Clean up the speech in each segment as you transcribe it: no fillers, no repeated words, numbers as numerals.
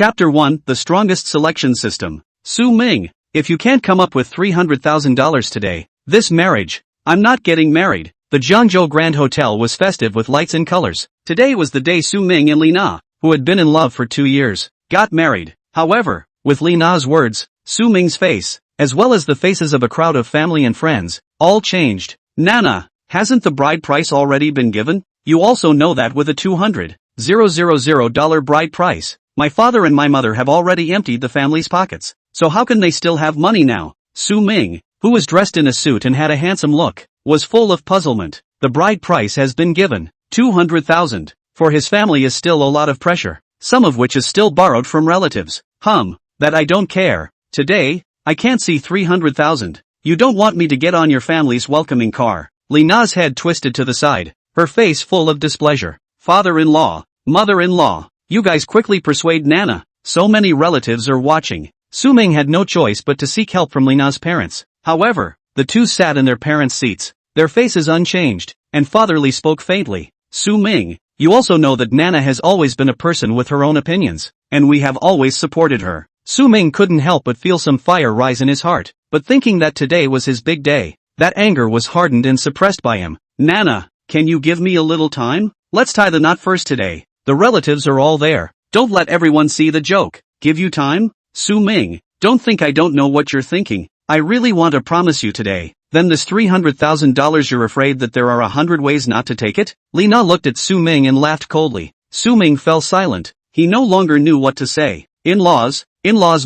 Chapter 1, The Strongest Selection System. Su Ming, if you can't come up with $300,000 today, this marriage, I'm not getting married. The Jiangzhou Grand Hotel was festive with lights and colors. Today was the day Su Ming and Li Na, who had been in love for 2 years, got married. However, with Li Na's words, Su Ming's face, as well as the faces of a crowd of family and friends, all changed. Nana, hasn't the bride price already been given? You also know that with a $200,000 bride price, my father and my mother have already emptied the family's pockets, so how can they still have money now? Su Ming, who was dressed in a suit and had a handsome look, was full of puzzlement. The bride price has been given, $200,000. For his family is still a lot of pressure, some of which is still borrowed from relatives. That I don't care. Today, I can't see $300,000. You don't want me to get on your family's welcoming car. Li Na's head twisted to the side, her face full of displeasure. Father-in-law, mother-in-law, you guys quickly persuade Nana. So many relatives are watching. Su Ming had no choice but to seek help from Li Na's parents. However, the two sat in their parents' seats, their faces unchanged, and Father Li spoke faintly. Su Ming, you also know that Nana has always been a person with her own opinions, and we have always supported her. Su Ming couldn't help but feel some fire rise in his heart, but thinking that today was his big day, that anger was hardened and suppressed by him. Nana, can you give me a little time? Let's tie the knot first today. The relatives are all there. Don't let everyone see the joke. Give you time? Su Ming, don't think I don't know what you're thinking. I really want to promise you today. Then this $300,000 you're afraid that there are 100 ways not to take it? Li Na looked at Su Ming and laughed coldly. Su Ming fell silent. He no longer knew what to say. In-laws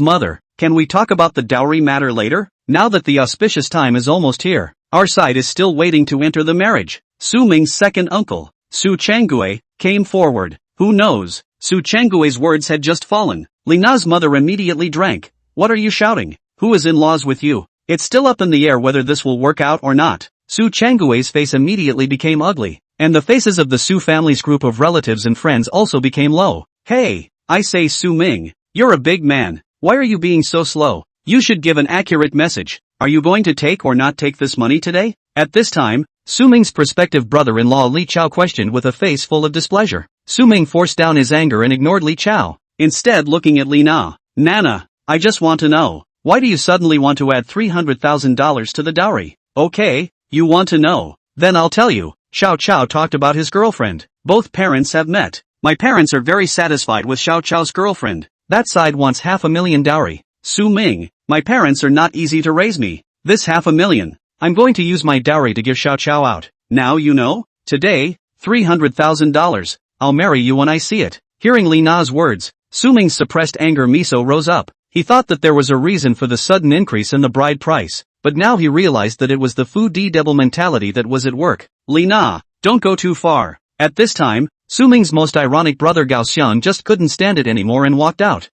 mother, can we talk about the dowry matter later? Now that the auspicious time is almost here, our side is still waiting to enter the marriage. Su Ming's second uncle, Su Changui, came forward. Who knows? Su Changui's words had just fallen. Li Na's mother immediately drank. What are you shouting? Who is in-laws with you? It's still up in the air whether this will work out or not. Su Changui's face immediately became ugly, and the faces of the Su family's group of relatives and friends also became low. Hey, I say Su Ming, you're a big man. Why are you being so slow? You should give an accurate message. Are you going to take or not take this money today? At this time, Su Ming's prospective brother-in-law Li Chao questioned with a face full of displeasure. Su Ming forced down his anger and ignored Li Chao, instead looking at Li Na. Nana, I just want to know, why do you suddenly want to add $300,000 to the dowry? Okay, you want to know. Then I'll tell you. Xiao Chao talked about his girlfriend. Both parents have met. My parents are very satisfied with Xiao Chao's girlfriend. That side wants $500,000 dowry. Su Ming, my parents are not easy to raise me. This $500,000, I'm going to use my dowry to give Xiao Chao out. Now you know? Today, $300,000. I'll marry you when I see it. Hearing Li Na's words, Su Ming's suppressed anger miso rose up. He thought that there was a reason for the sudden increase in the bride price, but now he realized that it was the fu di devil mentality that was at work. Li Na, don't go too far. At this time, Su Ming's most ironic brother Gao Xian just couldn't stand it anymore and walked out.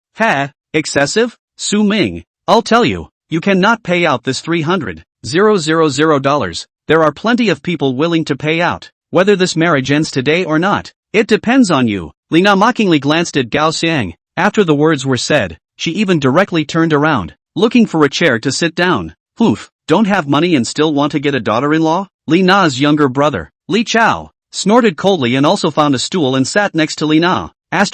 Excessive? Su Ming, I'll tell you, you cannot pay out this $300,000. There are plenty of people willing to pay out, whether this marriage ends today or not. It depends on you. Li Na mockingly glanced at Gao Xiang. After the words were said, she even directly turned around, looking for a chair to sit down. Don't have money and still want to get a daughter-in-law? Li Na's younger brother, Li Chao, snorted coldly and also found a stool and sat next to Li Na. Gao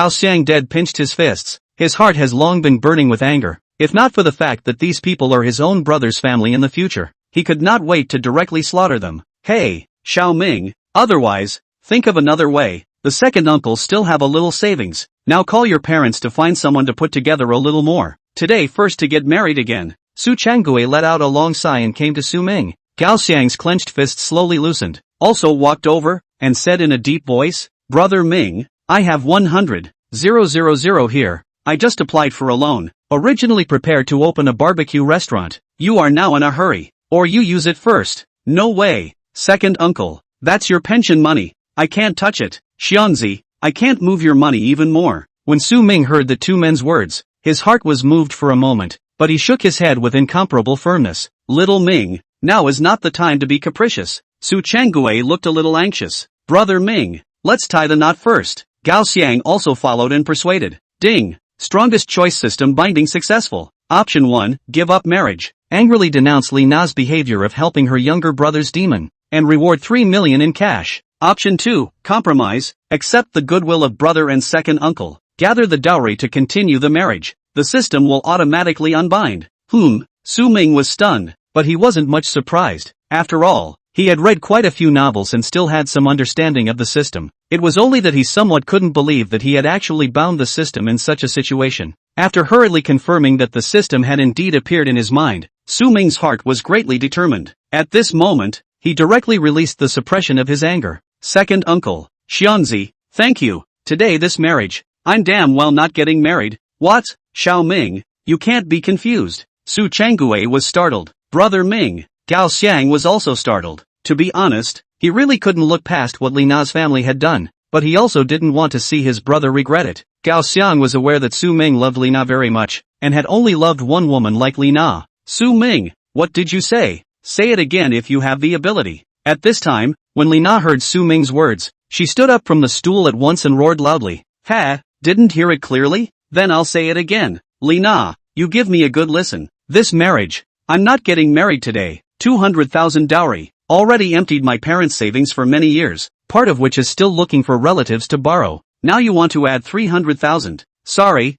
Xiang dead pinched his fists. His heart has long been burning with anger. If not for the fact that these people are his own brother's family in the future, he could not wait to directly slaughter them. Hey, Xiao Ming, otherwise, think of another way. The second uncles still have a little savings. Now call your parents to find someone to put together a little more. Today first to get married again. Su Changui let out a long sigh and came to Su Ming. Gao Xiang's clenched fist slowly loosened, also walked over, and said in a deep voice, Brother Ming, I have 100,000 here. I just applied for a loan, originally prepared to open a barbecue restaurant. You are now in a hurry, or you use it first. No way. Second uncle, that's your pension money. I can't touch it. Xianzi, I can't move your money even more. When Su Ming heard the two men's words, his heart was moved for a moment, but he shook his head with incomparable firmness. Little Ming, now is not the time to be capricious. Su Changui looked a little anxious. Brother Ming, let's tie the knot first. Gao Xiang also followed and persuaded. Ding. Strongest choice system binding successful. Option 1, give up marriage. Angrily denounced Li Na's behavior of helping her younger brother's demon, and reward $3 million in cash. Option 2, compromise, accept the goodwill of brother and second uncle, gather the dowry to continue the marriage. The system will automatically unbind. Su Ming was stunned, but he wasn't much surprised. After all, he had read quite a few novels and still had some understanding of the system. It was only that he somewhat couldn't believe that he had actually bound the system in such a situation. After hurriedly confirming that the system had indeed appeared in his mind, Su Ming's heart was greatly determined. At this moment, he directly released the suppression of his anger. Second uncle, Xianzi, thank you. Today this marriage, I'm damn well not getting married. What? Xiao Ming, you can't be confused. Su Changgui was startled. Brother Ming, Gao Xiang was also startled. To be honest, he really couldn't look past what Li Na's family had done, but he also didn't want to see his brother regret it. Gao Xiang was aware that Su Ming loved Li Na very much, and had only loved one woman like Li Na. Su Ming, what did you say? Say it again if you have the ability. At this time, when Li Na heard Su Ming's words, she stood up from the stool at once and roared loudly. Ha, didn't hear it clearly? Then I'll say it again. Li Na, you give me a good listen. This marriage, I'm not getting married today. 200,000 dowry, already emptied my parents' savings for many years, part of which is still looking for relatives to borrow. Now you want to add 300,000. Sorry,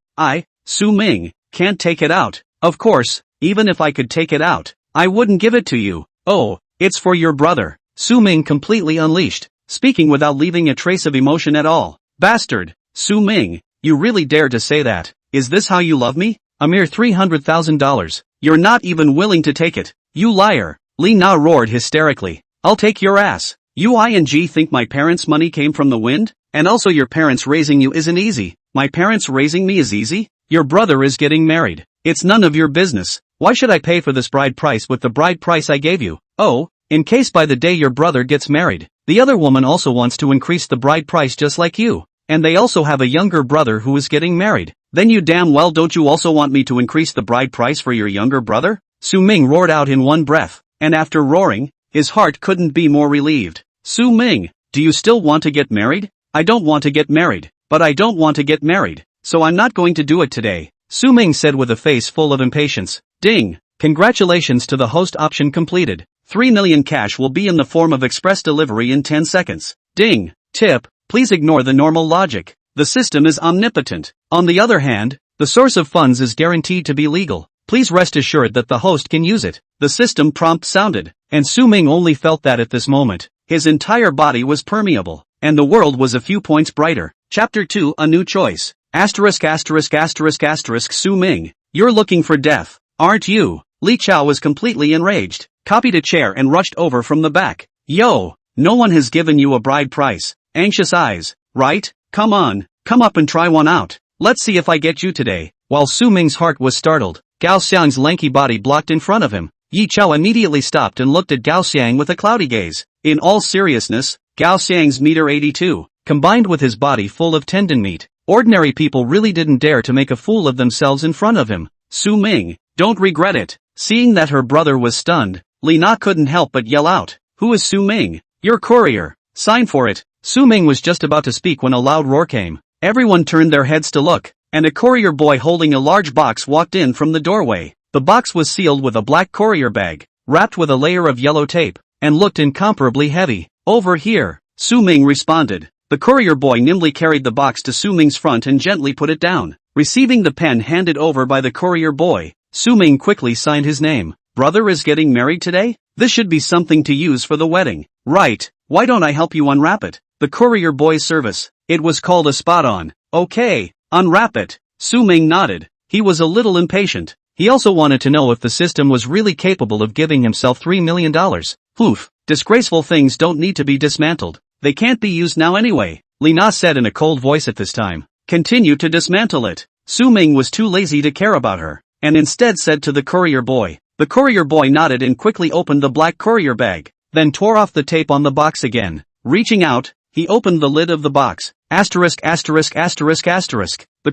Su Ming, can't take it out. Of course, even if I could take it out, I wouldn't give it to you. Oh, it's for your brother. Su Ming completely unleashed, speaking without leaving a trace of emotion at all. Bastard, Su Ming, you really dare to say that? Is this how you love me? A mere $300,000. You're not even willing to take it. You liar. Li Na roared hysterically. I'll take your ass. You think my parents' money came from the wind? And also your parents raising you isn't easy. My parents raising me is easy? Your brother is getting married. It's none of your business. Why should I pay for this bride price with the bride price I gave you? Oh, in case by the day your brother gets married, the other woman also wants to increase the bride price just like you. And they also have a younger brother who is getting married. Then you damn well don't you also want me to increase the bride price for your younger brother? Su Ming roared out in one breath, and after roaring, his heart couldn't be more relieved. Su Ming, do you still want to get married? I don't want to get married, but I don't want to get married, so I'm not going to do it today, Su Ming said with a face full of impatience. Ding! Congratulations to the host option completed. 3 million cash will be in the form of express delivery in 10 seconds. Ding! Tip, please ignore the normal logic. The system is omnipotent. On the other hand, the source of funds is guaranteed to be legal. Please rest assured that the host can use it. The system prompt sounded, and Su Ming only felt that at this moment, his entire body was permeable, and the world was a few points brighter. Chapter 2, A New Choice. Su Ming, you're looking for death, aren't you? Li Chao was completely enraged, copied a chair and rushed over from the back. Yo, no one has given you a bride price. Anxious eyes, right? Come on, come up and try one out. Let's see if I get you today. While Su Ming's heart was startled, Gao Xiang's lanky body blocked in front of him. Yi Chao immediately stopped and looked at Gao Xiang with a cloudy gaze. In all seriousness, Gao Xiang's meter 82, combined with his body full of tendon meat, ordinary people really didn't dare to make a fool of themselves in front of him. Su Ming, don't regret it. Seeing that her brother was stunned, Li Na couldn't help but yell out. Who is Su Ming? Your courier. Sign for it. Su Ming was just about to speak when a loud roar came. Everyone turned their heads to look, and a courier boy holding a large box walked in from the doorway. The box was sealed with a black courier bag, wrapped with a layer of yellow tape, and looked incomparably heavy. Over here, Su Ming responded. The courier boy nimbly carried the box to Su Ming's front and gently put it down. Receiving the pen handed over by the courier boy, Su Ming quickly signed his name. Brother is getting married today? This should be something to use for the wedding. Right, why don't I help you unwrap it? The courier boy's service. It was called a spot-on. Okay, unwrap it. Su Ming nodded. He was a little impatient. He also wanted to know if the system was really capable of giving himself $3 million. Oof, disgraceful things don't need to be dismantled. They can't be used now anyway, Li Na said in a cold voice at this time. Continue to dismantle it. Su Ming was too lazy to care about her, and instead said to the courier boy. The courier boy nodded and quickly opened the black courier bag, then tore off the tape on the box again. Reaching out, he opened the lid of the box. The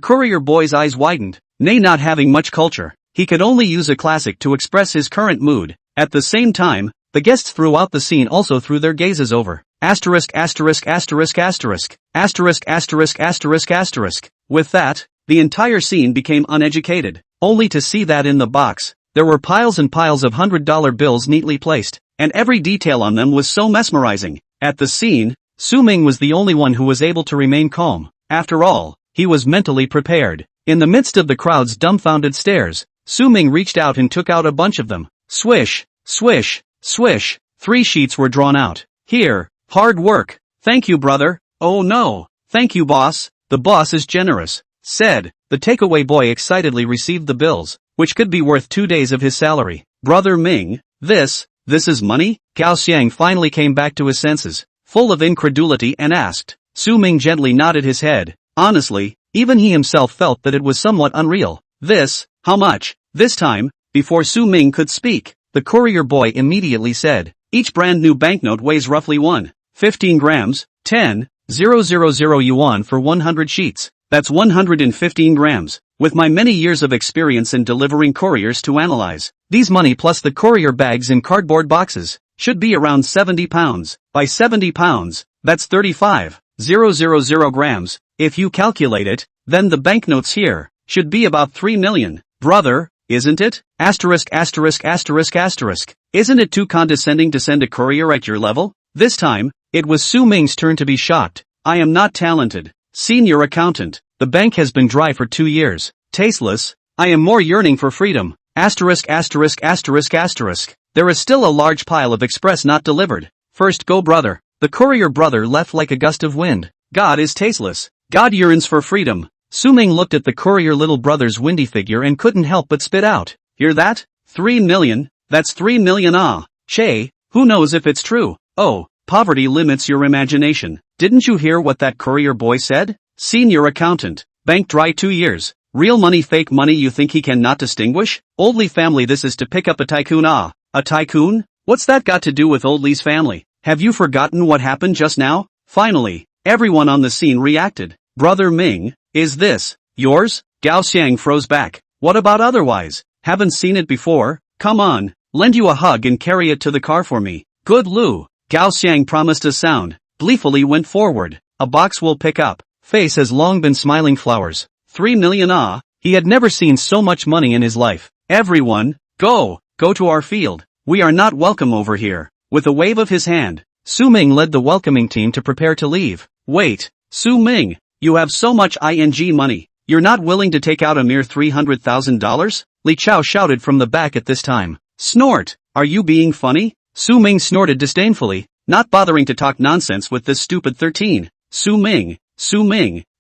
courier boy's eyes widened. Nay, not having much culture, he could only use a classic to express his current mood. At the same time, the guests throughout the scene also threw their gazes over. With that, the entire scene became uneducated, only to see that in the box, there were piles and piles of $100 bills neatly placed, and every detail on them was so mesmerizing. At the scene, Su Ming was the only one who was able to remain calm. After all, he was mentally prepared. In the midst of the crowd's dumbfounded stares, Su Ming reached out and took out a bunch of them. Swish, swish, swish, 3 sheets were drawn out. Here, hard work. Thank you, brother. Oh no. Thank you, boss. The boss is generous, said. The takeaway boy excitedly received the bills, which could be worth 2 days of his salary. Brother Ming, this is money? Gao Xiang finally came back to his senses, full of incredulity, and asked. Su Ming gently nodded his head. Honestly, even he himself felt that it was somewhat unreal. This, how much? This time, before Su Ming could speak, the courier boy immediately said, each brand new banknote weighs roughly 1.15 grams, 10,000 yuan for 100 sheets. That's 115 grams. With my many years of experience in delivering couriers to analyze, these money plus the courier bags in cardboard boxes, should be around 70 pounds. By 70 pounds, that's 35,000 grams. If you calculate it, then the banknotes here should be about 3 million. Brother, isn't it? Asterisk. Isn't it too condescending to send a courier at your level? This time, it was Su Ming's turn to be shocked. I am not talented. Senior accountant. The bank has been dry for 2 years. Tasteless. I am more yearning for freedom. Asterisk. There is still a large pile of express not delivered. First go, brother. The courier brother left like a gust of wind. God is tasteless. God yearns for freedom. Su Ming looked at the courier little brother's windy figure and couldn't help but spit out. Hear that? 3 million? That's 3 million Che, who knows if it's true? Oh, poverty limits your imagination. Didn't you hear what that courier boy said? Senior accountant. Bank dry 2 years. Real money, fake money, you think he cannot distinguish? Oldly family, this is to pick up a tycoon. A tycoon? What's that got to do with Oldly's family? Have you forgotten what happened just now? Finally, everyone on the scene reacted. Brother Ming, is this yours? Gao Xiang froze back. What about otherwise? Haven't seen it before? Come on, lend you a hug and carry it to the car for me. Good Lu. Gao Xiang promised a sound, gleefully went forward. A box will pick up. Face has long been smiling flowers. 3 million he had never seen so much money in his life. Everyone, go to our field. We are not welcome over here. With a wave of his hand, Su Ming led the welcoming team to prepare to leave. Wait, Su Ming, you have so much money. You're not willing to take out a mere $300,000? Li Chao shouted from the back at this time. Snort, are you being funny? Su Ming snorted disdainfully, not bothering to talk nonsense with this stupid 13. Su Ming,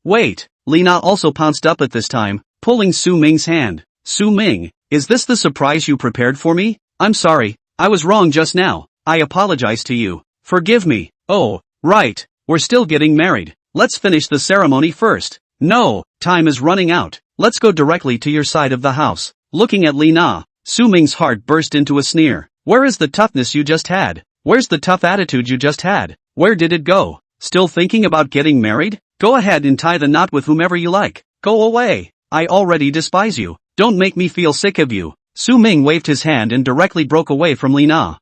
wait. Lina also pounced up at this time, pulling Su Ming's hand. Su Ming, is this the surprise you prepared for me? I'm sorry, I was wrong just now. I apologize to you. Forgive me. Oh, right, we're still getting married. Let's finish the ceremony first. No, time is running out. Let's go directly to your side of the house. Looking at Lina, Su Ming's heart burst into a sneer. Where is the toughness you just had? Where's the tough attitude you just had? Where did it go? Still thinking about getting married? Go ahead and tie the knot with whomever you like. Go away. I already despise you. Don't make me feel sick of you. Su Ming waved his hand and directly broke away from Lina.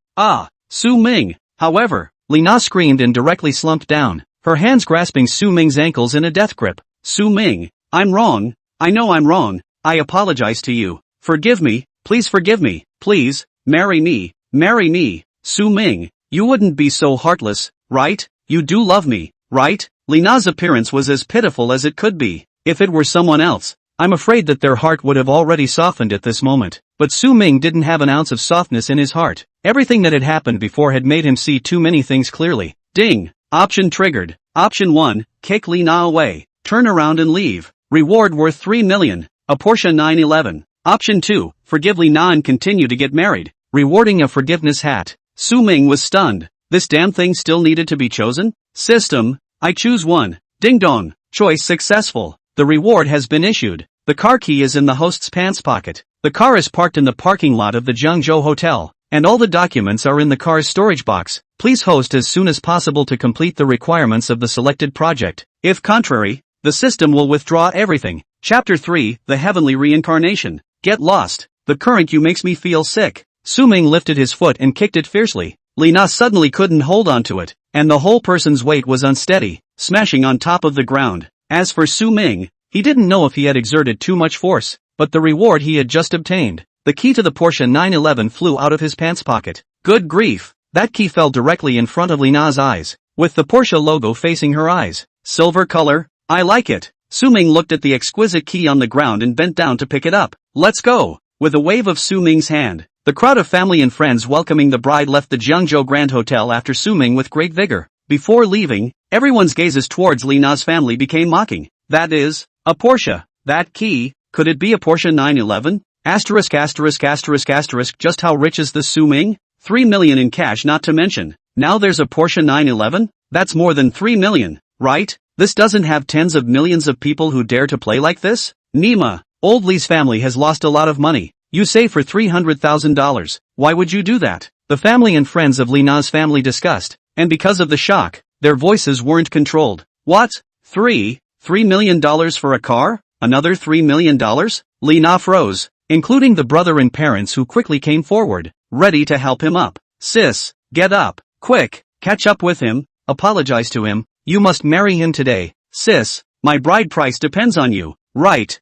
Su Ming. However, Lina screamed and directly slumped down, her hands grasping Su Ming's ankles in a death grip. Su Ming, I'm wrong. I know I'm wrong. I apologize to you. Forgive me, please forgive me. Please, marry me. Marry me. Su Ming, you wouldn't be so heartless, right? You do love me, right? Lina's appearance was as pitiful as it could be. If it were someone else, I'm afraid that their heart would have already softened at this moment. But Su Ming didn't have an ounce of softness in his heart. Everything that had happened before had made him see too many things clearly. Ding! Option triggered. Option 1, kick Lina away. Turn around and leave. Reward worth 3 million. A Porsche 911. Option 2, forgive Lina and continue to get married. Rewarding a forgiveness hat. Su Ming was stunned. This damn thing still needed to be chosen? System, I choose 1. Ding dong. Choice successful. The reward has been issued. The car key is in the host's pants pocket. The car is parked in the parking lot of the Jiangzhou Hotel, and all the documents are in the car's storage box. Please host as soon as possible to complete the requirements of the selected project. If contrary, the system will withdraw everything. Chapter 3, The Heavenly Reincarnation. Get lost. The current you makes me feel sick. Su Ming lifted his foot and kicked it fiercely. Lina suddenly couldn't hold on to it, and the whole person's weight was unsteady, smashing on top of the ground. As for Su Ming, he didn't know if he had exerted too much force, but the reward he had just obtained. The key to the Porsche 911 flew out of his pants pocket. Good grief! That key fell directly in front of Lina's eyes. with the Porsche logo facing her eyes. Silver color, I like it. Su Ming looked at the exquisite key on the ground and bent down to pick it up. Let's go. With a wave of Su Ming's hand, the crowd of family and friends welcoming the bride left the Jiangzhou Grand Hotel after Su Ming with great vigor. Before leaving, everyone's gazes towards Li Na's family became mocking. That is, a Porsche. That key, could it be a Porsche 911? Asterisk asterisk asterisk asterisk. Just how rich is this Su Ming? 3 million in cash not to mention. Now there's a Porsche 911? That's more than 3 million, right? This doesn't have tens of millions of people who dare to play like this? Nima, old Li's family has lost a lot of money. You say for $300,000. Why would you do that? The family and friends of Li Na's family discussed, and because of the shock, their voices weren't controlled. What? $3 million for a car? Another $3 million? Li Na froze, including the brother and parents who quickly came forward, ready to help him up. Sis, get up, quick, catch up with him, apologize to him, you must marry him today. Sis, my bride price depends on you. Right,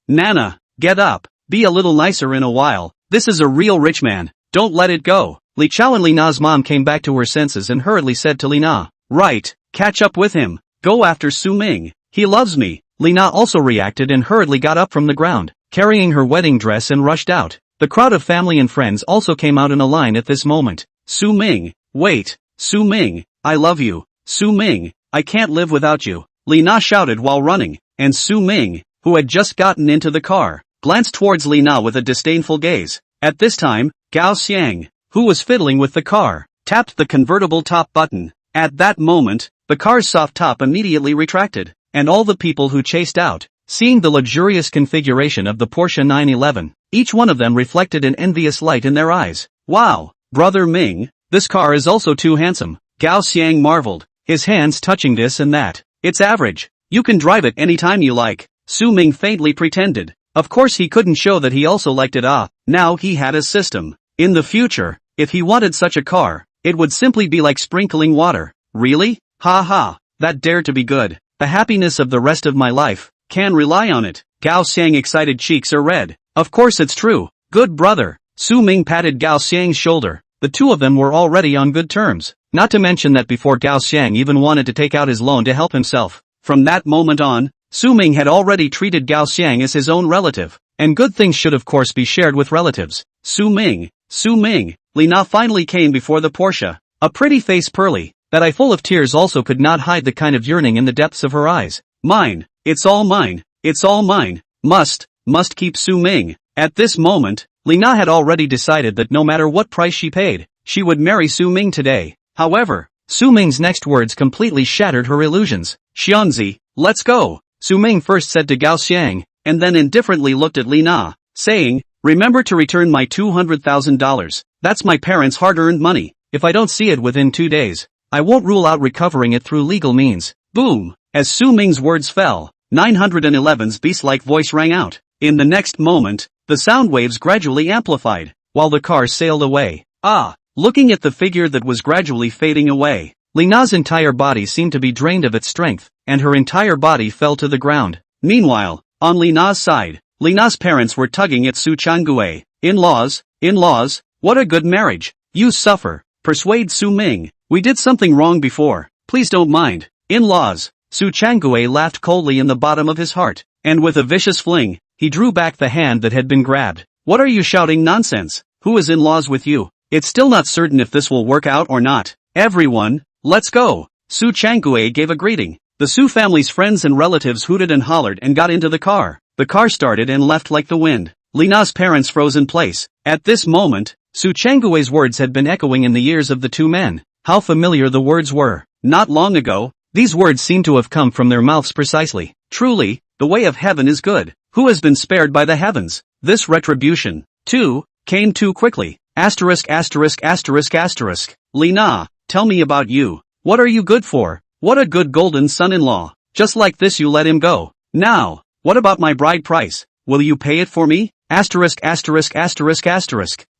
Nana, get up, be a little nicer in a while, this is a real rich man, don't let it go. Li Chao and Li Na's mom came back to her senses and hurriedly said to Li Na, right, catch up with him, go after Su Ming, he loves me. Li Na also reacted and hurriedly got up from the ground, carrying her wedding dress and rushed out. The crowd of family and friends also came out in a line at this moment. Su Ming, wait, Su Ming, I love you, Su Ming, I can't live without you, Li Na shouted while running, and Su Ming, who had just gotten into the car, glanced towards Li Na with a disdainful gaze. At this time, Gao Xiang, who was fiddling with the car, tapped the convertible top button. At that moment, the car's soft top immediately retracted, and all the people who chased out, seeing the luxurious configuration of the Porsche 911, each one of them reflected an envious light in their eyes. Wow, brother Ming, this car is also too handsome, Gao Xiang marveled, his hands touching this and that. It's average, you can drive it anytime you like, Su Ming faintly pretended. Of course he couldn't show that he also liked it. Now he had a system. In the future, if he wanted such a car, it would simply be like sprinkling water. Really? Ha ha, that dared to be good. The happiness of the rest of my life, can rely on it. Gao Xiang's excited cheeks are red. Of course it's true. Good brother. Su Ming patted Gao Xiang's shoulder. The two of them were already on good terms. Not to mention that before Gao Xiang even wanted to take out his loan to help himself. From that moment on, Su Ming had already treated Gao Xiang as his own relative. And good things should of course be shared with relatives. Su Ming, Li Na finally came before the Porsche. A pretty face pearly, that eye full of tears also could not hide the kind of yearning in the depths of her eyes. Mine, it's all mine, must keep Su Ming. At this moment, Li Na had already decided that no matter what price she paid, she would marry Su Ming today. However, Su Ming's next words completely shattered her illusions. Xianzi, let's go, Su Ming first said to Gao Xiang, and then indifferently looked at Li Na, saying, remember to return my $200,000, that's my parents' hard-earned money. If I don't see it within 2 days, I won't rule out recovering it through legal means. Boom! As Su Ming's words fell, 911's beast-like voice rang out. In the next moment, the sound waves gradually amplified, while the car sailed away. Looking at the figure that was gradually fading away, Li Na's entire body seemed to be drained of its strength, and her entire body fell to the ground. Meanwhile, on Li Na's side, Li Na's parents were tugging at Su Changgui. In-laws, what a good marriage. You suffer. Persuade Su Ming. We did something wrong before. Please don't mind. In-laws. Su Changgui laughed coldly in the bottom of his heart, and with a vicious fling, he drew back the hand that had been grabbed. What are you shouting nonsense? Who is in-laws with you? It's still not certain if this will work out or not. Everyone, let's go. Su Changgui gave a greeting. The Su family's friends and relatives hooted and hollered and got into the car. The car started and left like the wind. Li Na's parents froze in place. At this moment, Su Changgui's words had been echoing in the ears of the two men. How familiar the words were. Not long ago, these words seemed to have come from their mouths precisely. Truly, the way of heaven is good. Who has been spared by the heavens? This retribution, too, came too quickly. Asterisk. Li Na, tell me about you. What are you good for? What a good golden son-in-law. Just like this you let him go. Now, what about my bride price? Will you pay it for me? Asterisk.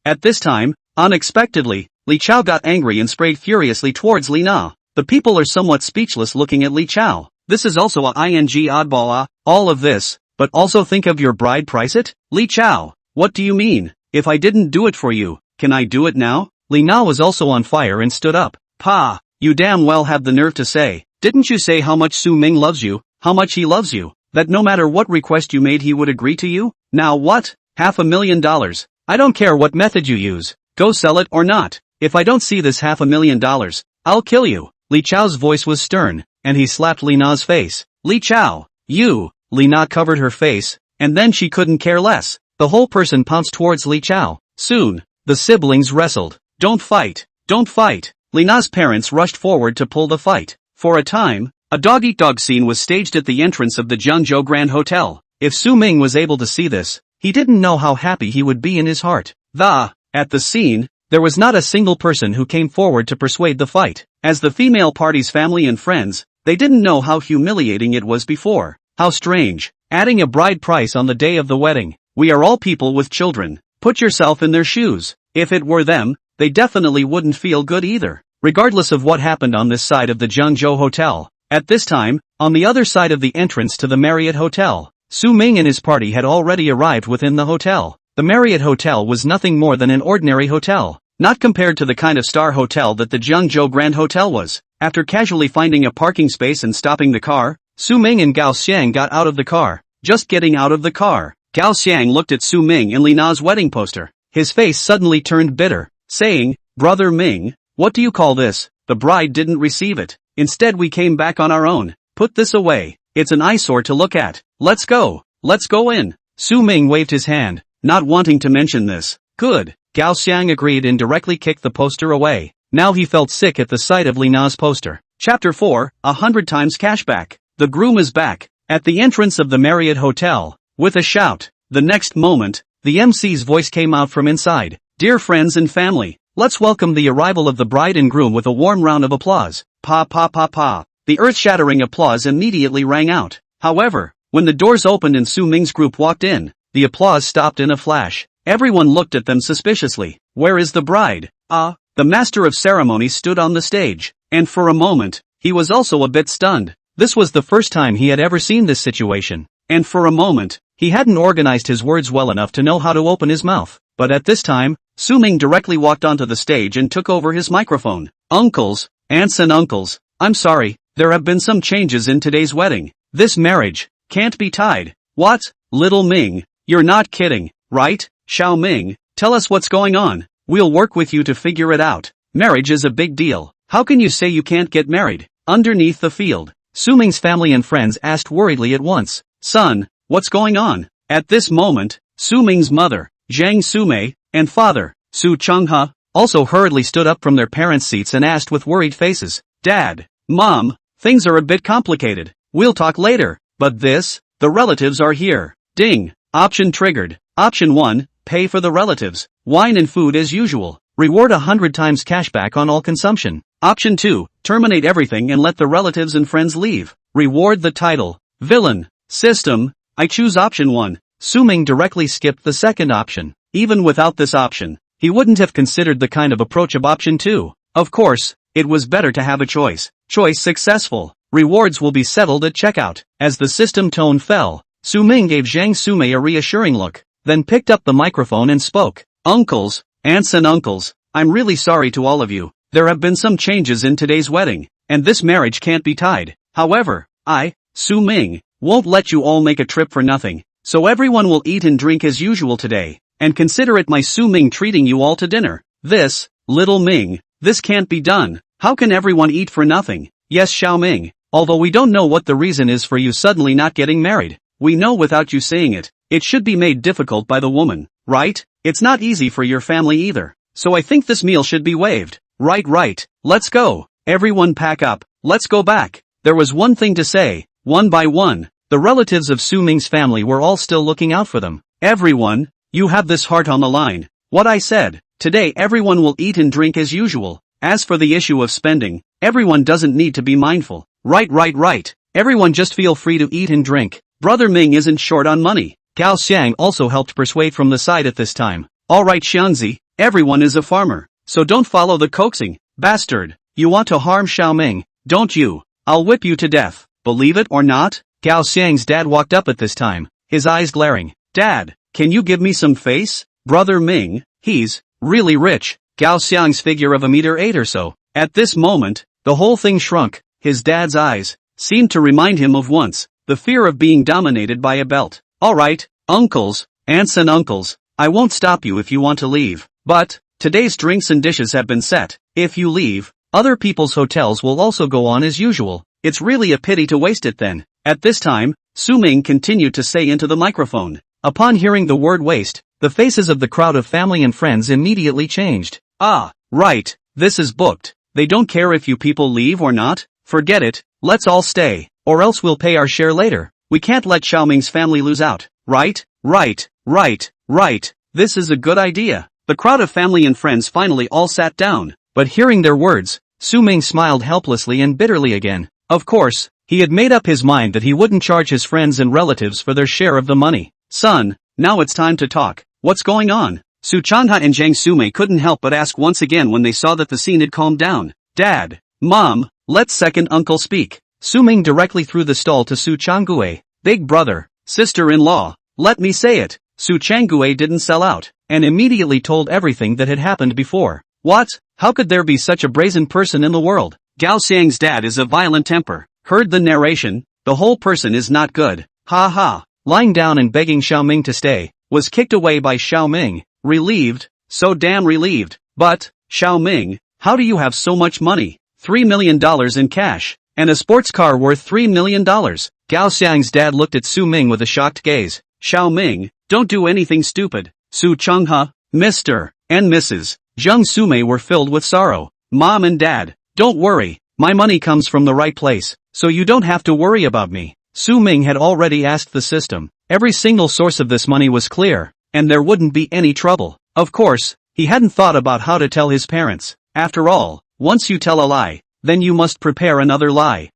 At this time, unexpectedly, Li Chao got angry and sprayed furiously towards Li Na. The people are somewhat speechless looking at Li Chao. This is also a ing oddball. All of this, but also think of your bride price it? Li Chao, what do you mean? If I didn't do it for you, can I do it now? Li Na was also on fire and stood up. Pa, You damn well have the nerve to say, didn't you say how much Su Ming loves you, how much he loves you, that no matter what request you made he would agree to you? Now what? $500,000. I don't care what method you use. Go sell it or not. If I don't see this $500,000, I'll kill you. Li Chao's voice was stern, and he slapped Li Na's face. Li Chao, you! Li Na covered her face, and then she couldn't care less. The whole person pounced towards Li Chao. Soon, the siblings wrestled. Don't fight! Don't fight! Li Na's parents rushed forward to pull the fight. For a time, a dog-eat-dog scene was staged at the entrance of the Jiangzhou Grand Hotel. If Su Ming was able to see this, he didn't know how happy he would be in his heart. At the scene, there was not a single person who came forward to persuade the fight. As the female party's family and friends, they didn't know how humiliating it was before. How strange. Adding a bride price on the day of the wedding. We are all people with children. Put yourself in their shoes. If it were them, they definitely wouldn't feel good either. Regardless of what happened on this side of the Jiangzhou Hotel. At this time, on the other side of the entrance to the Marriott Hotel, Su Ming and his party had already arrived within the hotel. The Marriott Hotel was nothing more than an ordinary hotel, not compared to the kind of star hotel that the Jiangzhou Grand Hotel was. After casually finding a parking space and stopping the car, Su Ming and Gao Xiang got out of the car. Just getting out of the car, Gao Xiang looked at Su Ming and Li Na's wedding poster. His face suddenly turned bitter, saying, "Brother Ming, what do you call this? The bride didn't receive it. Instead we came back on our own. Put this away. It's an eyesore to look at. Let's go. Let's go in." Su Ming waved his hand, not wanting to mention this. Good. Gao Xiang agreed and directly kicked the poster away. Now he felt sick at the sight of Li Na's poster. Chapter 4, 100 times cashback. The groom is back. At the entrance of the Marriott Hotel, with a shout. The next moment, the MC's voice came out from inside. Dear friends and family, let's welcome the arrival of the bride and groom with a warm round of applause. Pa pa pa pa. The earth-shattering applause immediately rang out. However, when the doors opened and Su Ming's group walked in, the applause stopped in a flash. Everyone looked at them suspiciously. Where is the bride? The master of ceremonies stood on the stage, and for a moment, he was also a bit stunned. This was the first time he had ever seen this situation, and for a moment, he hadn't organized his words well enough to know how to open his mouth. But at this time, Su Ming directly walked onto the stage and took over his microphone. Uncles, aunts and uncles, I'm sorry, there have been some changes in today's wedding. This marriage can't be tied. What? Little Ming, you're not kidding, right? Xiao Ming, tell us what's going on. We'll work with you to figure it out. Marriage is a big deal. How can you say you can't get married? Underneath the field, Su Ming's family and friends asked worriedly at once. Son, what's going on? At this moment, Su Ming's mother, Zhang Sumei, and father, Su Chenghe, also hurriedly stood up from their parents' seats and asked with worried faces. Dad, Mom, things are a bit complicated. We'll talk later. But the relatives are here. Ding. Option triggered. Option 1, pay for the relatives. Wine and food as usual. Reward 100 times cashback on all consumption. Option 2, terminate everything and let the relatives and friends leave. Reward the title. Villain. System. I choose option 1. Su Ming directly skipped the second option. Even without this option, he wouldn't have considered the kind of approach of option 2. Of course, it was better to have a choice. Choice successful. Rewards will be settled at checkout. As the system tone fell, Su Ming gave Zhang Sumei a reassuring look, then picked up the microphone and spoke. Uncles, aunts and uncles, I'm really sorry to all of you. There have been some changes in today's wedding, and this marriage can't be tied. However, I, Su Ming, won't let you all make a trip for nothing, so everyone will eat and drink as usual today, and consider it my Su Ming treating you all to dinner. This, little Ming, this can't be done. How can everyone eat for nothing? Yes, Xiao Ming, although we don't know what the reason is for you suddenly not getting married. We know without you saying it, it should be made difficult by the woman, right? It's not easy for your family either, so I think this meal should be waived. Right, let's go. Everyone pack up, let's go back. There was one thing to say. One by one, the relatives of Su Ming's family were all still looking out for them. Everyone, you have this heart on the line. What I said, today everyone will eat and drink as usual. As for the issue of spending, everyone doesn't need to be mindful. Right. Everyone just feel free to eat and drink. Brother Ming isn't short on money. Gao Xiang also helped persuade from the side at this time. Alright Xiangzi, everyone is a farmer, so don't follow the coaxing. Bastard, you want to harm Xiao Ming, don't you? I'll whip you to death. Believe it or not? Gao Xiang's dad walked up at this time, his eyes glaring. Dad, can you give me some face? Brother Ming, he's really rich. Gao Xiang's figure of 1.8 meters or so. At this moment, The whole thing shrunk. His dad's eyes seemed to remind him of once, the fear of being dominated by a belt. Alright, uncles, aunts and uncles, I won't stop you if you want to leave. But, today's drinks and dishes have been set. If you leave, other people's hotels will also go on as usual. It's really a pity to waste it then. At this time, Su Ming continued to say into the microphone. Upon hearing the word waste, the faces of the crowd of family and friends immediately changed. Ah, right, this is booked. They don't care if you people leave or not. Forget it, let's all stay, or else we'll pay our share later. We can't let Xiao Ming's family lose out. Right, right, right, right, this is a good idea. The crowd of family and friends finally all sat down, but hearing their words, Su Ming smiled helplessly and bitterly again. Of course, he had made up his mind that he wouldn't charge his friends and relatives for their share of the money. Son, now it's time to talk. What's going on? Su Changha and Jiang Sumei couldn't help but ask once again when they saw that the scene had calmed down. Dad, Mom, let second uncle speak. Su Ming directly threw the stall to Su Changue. Big brother, sister-in-law, let me say it. Su Changue didn't sell out, and immediately told everything that had happened before. What? How could there be such a brazen person in the world? Gao Xiang's dad is a violent temper. Heard the narration, the whole person is not good. Ha ha. Lying down and begging Xiao Ming to stay, was kicked away by Xiao Ming. Relieved, so damn relieved. But, Xiao Ming, how do you have so much money? $3 million in cash, and a sports car worth $3 million. Gao Xiang's dad looked at Su Ming with a shocked gaze. Xiao Ming, don't do anything stupid. Su Changhe, Mr. and Mrs. Jiang Sumei were filled with sorrow. Mom and Dad, don't worry, my money comes from the right place, so you don't have to worry about me. Su Ming had already asked the system. Every single source of this money was clear, and there wouldn't be any trouble. Of course, he hadn't thought about how to tell his parents. After all, once you tell a lie, then you must prepare another lie.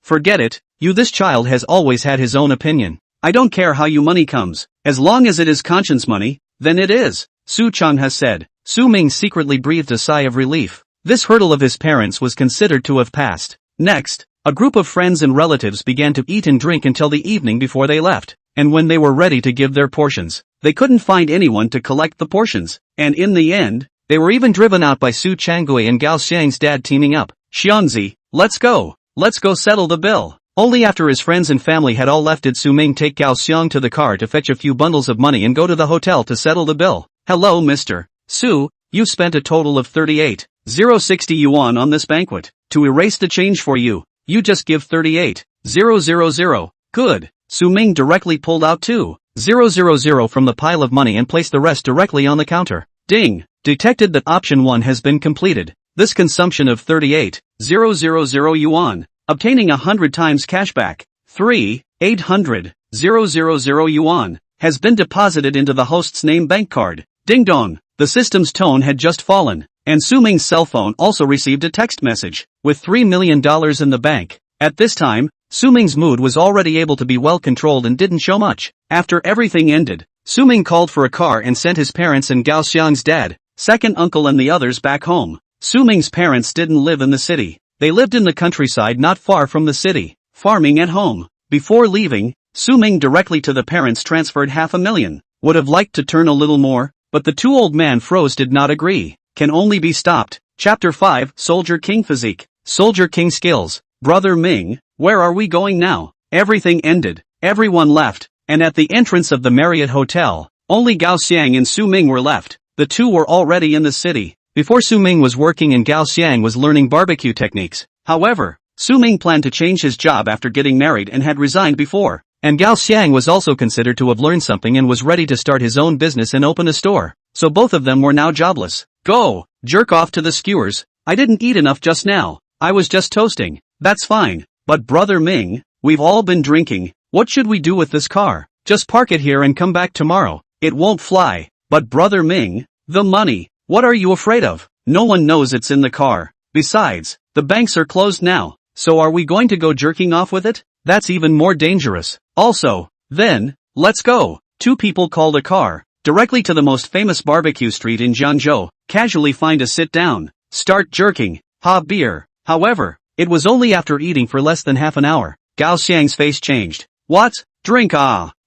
Forget it, this child has always had his own opinion. I don't care how your money comes, as long as it is conscience money, then it is, Su Changhe said. Su Ming secretly breathed a sigh of relief. This hurdle of his parents was considered to have passed. Next, a group of friends and relatives began to eat and drink until the evening before they left, and when they were ready to give their portions, they couldn't find anyone to collect the portions, and in the end, they were even driven out by Su Changue and Gao Xiang's dad teaming up. Xianzi, let's go settle the bill. Only after his friends and family had all left did Su Ming take Gao Xiang to the car to fetch a few bundles of money and go to the hotel to settle the bill. Hello Mr. Su, you spent a total of 38,060 yuan on this banquet. To erase the change for you, you just give 38,000. Good. Su Ming directly pulled out 2,000 from the pile of money and placed the rest directly on the counter. Ding! Detected that option 1 has been completed. This consumption of 38,000 yuan, obtaining 100 times cashback, 3,800,000 yuan, has been deposited into the host's name bank card. Ding dong! The system's tone had just fallen, and Su Ming's cell phone also received a text message, with $3 million in the bank. At this time, Su Ming's mood was already able to be well controlled and didn't show much. After everything ended, Su Ming called for a car and sent his parents and Gao Xiang's dad, second uncle and the others back home. Su Ming's parents didn't live in the city. They lived in the countryside not far from the city, farming at home. Before leaving, Su Ming directly to the parents transferred $500,000. Would have liked to turn a little more, but the two old man froze did not agree. Can only be stopped. Chapter 5, Soldier King Physique. Soldier King Skills. Brother Ming, where are we going now? Everything ended. Everyone left, and at the entrance of the Marriott Hotel, only Gao Xiang and Su Ming were left. The two were already in the city. Before Su Ming was working and Gao Xiang was learning barbecue techniques. However, Su Ming planned to change his job after getting married and had resigned before. And Gao Xiang was also considered to have learned something and was ready to start his own business and open a store. So both of them were now jobless. Go, jerk off to the skewers. I didn't eat enough just now. I was just toasting. That's fine. But brother Ming, we've all been drinking. What should we do with this car? Just park it here and come back tomorrow. It won't fly. But brother Ming, the money. What are you afraid of? No one knows it's in the car. Besides, the banks are closed now. So are we going to go jerking off with it? That's even more dangerous. Also, then, let's go. Two people called a car, directly to the most famous barbecue street in Jiangzhou, casually find a sit down, start jerking, beer. However, it was only after eating for less than half an hour, Gao Xiang's face changed. What? Drink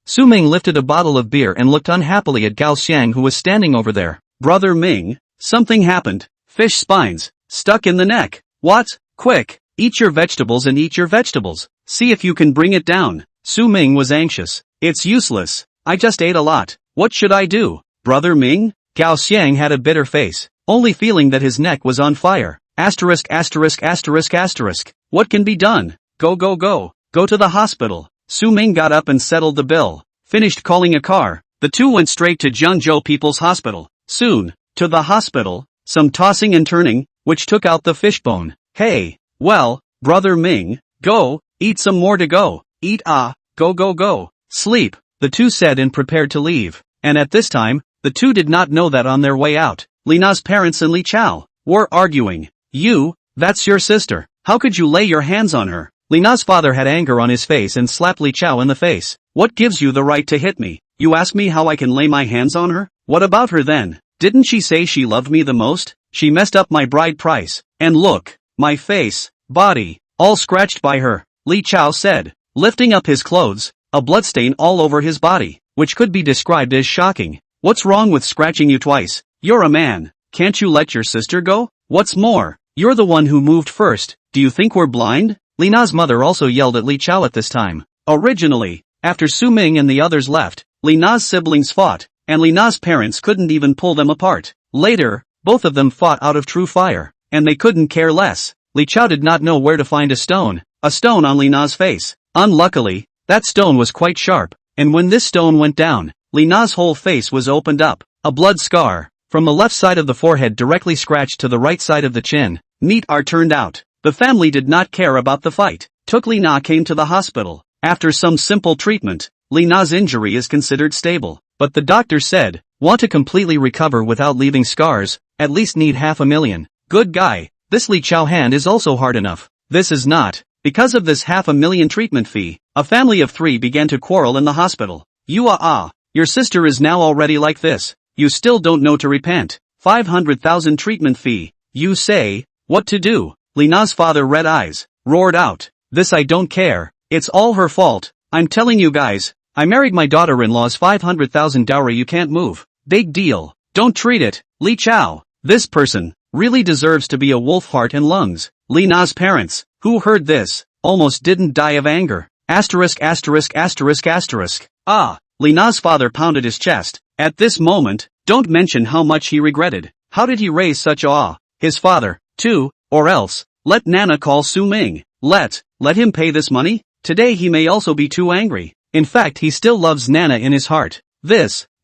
Su Ming lifted a bottle of beer and looked unhappily at Gao Xiang who was standing over there. Brother Ming, something happened. Fish spines, stuck in the neck. What? Quick, eat your vegetables and eat your vegetables. See if you can bring it down. Su Ming was anxious. It's useless. I just ate a lot. What should I do? Brother Ming? Gao Xiang had a bitter face, only feeling that his neck was on fire. Asterisk asterisk asterisk asterisk. What can be done? Go go go. Go to the hospital. Su Ming got up and settled the bill. Finished calling a car. The two went straight to Zhengzhou People's Hospital. Soon, to the hospital, some tossing and turning, which took out the fishbone. Hey, well, Brother Ming, go, eat some more to go. Eat go go go. Sleep, the two said and prepared to leave. And at this time, the two did not know that on their way out, Li Na's parents and Li Chao were arguing. That's your sister. How could you lay your hands on her? Li Na's father had anger on his face and slapped Li Chao in the face. What gives you the right to hit me? You ask me how I can lay my hands on her? What about her then? Didn't she say she loved me the most? She messed up my bride price. And look, my face, body, all scratched by her, Li Chao said, lifting up his clothes, a bloodstain all over his body, which could be described as shocking. What's wrong with scratching you twice? You're a man. Can't you let your sister go? What's more, you're the one who moved first. Do you think we're blind? Li Na's mother also yelled at Li Chao at this time. Originally, after Su Ming and the others left, Li Na's siblings fought, and Li Na's parents couldn't even pull them apart. Later, both of them fought out of true fire, and they couldn't care less. Li Chao did not know where to find a stone on Li Na's face. Unluckily, that stone was quite sharp, and when this stone went down, Li Na's whole face was opened up, a blood scar, from the left side of the forehead directly scratched to the right side of the chin. Neat art turned out. The family did not care about the fight. Li Na came to the hospital. After some simple treatment, Li Na's injury is considered stable, but the doctor said, want to completely recover without leaving scars, at least need $500,000. Good guy, this Li Chao hand is also hard enough. This is not. Because of this $500,000 treatment fee, a family of 3 began to quarrel in the hospital. Your sister is now already like this. You still don't know to repent. 500,000 treatment fee. You say, what to do? Li Na's father red eyes, roared out. This I don't care. It's all her fault. I'm telling you guys, I married my daughter-in-law's 500,000 dowry. You can't move. Big deal. Don't treat it. Li Chao, this person, really deserves to be a wolf heart and lungs. Li Na's parents, who heard this, almost didn't die of anger. Asterisk asterisk asterisk asterisk. Li Na's father pounded his chest. At this moment, don't mention how much he regretted. How did he raise such awe? His father, too, or else, let Nana call Su Ming. Let him pay this money? Today he may also be too angry. In fact, he still loves Nana in his heart.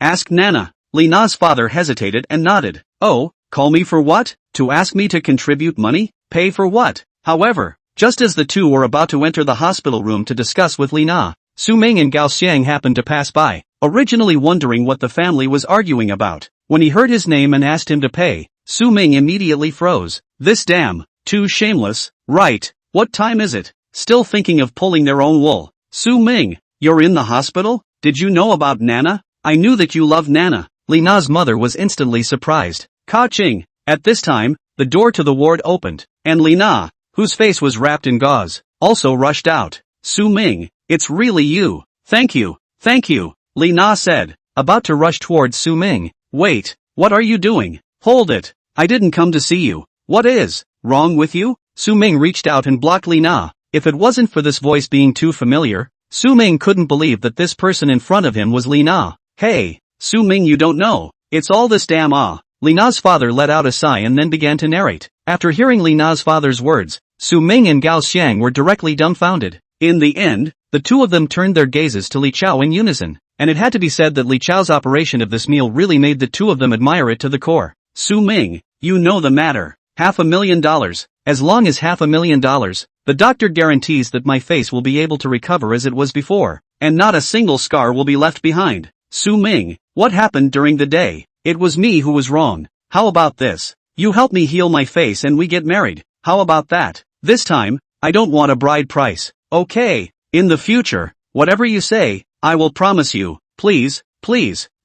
Ask Nana. Li Na's father hesitated and nodded. Oh, call me for what? To ask me to contribute money? Pay for what? However, just as the two were about to enter the hospital room to discuss with Li Na, Su Ming and Gao Xiang happened to pass by, originally wondering what the family was arguing about. When he heard his name and asked him to pay, Su Ming immediately froze. This damn, too shameless, right? What time is it? Still thinking of pulling their own wool. Su Ming, you're in the hospital? Did you know about Nana? I knew that you loved Nana. Li Na's mother was instantly surprised. Ka-ching. At this time, the door to the ward opened, and Li Na, whose face was wrapped in gauze, also rushed out. Su Ming, it's really you. Thank you, Li Na said, about to rush towards Su Ming. Wait, what are you doing? Hold it. I didn't come to see you. What is wrong with you? Su Ming reached out and blocked Li Na. If it wasn't for this voice being too familiar, Su Ming couldn't believe that this person in front of him was Li Na. Hey, Su Ming, you don't know. It's all this damn Li Na's father let out a sigh and then began to narrate. After hearing Li Na's father's words, Su Ming and Gao Xiang were directly dumbfounded. In the end, the two of them turned their gazes to Li Chao in unison, and it had to be said that Li Chao's operation of this meal really made the two of them admire it to the core. Su Ming, you know the matter. $500,000. As long as $500,000, the doctor guarantees that my face will be able to recover as it was before, and not a single scar will be left behind. Su Ming, what happened during the day? It was me who was wrong. How about this? You help me heal my face and we get married. How about that? This time, I don't want a bride price. Okay, in the future, whatever you say, I will promise you. Please.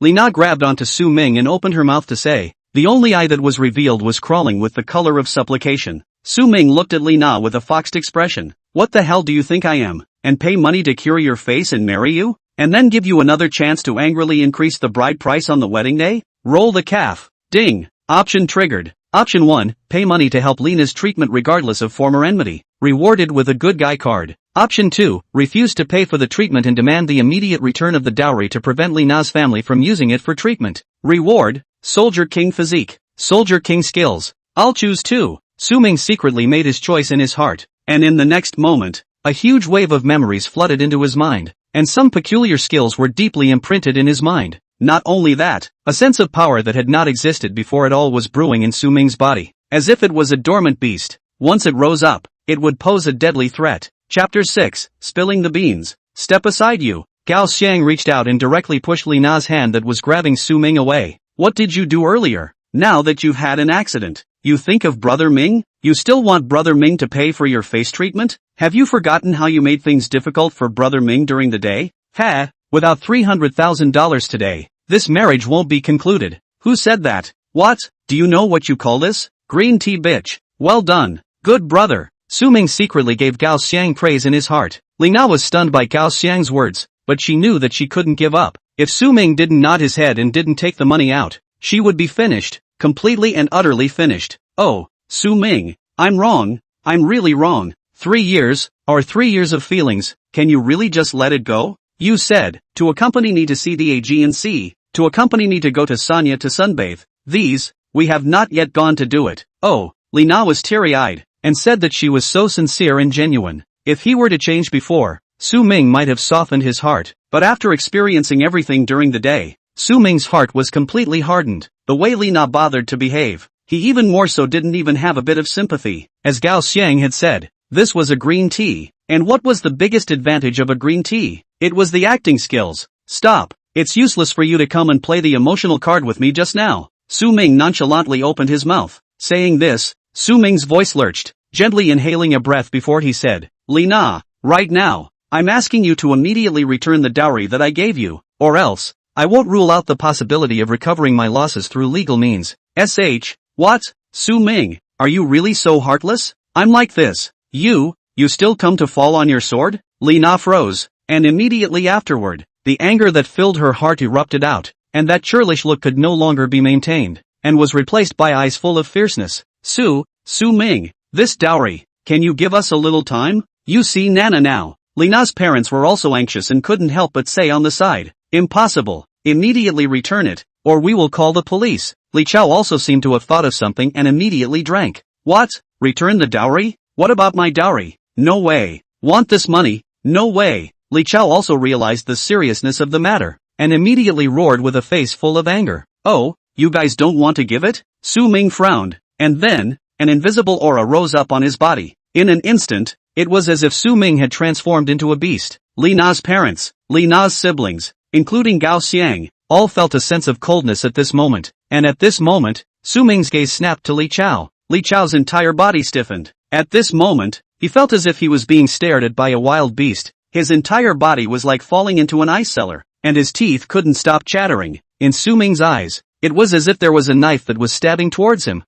Li Na grabbed onto Su Ming and opened her mouth to say. The only eye that was revealed was crawling with the color of supplication. Su Ming looked at Li Na with a foxed expression. What the hell do you think I am? And pay money to cure your face and marry you? And then give you another chance to angrily increase the bride price on the wedding day? Roll the calf. Ding. Option triggered. Option 1, pay money to help Lena's treatment regardless of former enmity. Rewarded with a good guy card. Option 2, refuse to pay for the treatment and demand the immediate return of the dowry to prevent Lena's family from using it for treatment. Reward, Soldier King physique. Soldier King skills. I'll choose 2. Su Ming secretly made his choice in his heart, and in the next moment, a huge wave of memories flooded into his mind, and some peculiar skills were deeply imprinted in his mind. Not only that, a sense of power that had not existed before it all was brewing in Su Ming's body, as if it was a dormant beast. Once it rose up, it would pose a deadly threat. Chapter 6, Spilling the Beans. Step aside you. Gao Xiang reached out and directly pushed Lena's hand that was grabbing Su Ming away. What did you do earlier? Now that you've had an accident, you think of Brother Ming? You still want Brother Ming to pay for your face treatment? Have you forgotten how you made things difficult for Brother Ming during the day? Ha! Without $300,000 today, this marriage won't be concluded. Who said that? What? Do you know what you call this? Green tea bitch. Well done. Good brother. Su Ming secretly gave Gao Xiang praise in his heart. Lina was stunned by Gao Xiang's words, but she knew that she couldn't give up. If Su Ming didn't nod his head and didn't take the money out, she would be finished. Completely and utterly finished. Oh, Su Ming, I'm wrong. I'm really wrong. 3 years, or 3 years of feelings, can you really just let it go? You said, to accompany me to see the Aegean Sea, to accompany me to go to Sanya to sunbathe. We have not yet gone to do it. Oh, Lina was teary-eyed, and said that she was so sincere and genuine. If he were to change before, Su Ming might have softened his heart, but after experiencing everything during the day, Su Ming's heart was completely hardened. The way Lina bothered to behave, he even more so didn't even have a bit of sympathy. As Gao Xiang had said, this was a green tea. And what was the biggest advantage of a green tea? It was the acting skills. Stop. It's useless for you to come and play the emotional card with me just now. Su Ming nonchalantly opened his mouth. Saying this, Su Ming's voice lurched, gently inhaling a breath before he said, Lina, right now, I'm asking you to immediately return the dowry that I gave you, or else, I won't rule out the possibility of recovering my losses through legal means. What? Su Ming, are you really so heartless? I'm like this. You still come to fall on your sword? Lina froze, and immediately afterward, the anger that filled her heart erupted out, and that churlish look could no longer be maintained, and was replaced by eyes full of fierceness. Su Ming, this dowry, can you give us a little time? You see Nana now. Lina's parents were also anxious and couldn't help but say on the side, impossible, immediately return it, or we will call the police. Li Chao also seemed to have thought of something and immediately drank. What? Return the dowry? What about my dowry? No way. Want this money? No way. Li Chao also realized the seriousness of the matter, and immediately roared with a face full of anger. Oh, you guys don't want to give it? Su Ming frowned, and then, an invisible aura rose up on his body. In an instant, it was as if Su Ming had transformed into a beast. Lina's parents, Lina's siblings, including Gao Xiang, all felt a sense of coldness at this moment, and at this moment, Su Ming's gaze snapped to Li Chao. Li Chao's entire body stiffened. At this moment, he felt as if he was being stared at by a wild beast. His entire body was like falling into an ice cellar, and his teeth couldn't stop chattering. In Su Ming's eyes, it was as if there was a knife that was stabbing towards him.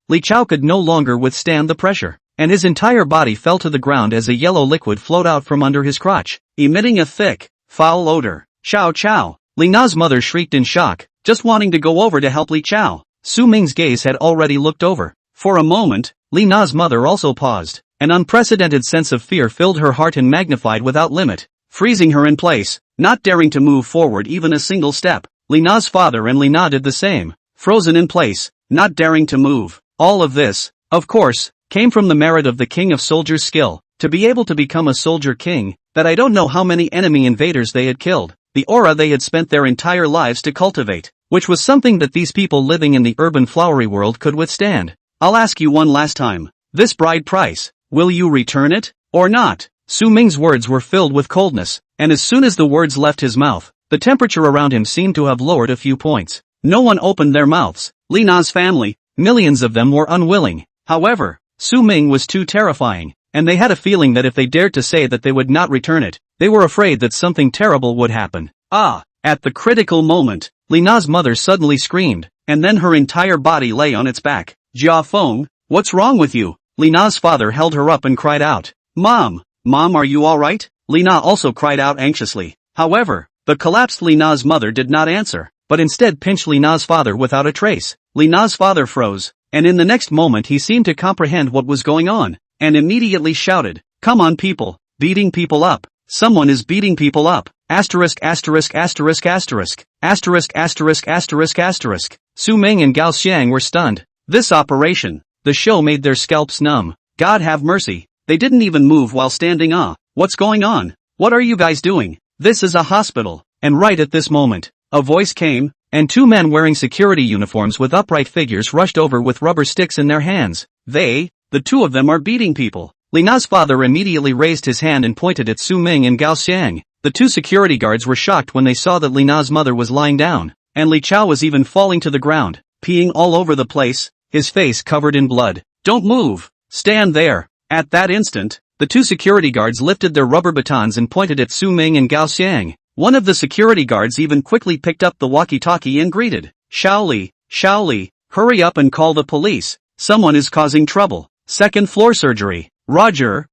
Li Chao could no longer withstand the pressure, and his entire body fell to the ground as a yellow liquid flowed out from under his crotch, emitting a thick, foul odor. Chow chow. Lina's mother shrieked in shock, just wanting to go over to help Li Chao. Su Ming's gaze had already looked over. For a moment, Lina's mother also paused. An unprecedented sense of fear filled her heart and magnified without limit, freezing her in place, not daring to move forward even a single step. Lina's father and Lina did the same, frozen in place, not daring to move. All of this, of course, came from the merit of the king of soldiers' skill, to be able to become a soldier king, that I don't know how many enemy invaders they had killed, the aura they had spent their entire lives to cultivate, which was something that these people living in the urban flowery world could withstand. I'll ask you one last time, this bride price, will you return it, or not? Su Ming's words were filled with coldness, and as soon as the words left his mouth, the temperature around him seemed to have lowered a few points. No one opened their mouths. Lina's family, millions of them were unwilling. However, Su Ming was too terrifying, and they had a feeling that if they dared to say that they would not return it, they were afraid that something terrible would happen. At the critical moment, Lina's mother suddenly screamed, and then her entire body lay on its back. Jia Feng, what's wrong with you? Lina's father held her up and cried out. Mom, are you alright? Lina also cried out anxiously. However, the collapsed Lina's mother did not answer, but instead pinched Lina's father without a trace. Lina's father froze, and in the next moment he seemed to comprehend what was going on, and immediately shouted, "Come on people, beating people up. Someone is beating people up. Asterisk asterisk asterisk asterisk. Asterisk asterisk asterisk asterisk." Su Ming and Gao Xiang were stunned. This operation, the show made their scalps numb. God have mercy, they didn't even move while standing. What's going on? What are you guys doing? This is a hospital. And right at this moment, a voice came, and two men wearing security uniforms with upright figures rushed over with rubber sticks in their hands. The two of them are beating people. Li Na's father immediately raised his hand and pointed at Su Ming and Gao Xiang. The two security guards were shocked when they saw that Li Na's mother was lying down, and Li Chao was even falling to the ground, peeing all over the place, his face covered in blood. "Don't move! Stand there!" At that instant, the two security guards lifted their rubber batons and pointed at Su Ming and Gao Xiang. One of the security guards even quickly picked up the walkie-talkie and greeted, Shao Li, hurry up and call the police. Someone is causing trouble. Second floor surgery. Roger.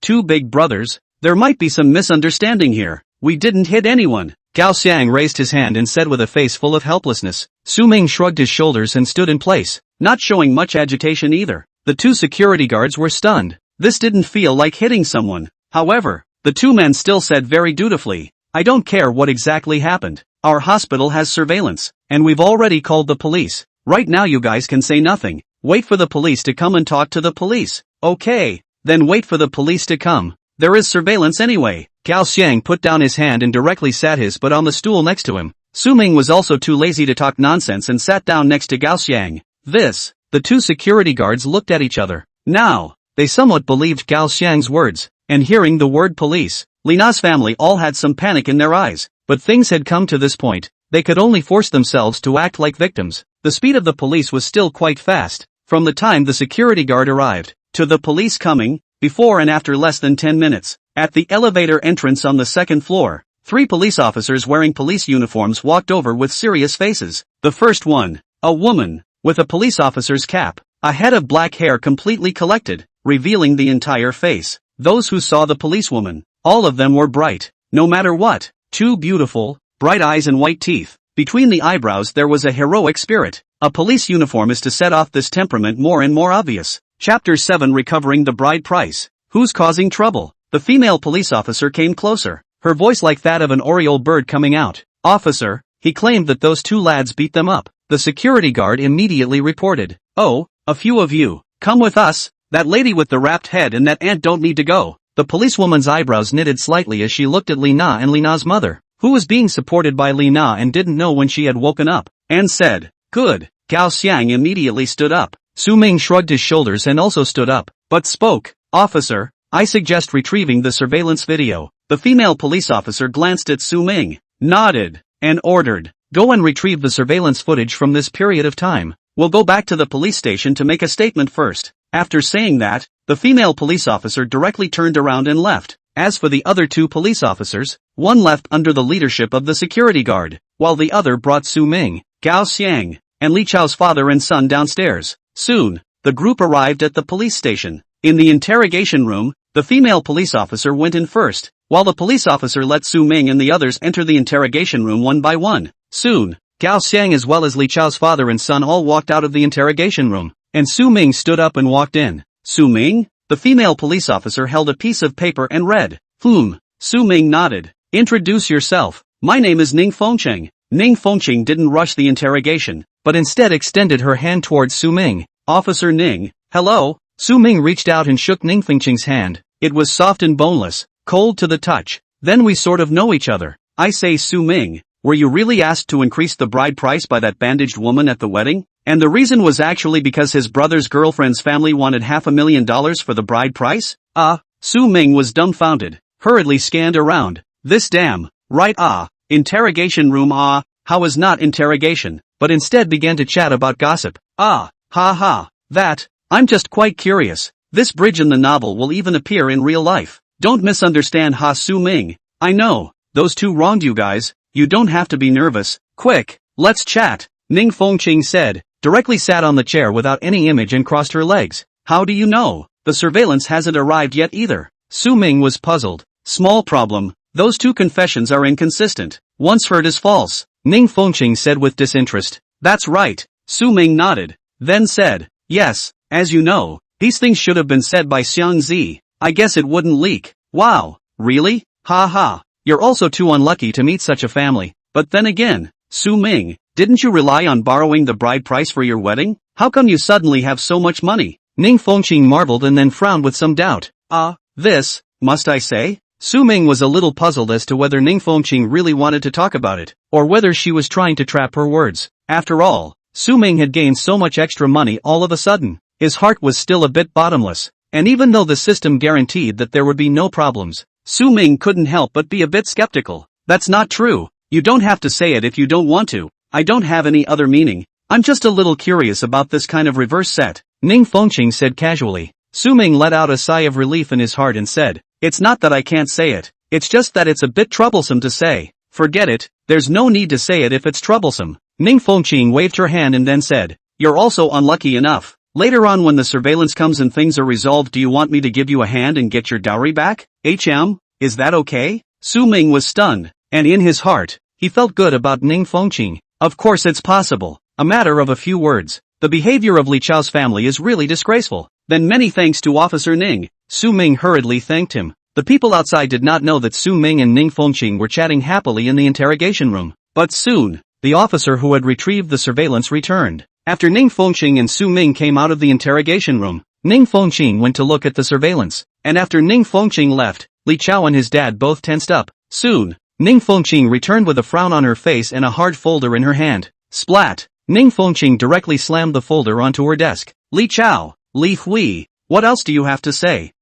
Two big brothers. There might be some misunderstanding here. We didn't hit anyone. Gao Xiang raised his hand and said with a face full of helplessness. Su Ming shrugged his shoulders and stood in place, not showing much agitation either. The two security guards were stunned. This didn't feel like hitting someone. However, the two men still said very dutifully, "I don't care what exactly happened. Our hospital has surveillance, and we've already called the police. Right now you guys can say nothing. Wait for the police to come and talk to the police." "Okay, then wait for the police to come. There is surveillance anyway." Gao Xiang put down his hand and directly sat his butt on the stool next to him. Su Ming was also too lazy to talk nonsense and sat down next to Gao Xiang. The two security guards looked at each other. Now, they somewhat believed Gao Xiang's words, and hearing the word police, Li Na's family all had some panic in their eyes, but things had come to this point. They could only force themselves to act like victims. The speed of the police was still quite fast. From the time the security guard arrived, to the police coming, before and after less than 10 minutes, at the elevator entrance on the second floor, 3 police officers wearing police uniforms walked over with serious faces. The first one, a woman, with a police officer's cap, a head of black hair completely collected, revealing the entire face. Those who saw the policewoman, all of them were bright, no matter what, 2 beautiful, bright eyes and white teeth. Between the eyebrows there was a heroic spirit. A police uniform is to set off this temperament more and more obvious. Chapter 7 Recovering the Bride Price. Who's causing trouble? The female police officer came closer, her voice like that of an oriole bird coming out. "Officer," he claimed that those 2 lads beat them up. The security guard immediately reported, "Oh, a few of you, come with us. That lady with the wrapped head and that aunt don't need to go." The policewoman's eyebrows knitted slightly as she looked at Li Na and Li Na's mother, who was being supported by Li Na and didn't know when she had woken up, and said, "Good." Gao Xiang immediately stood up. Su Ming shrugged his shoulders and also stood up, but spoke, "Officer, I suggest retrieving the surveillance video." The female police officer glanced at Su Ming, nodded, and ordered, "Go and retrieve the surveillance footage from this period of time. We'll go back to the police station to make a statement first." After saying that, the female police officer directly turned around and left. As for the other 2 police officers, one left under the leadership of the security guard, while the other brought Su Ming, Gao Xiang, and Li Chao's father and son downstairs. Soon, the group arrived at the police station. In the interrogation room, the female police officer went in first, while the police officer let Su Ming and the others enter the interrogation room one by one. Soon, Gao Xiang as well as Li Chao's father and son all walked out of the interrogation room, and Su Ming stood up and walked in. "Su Ming?" The female police officer held a piece of paper and read. Su Ming nodded. "Introduce yourself." "My name is Ning Fengcheng." Ning Fengcheng didn't rush the interrogation, but instead extended her hand towards Su Ming. "Officer Ning, hello." Su Ming reached out and shook Ning Fengcheng's hand. It was soft and boneless, cold to the touch. "Then we sort of know each other." "I say Su Ming, were you really asked to increase the bride price by that bandaged woman at the wedding? And the reason was actually because his brother's girlfriend's family wanted $500,000 for the bride price?" Su Ming was dumbfounded, hurriedly scanned around. "This damn, right interrogation room how is not interrogation," but instead began to chat about gossip. That, I'm just quite curious. This bridge in the novel will even appear in real life. Don't misunderstand Su Ming. I know, those 2 wronged you guys, you don't have to be nervous. Quick, let's chat, Ning Fengcheng said, directly sat on the chair without any image and crossed her legs. "How do you know? The surveillance hasn't arrived yet either." Su Ming was puzzled. "Small problem, those 2 confessions are inconsistent. Once heard is false," Ning Fengcheng said with disinterest. "That's right." Su Ming nodded. then said, yes, as you know, these things should have been said by Xiang Zi. I guess it wouldn't leak. Wow, really? Ha ha. You're also too unlucky to meet such a family. But then again, Su Ming, didn't you rely on borrowing the bride price for your wedding? How come you suddenly have so much money? Ning Fengqing marveled and then frowned with some doubt. This, must I say? Su Ming was a little puzzled as to whether Ning Fengqing really wanted to talk about it, or whether she was trying to trap her words. After all, Su Ming had gained so much extra money all of a sudden. His heart was still a bit bottomless, and even though the system guaranteed that there would be no problems, Su Ming couldn't help but be a bit skeptical. That's not true. You don't have to say it if you don't want to. I don't have any other meaning. I'm just a little curious about this kind of reverse set, Ning Fengqing said casually. Su Ming let out a sigh of relief in his heart and said, it's not that I can't say it. It's just that it's a bit troublesome to say. Forget it, there's no need to say it if it's troublesome. Ning Fengqing waved her hand and then said, you're also unlucky enough. Later on when the surveillance comes and things are resolved, do you want me to give you a hand and get your dowry back? Is that okay? Su Ming was stunned, and in his heart, he felt good about Ning Fengqing. Of course it's possible. A matter of a few words. The behavior of Li Chao's family is really disgraceful. Then many thanks to Officer Ning. Su Ming hurriedly thanked him. The people outside did not know that Su Ming and Ning Fengqing were chatting happily in the interrogation room. But soon, the officer who had retrieved the surveillance returned. After Ning Fengqing and Su Ming came out of the interrogation room, Ning Fengqing went to look at the surveillance. And after Ning Fengqing left, Li Chao and his dad both tensed up. Soon, Ning Fengqing returned with a frown on her face and a hard folder in her hand. Splat! Ning Fengqing directly slammed the folder onto her desk. Li Chao, Li Hui, what else do you have to say?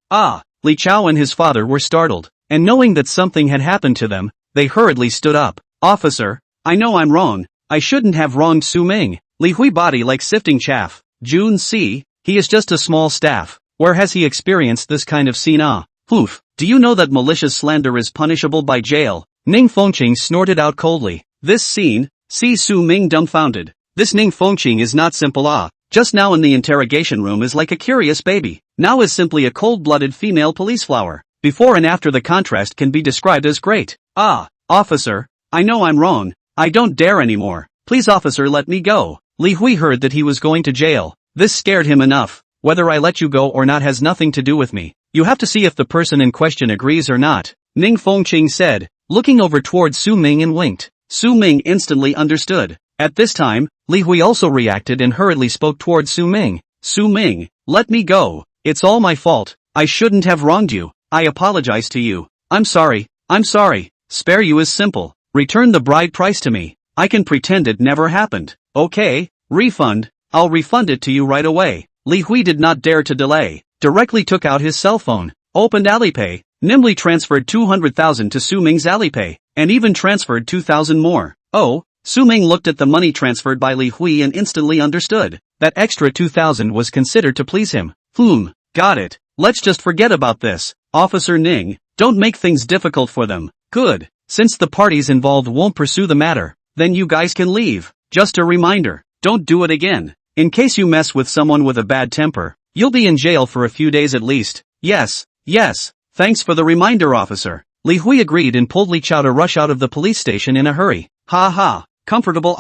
Li Chao and his father were startled, and knowing that something had happened to them, they hurriedly stood up. Officer, I know I'm wrong. I shouldn't have wronged Su Ming. Li Hui body like sifting chaff. June C, he is just a small staff. Where has he experienced this kind of scene? Poof, do you know that malicious slander is punishable by jail? Ning Fengqing snorted out coldly. This scene, see Su Ming dumbfounded. This Ning Fengqing is not simple. Just now in the interrogation room is like a curious baby. Now is simply a cold-blooded female police flower. Before and after the contrast can be described as great. Officer, I know I'm wrong. I don't dare anymore. Please officer, let me go. Li Hui heard that he was going to jail. This scared him enough. Whether I let you go or not has nothing to do with me. You have to see if the person in question agrees or not. Ning Fengqing said, looking over towards Su Ming and winked. Su Ming instantly understood. At this time, Li Hui also reacted and hurriedly spoke towards Su Ming. Su Ming, let me go. It's all my fault. I shouldn't have wronged you. I apologize to you. I'm sorry. Spare you is simple. Return the bride price to me. I can pretend it never happened. Okay, refund. I'll refund it to you right away. Li Hui did not dare to delay. Directly took out his cell phone, opened Alipay, nimbly transferred 200,000 to Su Ming's Alipay, and even transferred 2,000 more. Su Ming looked at the money transferred by Li Hui and instantly understood. That extra 2,000 was considered to please him. Got it. Let's just forget about this. Officer Ning, don't make things difficult for them. Good. Since the parties involved won't pursue the matter, then you guys can leave. Just a reminder, don't do it again. In case you mess with someone with a bad temper, you'll be in jail for a few days at least. Yes. Thanks for the reminder, officer. Li Hui agreed and pulled Li Chao to rush out of the police station in a hurry. Ha ha. Comfortable.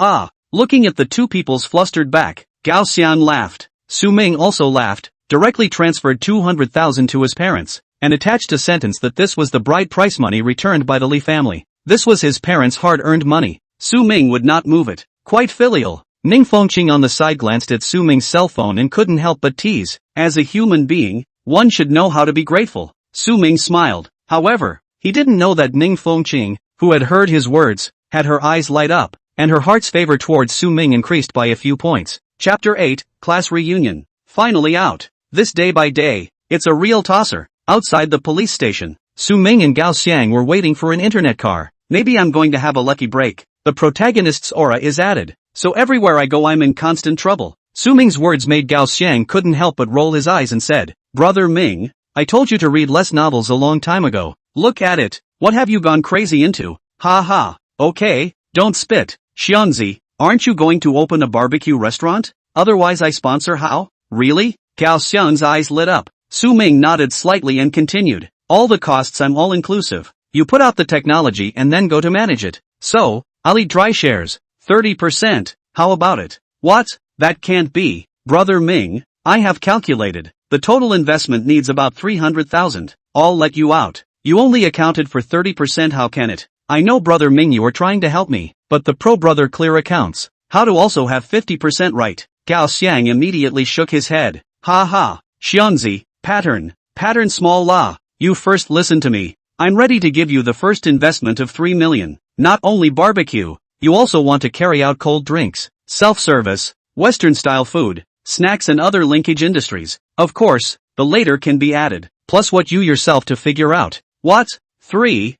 Looking at the two people's flustered back, Gao Xian laughed. Su Ming also laughed, directly transferred 200,000 to his parents, and attached a sentence that this was the bride price money returned by the Li family. This was his parents' hard-earned money. Su Ming would not move it. Quite filial. Ning Fengqing on the side glanced at Su Ming's cell phone and couldn't help but tease. As a human being, one should know how to be grateful. Su Ming smiled. However, he didn't know that Ning Fengqing, who had heard his words, had her eyes light up, and her heart's favor towards Su Ming increased by a few points. Chapter 8, Class Reunion. Finally out. This day by day, it's a real tosser. Outside the police station, Su Ming and Gao Xiang were waiting for an internet car. Maybe I'm going to have a lucky break. The protagonist's aura is added, so everywhere I go I'm in constant trouble. Su Ming's words made Gao Xiang couldn't help but roll his eyes and said, Brother Ming, I told you to read less novels a long time ago. Look at it. What have you gone crazy into? Ha ha. Okay, don't spit. Xianzi, aren't you going to open a barbecue restaurant? Otherwise I sponsor. How? Really? Gao Xiang's eyes lit up. Su Ming nodded slightly and continued. All the costs I'm all inclusive. You put out the technology and then go to manage it. So, I'll eat dry shares. 30%. How about it? What? That can't be. Brother Ming, I have calculated. The total investment needs about 300,000. I'll let you out. You only accounted for 30%. How can it? I know Brother Ming, you are trying to help me, but the pro brother clear accounts. How to also have 50% right? Gao Xiang immediately shook his head. Ha ha. Xianzi, pattern small la. You first listen to me. I'm ready to give you the first investment of 3 million. Not only barbecue, you also want to carry out cold drinks, self-service, Western-style food, snacks and other linkage industries. Of course, the later can be added, plus what you yourself to figure out. What? 3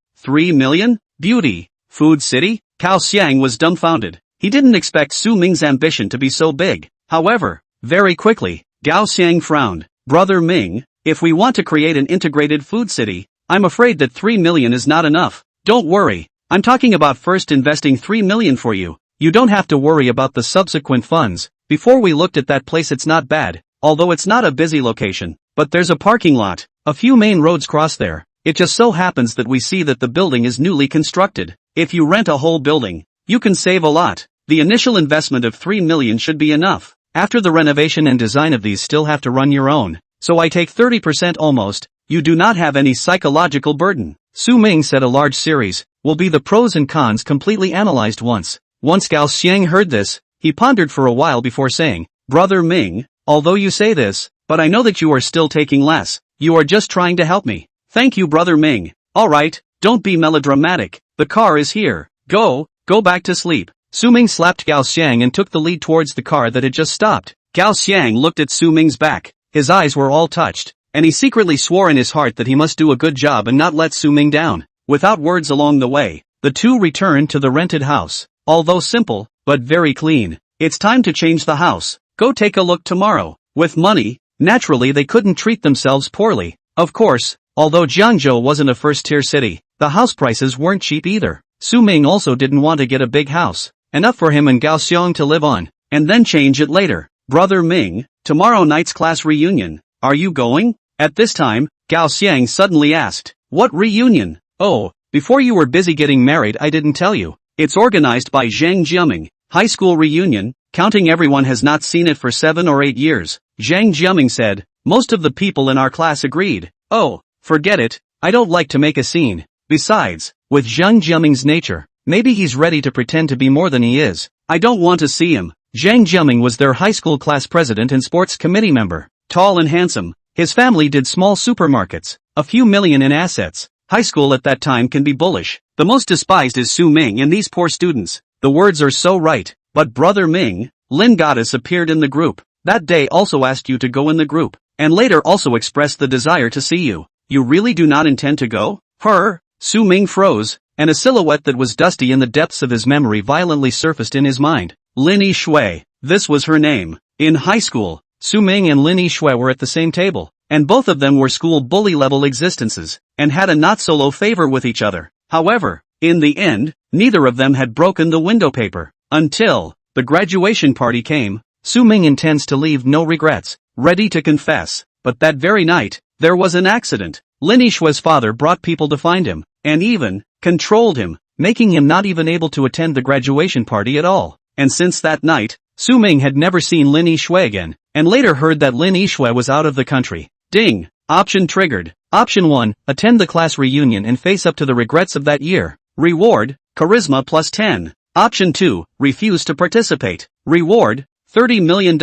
million? Beauty, food city? Cao Xiang was dumbfounded. He didn't expect Su Ming's ambition to be so big. However, very quickly, Gao Xiang frowned. Brother Ming, if we want to create an integrated food city, I'm afraid that 3 million is not enough. Don't worry, I'm talking about first investing 3 million for you. You don't have to worry about the subsequent funds. Before we looked at that place, it's not bad, although it's not a busy location, but there's a parking lot, a few main roads cross there. It just so happens that we see that the building is newly constructed. If you rent a whole building, you can save a lot. The initial investment of 3 million should be enough. After the renovation and design of these still have to run your own. So I take 30% almost. You do not have any psychological burden. Su Ming said a large series will be the pros and cons completely analyzed once. Once Gao Xiang heard this, he pondered for a while before saying, Brother Ming, although you say this, but I know that you are still taking less. You are just trying to help me. Thank you, Brother Ming. Alright, don't be melodramatic. The car is here. Go back to sleep. Su Ming slapped Gao Xiang and took the lead towards the car that had just stopped. Gao Xiang looked at Su Ming's back. His eyes were all touched, and he secretly swore in his heart that he must do a good job and not let Su Ming down. Without words along the way, the two returned to the rented house. Although simple, but very clean. It's time to change the house. Go take a look tomorrow. With money, naturally they couldn't treat themselves poorly. Of course, although Jiangzhou wasn't a first-tier city, the house prices weren't cheap either. Su Ming also didn't want to get a big house, enough for him and Gao Xiang to live on, and then change it later. Brother Ming, tomorrow night's class reunion. Are you going? At this time, Gao Xiang suddenly asked. What reunion? Oh, before you were busy getting married I didn't tell you. It's organized by Zhang Jiaming. High school reunion, counting everyone has not seen it for 7 or 8 years. Zhang Jiaming said. Most of the people in our class agreed. Oh, forget it, I don't like to make a scene. Besides, with Zhang Jiaming's nature, maybe he's ready to pretend to be more than he is. I don't want to see him. Zhang Jiaming was their high school class president and sports committee member. Tall and handsome, his family did small supermarkets, a few million in assets. High school at that time can be bullish. The most despised is Su Ming and these poor students. The words are so right. But Brother Ming, Lin Goddess appeared in the group. That day also asked you to go in the group, and later also expressed the desire to see you. You really do not intend to go? Her? Su Ming froze, and a silhouette that was dusty in the depths of his memory violently surfaced in his mind. Lin Yishui. This was her name. In high school, Su Ming and Lin Yishui were at the same table, and both of them were school bully-level existences, and had a not-so-low favor with each other. However, in the end, neither of them had broken the window paper. Until the graduation party came. Su Ming intends to leave no regrets, ready to confess. But that very night, there was an accident. Lin Yishui's father brought people to find him, and even controlled him, making him not even able to attend the graduation party at all. And since that night, Su Ming had never seen Lin Yishui again, and later heard that Lin Yishui was out of the country. Ding! Option triggered. Option 1, attend the class reunion and face up to the regrets of that year. Reward, charisma plus 10. Option 2, refuse to participate. Reward, $30 million.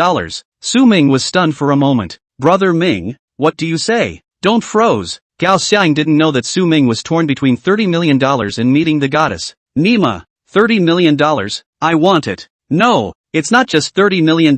Su Ming was stunned for a moment. Brother Ming, what do you say? Don't froze. Gao Xiang didn't know that Su Ming was torn between $30 million and meeting the goddess. Nima, $30 million, I want it. No, it's not just $30 million.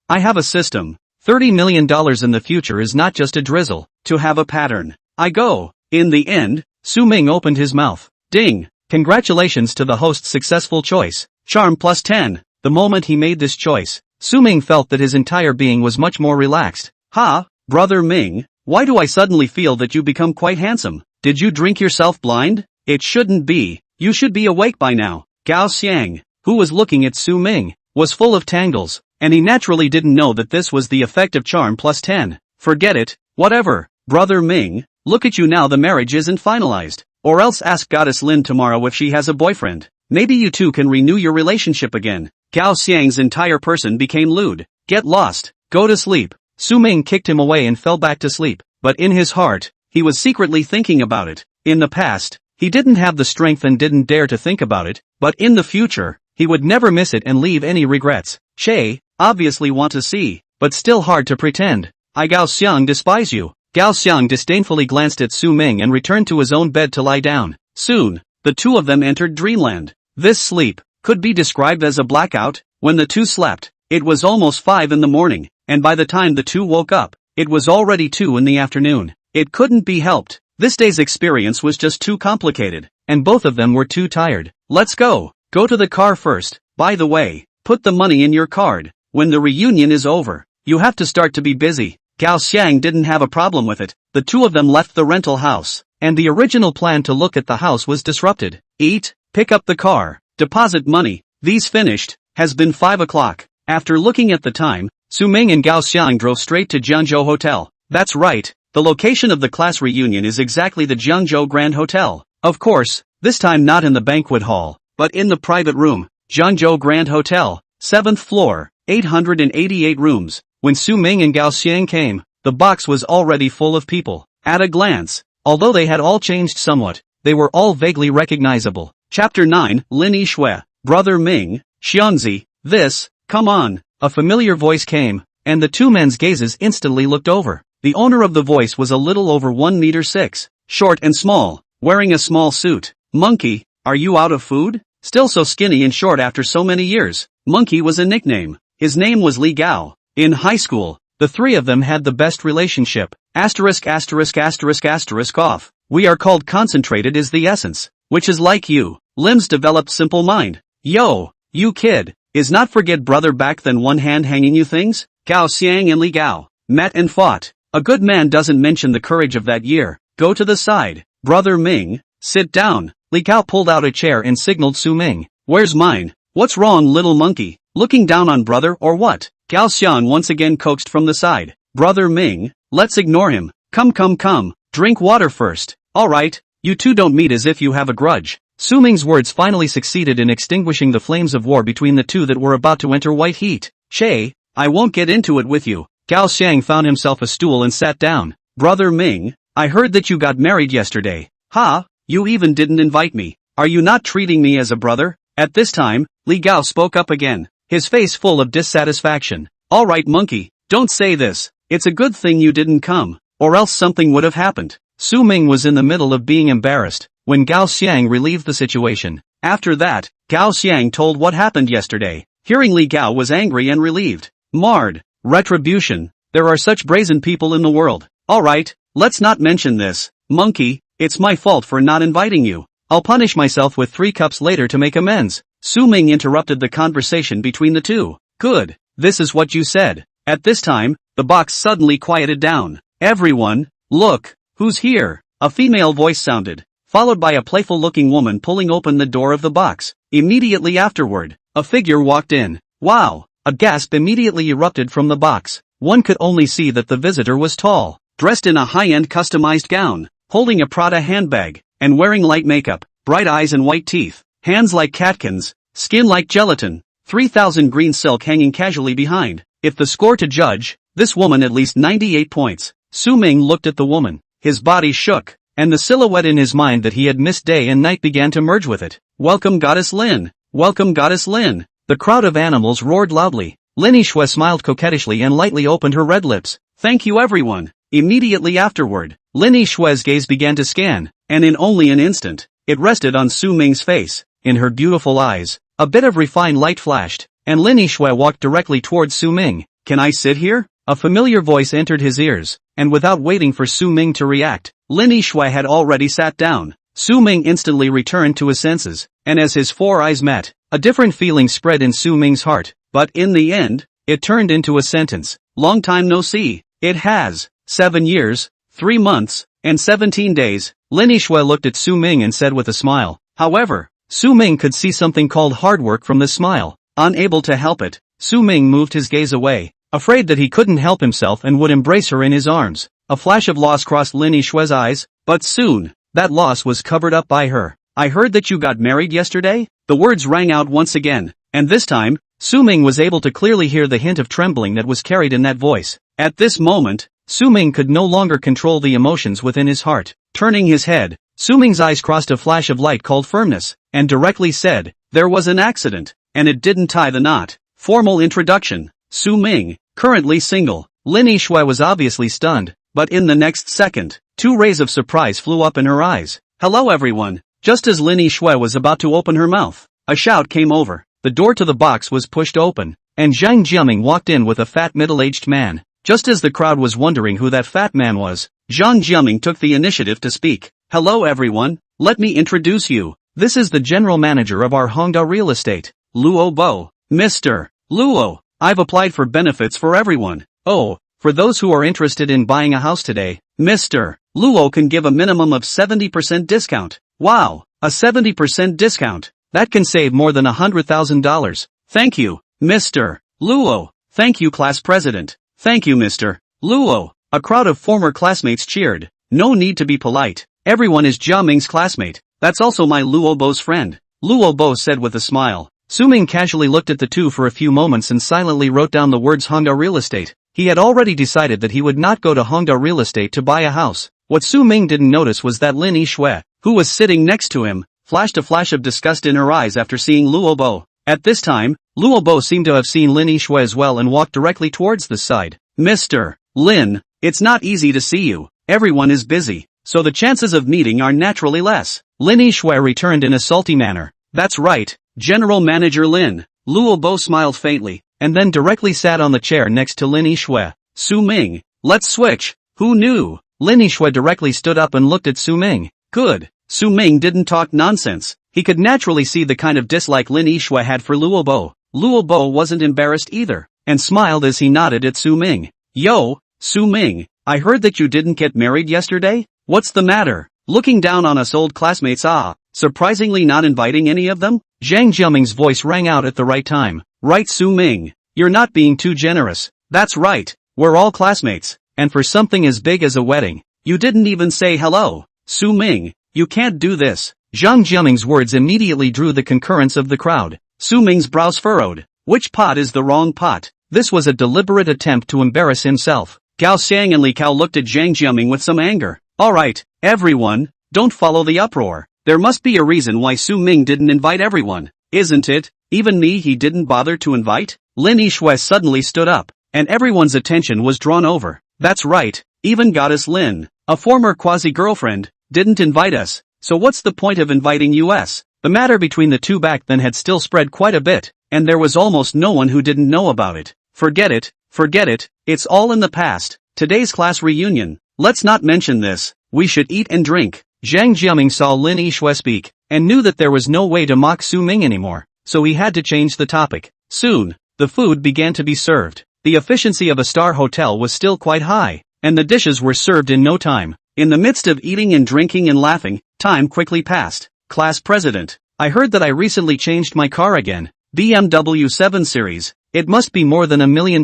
I have a system. $30 million in the future is not just a drizzle. To have a pattern. I go. In the end, Su Ming opened his mouth. Ding! Congratulations to the host's successful choice. Charm plus 10. The moment he made this choice, Su Ming felt that his entire being was much more relaxed. Ha! Brother Ming, why do I suddenly feel that you become quite handsome? Did you drink yourself blind? It shouldn't be. You should be awake by now. Gao Xiang, who was looking at Su Ming, was full of tangles, and he naturally didn't know that this was the effect of charm plus 10. Forget it, whatever. Brother Ming, look at you now, the marriage isn't finalized. Or else ask Goddess Lin tomorrow if she has a boyfriend. Maybe you two can renew your relationship again. Gao Xiang's entire person became lewd. Get lost. Go to sleep. Su Ming kicked him away and fell back to sleep, but in his heart, he was secretly thinking about it. In the past, he didn't have the strength and didn't dare to think about it, but in the future, he would never miss it and leave any regrets. Che, obviously want to see, but still hard to pretend. I Gao Xiang despise you. Gao Xiang disdainfully glanced at Su Ming and returned to his own bed to lie down. Soon, the two of them entered dreamland. This sleep could be described as a blackout. When the two slept, it was almost 5 in the morning, and by the time the two woke up, it was already 2 in the afternoon. It couldn't be helped. This day's experience was just too complicated, and both of them were too tired. Let's go. Go to the car first. By the way, put the money in your card. When the reunion is over, you have to start to be busy. Gao Xiang didn't have a problem with it. The two of them left the rental house, and the original plan to look at the house was disrupted. Eat, pick up the car, deposit money. These finished. Has been 5 o'clock. After looking at the time, Su Ming and Gao Xiang drove straight to Jiangzhou Hotel. That's right, the location of the class reunion is exactly the Jiangzhou Grand Hotel. Of course, this time not in the banquet hall, but in the private room. Jiangzhou Grand Hotel, 7th floor, 888 rooms. When Su Ming and Gao Xiang came, the box was already full of people. At a glance, although they had all changed somewhat, they were all vaguely recognizable. Chapter 9, Lin Yishui, Brother Ming, Xianzi, this, come on. A familiar voice came, and the two men's gazes instantly looked over. The owner of the voice was a little over 1 meter 6, short and small, wearing a small suit. Monkey, are you out of food? Still so skinny and short after so many years. Monkey was a nickname. His name was Li Gao. In high school, the three of them had the best relationship. Asterisk asterisk asterisk asterisk off. We are called concentrated is the essence, which is like you. Limbs developed simple mind. Yo, you kid, is not forget brother back then one hand hanging you things? Gao Xiang and Li Gao met and fought. A good man doesn't mention the courage of that year. Go to the side. Brother Ming, sit down. Li Gao pulled out a chair and signaled Su Ming. Where's mine? What's wrong little monkey? Looking down on brother or what? Gao Xiang once again coaxed from the side. Brother Ming, let's ignore him. Come. Drink water first. Alright, you two don't meet as if you have a grudge. Su Ming's words finally succeeded in extinguishing the flames of war between the two that were about to enter white heat. Che, I won't get into it with you. Gao Xiang found himself a stool and sat down. Brother Ming, I heard that you got married yesterday. Ha, you even didn't invite me. Are you not treating me as a brother? At this time, Li Gao spoke up again, his face full of dissatisfaction. Alright monkey, don't say this. It's a good thing you didn't come, or else something would have happened. Su Ming was in the middle of being embarrassed when Gao Xiang relieved the situation. After that, Gao Xiang told what happened yesterday. Hearing Li Gao was angry and relieved. Marred. Retribution. There are such brazen people in the world. Alright, let's not mention this. Monkey, it's my fault for not inviting you. I'll punish myself with 3 cups later to make amends. Su Ming interrupted the conversation between the two. Good, this is what you said. At this time, the box suddenly quieted down. Everyone, look, who's here? A female voice sounded, followed by a playful-looking woman pulling open the door of the box. Immediately afterward, a figure walked in. Wow! A gasp immediately erupted from the box. One could only see that the visitor was tall, dressed in a high-end customized gown, holding a Prada handbag, and wearing light makeup, bright eyes and white teeth, hands like catkins, skin like gelatin, 3,000 green silk hanging casually behind. If the score to judge, this woman at least 98 points. Su Ming looked at the woman. His body shook, and the silhouette in his mind that he had missed day and night began to merge with it. Welcome Goddess Lin! Welcome Goddess Lin! The crowd of animals roared loudly. Lin Yishui smiled coquettishly and lightly opened her red lips. Thank you everyone. Immediately afterward, Lin Yishui's gaze began to scan, and in only an instant, it rested on Su Ming's face. In her beautiful eyes, a bit of refined light flashed, and Lin Yishui walked directly towards Su Ming. Can I sit here? A familiar voice entered his ears, and without waiting for Su Ming to react, Lin Yishui had already sat down. Su Ming instantly returned to his senses, and as his 4 eyes met, a different feeling spread in Su Ming's heart, but in the end, it turned into a sentence. Long time no see. It has 7 years, 3 months, and 17 days. Lin Yishui looked at Su Ming and said with a smile. However, Su Ming could see something called hard work from the smile. Unable to help it, Su Ming moved his gaze away, afraid that he couldn't help himself and would embrace her in his arms. A flash of loss crossed Lin Yishui's eyes, but soon, that loss was covered up by her. I heard that you got married yesterday? The words rang out once again, and this time, Su Ming was able to clearly hear the hint of trembling that was carried in that voice. At this moment, Su Ming could no longer control the emotions within his heart. Turning his head, Su Ming's eyes crossed a flash of light called firmness, and directly said, "There was an accident, and it didn't tie the knot." Formal introduction. Su Ming, currently single. Lin Yixue was obviously stunned, but in the next second, 2 rays of surprise flew up in her eyes. "Hello everyone." Just as Lin Yixue was about to open her mouth, a shout came over. The door to the box was pushed open, and Zhang Jiaming walked in with a fat middle-aged man. Just as the crowd was wondering who that fat man was, Zhang Jiaming took the initiative to speak. "Hello everyone, let me introduce you. This is the general manager of our Hongda real estate, Luo Bo." "Mr. Luo, I've applied for benefits for everyone. Oh, for those who are interested in buying a house today, Mr. Luo can give a minimum of 70% discount. Wow, a 70% discount. That can save more than $100,000. Thank you, Mr. Luo. Thank you, class president. Thank you, Mr. Luo." A crowd of former classmates cheered. No need to be polite. Everyone is Jia Ming's classmate. That's also my Luo Bo's friend, Luo Bo said with a smile. Su Ming casually looked at the two for a few moments and silently wrote down the words Hongda Real Estate. He had already decided that he would not go to Hongda Real Estate to buy a house. What Su Ming didn't notice was that Lin Yixue, who was sitting next to him, flashed a flash of disgust in her eyes after seeing Luo Bo. At this time, Luo Bo seemed to have seen Lin Yixue as well and walked directly towards the side. "Mr. Lin, it's not easy to see you. Everyone is busy, so the chances of meeting are naturally less." Lin Yixue returned in a salty manner. "That's right, General Manager Lin." Luo Bo smiled faintly, and then directly sat on the chair next to Lin Yixue. "Su Ming, let's switch." "Who knew?" Lin Yixue directly stood up and looked at Su Ming. "Good." Su Ming didn't talk nonsense. He could naturally see the kind of dislike Lin Yixue had for Luo Bo. Luo Bo wasn't embarrassed either, and smiled as he nodded at Su Ming. "Yo, Su Ming, I heard that you didn't get married yesterday? What's the matter? Looking down on us old classmates surprisingly not inviting any of them?" Zhang Jiaming's voice rang out at the right time. "Right, Su Ming, you're not being too generous." "That's right, we're all classmates, and for something as big as a wedding, you didn't even say hello." "Su Ming, you can't do this." Zhang Jiaming's words immediately drew the concurrence of the crowd. Su Ming's brows furrowed. Which pot is the wrong pot? This was a deliberate attempt to embarrass himself. Gao Xiang and Li Kao looked at Zhang Jiaming with some anger. "Alright, everyone, don't follow the uproar. There must be a reason why Su Ming didn't invite everyone, isn't it? Even me he didn't bother to invite?" Lin Yixue suddenly stood up, and everyone's attention was drawn over. "That's right, even Goddess Lin, a former quasi-girlfriend, didn't invite us, so what's the point of inviting us?" The matter between the two back then had still spread quite a bit, and there was almost no one who didn't know about it. Forget it, it's all in the past. Today's class reunion, let's not mention this, we should eat and drink. Zhang Jiaming saw Lin Yixue speak, and knew that there was no way to mock Su Ming anymore, so he had to change the topic. Soon, the food began to be served. The efficiency of a star hotel was still quite high, and the dishes were served in no time. In the midst of eating and drinking and laughing, time quickly passed. "Class president, I heard that I recently changed my car again. BMW 7 Series, it must be more than $1 million,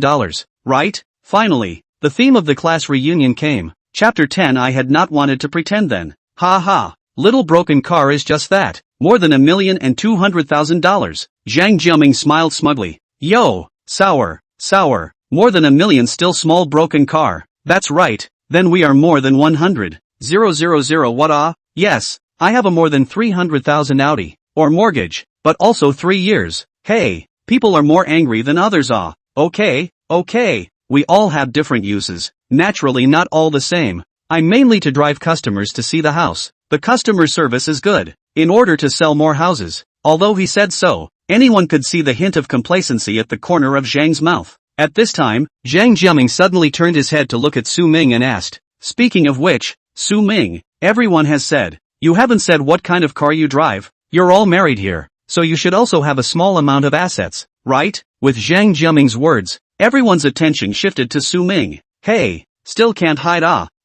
right?" Finally, the theme of the class reunion came. Chapter 10. I had not wanted to pretend then. Ha ha, little broken car is just that, more than $1,200,000. Zhang Jiaming smiled smugly. "Yo, sour, more than $1 million still small broken car. That's right, then we are more than 100,000 what Yes, I have a more than 300,000 Audi, or mortgage, but also 3 years. Hey, people are more angry than others Okay, we all have different uses, naturally not all the same. I'm mainly to drive customers to see the house. The customer service is good, in order to sell more houses." Although he said so, anyone could see the hint of complacency at the corner of Zhang's mouth. At this time, Zhang Jiaming suddenly turned his head to look at Su Ming and asked, "Speaking of which, Su Ming, everyone has said, you haven't said what kind of car you drive. You're all married here, so you should also have a small amount of assets, right?" With Zhang Jiaming's words, everyone's attention shifted to Su Ming. "Hey, still can't hide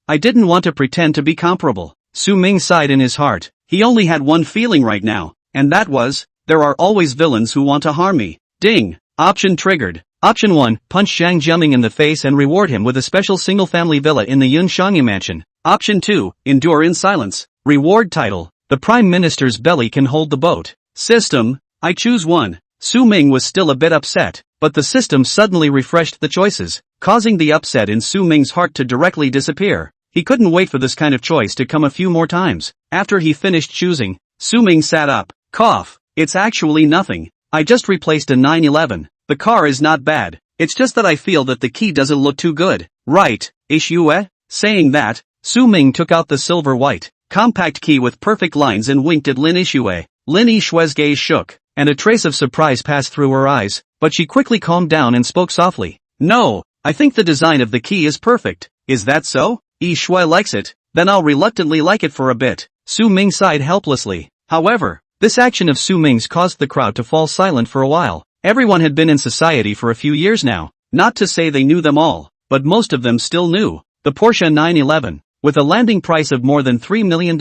I didn't want to pretend to be comparable." Su Ming sighed in his heart. He only had one feeling right now, and that was, there are always villains who want to harm me. Ding! Option triggered. Option 1, punch Zhang Jiaming in the face and reward him with a special single-family villa in the Yunxiangyu mansion. Option 2, endure in silence. Reward title, the Prime Minister's belly can hold the boat. System, I choose 1. Su Ming was still a bit upset, but the system suddenly refreshed the choices, causing the upset in Su Ming's heart to directly disappear. He couldn't wait for this kind of choice to come a few more times. After he finished choosing, Su Ming sat up. Cough. It's actually nothing. I just replaced a 911. The car is not bad. It's just that I feel that the key doesn't look too good. Right, Ishue? Saying that, Su Ming took out the silver white, compact key with perfect lines and winked at Lin Ishue. Lin Ishue's gaze shook, and a trace of surprise passed through her eyes, but she quickly calmed down and spoke softly. No, I think the design of the key is perfect. Is that so? Ishue likes it, then I'll reluctantly like it for a bit. Su Ming sighed helplessly. However, this action of Su Ming's caused the crowd to fall silent for a while. Everyone had been in society for a few years now. Not to say they knew them all, but most of them still knew. The Porsche 911, with a landing price of more than $3 million.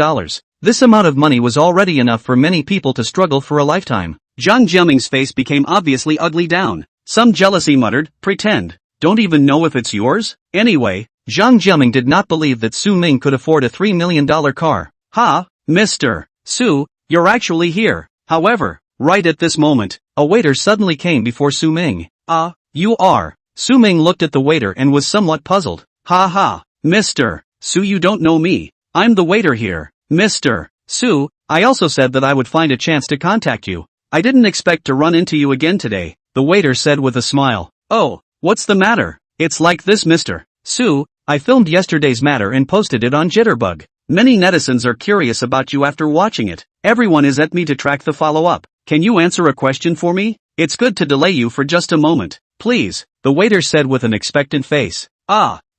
This amount of money was already enough for many people to struggle for a lifetime. Zhang Jiaming's face became obviously ugly down. Some jealousy muttered, pretend. Don't even know if it's yours? Anyway, Zhang Jiaming did not believe that Su Ming could afford a $3 million car. Ha, Mr. Su, you're actually here. However, right at this moment, a waiter suddenly came before Su Ming. You are. Su Ming looked at the waiter and was somewhat puzzled. Ha ha, Mr. Su, you don't know me. I'm the waiter here. Mr. Su, I also said that I would find a chance to contact you. I didn't expect to run into you again today, the waiter said with a smile. Oh, what's the matter? It's like this, Mr. Su, I filmed yesterday's matter and posted it on Jitterbug. Many netizens are curious about you after watching it. Everyone is at me to track the follow-up. Can you answer a question for me? It's good to delay you for just a moment. Please, the waiter said with an expectant face.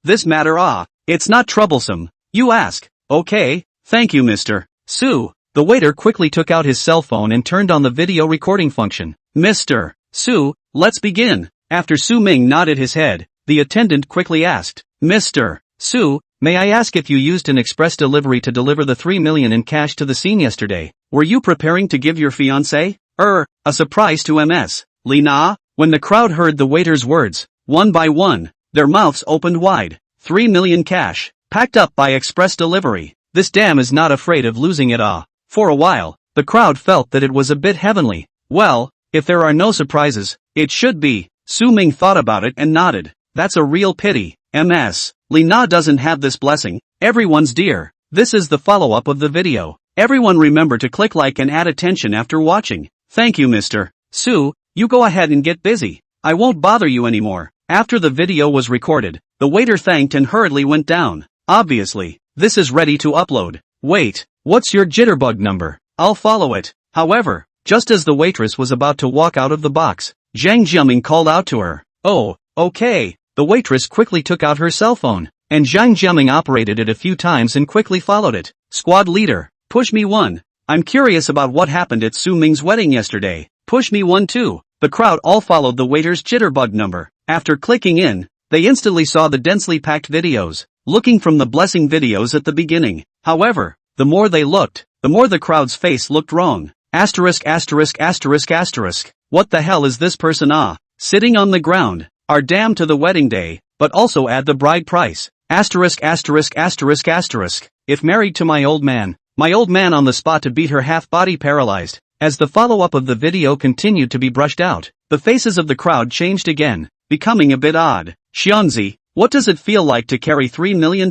This matter, it's not troublesome. You ask. Okay, thank you, Mr. Su. The waiter quickly took out his cell phone and turned on the video recording function. Mr. Su, let's begin. After Su Ming nodded his head, the attendant quickly asked, Mr. Su, may I ask if you used an express delivery to deliver the $3 million in cash to the scene yesterday? Were you preparing to give your fiancée, a surprise to Ms. Lina? When the crowd heard the waiter's words, one by one, their mouths opened wide. 3 million cash, packed up by express delivery. This dam is not afraid of losing it. For a while, the crowd felt that it was a bit heavenly. Well, if there are no surprises, it should be. Su Ming thought about it and nodded. That's a real pity. Ms. Lina doesn't have this blessing. Everyone's dear. This is the follow-up of the video. Everyone remember to click like and add attention after watching. Thank you, Mr. Su, you go ahead and get busy. I won't bother you anymore. After the video was recorded, the waiter thanked and hurriedly went down. Obviously, this is ready to upload. Wait, what's your Jitterbug number? I'll follow it. However, just as the waitress was about to walk out of the box, Zhang Jiaming called out to her. Oh, okay. The waitress quickly took out her cell phone, and Zhang Jiaming operated it a few times and quickly followed it. Squad leader, push me 1. I'm curious about what happened at Su Ming's wedding yesterday. Push me 1 too. The crowd all followed the waiter's Jitterbug number. After clicking in, they instantly saw the densely packed videos, looking from the blessing videos at the beginning. However, the more they looked, the more the crowd's face looked wrong. Asterisk asterisk asterisk asterisk. What the hell is this person sitting on the ground? Are damned to the wedding day, but also add the bride price. Asterisk asterisk asterisk asterisk. If married to my old man on the spot to beat her half-body paralyzed. As the follow-up of the video continued to be brushed out, the faces of the crowd changed again, becoming a bit odd. Xianzi, what does it feel like to carry $3 million?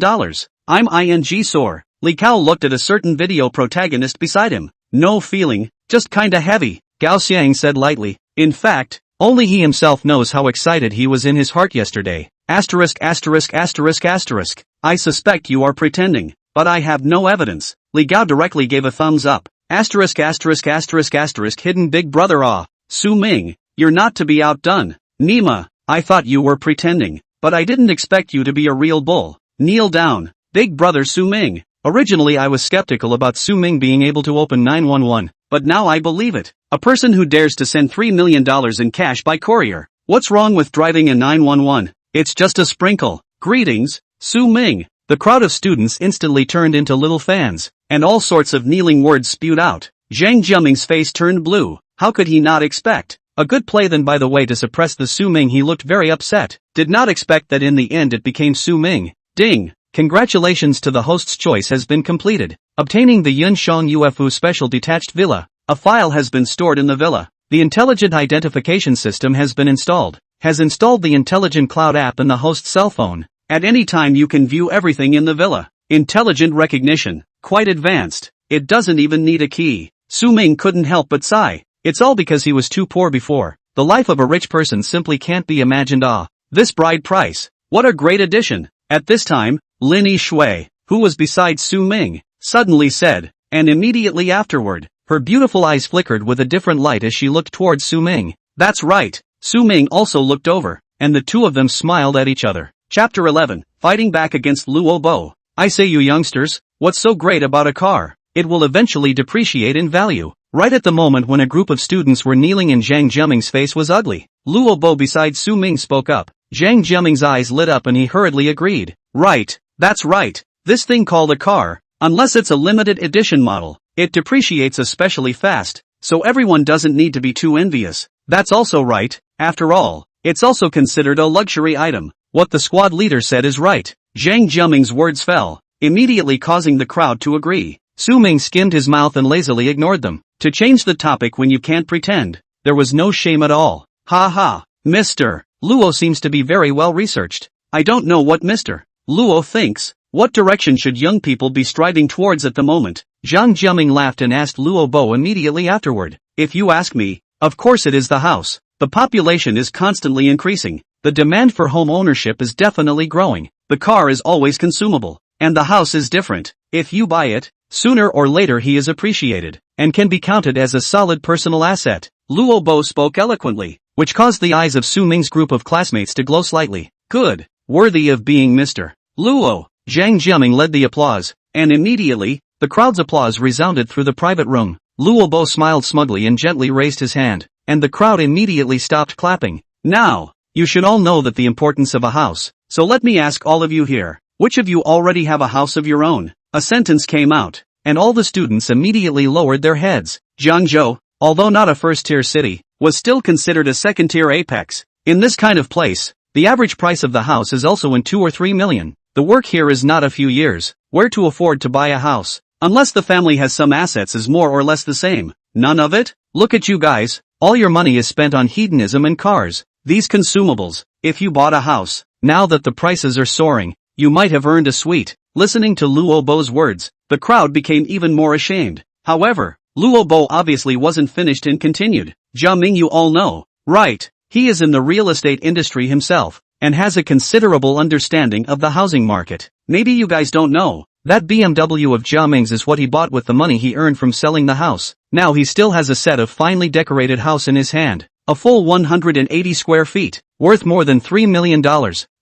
I'm ing sore. Li Kao looked at a certain video protagonist beside him. No feeling, just kinda heavy, Gao Xiang said lightly. In fact, only he himself knows how excited he was in his heart yesterday. Asterisk asterisk asterisk asterisk. I suspect you are pretending, but I have no evidence. Li Gao directly gave a thumbs up. Asterisk asterisk asterisk asterisk hidden big brother. Su Ming, you're not to be outdone. Nima, I thought you were pretending, but I didn't expect you to be a real bull. Kneel down, big brother Su Ming. Originally I was skeptical about Su Ming being able to open 911, but now I believe it. A person who dares to send $3 million in cash by courier. What's wrong with driving a 911? It's just a sprinkle. Greetings, Su Ming. The crowd of students instantly turned into little fans, and all sorts of kneeling words spewed out. Zhang Jiaming's face turned blue. How could he not expect? A good play then, by the way, to suppress the Su Ming. He looked very upset. Did not expect that in the end it became Su Ming. Ding! Congratulations to the host's choice has been completed. Obtaining the Yunshang Ufu Special Detached Villa. A file has been stored in the villa. The intelligent identification system has been installed. Has installed the intelligent cloud app in the host's cell phone. At any time you can view everything in the villa. Intelligent recognition. Quite advanced. It doesn't even need a key. Su Ming couldn't help but sigh. It's all because he was too poor before. The life of a rich person simply can't be imagined. This bride price. What a great addition. At this time, Lin Yishui, who was beside Su Ming, suddenly said, and immediately afterward, her beautiful eyes flickered with a different light as she looked towards Su Ming. That's right. Su Ming also looked over, and the two of them smiled at each other. Chapter 11, Fighting Back Against Luo Bo. I say you youngsters, what's so great about a car? It will eventually depreciate in value. Right at the moment when a group of students were kneeling and Zhang Jiaming's face was ugly, Luo Bo beside Su Ming spoke up. Zhang Jiaming's eyes lit up and he hurriedly agreed. Right, that's right. This thing called a car, unless it's a limited edition model, it depreciates especially fast, so everyone doesn't need to be too envious. That's also right. After all, it's also considered a luxury item. What the squad leader said is right. Zhang Jiaming's words fell, immediately causing the crowd to agree. Su Ming skimmed his mouth and lazily ignored them. To change the topic when you can't pretend. There was no shame at all. Ha ha. Mr. Luo seems to be very well researched. I don't know what Mr. Luo thinks. What direction should young people be striding towards at the moment? Zhang Jiaming laughed and asked Luo Bo immediately afterward. If you ask me, of course it is the house. The population is constantly increasing. The demand for home ownership is definitely growing. The car is always consumable. And the house is different. If you buy it, sooner or later he is appreciated, and can be counted as a solid personal asset. Luo Bo spoke eloquently, which caused the eyes of Su Ming's group of classmates to glow slightly. Good. Worthy of being Mr. Luo. Zhang Jiaming led the applause, and immediately, the crowd's applause resounded through the private room. Luo Bo smiled smugly and gently raised his hand, and the crowd immediately stopped clapping. Now, you should all know that the importance of a house, so let me ask all of you here, which of you already have a house of your own? A sentence came out, and all the students immediately lowered their heads. Jiangzhou, although not a first-tier city, was still considered a second-tier apex. In this kind of place, the average price of the house is also in 2 or 3 million. The work here is not a few years, where to afford to buy a house, unless the family has some assets is more or less the same. None of it? Look at you guys, all your money is spent on hedonism and cars. These consumables, if you bought a house, now that the prices are soaring, you might have earned a suite. Listening to Luo Bo's words, the crowd became even more ashamed. However, Luo Bo obviously wasn't finished and continued. Jiaming you all know, right, he is in the real estate industry himself, and has a considerable understanding of the housing market. Maybe you guys don't know, that BMW of Jiaming's is what he bought with the money he earned from selling the house. Now he still has a set of finely decorated house in his hand, a full 180 square feet, worth more than $3 million.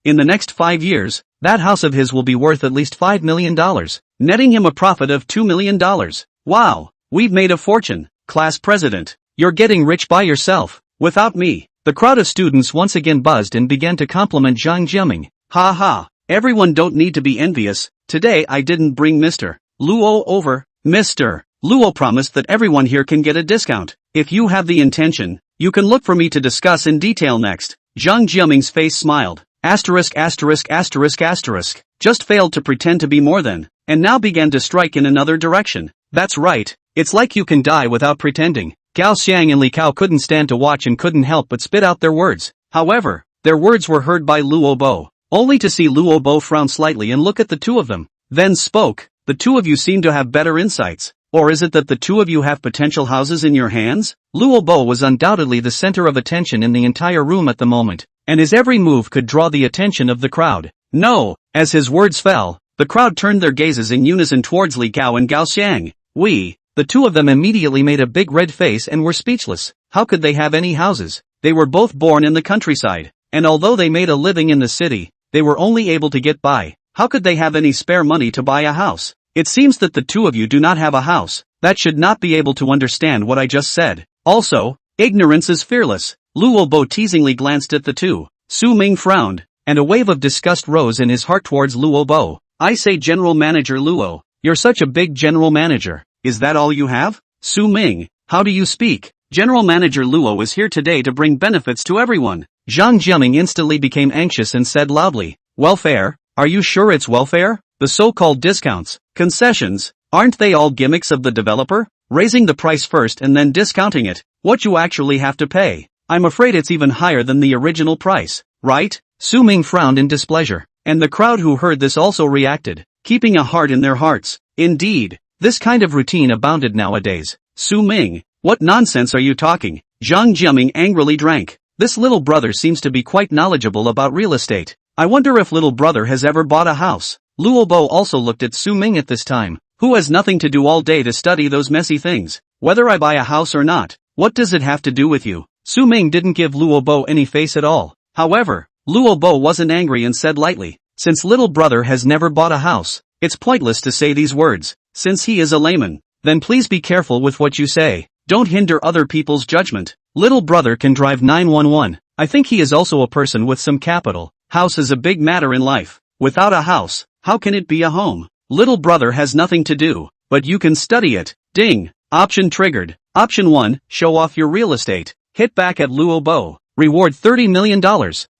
In the next 5 years, that house of his will be worth at least $5 million, netting him a profit of $2 million. Wow, we've made a fortune. Class president, you're getting rich by yourself, without me. The crowd of students once again buzzed and began to compliment Zhang Jiaming. Ha ha, everyone don't need to be envious. Today I didn't bring Mr. Luo over. Mr. Luo promised that everyone here can get a discount. If you have the intention, you can look for me to discuss in detail next. Zhang Jiaming's face smiled. Asterisk asterisk asterisk asterisk. Just failed to pretend to be more than, and now began to strike in another direction. That's right, it's like you can die without pretending. Gao Xiang and Li Kao couldn't stand to watch and couldn't help but spit out their words. However, their words were heard by Luo Bo, only to see Luo Bo frown slightly and look at the two of them. Then spoke, the two of you seem to have better insights. Or is it that the two of you have potential houses in your hands? Luo Bo was undoubtedly the center of attention in the entire room at the moment, and his every move could draw the attention of the crowd. No, as his words fell, the crowd turned their gazes in unison towards Li Kao and Gao Xiang. The two of them immediately made a big red face and were speechless. How could they have any houses? They were both born in the countryside, and although they made a living in the city, they were only able to get by. How could they have any spare money to buy a house? It seems that the two of you do not have a house. That should not be able to understand what I just said. Also, ignorance is fearless. Luo Bo teasingly glanced at the two. Su Ming frowned, and a wave of disgust rose in his heart towards Luo Bo. I say General Manager Luo, you're such a big general manager. Is that all you have? Su Ming, how do you speak? General Manager Luo is here today to bring benefits to everyone. Zhang Jiaming instantly became anxious and said loudly, welfare? Are you sure it's welfare? The so-called discounts, concessions, aren't they all gimmicks of the developer? raising the price first and then discounting it. What you actually have to pay. I'm afraid it's even higher than the original price, right? Su Ming frowned in displeasure, and the crowd who heard this also reacted, keeping a heart in their hearts. Indeed, this kind of routine abounded nowadays. Su Ming, what nonsense are you talking? Zhang Jiaming angrily drank. This little brother seems to be quite knowledgeable about real estate. I wonder if little brother has ever bought a house. Luobo also looked at Su Ming at this time. Who has nothing to do all day to study those messy things? Whether I buy a house or not, what does it have to do with you? Su Ming didn't give Luobo any face at all. However, Luobo wasn't angry and said lightly, since little brother has never bought a house, it's pointless to say these words. Since he is a layman, then please be careful with what you say. Don't hinder other people's judgment. Little brother can drive 911. I think he is also a person with some capital. House is a big matter in life. Without a house, how can it be a home? Little brother has nothing to do, but you can study it. Ding. Option triggered. Option 1, show off your real estate. Hit back at Luobo. Reward $30 million.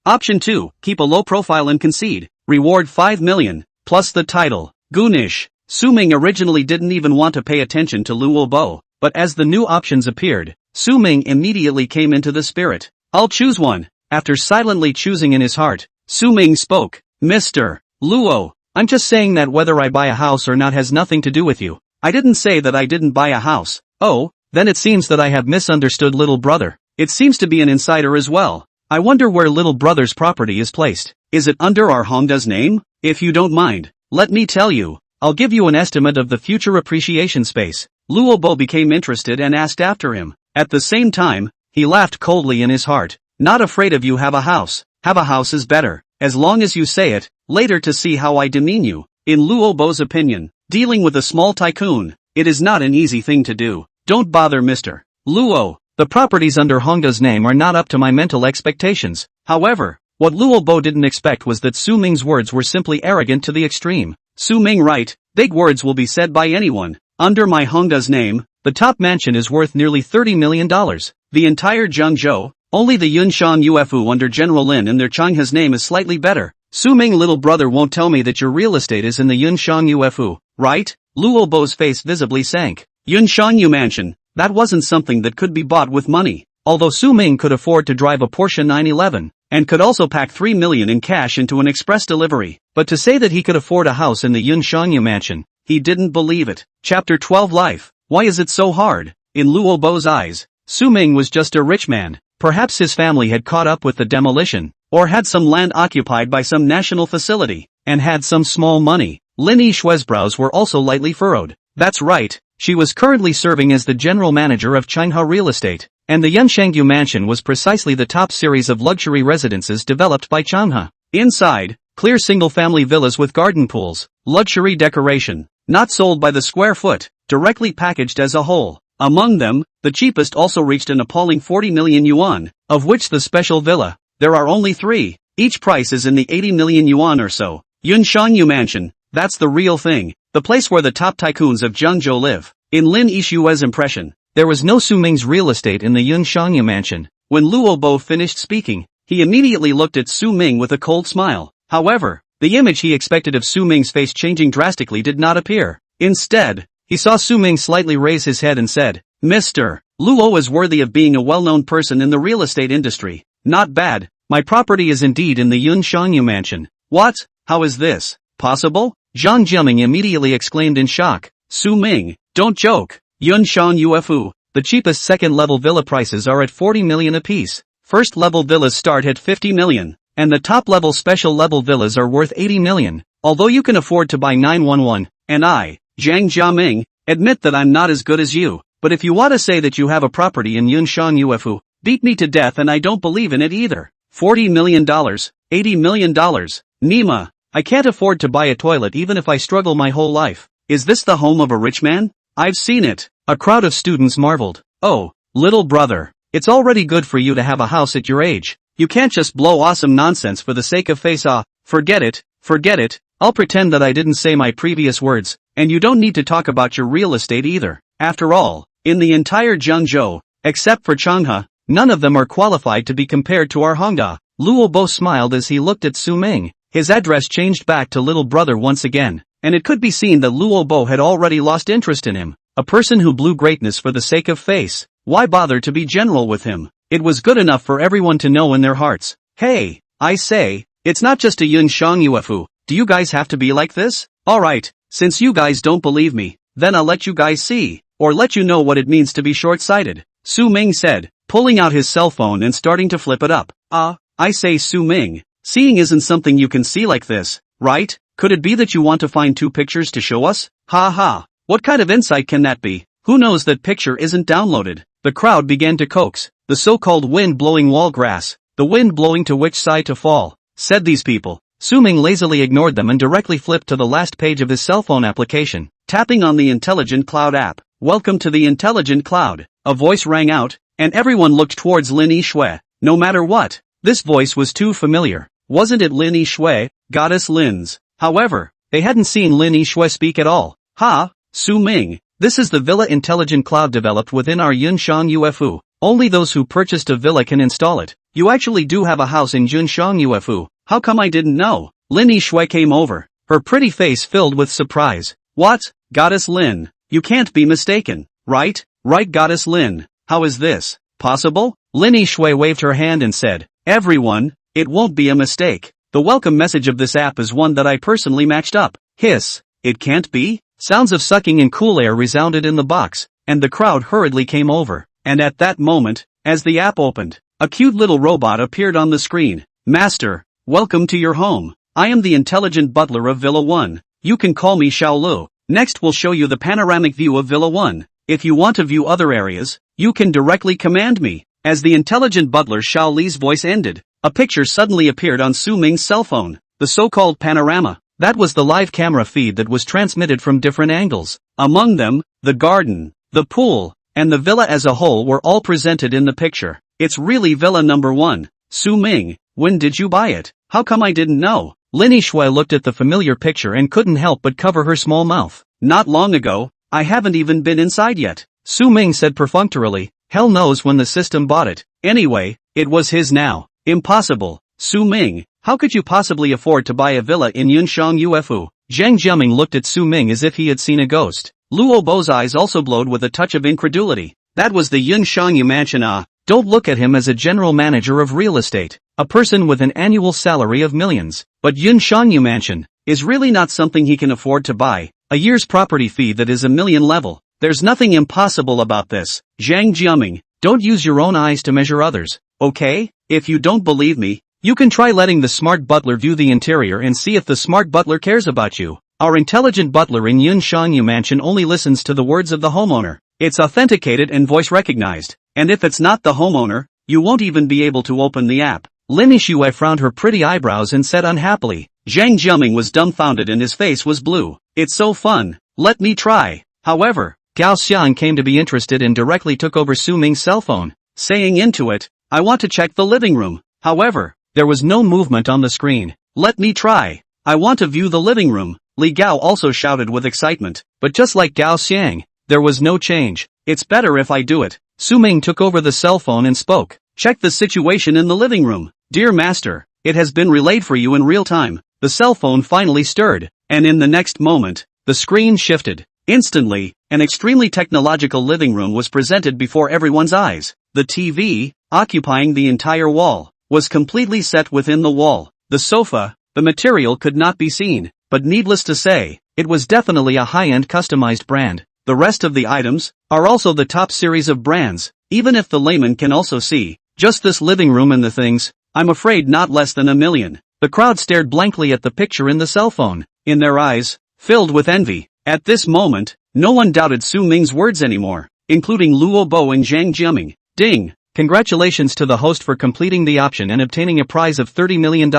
Option 2, keep a low profile and concede. Reward $5 million, plus the title. Goonish. Su Ming originally didn't even want to pay attention to Luobo, but as the new options appeared, Su Ming immediately came into the spirit. I'll choose one. After silently choosing in his heart, Su Ming spoke. Mr. Luo, I'm just saying that whether I buy a house or not has nothing to do with you. I didn't say that I didn't buy a house. Oh, then it seems that I have misunderstood little brother. It seems to be an insider as well. I wonder where little brother's property is placed. Is it under our Hongda's name? If you don't mind, let me tell you. I'll give you an estimate of the future appreciation space. Luobo became interested and asked after him. At the same time, he laughed coldly in his heart. Not afraid of you have a house. Have a house is better, as long as you say it, later to see how I demean you. In Luobo's opinion, dealing with a small tycoon, it is not an easy thing to do. Don't bother Mr. Luo. The properties under Hongda's name are not up to my mental expectations. However, what Luobo didn't expect was that Su Ming's words were simply arrogant to the extreme. Su Ming right, big words will be said by anyone. Under my Hongda's name, the top mansion is worth nearly $30 million. The entire Zhengzhou, only the Yunshan Ufu under General Lin and their Changha's name is slightly better. Su Ming little brother won't tell me that your real estate is in the Yunshan Ufu, right? Luobo's face visibly sank. Yunshan U mansion, that wasn't something that could be bought with money. Although Su Ming could afford to drive a Porsche 911, and could also pack $3 million in cash into an express delivery, but to say that he could afford a house in the Yunshanyu mansion, he didn't believe it. Chapter 12 Life. Why is it so hard? In Luobo's eyes, Su Ming was just a rich man. Perhaps his family had caught up with the demolition, or had some land occupied by some national facility, and had some small money. Lin Yishue's brows were also lightly furrowed. That's right, she was currently serving as the general manager of Changha Real Estate. And the Yunshangyu mansion was precisely the top series of luxury residences developed by Changha. Inside, clear single-family villas with garden pools, luxury decoration, not sold by the square foot, directly packaged as a whole. Among them, the cheapest also reached an appalling 40 million yuan, of which the special villa, there are only 3. Each price is in the 80 million yuan or so. Yunshangyu mansion, that's the real thing, the place where the top tycoons of Zhengzhou live. In Lin Yishue's impression, there was no Su Ming's real estate in the Yunshanyu mansion. When Luobo finished speaking, he immediately looked at Su Ming with a cold smile. However, the image he expected of Su Ming's face changing drastically did not appear. Instead, he saw Su Ming slightly raise his head and said, Mr. Luo is worthy of being a well-known person in the real estate industry. Not bad, my property is indeed in the Yunshanyu mansion. What? How is this possible? Zhang Jiaming immediately exclaimed in shock. Su Ming, don't joke. Yunshan Ufu, the cheapest second-level villa prices are at 40 million apiece. First-level villas start at 50 million, and the top-level special-level villas are worth 80 million. Although you can afford to buy 911, and I, Zhang Jiaming, admit that I'm not as good as you, but if you want to say that you have a property in Yunshan Ufu, beat me to death and I don't believe in it either. $40 million, $80 million, Nima, I can't afford to buy a toilet even if I struggle my whole life. Is this the home of a rich man? I've seen it. A crowd of students marveled. Oh, little brother, it's already good for you to have a house at your age. You can't just blow awesome nonsense for the sake of face-off. Forget it, I'll pretend that I didn't say my previous words, and you don't need to talk about your real estate either. After all, in the entire Zhengzhou, except for Changha, none of them are qualified to be compared to our Hongda. Luobo smiled as he looked at Su Ming. His address changed back to little brother once again, and it could be seen that Luobo had already lost interest in him. A person who blew greatness for the sake of face. Why bother to be general with him? It was good enough for everyone to know in their hearts. Hey, I say, it's not just a Yun Shang UFO. Do you guys have to be like this? Alright, since you guys don't believe me, then I'll let you guys see, or let you know what it means to be short-sighted. Su Ming said, pulling out his cell phone and starting to flip it up. I say Su Ming, seeing isn't something you can see like this, right? Could it be that you want to find 2 pictures to show us? Ha ha, what kind of insight can that be? Who knows that picture isn't downloaded? The crowd began to coax, the so-called wind blowing wall grass, the wind blowing to which side to fall, said these people. Su Ming lazily ignored them and directly flipped to the last page of his cell phone application, tapping on the Intelligent Cloud app. Welcome to the Intelligent Cloud. A voice rang out, and everyone looked towards Lin Yishui. No matter what, this voice was too familiar. Wasn't it Lin Yishui, Goddess Lin's? However, they hadn't seen Lin Yishui speak at all. Ha, Su Ming, this is the Villa Intelligent Cloud developed within our Yunshang UFO. Only those who purchased a villa can install it. You actually do have a house in Yunshang UFO. How come I didn't know? Lin Yishui came over, her pretty face filled with surprise. What, Goddess Lin? You can't be mistaken, right? Right, Goddess Lin. How is this possible? Lin Yishui waved her hand and said, everyone, it won't be a mistake. The welcome message of this app is one that I personally matched up. Hiss, it can't be? Sounds of sucking in cool air resounded in the box, and the crowd hurriedly came over. And at that moment, as the app opened, a cute little robot appeared on the screen. Master, welcome to your home. I am the intelligent butler of Villa 1. You can call me Xiaolu. Next we'll show you the panoramic view of Villa 1. If you want to view other areas, you can directly command me. As the intelligent butler Xiao Li's voice ended, a picture suddenly appeared on Su Ming's cell phone, the so-called panorama. That was the live camera feed that was transmitted from different angles. Among them, the garden, the pool, and the villa as a whole were all presented in the picture. It's really Villa number 1. Su Ming, when did you buy it? How come I didn't know? Lin Yishui looked at the familiar picture and couldn't help but cover her small mouth. Not long ago, I haven't even been inside yet. Su Ming said perfunctorily, hell knows when the system bought it. Anyway, it was his now. Impossible. Su Ming, how could you possibly afford to buy a villa in Yunshang UFO? Zhang Jiaming looked at Su Ming as if he had seen a ghost. Luo Bo's eyes also glowed with a touch of incredulity. That was the Yunshang Yu mansion. Don't look at him as a general manager of real estate, a person with an annual salary of millions. But Yunshang Yu mansion is really not something he can afford to buy. A year's property fee that is $1 million level. There's nothing impossible about this. Zhang Jiaming, don't use your own eyes to measure others, okay? If you don't believe me, you can try letting the smart butler view the interior and see if the smart butler cares about you. Our intelligent butler in Yunshang Yu mansion only listens to the words of the homeowner. It's authenticated and voice recognized. And if it's not the homeowner, you won't even be able to open the app. Lin Yishui frowned her pretty eyebrows and said unhappily. Zhang Jiaming was dumbfounded and his face was blue. It's so fun. Let me try. However, Gao Xiang came to be interested and directly took over Su Ming's cell phone, saying into it, I want to check the living room. However, there was no movement on the screen. Let me try. I want to view the living room. Li Gao also shouted with excitement, but just like Gao Xiang, there was no change. It's better if I do it. Su Ming took over the cell phone and spoke. Check the situation in the living room. Dear master, it has been relayed for you in real time. The cell phone finally stirred, and in the next moment, the screen shifted. Instantly, an extremely technological living room was presented before everyone's eyes. The TV, occupying the entire wall, was completely set within the wall. The sofa, the material could not be seen, but needless to say, it was definitely a high-end customized brand. The rest of the items are also the top series of brands, even if the layman can also see. Just this living room and the things, I'm afraid not less than $1 million. The crowd stared blankly at the picture in the cell phone, in their eyes, filled with envy. At this moment, no one doubted Su Ming's words anymore, including Luo Bo and Zhang Jiaming. Ding! Congratulations to the host for completing the option and obtaining a prize of $30 million,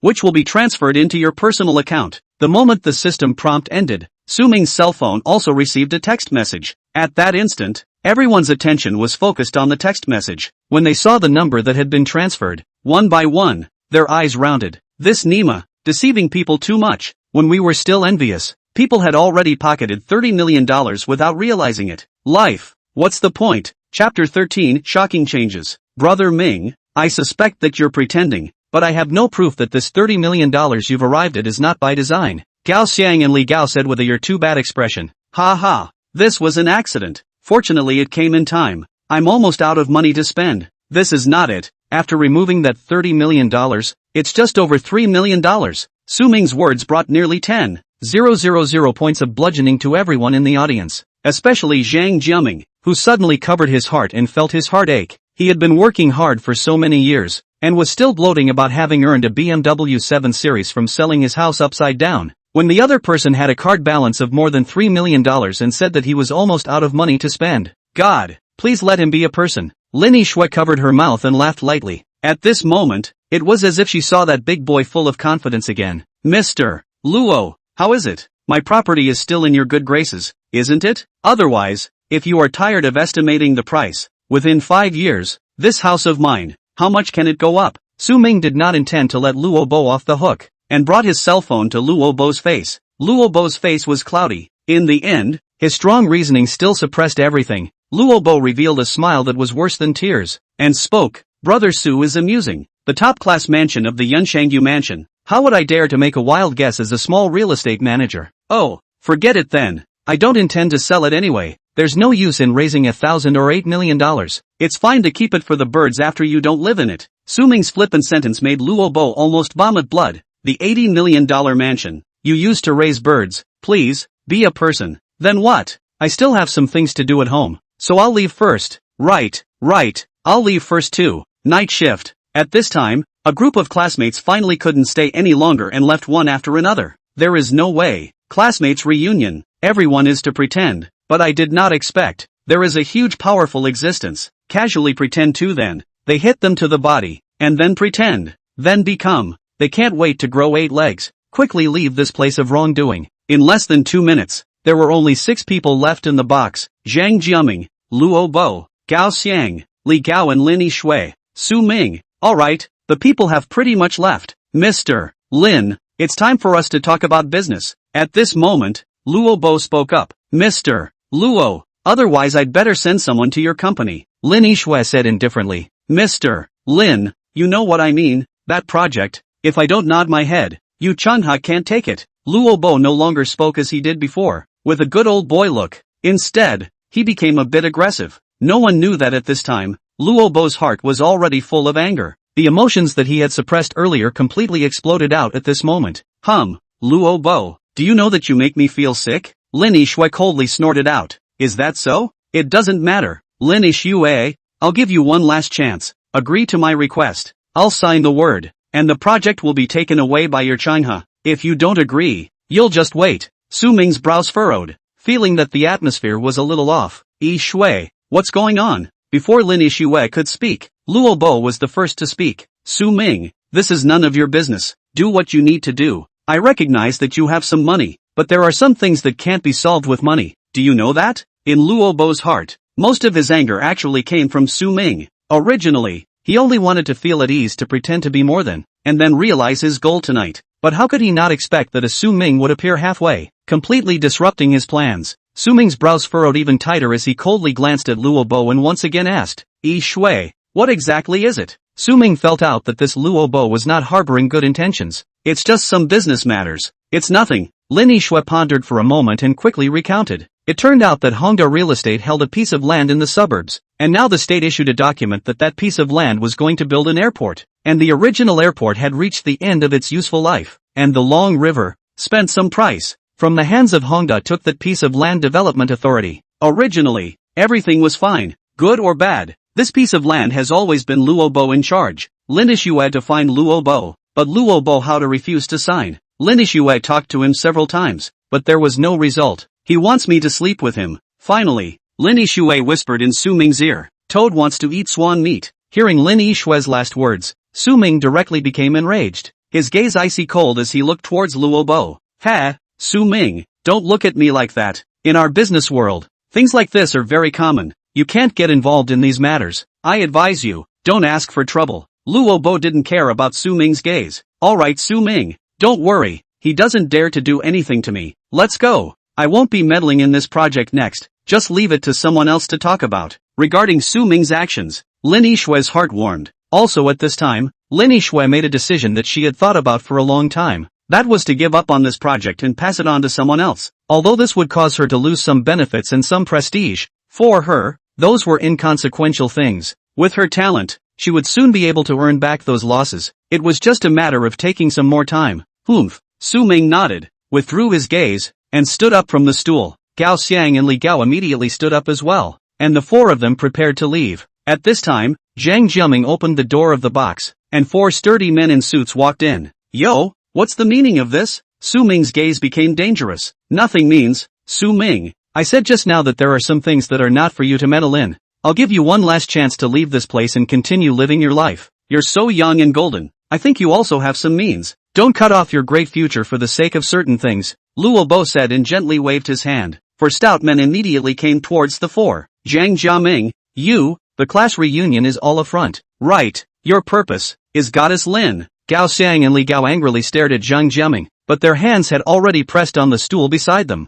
which will be transferred into your personal account. The moment the system prompt ended, Su Ming's cell phone also received a text message. At that instant, everyone's attention was focused on the text message. When they saw the number that had been transferred, one by one, their eyes rounded. This Nima, deceiving people too much. When we were still envious, people had already pocketed $30 million without realizing it. Life, what's the point? Chapter 13, Shocking Changes. Brother Ming, I suspect that you're pretending, but I have no proof that this $30 million you've arrived at is not by design. Gao Xiang and Li Gao said with a you're too bad expression. Ha ha. This was an accident. Fortunately it came in time. I'm almost out of money to spend. This is not it. After removing that $30 million, it's just over $3 million. Su Ming's words brought nearly 10,000 points of bludgeoning to everyone in the audience, especially Zhang Jiaming, who suddenly covered his heart and felt his heart ache. He had been working hard for so many years, and was still gloating about having earned a BMW 7 Series from selling his house upside down, when the other person had a card balance of more than $3 million and said that he was almost out of money to spend. God, please let him be a person. Lin Yixue covered her mouth and laughed lightly. At this moment, it was as if she saw that big boy full of confidence again. Mr. Luo, how is it? My property is still in your good graces, isn't it? Otherwise, if you are tired of estimating the price, within 5 years, this house of mine, how much can it go up? Su Ming did not intend to let Luo Bo off the hook, and brought his cell phone to Luo Bo's face. Luo Bo's face was cloudy. In the end, his strong reasoning still suppressed everything. Luo Bo revealed a smile that was worse than tears, and spoke. Brother Su is amusing. The top-class mansion of the Yunshangyu mansion. How would I dare to make a wild guess as a small real estate manager? Oh, forget it then. I don't intend to sell it anyway. There's no use in raising $1,000 or $8 million. It's fine to keep it for the birds after you don't live in it. Su Ming's flippant sentence made Luo Bo almost vomit blood. The $80 million mansion you used to raise birds. Please, be a person. Then what? I still have some things to do at home, so I'll leave first. Right. I'll leave first too. Night shift. At this time, a group of classmates finally couldn't stay any longer and left one after another. There is no way. Classmates reunion. Everyone is to pretend. But I did not expect. There is a huge powerful existence. Casually pretend too then. They hit them to the body. And then pretend. Then become. They can't wait to grow 8 legs. Quickly leave this place of wrongdoing. In less than 2 minutes, there were only 6 people left in the box. Zhang Jiaming, Luo Bo, Gao Xiang, Li Gao and Lin Yixue. Su Ming. Alright, the people have pretty much left. Mr. Lin, it's time for us to talk about business. At this moment, Luo Bo spoke up. Mr. Luo, otherwise I'd better send someone to your company. Lin Yixue said indifferently. Mr. Lin, you know what I mean, that project. If I don't nod my head, Yu Chunha can't take it. Luo Bo no longer spoke as he did before, with a good old boy look. Instead, he became a bit aggressive. No one knew that at this time, Luo Bo's heart was already full of anger. The emotions that he had suppressed earlier completely exploded out at this moment. Luo Bo, do you know that you make me feel sick? Lin Yixue coldly snorted out. Is that so? It doesn't matter. Lin Yixue, I'll give you one last chance. Agree to my request. I'll sign the word, and the project will be taken away by your Chunha. If you don't agree, you'll just wait. Su Ming's brows furrowed, feeling that the atmosphere was a little off. Yixue, what's going on? Before Lin Yixue could speak, Luo Bo was the first to speak. Su Ming, this is none of your business. Do what you need to do. I recognize that you have some money, but there are some things that can't be solved with money. Do you know that? In Luo Bo's heart, most of his anger actually came from Su Ming. Originally, he only wanted to feel at ease to pretend to be more than, and then realize his goal tonight. But how could he not expect that a Su Ming would appear halfway, completely disrupting his plans? Su Ming's brows furrowed even tighter as he coldly glanced at Luo Bo and once again asked, Yixue, what exactly is it? Su Ming felt out that this Luo Bo was not harboring good intentions. It's just some business matters. It's nothing. Lin Yixue pondered for a moment and quickly recounted. It turned out that Hongda Real Estate held a piece of land in the suburbs, and now the state issued a document that that piece of land was going to build an airport, and the original airport had reached the end of its useful life, and the Long River spent some price from the hands of Hongda took that piece of land development authority. Originally, everything was fine, good or bad. This piece of land has always been Luo Bo in charge. Lin Yixue had to find Luo Bo, but Luo Bo how to refuse to sign. Lin Yixue talked to him several times, but there was no result. He wants me to sleep with him. Finally, Lin Yixue whispered in Su Ming's ear. Toad wants to eat swan meat. Hearing Lin Yixue's last words, Su Ming directly became enraged, his gaze icy cold as he looked towards Luo Bo. Ha, Su Ming, don't look at me like that. In our business world, things like this are very common. You can't get involved in these matters. I advise you, don't ask for trouble. Luo Bo didn't care about Su Ming's gaze. Alright Su Ming, don't worry, he doesn't dare to do anything to me. Let's go. I won't be meddling in this project next, just leave it to someone else to talk about. Regarding Su Ming's actions, Lin Yixue's heart warmed. Also at this time, Lin Yixue made a decision that she had thought about for a long time. That was to give up on this project and pass it on to someone else. Although this would cause her to lose some benefits and some prestige, for her, those were inconsequential things. With her talent, she would soon be able to earn back those losses. It was just a matter of taking some more time. Humph. Su Ming nodded, withdrew his gaze, and stood up from the stool. Gao Xiang and Li Gao immediately stood up as well, and the four of them prepared to leave. At this time, Zhang Jiaming opened the door of the box, and four sturdy men in suits walked in. Yo, what's the meaning of this? Su Ming's gaze became dangerous. Nothing means, Su Ming. I said just now that there are some things that are not for you to meddle in. I'll give you one last chance to leave this place and continue living your life. You're so young and golden. I think you also have some means. Don't cut off your great future for the sake of certain things, Luo Bo said and gently waved his hand. Four stout men immediately came towards the four. Zhang Jiaming, you, the class reunion is all a front. Right, your purpose, is Goddess Lin. Gao Xiang and Li Gao angrily stared at Zhang Jiaming, but their hands had already pressed on the stool beside them.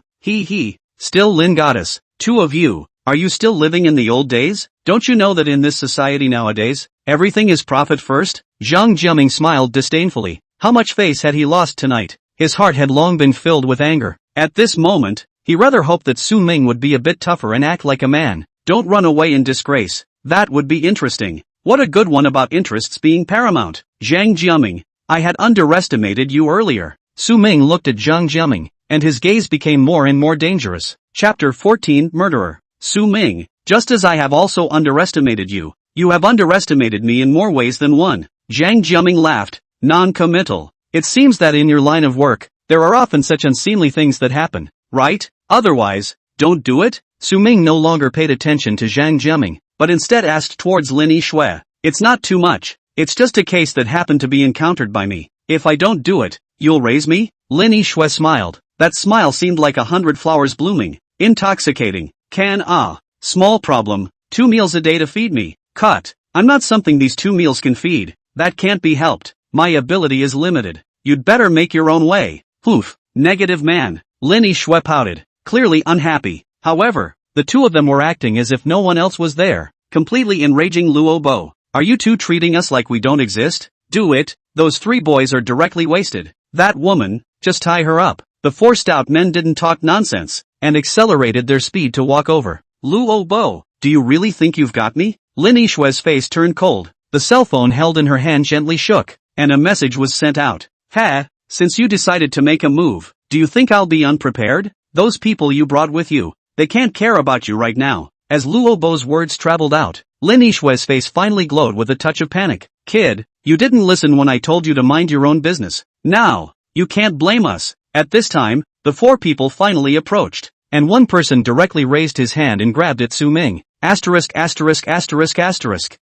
Still Lin Goddess, two of you, are you still living in the old days? Don't you know that in this society nowadays, everything is profit first? Zhang Jiaming smiled disdainfully. How much face had he lost tonight? His heart had long been filled with anger. At this moment, he rather hoped that Su Ming would be a bit tougher and act like a man. Don't run away in disgrace. That would be interesting. What a good one about interests being paramount. Zhang Jiaming, I had underestimated you earlier. Su Ming looked at Zhang Jiaming, and his gaze became more and more dangerous. Chapter 14 Murderer. Su Ming, just as I have also underestimated you, you have underestimated me in more ways than one. Zhang Jiaming laughed. Non-committal. It seems that in your line of work, there are often such unseemly things that happen, right? Otherwise, don't do it? Su Ming no longer paid attention to Zhang Jiaming, but instead asked towards Lin Yishui. It's not too much. It's just a case that happened to be encountered by me. If I don't do it, you'll raise me? Lin Yishui smiled. That smile seemed like 100 flowers blooming. Intoxicating. Small problem. 2 meals a day to feed me. Cut. I'm not something these 2 meals can feed. That can't be helped. My ability is limited. You'd better make your own way. Poof. Negative man. Lin Yishui pouted, clearly unhappy. However, the two of them were acting as if no one else was there, completely enraging Luo Bo. Are you two treating us like we don't exist? Do it. Those 3 boys are directly wasted. That woman, just tie her up. The 4 stout men didn't talk nonsense, and accelerated their speed to walk over. Luo Bo, do you really think you've got me? Lin Yishui's face turned cold. The cell phone held in her hand gently shook, and a message was sent out. Since you decided to make a move, do you think I'll be unprepared? Those people you brought with you, they can't care about you right now. As Luo Bo's words traveled out, Lin Yishui's face finally glowed with a touch of panic. Kid, you didn't listen when I told you to mind your own business. Now, you can't blame us. At this time, the 4 people finally approached, and one person directly raised his hand and grabbed at Su Ming.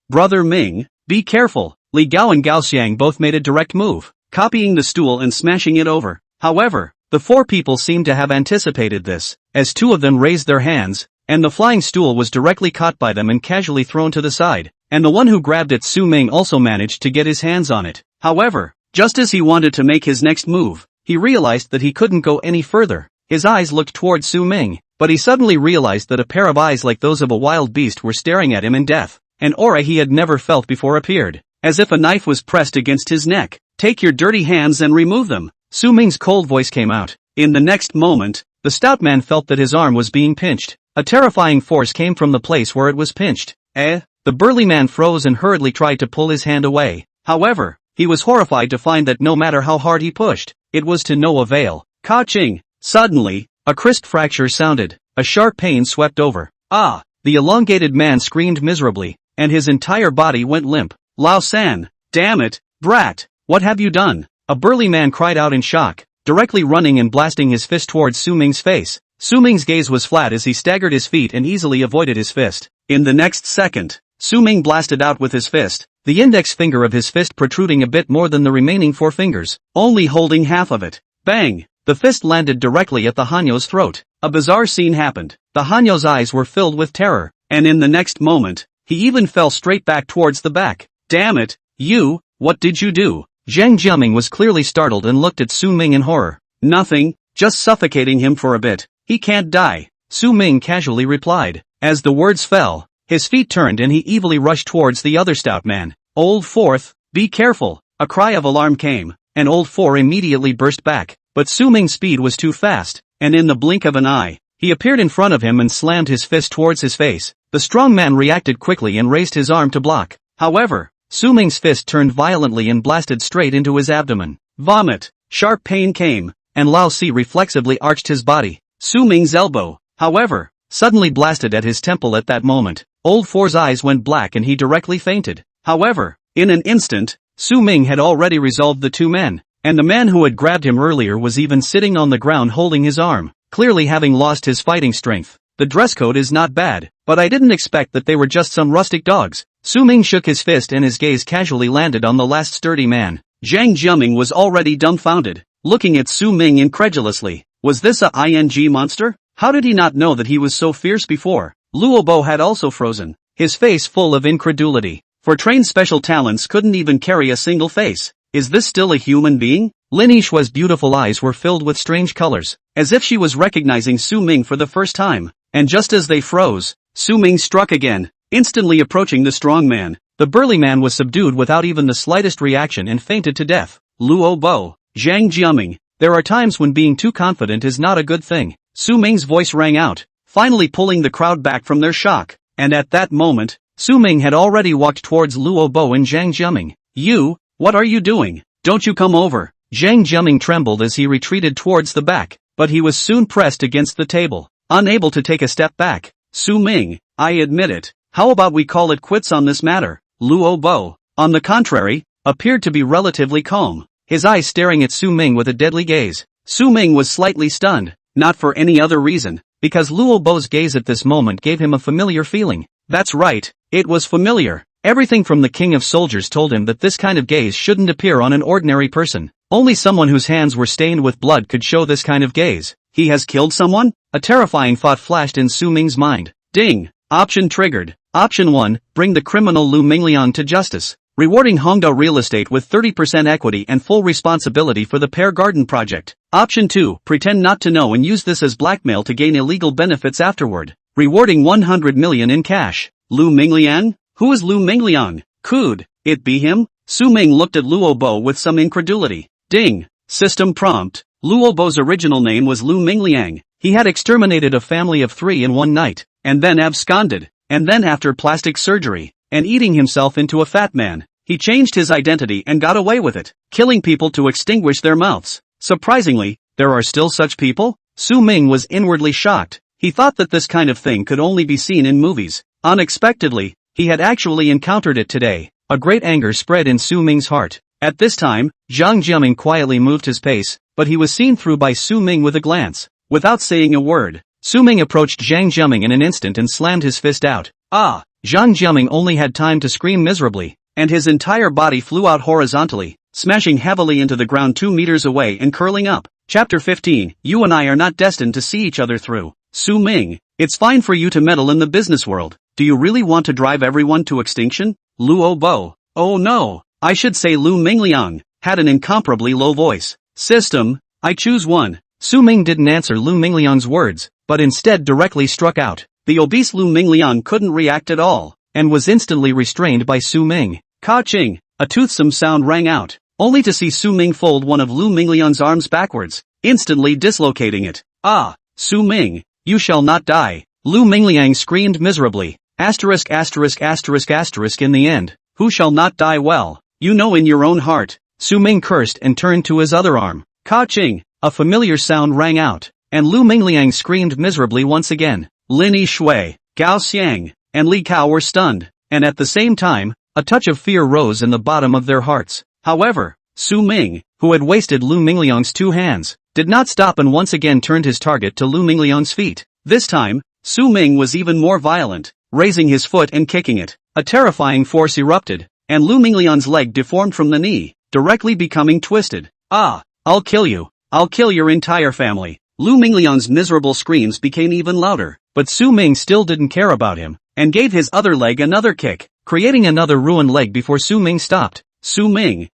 Brother Ming, be careful. Li Gao and Gao Xiang both made a direct move, copying the stool and smashing it over. However, the 4 people seemed to have anticipated this, as 2 of them raised their hands, and the flying stool was directly caught by them and casually thrown to the side, and the one who grabbed it, Su Ming, also managed to get his hands on it. However, just as he wanted to make his next move, he realized that he couldn't go any further. His eyes looked toward Su Ming, but he suddenly realized that a pair of eyes like those of a wild beast were staring at him in death. An aura he had never felt before appeared, as if a knife was pressed against his neck. Take your dirty hands and remove them. Su Ming's cold voice came out. In the next moment, the stout man felt that his arm was being pinched. A terrifying force came from the place where it was pinched. The burly man froze and hurriedly tried to pull his hand away. However, he was horrified to find that no matter how hard he pushed, it was to no avail. Ka-ching! Suddenly, a crisp fracture sounded. A sharp pain swept over. The elongated man screamed miserably, and his entire body went limp. Lao San, damn it, brat, what have you done? A burly man cried out in shock, directly running and blasting his fist towards Su Ming's face. Su Ming's gaze was flat as he staggered his feet and easily avoided his fist. In the next second, Su Ming blasted out with his fist, the index finger of his fist protruding a bit more than the remaining 4 fingers, only holding half of it. Bang! The fist landed directly at the Hanyo's throat. A bizarre scene happened. The Hanyo's eyes were filled with terror, and in the next moment, he even fell straight back towards the back. Damn it, you, what did you do? Zhang Jiaming was clearly startled and looked at Su Ming in horror. Nothing, just suffocating him for a bit. He can't die, Su Ming casually replied. As the words fell, his feet turned and he evilly rushed towards the other stout man. Old Fourth, be careful. A cry of alarm came. and old four immediately burst back, but Su Ming's speed was too fast, and in the blink of an eye, he appeared in front of him and slammed his fist towards his face. The strong man reacted quickly and raised his arm to block. However, Su Ming's fist turned violently and blasted straight into his abdomen. Vomit. Sharp pain came, and Lao Si reflexively arched his body. Su Ming's elbow, however, suddenly blasted at his temple at that moment. Old Four's eyes went black and he directly fainted. However, in an instant, Su Ming had already resolved the two men, and the man who had grabbed him earlier was even sitting on the ground holding his arm, clearly having lost his fighting strength. The dress code is not bad, but I didn't expect that they were just some rustic dogs. Su Ming shook his fist and his gaze casually landed on the last sturdy man. Zhang Jiaming was already dumbfounded, looking at Su Ming incredulously. Was this a ING monster? How did he not know that he was so fierce before? Luo Bo had also frozen, his face full of incredulity. For trained special talents couldn't even carry a single face. Is this still a human being? Lin Yishua's beautiful eyes were filled with strange colors, as if she was recognizing Su Ming for the first time. And just as they froze, Su Ming struck again, instantly approaching the strong man. The burly man was subdued without even the slightest reaction and fainted to death. Luo Bo, Zhang Jiaming, there are times when being too confident is not a good thing. Su Ming's voice rang out, finally pulling the crowd back from their shock. And at that moment, Su Ming had already walked towards Luo Bo and Zhang Jiaming. You, what are you doing? Don't you come over? Zhang Jiaming trembled as he retreated towards the back, but he was soon pressed against the table, unable to take a step back. Su Ming, I admit it. How about we call it quits on this matter? Luo Bo, on the contrary, appeared to be relatively calm, his eyes staring at Su Ming with a deadly gaze. Su Ming was slightly stunned, not for any other reason, because Luo Bo's gaze at this moment gave him a familiar feeling. That's right, it was familiar. Everything from the King of Soldiers told him that this kind of gaze shouldn't appear on an ordinary person. Only someone whose hands were stained with blood could show this kind of gaze. He has killed someone? A terrifying thought flashed in Su Ming's mind. Ding! Option triggered. Option 1, bring the criminal Lu Mingliang to justice, rewarding Hongda Real Estate with 30% equity and full responsibility for the Pear Garden project. Option 2, pretend not to know and use this as blackmail to gain illegal benefits afterward, rewarding 100 million in cash. Lu Mingliang? Who is Lu Mingliang? Could it be him? Su Ming looked at Luo Bo with some incredulity. Ding! System prompt. Luo Bo's original name was Lu Mingliang. He had exterminated a family of 3 in one night, and then absconded, and then after plastic surgery, and eating himself into a fat man, he changed his identity and got away with it, killing people to extinguish their mouths. Surprisingly, there are still such people? Su Ming was inwardly shocked. He thought that this kind of thing could only be seen in movies. Unexpectedly, he had actually encountered it today. A great anger spread in Su Ming's heart. At this time, Zhang Jiaming quietly moved his pace, but he was seen through by Su Ming with a glance. Without saying a word, Su Ming approached Zhang Jiaming in an instant and slammed his fist out. Ah! Zhang Jiaming only had time to scream miserably, and his entire body flew out horizontally, smashing heavily into the ground 2 meters away and curling up. Chapter 15, You and I are not destined to see each other through. Su Ming, it's fine for you to meddle in the business world. Do you really want to drive everyone to extinction? Luo Bo, oh no, I should say Lu Mingliang, had an incomparably low voice. System, I choose one. Su Ming didn't answer Lu Mingliang's words, but instead directly struck out. The obese Lu Mingliang couldn't react at all, and was instantly restrained by Su Ming. Ka-ching! A toothsome sound rang out, only to see Su Ming fold one of Lu Mingliang's arms backwards, instantly dislocating it. Ah! Su Ming, you shall not die! Lu Mingliang screamed miserably. Asterisk asterisk asterisk asterisk in the end, who shall not die well, you know in your own heart. Su Ming cursed and turned to his other arm. Ka-ching! A familiar sound rang out, and Lu Mingliang screamed miserably once again. Lin Yishui, Gao Xiang, and Li Kao were stunned, and at the same time, a touch of fear rose in the bottom of their hearts. However, Su Ming, who had wasted Lu Mingliang's 2 hands, did not stop and once again turned his target to Lu Mingliang's feet. This time, Su Ming was even more violent, raising his foot and kicking it. A terrifying force erupted, and Lu Mingliang's leg deformed from the knee, directly becoming twisted. Ah! I'll kill you. I'll kill your entire family. Lu Mingliang's miserable screams became even louder, but Su Ming still didn't care about him, and gave his other leg another kick, creating another ruined leg before Su Ming stopped. Su Ming,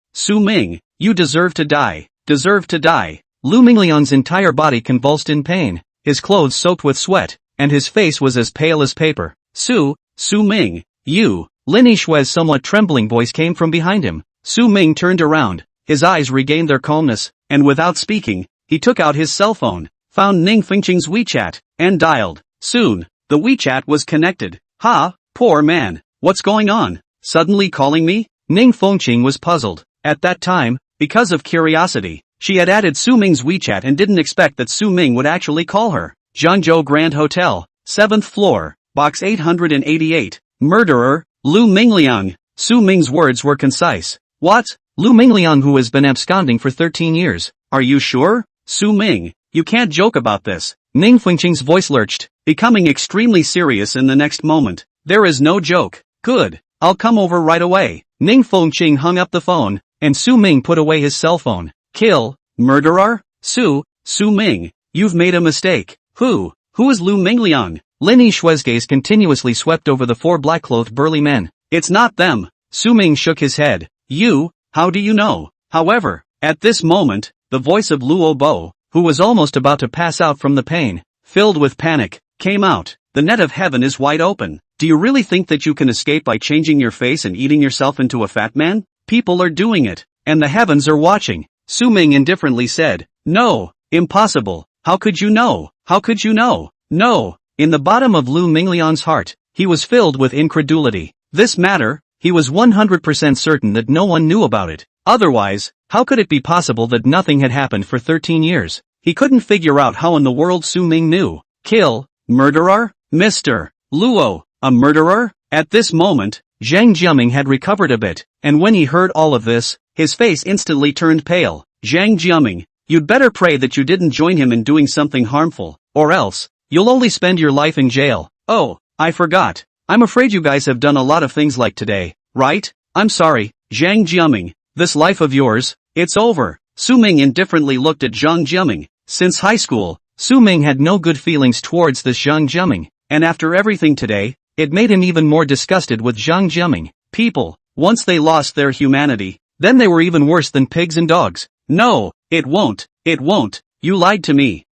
you deserve to die. Deserve to die. Lu Mingliang's entire body convulsed in pain, his clothes soaked with sweat, and his face was as pale as paper. Su Ming, you! Lin Yishui's somewhat trembling voice came from behind him. Su Ming turned around, his eyes regained their calmness, and without speaking, he took out his cell phone, found Ning Fengqing's WeChat, and dialed. Soon, the WeChat was connected. Ha, poor man, what's going on? Suddenly calling me? Ning Fengqing was puzzled. At that time, because of curiosity, she had added Su Ming's WeChat and didn't expect that Su Ming would actually call her. Zhangzhou Grand Hotel, 7th floor, box 888. Murderer, Lu Mingliang. Su Ming's words were concise. What? Lu Mingliang, who has been absconding for 13 years. Are you sure? Su Ming, you can't joke about this. Ning Fengqing's voice lurched, becoming extremely serious in the next moment. There is no joke. Good. I'll come over right away. Ning Fengqing hung up the phone, and Su Ming put away his cell phone. Kill? Murderer? Su Ming, you've made a mistake. Who is Lu Mingliang? Lin Yishui's gaze continuously swept over the four black-clothed burly men. It's not them. Su Ming shook his head. How do you know? However, at this moment, the voice of Luo Bo, who was almost about to pass out from the pain, filled with panic, came out. The net of heaven is wide open. Do you really think that you can escape by changing your face and eating yourself into a fat man? People are doing it, and the heavens are watching. Su Ming indifferently said. No, impossible. How could you know? How could you know? No. In the bottom of Lu Mingliang's heart, he was filled with incredulity. This matter, he was 100% certain that no one knew about it. Otherwise, how could it be possible that nothing had happened for 13 years? He couldn't figure out how in the world Su Ming knew. Kill? Murderer? Mr. Luo, a murderer? At this moment, Zhang Jiaming had recovered a bit, and when he heard all of this, his face instantly turned pale. Zhang Jiaming, you'd better pray that you didn't join him in doing something harmful, or else, you'll only spend your life in jail. Oh, I forgot. I'm afraid you guys have done a lot of things like today, right? I'm sorry, Zhang Jiaming, this life of yours, it's over. Su Ming indifferently looked at Zhang Jiaming. Since high school, Su Ming had no good feelings towards this Zhang Jiaming, and after everything today, it made him even more disgusted with Zhang Jiaming. People, once they lost their humanity, then they were even worse than pigs and dogs. No, it won't, you lied to me,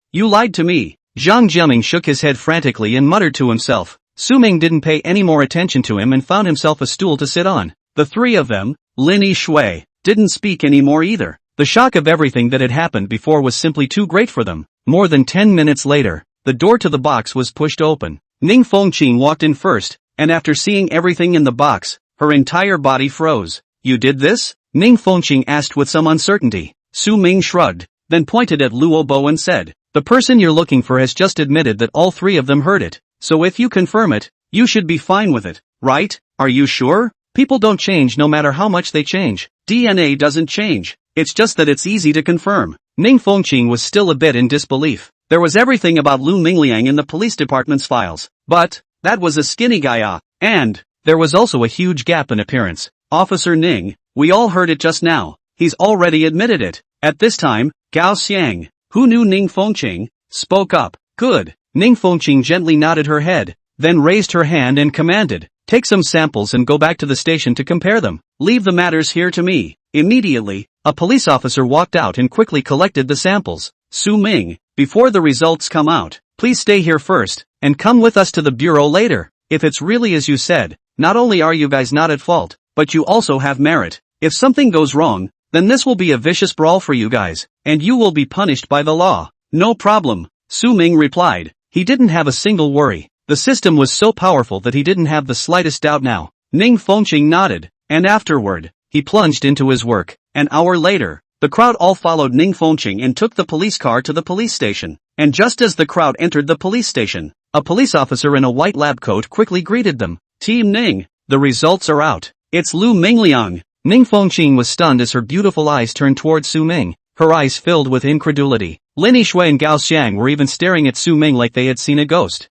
Zhang Jiaming shook his head frantically and muttered to himself. Su Ming didn't pay any more attention to him and found himself a stool to sit on. The three of them, Lin Yishui, didn't speak anymore either. The shock of everything that had happened before was simply too great for them. More than 10 minutes later, the door to the box was pushed open. Ning Fengqing walked in first, and after seeing everything in the box, her entire body froze. You did this? Ning Fengqing asked with some uncertainty. Su Ming shrugged, then pointed at Luo Bo and said, the person you're looking for has just admitted that all three of them heard it. So if you confirm it, you should be fine with it, right? Are you sure? People don't change no matter how much they change. DNA doesn't change. It's just that it's easy to confirm. Ning Fengqing was still a bit in disbelief. There was everything about Lu Mingliang in the police department's files. But, that was a skinny guy and, there was also a huge gap in appearance. Officer Ning, we all heard it just now. He's already admitted it. At this time, Gao Xiang, who knew Ning Fengqing, spoke up. Good. Ning Fengqing gently nodded her head, then raised her hand and commanded, take some samples and go back to the station to compare them. Leave the matters here to me. Immediately, a police officer walked out and quickly collected the samples. Su Ming, before the results come out, please stay here first, and come with us to the bureau later. If it's really as you said, not only are you guys not at fault, but you also have merit. If something goes wrong, then this will be a vicious brawl for you guys, and you will be punished by the law. No problem, Su Ming replied. He didn't have a single worry. The system was so powerful that he didn't have the slightest doubt now. Ning Fengqing nodded, and afterward, he plunged into his work. An hour later, the crowd all followed Ning Fengqing and took the police car to the police station. And just as the crowd entered the police station, a police officer in a white lab coat quickly greeted them. Team Ning, the results are out. It's Lu Mingliang. Ning Fengqing was stunned as her beautiful eyes turned toward Su Ming, her eyes filled with incredulity. Lin Yishui and Gao Xiang were even staring at Su Ming like they had seen a ghost.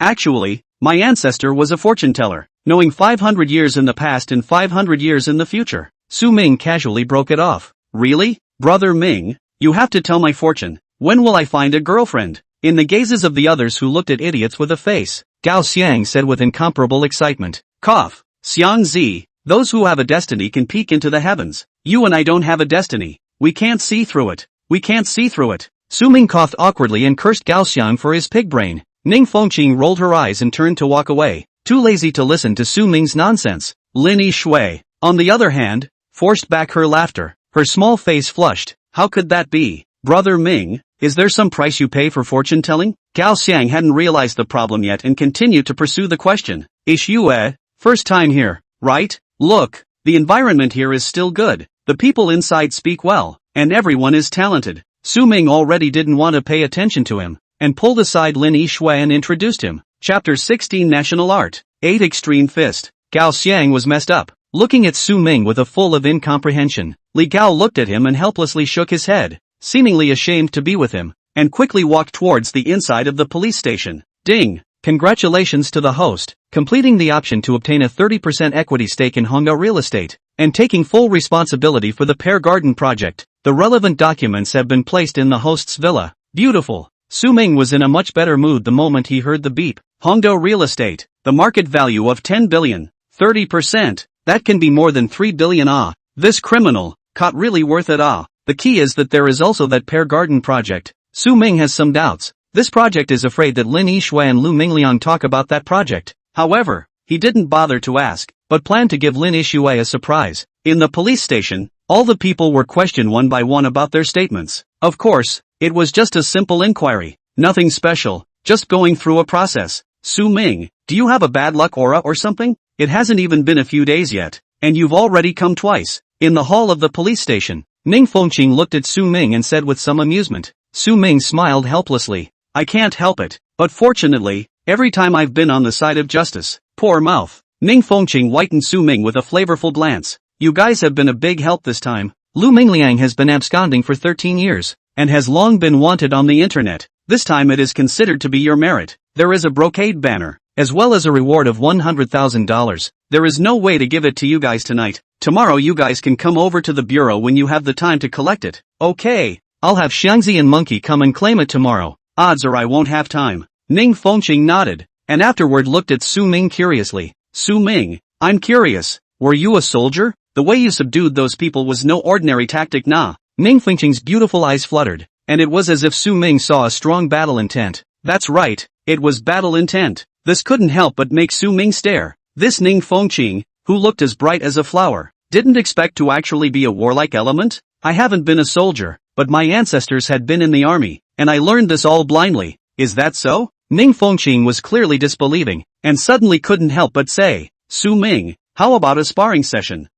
Actually, my ancestor was a fortune teller, knowing 500 years in the past and 500 years in the future. Su Ming casually broke it off. Really? Brother Ming, you have to tell my fortune. When will I find a girlfriend? In the gazes of the others who looked at idiots with a face, Gao Xiang said with incomparable excitement. Cough. Xiang Zi, those who have a destiny can peek into the heavens. You and I don't have a destiny. We can't see through it. Su Ming coughed awkwardly and cursed Gao Xiang for his pig brain. Ning Fengqing rolled her eyes and turned to walk away, too lazy to listen to Su Ming's nonsense. Lin Yishui, on the other hand, forced back her laughter. Her small face flushed. How could that be? Brother Ming, is there some price you pay for fortune-telling? Gao Xiang hadn't realized the problem yet and continued to pursue the question. Ish Yue, first time here, right? Look, the environment here is still good. The people inside speak well, and everyone is talented. Su Ming already didn't want to pay attention to him, and pulled aside Lin Yishui and introduced him. Chapter 16 National Art. 8 Extreme Fist. Gao Xiang was messed up, looking at Su Ming with a full of incomprehension. Li Gao looked at him and helplessly shook his head, seemingly ashamed to be with him, and quickly walked towards the inside of the police station. Ding! Congratulations to the host, completing the option to obtain a 30% equity stake in Honga Real Estate, and taking full responsibility for the Pear Garden project. The relevant documents have been placed in the host's villa. Beautiful. Su Ming was in a much better mood the moment he heard the beep. Hongdo Real Estate. The market value of 10 billion. 30%. That can be more than 3 billion. Ah. This criminal. Caught really worth it. Ah. The key is that there is also that Pear Garden project. Su Ming has some doubts. This project is afraid that Lin Yishui and Lu Mingliang talk about that project. However, he didn't bother to ask, but planned to give Lin Yishui a surprise. In the police station, all the people were questioned one by one about their statements. Of course, it was just a simple inquiry. Nothing special, just going through a process. Su Ming, do you have a bad luck aura or something? It hasn't even been a few days yet, and you've already come twice. In the hall of the police station, Ning Fengqing looked at Su Ming and said with some amusement. Su Ming smiled helplessly. I can't help it, but fortunately, every time I've been on the side of justice. Poor mouth. Ning Fengqing whitened Su Ming with a flavorful glance. You guys have been a big help this time. Lu Mingliang has been absconding for 13 years, and has long been wanted on the internet. This time it is considered to be your merit. There is a brocade banner, as well as a reward of $100,000. There is no way to give it to you guys tonight. Tomorrow you guys can come over to the bureau when you have the time to collect it. Okay, I'll have Xiangzi and Monkey come and claim it tomorrow. Odds are I won't have time. Ning Fengqing nodded, and afterward looked at Su Ming curiously. Su Ming, I'm curious, were you a soldier? The way you subdued those people was no ordinary tactic. Nah. Ning Fengqing's beautiful eyes fluttered, and it was as if Su Ming saw a strong battle intent. That's right, it was battle intent. This couldn't help but make Su Ming stare. This Ning Fengqing, who looked as bright as a flower, didn't expect to actually be a warlike element? I haven't been a soldier, but my ancestors had been in the army, and I learned this all blindly. Is that so? Ning Fengqing was clearly disbelieving, and suddenly couldn't help but say, Su Ming, how about a sparring session?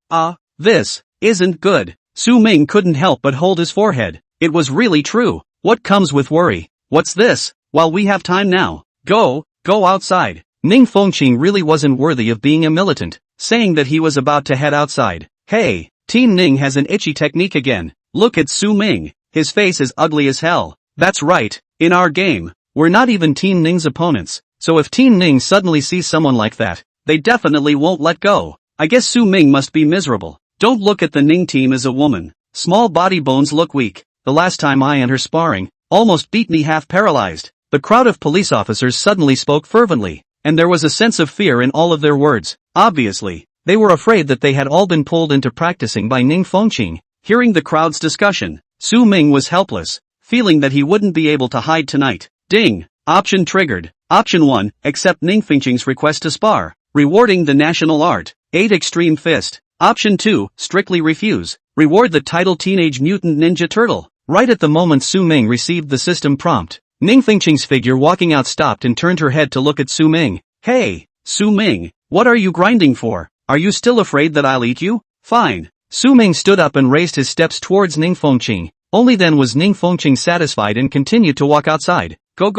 This isn't good. Su Ming couldn't help but hold his forehead. It was really true. What comes with worry? What's this? While we have time now. Go outside. Ning Fengqing really wasn't worthy of being a militant, saying that he was about to head outside. Hey, Team Ning has an itchy technique again. Look at Su Ming. His face is ugly as hell. That's right, in our game, we're not even Team Ning's opponents, so if Team Ning suddenly sees someone like that, they definitely won't let go. I guess Su Ming must be miserable. Don't look at the Ning team as a woman. Small body bones look weak. The last time I and her sparring, almost beat me half paralyzed. The crowd of police officers suddenly spoke fervently, and there was a sense of fear in all of their words. Obviously, they were afraid that they had all been pulled into practicing by Ning Fengqing. Hearing the crowd's discussion, Su Ming was helpless, feeling that he wouldn't be able to hide tonight. Ding! Option triggered. Option 1, accept Ning Fengqing's request to spar, rewarding the national art. 8 Extreme Fist. Option 2, strictly refuse, reward the title Teenage Mutant Ninja Turtle. Right at the moment Su Ming received the system prompt, Ning Fengqing's figure walking out stopped and turned her head to look at Su Ming. Hey, Su Ming, what are you grinding for? Are you still afraid that I'll eat you? Fine. Su Ming stood up and raised his steps towards Ning Fengqing. Only then was Ning Fengqing satisfied and continued to walk outside. Go.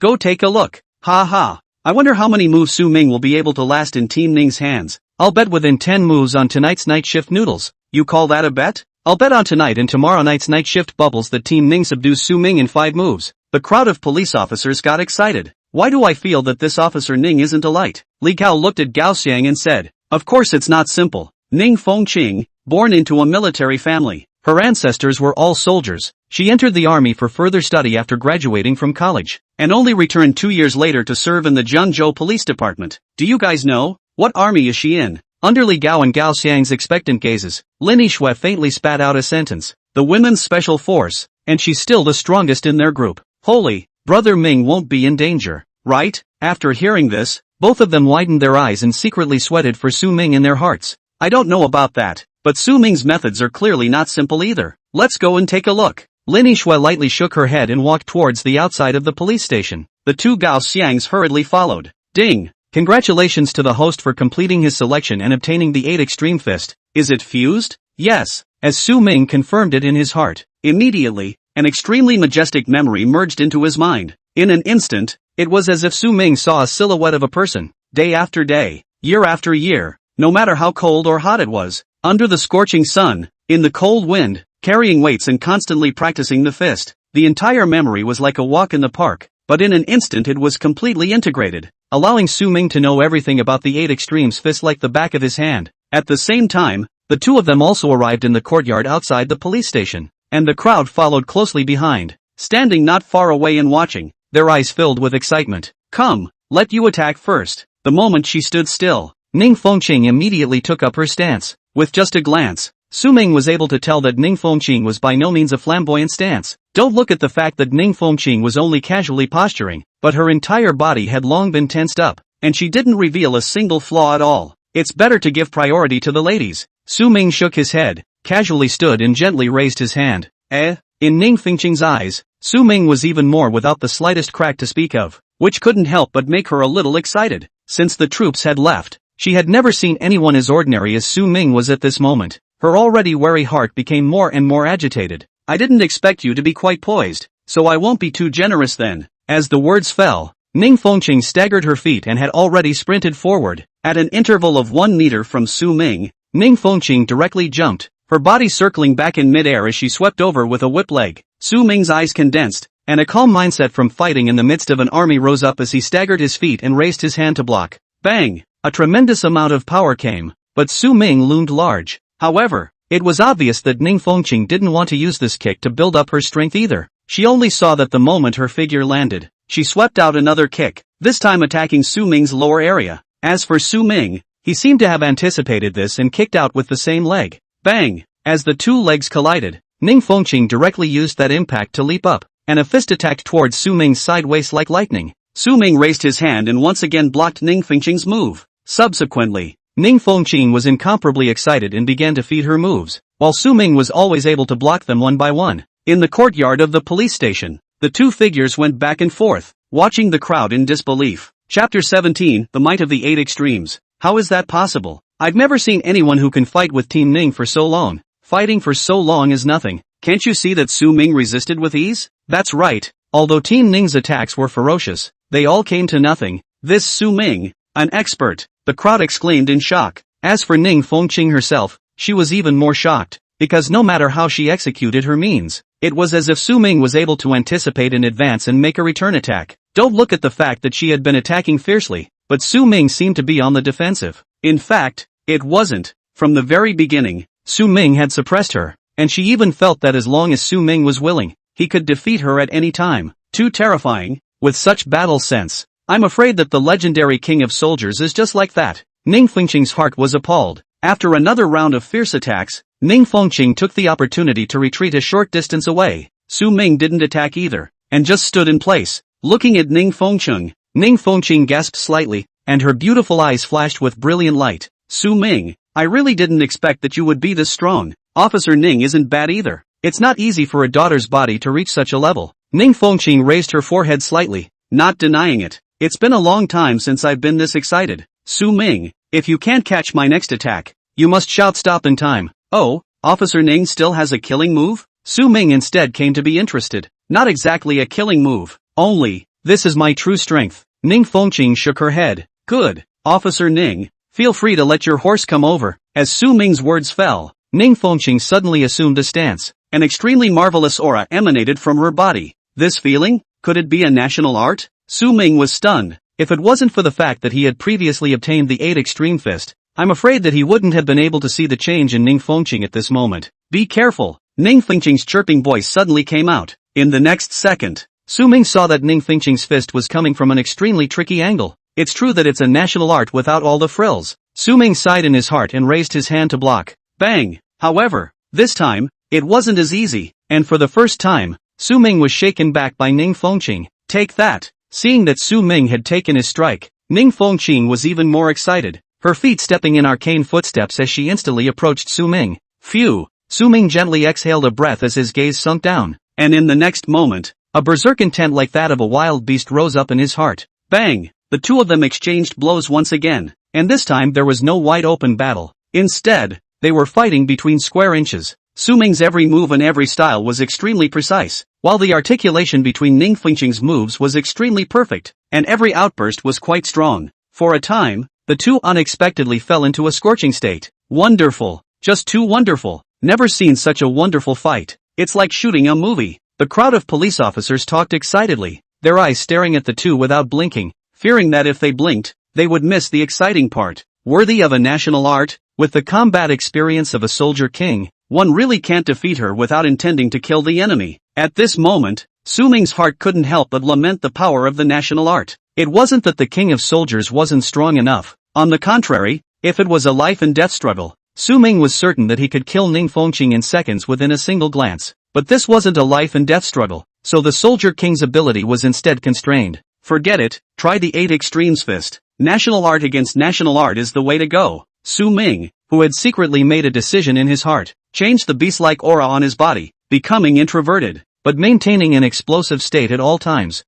Go take a look. Ha ha. I wonder how many moves Su Ming will be able to last in Team Ning's hands. I'll bet within 10 moves on tonight's night shift noodles. You call that a bet? I'll bet on tonight and tomorrow night's night shift bubbles that Team Ning subdues Su Ming in 5 moves. The crowd of police officers got excited. Why do I feel that this officer Ning isn't a light? Li Gao looked at Gao Xiang and said, of course it's not simple. Ning Fengqing, born into a military family. Her ancestors were all soldiers. She entered the army for further study after graduating from college, and only returned 2 years later to serve in the Zhengzhou Police Department. Do you guys know? What army is she in? Under Li Gao and Gao Xiang's expectant gazes, Lin Yishui faintly spat out a sentence. The Women's Special Force, and she's still the strongest in their group. Holy, Brother Ming won't be in danger, right? After hearing this, both of them widened their eyes and secretly sweated for Su Ming in their hearts. I don't know about that, But Su Ming's methods are clearly not simple either. Let's go and take a look. Lin Yixue lightly shook her head and walked towards the outside of the police station. The two Gao Xiangs hurriedly followed. Ding! Congratulations to the host for completing his selection and obtaining the 8 extreme fist. Is it fused? Yes, as Su Ming confirmed it in his heart. Immediately, an extremely majestic memory merged into his mind. In an instant, it was as if Su Ming saw a silhouette of a person. Day after day, year after year, no matter how cold or hot it was, under the scorching sun, in the cold wind, carrying weights and constantly practicing the fist, the entire memory was like a walk in the park, but in an instant it was completely integrated, allowing Su Ming to know everything about the 8 extremes fist like the back of his hand. At the same time, the two of them also arrived in the courtyard outside the police station, and the crowd followed closely behind, standing not far away and watching, their eyes filled with excitement. Come, let you attack first. The moment she stood still, Ning Fengqing immediately took up her stance. With just a glance, Su Ming was able to tell that Ning Fengqing was by no means a flamboyant stance. Don't look at the fact that Ning Fengqing was only casually posturing, but her entire body had long been tensed up, and she didn't reveal a single flaw at all. It's better to give priority to the ladies. Su Ming shook his head, casually stood and gently raised his hand. In Ning Fengqing's eyes, Su Ming was even more without the slightest crack to speak of, which couldn't help but make her a little excited. Since the troops had left, she had never seen anyone as ordinary as Su Ming was at this moment. Her already wary heart became more and more agitated. I didn't expect you to be quite poised, so I won't be too generous then. As the words fell, Ning Fengqing staggered her feet and had already sprinted forward. At an interval of 1 meter from Su Ming, Ning Fengqing directly jumped, her body circling back in midair as she swept over with a whip leg. Su Ming's eyes condensed, and a calm mindset from fighting in the midst of an army rose up as he staggered his feet and raised his hand to block. Bang! A tremendous amount of power came, but Su Ming loomed large. However, it was obvious that Ning Fengqing didn't want to use this kick to build up her strength either. She only saw that the moment her figure landed, she swept out another kick, this time attacking Su Ming's lower area. As for Su Ming, he seemed to have anticipated this and kicked out with the same leg. Bang! As the two legs collided, Ning Fengqing directly used that impact to leap up, and a fist attacked towards Su Ming's side waist like lightning. Su Ming raised his hand and once again blocked Ning Fengqing's move. Subsequently, Ning Fengqing was incomparably excited and began to feed her moves, while Su Ming was always able to block them one by one. In the courtyard of the police station, the two figures went back and forth, watching the crowd in disbelief. Chapter 17, The Might of the 8 Extremes. How is that possible? I've never seen anyone who can fight with Team Ning for so long. Fighting for so long is nothing. Can't you see that Su Ming resisted with ease? That's right. Although Team Ning's attacks were ferocious, they all came to nothing. This Su Ming, an expert, the crowd exclaimed in shock. As for Ning Fengqing herself, she was even more shocked, because no matter how she executed her means, it was as if Su Ming was able to anticipate in advance and make a return attack. Don't look at the fact that she had been attacking fiercely, but Su Ming seemed to be on the defensive. In fact, it wasn't. From the very beginning, Su Ming had suppressed her, and she even felt that as long as Su Ming was willing, he could defeat her at any time. Too terrifying, with such battle sense. I'm afraid that the legendary king of soldiers is just like that. Ning Fengqing's heart was appalled. After another round of fierce attacks, Ning Fengqing took the opportunity to retreat a short distance away. Su Ming didn't attack either, and just stood in place, looking at Ning Fengqing. Ning Fengqing gasped slightly, and her beautiful eyes flashed with brilliant light. Su Ming, I really didn't expect that you would be this strong. Officer Ning isn't bad either. It's not easy for a daughter's body to reach such a level. Ning Fengqing raised her forehead slightly, not denying it. It's been a long time since I've been this excited. Su Ming, if you can't catch my next attack, you must shout stop in time. Oh, Officer Ning still has a killing move? Su Ming instead came to be interested. Not exactly a killing move, only, this is my true strength. Ning Fengqing shook her head. Good, Officer Ning, feel free to let your horse come over. As Su Ming's words fell, Ning Fengqing suddenly assumed a stance. An extremely marvelous aura emanated from her body. This feeling? Could it be a national art? Su Ming was stunned. If it wasn't for the fact that he had previously obtained the 8 Extreme Fist, I'm afraid that he wouldn't have been able to see the change in Ning Fengqing at this moment. Be careful. Ning Fengqing's chirping voice suddenly came out. In the next second, Su Ming saw that Ning Fengqing's fist was coming from an extremely tricky angle. It's true that it's a national art without all the frills. Su Ming sighed in his heart and raised his hand to block. Bang! However, this time, it wasn't as easy, and for the first time, Su Ming was shaken back by Ning Fengqing. Take that! Seeing that Su Ming had taken his strike, Ning Fengqing was even more excited. her feet stepping in arcane footsteps as she instantly approached Su Ming. Phew! Su Ming gently exhaled a breath as his gaze sunk down, and in the next moment, a berserk intent like that of a wild beast rose up in his heart. Bang! The two of them exchanged blows once again, and this time there was no wide-open battle. Instead, they were fighting between square inches. Su Ming's every move and every style was extremely precise, while the articulation between Ning Fengqing's moves was extremely perfect, and every outburst was quite strong. For a time, the two unexpectedly fell into a scorching state. Wonderful! Just too wonderful! Never seen such a wonderful fight. It's like shooting a movie. The crowd of police officers talked excitedly, their eyes staring at the two without blinking, fearing that if they blinked, they would miss the exciting part. Worthy of a national art, with the combat experience of a soldier king, one really can't defeat her without intending to kill the enemy. At this moment, Su Ming's heart couldn't help but lament the power of the national art. It wasn't that the king of soldiers wasn't strong enough. On the contrary, if it was a life and death struggle, Su Ming was certain that he could kill Ning Fengqing in seconds within a single glance. But this wasn't a life and death struggle, so the soldier king's ability was instead constrained. Forget it, try the 8 extremes fist. National art against national art is the way to go. Su Ming, who had secretly made a decision in his heart, changed the beast-like aura on his body, becoming introverted, but maintaining an explosive state at all times.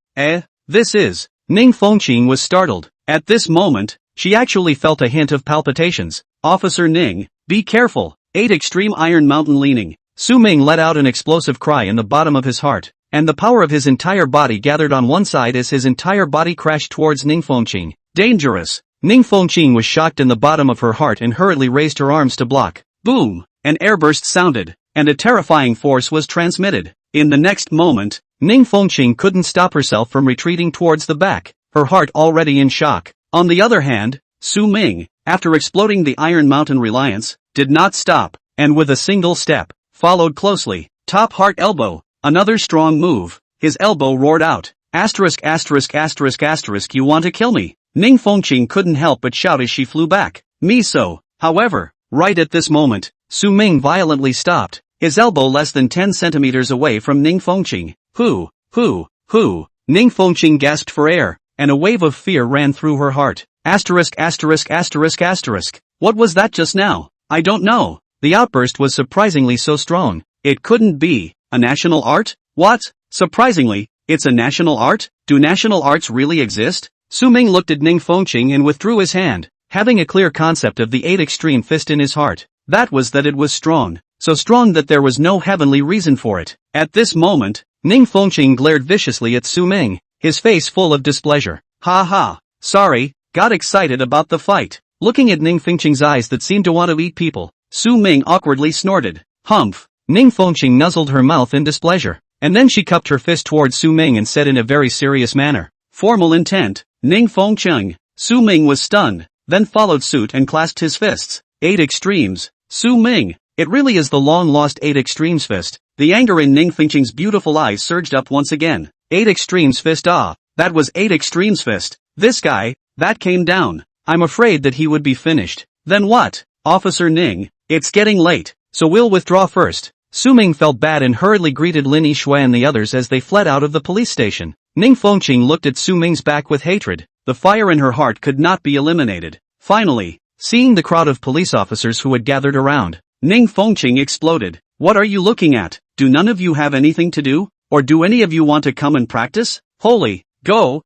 This is... Ning Fengqing was startled. At this moment, she actually felt a hint of palpitations. Officer Ning, be careful. 8 extreme iron mountain leaning. Su Ming let out an explosive cry in the bottom of his heart, and the power of his entire body gathered on one side as his entire body crashed towards Ning Fengqing. Dangerous! Ning Fengqing was shocked in the bottom of her heart and hurriedly raised her arms to block. Boom! An airburst sounded, and a terrifying force was transmitted. In the next moment, Ning Fengqing couldn't stop herself from retreating towards the back, her heart already in shock. On the other hand, Su Ming, after exploding the Iron Mountain Reliance, did not stop, and with a single step, followed closely. Top heart elbow, another strong move. His elbow roared out. You want to kill me? Ning Fengqing couldn't help but shout as she flew back. Me so. However, right at this moment, Su Ming violently stopped, his elbow less than 10 centimeters away from Ning Fengqing. Who? Ning Fengqing gasped for air, and a wave of fear ran through her heart. What was that just now? I don't know. The outburst was surprisingly so strong. It couldn't be. A national art? What? Surprisingly, it's a national art? Do national arts really exist? Su Ming looked at Ning Fengqing and withdrew his hand, having a clear concept of the 8 extreme fist in his heart. That was that it was strong. So strong that there was no heavenly reason for it. At this moment, Ning Fengqing glared viciously at Su Ming, his face full of displeasure. Ha ha. Sorry, got excited about the fight. Looking at Ning Fengqing's eyes that seemed to want to eat people, Su Ming awkwardly snorted. Humph. Ning Fengqing nuzzled her mouth in displeasure, and then she cupped her fist towards Su Ming and said in a very serious manner. Formal intent. Ning Fengqing. Su Ming was stunned, then followed suit and clasped his fists. 8 extremes. Su Ming. It really is the long-lost 8 extremes fist. The anger in Ning Fengqing's beautiful eyes surged up once again. 8 extremes fist. That was 8 extremes fist. This guy, that came down. I'm afraid that he would be finished. Then what? Officer Ning, it's getting late, so we'll withdraw first. Su Ming felt bad and hurriedly greeted Lin Yixue and the others as they fled out of the police station. Ning Fengqing looked at Su Ming's back with hatred. The fire in her heart could not be eliminated. Finally, seeing the crowd of police officers who had gathered around, Ning Fengqing exploded. What are you looking at? Do none of you have anything to do? Or do any of you want to come and practice? Holy, go!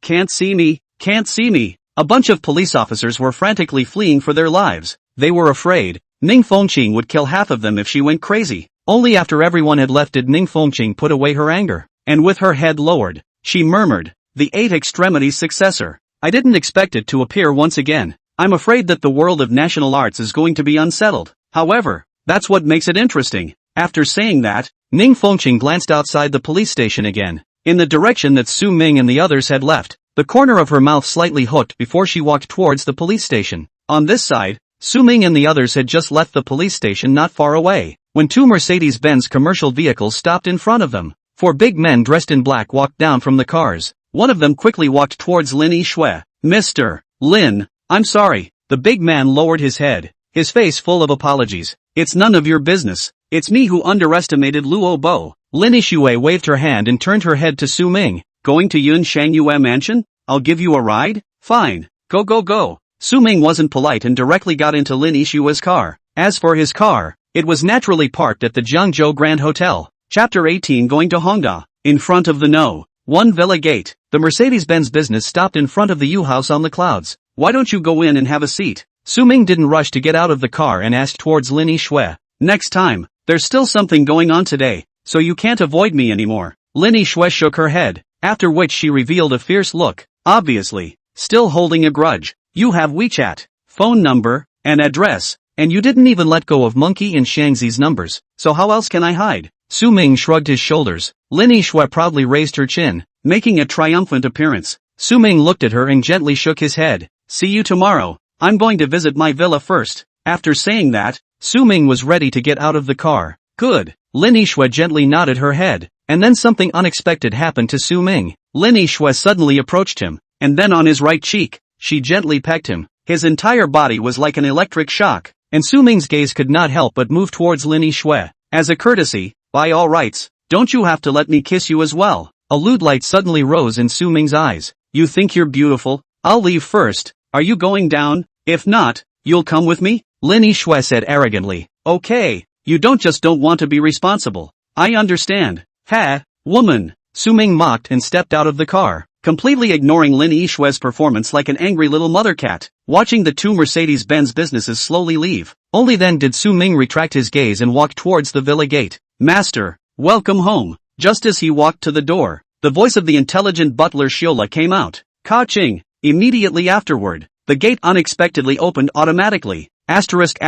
Can't see me. A bunch of police officers were frantically fleeing for their lives. They were afraid Ning Fengqing would kill half of them if she went crazy. Only after everyone had left did Ning Fengqing put away her anger, and with her head lowered, she murmured, the 8 extremities successor. I didn't expect it to appear once again. I'm afraid that the world of national arts is going to be unsettled. However, that's what makes it interesting. After saying that, Ning Fengqing glanced outside the police station again, in the direction that Su Ming and the others had left, the corner of her mouth slightly hooked before she walked towards the police station. On this side, Su Ming and the others had just left the police station not far away, when 2 Mercedes-Benz commercial vehicles stopped in front of them. 4 big men dressed in black walked down from the cars. One of them quickly walked towards Lin Yixue. Mr. Lin, I'm sorry. The big man lowered his head, his face full of apologies. It's none of your business. It's me who underestimated Luo Bo. Lin Yixue waved her hand and turned her head to Su Ming. Going to Yun Shangyue Mansion? I'll give you a ride? Fine. Go. Su Ming wasn't polite and directly got into Lin Yishua's car. As for his car, it was naturally parked at the Jiangzhou Grand Hotel. Chapter 18 Going to Hongda. In front of the No. 1 Villa Gate, the Mercedes-Benz business stopped in front of the U-House on the clouds. Why don't you go in and have a seat? Su Ming didn't rush to get out of the car and asked towards Lin Yishue. Next time, there's still something going on today, so you can't avoid me anymore. Lin Yishue shook her head, after which she revealed a fierce look, obviously, still holding a grudge. You have WeChat, phone number, and address, and you didn't even let go of Monkey and Shangzi's numbers, so how else can I hide? Su Ming shrugged his shoulders. Lin Yishue proudly raised her chin, making a triumphant appearance. Su Ming looked at her and gently shook his head. See you tomorrow. I'm going to visit my villa first. After saying that, Su Ming was ready to get out of the car. Good. Lin Yishue gently nodded her head, and then something unexpected happened to Su Ming. Lin Yishue suddenly approached him, and then on his right cheek, she gently pecked him. His entire body was like an electric shock, and Su Ming's gaze could not help but move towards Lin Yishue. As a courtesy, by all rights, don't you have to let me kiss you as well? A lewd light suddenly rose in Su Ming's eyes. You think you're beautiful? I'll leave first. Are you going down? If not, you'll come with me? Lin Yishue said arrogantly. Okay, you don't want to be responsible. I understand. Ha, woman. Su Ming mocked and stepped out of the car, completely ignoring Lin Yishue's performance like an angry little mother cat, watching the two Mercedes-Benz businesses slowly leave. Only then did Su Ming retract his gaze and walk towards the villa gate. Master, welcome home. Just as he walked to the door, the voice of the intelligent butler Shiola came out. Ka-ching. Immediately afterward, the gate unexpectedly opened automatically. Asterisk.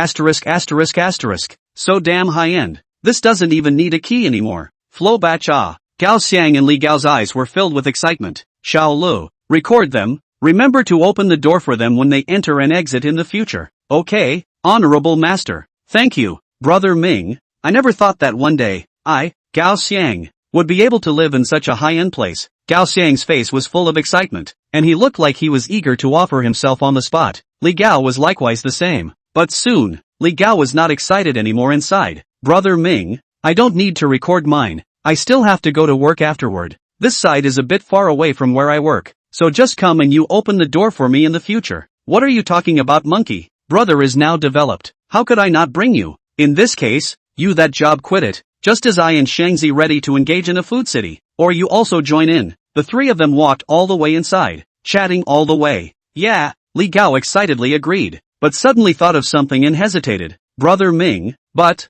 So damn high-end. This doesn't even need a key anymore. Flo Bacha. Gao Xiang and Li Gao's eyes were filled with excitement. Xiao Lu, record them. Remember to open the door for them when they enter and exit in the future. Okay, honorable master. Thank you, brother Ming. I never thought that one day, I, Gao Xiang, would be able to live in such a high-end place. Gao Xiang's face was full of excitement, and he looked like he was eager to offer himself on the spot. Li Gao was likewise the same. But soon, Li Gao was not excited anymore inside. Brother Ming, I don't need to record mine. I still have to go to work afterward. This side is a bit far away from where I work, so just come and you open the door for me in the future. What are you talking about, monkey? Brother is now developed. How could I not bring you? In this case, you that job quit it, just as I and Shangzi ready to engage in a food city. Or you also join in. The three of them walked all the way inside, chatting all the way. Yeah, Li Gao excitedly agreed, but suddenly thought of something and hesitated. Brother Ming, but,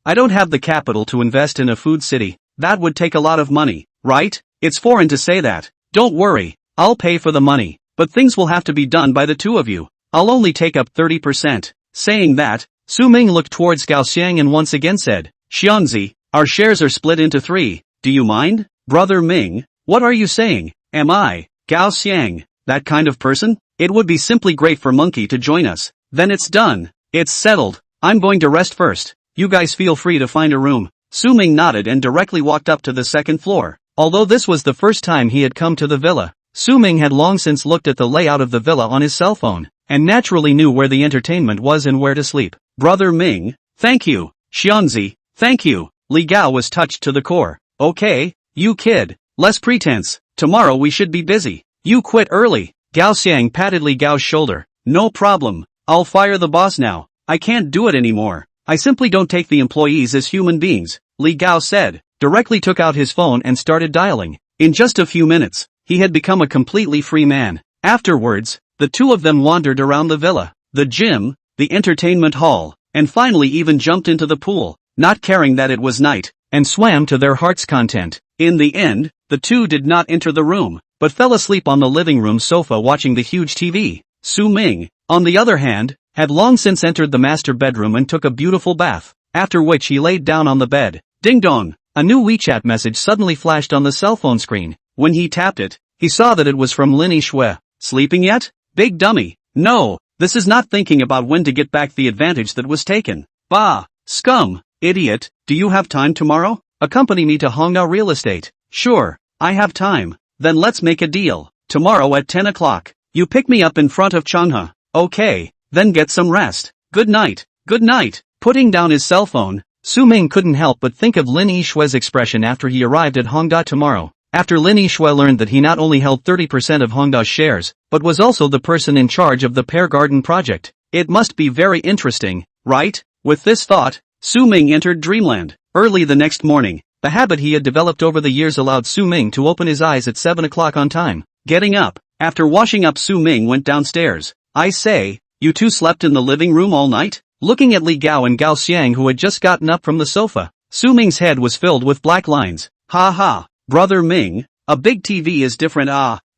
I don't have the capital to invest in a food city. That would take a lot of money, right? It's foreign to say that. Don't worry, I'll pay for the money, but things will have to be done by the two of you. I'll only take up 30%. Saying that, Su Ming looked towards Gao Xiang and once again said, Xianzi, our shares are split into 3. Do you mind? Brother Ming, what are you saying? Am I, Gao Xiang, that kind of person? It would be simply great for Monkey to join us. Then it's done. It's settled. I'm going to rest first. You guys feel free to find a room. Su Ming nodded and directly walked up to the second floor. Although this was the first time he had come to the villa, Su Ming had long since looked at the layout of the villa on his cell phone, and naturally knew where the entertainment was and where to sleep. Brother Ming, thank you. Xianzi, thank you. Li Gao was touched to the core. Okay, you kid, less pretense. Tomorrow we should be busy. You quit early. Gao Xiang patted Li Gao's shoulder. No problem. I'll fire the boss now. I can't do it anymore. I simply don't take the employees as human beings, Li Gao said, directly took out his phone and started dialing. In just a few minutes, he had become a completely free man. Afterwards, the two of them wandered around the villa, the gym, the entertainment hall, and finally even jumped into the pool, not caring that it was night, and swam to their heart's content. In the end, the two did not enter the room, but fell asleep on the living room sofa watching the huge TV. Su Ming, on the other hand, had long since entered the master bedroom and took a beautiful bath, after which he laid down on the bed. Ding dong! A new WeChat message suddenly flashed on the cell phone screen. When he tapped it, he saw that it was from Lin Yishue. Sleeping yet? Big dummy. No, this is not thinking about when to get back the advantage that was taken. Bah! Scum! Idiot! Do you have time tomorrow? Accompany me to Hongna Real Estate. Sure, I have time. Then let's make a deal. Tomorrow at 10 o'clock. You pick me up in front of Changhe. Okay. Then get some rest. Good night. Good night. Putting down his cell phone, Su Ming couldn't help but think of Lin Yishue's expression after he arrived at Hongda tomorrow. after Lin Yishui learned that he not only held 30% of Hongda's shares, but was also the person in charge of the Pear Garden project. It must be very interesting, right? With this thought, Su Ming entered dreamland. Early the next morning, the habit he had developed over the years allowed Su Ming to open his eyes at 7 o'clock on time. Getting up, after washing up, Su Ming went downstairs. I say, you two slept in the living room all night? Looking at Li Gao and Gao Xiang, who had just gotten up from the sofa, Su Ming's head was filled with black lines. Ha ha, brother Ming, a big TV is different.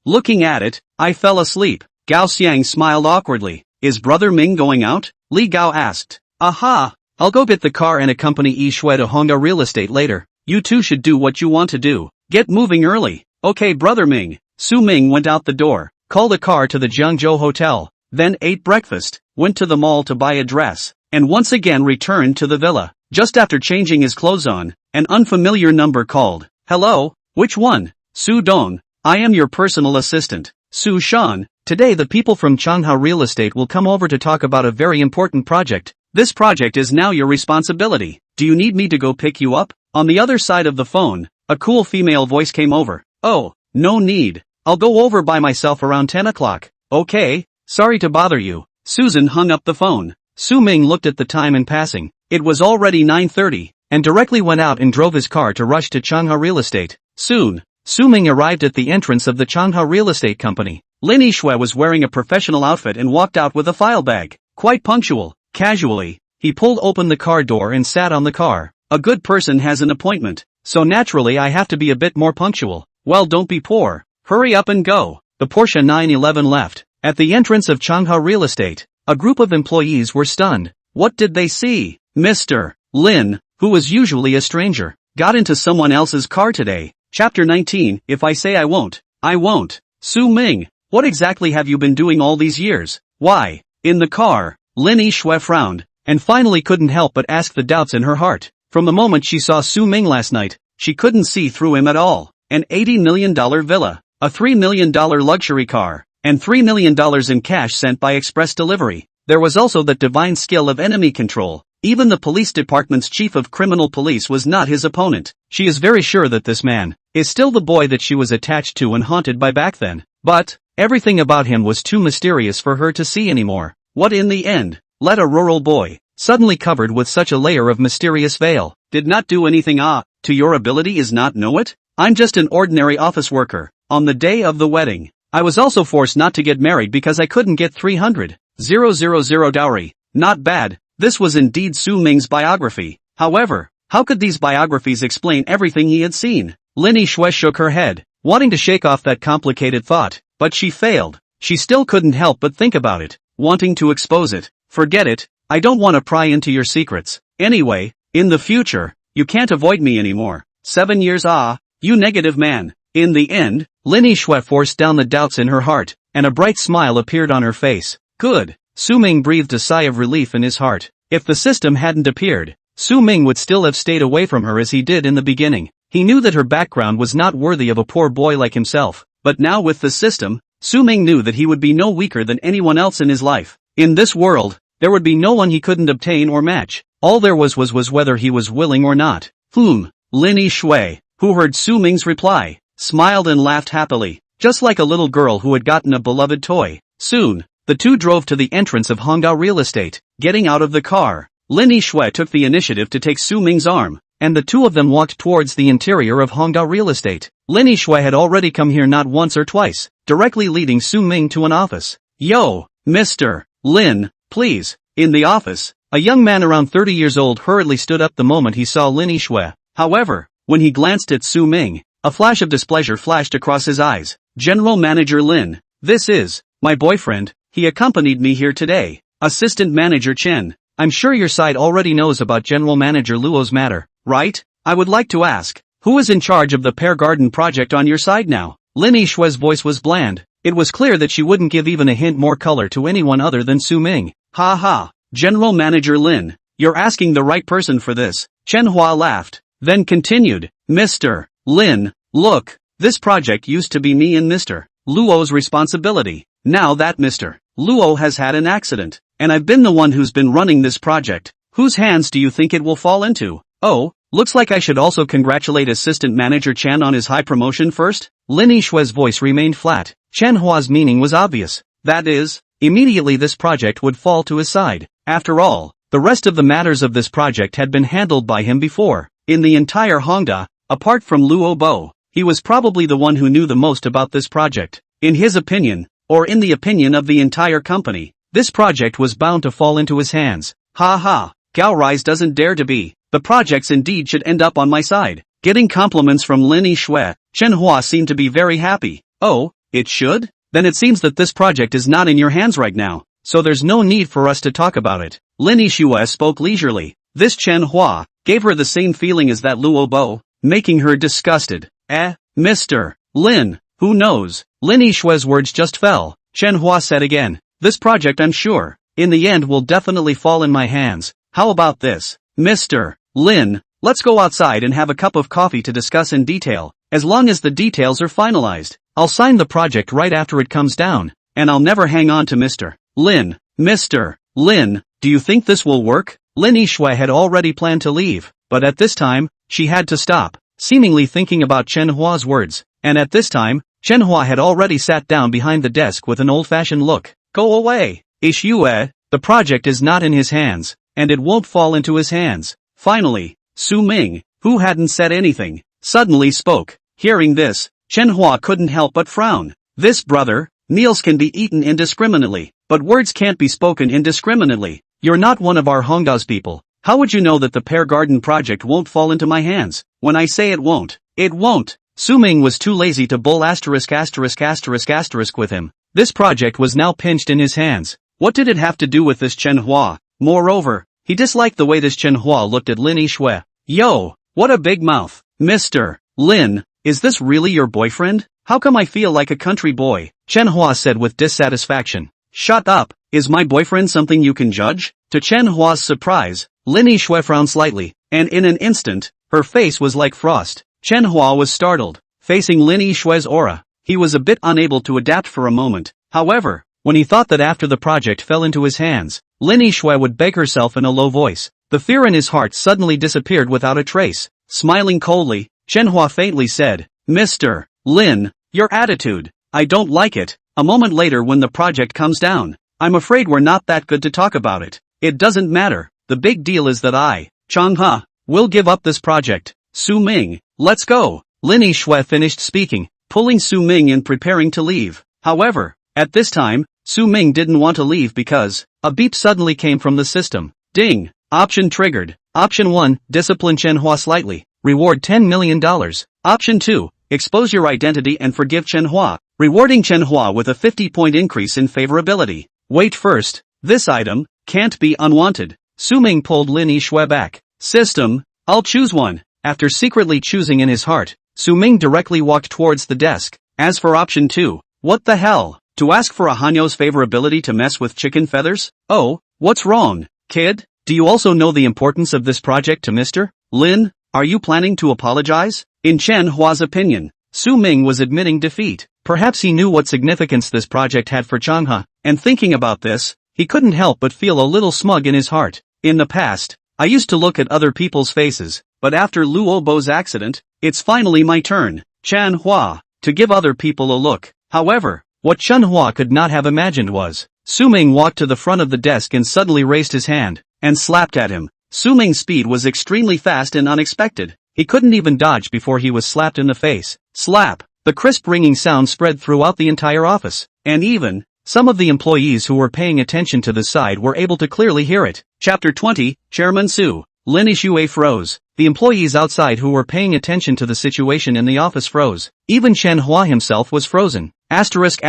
Looking at it, I fell asleep. Gao Xiang smiled awkwardly. Is brother Ming going out? Li Gao asked. Aha, I'll go get the car and accompany Yishui to Hongda Real Estate later. You two should do what you want to do. Get moving early. Okay, brother Ming. Su Ming went out the door, called a car to the Jiangzhou Hotel, then ate breakfast, went to the mall to buy a dress, and once again returned to the villa. Just after changing his clothes on, an unfamiliar number called. Hello, which one? Su Dong, I am your personal assistant, Su Shan. Today the people from Changhua Real Estate will come over to talk about a very important project. This project is now your responsibility. Do you need me to go pick you up? On the other side of the phone, a cool female voice came over. Oh, no need. I'll go over by myself around 10 o'clock. Okay, sorry to bother you. Susan hung up the phone. Su Ming looked at the time in passing. It was already 9:30, and directly went out and drove his car to rush to Changhua Real Estate. Soon, Su Ming arrived at the entrance of the Changhua Real Estate Company. Lin Yishui was wearing a professional outfit and walked out with a file bag. Quite punctual. Casually, he pulled open the car door and sat on the car. A good person has an appointment, so naturally I have to be a bit more punctual. Well, don't be poor. Hurry up and go. The Porsche 911 left. At the entrance of Changhua Real Estate, a group of employees were stunned. What did they see? Mr. Lin, who was usually a stranger, got into someone else's car today. Chapter 19, If I Say I Won't, I Won't. Su Ming, what exactly have you been doing all these years? Why? In the car. Lin Yishui frowned, and finally couldn't help but ask the doubts in her heart. From the moment she saw Su Ming last night, she couldn't see through him at all. An $80 million villa, a $3 million luxury car, and $3 million in cash sent by express delivery. There was also that divine skill of enemy control. Even the police department's chief of criminal police was not his opponent. She is very sure that this man is still the boy that she was attached to and haunted by back then. But everything about him was too mysterious for her to see anymore. What in the end led a rural boy, suddenly covered with such a layer of mysterious veil, did not do anything to your ability is not know it? I'm just an ordinary office worker. On the day of the wedding, I was also forced not to get married because I couldn't get 300,000 dowry. Not bad. This was indeed Su Ming's biography. However, how could these biographies explain everything he had seen? Lin Yishui shook her head, wanting to shake off that complicated thought, but she failed. She still couldn't help but think about it, wanting to expose it. Forget it, I don't want to pry into your secrets. Anyway, in the future, you can't avoid me anymore. 7 years you negative man. In the end, Lin Yishui forced down the doubts in her heart, and a bright smile appeared on her face. Good. Su Ming breathed a sigh of relief in his heart. If the system hadn't appeared, Su Ming would still have stayed away from her as he did in the beginning. He knew that her background was not worthy of a poor boy like himself, but now with the system, Su Ming knew that he would be no weaker than anyone else in his life. In this world, there would be no one he couldn't obtain or match. All there was whether he was willing or not. Lin Yishui, who heard Su Ming's reply, smiled and laughed happily, just like a little girl who had gotten a beloved toy. Soon, the two drove to the entrance of Hongda Real Estate. Getting out of the car, Lin Yishui took the initiative to take Su Ming's arm, and the two of them walked towards the interior of Hongda Real Estate. Lin Yishui had already come here not once or twice, directly leading Su Ming to an office. Yo, Mr. Lin, please. In the office, a young man around 30 years old hurriedly stood up the moment he saw Lin Yishui. However, when he glanced at Su Ming, a flash of displeasure flashed across his eyes. General Manager Lin, this is my boyfriend. He accompanied me here today. Assistant Manager Chen, I'm sure your side already knows about General Manager Luo's matter, right? I would like to ask, who is in charge of the Pear Garden project on your side now? Lin Yishui's voice was bland. It was clear that she wouldn't give even a hint more color to anyone other than Su Ming. Ha ha, General Manager Lin, you're asking the right person for this. Chen Hua laughed, then continued, Mr. Lin, look, this project used to be me and Mr. Luo's responsibility. Now that Mr. Luo has had an accident, and I've been the one who's been running this project. Whose hands do you think it will fall into? Oh, Looks like I should also congratulate Assistant Manager Chan on his high promotion first? Lin Yishue's voice remained flat. Chen Hua's meaning was obvious. That is, immediately this project would fall to his side. After all, the rest of the matters of this project had been handled by him before. In the entire Hongda, apart from Luo Bo, he was probably the one who knew the most about this project. In his opinion, or in the opinion of the entire company, this project was bound to fall into his hands. Ha ha, Gao Rise doesn't dare to be. The projects indeed should end up on my side. Getting compliments from Lin Yishue, Chen Hua seemed to be very happy. Oh, it should? Then it seems that this project is not in your hands right now, so there's no need for us to talk about it. Lin Yishue spoke leisurely. This Chen Hua gave her the same feeling as that Luo Bo, making her disgusted. Mr. Lin, who knows? Lin Yishue's words just fell. Chen Hua said again, this project I'm sure, in the end will definitely fall in my hands. How about this? Mr. Lin, let's go outside and have a cup of coffee to discuss in detail. As long as the details are finalized, I'll sign the project right after it comes down, and I'll never hang on to Mr. Lin. Mr. Lin, do you think this will work? Lin Yishue had already planned to leave, but at this time, she had to stop, seemingly thinking about Chen Hua's words, and at this time, Chen Hua had already sat down behind the desk with an old-fashioned look. Go away, Yishue, the project is not in his hands, and it won't fall into his hands. Finally, Su Ming, who hadn't said anything, suddenly spoke. Hearing this, Chen Hua couldn't help but frown. This brother, meals can be eaten indiscriminately, but words can't be spoken indiscriminately. You're not one of our Hongda's people. How would you know that the Pear Garden project won't fall into my hands? When I say it won't, it won't. Su Ming was too lazy to bull asterisk with him. This project was now pinched in his hands. What did it have to do with this Chen Hua? Moreover, he disliked the way this Chen Hua looked at Lin Yishue. Yo, what a big mouth. Mr. Lin, is this really your boyfriend? How come I feel like a country boy? Chen Hua said with dissatisfaction. Shut up, is my boyfriend something you can judge? To Chen Hua's surprise, Lin Yishue frowned slightly, and in an instant, her face was like frost. Chen Hua was startled. Facing Lin Yishue's aura, he was a bit unable to adapt for a moment. However, when he thought that after the project fell into his hands, Lin Yishue would beg herself in a low voice, the fear in his heart suddenly disappeared without a trace. Smiling coldly, Chen Hua faintly said, Mr. Lin, your attitude, I don't like it. A moment later when the project comes down, I'm afraid we're not that good to talk about it. It doesn't matter, the big deal is that I, Changhe, will give up this project. Su Ming, let's go. Lin Yishue finished speaking, pulling Su Ming in preparing to leave. However, at this time, Su Ming didn't want to leave because a beep suddenly came from the system. Ding! Option triggered. Option 1, discipline Chen Hua slightly. Reward $10 million. Option 2, expose your identity and forgive Chen Hua, rewarding Chen Hua with a 50-point increase in favorability. Wait first, this item can't be unwanted. Su Ming pulled Lin Yishue back. System, I'll choose one. After secretly choosing in his heart, Su Ming directly walked towards the desk. As for option 2, what the hell? To ask for a Hanyo's favorability to mess with chicken feathers? Oh, what's wrong, kid? Do you also know the importance of this project to Mr. Lin? Are you planning to apologize? In Chen Hua's opinion, Su Ming was admitting defeat. Perhaps he knew what significance this project had for Changhe, and thinking about this, he couldn't help but feel a little smug in his heart. In the past, I used to look at other people's faces, but after Luo Bo's accident, it's finally my turn, Chen Hua, to give other people a look. However, what Chen Hua could not have imagined was, Su Ming walked to the front of the desk and suddenly raised his hand, and slapped at him. Su Ming's speed was extremely fast and unexpected. He couldn't even dodge before he was slapped in the face. Slap! The crisp ringing sound spread throughout the entire office, and even some of the employees who were paying attention to the side were able to clearly hear it. Chapter 20, Chairman Su. Lin Yishue froze. The employees outside who were paying attention to the situation in the office froze. Even Chen Hua himself was frozen. Asterisk.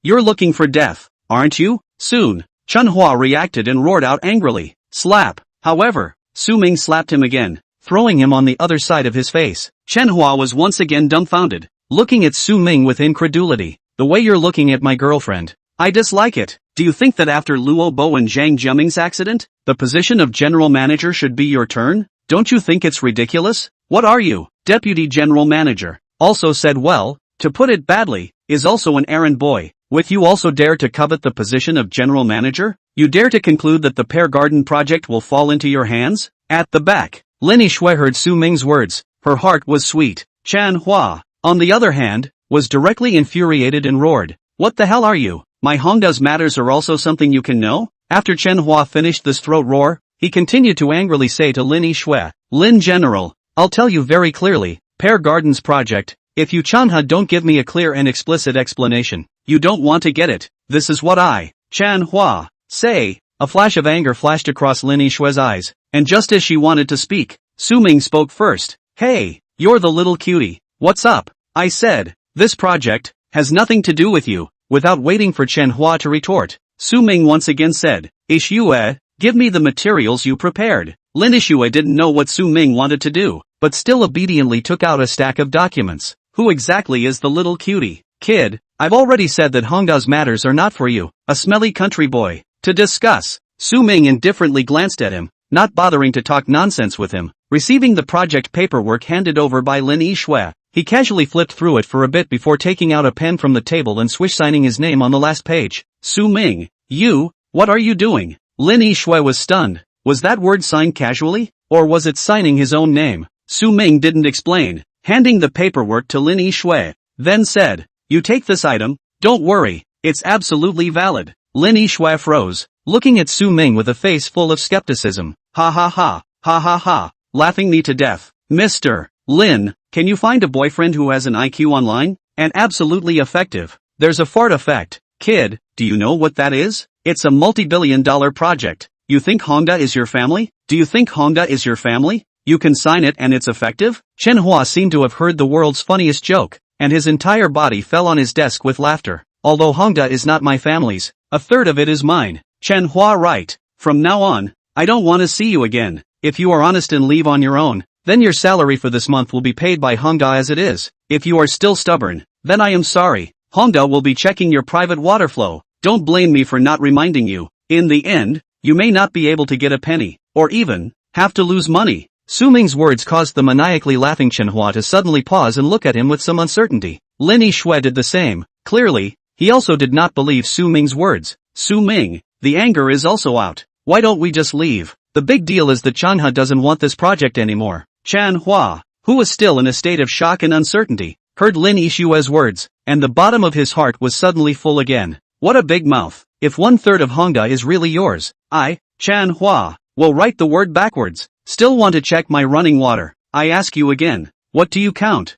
You're looking for death, aren't you? Soon, Chen Hua reacted and roared out angrily. Slap! However, Su Ming slapped him again, throwing him on the other side of his face. Chen Hua was once again dumbfounded, looking at Su Ming with incredulity. The way you're looking at my girlfriend, I dislike it. Do you think that after Luo Bo and Zhang Jiaming's accident, the position of general manager should be your turn? Don't you think it's ridiculous? What are you, deputy general manager? Also said well, to put it badly, is also an errand boy. With you also dare to covet the position of general manager? You dare to conclude that the pear garden project will fall into your hands? At the back, Lin Yixue heard Su Ming's words. Her heart was sweet. Chan Hua, on the other hand, was directly infuriated and roared. What the hell are you? My Hongda's matters are also something you can know? After Chen Hua finished this throat roar, he continued to angrily say to Lin Yixue, Lin General, I'll tell you very clearly, Pear Gardens project, if you Chanha don't give me a clear and explicit explanation, you don't want to get it. This is what I, Chan Hua, say. A flash of anger flashed across Lin Yixue's eyes, and just as she wanted to speak, Su Ming spoke first. Hey, you're the little cutie. What's up? I said, this project has nothing to do with you. Without waiting for Chen Hua to retort, Su Ming once again said, Yixue, give me the materials you prepared. Lin Yixue didn't know what Su Ming wanted to do, but still obediently took out a stack of documents. Who exactly is the little cutie? Kid, I've already said that Hongda's matters are not for you, a smelly country boy, to discuss. Su Ming indifferently glanced at him, not bothering to talk nonsense with him. Receiving the project paperwork handed over by Lin Yixue, he casually flipped through it for a bit before taking out a pen from the table and signing his name on the last page. Su Ming, what are you doing? Lin Yixue was stunned. Was that word signed casually? Or was it signing his own name? Su Ming didn't explain, handing the paperwork to Lin Yixue, then said, you take this item, don't worry, it's absolutely valid. Lin Yixue froze, looking at Su Ming with a face full of skepticism. Ha ha ha, laughing me to death. Mr. Lin, can you find a boyfriend who has an IQ online? And absolutely effective. There's a fart effect. Kid, do you know what that is? It's a multi-billion-dollar project. You think Hongda is your family? Do you think Hongda is your family? You can sign it and it's effective? Chen Hua seemed to have heard the world's funniest joke, and his entire body fell on his desk with laughter. Although Hongda is not my family's, a third of it is mine. Chen Hua right. From now on, I don't want to see you again. If you are honest and leave on your own, then your salary for this month will be paid by Hongda as it is. If you are still stubborn, then I am sorry. Hongda will be checking your private water flow. Don't blame me for not reminding you. In the end, you may not be able to get a penny, or even have to lose money. Su Ming's words caused the maniacally laughing Chen Hua to suddenly pause and look at him with some uncertainty. Lin Yixue did the same. Clearly, he also did not believe Su Ming's words. Su Ming, the anger is also out. Why don't we just leave? The big deal is that Chanha doesn't want this project anymore. Chan Hua, who was still in a state of shock and uncertainty, heard Lin Yixue's words, and the bottom of his heart was suddenly full again. What a big mouth. If 1/3 of Hongda is really yours, I, Chan Hua, will write the word backwards. Still want to check my running water? I ask you again. What do you count?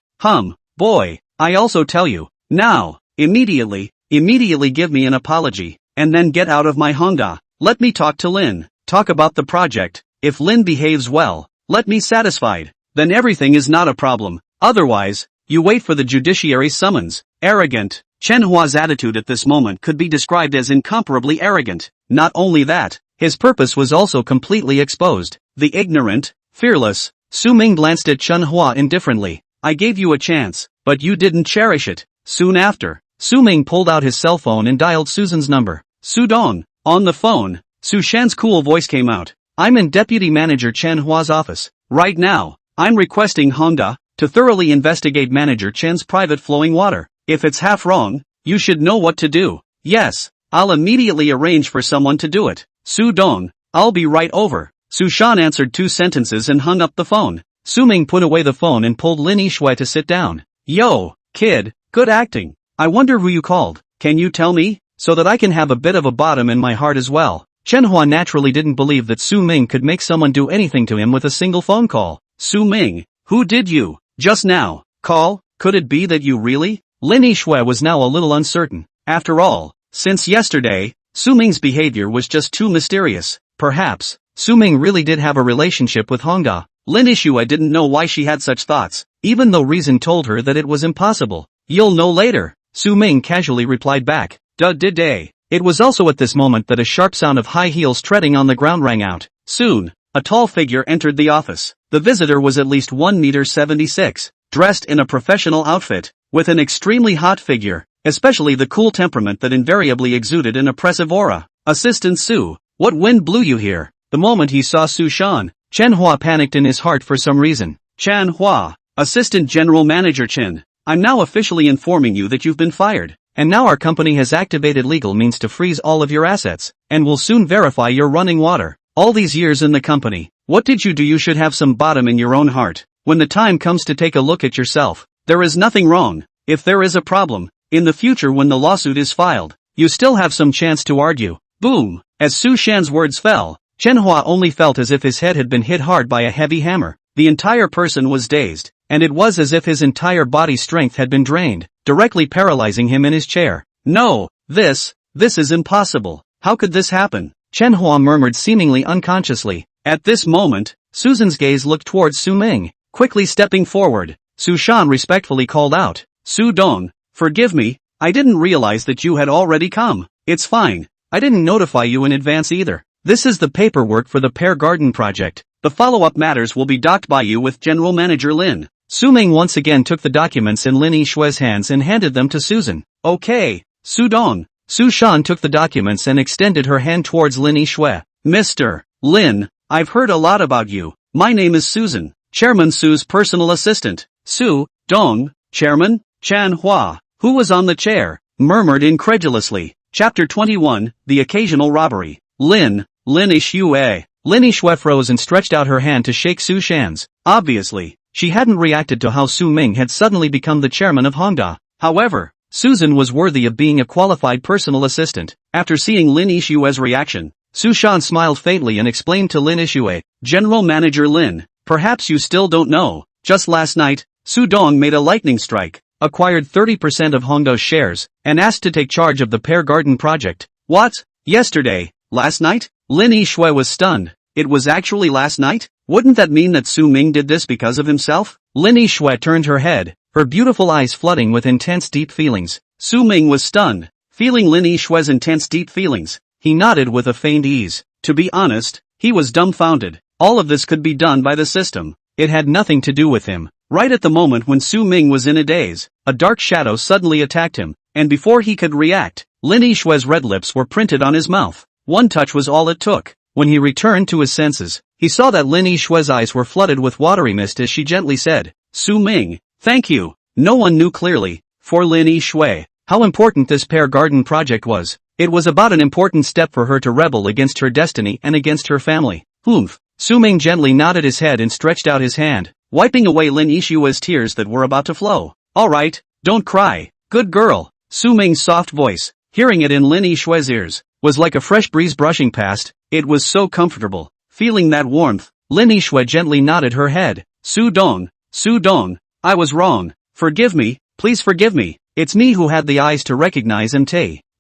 Boy, I also tell you. Now, immediately give me an apology, and then get out of my Hongda. Let me talk to Lin. Talk about the project. If Lin behaves well, let me satisfied. Then everything is not a problem. Otherwise, you wait for the judiciary summons. Arrogant. Chen Hua's attitude at this moment could be described as incomparably arrogant. Not only that, his purpose was also completely exposed. The ignorant, fearless, Su Ming glanced at Chen Hua indifferently. I gave you a chance, but you didn't cherish it. Soon after, Su Ming pulled out his cell phone and dialed Susan's number. Su Dong. On the phone, Su Shan's cool voice came out. I'm in Deputy Manager Chen Hua's office. Right now, I'm requesting Hongda to thoroughly investigate Manager Chen's private flowing water. If it's half wrong, you should know what to do. Yes, I'll immediately arrange for someone to do it. Su Dong, I'll be right over. Su Shan answered 2 sentences and hung up the phone. Su Ming put away the phone and pulled Lin Yixue to sit down. Yo, kid, good acting. I wonder who you called. Can you tell me? So that I can have a bit of a bottom in my heart as well. Chen Hua naturally didn't believe that Su Ming could make someone do anything to him with a single phone call. Su Ming, who did you, just now, call? Could it be that you really? Lin Yixue was now a little uncertain. After all, since yesterday, Su Ming's behavior was just too mysterious. Perhaps, Su Ming really did have a relationship with Hongda. Lin Yixue didn't know why she had such thoughts, even though reason told her that it was impossible. You'll know later, Su Ming casually replied back. Day. It was also at this moment that a sharp sound of high heels treading on the ground rang out. Soon, a tall figure entered the office. The visitor was at least 1.76 m, dressed in a professional outfit, with an extremely hot figure, especially the cool temperament that invariably exuded an oppressive aura. Assistant Su, what wind blew you here? The moment he saw Su Shan, Chen Hua panicked in his heart for some reason. Chan Hua, Assistant General Manager Chen, I'm now officially informing you that you've been fired. and now our company has activated legal means to freeze all of your assets, and will soon verify your running water. All these years in the company, what did you do? You should have some bottom in your own heart. When the time comes to take a look at yourself, there is nothing wrong. If there is a problem, in the future when the lawsuit is filed, you still have some chance to argue. Boom! As Su Shan's words fell, Manhwa only felt as if his head had been hit hard by a heavy hammer. The entire person was dazed, and it was as if his entire body strength had been drained, directly paralyzing him in his chair. No, this is impossible. How could this happen? Manhwa murmured seemingly unconsciously. At this moment, Susan's gaze looked towards Su Ming. Quickly stepping forward, Su Shan respectfully called out, Su Dong, forgive me, I didn't realize that you had already come. It's fine, I didn't notify you in advance either. This is the paperwork for the Pear Garden project. The follow-up matters will be docked by you with General Manager Lin. Su Ming once again took the documents in Lin Yishue's hands and handed them to Susan. Okay, Su Dong. Su Shan took the documents and extended her hand towards Lin Yishue. Mr. Lin, I've heard a lot about you. My name is Susan, Chairman Su's personal assistant. Su Dong, Chairman, Manhwa, who was on the chair, murmured incredulously. Chapter 21, The Occasional Robbery. Lin Yishue. Lin Yishue froze and stretched out her hand to shake Su Shan's. Obviously, she hadn't reacted to how Su Ming had suddenly become the chairman of Hongda. However, Susan was worthy of being a qualified personal assistant. After seeing Lin Yishue's reaction, Su Shan smiled faintly and explained to Lin Yishue, General Manager Lin, perhaps you still don't know, just last night, Su Dong made a lightning strike, acquired 30% of Hongda's shares, and asked to take charge of the Pear Garden project. What? Yesterday? Last night? Lin Yishue was stunned. It was actually last night? Wouldn't that mean that Su Ming did this because of himself? Lin Yishue turned her head, her beautiful eyes flooding with intense deep feelings. Su Ming was stunned, feeling Lin Yishue's intense deep feelings. He nodded with a feigned ease. To be honest, he was dumbfounded. All of this could be done by the system. It had nothing to do with him. Right at the moment when Su Ming was in a daze, a dark shadow suddenly attacked him, and before he could react, Lin Yishue's red lips were printed on his mouth. One touch was all it took. When he returned to his senses, he saw that Lin Yishue's eyes were flooded with watery mist as she gently said, Su Ming, thank you. No one knew clearly, for Lin Yishue, how important this Pear Garden project was. It was about an important step for her to rebel against her destiny and against her family. Humph. Su Ming gently nodded his head and stretched out his hand, wiping away Lin Yishue's tears that were about to flow. Alright, don't cry, good girl. Su Ming's soft voice, hearing it in Lin Yishue's ears, was like a fresh breeze brushing past. It was so comfortable. Feeling that warmth, Lin Yishue gently nodded her head. Su Dong, I was wrong. Forgive me, please forgive me. It's me who had the eyes to recognize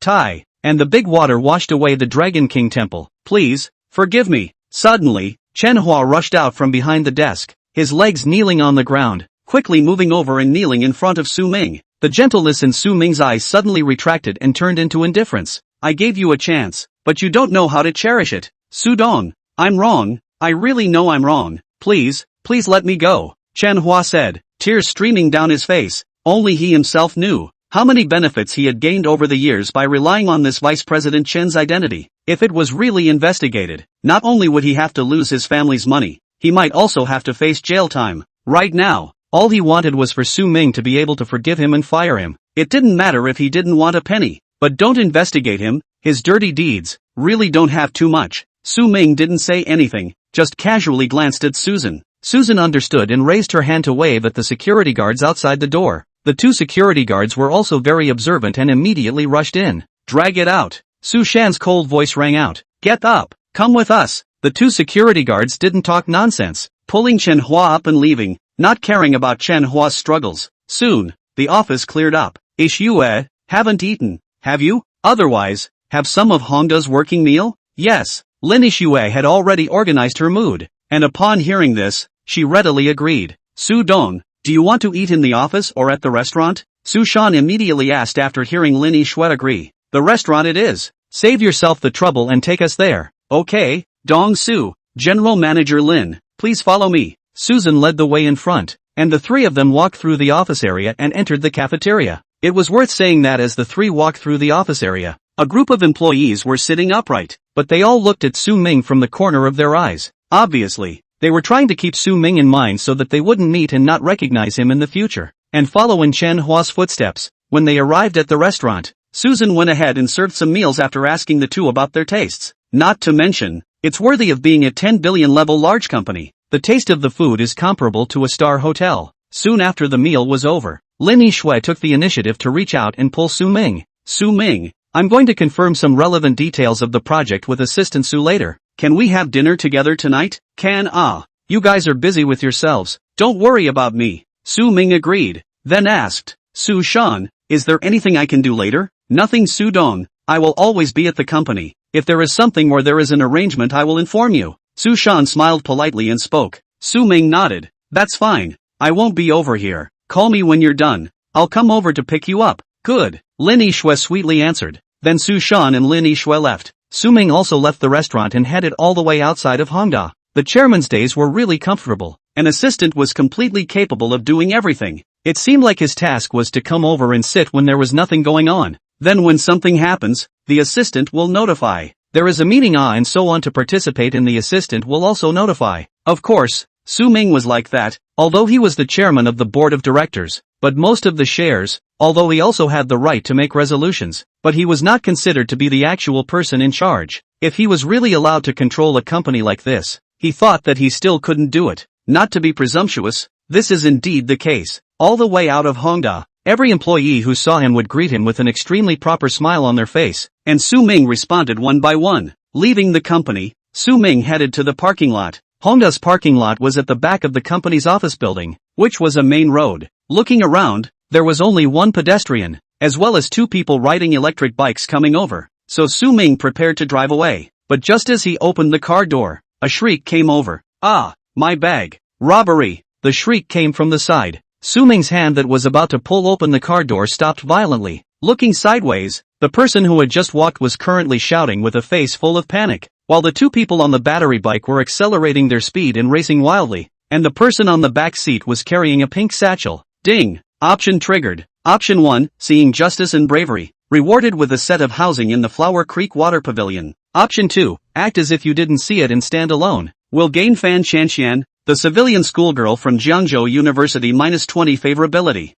Tai, and the big water washed away the Dragon King temple. Please, forgive me. Suddenly, Manhwa rushed out from behind the desk, his legs kneeling on the ground, quickly moving over and kneeling in front of Su Ming. The gentleness in Su Ming's eyes suddenly retracted and turned into indifference. I gave you a chance, but you don't know how to cherish it. Su Dong, I'm wrong, I really know I'm wrong. Please let me go. Manhwa said, tears streaming down his face. Only he himself knew how many benefits he had gained over the years by relying on this Vice President Chen's identity. If it was really investigated, not only would he have to lose his family's money, he might also have to face jail time. Right now, all he wanted was for Su Ming to be able to forgive him and fire him. It didn't matter if he didn't want a penny. But don't investigate him, his dirty deeds really don't have too much. Su Ming didn't say anything, just casually glanced at Susan. Susan understood and raised her hand to wave at the security guards outside the door. The two security guards were also very observant and immediately rushed in. Drag it out. Su Shan's cold voice rang out. Get up, come with us. The two security guards didn't talk nonsense, pulling Manhwa up and leaving, not caring about Manhwa's struggles. Soon, the office cleared up. Yishue, haven't eaten, have you? Otherwise, have some of Hongda's working meal? Yes. Lin Yishue had already organized her mood, and upon hearing this, she readily agreed. Su Dong, do you want to eat in the office or at the restaurant? Su Shan immediately asked after hearing Lin Yishue agree. The restaurant it is. Save yourself the trouble and take us there. Okay, Dong Su, General Manager Lin, please follow me. Susan led the way in front, and the three of them walked through the office area and entered the cafeteria. It was worth saying that as the three walked through the office area, a group of employees were sitting upright, but they all looked at Su Ming from the corner of their eyes. Obviously, they were trying to keep Su Ming in mind so that they wouldn't meet and not recognize him in the future, and follow in Manhwa's footsteps. When they arrived at the restaurant, Susan went ahead and served some meals after asking the two about their tastes. Not to mention, it's worthy of being a 10 billion level large company. The taste of the food is comparable to a star hotel. Soon after the meal was over, Lin Yishui took the initiative to reach out and pull Su Ming. Su Ming, I'm going to confirm some relevant details of the project with Assistant Su later. Can we have dinner together tonight? You guys are busy with yourselves. Don't worry about me. Su Ming agreed, then asked, Su Shan, is there anything I can do later? Nothing Su Dong, I will always be at the company. If there is something or there is an arrangement I will inform you. Su Shan smiled politely and spoke. Su Ming nodded. That's fine. I won't be over here. Call me when you're done. I'll come over to pick you up. Good. Lin Yishui sweetly answered. Then Su Shan and Lin Yishui left. Su Ming also left the restaurant and headed all the way outside of Hongda. The chairman's days were really comfortable. An assistant was completely capable of doing everything. It seemed like his task was to come over and sit when there was nothing going on. Then when something happens, the assistant will notify. There is a meeting and so on to participate and the assistant will also notify. Of course, Su Ming was like that, although he was the chairman of the board of directors, but most of the shares, although he also had the right to make resolutions, but he was not considered to be the actual person in charge. If he was really allowed to control a company like this, he thought that he still couldn't do it. Not to be presumptuous, this is indeed the case. All the way out of Hongda, every employee who saw him would greet him with an extremely proper smile on their face, and Su Ming responded one by one. Leaving the company, Su Ming headed to the parking lot. Hongda's parking lot was at the back of the company's office building, which was a main road. Looking around, there was only one pedestrian, as well as two people riding electric bikes coming over. So Su Ming prepared to drive away, but just as he opened the car door, a shriek came over. Ah, my bag. Robbery. The shriek came from the side. Su Ming's hand that was about to pull open the car door stopped violently. Looking sideways, the person who had just walked was currently shouting with a face full of panic, while the two people on the battery bike were accelerating their speed and racing wildly, and the person on the back seat was carrying a pink satchel. Ding! Option triggered. Option 1, seeing justice and bravery, rewarded with a set of housing in the Flower Creek Water Pavilion. Option 2, act as if you didn't see it and stand alone. Will gain Fan Shanshan, the civilian schoolgirl from Jiangzhou University -20 favorability.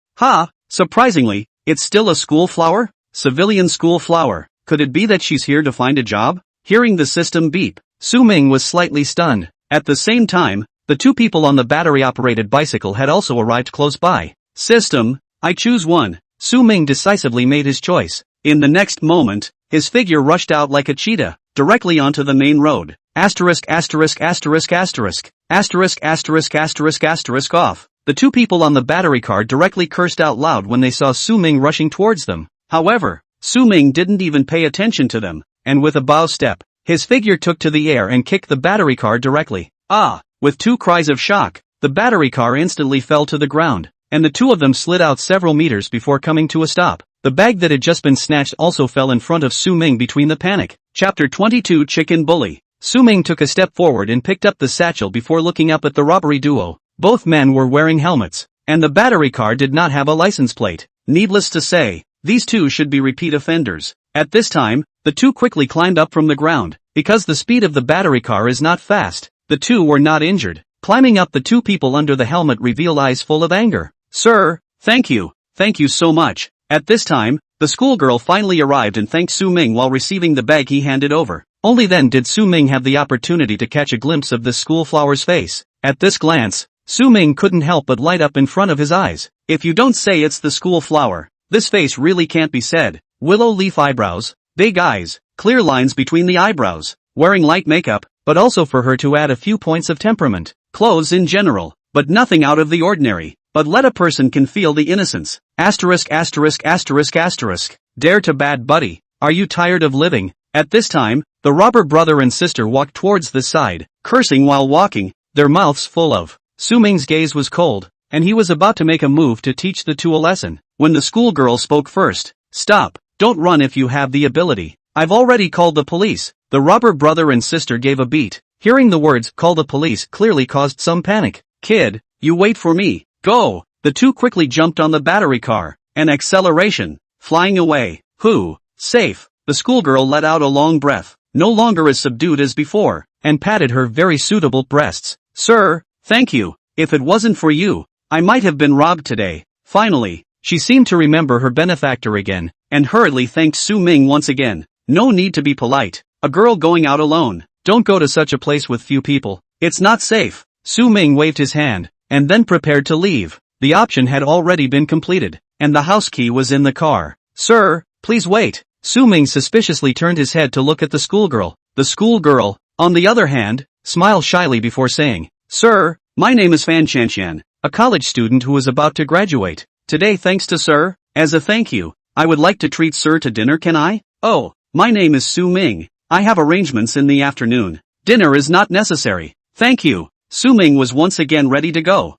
Surprisingly, it's still a school flower? Civilian school flower. Could it be that she's here to find a job? Hearing the system beep, Su Ming was slightly stunned. At the same time, the two people on the battery-operated bicycle had also arrived close by. System, I choose one. Su Ming decisively made his choice. In the next moment, his figure rushed out like a cheetah, directly onto the main road. Asterisk asterisk asterisk asterisk. Asterisk asterisk asterisk asterisk off. The two people on the battery car directly cursed out loud when they saw Su Ming rushing towards them. However, Su Ming didn't even pay attention to them, and with a bow step, his figure took to the air and kicked the battery car directly. With two cries of shock, the battery car instantly fell to the ground, and the two of them slid out several meters before coming to a stop. The bag that had just been snatched also fell in front of Su Ming between the panic. Chapter 22 Chicken Bully. Su Ming took a step forward and picked up the satchel before looking up at the robbery duo. Both men were wearing helmets, and the battery car did not have a license plate. Needless to say, these two should be repeat offenders. At this time, the two quickly climbed up from the ground. Because the speed of the battery car is not fast, the two were not injured. Climbing up, the two people under the helmet reveal eyes full of anger. Sir, thank you so much. At this time, the schoolgirl finally arrived and thanked Su Ming while receiving the bag he handed over. Only then did Su Ming have the opportunity to catch a glimpse of this schoolflower's face. At this glance, Su Ming couldn't help but light up in front of his eyes. If you don't say it's the school flower, this face really can't be said. Willow leaf eyebrows, big eyes, clear lines between the eyebrows, wearing light makeup, but also for her to add a few points of temperament. Clothes in general, but nothing out of the ordinary. But let a person can feel the innocence. Asterisk asterisk asterisk asterisk. Dare to bad buddy. Are you tired of living? At this time, the robber brother and sister walked towards the side, cursing while walking, their mouths full of. Su Ming's gaze was cold, and he was about to make a move to teach the two a lesson, when the schoolgirl spoke first. Stop, don't run if you have the ability. I've already called the police. The robber brother and sister gave a beat. Hearing the words, call the police, clearly caused some panic. Kid, you wait for me. Go! The two quickly jumped on the battery car. An acceleration. Flying away. Safe. The schoolgirl let out a long breath, no longer as subdued as before, and patted her very suitable breasts. Sir, thank you. If it wasn't for you, I might have been robbed today. Finally, She seemed to remember her benefactor again, and hurriedly thanked Su Ming once again. No need to be polite. A girl going out alone. Don't go to such a place with few people. It's not safe. Su Ming waved his hand, and then prepared to leave. The option had already been completed, and the house key was in the car. Sir, please wait. Su Ming suspiciously turned his head to look at the schoolgirl. The schoolgirl, on the other hand, smiled shyly before saying, Sir, my name is Fan Chanshan, a college student who is about to graduate. Today, thanks to Sir, as a thank you, I would like to treat Sir to dinner. Can I? Oh, my name is Su Ming. I have arrangements in the afternoon. Dinner is not necessary. Thank you. Su Ming was once again ready to go.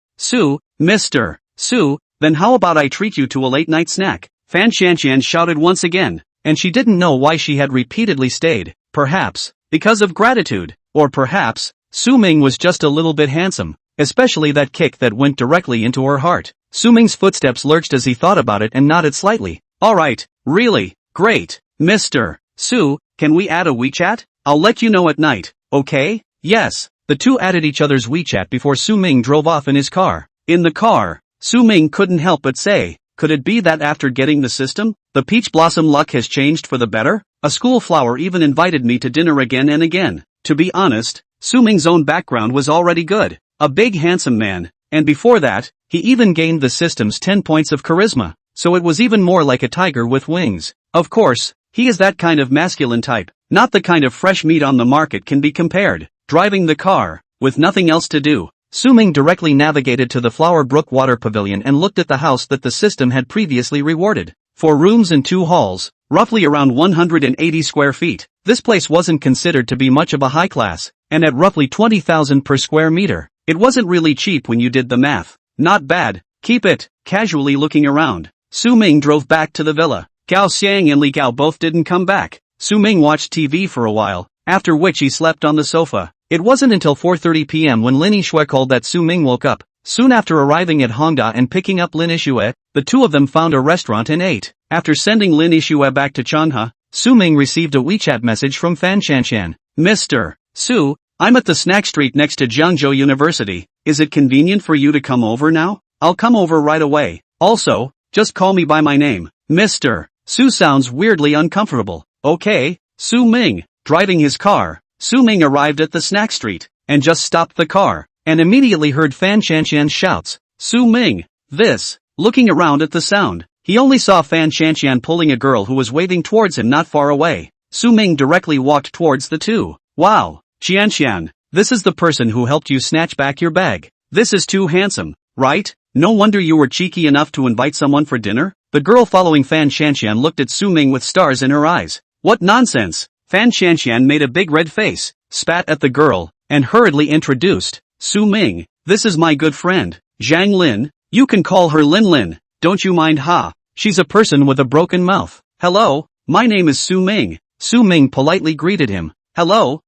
Mr. Su, then how about I treat you to a late night snack? Fan Chanshan shouted once again, and she didn't know why she had repeatedly stayed. Perhaps, because of gratitude, or perhaps, Su Ming was just a little bit handsome, especially that kick that went directly into her heart. Su Ming's footsteps lurched as he thought about it and nodded slightly. Alright, really, great, Mr. Su, can we add a WeChat? I'll let you know at night, okay? Yes. The two added each other's WeChat before Su Ming drove off in his car. In the car, Su Ming couldn't help but say, could it be that after getting the system, the peach blossom luck has changed for the better? A school flower even invited me to dinner again and again. To be honest, Su Ming's own background was already good. A big handsome man, and before that, he even gained the system's 10 points of charisma, so it was even more like a tiger with wings. Of course, he is that kind of masculine type, not the kind of fresh meat on the market can be compared. Driving the car, with nothing else to do, Su Ming directly navigated to the Flower Brook Water Pavilion and looked at the house that the system had previously rewarded. 4 rooms and 2 halls, roughly around 180 square feet. This place wasn't considered to be much of a high class, and at roughly 20,000 per square meter, it wasn't really cheap when you did the math. Not bad, keep it. Casually looking around, Su Ming drove back to the villa. Gao Xiang and Li Gao both didn't come back. Su Ming watched TV for a while, after which he slept on the sofa. It wasn't until 4:30 p.m. when Lin Yixue called that Su Ming woke up. Soon after arriving at Hongda and picking up Lin Yixue, the two of them found a restaurant and ate. After sending Lin Yixue back to Chanha, Su Ming received a WeChat message from Fan Chanshan. Mr. Su, I'm at the snack street next to Jiangzhou University. Is it convenient for you to come over now? I'll come over right away. Also, just call me by my name. Mr. Su sounds weirdly uncomfortable. Okay, Su Ming. Driving his car, Su Ming arrived at the snack street, and just stopped the car, and immediately heard Fan Chanshan's shouts. Su Ming, this. Looking around at the sound, he only saw Fan Chanshan pulling a girl who was waving towards him not far away. Su Ming directly walked towards the two. Wow, Chanshan, this is the person who helped you snatch back your bag. This is too handsome, right? No wonder you were cheeky enough to invite someone for dinner? The girl following Fan Chanshan looked at Su Ming with stars in her eyes. What nonsense! Fan Chanshan made a big red face, spat at the girl, and hurriedly introduced, Su Ming, this is my good friend, Zhang Lin, you can call her Lin Lin, don't you mind ha? She's a person with a broken mouth. Hello, my name is Su Ming. Su Ming politely greeted him. Hello.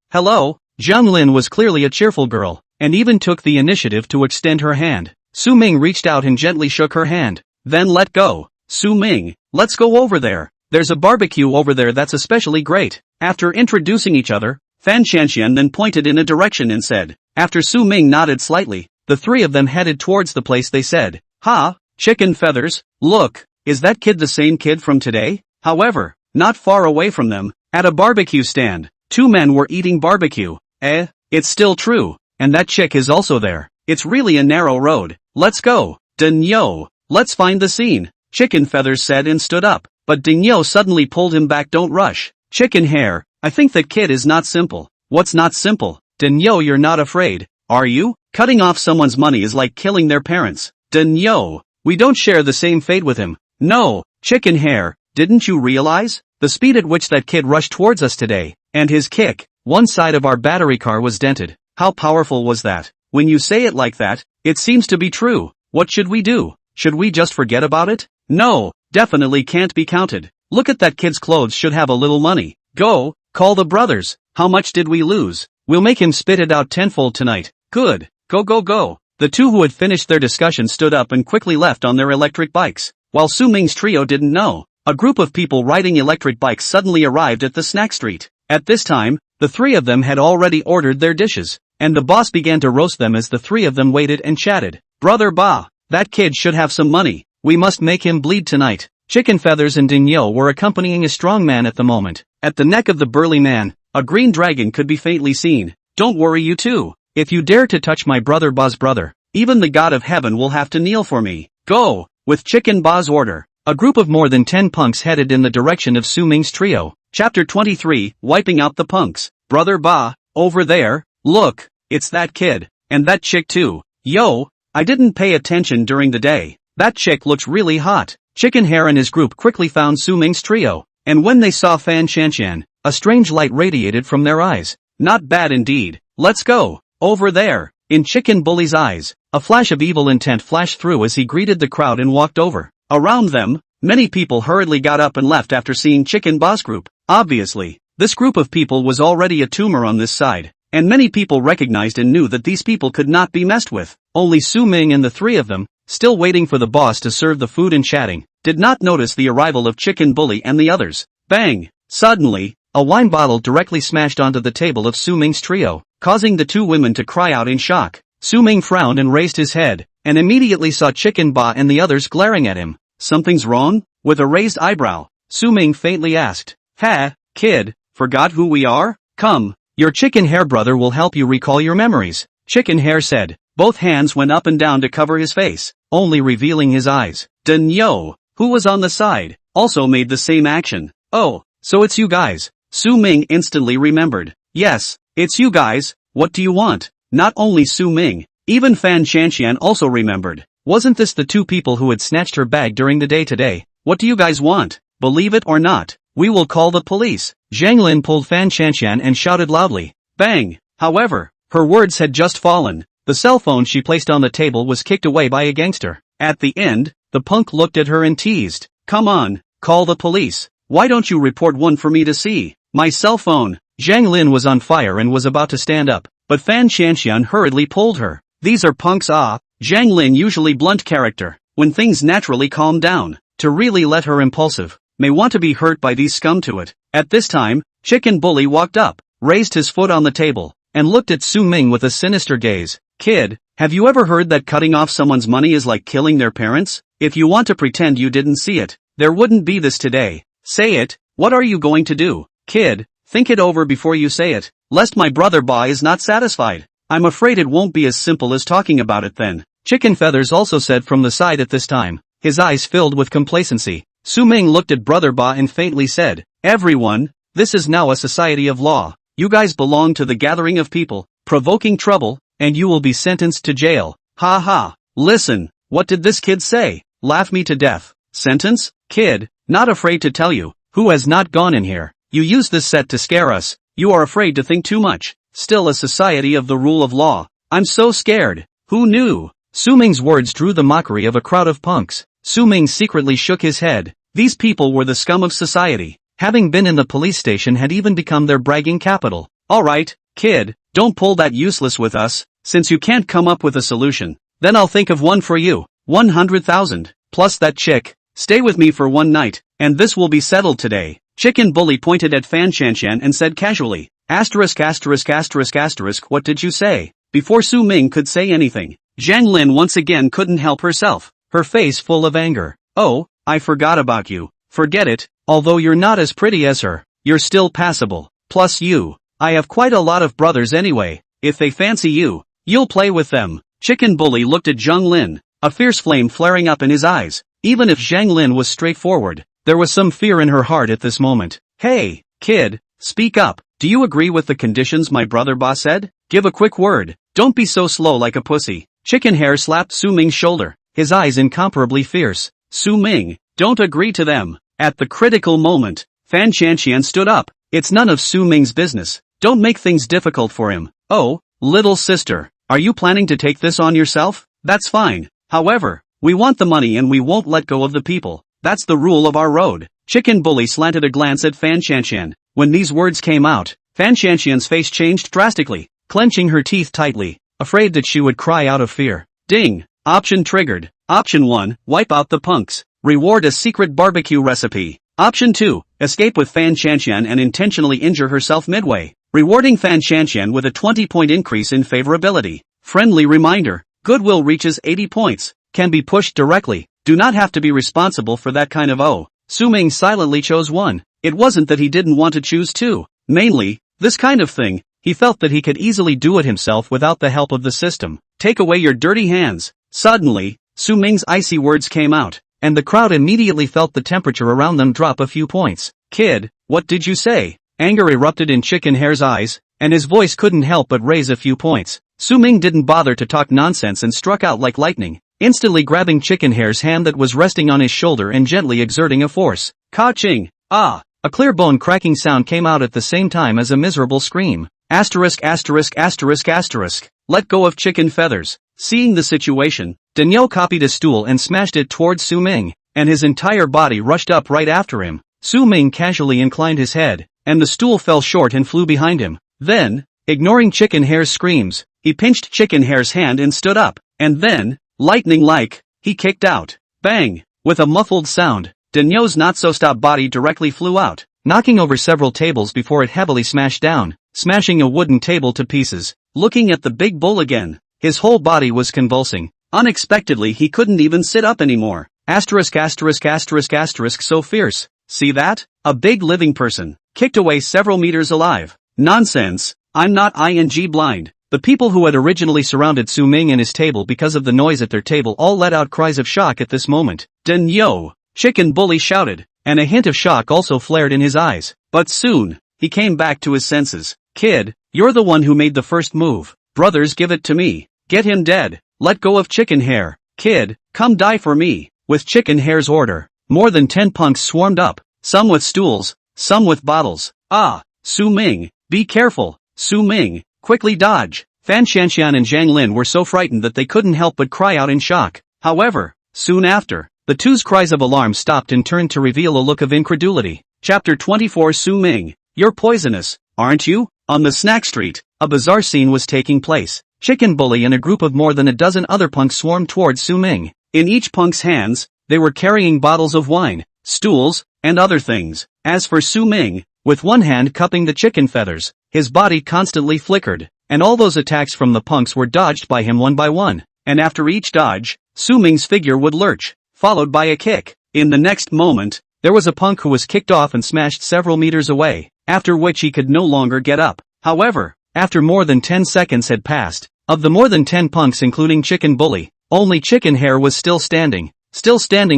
Zhang Lin was clearly a cheerful girl, and even took the initiative to extend her hand. Su Ming reached out and gently shook her hand, then let go. Su Ming, let's go over there. There's a barbecue over there that's especially great. After introducing each other, Fan Chanshan then pointed in a direction and said. After Su Ming nodded slightly, the three of them headed towards the place. They said, Ha, chicken feathers, look, is that kid the same kid from today? However, not far away from them, at a barbecue stand, 2 men were eating barbecue. It's still true, and that chick is also there. It's really a narrow road. Let's go. Dinyo, let's find the scene. Chicken Feathers said and stood up, but Dinyo suddenly pulled him back. Don't rush. Chicken Hair, I think that kid is not simple. What's not simple? Dinyo, you're not afraid, are you? Cutting off someone's money is like killing their parents. Dinyo, we don't share the same fate with him. No, Chicken Hair, didn't you realize? The speed at which that kid rushed towards us today, and his kick, one side of our battery car was dented. How powerful was that? When you say it like that, it seems to be true. What should we do? Should we just forget about it? No, definitely can't be counted. Look at that kid's clothes, should have a little money. Go, call the brothers. How much did we lose? We'll make him spit it out tenfold tonight. Good, go. The two who had finished their discussion stood up and quickly left on their electric bikes. While Su Ming's trio didn't know, a group of people riding electric bikes suddenly arrived at the snack street. At this time, the three of them had already ordered their dishes, and the boss began to roast them as the three of them waited and chatted. Brother Ba, that kid should have some money. We must make him bleed tonight. Chicken Feathers and Ding Yo were accompanying a strong man at the moment. At the neck of the burly man, a green dragon could be faintly seen. Don't worry you two. If you dare to touch my brother Ba's brother, even the god of heaven will have to kneel for me. Go! With Chicken Ba's order, a group of more than 10 punks headed in the direction of Su Ming's trio. Chapter 23, Wiping Out the Punks. Brother Ba, over there, look, it's that kid, and that chick too. Yo, I didn't pay attention during the day. That chick looks really hot. Chicken Hair and his group quickly found Su Ming's trio, and when they saw Fan Shanshan, a strange light radiated from their eyes. Not bad indeed. Let's go. Over there. In Chicken Bully's eyes, a flash of evil intent flashed through as he greeted the crowd and walked over. Around them, many people hurriedly got up and left after seeing Chicken Ba's group. Obviously, this group of people was already a tumor on this side, and many people recognized and knew that these people could not be messed with. Only Su Ming and the three of them, still waiting for the boss to serve the food and chatting, did not notice the arrival of Chicken Bully and the others. Bang! Suddenly, a wine bottle directly smashed onto the table of Su Ming's trio, causing the two women to cry out in shock. Su Ming frowned and raised his head, and immediately saw Chicken Ba and the others glaring at him. Something's wrong? With a raised eyebrow, Su Ming faintly asked. Ha, kid, forgot who we are? Come, your Chicken Hair brother will help you recall your memories. Chicken Hair said. Both hands went up and down to cover his face, only revealing his eyes. Ding Yo, who was on the side, also made the same action. Oh, so it's you guys. Su Ming instantly remembered. Yes, it's you guys. What do you want? Not only Su Ming, even Fan Shanshan also remembered. Wasn't this the two people who had snatched her bag during the day today? What do you guys want? Believe it or not, we will call the police. Zhang Lin pulled Fan Shanshan and shouted loudly. Bang! However, her words had just fallen. The cell phone she placed on the table was kicked away by a gangster. At the end, the punk looked at her and teased. Come on, call the police. Why don't you report one for me to see? My cell phone. Zhang Lin was on fire and was about to stand up, but Fan Shanshan hurriedly pulled her. These are punks. Zhang Lin, usually blunt character, when things naturally calm down, to really let her impulsive, may want to be hurt by these scum to it. At this time, Chicken Bully walked up, raised his foot on the table, and looked at Su Ming with a sinister gaze. Kid, have you ever heard that cutting off someone's money is like killing their parents? If you want to pretend you didn't see it, there wouldn't be this today. Say it, what are you going to do? Kid, think it over before you say it, lest my brother Ba is not satisfied. I'm afraid it won't be as simple as talking about it then. Chicken Feathers also said from the side at this time, his eyes filled with complacency. Su Ming looked at brother Ba and faintly said, everyone, this is now a society of law. You guys belong to the gathering of people, provoking trouble, and you will be sentenced to jail. Ha ha. Listen, what did this kid say? Laugh me to death. Sentence? Kid, not afraid to tell you, who has not gone in here. You use this set to scare us. You are afraid to think too much. Still a society of the rule of law. I'm so scared. Who knew? Su Ming's words drew the mockery of a crowd of punks. Su Ming secretly shook his head. These people were the scum of society. Having been in the police station had even become their bragging capital. Alright, kid, don't pull that useless with us. Since you can't come up with a solution, then I'll think of one for you. 100,000, plus that chick. Stay with me for one night, and this will be settled today. Chicken Bully pointed at Fan Shanshan and said casually, asterisk asterisk asterisk asterisk, what did you say? Before Su Ming could say anything, Zhang Lin once again couldn't help herself, her face full of anger. Oh, I forgot about you. Forget it, although you're not as pretty as her, you're still passable. Plus you, I have quite a lot of brothers anyway. If they fancy you, you'll play with them. Chicken Bully looked at Zhang Lin, a fierce flame flaring up in his eyes. Even if Zhang Lin was straightforward, there was some fear in her heart at this moment. Hey, kid, speak up. Do you agree with the conditions my brother Ba said? Give a quick word. Don't be so slow like a pussy. Chicken Hair slapped Su Ming's shoulder, his eyes incomparably fierce. Su Ming, don't agree to them. At the critical moment, Fan Shanshan stood up. It's none of Su Ming's business. Don't make things difficult for him. Oh, little sister, are you planning to take this on yourself? That's fine. However, we want the money and we won't let go of the people. That's the rule of our road. Chicken Bully slanted a glance at Fan Shanshan. When these words came out, Fan Shanshan's face changed drastically, clenching her teeth tightly, afraid that she would cry out of fear. Ding! Option triggered. Option 1, wipe out the punks. Reward a secret barbecue recipe. Option 2, escape with Fan Shanshan and intentionally injure herself midway, rewarding Fan Shanshan with a 20-point increase in favorability. Friendly reminder, goodwill reaches 80 points, can be pushed directly. do not have to be responsible for that kind of Su Ming silently chose one. It wasn't that he didn't want to choose two. Mainly, this kind of thing, he felt that he could easily do it himself without the help of the system. Take away your dirty hands. Suddenly, Su Ming's icy words came out, and the crowd immediately felt the temperature around them drop a few points. Kid, what did you say? Anger erupted in Chicken Hare's eyes, and his voice couldn't help but raise a few points. Su Ming didn't bother to talk nonsense and struck out like lightning, instantly grabbing Chicken Hare's hand that was resting on his shoulder and gently exerting a force. Ka-ching! Ah! A clear bone cracking sound came out at the same time as a miserable scream. Asterisk asterisk asterisk asterisk. Let go of chicken feathers. Seeing the situation, Daniel copied a stool and smashed it towards Su Ming, and his entire body rushed up right after him. Su Ming casually inclined his head, and the stool fell short and flew behind him. Then, ignoring Chicken Hare's screams, he pinched Chicken Hare's hand and stood up, and then, lightning-like, he kicked out. Bang! With a muffled sound, Daniel's not-so-stop body directly flew out, knocking over several tables before it heavily smashed down, smashing a wooden table to pieces. Looking at the big bull again, his whole body was convulsing. Unexpectedly he couldn't even sit up anymore. Asterisk asterisk asterisk asterisk so fierce. See that? A big living person, kicked away several meters alive. Nonsense, I'm not ing blind. The people who had originally surrounded Su Ming and his table because of the noise at their table all let out cries of shock at this moment. "Den-yo!" Chicken Bully shouted, and a hint of shock also flared in his eyes. But soon, he came back to his senses. Kid, you're the one who made the first move. Brothers, give it to me. Get him dead. Let go of Chicken Hare. Kid, come die for me. With Chicken Hare's order, more than 10 punks swarmed up, some with stools, some with bottles. Ah, Su Ming, be careful. Su Ming, quickly dodge. Fan Shanshan and Zhang Lin were so frightened that they couldn't help but cry out in shock. However, soon after, the two's cries of alarm stopped and turned to reveal a look of incredulity. Chapter 24 Su Ming, you're poisonous, aren't you? On the snack street, a bizarre scene was taking place. Chicken Bully and a group of more than a dozen other punks swarmed towards Su Ming. In each punk's hands, they were carrying bottles of wine, stools, and other things. As for Su Ming, with one hand cupping the chicken feathers, his body constantly flickered, and all those attacks from the punks were dodged by him one by one. And after each dodge, Su Ming's figure would lurch, followed by a kick. In the next moment, there was a punk who was kicked off and smashed several meters away, after which he could no longer get up. However, after more than 10 seconds had passed, of the more than 10 punks including Chicken Bully, only Chicken Hare was still standing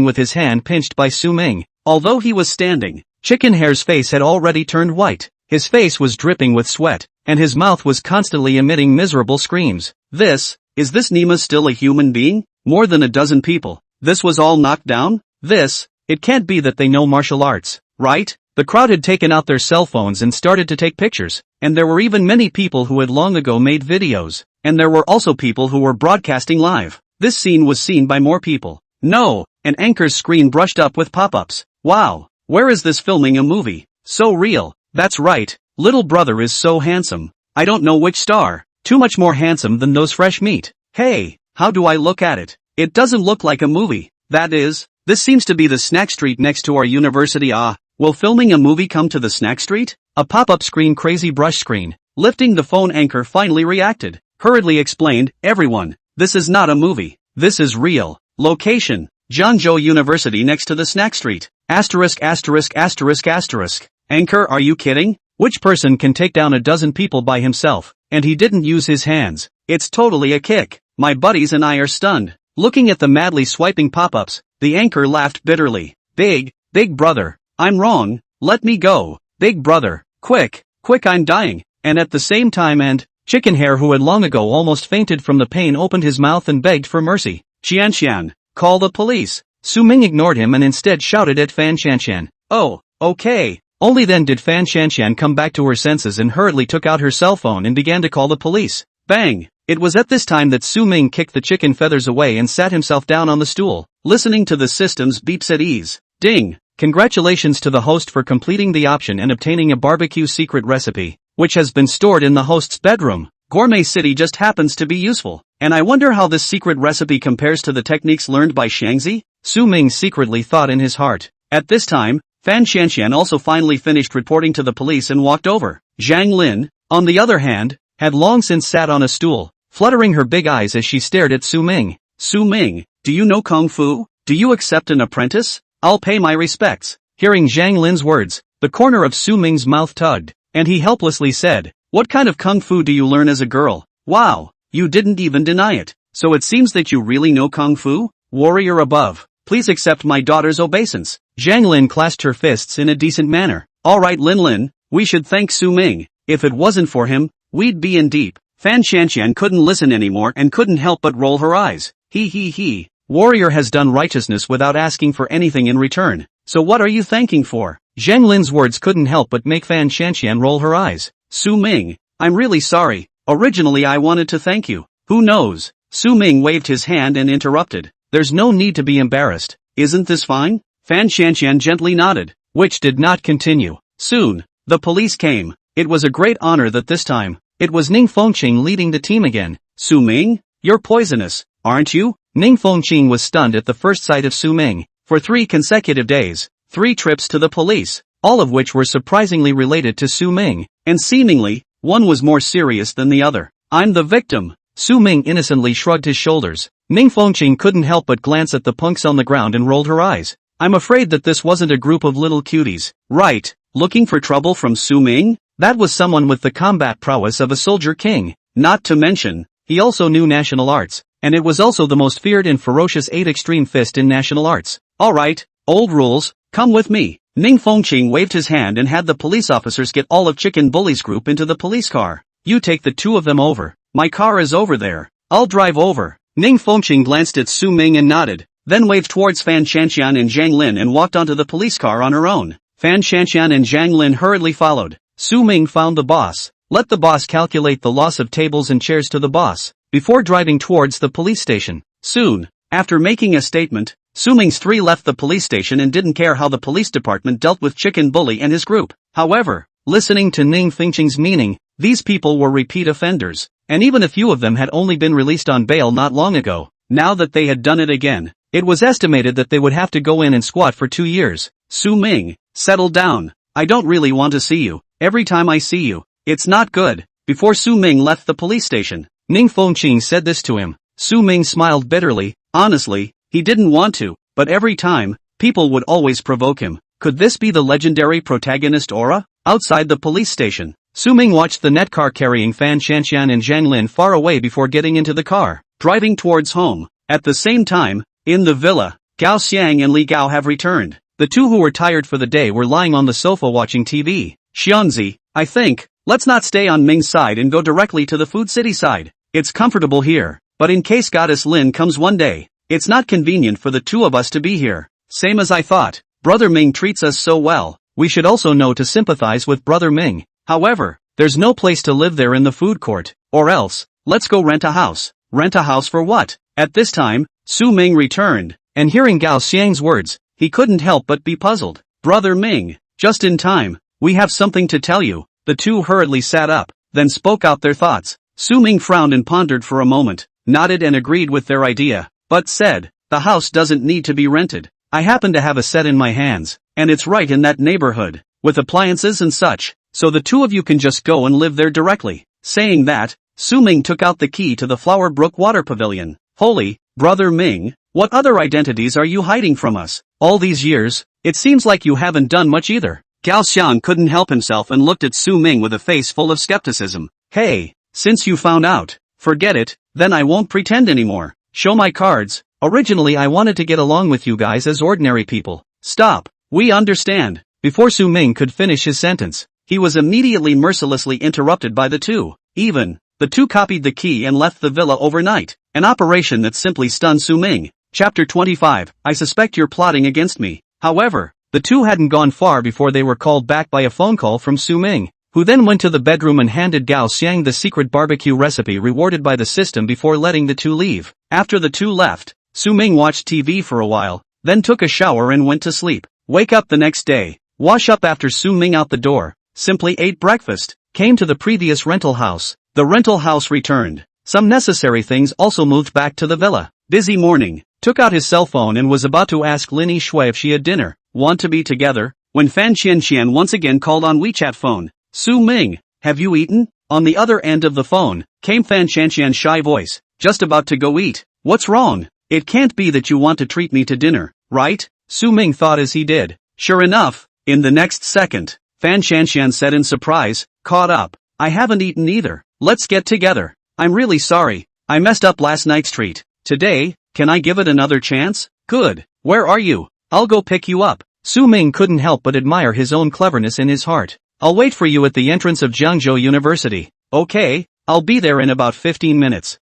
with his hand pinched by Su Ming. Although he was standing, Chicken Hare's face had already turned white, his face was dripping with sweat, and his mouth was constantly emitting miserable screams. Is this Nima still a human being? More than a dozen people. This was all knocked down? It can't be that they know martial arts, right? The crowd had taken out their cell phones and started to take pictures, and there were even many people who had long ago made videos, and there were also people who were broadcasting live. This scene was seen by more people. No, an anchor's screen brushed up with pop-ups. Wow, where is this filming a movie? So real. That's right, little brother is so handsome. I don't know which star. Too much more handsome than those fresh meat. Hey, how do I look at it? It doesn't look like a movie. That is, this seems to be the snack street next to our university. Will filming a movie come to the snack street? A pop-up screen crazy brush screen. Lifting the phone anchor finally reacted. Hurriedly explained, everyone, this is not a movie. This is real. Location, Zhangzhou University next to the snack street. Asterisk asterisk asterisk asterisk. Anchor, are you kidding? Which person can take down a dozen people by himself? And he didn't use his hands. It's totally a kick. My buddies and I are stunned. Looking at the madly swiping pop-ups, the anchor laughed bitterly. Big brother, I'm wrong, let me go. Big brother, quick, I'm dying. And at the same time Chicken Hare, who had long ago almost fainted from the pain, opened his mouth and begged for mercy. Xianshan, call the police. Su Ming ignored him and instead shouted at Fan Shanshan. Oh, okay. Only then did Fan Shanshan come back to her senses and hurriedly took out her cell phone and began to call the police. Bang! It was at this time that Su Ming kicked the chicken feathers away and sat himself down on the stool, listening to the system's beeps at ease. Ding! Congratulations to the host for completing the option and obtaining a barbecue secret recipe, which has been stored in the host's bedroom. Gourmet City just happens to be useful, and I wonder how this secret recipe compares to the techniques learned by Shangzi? Su Ming secretly thought in his heart. At this time, Fan Shanshan also finally finished reporting to the police and walked over. Zhang Lin, on the other hand, had long since sat on a stool, fluttering her big eyes as she stared at Su Ming. Su Ming, do you know Kung Fu? Do you accept an apprentice? I'll pay my respects. Hearing Zhang Lin's words, the corner of Su Ming's mouth tugged, and he helplessly said, what kind of kung fu do you learn as a girl? Wow, you didn't even deny it. So it seems that you really know kung fu? Warrior above, please accept my daughter's obeisance. Zhang Lin clasped her fists in a decent manner. Alright Lin, we should thank Su Ming. If it wasn't for him, we'd be in deep. Fan Qianqian couldn't listen anymore and couldn't help but roll her eyes. He. Warrior has done righteousness without asking for anything in return. So what are you thanking for? Zhang Lin's words couldn't help but make Fan Qianqian roll her eyes. Su Ming, I'm really sorry. Originally I wanted to thank you. Who knows? Su Ming waved his hand and interrupted. There's no need to be embarrassed. Isn't this fine? Fan Qianqian gently nodded, which did not continue. Soon, the police came. It was a great honor that this time, it was Ning Fengqing leading the team again. Su Ming, you're poisonous, aren't you? Ning Fengqing was stunned at the first sight of Su Ming. For 3 consecutive days, 3 trips to the police, all of which were surprisingly related to Su Ming, and seemingly, one was more serious than the other. I'm the victim. Su Ming innocently shrugged his shoulders. Ning Fengqing couldn't help but glance at the punks on the ground and rolled her eyes. I'm afraid that this wasn't a group of little cuties. Right, looking for trouble from Su Ming? That was someone with the combat prowess of a soldier king. Not to mention, he also knew national arts, and it was also the most feared and ferocious 8 extreme fist in national arts. Alright, old rules, come with me. Ning Fengqing waved his hand and had the police officers get all of Chicken Bully's group into the police car. You take the 2 of them over. My car is over there. I'll drive over. Ning Fengqing glanced at Su Ming and nodded, then waved towards Fan Qianqian and Zhang Lin and walked onto the police car on her own. Fan Qianqian and Zhang Lin hurriedly followed. Su Ming found the boss. Let the boss calculate the loss of tables and chairs to the boss, before driving towards the police station. Soon, after making a statement, Su Ming's 3 left the police station and didn't care how the police department dealt with Chicken Bully and his group. However, listening to Ning Fengqing's meaning, these people were repeat offenders, and even a few of them had only been released on bail not long ago. Now that they had done it again, it was estimated that they would have to go in and squat for 2 years. Su Ming, settle down. I don't really want to see you. Every time I see you, it's not good. Before Su Ming left the police station, Ning Fengqing said this to him. Su Ming smiled bitterly. Honestly, he didn't want to, but every time, people would always provoke him. Could this be the legendary protagonist aura? Outside the police station, Su Ming watched the net car carrying Fan Qianqian and Zhang Lin far away before getting into the car, driving towards home. At the same time, in the villa, Gao Xiang and Li Gao have returned. The 2 who were tired for the day were lying on the sofa watching TV. Xianzi, I think, let's not stay on Ming's side and go directly to the Food City side. It's comfortable here, but in case Goddess Lin comes one day, it's not convenient for the 2 of us to be here. Same as I thought. Brother Ming treats us so well, we should also know to sympathize with Brother Ming. However, there's no place to live there in the food court, or else, let's go rent a house. Rent a house for what? At this time, Su Ming returned, and hearing Gao Xiang's words, he couldn't help but be puzzled. Brother Ming, just in time, we have something to tell you. The 2 hurriedly sat up, then spoke out their thoughts. Su Ming frowned and pondered for a moment, nodded and agreed with their idea, but said, the house doesn't need to be rented. I happen to have a set in my hands, and it's right in that neighborhood, with appliances and such, so the 2 of you can just go and live there directly. Saying that, Su Ming took out the key to the Flower Brook Water Pavilion. Holy, Brother Ming, what other identities are you hiding from us? All these years, it seems like you haven't done much either. Gao Xiang couldn't help himself and looked at Su Ming with a face full of skepticism. Hey, since you found out, forget it, then I won't pretend anymore. Show my cards. Originally I wanted to get along with you guys as ordinary people. Stop. We understand. Before Su Ming could finish his sentence, he was immediately mercilessly interrupted by the 2. The 2 copied the key and left the villa overnight, an operation that simply stunned Su Ming. Chapter 25, I suspect you're plotting against me. However, the 2 hadn't gone far before they were called back by a phone call from Su Ming, who then went to the bedroom and handed Gao Xiang the secret barbecue recipe rewarded by the system before letting the 2 leave. After the 2 left, Su Ming watched TV for a while, then took a shower and went to sleep. Wake up the next day, wash up after Su Ming out the door, simply ate breakfast, came to the previous rental house. The rental house returned. Some necessary things also moved back to the villa. Busy morning, took out his cell phone and was about to ask Lin Yishui if she had dinner. Want to be together? When Fan Qianqian once again called on WeChat phone. Su Ming, have you eaten? On the other end of the phone, came Fan Qianqian's shy voice. Just about to go eat. What's wrong? It can't be that you want to treat me to dinner, right? Su Ming thought as he did. Sure enough, in the next second, Fan Shanshan said in surprise, caught up. I haven't eaten either. Let's get together. I'm really sorry. I messed up last night's treat. Today, can I give it another chance? Good. Where are you? I'll go pick you up. Su Ming couldn't help but admire his own cleverness in his heart. I'll wait for you at the entrance of Jiangzhou University. Okay, I'll be there in about 15 minutes.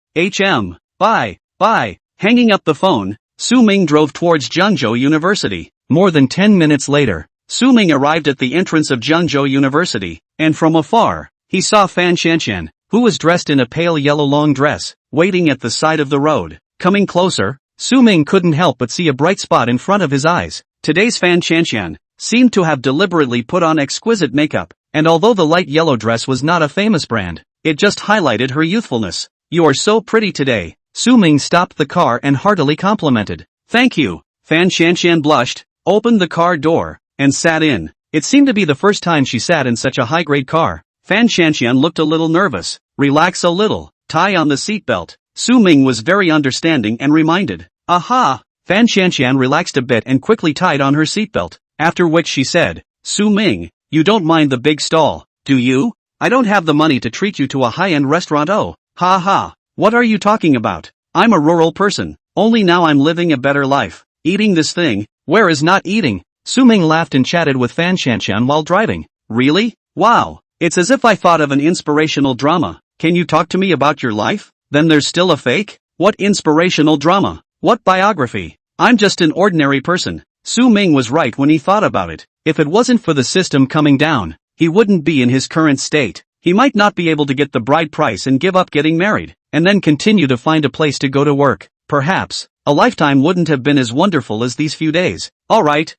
Bye. Hanging up the phone, Su Ming drove towards Jiangzhou University. More than 10 minutes later, Su Ming arrived at the entrance of Jiangzhou University, and from afar, he saw Fan Shanshan, who was dressed in a pale yellow long dress, waiting at the side of the road. Coming closer, Su Ming couldn't help but see a bright spot in front of his eyes. Today's Fan Shanshan seemed to have deliberately put on exquisite makeup, and although the light yellow dress was not a famous brand, it just highlighted her youthfulness. You are so pretty today. Su Ming stopped the car and heartily complimented. Thank you. Fan Shanshan blushed, opened the car door, and sat in. It seemed to be the first time she sat in such a high-grade car. Fan Shanshan looked a little nervous. Relax a little. Tie on the seatbelt. Su Ming was very understanding and reminded. Aha! Fan Shanshan relaxed a bit and quickly tied on her seatbelt, after which she said, Su Ming, you don't mind the big stall, do you? I don't have the money to treat you to a high-end restaurant. Oh, ha. What are you talking about? I'm a rural person. Only now I'm living a better life. Eating this thing, where is not eating? Su Ming laughed and chatted with Fan Shanshan while driving. Really? Wow. It's as if I thought of an inspirational drama. Can you talk to me about your life? Then there's still a fake? What inspirational drama? What biography? I'm just an ordinary person. Su Ming was right when he thought about it. If it wasn't for the system coming down, he wouldn't be in his current state. He might not be able to get the bride price and give up getting married, and then continue to find a place to go to work. Perhaps, a lifetime wouldn't have been as wonderful as these few days. Alright,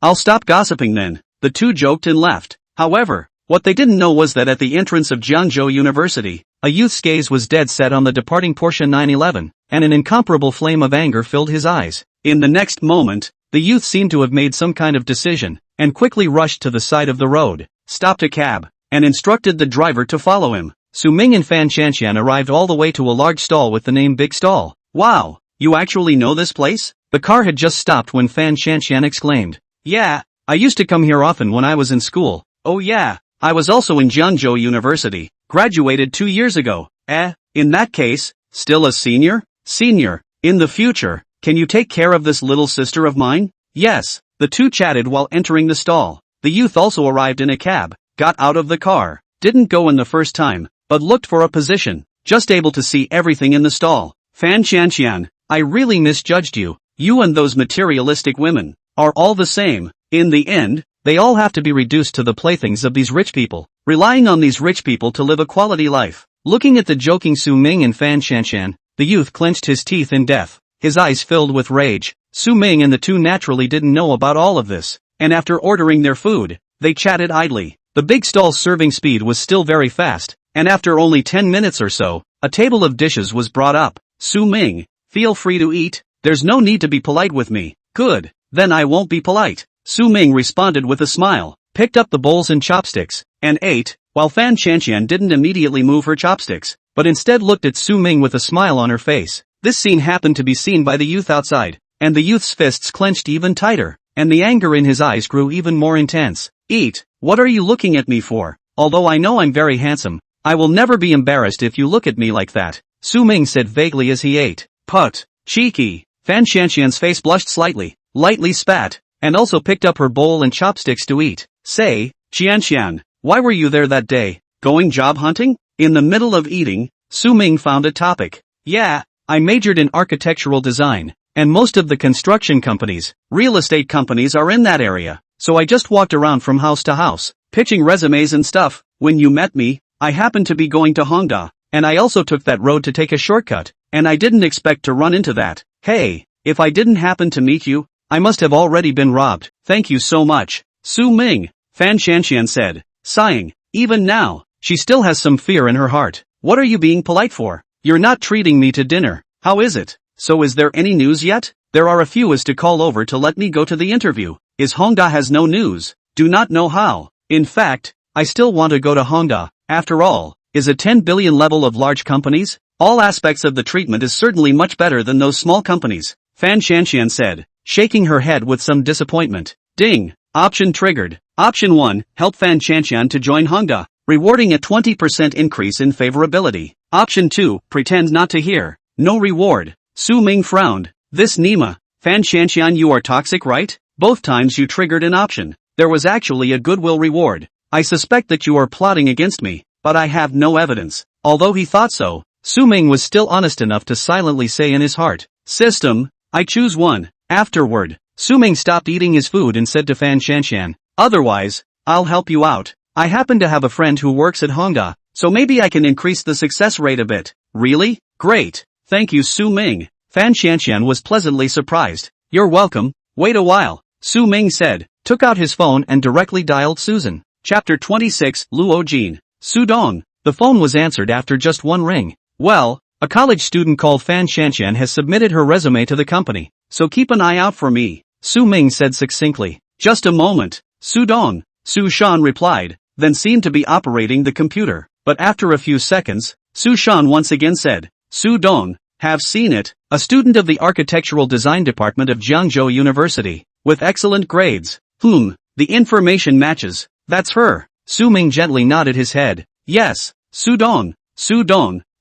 I'll stop gossiping then. The two joked and left. However, what they didn't know was that at the entrance of Jiangzhou University, a youth's gaze was dead set on the departing Porsche 911, and an incomparable flame of anger filled his eyes. In the next moment, the youth seemed to have made some kind of decision, and quickly rushed to the side of the road, stopped a cab, and instructed the driver to follow him. Su Ming and Fan Shanshan arrived all the way to a large stall with the name Big Stall. Wow, you actually know this place? The car had just stopped when Fan Shanshan exclaimed. Yeah, I used to come here often when I was in school. Oh yeah, I was also in Jiangzhou University, graduated 2 years ago. In that case, still a senior? Senior, in the future, can you take care of this little sister of mine? Yes, the two chatted while entering the stall. The youth also arrived in a cab, got out of the car, didn't go in the first time, but looked for a position, just able to see everything in the stall. Fan Shanshan, I really misjudged you. You and those materialistic women are all the same. In the end, they all have to be reduced to the playthings of these rich people, relying on these rich people to live a quality life. Looking at the joking Su Ming and Fan Shanshan, the youth clenched his teeth in death, his eyes filled with rage. Su Ming and the two naturally didn't know about all of this, and after ordering their food, they chatted idly. The big stall's serving speed was still very fast, and after only 10 minutes or so, a table of dishes was brought up. Su Ming, feel free to eat, there's no need to be polite with me. Good, then I won't be polite. Su Ming responded with a smile, picked up the bowls and chopsticks, and ate, while Fan Shanshan didn't immediately move her chopsticks, but instead looked at Su Ming with a smile on her face. This scene happened to be seen by the youth outside, and the youth's fists clenched even tighter, and the anger in his eyes grew even more intense. Eat, what are you looking at me for? Although I know I'm very handsome, I will never be embarrassed if you look at me like that, Su Ming said vaguely as he ate. Put, cheeky. Fan Shanshan's face blushed slightly, lightly spat, and also picked up her bowl and chopsticks to eat. Say, Shanshan, why were you there that day? Going job hunting? In the middle of eating, Su Ming found a topic. Yeah, I majored in architectural design, and most of the construction companies, real estate companies are in that area, so I just walked around from house to house, pitching resumes and stuff. When you met me, I happened to be going to Hongda, and I also took that road to take a shortcut, and I didn't expect to run into that. Hey, if I didn't happen to meet you, I must have already been robbed. Thank you so much, Su Ming, Fan Shanshan said, sighing. Even now, she still has some fear in her heart. What are you being polite for? You're not treating me to dinner. How is it? So is there any news yet? There are a few as to call over to let me go to the interview. Is Hongda has no news? Do not know how. In fact, I still want to go to Hongda. After all, is a 10 billion level of large companies? All aspects of the treatment is certainly much better than those small companies, Fan Shanxian said, shaking her head with some disappointment. Ding! Option triggered. Option 1, help Fan Shanxian to join Hongda, rewarding a 20% increase in favorability. Option 2, pretend not to hear. No reward. Su Ming frowned. This Nima. Fan Shanxian, you are toxic, right? Both times you triggered an option. There was actually a goodwill reward. I suspect that you are plotting against me, but I have no evidence. Although he thought so, Su Ming was still honest enough to silently say in his heart, System, I choose 1. Afterward, Su Ming stopped eating his food and said to Fan Shanxian, otherwise, I'll help you out. I happen to have a friend who works at Hongda, so maybe I can increase the success rate a bit. Really? Great. Thank you, Su Ming. Fan Shanxian was pleasantly surprised. You're welcome. Wait a while, Su Ming said, took out his phone and directly dialed Susan. Chapter 26, Luo Jin. Su Dong. The phone was answered after just one ring. Well, a college student called Fan Shanxian has submitted her resume to the company, so keep an eye out for me, Su Ming said succinctly. Just a moment, Su Dong, Su Shan replied, then seemed to be operating the computer. But after a few seconds, Su Shan once again said, Su Dong, have seen it, a student of the Architectural Design Department of Jiangzhou University, with excellent grades. The information matches. That's her. Su Ming gently nodded his head. Yes, Su Dong,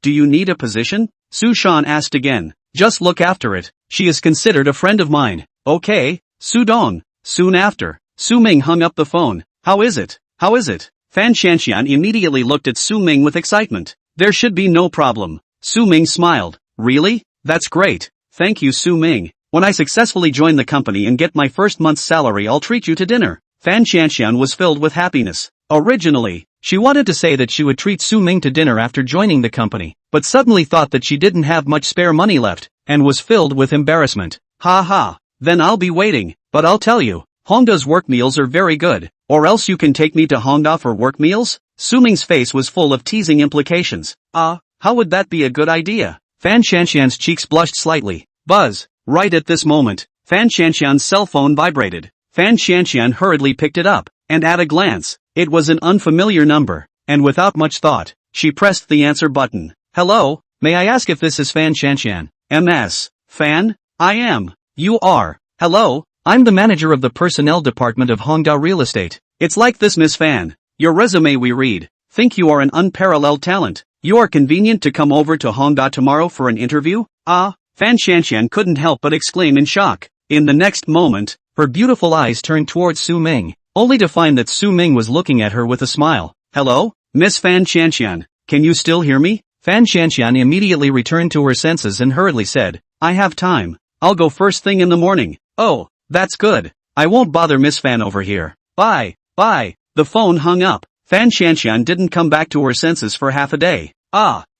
do you need a position? Su Shan asked again. Just look after it. She is considered a friend of mine. Okay, Su Dong. Soon after, Su Ming hung up the phone. How is it? Fan Shanxian immediately looked at Su Ming with excitement. There should be no problem. Su Ming smiled. Really? That's great. Thank you, Su Ming. When I successfully join the company and get my first month's salary, I'll treat you to dinner. Fan Shanxian was filled with happiness. Originally, she wanted to say that she would treat Su Ming to dinner after joining the company, but suddenly thought that she didn't have much spare money left, and was filled with embarrassment. Then I'll be waiting, but I'll tell you, Hongda's work meals are very good, or else you can take me to Hongda for work meals? Su Ming's face was full of teasing implications. How would that be a good idea? Fan Shanxian's cheeks blushed slightly. Buzz. Right at this moment, Fan Shanxian's cell phone vibrated. Fan Shanxian hurriedly picked it up, and at a glance, it was an unfamiliar number, and without much thought, she pressed the answer button. Hello, may I ask if this is Fan Shanxian? MS. Fan? I am. You are. Hello, I'm the manager of the personnel department of Hongda Real Estate. It's like this, Miss Fan. Your resume we read. Think you are an unparalleled talent. You are convenient to come over to Hongda tomorrow for an interview? Fan Shanxian couldn't help but exclaim in shock. In the next moment, her beautiful eyes turned towards Su Ming, only to find that Su Ming was looking at her with a smile. Hello, Miss Fan Shanxian, can you still hear me? Fan Shanxian immediately returned to her senses and hurriedly said, I have time. I'll go first thing in the morning. Oh, that's good. I won't bother Miss Fan over here. Bye. The phone hung up. Fan Shanxian didn't come back to her senses for half a day.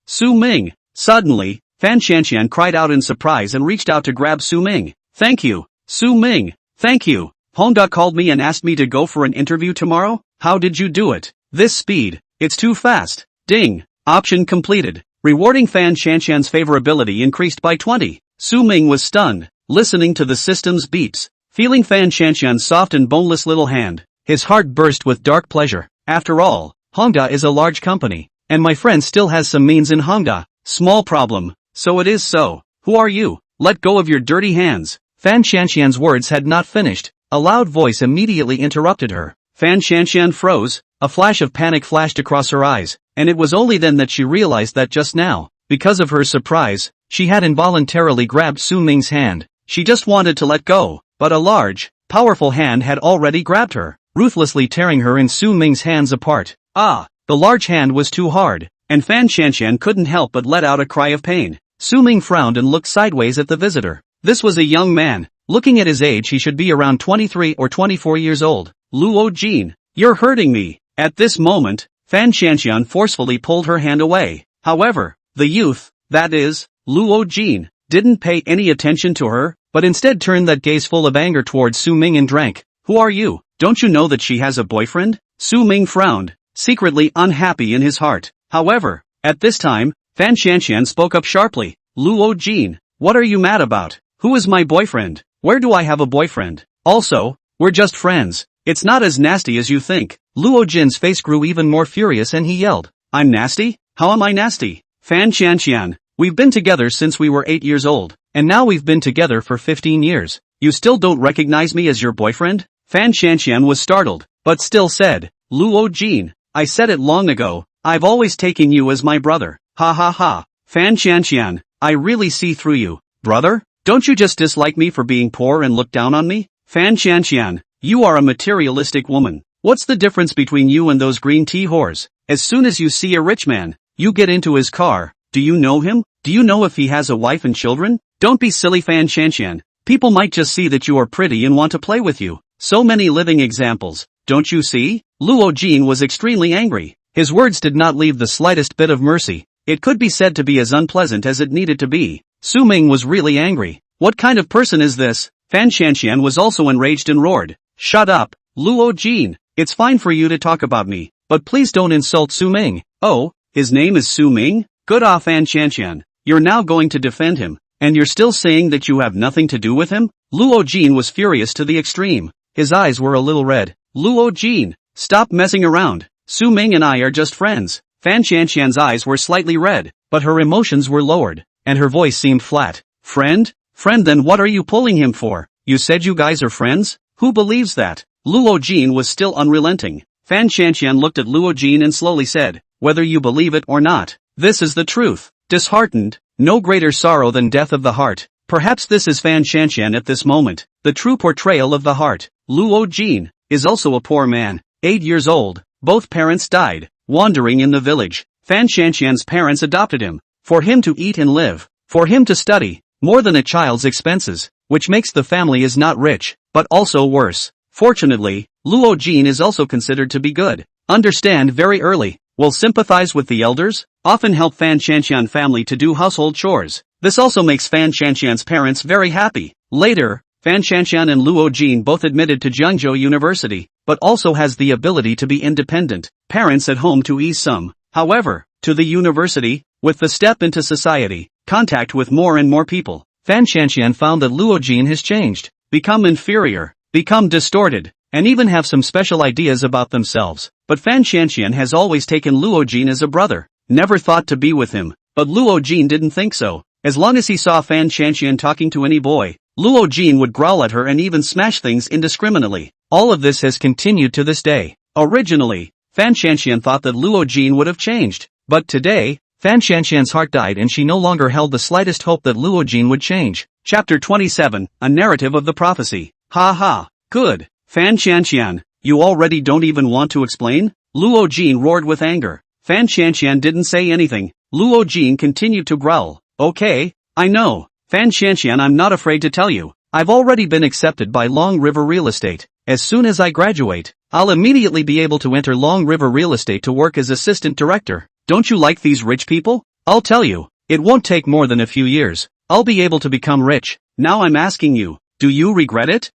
Su Ming. Suddenly, Fan Shanxian cried out in surprise and reached out to grab Su Ming. Thank you, Su Ming. Thank you. Hongda called me and asked me to go for an interview tomorrow? How did you do it? This speed. It's too fast. Ding. Option completed. Rewarding Fan Shanxian's favorability increased by 20. Su Ming was stunned, listening to the system's beeps. Feeling Fan Shanxian's soft and boneless little hand, his heart burst with dark pleasure. After all, Hongda is a large company, and my friend still has some means in Hongda. Small problem. So it is so. Who are you? Let go of your dirty hands. Fan Shanxian's words had not finished. A loud voice immediately interrupted her. Fan Shanxian froze. A flash of panic flashed across her eyes, and it was only then that she realized that just now, because of her surprise, she had involuntarily grabbed Su Ming's hand. She just wanted to let go, but a large, powerful hand had already grabbed her, ruthlessly tearing her and Su Ming's hands apart. The large hand was too hard, and Fan Shanxian couldn't help but let out a cry of pain. Su Ming frowned and looked sideways at the visitor. This was a young man. Looking at his age, he should be around 23 or 24 years old. Luo Jin, you're hurting me. At this moment, Fan Shanxian forcefully pulled her hand away. However, the youth, that is, Luo Jin, didn't pay any attention to her, but instead turned that gaze full of anger towards Su Ming and drank. Who are you? Don't you know that she has a boyfriend? Su Ming frowned, secretly unhappy in his heart. However, at this time, Fan Shanxian spoke up sharply. Luo Jin, what are you mad about? Who is my boyfriend? Where do I have a boyfriend? Also, we're just friends. It's not as nasty as you think. Luo Jin's face grew even more furious and he yelled. I'm nasty? How am I nasty? Fan Shanxian, We've been together since we were 8 years old, and now we've been together for 15 years. You still don't recognize me as your boyfriend? Fan Shanxian was startled, but still said, Luo Jin, I said it long ago, I've always taken you as my brother. Ha ha ha. Fan Shanxian, I really see through you. Brother? Don't you just dislike me for being poor and look down on me? Fan Shanxian, you are a materialistic woman. What's the difference between you and those green tea whores? As soon as you see a rich man, you get into his car. Do you know him? Do you know if he has a wife and children? Don't be silly, Fan Shanxian. People might just see that you are pretty and want to play with you. So many living examples, don't you see? Luo Jin was extremely angry. His words did not leave the slightest bit of mercy. It could be said to be as unpleasant as it needed to be. Su Ming was really angry. What kind of person is this? Fan Shanxian was also enraged and roared. Shut up, Luo Jin. It's fine for you to talk about me, but please don't insult Su Ming. Oh, his name is Su Ming? Good off, Fan Shanxian. You're now going to defend him, and you're still saying that you have nothing to do with him? Luo Jin was furious to the extreme. His eyes were a little red. Luo Jin, stop messing around. Su Ming and I are just friends. Fan Shanxian's eyes were slightly red, but her emotions were lowered, and her voice seemed flat. Friend? Friend, then what are you pulling him for? You said you guys are friends? Who believes that? Luo Jin was still unrelenting. Fan Shanxian looked at Luo Jin and slowly said, whether you believe it or not, this is the truth. Disheartened, no greater sorrow than death of the heart. Perhaps this is Fan Shanxian at this moment, the true portrayal of the heart. Luo Jin is also a poor man, 8 years old. Both parents died, wandering in the village. Fan Shanxian's parents adopted him, for him to eat and live, for him to study, more than a child's expenses, which makes the family is not rich, but also worse. Fortunately, Luo Jin is also considered to be good. Understand very early, will sympathize with the elders, often help Fan Shanxian family to do household chores. This also makes Fan Shanxian's parents very happy. Later, Fan Shanxian and Luo Jin both admitted to Jiangzhou University, but also has the ability to be independent, parents at home to ease some. However, to the university, with the step into society, contact with more and more people, Fan Shanxian found that Luo Jin has changed, become inferior, become distorted, and even have some special ideas about themselves. But Fan Shanxian has always taken Luo Jin as a brother, never thought to be with him, but Luo Jin didn't think so. As long as he saw Fan Shanxian talking to any boy, Luo Jin would growl at her and even smash things indiscriminately. All of this has continued to this day. Originally, Fan Shanxian thought that Luo Jin would have changed, but today, Fan Shanxian's heart died and she no longer held the slightest hope that Luo Jin would change. Chapter 27, A Narrative of the Prophecy. Ha ha, good. Fan Shanxian, you already don't even want to explain? Luo Jin roared with anger. Fan Shanxian didn't say anything. Luo Jin continued to growl. Okay, I know. Fan Shanxian, I'm not afraid to tell you. I've already been accepted by Long River Real Estate. As soon as I graduate, I'll immediately be able to enter Long River Real Estate to work as assistant director. Don't you like these rich people? I'll tell you, it won't take more than a few years. I'll be able to become rich. Now I'm asking you, do you regret it?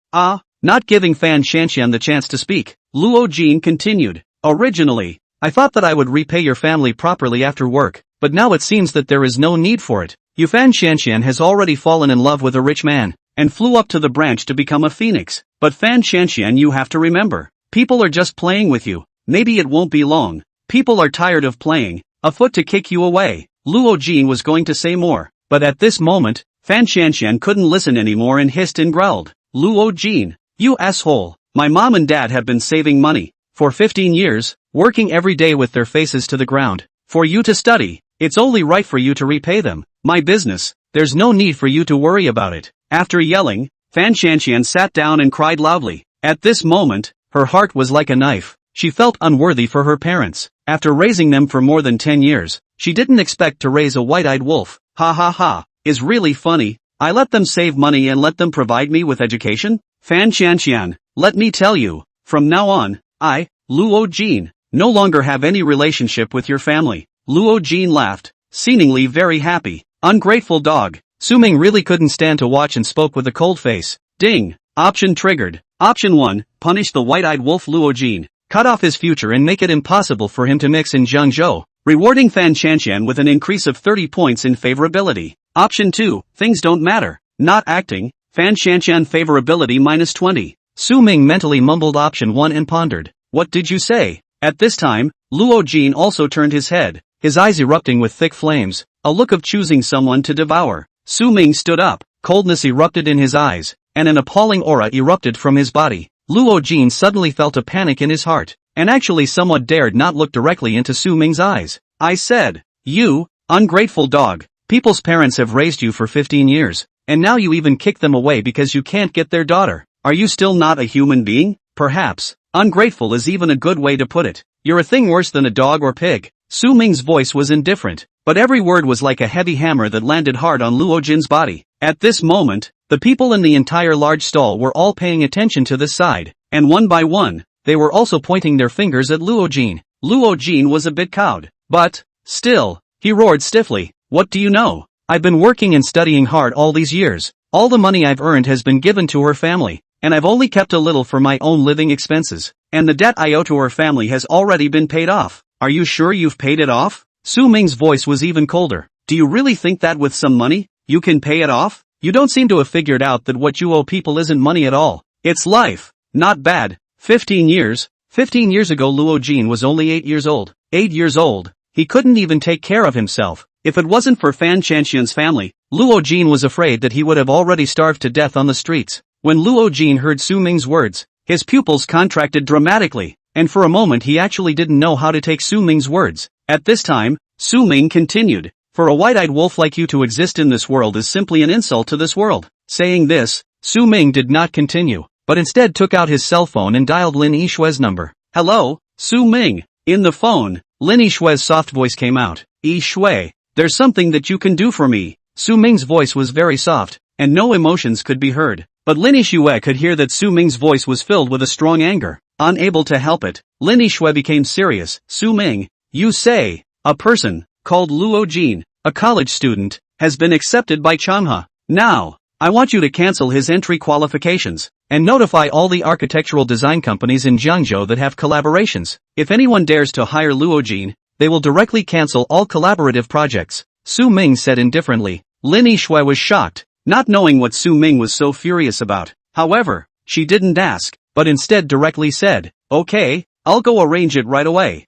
Not giving Fan Shanxian the chance to speak, Luo Jin continued. Originally, I thought that I would repay your family properly after work, but now it seems that there is no need for it. Fan Shanxian has already fallen in love with a rich man, and flew up to the branch to become a phoenix. But Fan Shanxian, you have to remember, people are just playing with you. Maybe it won't be long. People are tired of playing, afoot to kick you away. Luo Jin was going to say more, but at this moment, Fan Shanxian couldn't listen anymore and hissed and growled. Luo Jin, you asshole. My mom and dad have been saving money for 15 years, working every day with their faces to the ground, for you to study. It's only right for you to repay them. My business, there's no need for you to worry about it. After yelling, Fan Shanxian sat down and cried loudly. At this moment, her heart was like a knife. She felt unworthy for her parents. After raising them for more than 10 years, she didn't expect to raise a white-eyed wolf. Ha ha ha, is really funny. I let them save money and let them provide me with education? Fan Shanxian, let me tell you, from now on, I, Luo Jin, no longer have any relationship with your family. Luo Jin laughed, seemingly very happy. Ungrateful dog. Su Ming really couldn't stand to watch and spoke with a cold face. Ding. Option triggered. Option 1, punish the white-eyed wolf Luo Jin. Cut off his future and make it impossible for him to mix in Jiangzhou, rewarding Fan Shanxian with an increase of 30 points in favorability. Option 2, things don't matter. Not acting. Fan Shanxian favorability minus 20. Su Ming mentally mumbled option 1 and pondered. What did you say? At this time, Luo Jin also turned his head, his eyes erupting with thick flames. a look of choosing someone to devour. Su Ming stood up, coldness erupted in his eyes, and an appalling aura erupted from his body. Luo Jin suddenly felt a panic in his heart, and actually somewhat dared not look directly into Su Ming's eyes. I said, you, ungrateful dog, people's parents have raised you for 15 years, and now you even kick them away because you can't get their daughter. Are you still not a human being? Perhaps. Ungrateful is even a good way to put it. You're a thing worse than a dog or pig. Su Ming's voice was indifferent, but every word was like a heavy hammer that landed hard on Luo Jin's body. At this moment, the people in the entire large stall were all paying attention to this side, and one by one, they were also pointing their fingers at Luo Jin. Luo Jin was a bit cowed, but, still, he roared stiffly, what do you know? I've been working and studying hard all these years. All the money I've earned has been given to her family, and I've only kept a little for my own living expenses, and the debt I owe to her family has already been paid off. Are you sure you've paid it off? Su Ming's voice was even colder. Do you really think that with some money, you can pay it off? You don't seem to have figured out that what you owe people isn't money at all. It's life. Not bad. 15 years. 15 years ago Luo Jin was only 8 years old. 8 years old. He couldn't even take care of himself. If it wasn't for Fan Chanxian's family, Luo Jin was afraid that he would have already starved to death on the streets. When Luo Jin heard Su Ming's words, his pupils contracted dramatically, and for a moment he actually didn't know how to take Su Ming's words. At this time, Su Ming continued, for a white-eyed wolf like you to exist in this world is simply an insult to this world. Saying this, Su Ming did not continue, but instead took out his cell phone and dialed Lin Yishue's number. Hello, Su Ming. In the phone, Lin Yishue's soft voice came out. Yishue, there's something that you can do for me. Su Ming's voice was very soft, and no emotions could be heard. But Lin Yishue could hear that Su Ming's voice was filled with a strong anger. Unable to help it, Lin Yishue became serious. Su Ming, you say, a person, called Luo Jin, a college student, has been accepted by Changhua. Now, I want you to cancel his entry qualifications, and notify all the architectural design companies in Jiangzhou that have collaborations. If anyone dares to hire Luo Jin, they will directly cancel all collaborative projects. Su Ming said indifferently. Lin Yishue was shocked, not knowing what Su Ming was so furious about. However, she didn't ask, but instead directly said, okay, I'll go arrange it right away.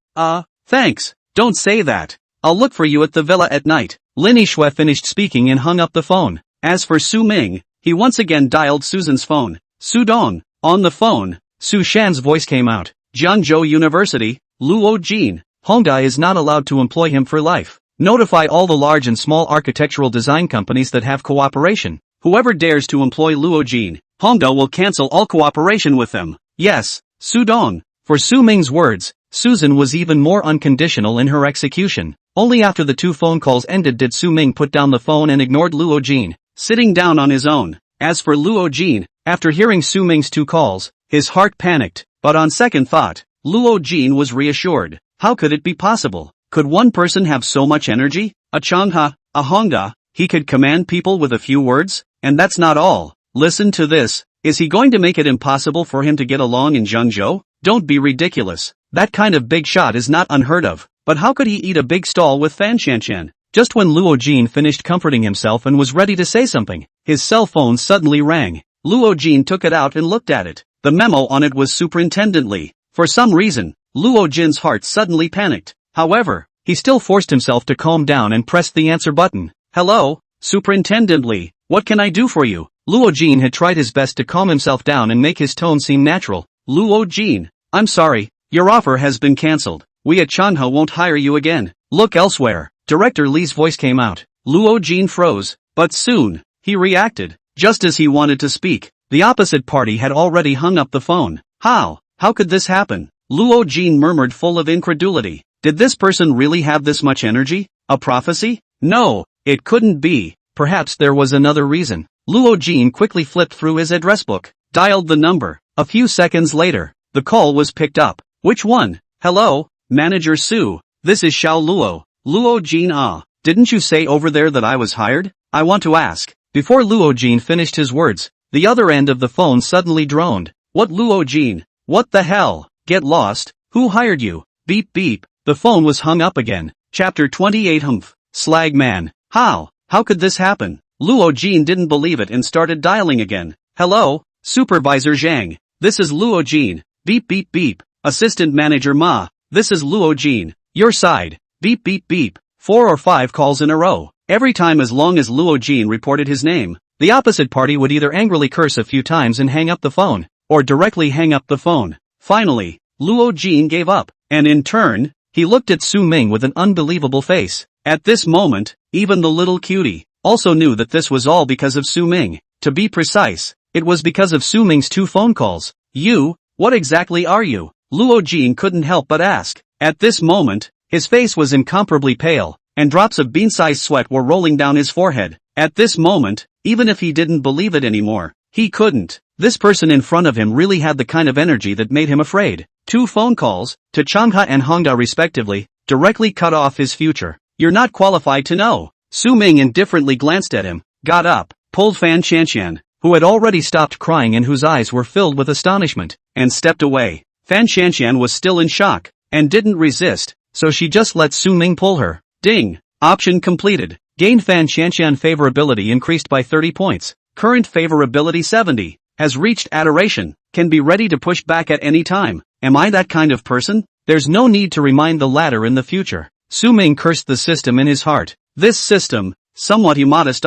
Thanks, don't say that. I'll look for you at the villa at night. Lin Yishue finished speaking and hung up the phone. As for Su Ming, he once again dialed Susan's phone. Su Dong. On the phone, Su Shan's voice came out. Jiangzhou University, Luo Jin. Hongda is not allowed to employ him for life. Notify all the large and small architectural design companies that have cooperation. Whoever dares to employ Luo Jin, Hongda will cancel all cooperation with them. Yes, Su Dong. For Su Ming's words, Susan was even more unconditional in her execution. Only after the 2 phone calls ended did Su Ming put down the phone and ignored Luo Jin, sitting down on his own. As for Luo Jin, after hearing Su Ming's 2 calls, his heart panicked, but on second thought, Luo Jin was reassured. How could it be possible? Could one person have so much energy? A Changhua, a Hongda, he could command people with a few words? And that's not all. Listen to this. Is he going to make it impossible for him to get along in Jiangzhou? Don't be ridiculous. That kind of big shot is not unheard of. But how could he eat a big stall with Fan Shanshan? Just when Luo Jin finished comforting himself and was ready to say something, his cell phone suddenly rang. Luo Jin took it out and looked at it. The memo on it was Superintendent Li. For some reason, Luo Jin's heart suddenly panicked. However, he still forced himself to calm down and pressed the answer button. Hello, Superintendent Li, what can I do for you? Luo Jin had tried his best to calm himself down and make his tone seem natural. Luo Jin, I'm sorry, your offer has been cancelled. We at Changhua won't hire you again. Look elsewhere. Director Li's voice came out. Luo Jin froze, but soon, he reacted. Just as he wanted to speak, the opposite party had already hung up the phone. How could this happen? Luo Jin murmured full of incredulity. Did this person really have this much energy? A prophecy? No, it couldn't be. Perhaps there was another reason. Luo Jin quickly flipped through his address book, dialed the number. A few seconds later, the call was picked up. Which one? Hello, Manager Su. This is Xiao Luo. Luo Jin. Didn't you say over there that I was hired? I want to ask. Before Luo Jin finished his words, the other end of the phone suddenly droned. What Luo Jin? What the hell? Get lost? Who hired you? Beep beep. The phone was hung up again. Chapter 28 Humph. Slag man. How could this happen? Luo Jin didn't believe it and started dialing again. Hello, Supervisor Zhang. This is Luo Jin. Beep beep beep. Assistant Manager Ma. This is Luo Jin. Your side. Beep beep beep. 4 or 5 calls in a row. Every time as long as Luo Jin reported his name, the opposite party would either angrily curse a few times and hang up the phone, or directly hang up the phone. Finally, Luo Jin gave up, and in turn, he looked at Su Ming with an unbelievable face. At this moment, even the little cutie also knew that this was all because of Su Ming. To be precise, it was because of Su Ming's 2 phone calls. You, what exactly are you? Luo Jin couldn't help but ask. At this moment, his face was incomparably pale, and drops of bean-sized sweat were rolling down his forehead. At this moment, even if he didn't believe it anymore, he couldn't. This person in front of him really had the kind of energy that made him afraid. 2 phone calls, to Changha and Hongda respectively, directly cut off his future. You're not qualified to know. Su Ming indifferently glanced at him, got up, pulled Fan Qianqian, who had already stopped crying and whose eyes were filled with astonishment, and stepped away. Fan Qianqian was still in shock, and didn't resist, so she just let Su Ming pull her. Ding! Option completed. Gained Fan Qianqian favorability increased by 30 points. Current favorability 70. Has reached adoration. Can be ready to push back at any time. Am I that kind of person? There's no need to remind the latter in the future. Su Ming cursed the system in his heart. This system, somewhat immodest.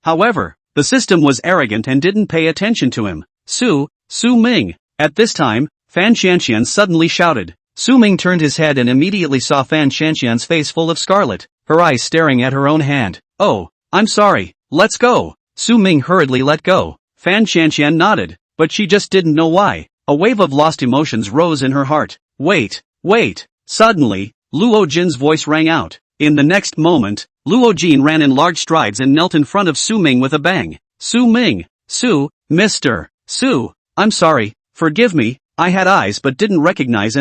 However, the system was arrogant and didn't pay attention to him. Su Ming. At this time, Fan Qianqian suddenly shouted. Su Ming turned his head and immediately saw Fan Qianqian's face full of scarlet, her eyes staring at her own hand. Oh, I'm sorry, let's go. Su Ming hurriedly let go. Fan Qianqian nodded, but she just didn't know why. A wave of lost emotions rose in her heart. Wait. Suddenly, Luo Jin's voice rang out. In the next moment, Luo Jin ran in large strides and knelt in front of Su Ming with a bang. Su Ming. Mr. Su, I'm sorry, forgive me, I had eyes but didn't recognize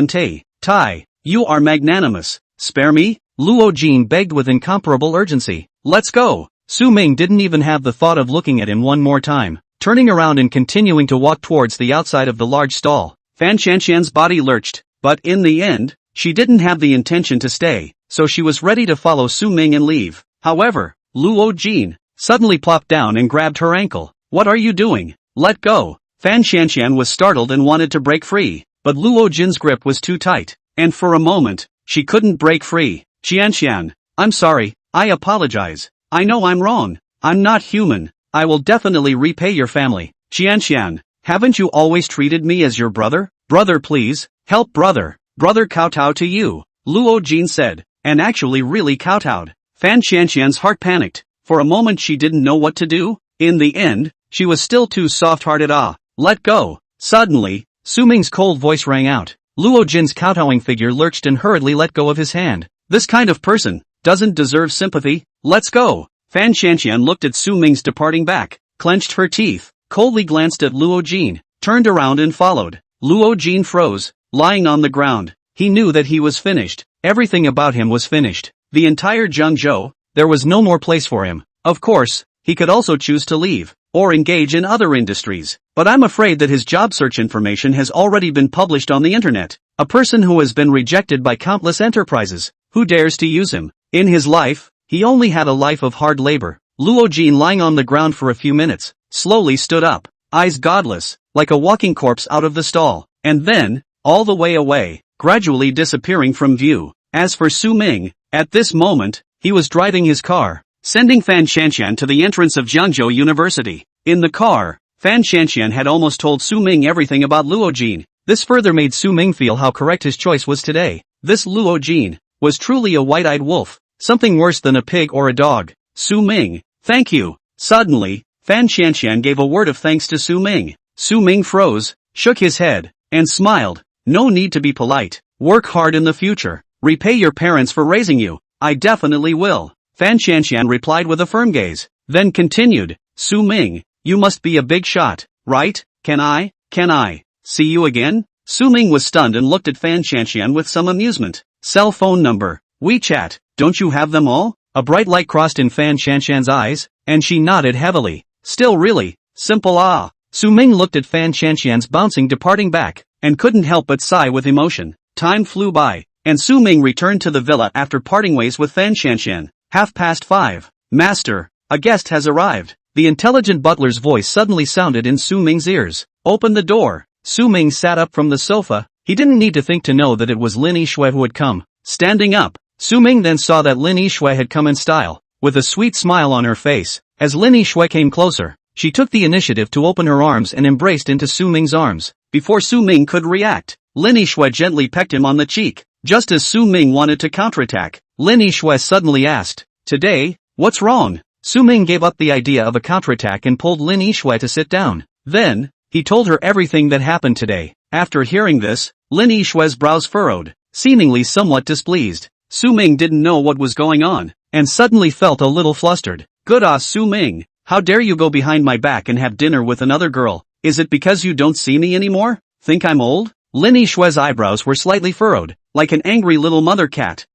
Tai. You are magnanimous. Spare me? Luo Jin begged with incomparable urgency. Let's go. Su Ming didn't even have the thought of looking at him one more time, turning around and continuing to walk towards the outside of the large stall. Fan Qianqian's body lurched, but in the end, she didn't have the intention to stay, so she was ready to follow Su Ming and leave. However, Luo Jin suddenly plopped down and grabbed her ankle. What are you doing? Let go. Fan Qianqian was startled and wanted to break free, but Luo Jin's grip was too tight, and for a moment, she couldn't break free. Qianqian, I'm sorry, I apologize. I know I'm wrong. I'm not human. I will definitely repay your family. Qianqian, haven't you always treated me as your brother? Brother, please, help brother. Brother kowtow to you, Luo Jin said, and actually really kowtowed. Fan Qianqian's heart panicked. For a moment she didn't know what to do. In the end, she was still too soft-hearted. Let go. Suddenly, Su Ming's cold voice rang out. Luo Jin's kowtowing figure lurched and hurriedly let go of his hand. This kind of person doesn't deserve sympathy. Let's go. Fan Qianqian looked at Su Ming's departing back, clenched her teeth, coldly glanced at Luo Jin, turned around and followed. Luo Jin froze, lying on the ground. He knew that he was finished. Everything about him was finished. The entire Zhengzhou, there was no more place for him. Of course, he could also choose to leave, or engage in other industries. But I'm afraid that his job search information has already been published on the internet. A person who has been rejected by countless enterprises. Who dares to use him? In his life, he only had a life of hard labor. Luo Jin, lying on the ground for a few minutes, slowly stood up, eyes godless, like a walking corpse out of the stall, and then, all the way away, gradually disappearing from view. As for Su Ming, at this moment, he was driving his car, sending Fan Qianqian to the entrance of Jiangzhou University. In the car, Fan Qianqian had almost told Su Ming everything about Luo Jin. This further made Su Ming feel how correct his choice was today. This Luo Jin was truly a white-eyed wolf, something worse than a pig or a dog. Su Ming, thank you. Suddenly, Fan Qianqian gave a word of thanks to Su Ming. Su Ming froze, shook his head, and smiled. No need to be polite. Work hard in the future. Repay your parents for raising you. I definitely will. Fan Qianqian replied with a firm gaze, then continued, Su Ming, you must be a big shot, right? Can I see you again? Su Ming was stunned and looked at Fan Qianqian with some amusement. Cell phone number, WeChat, don't you have them all? A bright light crossed in Fan Qianqian's eyes, and she nodded heavily. Still really simple. Su Ming looked at Fan Qianqian's bouncing departing back, and couldn't help but sigh with emotion. Time flew by, and Su Ming returned to the villa after parting ways with Fan Qianqian. 5:30. Master, a guest has arrived. The intelligent butler's voice suddenly sounded in Su Ming's ears. Open the door. Su Ming sat up from the sofa. He didn't need to think to know that it was Lin Yixue who had come. Standing up, Su Ming then saw that Lin Yixue had come in style, with a sweet smile on her face. As Lin Yixue came closer, she took the initiative to open her arms and embraced into Su Ming's arms. Before Su Ming could react, Lin Yixue gently pecked him on the cheek. Just as Su Ming wanted to counterattack, Lin Yixue suddenly asked, "Today, what's wrong?" Su Ming gave up the idea of a counterattack and pulled Lin Yixue to sit down. Then, he told her everything that happened today. After hearing this, Lin Yixue's brows furrowed, seemingly somewhat displeased. Su Ming didn't know what was going on, and suddenly felt a little flustered. "Good Su Ming, how dare you go behind my back and have dinner with another girl? Is it because you don't see me anymore? Think I'm old?" Lin Yixue's eyebrows were slightly furrowed, like an angry little mother cat.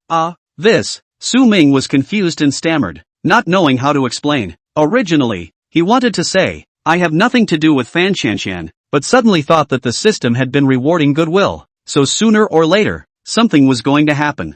This. Su Ming was confused and stammered, not knowing how to explain. Originally, he wanted to say, "I have nothing to do with Fan Qianqian," but suddenly thought that the system had been rewarding goodwill, so sooner or later, something was going to happen.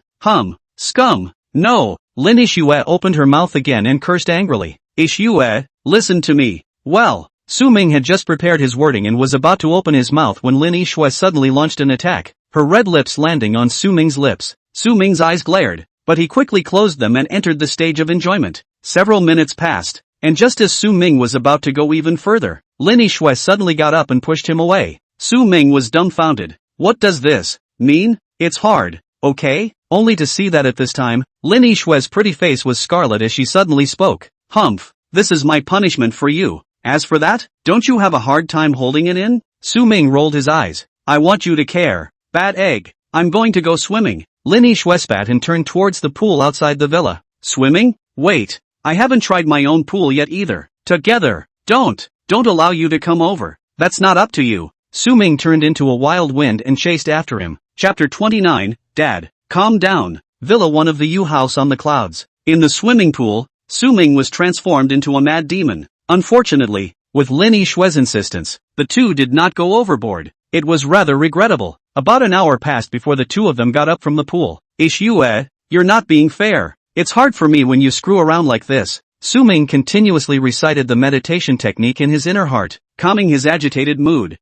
Scum. No. Lin Yixue opened her mouth again and cursed angrily. "Yixue, listen to me." Well, Su Ming had just prepared his wording and was about to open his mouth when Lin Yixue suddenly launched an attack, her red lips landing on Su Ming's lips. Su Ming's eyes glared, but he quickly closed them and entered the stage of enjoyment. Several minutes passed, and just as Su Ming was about to go even further, Lin Yixue suddenly got up and pushed him away. Su Ming was dumbfounded. What does this mean? It's hard, okay? Only to see that at this time, Lin Yixue's pretty face was scarlet as she suddenly spoke. This is my punishment for you. As for that, don't you have a hard time holding it in? Su Ming rolled his eyes. I want you to care. Bad egg. I'm going to go swimming. Lin Yixue spat and turned towards the pool outside the villa. Swimming? Wait. I haven't tried my own pool yet either. Together. Don't allow you to come over. That's not up to you. Su Ming turned into a wild wind and chased after him. Chapter 29, Dad, calm down. Villa 1 of the U House on the Clouds. In the swimming pool, Su Ming was transformed into a mad demon. Unfortunately, with Lin Yixue's insistence, the two did not go overboard. It was rather regrettable. About an hour passed before the two of them got up from the pool. Yixue, you're not being fair. It's hard for me when you screw around like this. Su Ming continuously recited the meditation technique in his inner heart, calming his agitated mood.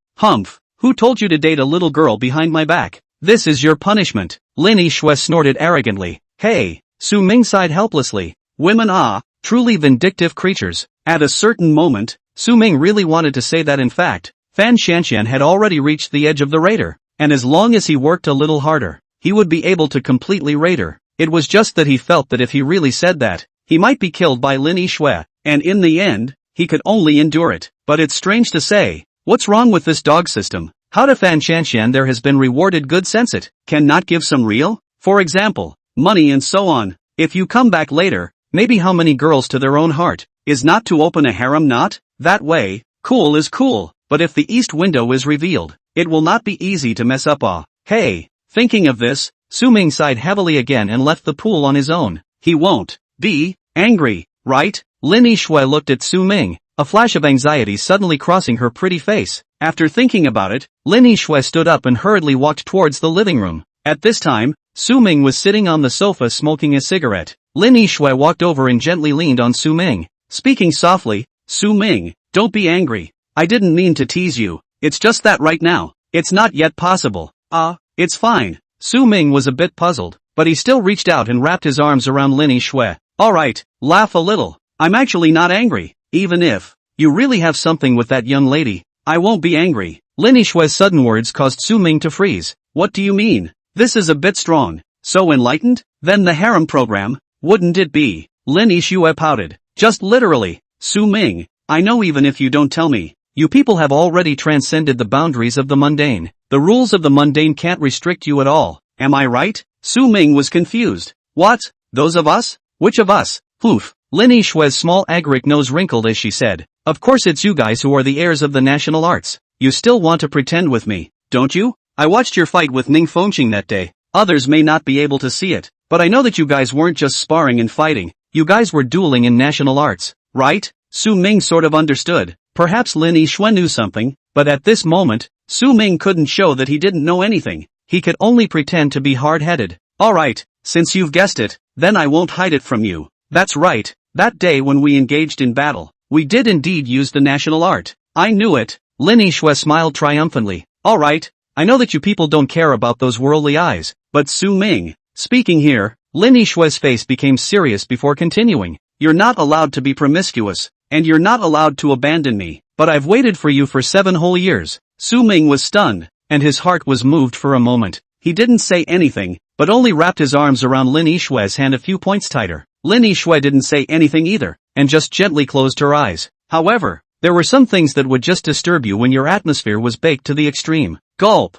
Who told you to date a little girl behind my back? This is your punishment. Lin Yixue snorted arrogantly. Hey, Su Ming sighed helplessly. Women are truly vindictive creatures. At a certain moment, Su Ming really wanted to say that in fact, Fan Qianqian had already reached the edge of the radar, and as long as he worked a little harder, he would be able to completely raid her. It was just that he felt that if he really said that, he might be killed by Lin Yixue, and in the end, he could only endure it. But it's strange to say, what's wrong with this dog system? How to Fan Qianqian there has been rewarded good sense it can not give some real, for example, money and so on. If you come back later, maybe how many girls to their own heart, is not to open a harem not? That way, cool is cool, but if the east window is revealed, it will not be easy to mess up Hey, thinking of this, Su Ming sighed heavily again and left the pool on his own. He won't be angry, right? Lin Yixue looked at Su Ming, a flash of anxiety suddenly crossing her pretty face. After thinking about it, Lin Yixue stood up and hurriedly walked towards the living room. At this time, Su Ming was sitting on the sofa smoking a cigarette. Lin Yixue walked over and gently leaned on Su Ming, speaking softly. Su Ming, don't be angry. I didn't mean to tease you. It's just that right now, it's not yet possible. It's fine. Su Ming was a bit puzzled, but he still reached out and wrapped his arms around Lin Yixue. Alright, laugh a little. I'm actually not angry. Even if you really have something with that young lady, I won't be angry. Lin Yixue's sudden words caused Su Ming to freeze. What do you mean? This is a bit strong. So enlightened? Then the harem program, wouldn't it be? Lin Yixue pouted. Just literally. Su Ming, I know even if you don't tell me, you people have already transcended the boundaries of the mundane. The rules of the mundane can't restrict you at all. Am I right? Su Ming was confused. What? Those of us? Which of us? Lin Yixue's small agaric nose wrinkled as she said. Of course it's you guys who are the heirs of the national arts. You still want to pretend with me, don't you? I watched your fight with Ning Fengqing that day. Others may not be able to see it, but I know that you guys weren't just sparring and fighting. You guys were dueling in national arts, right? Su Ming sort of understood. Perhaps Lin Yixue knew something, but at this moment, Su Ming couldn't show that he didn't know anything. He could only pretend to be hard-headed. Alright, since you've guessed it, then I won't hide it from you. That's right, that day when we engaged in battle, we did indeed use the national art. I knew it. Lin Yixue smiled triumphantly. Alright, I know that you people don't care about those worldly eyes, but Su Ming, speaking here, Lin Yishue's face became serious before continuing. You're not allowed to be promiscuous, and you're not allowed to abandon me, but I've waited for you for 7 whole years. Su Ming was stunned, and his heart was moved for a moment. He didn't say anything, but only wrapped his arms around Lin Yishue's hand a few points tighter. Lin Yishue didn't say anything either, and just gently closed her eyes. However, there were some things that would just disturb you when your atmosphere was baked to the extreme. Gulp.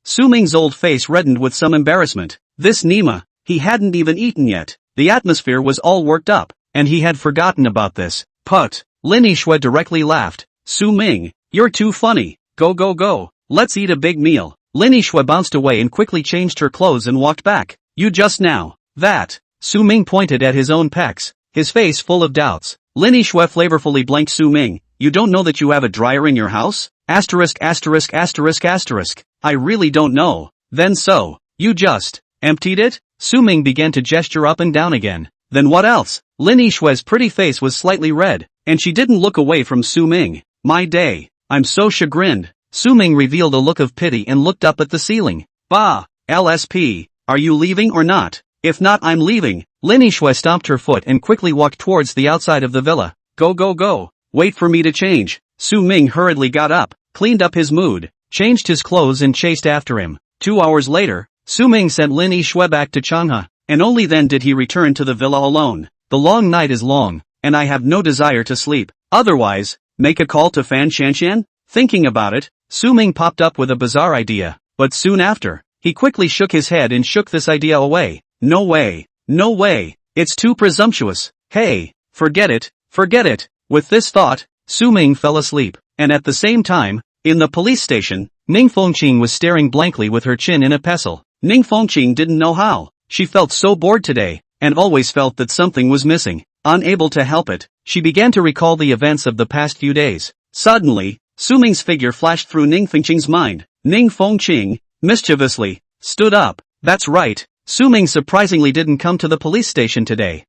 Su Ming's old face reddened with some embarrassment. This Nima, he hadn't even eaten yet. The atmosphere was all worked up, and he had forgotten about this. Put. Lin Yishue directly laughed. Su Ming, you're too funny. Go go go. Let's eat a big meal. Lin Yishue bounced away and quickly changed her clothes and walked back. You just now. That. Su Ming pointed at his own pecs, his face full of doubts. Lin Yishue flavorfully blanked Su Ming. You don't know that you have a dryer in your house? Asterisk asterisk asterisk asterisk. I really don't know. Then so. You just emptied it? Su Ming began to gesture up and down again. Then what else? Lin Yishue's pretty face was slightly red, and she didn't look away from Su Ming. My day. I'm so chagrined. Su Ming revealed a look of pity and looked up at the ceiling. Bah. LSP. Are you leaving or not? If not, I'm leaving. Lin Yishue stomped her foot and quickly walked towards the outside of the villa. Go go go. Wait for me to change. Su Ming hurriedly got up, cleaned up his mood, changed his clothes and chased after him. 2 hours later, Su Ming sent Lin Yishue back to Changhua, and only then did he return to the villa alone. The long night is long, and I have no desire to sleep. Otherwise, make a call to Fan Shanshan? Thinking about it, Su Ming popped up with a bizarre idea, but soon after, he quickly shook his head and shook this idea away. No way. No way. It's too presumptuous. Hey, forget it, forget it. With this thought, Su Ming fell asleep, and at the same time, in the police station, Ning Fengqing was staring blankly with her chin in a pestle. Ning Fengqing didn't know how. She felt so bored today, and always felt that something was missing. Unable to help it, she began to recall the events of the past few days. Suddenly, Su Ming's figure flashed through Ning Fengqing's mind. Ning Fengqing, mischievously, stood up. That's right. Su Ming surprisingly didn't come to the police station today.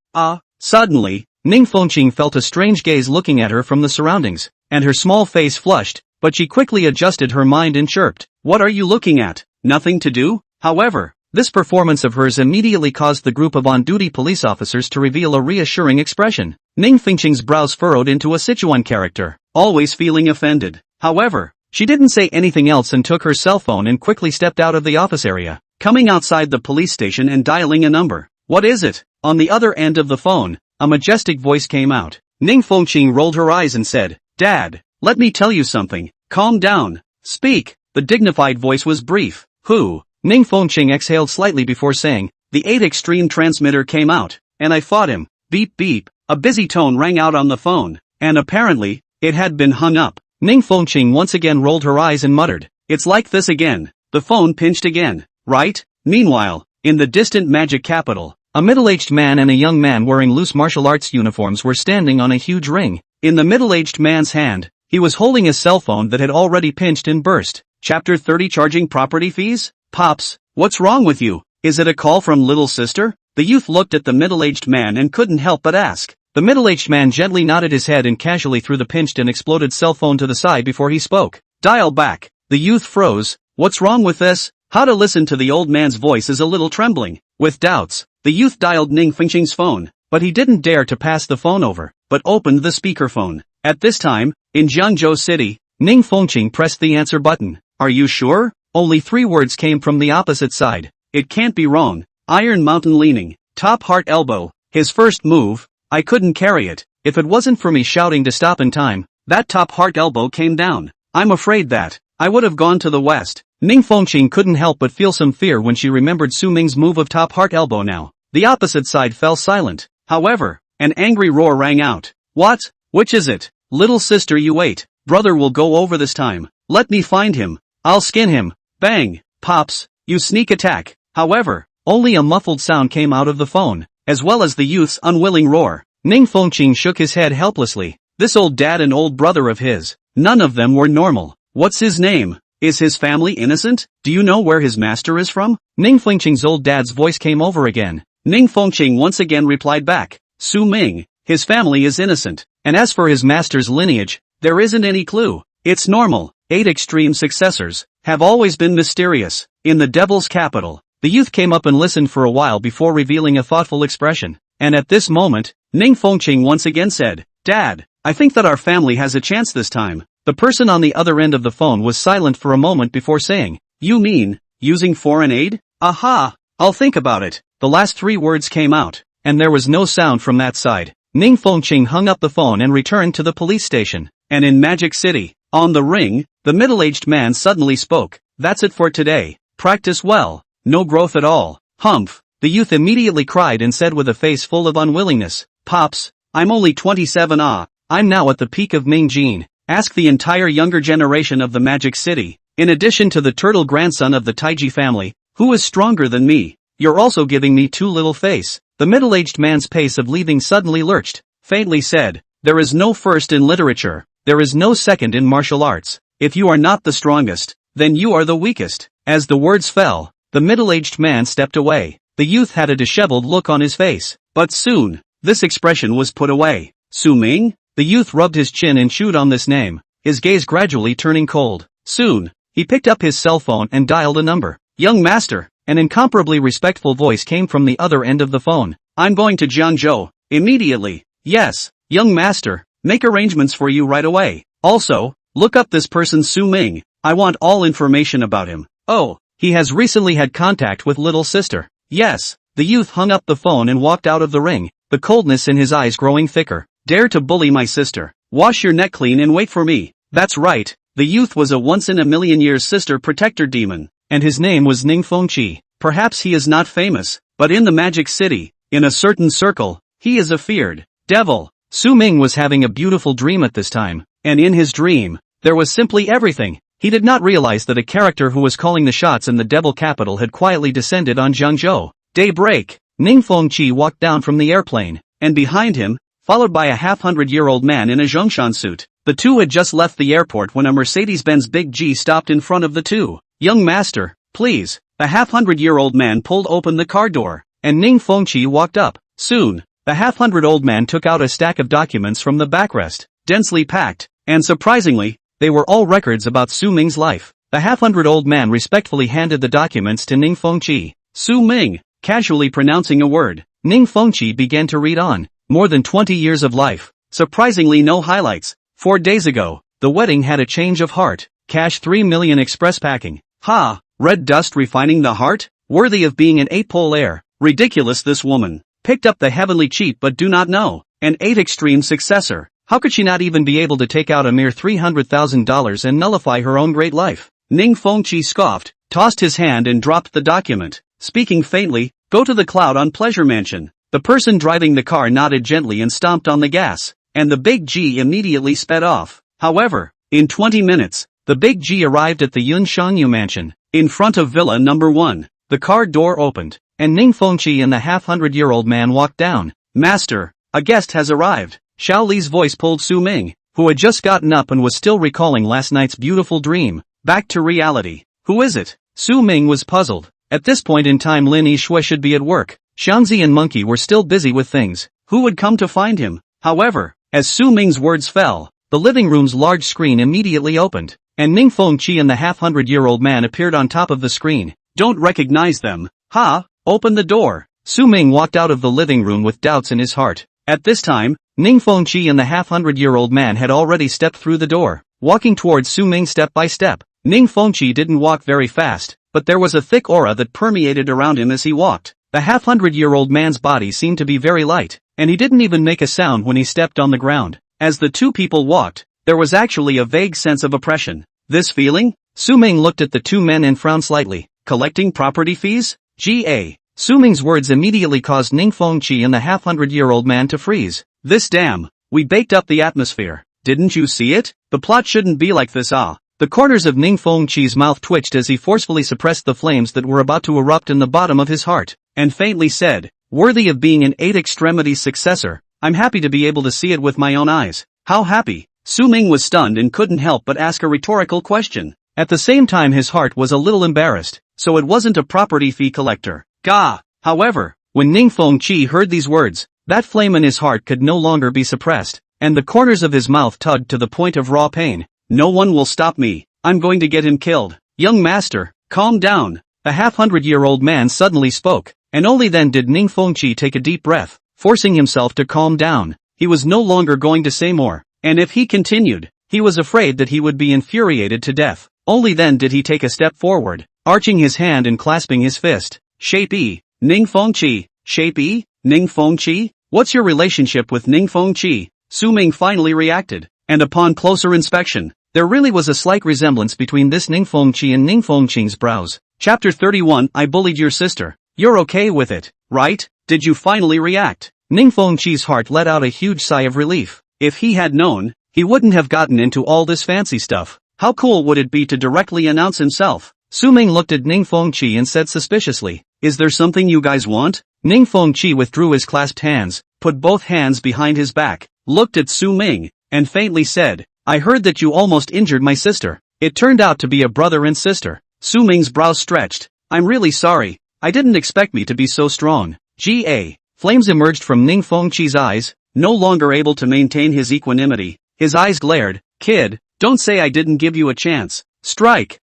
Suddenly, Ning Fengqing felt a strange gaze looking at her from the surroundings, and her small face flushed, but she quickly adjusted her mind and chirped. What are you looking at? Nothing to do? However, this performance of hers immediately caused the group of on-duty police officers to reveal a reassuring expression. Ning Fengqing's brows furrowed into a Sichuan character, always feeling offended. However, she didn't say anything else and took her cell phone and quickly stepped out of the office area, coming outside the police station and dialing a number. What is it? On the other end of the phone, a majestic voice came out. Ning Fengqing rolled her eyes and said, Dad, let me tell you something. Calm down. Speak. The dignified voice was brief. Who? Ning Fengqing exhaled slightly before saying, the 8 extreme transmitter came out, and I fought him. Beep beep. A busy tone rang out on the phone, and apparently, it had been hung up. Ning Fengqing once again rolled her eyes and muttered, it's like this again. The phone pinched again. Right? Meanwhile, in the distant magic capital, a middle-aged man and a young man wearing loose martial arts uniforms were standing on a huge ring. In the middle-aged man's hand, he was holding a cell phone that had already pinched and burst. Chapter 30 Charging Property Fees? Pops, what's wrong with you? Is it a call from little sister? The youth looked at the middle-aged man and couldn't help but ask. The middle-aged man gently nodded his head and casually threw the pinched and exploded cell phone to the side before he spoke. Dial back. The youth froze. What's wrong with this? How to listen to the old man's voice is a little trembling. With doubts, the youth dialed Ning Fengqing's phone, but he didn't dare to pass the phone over, but opened the speakerphone. At this time, in Jiangzhou City, Ning Fengqing pressed the answer button. Are you sure? Only 3 words came from the opposite side. It can't be wrong. Iron Mountain leaning. Top heart elbow. His first move. I couldn't carry it. If it wasn't for me shouting to stop in time, that top heart elbow came down. I'm afraid that I would have gone to the west. Ning Fengqing couldn't help but feel some fear when she remembered Su Ming's move of top heart elbow now. The opposite side fell silent. However, an angry roar rang out. What? Which is it? Little sister, you wait. Brother will go over this time. Let me find him. I'll skin him. Bang. Pops, you sneak attack. However, only a muffled sound came out of the phone, as well as the youth's unwilling roar. Ning Fengqing shook his head helplessly. This old dad and old brother of his, none of them were normal. What's his name? Is his family innocent? Do you know where his master is from? Ning Fengqing's old dad's voice came over again. Ning Fengqing once again replied back. Su Ming, his family is innocent, and as for his master's lineage, there isn't any clue. It's normal. 8 extreme successors have always been mysterious. In the devil's capital, The youth came up and listened for a while before revealing a thoughtful expression. And at this moment, Ning Fengqing once again said, "Dad, I think that our family has a chance this time." The person on the other end of the phone was silent for a moment before saying, "You mean, using foreign aid? Aha, I'll think about it." The last three words came out, and there was no sound from that side. Ning Fengqing hung up the phone and returned to the police station. And in Magic City, on the ring, the middle-aged man suddenly spoke. "That's it for today. Practice well. No growth at all." "Humph," the youth immediately cried and said with a face full of unwillingness, "Pops, I'm only 27. I'm now at the peak of Ming Gene. Ask the entire younger generation of the Magic City, in addition to the turtle grandson of the Taiji family, who is stronger than me. You're also giving me too little face." The middle-aged man's pace of leaving suddenly lurched, faintly said, "There is no first in literature. There is no second in martial arts. If you are not the strongest, then you are the weakest." As the words fell, the middle-aged man stepped away. The youth had a disheveled look on his face, but soon, this expression was put away. "Su Ming?" The youth rubbed his chin and chewed on this name, his gaze gradually turning cold. Soon, he picked up his cell phone and dialed a number. "Young master," an incomparably respectful voice came from the other end of the phone. "I'm going to Jiangzhou, immediately." "Yes, young master, make arrangements for you right away. Also, look up this person Su Ming. I want all information about him. Oh, he has recently had contact with little sister." "Yes." The youth hung up the phone and walked out of the ring, the coldness in his eyes growing thicker. "Dare to bully my sister? Wash your neck clean and wait for me." That's right, the youth was a once-in-a-million-years sister protector demon, and his name was Ning Fengqi. Perhaps he is not famous, but in the Magic City, in a certain circle, he is a feared devil. Su Ming was having a beautiful dream at this time, and in his dream, there was simply everything. He did not realize that a character who was calling the shots in the devil capital had quietly descended on Jiangzhou. Daybreak, Ning Fengqi walked down from the airplane, and behind him, followed by a half-hundred-year-old man in a Zhongshan suit. The two had just left the airport when a Mercedes-Benz Big G stopped in front of the two. "Young master, please." The half-hundred-year-old man pulled open the car door, and Ning Fengqi walked up. Soon, the half-hundred-old man took out a stack of documents from the backrest, densely packed, and surprisingly, they were all records about Su Ming's life. The half-hundred-old man respectfully handed the documents to Ning Fengqi. "Su Ming," casually pronouncing a word, Ning Fengqi began to read on. "More than 20 years of life. Surprisingly no highlights. 4 days ago, the wedding had a change of heart. Cash 3 million express packing. Ha! Red dust refining the heart? Worthy of being an 8-pole heir. Ridiculous this woman. Picked up the heavenly cheat but do not know. An 8 extreme successor. How could she not even be able to take out a mere $300,000 and nullify her own great life?" Ning Fengqi scoffed, tossed his hand and dropped the document. Speaking faintly, "Go to the Cloud on Pleasure Mansion." The person driving the car nodded gently and stomped on the gas, and the Big G immediately sped off. However, in 20 minutes, the Big G arrived at the Yun Shangyu mansion. In front of Villa Number 1, the car door opened, and Ning Fengqi and the half-hundred-year-old man walked down. "Master, a guest has arrived." Xiao Li's voice pulled Su Ming, who had just gotten up and was still recalling last night's beautiful dream, back to reality. "Who is it?" Su Ming was puzzled. At this point in time Lin Yishui should be at work. Xiangzi and Monkey were still busy with things. Who would come to find him? However, as Su Ming's words fell, the living room's large screen immediately opened, and Ning Fengqi and the half-hundred-year-old man appeared on top of the screen. "Don't recognize them. Ha! Open the door." Su Ming walked out of the living room with doubts in his heart. At this time, Ning Fengqi and the half-hundred-year-old man had already stepped through the door, walking towards Su Ming step by step. Ning Fengqi didn't walk very fast, but there was a thick aura that permeated around him as he walked. The half-hundred-year-old man's body seemed to be very light, and he didn't even make a sound when he stepped on the ground. As the two people walked, there was actually a vague sense of oppression. This feeling? Su Ming looked at the two men and frowned slightly. Collecting property fees? G.A. Su Ming's words immediately caused Ning Fengqi and the half-hundred-year-old man to freeze. "This dam, we baked up the atmosphere. Didn't you see it? The plot shouldn't be like this. The corners of Ning Fengqi's mouth twitched as he forcefully suppressed the flames that were about to erupt in the bottom of his heart, and faintly said, "Worthy of being an 8 extremities successor, I'm happy to be able to see it with my own eyes." How happy? Su Ming was stunned and couldn't help but ask a rhetorical question. At the same time his heart was a little embarrassed, so it wasn't a property fee collector. Gah! However, when Ning Fengqi heard these words, that flame in his heart could no longer be suppressed, and the corners of his mouth tugged to the point of raw pain. "No one will stop me. I'm going to get him killed." "Young master, calm down." The half-hundred-year-old man suddenly spoke, and only then did Ning Fengqi take a deep breath, forcing himself to calm down. He was no longer going to say more, and if he continued, he was afraid that he would be infuriated to death. Only then did he take a step forward, arching his hand and clasping his fist. Shape E, Ning Fengqi, Shape E, Ning Fengqi? What's your relationship with Ning Fengqi? Su Ming finally reacted, and upon closer inspection, there really was a slight resemblance between this Ning Fengqi and Ning Fengqing's brows. Chapter 31 I bullied your sister. You're okay with it, right? Did you finally react? Ning Fengqi's heart let out a huge sigh of relief. If he had known, he wouldn't have gotten into all this fancy stuff. How cool would it be to directly announce himself? Su Ming looked at Ning Fengqi and said suspiciously, "Is there something you guys want?" Ning Fengqi withdrew his clasped hands, put both hands behind his back, looked at Su Ming, and faintly said, "I heard that you almost injured my sister. It turned out to be a brother and sister." Su Ming's brows stretched. "I'm really sorry. I didn't expect me to be so strong." Ga. Flames emerged from Ning Fengqi's eyes, no longer able to maintain his equanimity. His eyes glared. "Kid, don't say I didn't give you a chance. Strike."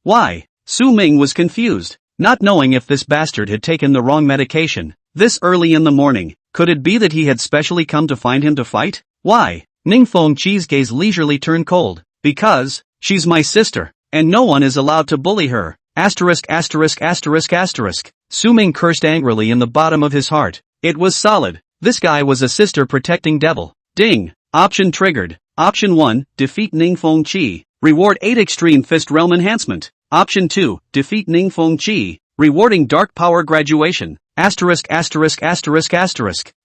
Why? Su Ming was confused, not knowing if this bastard had taken the wrong medication. This early in the morning, could it be that he had specially come to find him to fight? Why? Ning Fengqi's gaze leisurely turned cold. "Because, she's my sister, and no one is allowed to bully her." Asterisk. Su Ming cursed angrily in the bottom of his heart. It was solid. This guy was a sister-protecting devil. Ding. Option triggered. Option 1, defeat Ning Fengqi. Reward 8 Extreme Fist Realm Enhancement. Option 2, defeat Ning Fengqi. Rewarding Dark Power Graduation. Asterisk.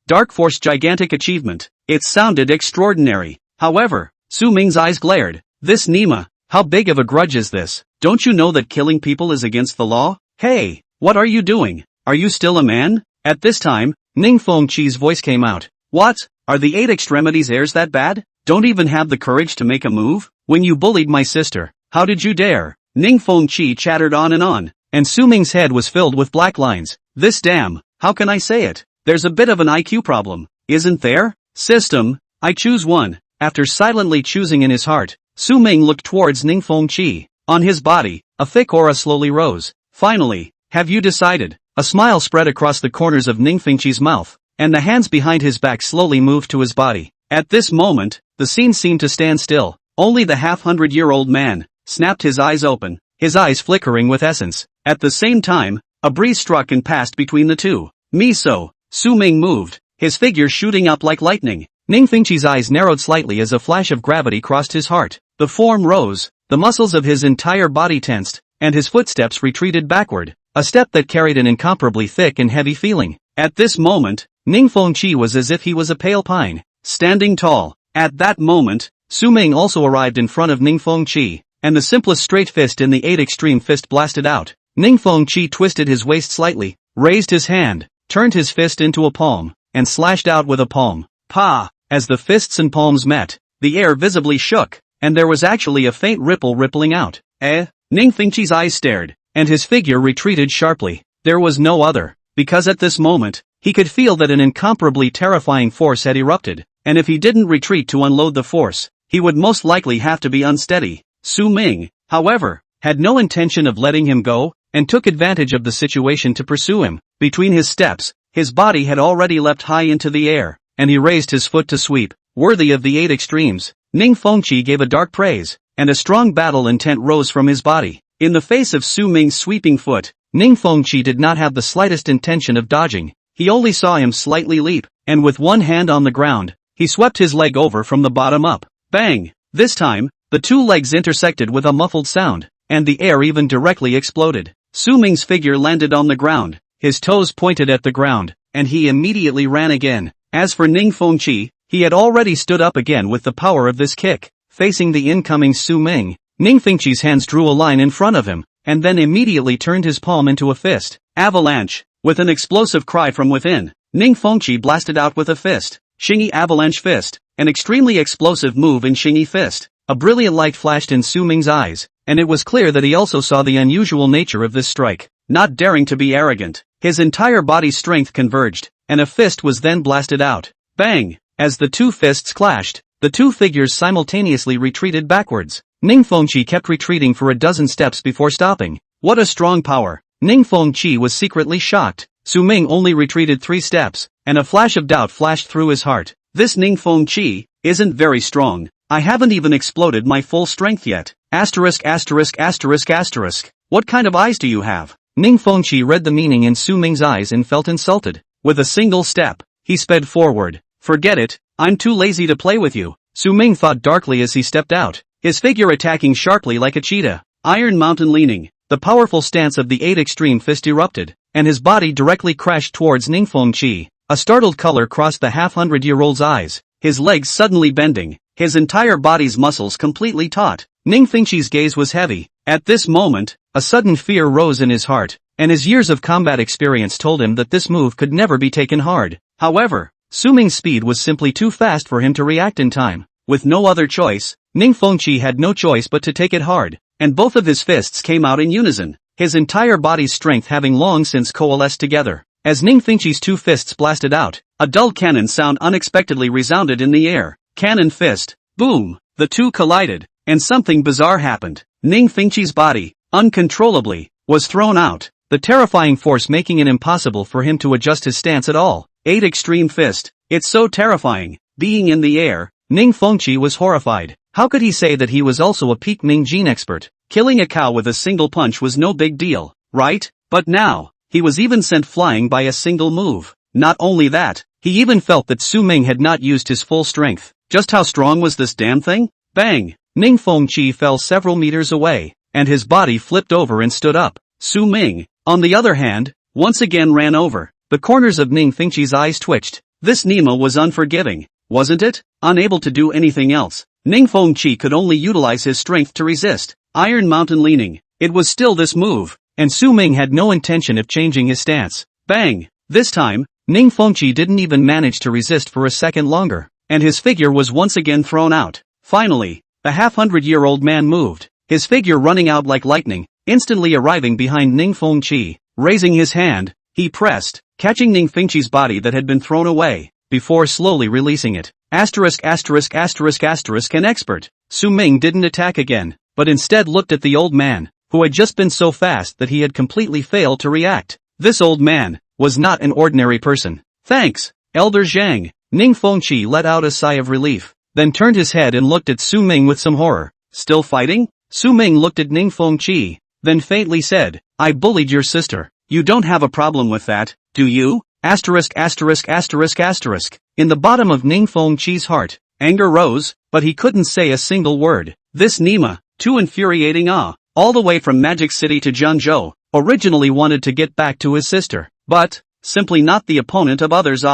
Dark Force Gigantic Achievement. It sounded extraordinary. However, Su Ming's eyes glared. This Nima, how big of a grudge is this? Don't you know that killing people is against the law? Hey, what are you doing? Are you still a man? At this time, Ning Fengqi's voice came out. What? Are the 8 Extremities heirs that bad? Don't even have the courage to make a move? When you bullied my sister, how did you dare? Ning Fengqi chattered on, and Su Ming's head was filled with black lines. This damn, how can I say it? There's a bit of an IQ problem, isn't there? System, I choose one. After silently choosing in his heart, Su Ming looked towards Ning Fengqi. On his body, a thick aura slowly rose. Finally, have you decided? A smile spread across the corners of Ning Fengqi's mouth, and the hands behind his back slowly moved to his body. At this moment, the scene seemed to stand still. Only the half-hundred-year-old man snapped his eyes open, his eyes flickering with essence. At the same time, a breeze struck and passed between the two. Miso. Su Ming moved, his figure shooting up like lightning. Ning Fengqi's eyes narrowed slightly as a flash of gravity crossed his heart. The form rose, the muscles of his entire body tensed, and his footsteps retreated backward, a step that carried an incomparably thick and heavy feeling. At this moment, Ning Fengqi was as if he was a pale pine, standing tall. At that moment, Su Ming also arrived in front of Ning Fengqi, and the simplest straight fist in the 8 Extreme Fist blasted out. Ning Fengqi twisted his waist slightly, raised his hand, turned his fist into a palm, and slashed out with a palm. Pa! As the fists and palms met, the air visibly shook, and there was actually a faint ripple rippling out. Ning Fengqi's eyes stared, and his figure retreated sharply. There was no other, because at this moment, he could feel that an incomparably terrifying force had erupted, and if he didn't retreat to unload the force, he would most likely have to be unsteady. Su Ming, however, had no intention of letting him go, and took advantage of the situation to pursue him. Between his steps, his body had already leapt high into the air, and he raised his foot to sweep, worthy of the 8 extremes. Ning Fengqi gave a dark praise, and a strong battle intent rose from his body. In the face of Su Ming's sweeping foot, Ning Fengqi did not have the slightest intention of dodging. He only saw him slightly leap, and with one hand on the ground, he swept his leg over from the bottom up. Bang! This time, the two legs intersected with a muffled sound, and the air even directly exploded. Su Ming's figure landed on the ground, his toes pointed at the ground, and he immediately ran again. As for Ning Fengqi, he had already stood up again with the power of this kick. Facing the incoming Su Ming, Ning Fengqi's hands drew a line in front of him, and then immediately turned his palm into a fist. Avalanche! With an explosive cry from within, Ning Fengqi blasted out with a fist. Xingyi Avalanche Fist, an extremely explosive move in Xingyi Fist. A brilliant light flashed in Su Ming's eyes, and it was clear that he also saw the unusual nature of this strike. Not daring to be arrogant, his entire body's strength converged, and a fist was then blasted out. Bang! As the two fists clashed, the two figures simultaneously retreated backwards. Ning Fengqi kept retreating for a dozen steps before stopping. What a strong power! Ning Fengqi was secretly shocked. Su Ming only retreated 3 steps, and a flash of doubt flashed through his heart. This Ning Fengqi isn't very strong. I haven't even exploded my full strength yet. Asterisk asterisk asterisk asterisk. What kind of eyes do you have? Ning Fengqi read the meaning in Su Ming's eyes and felt insulted. With a single step, he sped forward. Forget it, I'm too lazy to play with you. Su Ming thought darkly as he stepped out, his figure attacking sharply like a cheetah. Iron Mountain leaning. The powerful stance of the 8 extreme fist erupted, and his body directly crashed towards Ning Fengqi. A startled color crossed the half-hundred-year-old's eyes, his legs suddenly bending, his entire body's muscles completely taut. Ning Fengqi's gaze was heavy. At this moment, a sudden fear rose in his heart, and his years of combat experience told him that this move could never be taken hard. However, Su Ming's speed was simply too fast for him to react in time. With no other choice, Ning Fengqi had no choice but to take it hard, and both of his fists came out in unison, his entire body's strength having long since coalesced together. As Ning Fengqi's 2 fists blasted out, a dull cannon sound unexpectedly resounded in the air. Cannon fist. Boom! The two collided, and something bizarre happened. Ning Fengqi's body, uncontrollably, was thrown out, the terrifying force making it impossible for him to adjust his stance at all. 8 extreme fist. It's so terrifying. Being in the air, Ning Fengqi was horrified. How could he say that he was also a peak Ming gene expert? Killing a cow with a single punch was no big deal, right? But now, he was even sent flying by a single move. Not only that, he even felt that Su Ming had not used his full strength. Just how strong was this damn thing? Bang! Ning Fengqi fell several meters away, and his body flipped over and stood up. Su Ming, on the other hand, once again ran over. The corners of Ning Fengqi's eyes twitched. This Nima was unforgiving, wasn't it? Unable to do anything else, Ning Fengqi could only utilize his strength to resist. Iron Mountain leaning. It was still this move, and Su Ming had no intention of changing his stance. Bang! This time, Ning Fengqi didn't even manage to resist for a second longer, and his figure was once again thrown out. Finally, the half-hundred-year-old man moved, his figure running out like lightning, instantly arriving behind Ning Fengqi. Raising his hand, he pressed, catching Ning Fengqi's body that had been thrown away, before slowly releasing it. Asterisk asterisk asterisk asterisk an expert. Su Ming didn't attack again, but instead looked at the old man, who had just been so fast that he had completely failed to react. This old man was not an ordinary person. Thanks, Elder Zhang. Ning Fengqi let out a sigh of relief, then turned his head and looked at Su Ming with some horror. Still fighting? Su Ming looked at Ning Fengqi, then faintly said, I bullied your sister. You don't have a problem with that, do you? Asterisk asterisk asterisk asterisk. In the bottom of Ning Fengqi's heart, anger rose, but he couldn't say a single word. This Nima, too infuriating all the way from Magic City to Zhengzhou, originally wanted to get back to his sister, but, simply not the opponent of others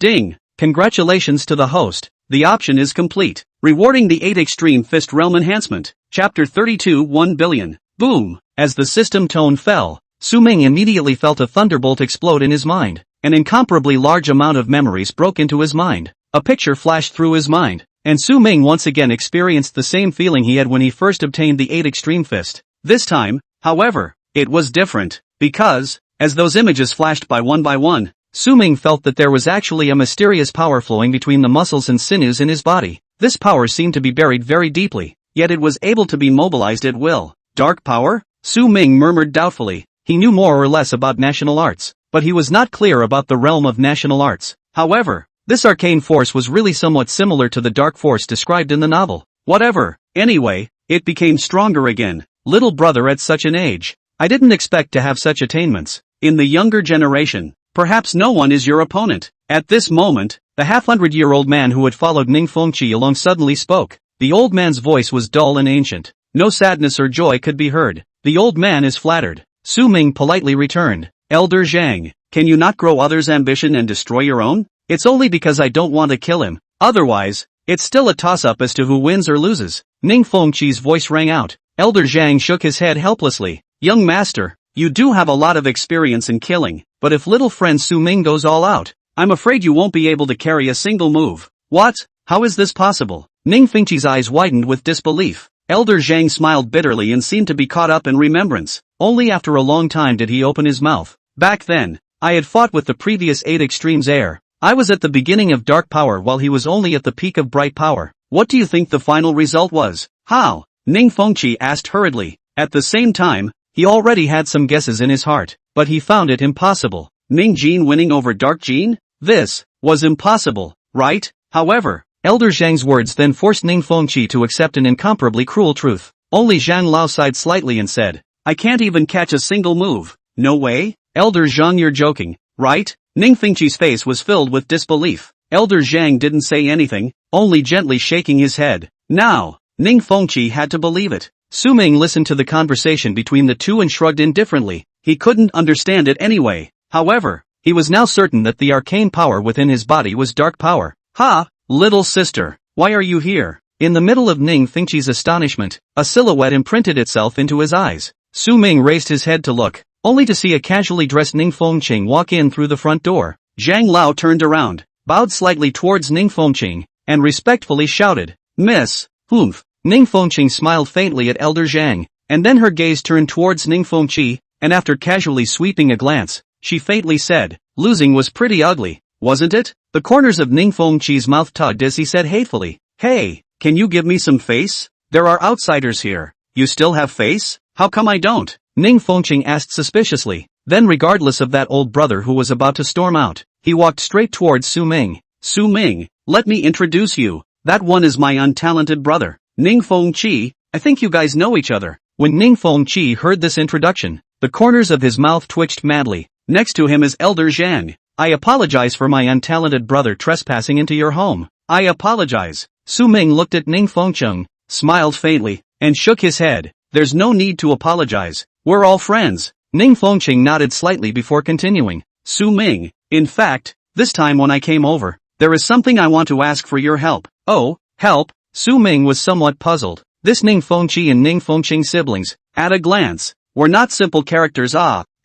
Ding! Congratulations to the host, the option is complete. Rewarding the 8 Extreme Fist Realm Enhancement. Chapter 32 1 billion. Boom! As the system tone fell, Su Ming immediately felt a thunderbolt explode in his mind. An incomparably large amount of memories broke into his mind. A picture flashed through his mind, and Su Ming once again experienced the same feeling he had when he first obtained the 8 Extreme Fist. This time, however, it was different, because, as those images flashed by one, Su Ming felt that there was actually a mysterious power flowing between the muscles and sinews in his body. This power seemed to be buried very deeply, yet it was able to be mobilized at will. Dark power? Su Ming murmured doubtfully. He knew more or less about national arts, but he was not clear about the realm of national arts. However, this arcane force was really somewhat similar to the dark force described in the novel. Whatever. Anyway, it became stronger again. Little brother at such an age. I didn't expect to have such attainments. In the younger generation, perhaps no one is your opponent. At this moment, the half-hundred-year-old man who had followed Ning Fengqi along suddenly spoke. The old man's voice was dull and ancient. No sadness or joy could be heard. The old man is flattered. Su Ming politely returned. Elder Zhang, can you not grow others' ambition and destroy your own? It's only because I don't want to kill him. Otherwise, it's still a toss-up as to who wins or loses. Ning Fengqi's voice rang out. Elder Zhang shook his head helplessly. Young master, you do have a lot of experience in killing, but if little friend Su Ming goes all out, I'm afraid you won't be able to carry a single move. What? How is this possible? Ning Fengqi's eyes widened with disbelief. Elder Zhang smiled bitterly and seemed to be caught up in remembrance. Only after a long time did he open his mouth. Back then, I had fought with the previous 8 Extremes heir. I was at the beginning of dark power while he was only at the peak of bright power. What do you think the final result was? How? Ning Fengqi asked hurriedly. At the same time, He already had some guesses in his heart, but he found it impossible. Ming Jean winning over Dark Jean? This was impossible, right? However, Elder Zhang's words then forced Ning Fengqi to accept an incomparably cruel truth. Only Zhang Lao sighed slightly and said, I can't even catch a single move. No way? Elder Zhang, you're joking, right? Ning Fengqi's face was filled with disbelief. Elder Zhang didn't say anything, only gently shaking his head. Now, Ning Fengqi had to believe it. Su Ming listened to the conversation between the two and shrugged indifferently. He couldn't understand it anyway. However, he was now certain that the arcane power within his body was dark power. Ha! Little sister, why are you here? In the middle of Ning Fengqi's astonishment, a silhouette imprinted itself into his eyes. Su Ming raised his head to look, only to see a casually dressed Ning Fengqing walk in through the front door. Zhang Lao turned around, bowed slightly towards Ning Fengqing, and respectfully shouted, Miss, Humph. Ning Fengqing smiled faintly at Elder Zhang, and then her gaze turned towards Ning Fengqi, and after casually sweeping a glance, she faintly said, losing was pretty ugly, wasn't it? The corners of Ning Fengqi's mouth tugged as he said hatefully, Hey, can you give me some face? There are outsiders here. You still have face? How come I don't? Ning Fengqing asked suspiciously. Then regardless of that old brother who was about to storm out, he walked straight towards Su Ming. Su Ming, let me introduce you. That one is my untalented brother, Ning Fengqi. I think you guys know each other. When Ning Fengqi heard this introduction, the corners of his mouth twitched madly. Next to him is Elder Zhang. I apologize for my untalented brother trespassing into your home. I apologize. Su Ming looked at Ning Fengqi, smiled faintly, and shook his head. There's no need to apologize. We're all friends. Ning Fengqi nodded slightly before continuing. Su Ming, in fact, this time when I came over, there is something I want to ask for your help. Oh, help? Su Ming was somewhat puzzled. This Ning Fengqi and Ning Fengqing siblings, at a glance, were not simple characters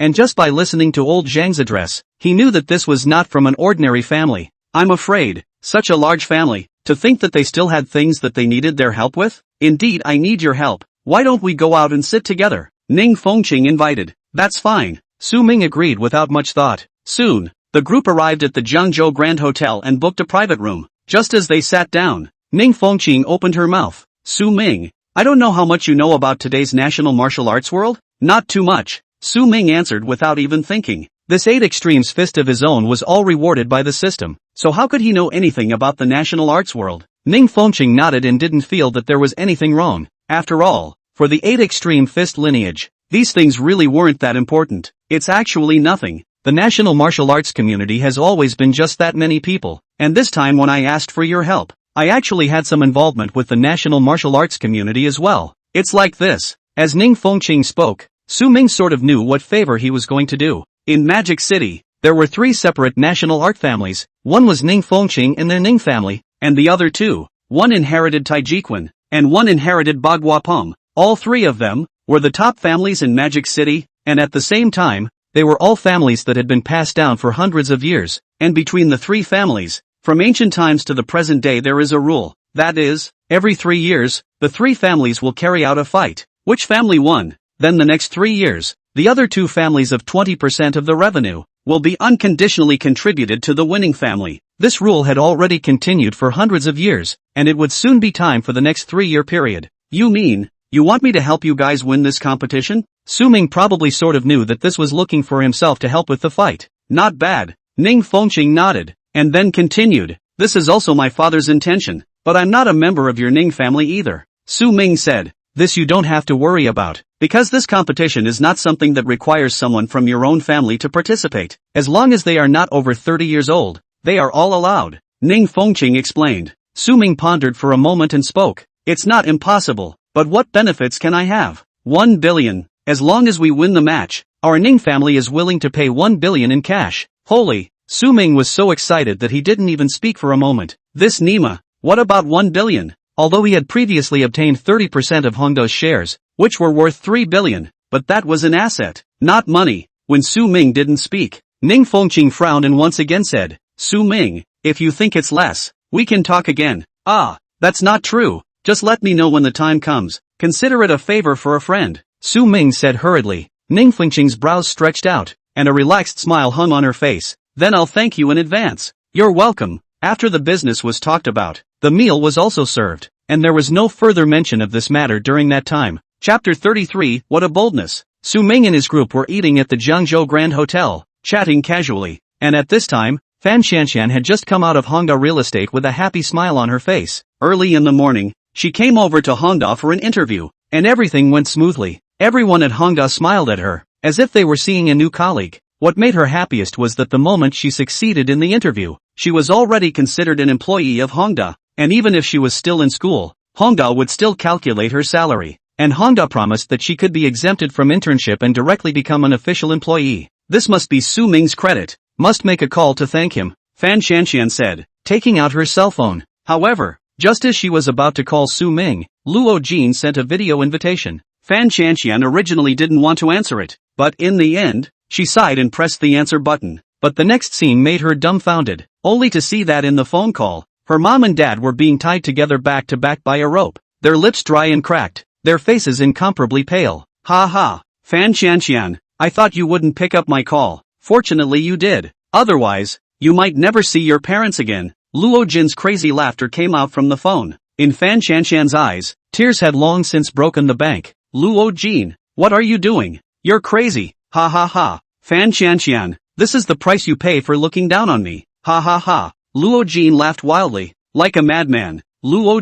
and just by listening to old Zhang's address, he knew that this was not from an ordinary family. I'm afraid, such a large family, to think that they still had things that they needed their help with? Indeed, I need your help. Why don't we go out and sit together? Ning Fengqing invited. That's fine. Su Ming agreed without much thought. Soon, the group arrived at the Jiangzhou Grand Hotel and booked a private room. Just as they sat down, Ning Fengqing opened her mouth. Su Ming, I don't know how much you know about today's national martial arts world? Not too much. Su Ming answered without even thinking. This 8 extremes fist of his own was all rewarded by the system, so how could he know anything about the national arts world? Ning Fengqing nodded and didn't feel that there was anything wrong. After all, for the 8 extreme fist lineage, these things really weren't that important. It's actually nothing. The national martial arts community has always been just that many people, and this time when I asked for your help, I actually had some involvement with the national martial arts community as well. It's like this. As Ning Fengqing spoke, Su Ming sort of knew what favor he was going to do. In Magic City, there were 3 separate national art families. One was Ning Fengqing and their Ning family, and the other 2, one inherited Taijiquan, and one inherited Bagua. All 3 of them were the top families in Magic City, and at the same time, they were all families that had been passed down for hundreds of years, and between the 3 families, from ancient times to the present day there is a rule, that is, every 3 years, the 3 families will carry out a fight. Which family won? Then the next 3 years, the other 2 families of 20% of the revenue will be unconditionally contributed to the winning family. This rule had already continued for hundreds of years, and it would soon be time for the next 3-year period. You mean, you want me to help you guys win this competition? Su Ming probably sort of knew that this was looking for himself to help with the fight. Not bad. Ning Fengqing nodded, and then continued. This is also my father's intention, but I'm not a member of your Ning family either. Su Ming said. This you don't have to worry about, because this competition is not something that requires someone from your own family to participate. As long as they are not over 30 years old, they are all allowed. Ning Fengqing explained. Su Ming pondered for a moment and spoke. It's not impossible, but what benefits can I have? 1 billion. As long as we win the match, our Ning family is willing to pay 1 billion in cash. Holy! Su Ming was so excited that he didn't even speak for a moment. This Nima, what about 1 billion? Although he had previously obtained 30% of Hongda's shares, which were worth 3 billion, but that was an asset, not money. When Su Ming didn't speak, Ning Fengqing frowned and once again said, Su Ming, if you think it's less, we can talk again. That's not true. Just let me know when the time comes. Consider it a favor for a friend. Su Ming said hurriedly. Ning Fengqing's brows stretched out, and a relaxed smile hung on her face. Then I'll thank you in advance. You're welcome. After the business was talked about, the meal was also served, and there was no further mention of this matter during that time. Chapter 33, What a Boldness. Su Ming and his group were eating at the Jiangzhou Grand Hotel, chatting casually, and at this time, Fan Xianxian had just come out of Hongda Real Estate with a happy smile on her face. Early in the morning, she came over to Hongda for an interview, and everything went smoothly. Everyone at Hongda smiled at her, as if they were seeing a new colleague. What made her happiest was that the moment she succeeded in the interview, she was already considered an employee of Hongda, and even if she was still in school, Hongda would still calculate her salary, and Hongda promised that she could be exempted from internship and directly become an official employee. This must be Su Ming's credit. Must make a call to thank him, Fan Xianxian said, taking out her cell phone. However, just as she was about to call Su Ming, Luo Jin sent a video invitation. Fan Xianxian originally didn't want to answer it, but in the end, she sighed and pressed the answer button. But the next scene made her dumbfounded, only to see that in the phone call, her mom and dad were being tied together back to back by a rope, their lips dry and cracked, their faces incomparably pale. Ha ha, Fan Xianxian, I thought you wouldn't pick up my call. Fortunately you did. Otherwise, you might never see your parents again. Luo Jin's crazy laughter came out from the phone. In Fan Xianxian's eyes, tears had long since broken the bank. Luo Jin, what are you doing? You're crazy. Ha ha ha. Fan Xianxian, this is the price you pay for looking down on me. Ha ha ha. Luo Jin laughed wildly, like a madman. Luo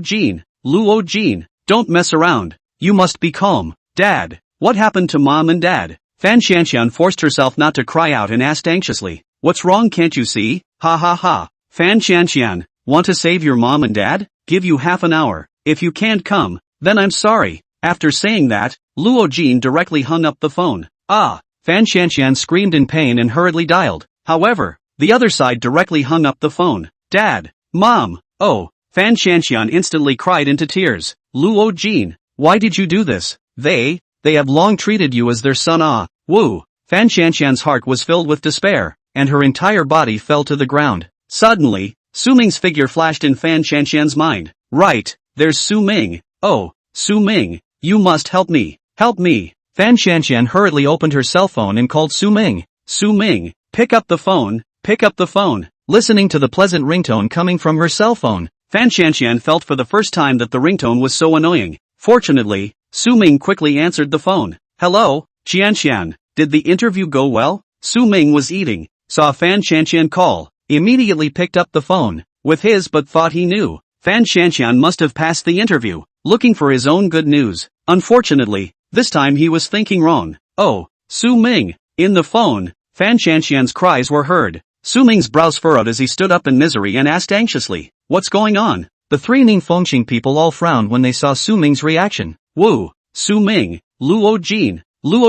Jin, don't mess around. You must be calm. Dad, what happened to mom and dad? Fan Xianxian forced herself not to cry out and asked anxiously. What's wrong, can't you see? Ha ha ha. Fan Xianxian, want to save your mom and dad? Give you half an hour. If you can't come, then I'm sorry. After saying that, Luo Jin directly hung up the phone. Ah! Fan Xianxian screamed in pain and hurriedly dialed. However, the other side directly hung up the phone. Dad! Mom! Oh! Fan Xianxian instantly cried into tears. Luo Jin, why did you do this? They have long treated you as their son. Ah! Woo! Fan Xianxian's heart was filled with despair, and her entire body fell to the ground. Suddenly, Su Ming's figure flashed in Fan Xianxian's mind. Right, there's Su Ming. Oh, Su Ming, you must help me. Help me. Fan Xianxian hurriedly opened her cell phone and called Su Ming. Su Ming, pick up the phone, pick up the phone. Listening to the pleasant ringtone coming from her cell phone, Fan Xianxian felt for the first time that the ringtone was so annoying. Fortunately, Su Ming quickly answered the phone. Hello, Xianxian, did the interview go well? Su Ming was eating, saw Fan Xianxian call, immediately picked up the phone, with his but thought he knew. Fan Xianxian must have passed the interview, looking for his own good news. Unfortunately, this time he was thinking wrong. Oh, Su Ming. In the phone, Fan Xianxian's cries were heard. Su Ming's brows furrowed as he stood up in misery and asked anxiously, what's going on? The three Ningfengqing people all frowned when they saw Su Ming's reaction. Woo! Su Ming, Luo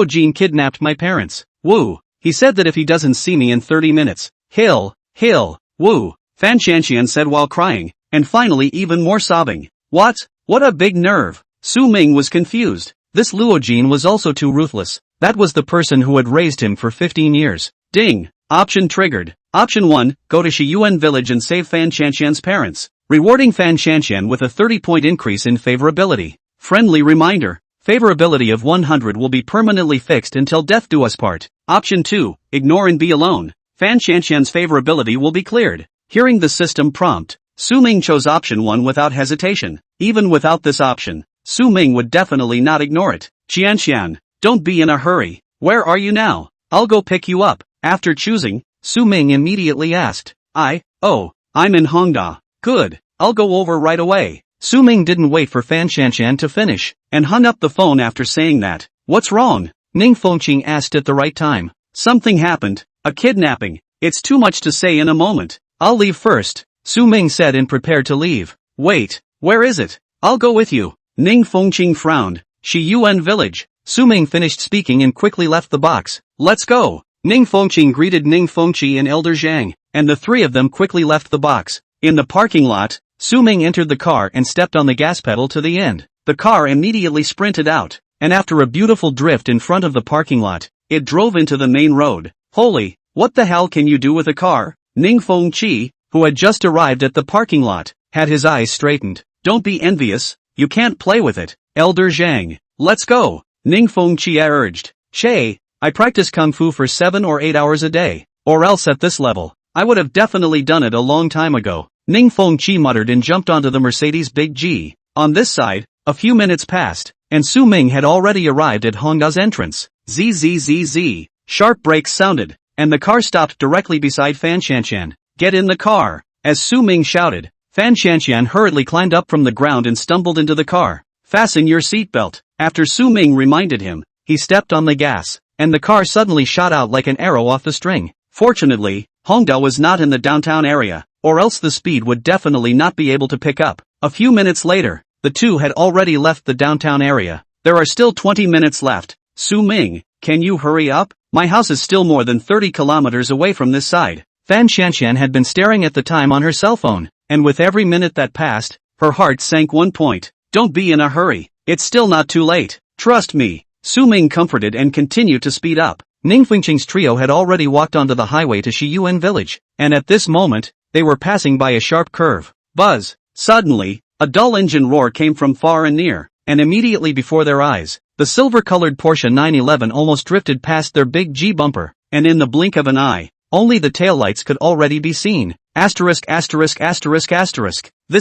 Jin kidnapped my parents. Woo! He said that if he doesn't see me in 30 minutes, he'll, woo! Fan Xianxian said while crying, and finally even more sobbing. What? What a big nerve! Su Ming was confused. This Luo Jin was also too ruthless. That was the person who had raised him for 15 years. Ding! Option triggered. Option 1, go to Shiyuan village and save Fan Xianxian's parents, rewarding Fan Xianxian with a 30-point increase in favorability. Friendly reminder. Favorability of 100 will be permanently fixed until death do us part. Option 2, ignore and be alone. Fan Xianxian's favorability will be cleared. Hearing the system prompt, Su Ming chose option 1 without hesitation. Even without this option, Su Ming would definitely not ignore it. Xianxian, don't be in a hurry. Where are you now? I'll go pick you up. After choosing, Su Ming immediately asked. I'm in Hongda. Good, I'll go over right away. Su Ming didn't wait for Fan Xianxian to finish, and hung up the phone after saying that. What's wrong? Ningfengqing asked at the right time. Something happened, a kidnapping. It's too much to say in a moment. I'll leave first, Su Ming said and prepared to leave. Wait, where is it? I'll go with you. Ningfengqing frowned. Shiyuan village. Su Ming finished speaking and quickly left the box. Let's go. Ningfengqing greeted Ningfengqi and Elder Zhang, and the three of them quickly left the box. In the parking lot, Su Ming entered the car and stepped on the gas pedal to the end. The car immediately sprinted out, and after a beautiful drift in front of the parking lot, it drove into the main road. Holy, what the hell can you do with a car? Ningfengqi, who had just arrived at the parking lot, had his eyes straightened. Don't be envious, you can't play with it. Elder Zhang, let's go. Ningfengqi urged. Che, I practice kung fu for 7 or 8 hours a day, or else at this level, I would have definitely done it a long time ago. Ningfengqi muttered and jumped onto the Mercedes Big G. On this side, a few minutes passed, and Su Ming had already arrived at Hongda's entrance. Zzz. Sharp brakes sounded, and the car stopped directly beside Fan Shanshan. Get in the car! As Su Ming shouted, Fan Shanshan hurriedly climbed up from the ground and stumbled into the car. Fasten your seatbelt. After Su Ming reminded him, he stepped on the gas, and the car suddenly shot out like an arrow off the string. Fortunately, Hongda was not in the downtown area, or else the speed would definitely not be able to pick up. A few minutes later, the two had already left the downtown area. There are still 20 minutes left. Su Ming, can you hurry up? My house is still more than 30 kilometers away from this side. Fan Shanshan had been staring at the time on her cell phone, and with every minute that passed, her heart sank 1 point. Don't be in a hurry. It's still not too late. Trust me. Su Ming comforted and continued to speed up. Ning Fengqing's trio had already walked onto the highway to Shiyuan village, and at this moment, they were passing by a sharp curve. Buzz! Suddenly, a dull engine roar came from far and near, and immediately before their eyes, the silver-colored Porsche 911 almost drifted past their big G bumper, and in the blink of an eye, only the taillights could already be seen. This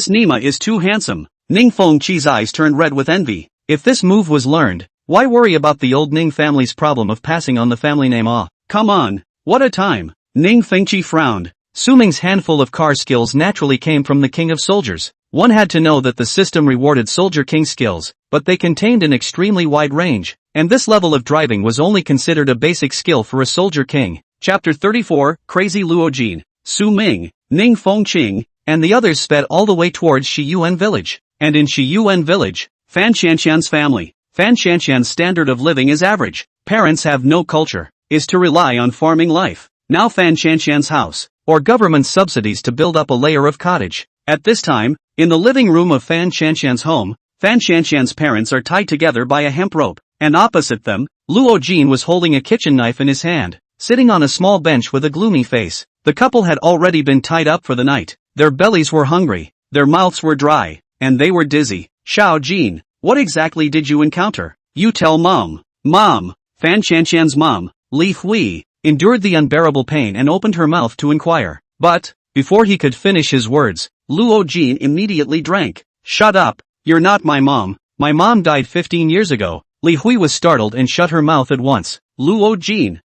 Nima is too handsome. Ning Fengqi's eyes turned red with envy. If this move was learned, why worry about the old Ning family's problem of passing on the family name? Come on, what a time. Ning Fengqi frowned. Su Ming's handful of car skills naturally came from the King of Soldiers. One had to know that the system rewarded Soldier King skills, but they contained an extremely wide range, and this level of driving was only considered a basic skill for a Soldier King. Chapter 34, Crazy Luojin. Su Ming, Ning Fengqing, and the others sped all the way towards Shiyuan village. And in Shiyuan village, Fan Shanshan's family. Fan Shanshan's standard of living is average. Parents have no culture, is to rely on farming life. Now Fan Shanshan's house, or government subsidies to build up a layer of cottage. At this time, in the living room of Fan Shanshan's home, Fan Shanshan's parents are tied together by a hemp rope, and opposite them, Luo Jin was holding a kitchen knife in his hand, sitting on a small bench with a gloomy face. The couple had already been tied up for the night. Their bellies were hungry, their mouths were dry, and they were dizzy. Xiao Jin, what exactly did you encounter? You tell Mom. Mom, Fan Shanshan's mom, Li Hui, endured the unbearable pain and opened her mouth to inquire. But, before he could finish his words, Luo Jin immediately drank. Shut up, you're not my mom. My mom died 15 years ago. Li Hui was startled and shut her mouth at once. Luo Jin,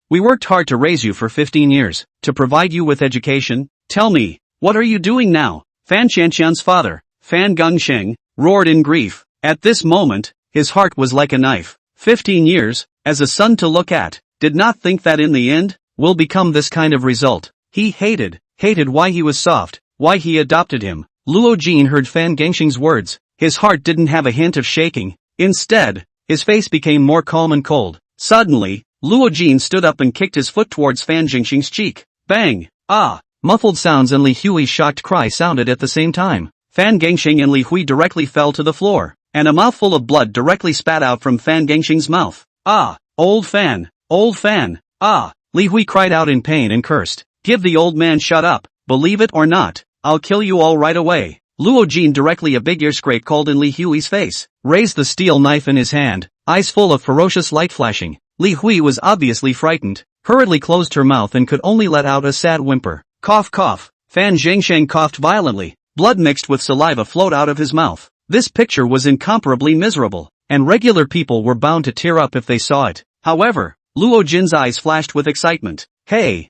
we worked hard to raise you for 15 years, to provide you with education. Tell me, what are you doing now? Fan Shanshan's father, Fan Gengsheng, roared in grief. At this moment, his heart was like a knife. 15 years, as a son to look at, did not think that in the end, will become this kind of result. He hated why he was soft, why he adopted him. Luo Jin heard Fan Gengsheng's words. His heart didn't have a hint of shaking. Instead, his face became more calm and cold. Suddenly, Luo Jin stood up and kicked his foot towards Fan Gengsheng's cheek. Bang! Ah! Muffled sounds and Li Hui's shocked cry sounded at the same time. Fan Gengsheng and Li Hui directly fell to the floor, and a mouthful of blood directly spat out from Fan Gengsheng's mouth. Ah! Old Fan! Old Fan! Ah! Li Hui cried out in pain and cursed. Give the old man shut up. Believe it or not, I'll kill you all right away. Luo Jin directly a big ear scrape called in Li Hui's face, raised the steel knife in his hand, eyes full of ferocious light flashing. Li Hui was obviously frightened, hurriedly closed her mouth and could only let out a sad whimper. Cough cough. Fan Gengsheng coughed violently. Blood mixed with saliva flowed out of his mouth. This picture was incomparably miserable, and regular people were bound to tear up if they saw it. However, Luo Jin's eyes flashed with excitement. Hey!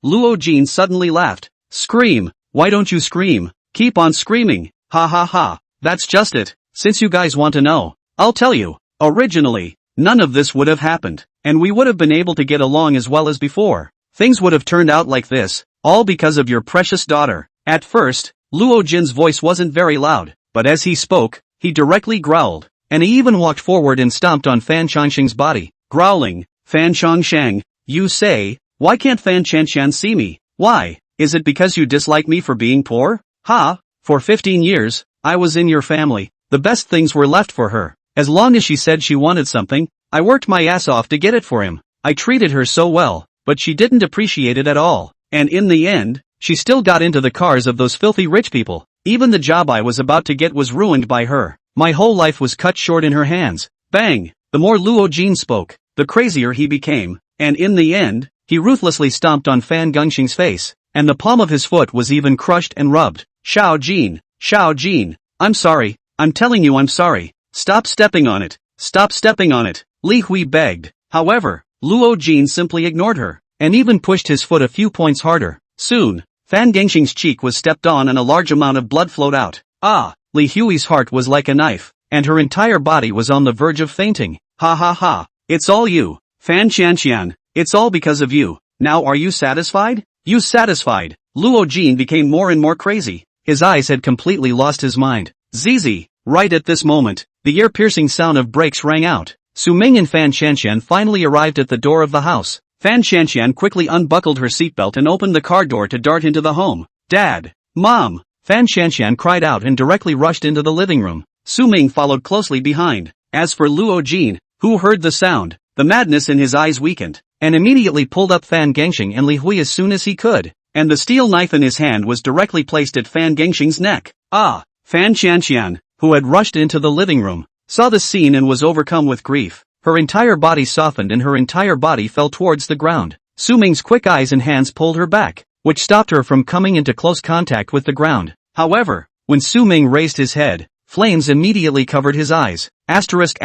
Luo Jin suddenly laughed. Scream! Why don't you scream? Keep on screaming. Ha ha ha. That's just it. Since you guys want to know, I'll tell you. Originally, none of this would have happened, and we would have been able to get along as well as before. Things would have turned out like this, all because of your precious daughter. At first, Luo Jin's voice wasn't very loud, but as he spoke, he directly growled, and he even walked forward and stomped on Fan Changsheng's body, growling. Fan Changsheng, you say, why can't Fan Chanshan see me? Why? Is it because you dislike me for being poor? Ha! For 15 years, I was in your family. The best things were left for her. As long as she said she wanted something, I worked my ass off to get it for him. I treated her so well, but she didn't appreciate it at all. And in the end, she still got into the cars of those filthy rich people. Even the job I was about to get was ruined by her. My whole life was cut short in her hands. Bang! The more Luo Jin spoke, the crazier he became, and in the end, he ruthlessly stomped on Fan Gengsheng's face, and the palm of his foot was even crushed and rubbed. Xiao Jin, I'm sorry, I'm telling you I'm sorry. Stop stepping on it. Stop stepping on it, Li Hui begged. However, Luo Jin simply ignored her, and even pushed his foot a few points harder. Soon, Fan Gengxing's cheek was stepped on and a large amount of blood flowed out. Ah! Li Hui's heart was like a knife, and her entire body was on the verge of fainting. Ha ha ha! It's all you, Fan Qianqian. It's all because of you. Now are you satisfied? You satisfied? Luo Jin became more and more crazy. His eyes had completely lost his mind. Zizi! Right at this moment, the ear-piercing sound of brakes rang out. Su Ming and Fan Qianqian finally arrived at the door of the house. Fan Qianqian quickly unbuckled her seatbelt and opened the car door to dart into the home. Dad! Mom! Fan Qianqian cried out and directly rushed into the living room. Su Ming followed closely behind. As for Luo Jin, who heard the sound, the madness in his eyes weakened, and immediately pulled up Fan Gengxing and Li Hui as soon as he could, and the steel knife in his hand was directly placed at Fan Gengxing's neck. Ah! Fan Qianqian, who had rushed into the living room, saw the scene and was overcome with grief. Her entire body softened and her entire body fell towards the ground. Su Ming's quick eyes and hands pulled her back, which stopped her from coming into close contact with the ground. However, when Su Ming raised his head, flames immediately covered his eyes. Asterisk.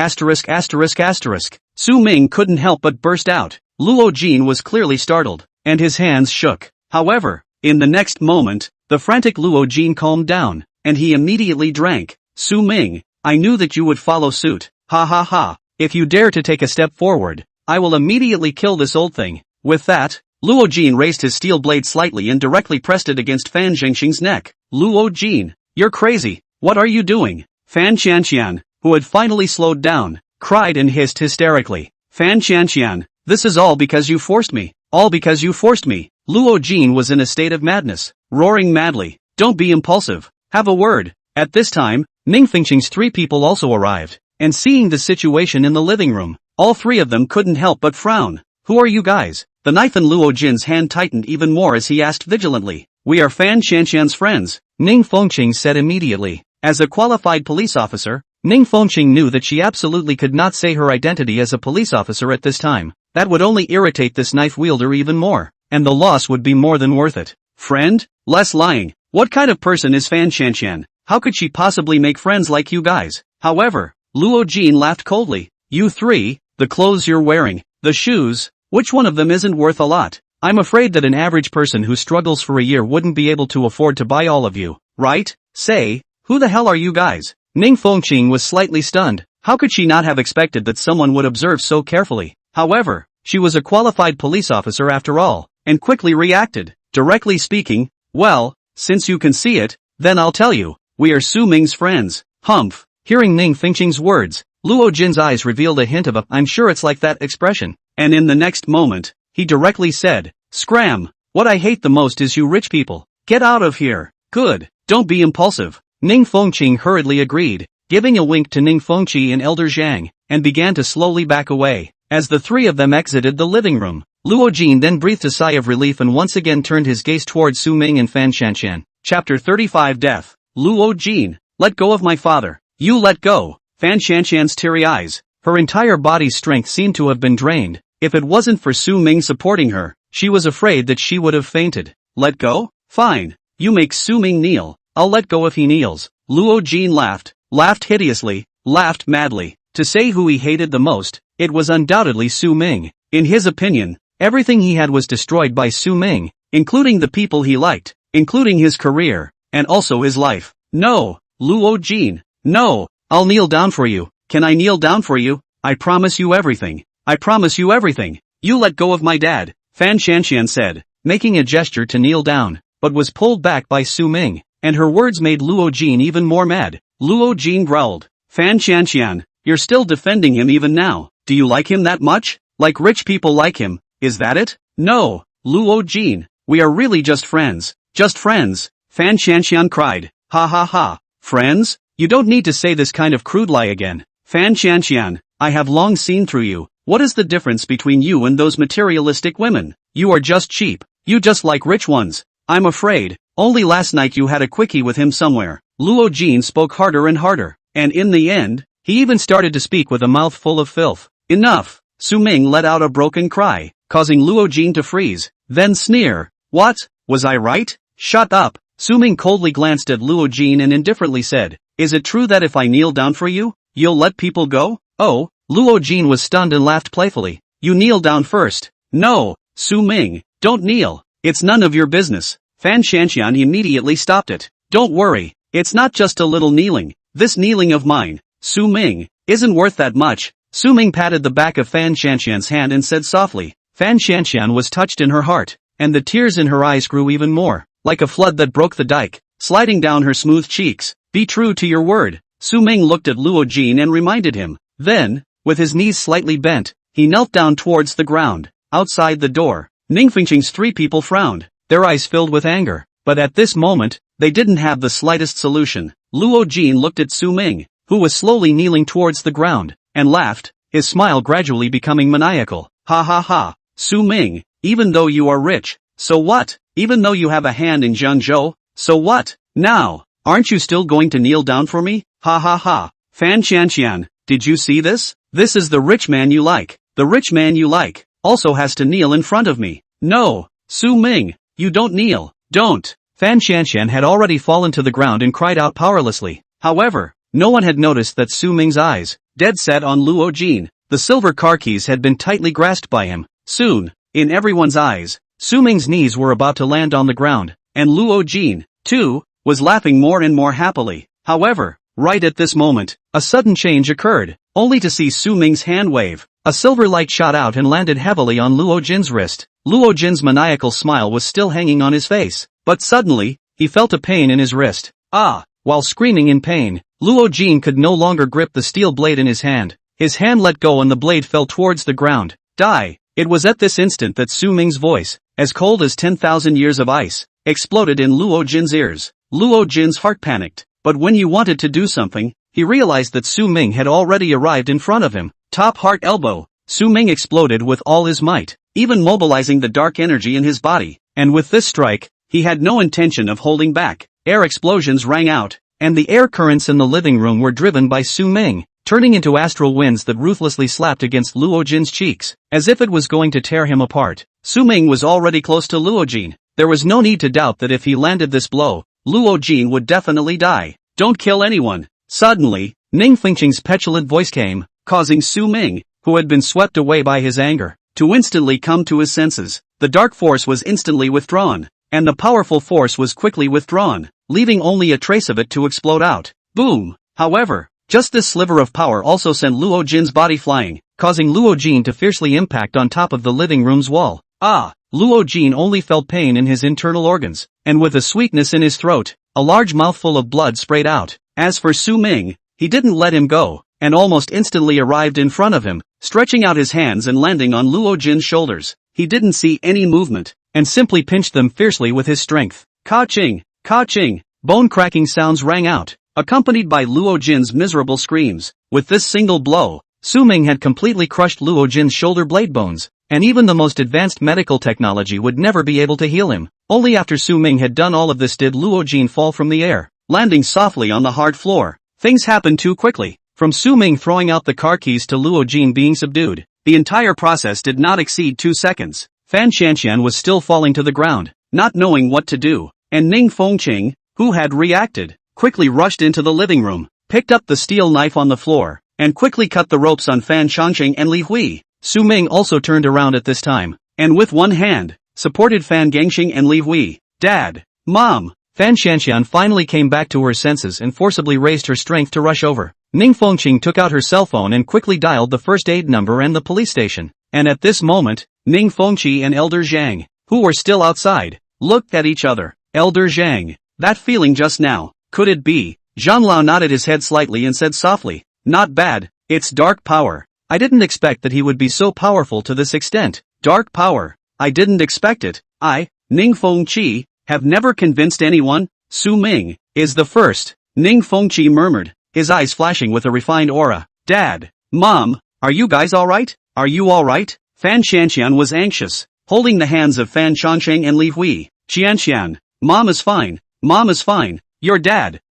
Su Ming couldn't help but burst out. Luo Jin was clearly startled, and his hands shook. However, in the next moment, the frantic Luo Jin calmed down, and he immediately drank. Su Ming, I knew that you would follow suit. Ha ha ha. If you dare to take a step forward, I will immediately kill this old thing. With that, Luo Jin raised his steel blade slightly and directly pressed it against Fan Gengxing's neck. Luo Jin, you're crazy. What are you doing? Fan Qianqian, who had finally slowed down, cried and hissed hysterically. Fan Qianqian, this is all because you forced me. All because you forced me. Luo Jin was in a state of madness, roaring madly. Don't be impulsive. Have a word. At this time, Ning Fengqing's 3 people also arrived, and seeing the situation in the living room, all 3 of them couldn't help but frown. Who are you guys? The knife in Luo Jin's hand tightened even more as he asked vigilantly. We are Fan Qianqian's friends, Ning Fengqing said immediately. As a qualified police officer, Ning Fengqing knew that she absolutely could not say her identity as a police officer at this time. That would only irritate this knife wielder even more, and the loss would be more than worth it. Friend? Less lying. What kind of person is Fan Qianqian? How could she possibly make friends like you guys? However, Luo Jin laughed coldly. You 3, the clothes you're wearing, the shoes, which one of them isn't worth a lot? I'm afraid that an average person who struggles for a year wouldn't be able to afford to buy all of you, right? Say, who the hell are you guys? Ning Fengqing was slightly stunned. How could she not have expected that someone would observe so carefully? However, she was a qualified police officer after all, and quickly reacted, directly speaking, well, since you can see it, then I'll tell you. We are Su Ming's friends. Humph. Hearing Ning Fengqing's words, Luo Jin's eyes revealed a hint of a I'm sure it's like that expression, and in the next moment, he directly said, Scram! What I hate the most is you rich people. Get out of here. Good. Don't be impulsive. Ning Fengqing hurriedly agreed, giving a wink to Ning Fengqi and Elder Zhang, and began to slowly back away. As the 3 of them exited the living room, Luo Jin then breathed a sigh of relief and once again turned his gaze towards Su Ming and Fan Qianqian. Chapter 35 Death. Luo Jin, let go of my father. You let go. Fan Qianqian's teary eyes, her entire body's strength seemed to have been drained. If it wasn't for Su Ming supporting her, she was afraid that she would have fainted. Let go? Fine. You make Su Ming kneel. I'll let go if he kneels. Luo Jin laughed hideously, laughed madly. To say who he hated the most, it was undoubtedly Su Ming. In his opinion, everything he had was destroyed by Su Ming, including the people he liked, including his career, and also his life. No, Luo Jin, no, I'll kneel down for you. Can I kneel down for you? I promise you everything. I promise you everything. You let go of my dad, Fan Qianqian said, making a gesture to kneel down, but was pulled back by Su Ming, and her words made Luo Jin even more mad. Luo Jin growled, Fan Qianqian, you're still defending him even now. Do you like him that much? Like rich people like him, is that it? No, Luo Jin, we are really just friends. Just friends, Fan Qianqian cried. Ha ha ha. Friends? You don't need to say this kind of crude lie again. Fan Qianqian, I have long seen through you. What is the difference between you and those materialistic women? You are just cheap. You just like rich ones. I'm afraid, only last night you had a quickie with him somewhere. Luo Jin spoke harder and harder, and in the end, he even started to speak with a mouth full of filth. Enough. Su Ming let out a broken cry, causing Luo Jin to freeze, then sneer. What? Was I right? Shut up. Su Ming coldly glanced at Luo Jin and indifferently said, Is it true that if I kneel down for you, You'll let people go? Oh, Luo Jin was stunned and laughed playfully. You kneel down first. No, Su Ming, don't kneel. It's none of your business. Fan Shanxian immediately stopped it. Don't worry, it's not just a little kneeling. This kneeling of mine, Su Ming, isn't worth that much. Su Ming patted the back of Fan Shanxian's hand and said softly. Fan Shanxian was touched in her heart, and the tears in her eyes grew even more, like a flood that broke the dike, sliding down her smooth cheeks. Be true to your word. Su Ming looked at Luo Jin and reminded him. Then, with his knees slightly bent, he knelt down towards the ground. Outside the door, Ningfengqing's 3 people frowned, their eyes filled with anger. But at this moment, they didn't have the slightest solution. Luo Jin looked at Su Ming, who was slowly kneeling towards the ground, and laughed, his smile gradually becoming maniacal. Ha ha ha, Su Ming, even though you are rich, so what? Even though you have a hand in Zhangzhou, so what? Now, aren't you still going to kneel down for me? Ha ha ha. Fan Shanxian, did you see this? This is the rich man you like. The rich man you like also has to kneel in front of me. No, Su Ming, you don't kneel. Don't. Fan Shanxian had already fallen to the ground and cried out powerlessly. However, no one had noticed that Su Ming's eyes, dead set on Luo Jin, the silver car keys had been tightly grasped by him. Soon, in everyone's eyes, Su Ming's knees were about to land on the ground, and Luo Jin, too, was laughing more and more happily. However, right at this moment, a sudden change occurred, only to see Su Ming's hand wave. A silver light shot out and landed heavily on Luo Jin's wrist. Luo Jin's maniacal smile was still hanging on his face, but suddenly, he felt a pain in his wrist. Ah! While screaming in pain, Luo Jin could no longer grip the steel blade in his hand. His hand let go and the blade fell towards the ground. Die! It was at this instant that Su Ming's voice, as cold as 10,000 years of ice, exploded in Luo Jin's ears. Luo Jin's heart panicked, but when he wanted to do something, he realized that Su Ming had already arrived in front of him. Top heart elbow. Su Ming exploded with all his might, even mobilizing the dark energy in his body, and with this strike, he had no intention of holding back. Air explosions rang out, and the air currents in the living room were driven by Su Ming, turning into astral winds that ruthlessly slapped against Luo Jin's cheeks, as if it was going to tear him apart. Su Ming was already close to Luo Jin. There was no need to doubt that if he landed this blow, Luo Jin would definitely die. Don't kill anyone. Suddenly, Ning Fengqing's petulant voice came, causing Su Ming, who had been swept away by his anger, to instantly come to his senses. The dark force was instantly withdrawn, and the powerful force was quickly withdrawn, leaving only a trace of it to explode out. Boom! However, just this sliver of power also sent Luo Jin's body flying, causing Luo Jin to fiercely impact on top of the living room's wall. Ah! Luo Jin only felt pain in his internal organs, and with a sweetness in his throat, a large mouthful of blood sprayed out. As for Su Ming, he didn't let him go, and almost instantly arrived in front of him, stretching out his hands and landing on Luo Jin's shoulders. He didn't see any movement, and simply pinched them fiercely with his strength. Ka-ching! Ka-ching! Bone-cracking sounds rang out, accompanied by Luo Jin's miserable screams. With this single blow, Su Ming had completely crushed Luo Jin's shoulder blade bones, and even the most advanced medical technology would never be able to heal him. Only after Su Ming had done all of this did Luo Jin fall from the air, landing softly on the hard floor. Things happened too quickly. From Su Ming throwing out the car keys to Luo Jin being subdued, the entire process did not exceed 2 seconds. Fan Shanxian was still falling to the ground, not knowing what to do, and Ning Fengqing, who had reacted, quickly rushed into the living room, picked up the steel knife on the floor, and quickly cut the ropes on Fan Changqing and Li Hui. Su Ming also turned around at this time, and with one hand, supported Fan Gangxing and Li Hui. Dad! Mom! Fan Shanxian finally came back to her senses and forcibly raised her strength to rush over. Ning Fengqing took out her cell phone and quickly dialed the first aid number and the police station. And at this moment, Ning Fengqi and Elder Zhang, who were still outside, looked at each other. Elder Zhang, that feeling just now, could it be? Zhang Lao nodded his head slightly and said softly, not bad, it's dark power. I didn't expect that he would be so powerful to this extent. Dark power. I didn't expect it. I, Ning Fengqi, have never convinced anyone. Su Ming is the first. Ning Fengqi murmured, his eyes flashing with a refined aura. Dad, Mom, are you guys alright? Are you alright? Fan Shanxian was anxious, holding the hands of Fan Changqing and Li Hui. Xianxian, Mom is fine. Mom is fine. Your dad,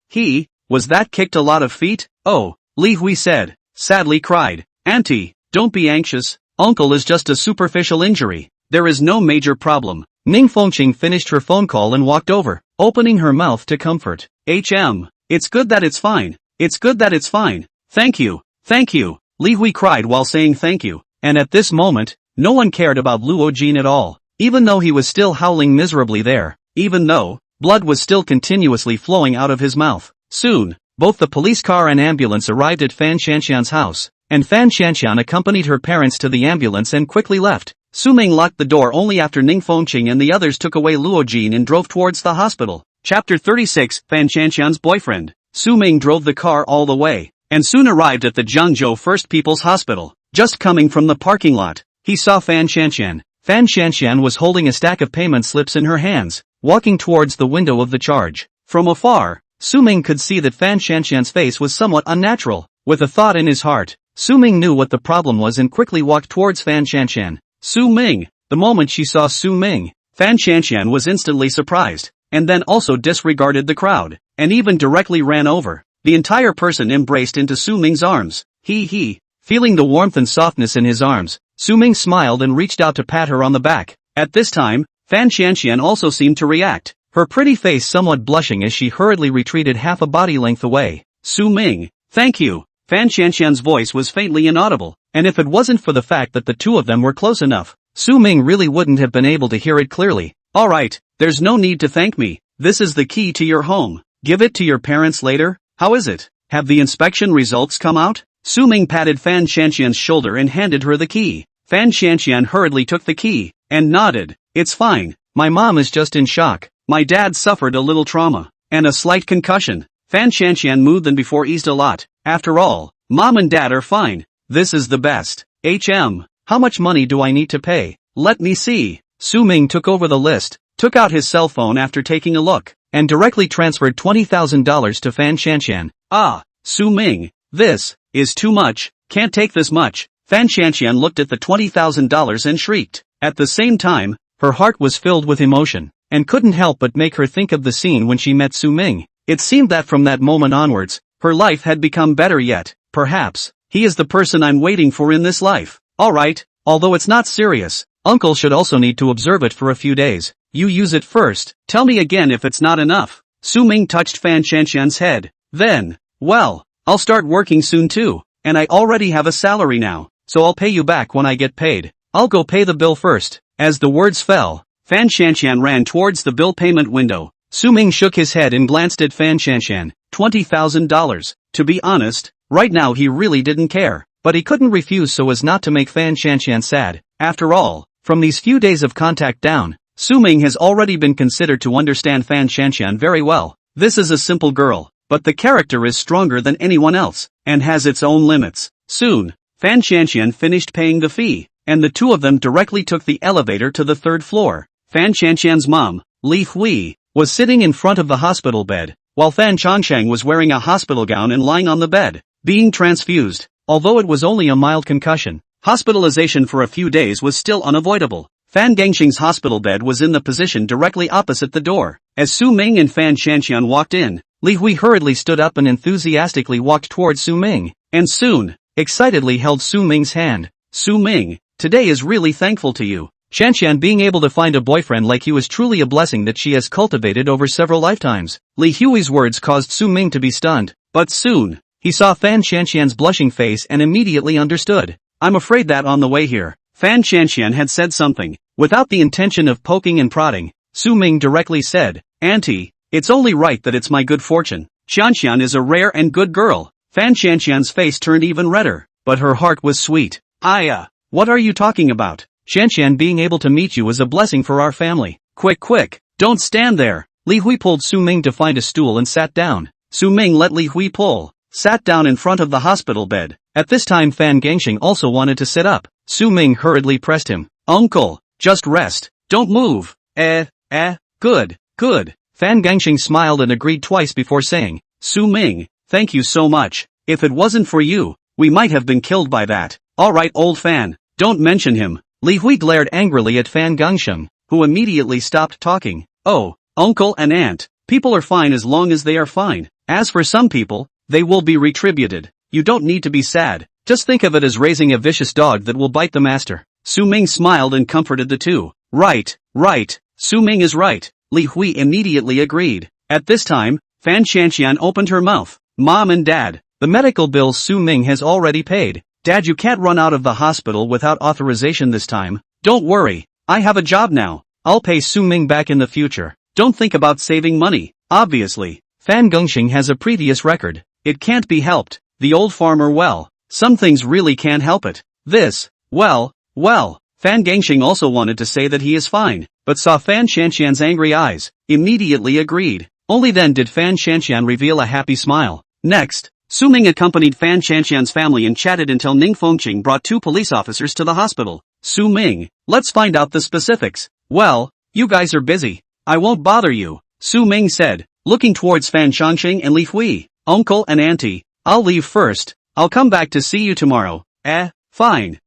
was that kicked a lot of feet? Oh, Li Hui said, sadly cried. Auntie, don't be anxious. Uncle is just a superficial injury. There is no major problem. Ning Fengqing finished her phone call and walked over, opening her mouth to comfort. It's good that it's fine. It's good that it's fine. Thank you, Li Hui cried while saying thank you, and at this moment, no one cared about Luo Jin at all, even though he was still howling miserably there, even though, blood was still continuously flowing out of his mouth. Soon, both the police car and ambulance arrived at Fan Shanxian's house, and Fan Shanxian accompanied her parents to the ambulance and quickly left. Su Ming locked the door only after Ning Fengqing and the others took away Luo Jin and drove towards the hospital. Chapter 36, Fan Shanxian's boyfriend. Su Ming drove the car all the way, and soon arrived at the Jiangzhou First People's Hospital. Just coming from the parking lot, he saw Fan Shanxian. Fan Shanxian was holding a stack of payment slips in her hands, walking towards the window of the charge. From afar, Su Ming could see that Fan Shanxian's face was somewhat unnatural. With a thought in his heart, Su Ming knew what the problem was and quickly walked towards Fan Shanxian. Su Ming. The moment she saw Su Ming, Fan Shanxian was instantly surprised, and then also disregarded the crowd, and even directly ran over. The entire person embraced into Su Ming's arms. Feeling the warmth and softness in his arms, Su Ming smiled and reached out to pat her on the back. At this time, Fan Shanxian also seemed to react, her pretty face somewhat blushing as she hurriedly retreated half a body length away. Su Ming, thank you. Fan Shanxian's voice was faintly inaudible, and if it wasn't for the fact that the two of them were close enough, Su Ming really wouldn't have been able to hear it clearly. Alright, there's no need to thank me. This is the key to your home. Give it to your parents later. How is it? Have the inspection results come out? Su Ming patted Fan Shanxian's shoulder and handed her the key. Fan Shanxian hurriedly took the key, and nodded. It's fine. My mom is just in shock. My dad suffered a little trauma, and a slight concussion. Fan Shanxian moved and before eased a lot. After all, mom and dad are fine. This is the best. How much money do I need to pay? Let me see. Su Ming took over the list, took out his cell phone after taking a look, and directly transferred $20,000 to Fan Shanxian. Su Ming, this is too much. Can't take this much. Fan Shanxian looked at the $20,000 and shrieked. At the same time, her heart was filled with emotion, and couldn't help but make her think of the scene when she met Su Ming. It seemed that from that moment onwards, her life had become better yet. Perhaps, he is the person I'm waiting for in this life. Alright, although it's not serious, uncle should also need to observe it for a few days. You use it first. Tell me again if it's not enough. Su Ming touched Fan Shanxian's head. Then, well, I'll start working soon too, and I already have a salary now, so I'll pay you back when I get paid. I'll go pay the bill first. As the words fell, Fan Shanxian ran towards the bill payment window. Su Ming shook his head and glanced at Fan Shanxian. $20,000. To be honest, right now he really didn't care, but he couldn't refuse so as not to make Fan Shanxian sad. After all, from these few days of contact down, Su Ming has already been considered to understand Fan Shanxian very well. This is a simple girl, but the character is stronger than anyone else, and has its own limits. Soon, Fan Shanxian finished paying the fee, and the two of them directly took the elevator to the third floor. Fan Shanxian's mom, Li Hui, was sitting in front of the hospital bed, while Fan Changsheng was wearing a hospital gown and lying on the bed, being transfused. Although it was only a mild concussion, hospitalization for a few days was still unavoidable. Fan Gangxing's hospital bed was in the position directly opposite the door. As Su Ming and Fan Shanxian walked in, Li Hui hurriedly stood up and enthusiastically walked towards Su Ming, and soon, excitedly held Su Ming's hand. Su Ming, today is really thankful to you. Shanxian being able to find a boyfriend like you is truly a blessing that she has cultivated over several lifetimes. Li Hui's words caused Su Ming to be stunned, but soon, he saw Fan Shanxian's blushing face and immediately understood. I'm afraid that on the way here, Fan Shanxian had said something. Without the intention of poking and prodding, Su Ming directly said, Auntie, it's only right that it's my good fortune. Shanxian is a rare and good girl. Fan Shanxian's face turned even redder, but her heart was sweet. What are you talking about? Shanxian being able to meet you is a blessing for our family. Quick, don't stand there. Li Hui pulled Su Ming to find a stool and sat down. Su Ming let Li Hui pull, sat down in front of the hospital bed. At this time Fan Gangxing also wanted to sit up. Su Ming hurriedly pressed him. Uncle, just rest. Don't move. Good. Fan Gangxing smiled and agreed twice before saying, Su Ming, thank you so much. If it wasn't for you, we might have been killed by that. Alright old Fan, don't mention him. Li Hui glared angrily at Fan Gangxing, who immediately stopped talking. Oh, uncle and aunt, people are fine as long as they are fine. As for some people, they will be retributed. You don't need to be sad. Just think of it as raising a vicious dog that will bite the master. Su Ming smiled and comforted the two. Right. Su Ming is right. Li Hui immediately agreed. At this time, Fan Shanxian opened her mouth. Mom and Dad, The medical bills Su Ming has already paid. Dad, you can't run out of the hospital without authorization this time. Don't worry, I have a job now. I'll pay Su Ming back in the future. Don't think about saving money. Obviously, Fan Gengxing has a previous record. It can't be helped. The old farmer, well, some things really can't help it. This, well, Fan Gengxing also wanted to say that he is fine, but saw Fan Shanshan's angry eyes, immediately agreed. Only then did Fan Shanshan reveal a happy smile. Next, Su Ming accompanied Fan Shanshan's family and chatted until Ning Fengqing brought 2 police officers to the hospital. Su Ming, let's find out the specifics. Well, you guys are busy. I won't bother you, Su Ming said, looking towards Fan Shanshan and Li Hui. Uncle and auntie, I'll leave first. I'll come back to see you tomorrow. Fine.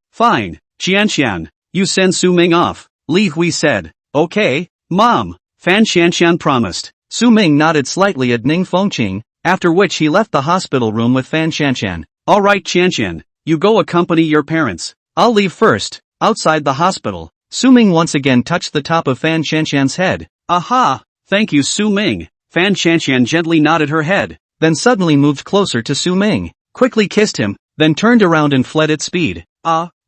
Qianshan, you send Su Ming off, Li Hui said. Okay, Mom, Fan Shanshan promised. Su Ming nodded slightly at Ning Fengqing, after which he left the hospital room with Fan Shanshan. Alright Qianshan, you go accompany your parents. I'll leave first. Outside the hospital, Su Ming once again touched the top of Fan Shanshan's head. Aha! Thank you Su Ming. Fan Shanshan gently nodded her head, then suddenly moved closer to Su Ming, quickly kissed him, then turned around and fled at speed.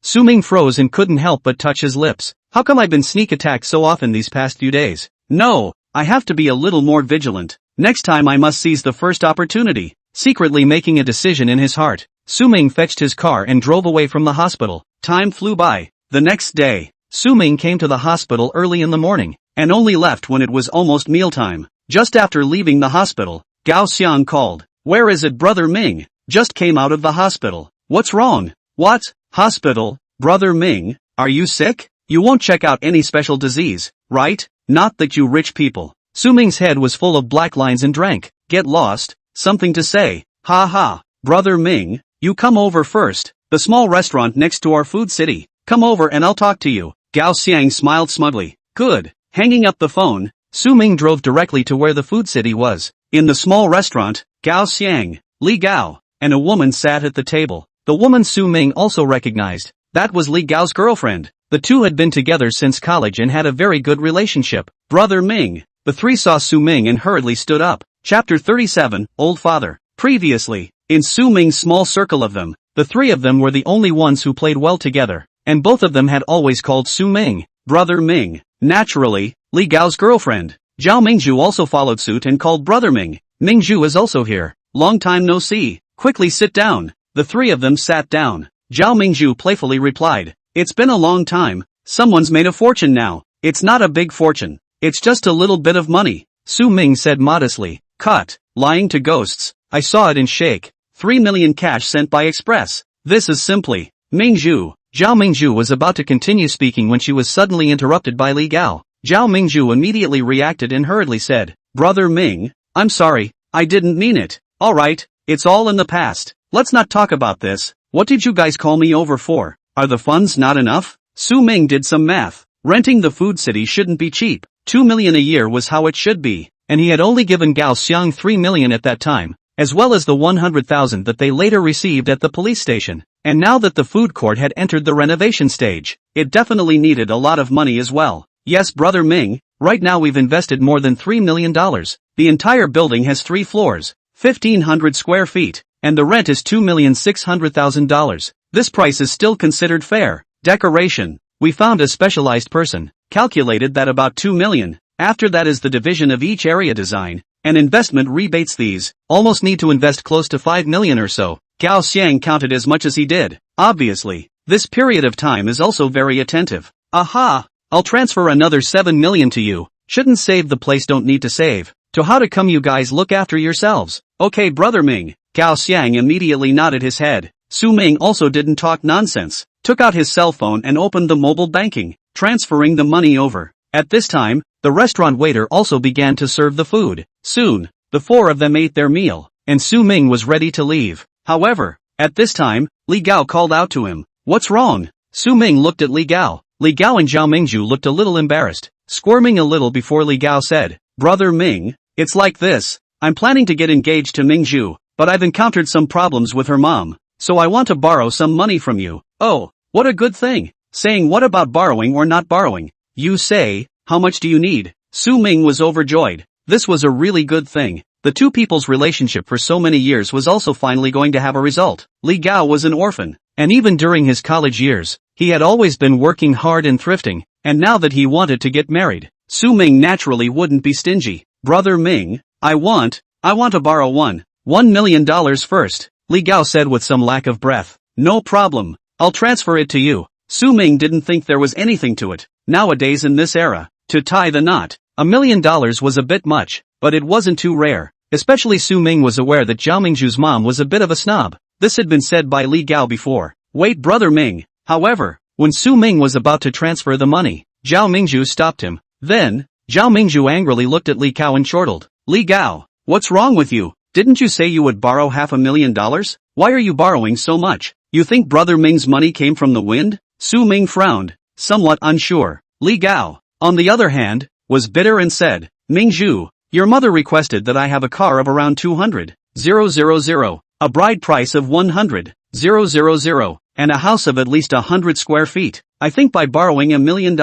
Su Ming froze and couldn't help but touch his lips. How come I've been sneak attacked so often these past few days? No, I have to be a little more vigilant. Next time I must seize the first opportunity. Secretly making a decision in his heart, Su Ming fetched his car and drove away from the hospital. Time flew by. The next day, Su Ming came to the hospital early in the morning, and only left when it was almost mealtime. Just after leaving the hospital, Gao Xiang called. Where is it, Brother Ming? Just came out of the hospital. What's wrong? What? Hospital? Brother Ming, are you sick? You won't check out any special disease, right? Not that you rich people. Su Ming's head was full of black lines and drank. Get lost? Something to say. Ha. Brother Ming, you come over first. The small restaurant next to our food city. Come over and I'll talk to you. Gao Xiang smiled smugly. Good. Hanging up the phone, Su Ming drove directly to where the food city was. In the small restaurant, Gao Xiang, Li Gao, and a woman sat at the table. The woman Su Ming also recognized. That was Li Gao's girlfriend. The two had been together since college and had a very good relationship. Brother Ming. The three saw Su Ming and hurriedly stood up. Chapter 37, Old Father. Previously, in Su Ming's small circle of them, the three of them were the only ones who played well together, and both of them had always called Su Ming Brother Ming. Naturally, Li Gao's girlfriend, Zhao Mingzhu, also followed suit and called Brother Ming. Mingzhu is also here. Long time no see. Quickly sit down. The three of them sat down. Zhao Mingzhu playfully replied, It's been a long time. Someone's made a fortune now. It's not a big fortune. It's just a little bit of money. Su Ming said modestly. Cut. Lying to ghosts. I saw it in shake. 3 million cash sent by express. This is simply. Mingzhu. Zhao Mingzhu was about to continue speaking when she was suddenly interrupted by Li Gao. Zhao Mingzhu immediately reacted and hurriedly said, Brother Ming, I'm sorry, I didn't mean it. Alright, it's all in the past. Let's not talk about this. What did you guys call me over for? Are the funds not enough? Su Ming did some math. Renting the food city shouldn't be cheap. 2 million a year was how it should be, and he had only given Gao Xiang 3 million at that time, as well as the 100,000 that they later received at the police station. And now that the food court had entered the renovation stage, it definitely needed a lot of money as well. Yes, Brother Ming, right now we've invested more than $3 million. The entire building has 3 floors, 1,500 square feet, and the rent is $2,600,000. This price is still considered fair. Decoration. We found a specialized person, calculated that about 2 million. After that is the division of each area design, and investment rebates. These almost need to invest close to 5 million or so. Gao Xiang counted as much as he did. Obviously, this period of time is also very attentive. Aha! I'll transfer another 7 million to you. Shouldn't save the place, don't need to save. To how to come, you guys look after yourselves. Okay, Brother Ming. Gao Xiang immediately nodded his head. Su Ming also didn't talk nonsense, took out his cell phone and opened the mobile banking, transferring the money over. At this time, the restaurant waiter also began to serve the food. Soon, the 4 of them ate their meal, and Su Ming was ready to leave. However, at this time, Li Gao called out to him. What's wrong? Su Ming looked at Li Gao. Li Gao and Zhao Mingzhu looked a little embarrassed, squirming a little before Li Gao said, Brother Ming, it's like this. I'm planning to get engaged to Mingzhu, but I've encountered some problems with her mom, so I want to borrow some money from you. Oh, what a good thing. Saying what about borrowing or not borrowing? You say, how much do you need? Su Ming was overjoyed. This was a really good thing. The two people's relationship for so many years was also finally going to have a result. Li Gao was an orphan, and even during his college years, he had always been working hard and thrifting, and now that he wanted to get married, Su Ming naturally wouldn't be stingy. Brother Ming, I want to borrow $1 million first, Li Gao said with some lack of breath. No problem, I'll transfer it to you. Su Ming didn't think there was anything to it. Nowadays in this era, to tie the knot, $1 million was a bit much, but it wasn't too rare. Especially Su Ming was aware that Zhao Mingzhu's mom was a bit of a snob. This had been said by Li Gao before. Wait, Brother Ming. However, when Su Ming was about to transfer the money, Zhao Mingzhu stopped him. Then, Zhao Mingzhu angrily looked at Li Gao and chortled. Li Gao, what's wrong with you? Didn't you say you would borrow $500,000? Why are you borrowing so much? You think Brother Ming's money came from the wind? Su Ming frowned, somewhat unsure. Li Gao, on the other hand, was bitter and said, Mingzhu, your mother requested that I have a car of around 200,000, a bride price of 100,000, and a house of at least 100 square feet. I think by borrowing $1 million,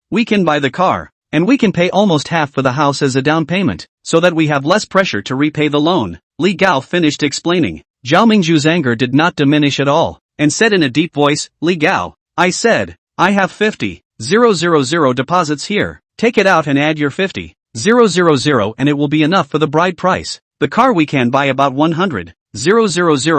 we can buy the car, and we can pay almost half for the house as a down payment, so that we have less pressure to repay the loan. Li Gao finished explaining. Zhao Mingzhu's anger did not diminish at all, and said in a deep voice, Li Gao, I said, I have 50,000 deposits here. Take it out and add your 50,000 and it will be enough for the bride price. The car we can buy about 100,000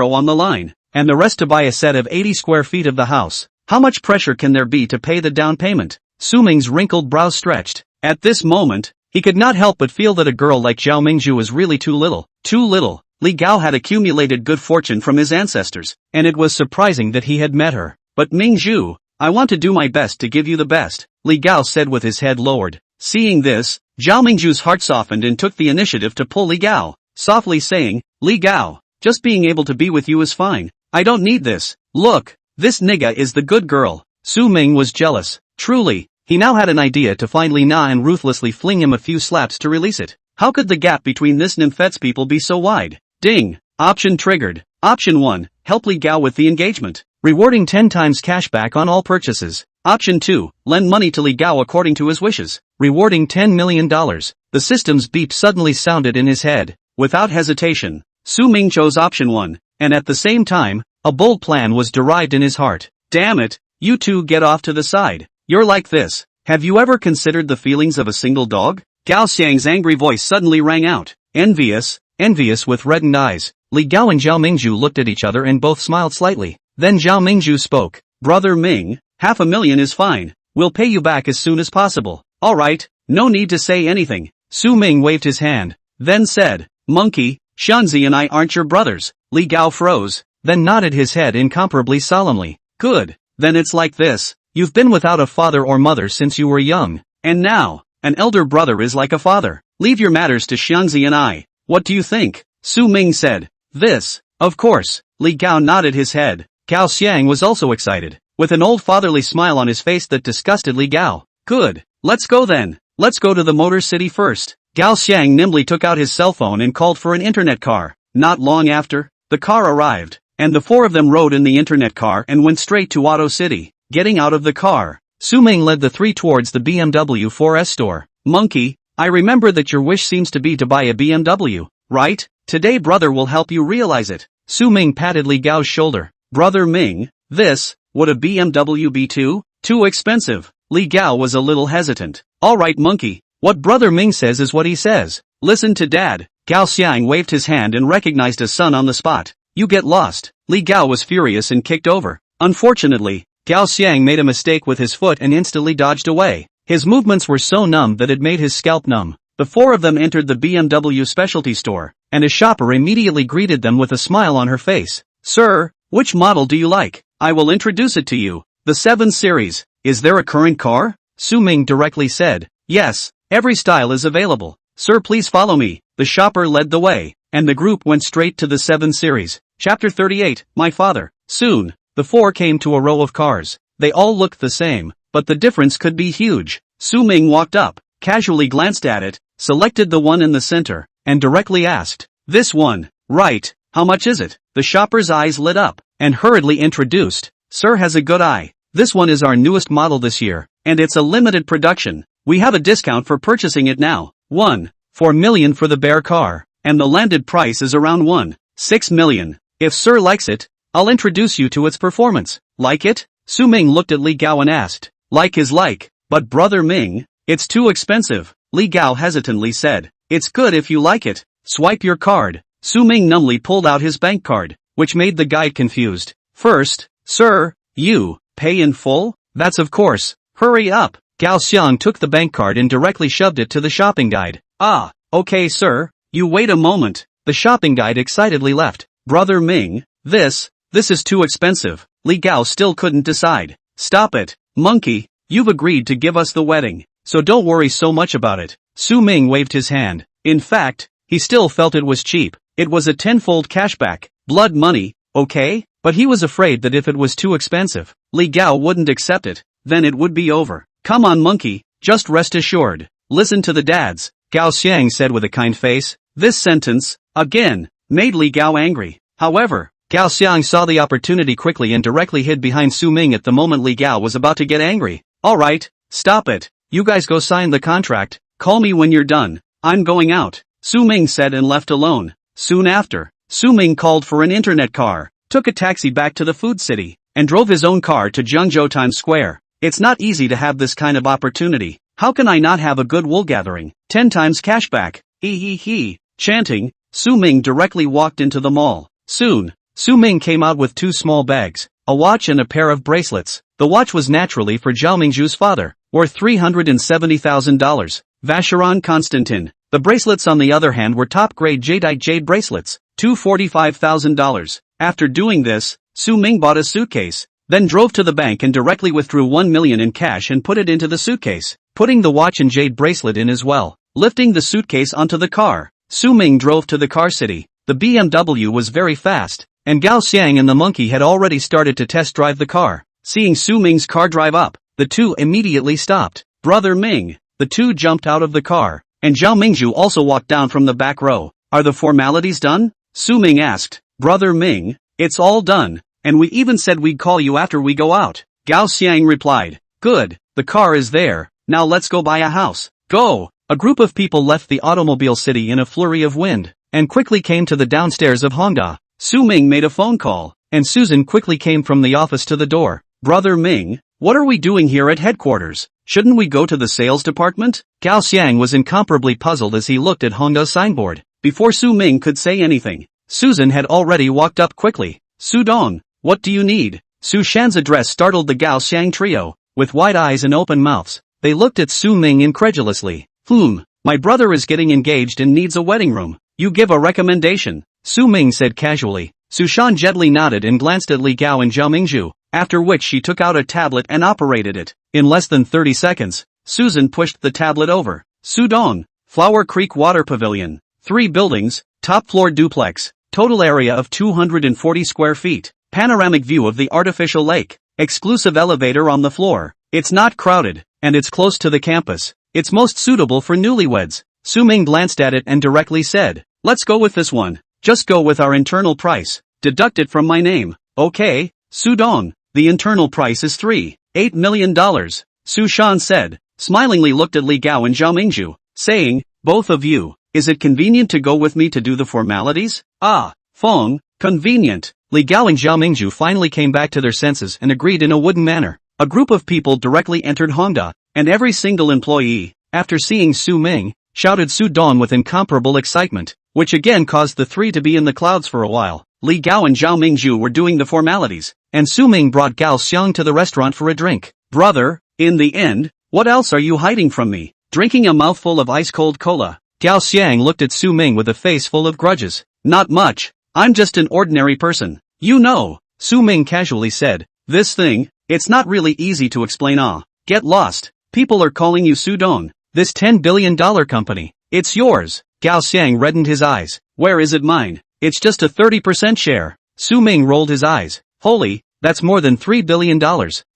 on the line, and the rest to buy a set of 80 square feet of the house. How much pressure can there be to pay the down payment? Su Ming's wrinkled brows stretched. At this moment, he could not help but feel that a girl like Zhao Mingzhu was really too little. Too little. Li Gao had accumulated good fortune from his ancestors, and it was surprising that he had met her. But Mingzhu, I want to do my best to give you the best, Li Gao said with his head lowered. Seeing this, Zhao Mingzhu's heart softened and took the initiative to pull Li Gao, softly saying, Li Gao, just being able to be with you is fine. I don't need this. Look, this nigga is the good girl. Su Ming was jealous. Truly, he now had an idea to find Li Na and ruthlessly fling him a few slaps to release it. How could the gap between this nymphet's people be so wide? Ding! Option triggered. Option 1, help Li Gao with the engagement, rewarding 10 times cashback on all purchases. Option 2, lend money to Li Gao according to his wishes, rewarding $10 million. The system's beep suddenly sounded in his head. Without hesitation, Su Ming chose option 1, and at the same time, a bold plan was derived in his heart. Damn it, you two get off to the side. You're like this. Have you ever considered the feelings of a single dog? Gao Xiang's angry voice suddenly rang out. Envious with reddened eyes. Li Gao and Zhao Mingzhu looked at each other and both smiled slightly. Then Zhao Mingzhu spoke. Brother Ming, $500,000 is fine. We'll pay you back as soon as possible. Alright, no need to say anything. Su Ming waved his hand, then said, Monkey, Shanzi and I aren't your brothers. Li Gao froze, then nodded his head incomparably solemnly. Good, then it's like this. You've been without a father or mother since you were young, and now, an elder brother is like a father. Leave your matters to Shanzi and I. What do you think? Su Ming said. This, of course. Li Gao nodded his head. Gao Xiang was also excited, with an old fatherly smile on his face that disgusted Li Gao. Good, let's go then. Let's go to the Motor City first. Gao Xiang nimbly took out his cell phone and called for an internet car. Not long after, the car arrived, and the four of them rode in the internet car and went straight to Auto City. Getting out of the car, Su Ming led the three towards the BMW 4S store. Monkey, I remember that your wish seems to be to buy a BMW, right? Today brother will help you realize it. Su Ming patted Li Gao's shoulder. Brother Ming, would a BMW be too expensive? Li Gao was a little hesitant. Alright monkey, what Brother Ming says is what he says. Listen to dad. Gao Xiang waved his hand and recognized his son on the spot. You get lost. Li Gao was furious and kicked over. Unfortunately, Gao Xiang made a mistake with his foot and instantly dodged away. His movements were so numb that it made his scalp numb. The four of them entered the BMW specialty store, and a shopper immediately greeted them with a smile on her face. Sir, which model do you like? I will introduce it to you. The 7 Series. Is there a current car? Su Ming directly said. Yes, every style is available. Sir, please follow me. The shopper led the way, and the group went straight to the 7 Series. Chapter 38, My Father. Soon, the four came to a row of cars. They all looked the same, but the difference could be huge. Su Ming walked up, casually glanced at it, selected the one in the center, and directly asked, This one, right, how much is it? The shopper's eyes lit up, and hurriedly introduced, Sir has a good eye. This one is our newest model this year, and it's a limited production. We have a discount for purchasing it now. $1.4 million for the bare car, and the landed price is around 1.6 million. If Sir likes it, I'll introduce you to its performance. Like it? Su Ming looked at Li Gao and asked. Like is like, but brother Ming, it's too expensive, Li Gao hesitantly said. It's good if you like it. Swipe your card. Su Ming numbly pulled out his bank card, which made the guide confused. First, sir, you pay in full? That's of course. Hurry up. Gao Xiang took the bank card and directly shoved it to the shopping guide. Ah, okay sir, you wait a moment. The shopping guide excitedly left. Brother Ming, this is too expensive. Li Gao still couldn't decide. Stop it, monkey, you've agreed to give us the wedding, so don't worry so much about it. Su Ming waved his hand. In fact, he still felt it was cheap. It was a tenfold cashback, blood money, okay? But he was afraid that if it was too expensive, Li Gao wouldn't accept it, then it would be over. Come on monkey, just rest assured. Listen to the dads, Gao Xiang said with a kind face. This sentence, again, made Li Gao angry. However, Gao Xiang saw the opportunity quickly and directly hid behind Su Ming at the moment Li Gao was about to get angry. Alright, stop it. You guys go sign the contract, call me when you're done. I'm going out, Su Ming said and left alone. Soon after, Su Ming called for an internet car, took a taxi back to the food city, and drove his own car to Zhengzhou Times Square. It's not easy to have this kind of opportunity. How can I not have a good wool gathering? 10 times cashback. He. Chanting, Su Ming directly walked into the mall. Soon, Su Ming came out with 2 small bags, a watch and a pair of bracelets. The watch was naturally for Zhao Mingzhu's father, worth $370,000. Vacheron Constantin. The bracelets on the other hand were top-grade jadeite jade bracelets, $245,000. After doing this, Su Ming bought a suitcase, then drove to the bank and directly withdrew 1 million in cash and put it into the suitcase, putting the watch and jade bracelet in as well. Lifting the suitcase onto the car, Su Ming drove to the car city. The BMW was very fast, and Gao Xiang and the monkey had already started to test drive the car. Seeing Su Ming's car drive up, the two immediately stopped. Brother Ming, the two jumped out of the car, and Zhao Mingzhu also walked down from the back row. Are the formalities done? Su Ming asked. Brother Ming, it's all done, and we even said we'd call you after we go out. Gao Xiang replied. Good, the car is there, now let's go buy a house. Go! A group of people left the automobile city in a flurry of wind, and quickly came to the downstairs of Hongda. Su Ming made a phone call, and Susan quickly came from the office to the door. Brother Ming, what are we doing here at headquarters? Shouldn't we go to the sales department? Gao Xiang was incomparably puzzled as he looked at Hongda's signboard. Before Su Ming could say anything, Susan had already walked up quickly. Su Dong, what do you need? Su Shan's address startled the Gao Xiang trio. With wide eyes and open mouths, they looked at Su Ming incredulously. My brother is getting engaged and needs a wedding room. You give a recommendation, Su Ming said casually. Su Shan gently nodded and glanced at Li Gao and Zhao Mingzhu, after which she took out a tablet and operated it. In less than 30 seconds, Susan pushed the tablet over. Su Dong, Flower Creek Water Pavilion, 3 buildings, top floor duplex, total area of 240 square feet, panoramic view of the artificial lake, exclusive elevator on the floor. It's not crowded, and it's close to the campus. It's most suitable for newlyweds. Su Ming glanced at it and directly said, let's go with this one. Just go with our internal price. Deduct it from my name. Okay, Su Dong, the internal price is $3.8 million. Su Shan said, smilingly looked at Li Gao and Zhao Mingzhu, saying, both of you, is it convenient to go with me to do the formalities? Ah, Feng, convenient. Li Gao and Zhao Mingzhu finally came back to their senses and agreed in a wooden manner. A group of people directly entered Hongda, and every single employee, after seeing Su Ming, shouted Su Dong with incomparable excitement, which again caused the three to be in the clouds for a while. Li Gao and Zhao Mingzhu were doing the formalities, and Su Ming brought Gao Xiang to the restaurant for a drink. Brother, in the end, what else are you hiding from me? Drinking a mouthful of ice-cold cola, Gao Xiang looked at Su Ming with a face full of grudges. Not much, I'm just an ordinary person. You know, Su Ming casually said, this thing, it's not really easy to explain. Get lost. People are calling you Su Dong. This $10 billion company. It's yours. Gao Xiang reddened his eyes. Where is it mine? It's just a 30% share. Su Ming rolled his eyes. Holy, that's more than $3 billion.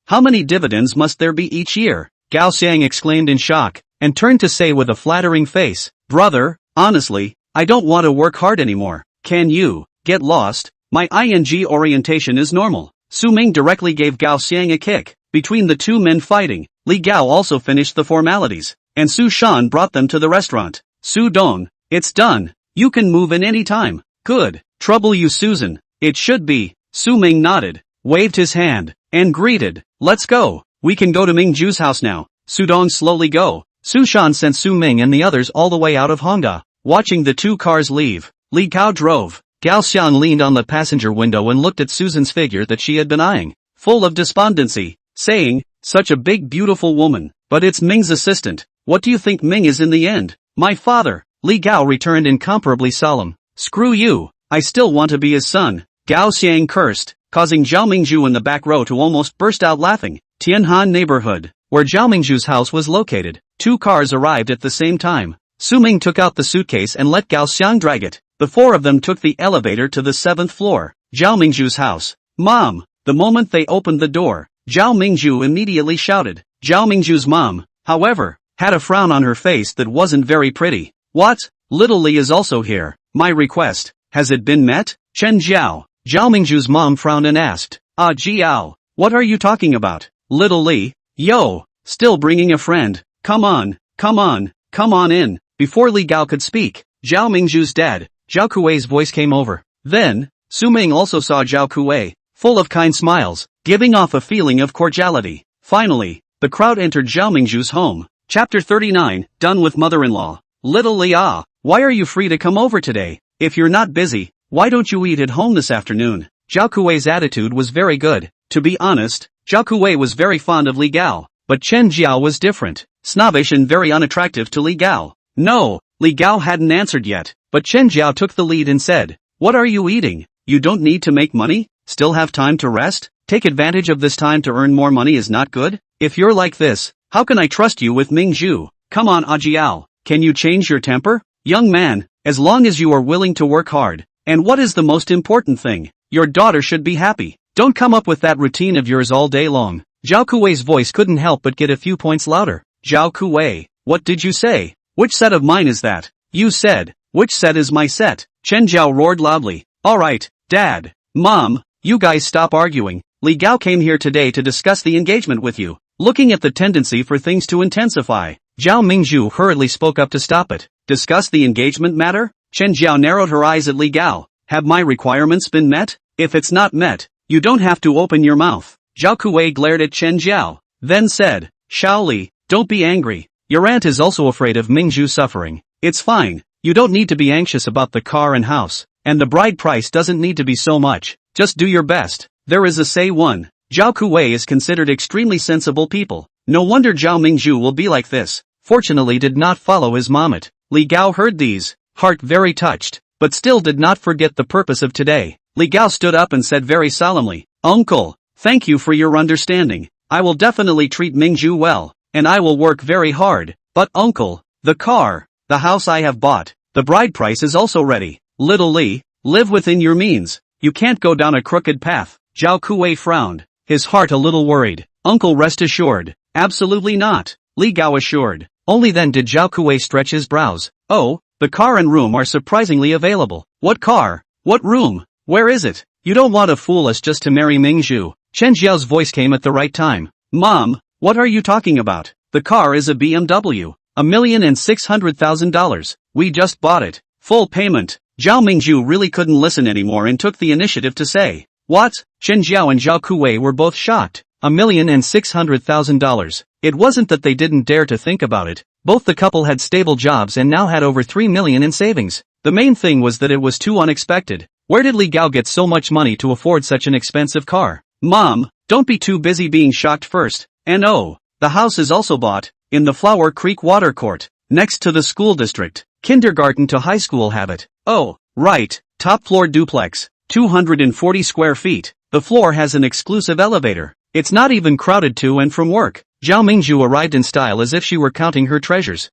How many dividends must there be each year? Gao Xiang exclaimed in shock, and turned to say with a flattering face, brother, honestly, I don't want to work hard anymore. Can you get lost? My ing orientation is normal. Su Ming directly gave Gao Xiang a kick. Between the two men fighting, Li Gao also finished the formalities, and Su Shan brought them to the restaurant. Su Dong, it's done. You can move in any time. Good. Trouble you, Susan. It should be. Su Ming nodded, waved his hand, and greeted. Let's go. We can go to Mingju's house now. Sudong slowly go. Su Shan sent Su Ming and the others all the way out of Hongda. Watching the two cars leave, Li Gao drove. Gao Xiang leaned on the passenger window and looked at Susan's figure that she had been eyeing, full of despondency, saying, such a big beautiful woman, but it's Ming's assistant. What do you think Ming is in the end? My father. Li Gao returned incomparably solemn. Screw you. I still want to be his son. Gao Xiang cursed, causing Zhao Mingzhu in the back row to almost burst out laughing. Tianhan neighborhood, where Zhao Mingzhu's house was located, two cars arrived at the same time. Su Ming took out the suitcase and let Gao Xiang drag it. The four of them took the elevator to the 7th floor, Zhao Mingzhu's house. Mom! The moment they opened the door, Zhao Mingzhu immediately shouted. Zhao Mingzhu's mom, however, had a frown on her face that wasn't very pretty. What? Little Li is also here. My request, has it been met? Chen Jiao. Zhao Mingzhu's mom frowned and asked. Ah Jiao, what are you talking about? Little Li? Yo, still bringing a friend. Come on in. Before Li Gao could speak, Zhao Mingzhu's dad, Zhao Kuei's voice came over. Then, Su Ming also saw Zhao Kuei, full of kind smiles, giving off a feeling of cordiality. Finally, the crowd entered Zhao Mingzhu's home. Chapter 39, done with mother-in-law. Little Li, why are you free to come over today? If you're not busy, why don't you eat at home this afternoon? Zhao Kuei's attitude was very good. To be honest, Zhao Kuei was very fond of Li Gao, but Chen Jiao was different, snobbish and very unattractive to Li Gao. No, Li Gao hadn't answered yet, but Chen Jiao took the lead and said, what are you eating? You don't need to make money? Still have time to rest? Take advantage of this time to earn more money is not good? If you're like this, how can I trust you with Mingzhu? Come on Ajiao, can you change your temper? Young man, as long as you are willing to work hard, and what is the most important thing? Your daughter should be happy. Don't come up with that routine of yours all day long. Zhao Kuei's voice couldn't help but get a few points louder. Zhao Kuei, what did you say? Which set of mine is that? You said, which set is my set? Chen Jiao roared loudly. Alright, Dad, Mom, you guys stop arguing. Li Gao came here today to discuss the engagement with you. Looking at the tendency for things to intensify, Zhao Mingzhu hurriedly spoke up to stop it. Discuss the engagement matter? Chen Jiao narrowed her eyes at Li Gao. Have my requirements been met? If it's not met, you don't have to open your mouth. Zhao Kuei glared at Chen Jiao, then said, Xiao Li, don't be angry. Your aunt is also afraid of Mingzhu suffering. It's fine. You don't need to be anxious about the car and house, and the bride price doesn't need to be so much. Just do your best. There is a say one. Zhao Kuei is considered extremely sensible people. No wonder Zhao Mingzhu will be like this. Fortunately did not follow his mommet. Li Gao heard these, heart very touched, but still did not forget the purpose of today. Li Gao stood up and said very solemnly, Uncle, thank you for your understanding. I will definitely treat Mingzhu well, and I will work very hard. But Uncle, the car, the house I have bought, the bride price is also ready. Little Li, live within your means. You can't go down a crooked path. Zhao Kuei frowned, his heart a little worried. Uncle, rest assured. Absolutely not. Li Gao assured. Only then did Zhao Kuei stretch his brows. Oh, the car and room are surprisingly available. What car? What room? Where is it? You don't want to fool us just to marry Mingzhu. Chen Jiao's voice came at the right time. Mom, what are you talking about? The car is a BMW. $1,600,000. We just bought it. Full payment. Zhao Mingzhu really couldn't listen anymore and took the initiative to say, what? Chen Jiao and Zhao Kuei were both shocked. $1,600,000. It wasn't that they didn't dare to think about it. Both the couple had stable jobs and now had over 3 million in savings. The main thing was that it was too unexpected. Where did Li Gao get so much money to afford such an expensive car? Mom, don't be too busy being shocked first. And oh, the house is also bought, in the Flower Creek Water Court, next to the school district. Kindergarten to high school have it. Oh, right, top floor duplex, 240 square feet. The floor has an exclusive elevator. It's not even crowded to and from work. Zhao Mingzhu arrived in style as if she were counting her treasures.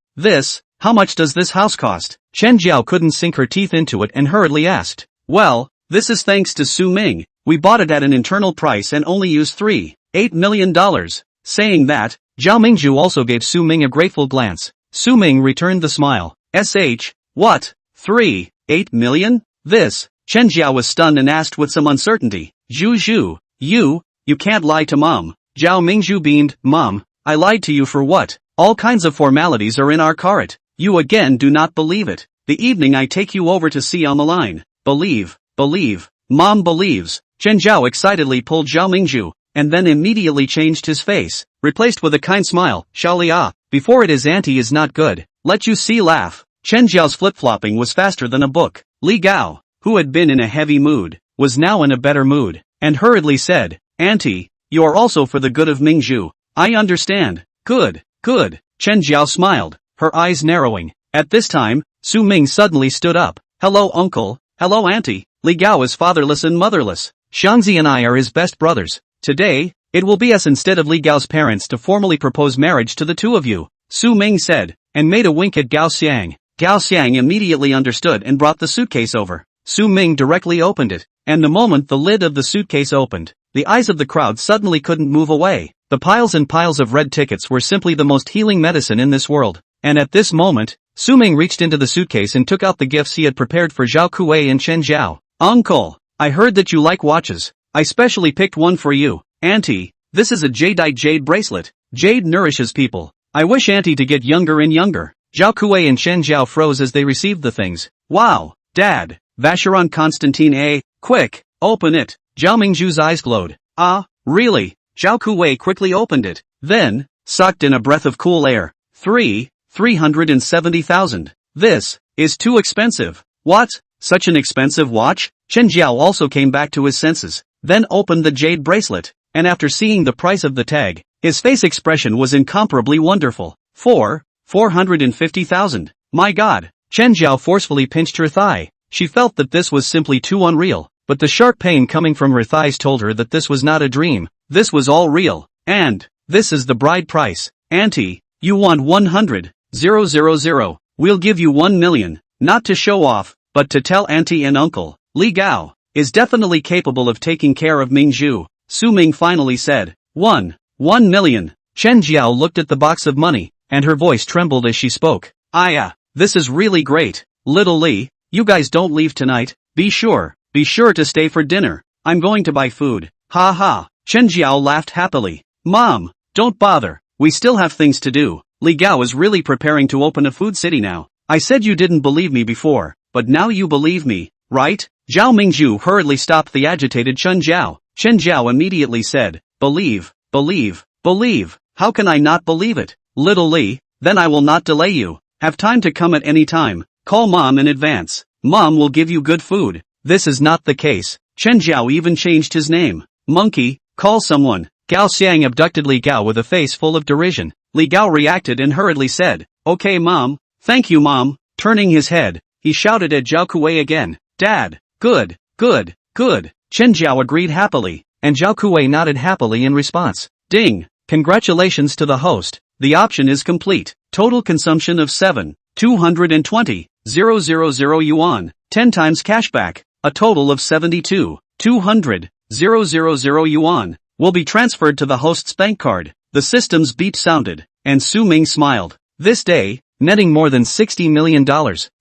How much does this house cost? Chen Jiao couldn't sink her teeth into it and hurriedly asked. Well, this is thanks to Su Ming. We bought it at an internal price and only used $3.8 million. Saying that, Zhao Mingzhu also gave Su Ming a grateful glance. Su Ming returned the smile. What? 3.8 million? Chen Jiao was stunned and asked with some uncertainty. Zhu, you can't lie to Mom. Zhao Mingzhu beamed. Mom, I lied to you for what? All kinds of formalities are in our carrot. You again do not believe it. the evening I take you over to see on the line. Believe. Mom believes. Chen Zhao excitedly pulled Zhao Mingzhu, and then immediately changed his face, replaced with a kind smile. Xiaolia, before it is auntie is not good, let you see laugh. Chen Zhao's flip-flopping was faster than a book. Li Gao, who had been in a heavy mood, was now in a better mood, and hurriedly said, Auntie, you are also for the good of Mingzhu. I understand. Good. Chen Zhao smiled, her eyes narrowing. At this time, Su Ming suddenly stood up. Hello uncle, hello auntie. Li Gao is fatherless and motherless. Xiangzi and I are his best brothers. Today, it will be us instead of Li Gao's parents to formally propose marriage to the two of you, Su Ming said, and made a wink at Gao Xiang. Gao Xiang immediately understood and brought the suitcase over. Su Ming directly opened it, and the moment the lid of the suitcase opened, the eyes of the crowd suddenly couldn't move away. The piles and piles of red tickets were simply the most healing medicine in this world, and at this moment, Su Ming reached into the suitcase and took out the gifts he had prepared for Zhao Kuei and Chen Zhao. Uncle, I heard that you like watches. I specially picked one for you. Auntie, this is a jade bracelet. Jade nourishes people. I wish auntie to get younger and younger. Zhao Kuei and Chen Zhao froze as they received the things. Wow, Dad. Vacheron Constantine quick, open it. Zhao Mingzhu's eyes glowed. Ah, really? Zhao Kuei quickly opened it, then, sucked in a breath of cool air. 370,000. This is too expensive. What? Such an expensive watch? Chen Zhao also came back to his senses, then opened the jade bracelet, and after seeing the price of the tag, his face expression was incomparably wonderful. 450,000. My God. Chen Zhao forcefully pinched her thigh. She felt that this was simply too unreal, but the sharp pain coming from her thighs told her that this was not a dream. This was all real. And this is the bride price. Auntie, you want 100,000. We'll give you 1 million, not to show off, but to tell auntie and uncle. Li Gao is definitely capable of taking care of Mingzhu. Su Ming finally said, 1 million. Chen Zhao looked at the box of money, and her voice trembled as she spoke. This is really great. Little Li, you guys don't leave tonight. Be sure to stay for dinner. I'm going to buy food. Ha ha. Chen Zhao laughed happily. Mom, don't bother. We still have things to do. Li Gao is really preparing to open a food city now. I said you didn't believe me before, but now you believe me, right? Zhao Mingzhu hurriedly stopped the agitated Chen Zhao. Chen Zhao immediately said, Believe. How can I not believe it? Little Li, then I will not delay you. Have time to come at any time. Call Mom in advance. Mom will give you good food. This is not the case. Chen Zhao even changed his name. Monkey, call someone. Gao Xiang abducted Li Gao with a face full of derision. Li Gao reacted and hurriedly said, Okay Mom. Thank you Mom. Turning his head, he shouted at Zhao Kuei again. Dad. Good. Chen Zhao agreed happily, and Zhao Kuei nodded happily in response. Ding. Congratulations to the host. The option is complete. Total consumption of 7,220,000 yuan. 10 times cashback. A total of 72,200,000 yuan will be transferred to the host's bank card. The system's beep sounded, and Su Ming smiled. This day, netting more than $60 million.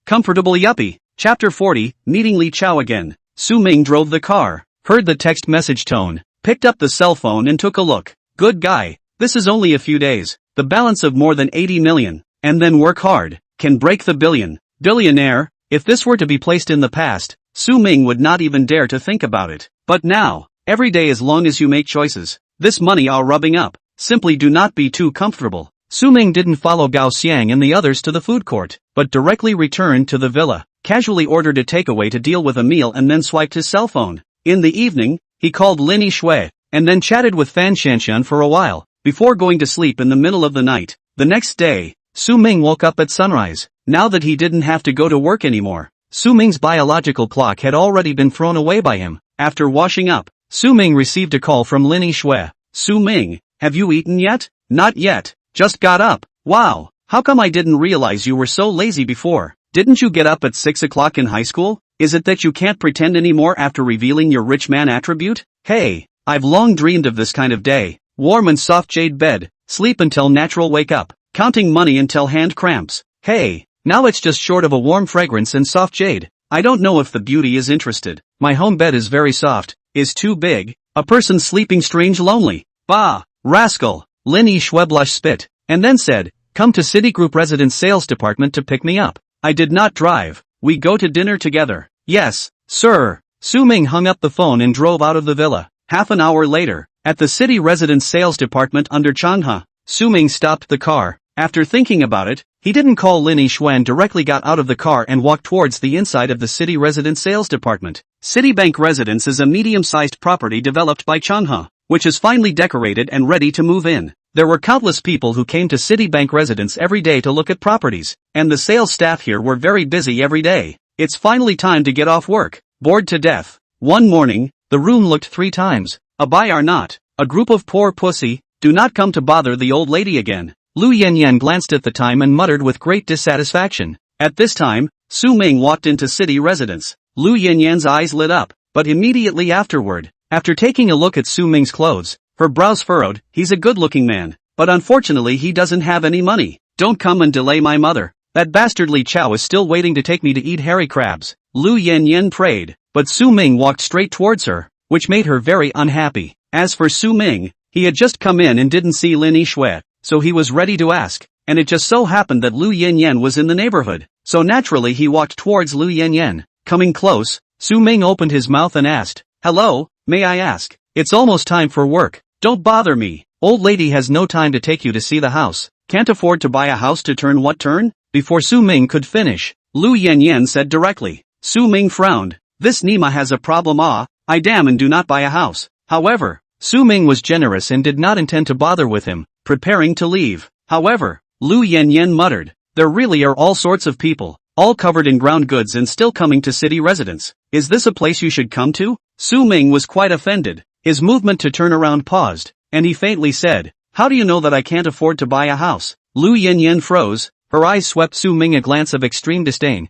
Comfortable yuppie. Chapter 40, Meeting Li Chao again. Su Ming drove the car, heard the text message tone, picked up the cell phone and took a look. Good guy. This is only a few days. The balance of more than 80 million. And then work hard. Can break the billion. Billionaire. If this were to be placed in the past, Su Ming would not even dare to think about it. But now, every day as long as you make choices, this money are rubbing up. Simply do not be too comfortable. Su Ming didn't follow Gao Xiang and the others to the food court, but directly returned to the villa, casually ordered a takeaway to deal with a meal and then swiped his cell phone. In the evening, he called Lin Yishui, and then chatted with Fan Shanshan for a while, before going to sleep in the middle of the night. The next day, Su Ming woke up at sunrise. Now that he didn't have to go to work anymore, Su Ming's biological clock had already been thrown away by him. After washing up, Su Ming received a call from Lin Yishui. Su Ming, have you eaten yet? Not yet. Just got up. Wow, how come I didn't realize you were so lazy before? Didn't you get up at 6 o'clock in high school? Is it that you can't pretend anymore after revealing your rich man attribute? Hey, I've long dreamed of this kind of day. Warm and soft jade bed, sleep until natural wake up, counting money until hand cramps. Hey, now it's just short of a warm fragrance and soft jade. I don't know if the beauty is interested. My home bed is very soft, is too big, a person sleeping strange lonely. Bah, rascal. Lin Yishui blushed spit, and then said, come to Citigroup Residence Sales Department to pick me up. I did not drive. we go to dinner together. Yes, sir. Su Ming hung up the phone and drove out of the villa. Half an hour later, at the city residence sales department under Changhua, Su Ming stopped the car. After thinking about it, he didn't call Lin Yixuan, directly got out of the car and walked towards the inside of the city residence sales department. Citibank Residence is a medium-sized property developed by Changhua, which is finely decorated and ready to move in. There were countless people who came to Citibank Residence every day to look at properties, and the sales staff here were very busy every day. It's finally time to get off work. Bored to death. One morning, the room looked 3 times. A buy or not. A group of poor pussy, do not come to bother the old lady again. Lu Yanyan glanced at the time and muttered with great dissatisfaction. At this time, Su Ming walked into city residence. Lu Yanyan's eyes lit up, but immediately afterward, after taking a look at Su Ming's clothes, her brows furrowed. He's a good-looking man, but unfortunately he doesn't have any money. Don't come and delay my mother. That bastard Li Chao is still waiting to take me to eat hairy crabs. Lu Yanyan prayed, but Su Ming walked straight towards her, which made her very unhappy. As for Su Ming, he had just come in and didn't see Lin Yixue, so he was ready to ask, and it just so happened that Lu Yanyan was in the neighborhood, so naturally he walked towards Lu Yanyan. Coming close, Su Ming opened his mouth and asked, "Hello, may I ask? It's almost time for work. Don't bother me. Old lady has no time to take you to see the house. Can't afford to buy a house to turn what turn?" Before Su Ming could finish, Lu Yanyan said directly. Su Ming frowned. This Nima has a problem. I damn and do not buy a house. However, Su Ming was generous and did not intend to bother with him, preparing to leave. However, Lu Yanyan muttered, there really are all sorts of people, all covered in ground goods and still coming to city residence. Is this a place you should come to? Su Ming was quite offended. His movement to turn around paused, and he faintly said, how do you know that I can't afford to buy a house? Lu Yanyan froze. Her eyes swept Su Ming a glance of extreme disdain.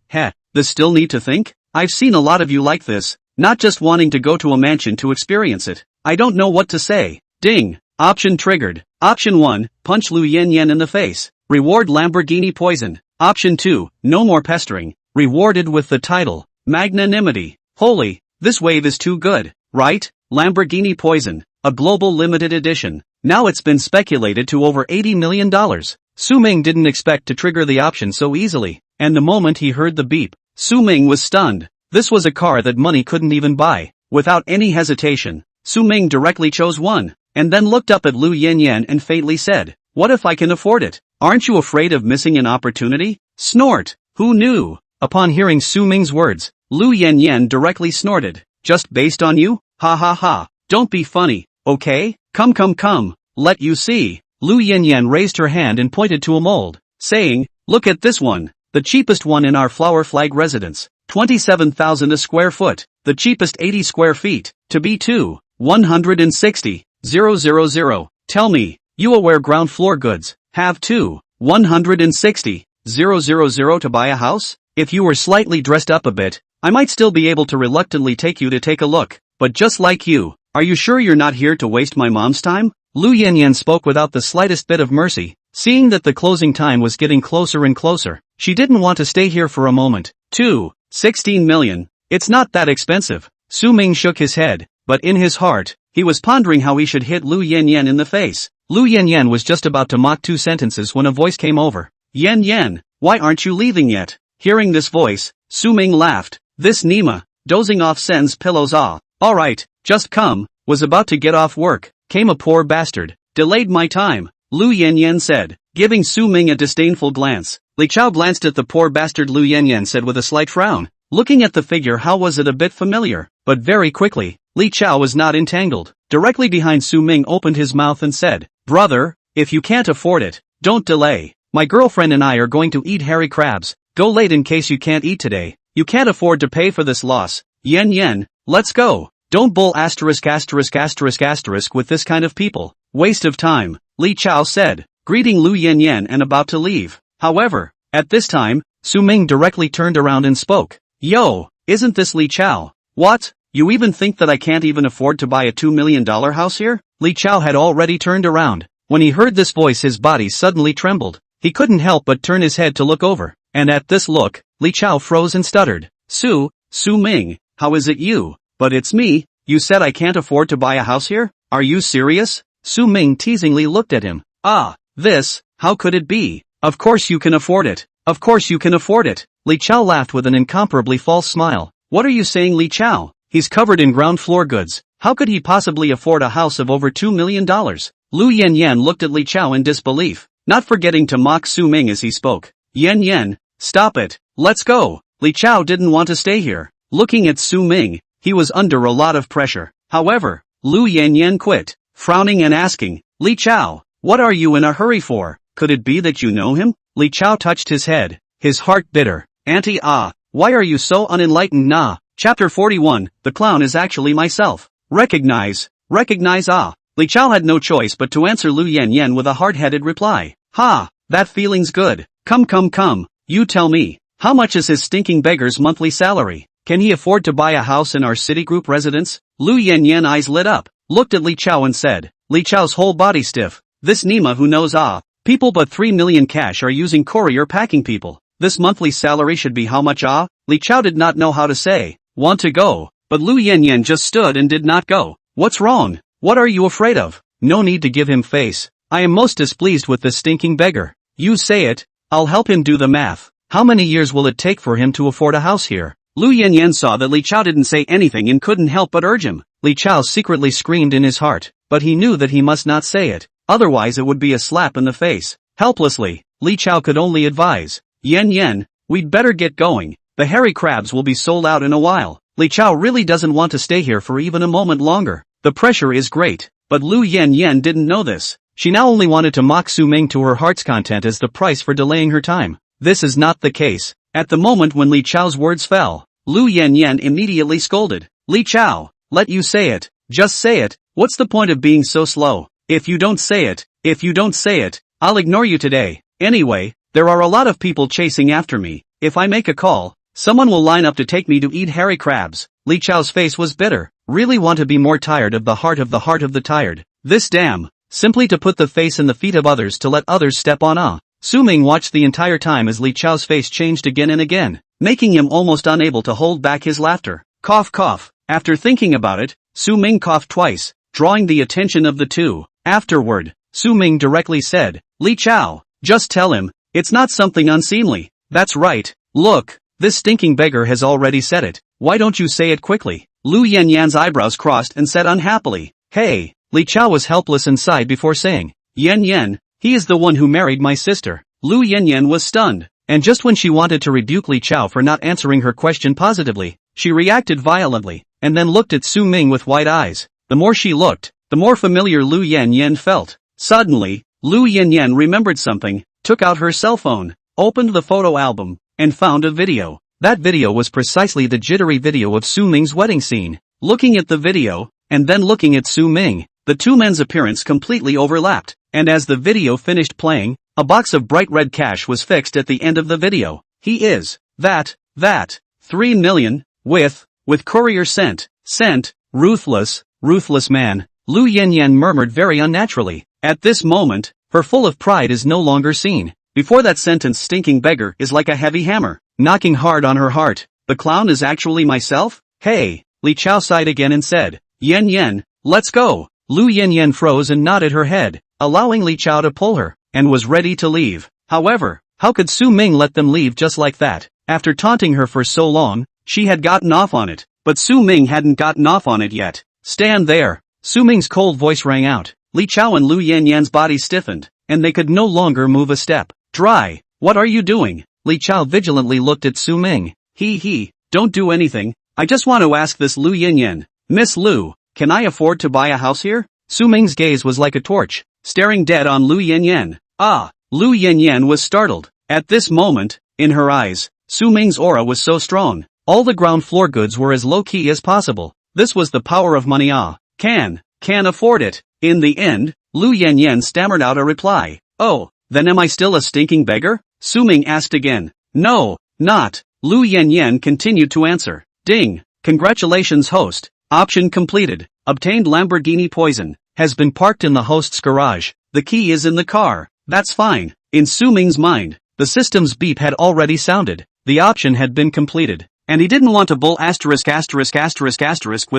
This still need to think? I've seen a lot of you like this, not just wanting to go to a mansion to experience it. I don't know what to say. Ding. Option triggered. Option 1, punch Lu Yanyan in the face. Reward Lamborghini poison. Option 2, no more pestering. Rewarded with the title, magnanimity. Holy, this wave is too good, right? Lamborghini poison, a global limited edition. Now it's been speculated to over $80 million. Su Ming didn't expect to trigger the option so easily, and the moment he heard the beep, Su Ming was stunned. This was a car that money couldn't even buy. Without any hesitation, Su Ming directly chose one, and then looked up at Lu Yanyan and faintly said, what if I can afford it? Aren't you afraid of missing an opportunity? Snort. Who knew? Upon hearing Su Ming's words, Lu Yanyan directly snorted. Just based on you? Ha ha ha. Don't be funny, okay? Come. Let you see. Lu Yanyan raised her hand and pointed to a mold, saying, look at this one, the cheapest one in our flower flag residence, 27,000 a square foot, the cheapest 80 square feet, to be 160,000. Tell me, you aware ground floor goods, have 160,000 to buy a house? If you were slightly dressed up a bit, I might still be able to reluctantly take you to take a look, but just like you, are you sure you're not here to waste my mom's time? Lu Yanyan spoke without the slightest bit of mercy. Seeing that the closing time was getting closer and closer, she didn't want to stay here for a moment. 16 million. It's not that expensive. Su Ming shook his head, but in his heart, he was pondering how he should hit Lu Yanyan in the face. Lu Yanyan was just about to mock 2 sentences when a voice came over. Yan, why aren't you leaving yet? Hearing this voice, Su Ming laughed. This Nima, dozing off sends pillows. Alright, just come. Was about to get off work. Came a poor bastard. Delayed my time. Lu Yanyan said, giving Su Ming a disdainful glance. Li Chao glanced at the poor bastard. Lu Yanyan said with a slight frown. Looking at the figure, how was it a bit familiar? But very quickly, Li Chao was not entangled. Directly behind Su Ming opened his mouth and said, brother, if you can't afford it, don't delay. My girlfriend and I are going to eat hairy crabs. Go late in case you can't eat today. You can't afford to pay for this loss. Yen, let's go. Don't bull **** with this kind of people. Waste of time, Li Chao said, greeting Lu Yanyan and about to leave. However, at this time, Su Ming directly turned around and spoke. Yo, isn't this Li Chao? What? You even think that I can't even afford to buy a $2 million house here? Li Chao had already turned around. When he heard this voice, his body suddenly trembled. He couldn't help but turn his head to look over, and at this look, Li Chao froze and stuttered. Su Ming, how is it you? But it's me. You said I can't afford to buy a house here? Are you serious? Su Ming teasingly looked at him. How could it be? Of course you can afford it. Of course you can afford it. Li Chao laughed with an incomparably false smile. What are you saying, Li Chao? He's covered in ground floor goods. How could he possibly afford a house of over $2 million? Lu Yanyan looked at Li Chao in disbelief, not forgetting to mock Su Ming as he spoke. Yan, stop it. Let's go. Li Chao didn't want to stay here. Looking at Su Ming, he was under a lot of pressure. However, Lu Yanyan quit, frowning and asking, Li Chao, what are you in a hurry for? Could it be that you know him? Li Chao touched his head, his heart bitter. Auntie why are you so unenlightened? Nah. Chapter 41, the clown is actually myself. Recognize Li Chao had no choice but to answer Lu Yanyan with a hard-headed reply. Ha, that feeling's good. Come, you tell me, how much is his stinking beggar's monthly salary? Can he afford to buy a house in our Citigroup residence? Lu Yanyan eyes lit up, looked at Li Chao and said, Li Chao's whole body stiff. This Nima who knows people but 3 million cash are using courier packing people. This monthly salary should be how much? Li Chao did not know how to say, want to go, but Lu Yanyan just stood and did not go. What's wrong? What are you afraid of? No need to give him face. I am most displeased with this stinking beggar. You say it, I'll help him do the math. How many years will it take for him to afford a house here? Lu Yanyan saw that Li Chao didn't say anything and couldn't help but urge him. Li Chao secretly screamed in his heart, but he knew that he must not say it, otherwise it would be a slap in the face. Helplessly, Li Chao could only advise, Yan, we'd better get going. The hairy crabs will be sold out in a while. Li Chao really doesn't want to stay here for even a moment longer. The pressure is great, but Lu Yanyan didn't know this. She now only wanted to mock Su Ming to her heart's content as the price for delaying her time. This is not the case. At the moment when Li Chao's words fell, Lu Yanyan immediately scolded. Li Chao, let you say it. Just say it. What's the point of being so slow? If you don't say it, I'll ignore you today. Anyway, there are a lot of people chasing after me. If I make a call, someone will line up to take me to eat hairy crabs. Li Chao's face was bitter. Really want to be more tired of the heart of the tired. This damn. Simply to put the face in the feet of others to let others step on. Su Ming watched the entire time as Li Chao's face changed again and again, making him almost unable to hold back his laughter. Cough. After thinking about it, Su Ming coughed twice, drawing the attention of the two. Afterward, Su Ming directly said, Li Chao, just tell him, it's not something unseemly. That's right. Look, this stinking beggar has already said it. Why don't you say it quickly? Lu Yanyan's eyebrows crossed and said unhappily, Hey. Li Chao was helpless inside before saying, Yan, he is the one who married my sister. Lu Yanyan was stunned, and just when she wanted to rebuke Li Chao for not answering her question positively, she reacted violently, and then looked at Su Ming with wide eyes. The more she looked, the more familiar Lu Yanyan felt. Suddenly, Lu Yanyan remembered something, took out her cell phone, opened the photo album, and found a video. That video was precisely the jittery video of Su Ming's wedding scene. Looking at the video, and then looking at Su Ming, the two men's appearance completely overlapped, and as the video finished playing, a box of bright red cash was fixed at the end of the video. He is, that, 3 million, with courier sent, ruthless man, Lu Yanyan murmured very unnaturally. At this moment, her full of pride is no longer seen. Before that sentence stinking beggar is like a heavy hammer, knocking hard on her heart. The clown is actually myself? Hey, Li Chao sighed again and said, Yan, let's go. Lu Yanyan froze and nodded her head, allowing Li Chao to pull her, and was ready to leave. However, how could Su Ming let them leave just like that? After taunting her for so long, she had gotten off on it, but Su Ming hadn't gotten off on it yet. Stand there. Su Ming's cold voice rang out. Li Chao and Lu Yanyan's bodies stiffened, and they could no longer move a step. Dry. What are you doing? Li Chao vigilantly looked at Su Ming. Don't do anything. I just want to ask this Lu Yanyan. Miss Lu, can I afford to buy a house here? Su Ming's gaze was like a torch, staring dead on Lu Yanyan. Lu Yanyan was startled. At this moment, in her eyes, Su Ming's aura was so strong. All the ground floor goods were as low-key as possible. This was the power of money. Can afford it. In the end, Lu Yanyan stammered out a reply. Oh, then am I still a stinking beggar? Su Ming asked again. No, not. Lu Yanyan continued to answer. Ding. Congratulations, host. Option completed. Obtained Lamborghini poison. Has been parked in the host's garage. The key is in the car. That's fine. In Su Ming's mind, the system's beep had already sounded. The option had been completed. And he didn't want to bull **** with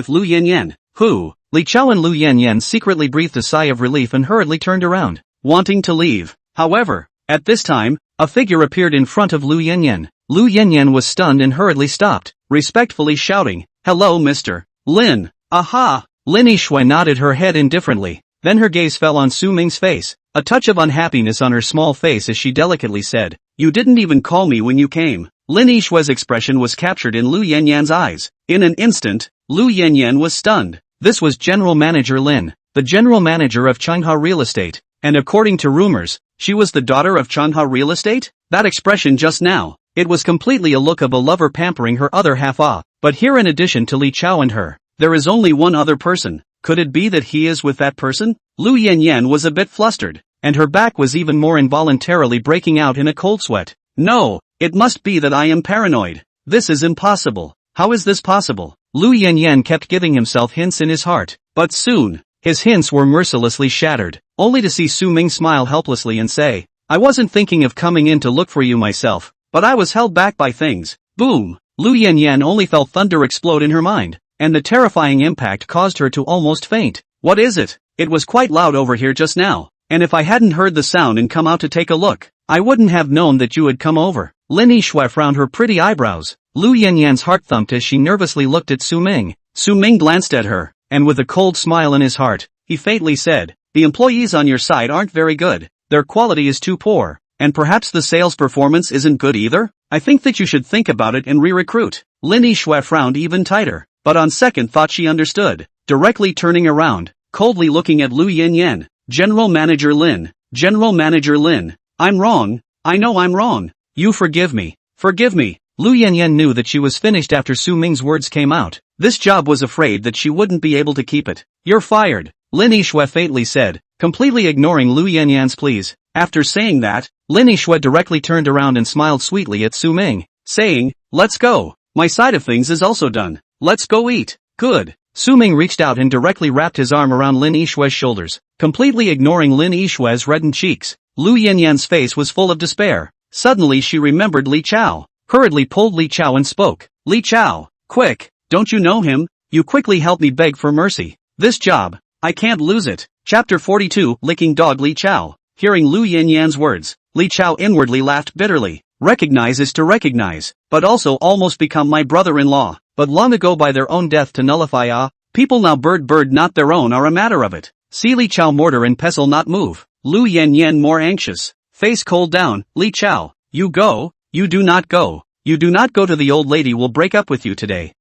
Lu Yanyan. Who? Li Chao and Lu Yanyan secretly breathed a sigh of relief and hurriedly turned around, wanting to leave. However, At this time, a figure appeared in front of Lu Yanyan. Lu Yanyan was stunned and hurriedly stopped, respectfully shouting, "Hello, Mr. Lin." "Aha!" Lin Yixue nodded her head indifferently. Then her gaze fell on Su Ming's face, a touch of unhappiness on her small face as she delicately said, "You didn't even call me when you came." Lin Yixue's expression was captured in Lu Yanyan's eyes. In an instant, Lu Yanyan was stunned. This was General Manager Lin, the General Manager of Changhua Real Estate, and according to rumors, she was the daughter of Changhua Real Estate? That expression just now, it was completely a look of a lover pampering her other half. But here, in addition to Li Chao and her, there is only one other person. Could it be that he is with that person? Lu Yanyan was a bit flustered, and her back was even more involuntarily breaking out in a cold sweat. No, it must be that I am paranoid. This is impossible. How is this possible? Lu Yanyan kept giving himself hints in his heart, but soon, his hints were mercilessly shattered, only to see Su Ming smile helplessly and say, "I wasn't thinking of coming in to look for you myself, but I was held back by things." Boom! Lu Yanyan only felt thunder explode in her mind, and the terrifying impact caused her to almost faint. "What is it? It was quite loud over here just now, and if I hadn't heard the sound and come out to take a look, I wouldn't have known that you had come over." Lin Yixue frowned her pretty eyebrows. Lu Yanyan's heart thumped as she nervously looked at Su Ming. Su Ming glanced at her, and with a cold smile in his heart, he faintly said, "The employees on your side aren't very good. Their quality is too poor, and perhaps the sales performance isn't good either. I think that you should think about it and re-recruit." Lin Yixue frowned even tighter, but on second thought she understood, directly turning around, coldly looking at Lu Yanyan. "General Manager Lin, General Manager Lin, I'm wrong, I know I'm wrong. You forgive me, forgive me." Lu Yanyan knew that she was finished after Su Ming's words came out. This job was afraid that she wouldn't be able to keep it. "You're fired," Lin Yixue faintly said, completely ignoring Lu Yanyan's pleas. After saying that, Lin Yixue directly turned around and smiled sweetly at Su Ming, saying, "Let's go. My side of things is also done. Let's go eat." "Good." Su Ming reached out and directly wrapped his arm around Lin Yixue's shoulders, completely ignoring Lin Yixue's reddened cheeks. Lu Yanyan's face was full of despair. Suddenly she remembered Li Chao, hurriedly pulled Li Chao and spoke. "Li Chao, quick, don't you know him? You quickly help me beg for mercy. This job, I can't lose it." Chapter 42, Licking Dog. Li Chao. Hearing Lu Yanyan's words, Li Chao inwardly laughed bitterly. Recognize is to recognize, but also almost become my brother-in-law. But long ago by their own death to nullify people now bird not their own are a matter of it. See Li Chao mortar and pestle not move. Lu Yanyan more anxious, face cold down. "Li Chao, you go, you do not go. You do not go to the old lady will break up with you today."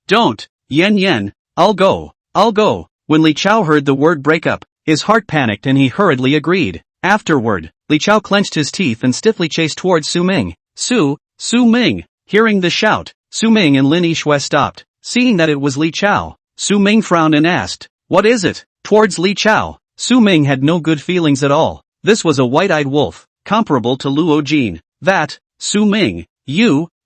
Don't. Yan, I'll go, I'll go." When Li Chao heard the word break up, his heart panicked and he hurriedly agreed. Afterward, Li Chao clenched his teeth and stiffly chased towards Su Ming. Su Ming. Hearing the shout, Su Ming and Lin Yixue stopped. Seeing that it was Li Chao, Su Ming frowned and asked, "What is it?" Towards Li Chao, Su Ming had no good feelings at all. This was a white-eyed wolf, comparable to Luo Jin. "That, Su Ming,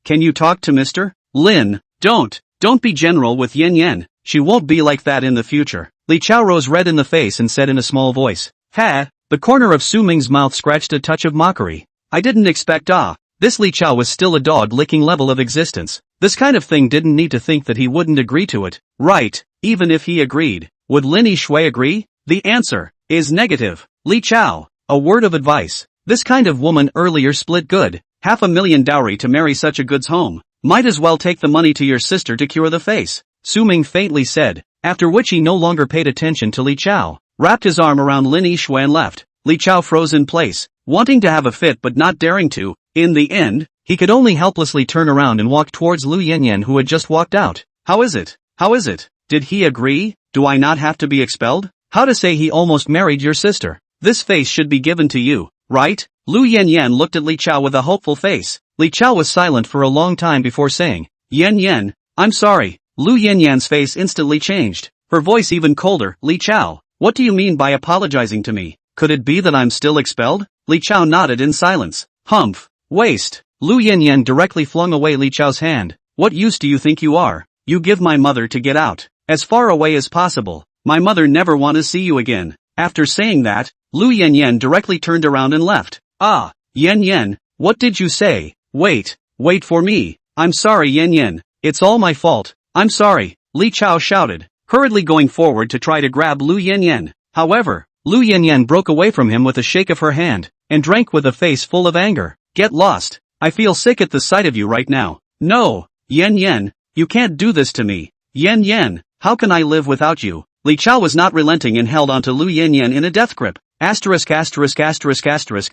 can you talk to Mr. Lin? Don't be general with Yan. She won't be like that in the future." Li Chao rose red in the face and said in a small voice, "Ha!" The corner of Su Ming's mouth scratched a touch of mockery. "I didn't expect This Li Chao was still a dog-licking level of existence. This kind of thing didn't need to think that he wouldn't agree to it. Right, even if he agreed, would Lin Yixue agree? The answer is negative. "Li Chao, a word of advice. This kind of woman earlier split good. $500,000 dowry to marry such a goods home. Might as well take the money to your sister to cure the face," Su Ming faintly said, after which he no longer paid attention to Li Chao, wrapped his arm around Lin Yixue and left. Li Chao froze in place, wanting to have a fit but not daring to. In the end, he could only helplessly turn around and walk towards Lu Yanyan who had just walked out. How is it? Did he agree? Do I not have to be expelled? How to say he almost married your sister? This face should be given to you, right? Lu Yanyan looked at Li Chao with a hopeful face. Li Chao was silent for a long time before saying, "Yan, I'm sorry." Lu Yanyan's face instantly changed, her voice even colder. "Li Chao, what do you mean by apologizing to me? Could it be that I'm still expelled?" Li Chao nodded in silence. "Humph. Waste." Lu Yanyan directly flung away Li Chao's hand. "What use do you think you are? You give my mother to get out, as far away as possible. My mother never want to see you again." After saying that, Lu Yanyan directly turned around and left. Yan, what did you say? Wait for me. I'm sorry Yan. It's all my fault. I'm sorry, Li Chao shouted, hurriedly going forward to try to grab Lu Yanyan. However, Lu Yanyan broke away from him with a shake of her hand, and drank with a face full of anger. Get lost. I feel sick at the sight of you right now. No, Yan Yan, you can't do this to me. Yan Yan, how can I live without you? Li Chao was not relenting and held onto Lu Yanyan in a death grip. Asterisk.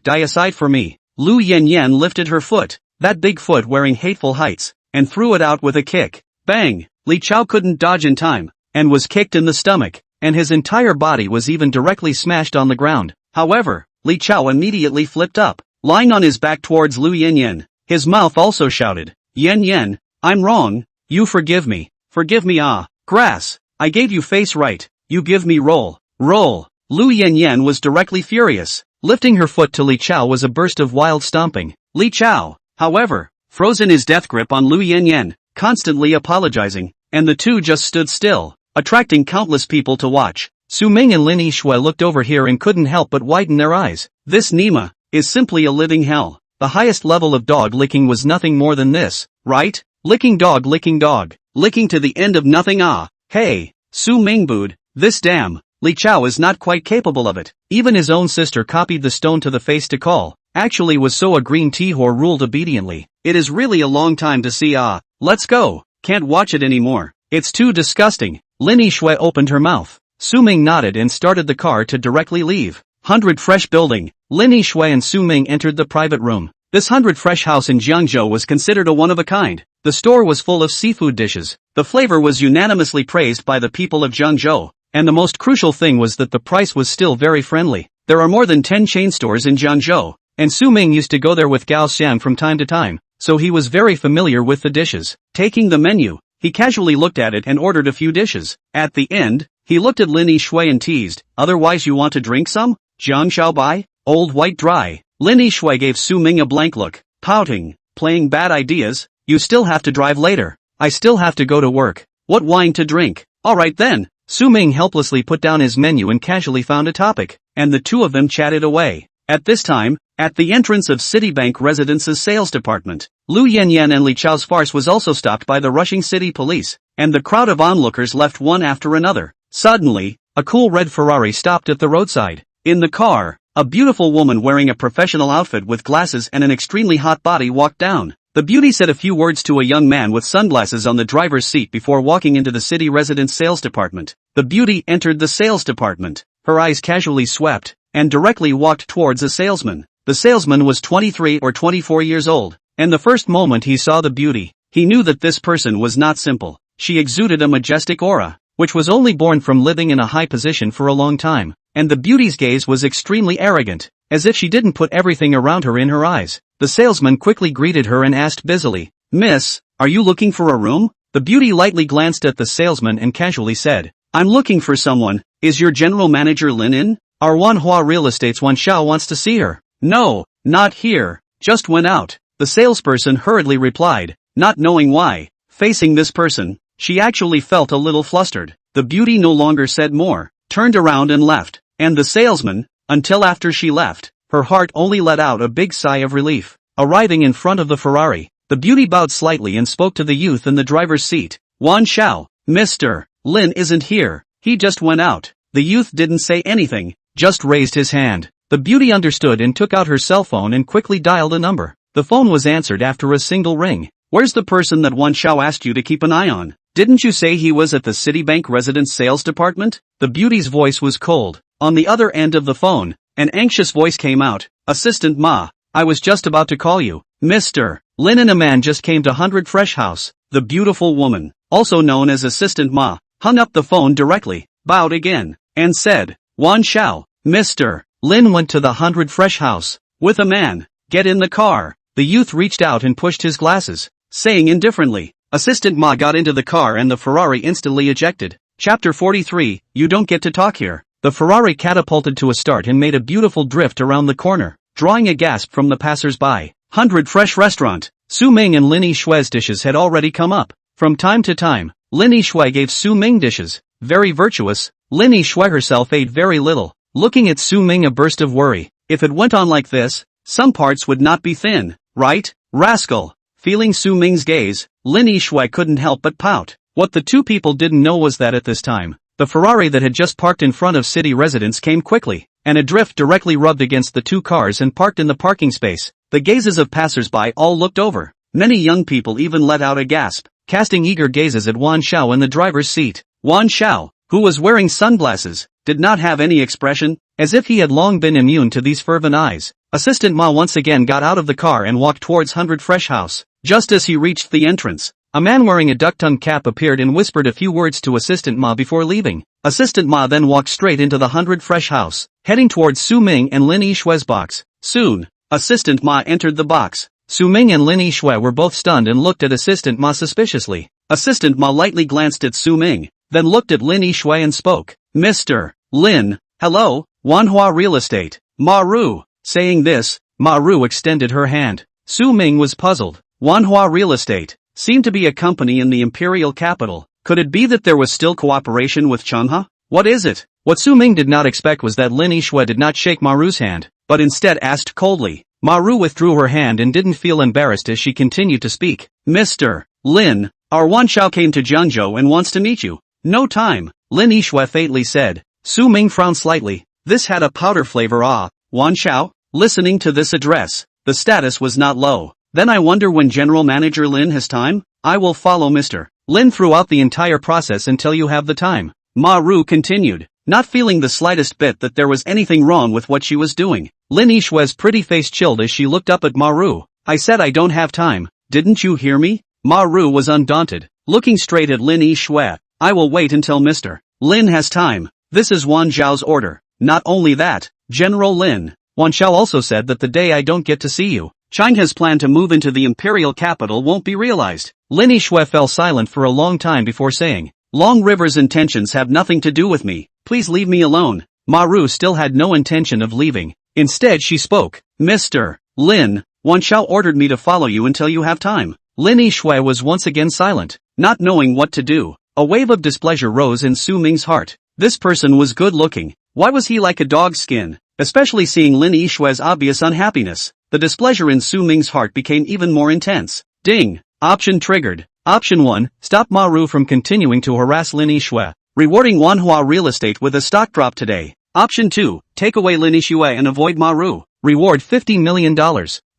Die aside for me. Lu Yanyan lifted her foot, that big foot wearing hateful heights, and threw it out with a kick. Bang! Li Chao couldn't dodge in time, and was kicked in the stomach, and his entire body was even directly smashed on the ground. However, Li Chao immediately flipped up, lying on his back towards Lu Yanyan. His mouth also shouted, Yan Yan, I'm wrong, you forgive me. Forgive me grass, I gave you face right, you give me roll. Roll. Lu Yanyan was directly furious. Lifting her foot to Li Chao was a burst of wild stomping. Li Chao, however, froze in his death grip on Lu Yanyan, constantly apologizing, and the two just stood still, attracting countless people to watch. Su Ming and Lin Yishui looked over here and couldn't help but widen their eyes. This Nima is simply a living hell. The highest level of dog licking was nothing more than this, right? Licking dog, licking to the end of nothing. Hey, Su Ming booed, this damn Li Chao is not quite capable of it. Even his own sister copied the stone to the face to call. Actually was so a green Tihor ruled obediently. It is really a long time to see. Let's go. Can't watch it anymore. It's too disgusting. Lin Yishui opened her mouth. Su Ming nodded and started the car to directly leave. 100 Fresh building. Lin Yishui and Su Ming entered the private room. This 100 Fresh house in Jiangzhou was considered a one-of-a-kind. The store was full of seafood dishes. The flavor was unanimously praised by the people of Jiangzhou, and the most crucial thing was that the price was still very friendly. There are more than 10 chain stores in Jiangzhou, and Su Ming used to go there with Gao Xian from time to time, so he was very familiar with the dishes. Taking the menu, he casually looked at it and ordered a few dishes. At the end, he looked at Lin Yishui and teased, otherwise you want to drink some? Jiang Xiaobai? Old white dry. Lin Yishui gave Su Ming a blank look, pouting, playing bad ideas. You still have to drive later. I still have to go to work. What wine to drink? Alright then. Su Ming helplessly put down his menu and casually found a topic, and the two of them chatted away. At this time, at the entrance of Citibank Residence's sales department, Lu Yanyan and Li Chao's farce was also stopped by the rushing city police, and the crowd of onlookers left one after another. Suddenly, a cool red Ferrari stopped at the roadside. In the car, a beautiful woman wearing a professional outfit with glasses and an extremely hot body walked down. The beauty said a few words to a young man with sunglasses on the driver's seat before walking into the city residence sales department. The beauty entered the sales department. Her eyes casually swept, and directly walked towards a salesman. The salesman was 23 or 24 years old, and the first moment he saw the beauty, he knew that this person was not simple. She exuded a majestic aura, which was only born from living in a high position for a long time, and the beauty's gaze was extremely arrogant, as if she didn't put everything around her in her eyes. The salesman quickly greeted her and asked busily, Miss, are you looking for a room? The beauty lightly glanced at the salesman and casually said, I'm looking for someone. Is your general manager Lin in? Our Manhwa Real Estate's Wan Xiao wants to see her. No, not here, just went out. The salesperson hurriedly replied, not knowing why. Facing this person, she actually felt a little flustered. The beauty no longer said more, turned around and left, and the salesman, until after she left, her heart only let out a big sigh of relief. Arriving in front of the Ferrari, the beauty bowed slightly and spoke to the youth in the driver's seat. Wan Xiao, Mr. Lin isn't here, he just went out. The youth didn't say anything, just raised his hand. The beauty understood and took out her cell phone and quickly dialed a number. The phone was answered after a single ring. Where's the person that Wan Xiao asked you to keep an eye on? Didn't you say he was at the Citibank residence sales department? The beauty's voice was cold. On the other end of the phone, an anxious voice came out. Assistant Ma, I was just about to call you. Mr. Lin and a man just came to 100 Fresh House. The beautiful woman, also known as Assistant Ma, hung up the phone directly, bowed again, and said, Wan Xiao, Mr. Lin went to the 100 Fresh House, with a man. Get in the car. The youth reached out and pushed his glasses, saying indifferently. Assistant Ma got into the car and the Ferrari instantly ejected. Chapter 43, You don't get to talk here. The Ferrari catapulted to a start and made a beautiful drift around the corner, drawing a gasp from the passers-by. 100 Fresh Restaurant. Su Ming and Lin Yishui's dishes had already come up. From time to time, Lin Yishui gave Su Ming dishes. Very virtuous. Lin Yishui herself ate very little, looking at Su Ming a burst of worry. If it went on like this, some parts would not be thin, right? Rascal. Feeling Su Ming's gaze, Lin Yishui couldn't help but pout. What the two people didn't know was that at this time, The Ferrari that had just parked in front of city residents came quickly, and a drift directly rubbed against the two cars and parked in the parking space. The gazes of passers-by all looked over. Many young people even let out a gasp, casting eager gazes at Wan Xiao in the driver's seat. Wan Xiao, who was wearing sunglasses, did not have any expression, as if he had long been immune to these fervent eyes. Assistant Ma once again got out of the car and walked towards 100 Fresh House. Just as he reached the entrance, a man wearing a duck-tongue cap appeared and whispered a few words to Assistant Ma before leaving. Assistant Ma then walked straight into the 100 Fresh House, heading towards Su Ming and Lin Yishue's box. Soon, Assistant Ma entered the box. Su Ming and Lin Yishue were both stunned and looked at Assistant Ma suspiciously. Assistant Ma lightly glanced at Su Ming, then looked at Lin Yishue and spoke. Mr. Lin, hello, Manhwa Real Estate. Ma-ru. Saying this, Ma-ru extended her hand. Su Ming was puzzled. Manhwa Real Estate seemed to be a company in the imperial capital. Could it be that there was still cooperation with Changha? What is it? What Su Ming did not expect was that Lin Yishue did not shake Ma-ru's hand, but instead asked coldly. Ma-ru withdrew her hand and didn't feel embarrassed as she continued to speak. Mr. Lin, our Wan Xiao came to Zhengzhou and wants to meet you. No time, Lin Yishue faintly said. Su Ming frowned slightly. This had a powder flavor. Wan Xiao? Listening to this address, the status was not low. Then I wonder when General Manager Lin has time? I will follow Mr. Lin throughout the entire process until you have the time. Ma-ru continued, not feeling the slightest bit that there was anything wrong with what she was doing. Lin Yishue's pretty face chilled as she looked up at Ma-ru. I said I don't have time, didn't you hear me? Ma-ru was undaunted, looking straight at Lin Yishue. I will wait until Mr. Lin has time. This is Wan Zhao's order. Not only that, General Lin, Wan Xiao also said that the day I don't get to see you, Changha's plan to move into the imperial capital won't be realized. Lin Yishue fell silent for a long time before saying, Long River's intentions have nothing to do with me, please leave me alone. Ma-ru still had no intention of leaving. Instead she spoke. Mr. Lin, Wan Xiao ordered me to follow you until you have time. Lin Yishue was once again silent, not knowing what to do. A wave of displeasure rose in Su Ming's heart. This person was good looking. Why was he like a dog's skin? Especially seeing Lin Yishue's obvious unhappiness, the displeasure in Su Ming's heart became even more intense. Ding! Option triggered. Option 1, stop Ma-ru from continuing to harass Lin Yishue, rewarding Manhwa Real Estate with a stock drop today. Option 2, take away Lin Yishue and avoid Ma-ru, reward $50 million.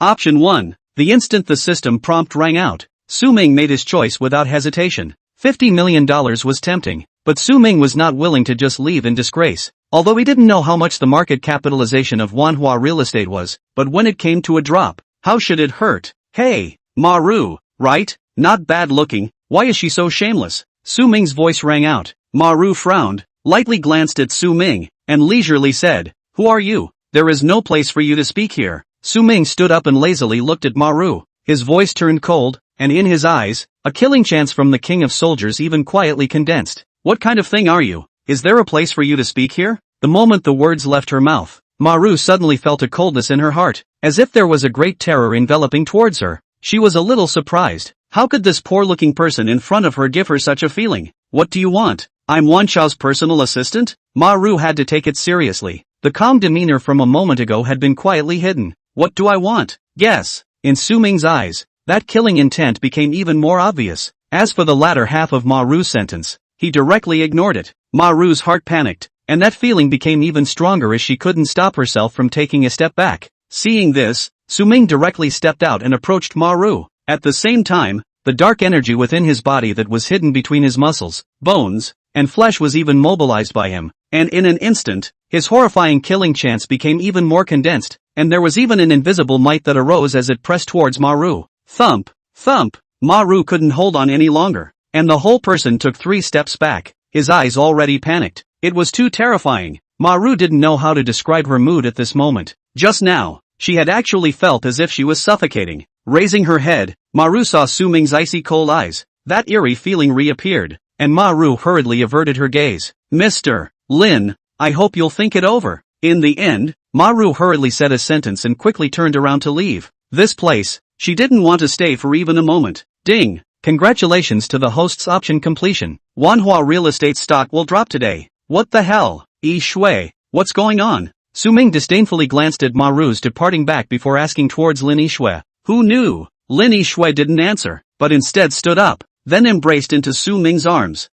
Option 1, the instant the system prompt rang out, Su Ming made his choice without hesitation. $50 million was tempting, but Su Ming was not willing to just leave in disgrace. Although he didn't know how much the market capitalization of Manhwa Real Estate was, but when it came to a drop, how should it hurt? Hey, Ma-ru, right? Not bad looking, why is she so shameless? Su Ming's voice rang out. Ma-ru frowned, lightly glanced at Su Ming, and leisurely said, Who are you? There is no place for you to speak here. Su Ming stood up and lazily looked at Ma-ru. His voice turned cold, and in his eyes, a killing chance from the king of soldiers even quietly condensed. What kind of thing are you? Is there a place for you to speak here? The moment the words left her mouth, Ma-ru suddenly felt a coldness in her heart, as if there was a great terror enveloping towards her. She was a little surprised. How could this poor-looking person in front of her give her such a feeling? What do you want? I'm Wan Xiao's personal assistant? Ma-ru had to take it seriously. The calm demeanor from a moment ago had been quietly hidden. What do I want? Guess. In Su Ming's eyes, that killing intent became even more obvious. As for the latter half of Ma-ru's sentence, he directly ignored it. Ma-ru's heart panicked, and that feeling became even stronger as she couldn't stop herself from taking a step back. Seeing this, Su Ming directly stepped out and approached Ma-ru. At the same time, the dark energy within his body that was hidden between his muscles, bones, and flesh was even mobilized by him, and in an instant, his horrifying killing chance became even more condensed, and there was even an invisible might that arose as it pressed towards Ma-ru. Thump! Thump! Ma-ru couldn't hold on any longer, and the whole person took 3 steps back, his eyes already panicked. It was too terrifying. Ma-ru didn't know how to describe her mood at this moment. Just now, she had actually felt as if she was suffocating. Raising her head, Ma-ru saw Su Ming's icy cold eyes. That eerie feeling reappeared, and Ma-ru hurriedly averted her gaze. Mr. Lin, I hope you'll think it over. In the end, Ma-ru hurriedly said a sentence and quickly turned around to leave. This place, she didn't want to stay for even a moment. Ding! Congratulations to the host's option completion. Manhwa Real Estate stock will drop today. What the hell? Yishui, what's going on? Su Ming disdainfully glanced at Ma-ru's departing back before asking towards Lin Yishue. Who knew? Lin Yishue didn't answer, but instead stood up, then embraced into Su Ming's arms.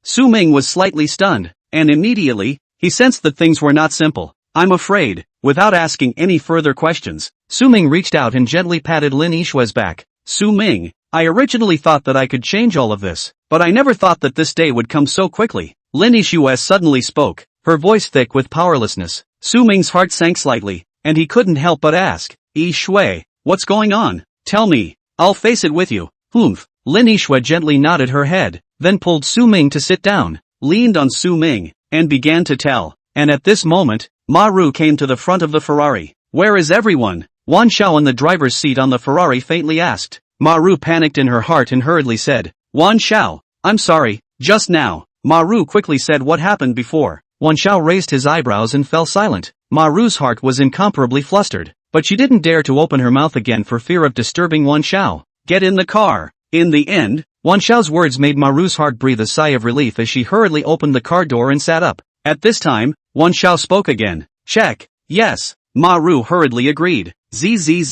Su Ming was slightly stunned, and immediately, he sensed that things were not simple. I'm afraid. Without asking any further questions, Su Ming reached out and gently patted Lin Yishue's back. Su Ming, I originally thought that I could change all of this, but I never thought that this day would come so quickly. Lin Yishue suddenly spoke, her voice thick with powerlessness. Su Ming's heart sank slightly, and he couldn't help but ask, Yishue, what's going on? Tell me. I'll face it with you. Humph. Lin Yishue gently nodded her head, then pulled Su Ming to sit down, leaned on Su Ming, and began to tell. And at this moment, Ma Ru came to the front of the Ferrari. Where is everyone? Wan Xiao in the driver's seat on the Ferrari faintly asked. Ma Ru panicked in her heart and hurriedly said, Wan Xiao, I'm sorry, just now. Ma Ru quickly said what happened before. Wan Xiao raised his eyebrows and fell silent. Ma Ru's heart was incomparably flustered, but she didn't dare to open her mouth again for fear of disturbing Wan Xiao. Get in the car. In the end, Wan Xiao's words made Ma Ru's heart breathe a sigh of relief as she hurriedly opened the car door and sat up. At this time, Wan Xiao spoke again. Check. Yes. Ma Ru hurriedly agreed. Zzz.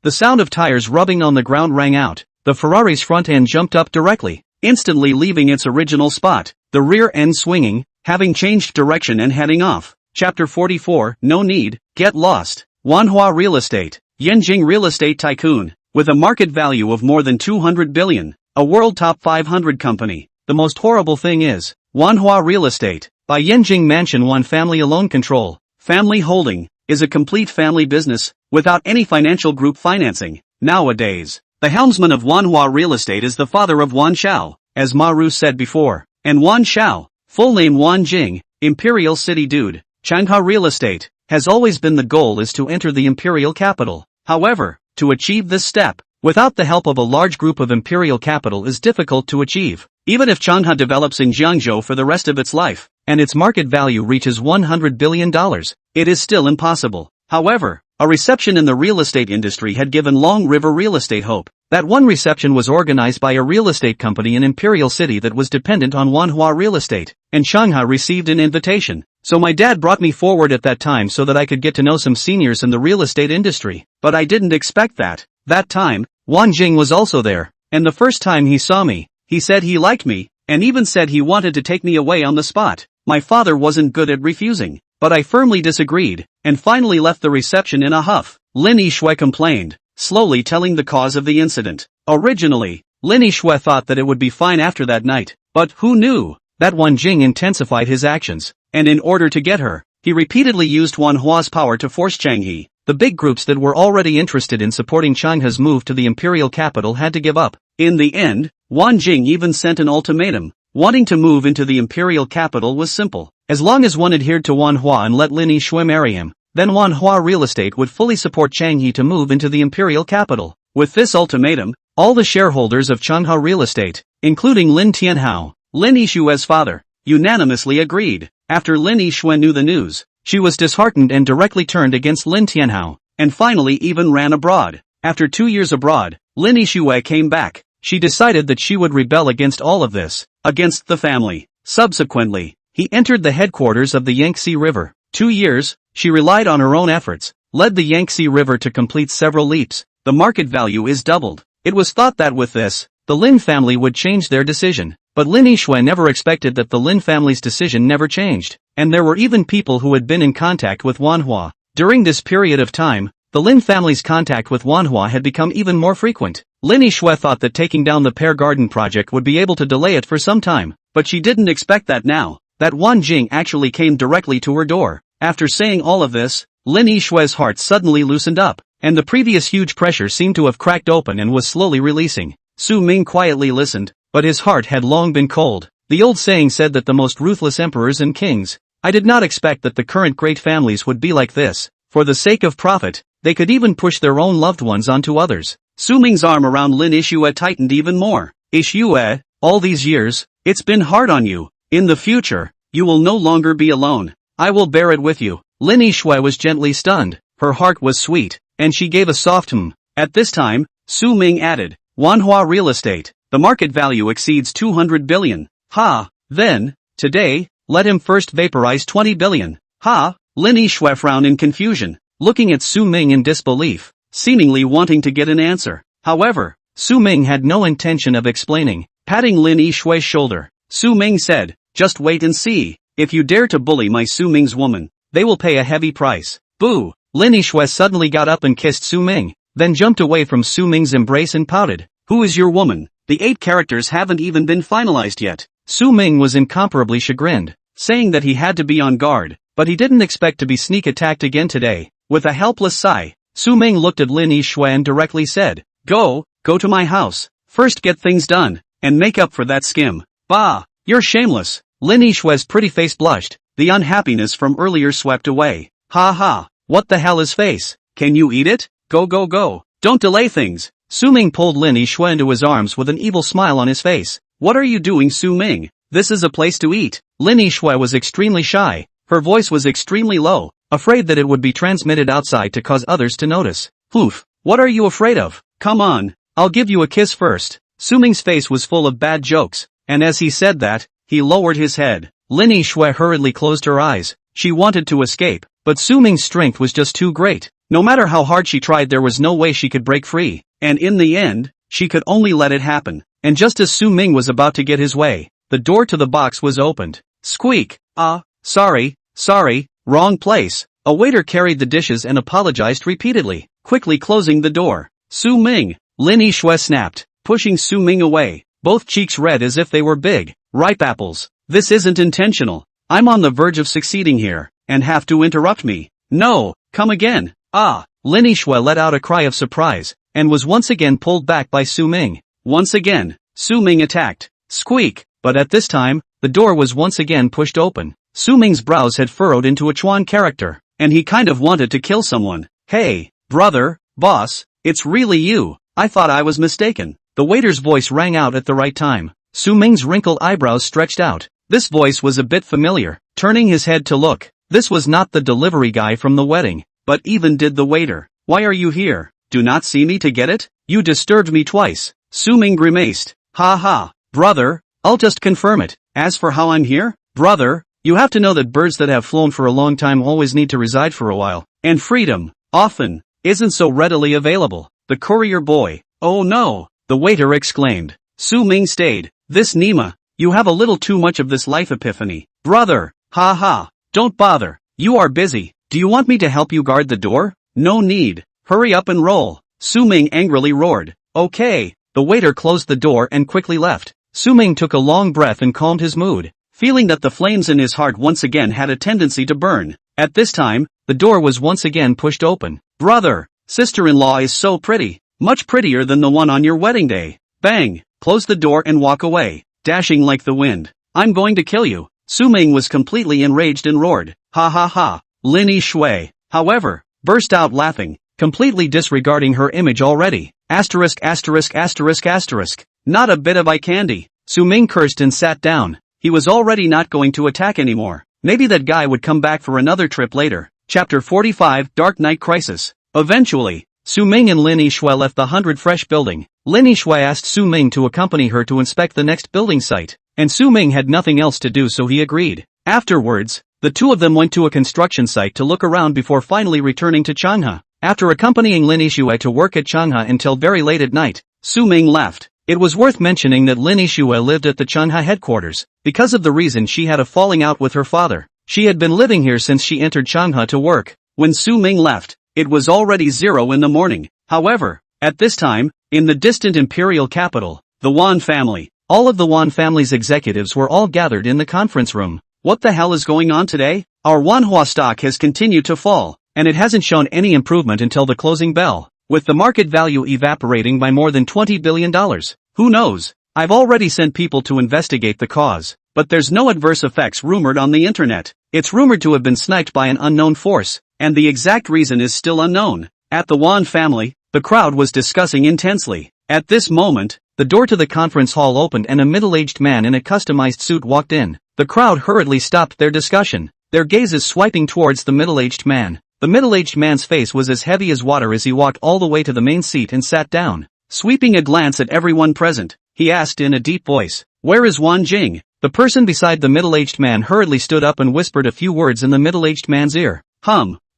The sound of tires rubbing on the ground rang out. The Ferrari's front end jumped up directly, instantly leaving its original spot, the rear end swinging, having changed direction and heading off. Chapter 44, No Need, Get Lost. Manhwa Real Estate. Yanjing Real Estate Tycoon. With a market value of more than 200 billion, a world top 500 company. The most horrible thing is, Manhwa Real Estate, by Yanjing Mansion One Family Alone Control, Family Holding, is a complete family business, without any financial group financing. Nowadays, the helmsman of Manhwa Real Estate is the father of Wan Xiao, as Ma Ru said before, and Wan Xiao, full name Wan Jing, Imperial City Dude, Changha Real Estate, has always been the goal is to enter the imperial capital. However, to achieve this step, without the help of a large group of imperial capital is difficult to achieve. Even if Changha develops in Jiangzhou for the rest of its life, and its market value reaches $100 billion, it is still impossible. However, a reception in the real estate industry had given Long River Real Estate hope. That one reception was organized by a real estate company in Imperial City that was dependent on Manhwa Real Estate, and Changha received an invitation. So my dad brought me forward at that time so that I could get to know some seniors in the real estate industry, but I didn't expect that. That time, Wan Jing was also there, and the first time he saw me, he said he liked me, and even said he wanted to take me away on the spot. My father wasn't good at refusing, but I firmly disagreed, and finally left the reception in a huff. Lin Yishue complained, slowly telling the cause of the incident. Originally, Lin Yishue thought that it would be fine after that night, but who knew that Wan Jing intensified his actions, and in order to get her, he repeatedly used Wan Hua's power to force Changhe. The big groups that were already interested in supporting Changhe's move to the imperial capital had to give up. In the end, Wan Jing even sent an ultimatum. Wanting to move into the imperial capital was simple. As long as one adhered to Wan Hua and let Lin Yishue marry him, then Wan Hua Real Estate would fully support Changhe to move into the imperial capital. With this ultimatum, all the shareholders of Changha Real Estate, including Lin Tianhao, Lin Yishue's father, unanimously agreed. After Lin Yishue knew the news, she was disheartened and directly turned against Lin Tianhao, and finally even ran abroad. After 2 years abroad, Lin Yishue came back. She decided that she would rebel against all of this, against the family. Subsequently, he entered the headquarters of the Yangtze River. 2 years, she relied on her own efforts, led the Yangtze River to complete several leaps. The market value is doubled. It was thought that with this, the Lin family would change their decision. But Lin Yishue never expected that the Lin family's decision never changed, and there were even people who had been in contact with Wanhua. During this period of time, the Lin family's contact with Wanhua had become even more frequent. Lin Yishue thought that taking down the Pear Garden project would be able to delay it for some time, but she didn't expect that now, that Wan Jing actually came directly to her door. After saying all of this, Lin Yishue's heart suddenly loosened up, and the previous huge pressure seemed to have cracked open and was slowly releasing. Su Ming quietly listened, but his heart had long been cold. The old saying said that the most ruthless emperors and kings. I did not expect that the current great families would be like this. For the sake of profit, they could even push their own loved ones onto others. Su Ming's arm around Lin Yishue tightened even more. Yishue, all these years, it's been hard on you. In the future, you will no longer be alone. I will bear it with you. Lin Yishue was gently stunned. Her heart was sweet, and she gave a soft At this time, Su Ming added, Wanhua Real Estate. The market value exceeds 200 billion. Ha! Then, today, let him first vaporize 20 billion. Ha! Lin Yishue frowned in confusion, looking at Su Ming in disbelief, seemingly wanting to get an answer. However, Su Ming had no intention of explaining. Patting Lin Yishue's shoulder, Su Ming said, just wait and see. If you dare to bully my Su Ming's woman, they will pay a heavy price. Boo! Lin Yixue suddenly got up and kissed Su Ming, then jumped away from Su Ming's embrace and pouted. Who is your woman? The 8 characters haven't even been finalized yet. Su Ming was incomparably chagrined, saying that he had to be on guard, but he didn't expect to be sneak attacked again today. With a helpless sigh, Su Ming looked at Lin Yixue and directly said, Go to my house. First get things done, and make up for that skim. Bah! You're shameless. Lin Yixue's pretty face blushed, the unhappiness from earlier swept away. Ha ha! What the hell is face? Can you eat it? Go. Don't delay things. Su Ming pulled Lin Yixue into his arms with an evil smile on his face. What are you doing, Su Ming? This is a place to eat. Lin Yixue was extremely shy. Her voice was extremely low, afraid that it would be transmitted outside to cause others to notice. Oof, what are you afraid of? Come on, I'll give you a kiss first. Su Ming's face was full of bad jokes, and as he said that, he lowered his head. Lin Yixue hurriedly closed her eyes. She wanted to escape, but Su Ming's strength was just too great. No matter how hard she tried, there was no way she could break free, and in the end, she could only let it happen. And just as Su Ming was about to get his way, the door to the box was opened. Squeak! Sorry, wrong place. A waiter carried the dishes and apologized repeatedly, quickly closing the door. Su Ming! Lin Yixue snapped, pushing Su Ming away, both cheeks red as if they were big, ripe apples. This isn't intentional. I'm on the verge of succeeding here, and have to interrupt me. No, come again. Lin Yixue let out a cry of surprise, and was once again pulled back by Su Ming. Once again, Su Ming attacked. Squeak! But at this time, the door was once again pushed open. Su Ming's brows had furrowed into a Chuan character, and he kind of wanted to kill someone. Hey, brother, boss, it's really you. I thought I was mistaken. The waiter's voice rang out at the right time. Su Ming's wrinkled eyebrows stretched out. This voice was a bit familiar. Turning his head to look, this was not the delivery guy from the wedding, but even did the waiter. Why are you here? Do not see me to get it? You disturbed me twice. Su Ming grimaced. Ha, brother, I'll just confirm it. As for how I'm here, brother, you have to know that birds that have flown for a long time always need to reside for a while, and freedom, often, isn't so readily available. The courier boy. Oh no, the waiter exclaimed. Su Ming stayed. This Nima, you have a little too much of this life epiphany. Brother, ha, don't bother. You are busy. Do you want me to help you guard the door? No need. Hurry up and roll. Su Ming angrily roared. Okay. The waiter closed the door and quickly left. Su Ming took a long breath and calmed his mood, feeling that the flames in his heart once again had a tendency to burn. At this time, the door was once again pushed open. Brother, sister-in-law is so pretty, much prettier than the one on your wedding day. Bang, close the door and walk away, dashing like the wind. I'm going to kill you. Su Ming was completely enraged and roared. Ha. Lin Yixue, however, burst out laughing, completely disregarding her image already. Asterisk. Not a bit of eye candy. Su Ming cursed and sat down. He was already not going to attack anymore. Maybe that guy would come back for another trip later. Chapter 45, Dark Night Crisis. Eventually, Su Ming and Lin Yixue left the 100 Fresh building. Lin Yixue asked Su Ming to accompany her to inspect the next building site, and Su Ming had nothing else to do, so he agreed. Afterwards, the two of them went to a construction site to look around before finally returning to Changhua. After accompanying Lin Yixue to work at Changhua until very late at night, Su Ming left. It was worth mentioning that Lin Yixue lived at the Changhua headquarters, because of the reason she had a falling out with her father. She had been living here since she entered Changhua to work. When Su Ming left, it was already 0 in the morning. However, at this time, in the distant imperial capital, the Wan family, all of the Wan family's executives were all gathered in the conference room. What the hell is going on today? Our Manhwa stock has continued to fall, and it hasn't shown any improvement until the closing bell, with the market value evaporating by more than $20 billion. Who knows? I've already sent people to investigate the cause, but there's no adverse effects rumored on the internet. It's rumored to have been sniped by an unknown force, and the exact reason is still unknown. At the Wan family, the crowd was discussing intensely. At this moment, the door to the conference hall opened and a middle-aged man in a customized suit walked in. The crowd hurriedly stopped their discussion, their gazes swiping towards the middle-aged man. The middle-aged man's face was as heavy as water as he walked all the way to the main seat and sat down. Sweeping a glance at everyone present, he asked in a deep voice, "Where is Wan Jing?" The person beside the middle-aged man hurriedly stood up and whispered a few words in the middle-aged man's ear.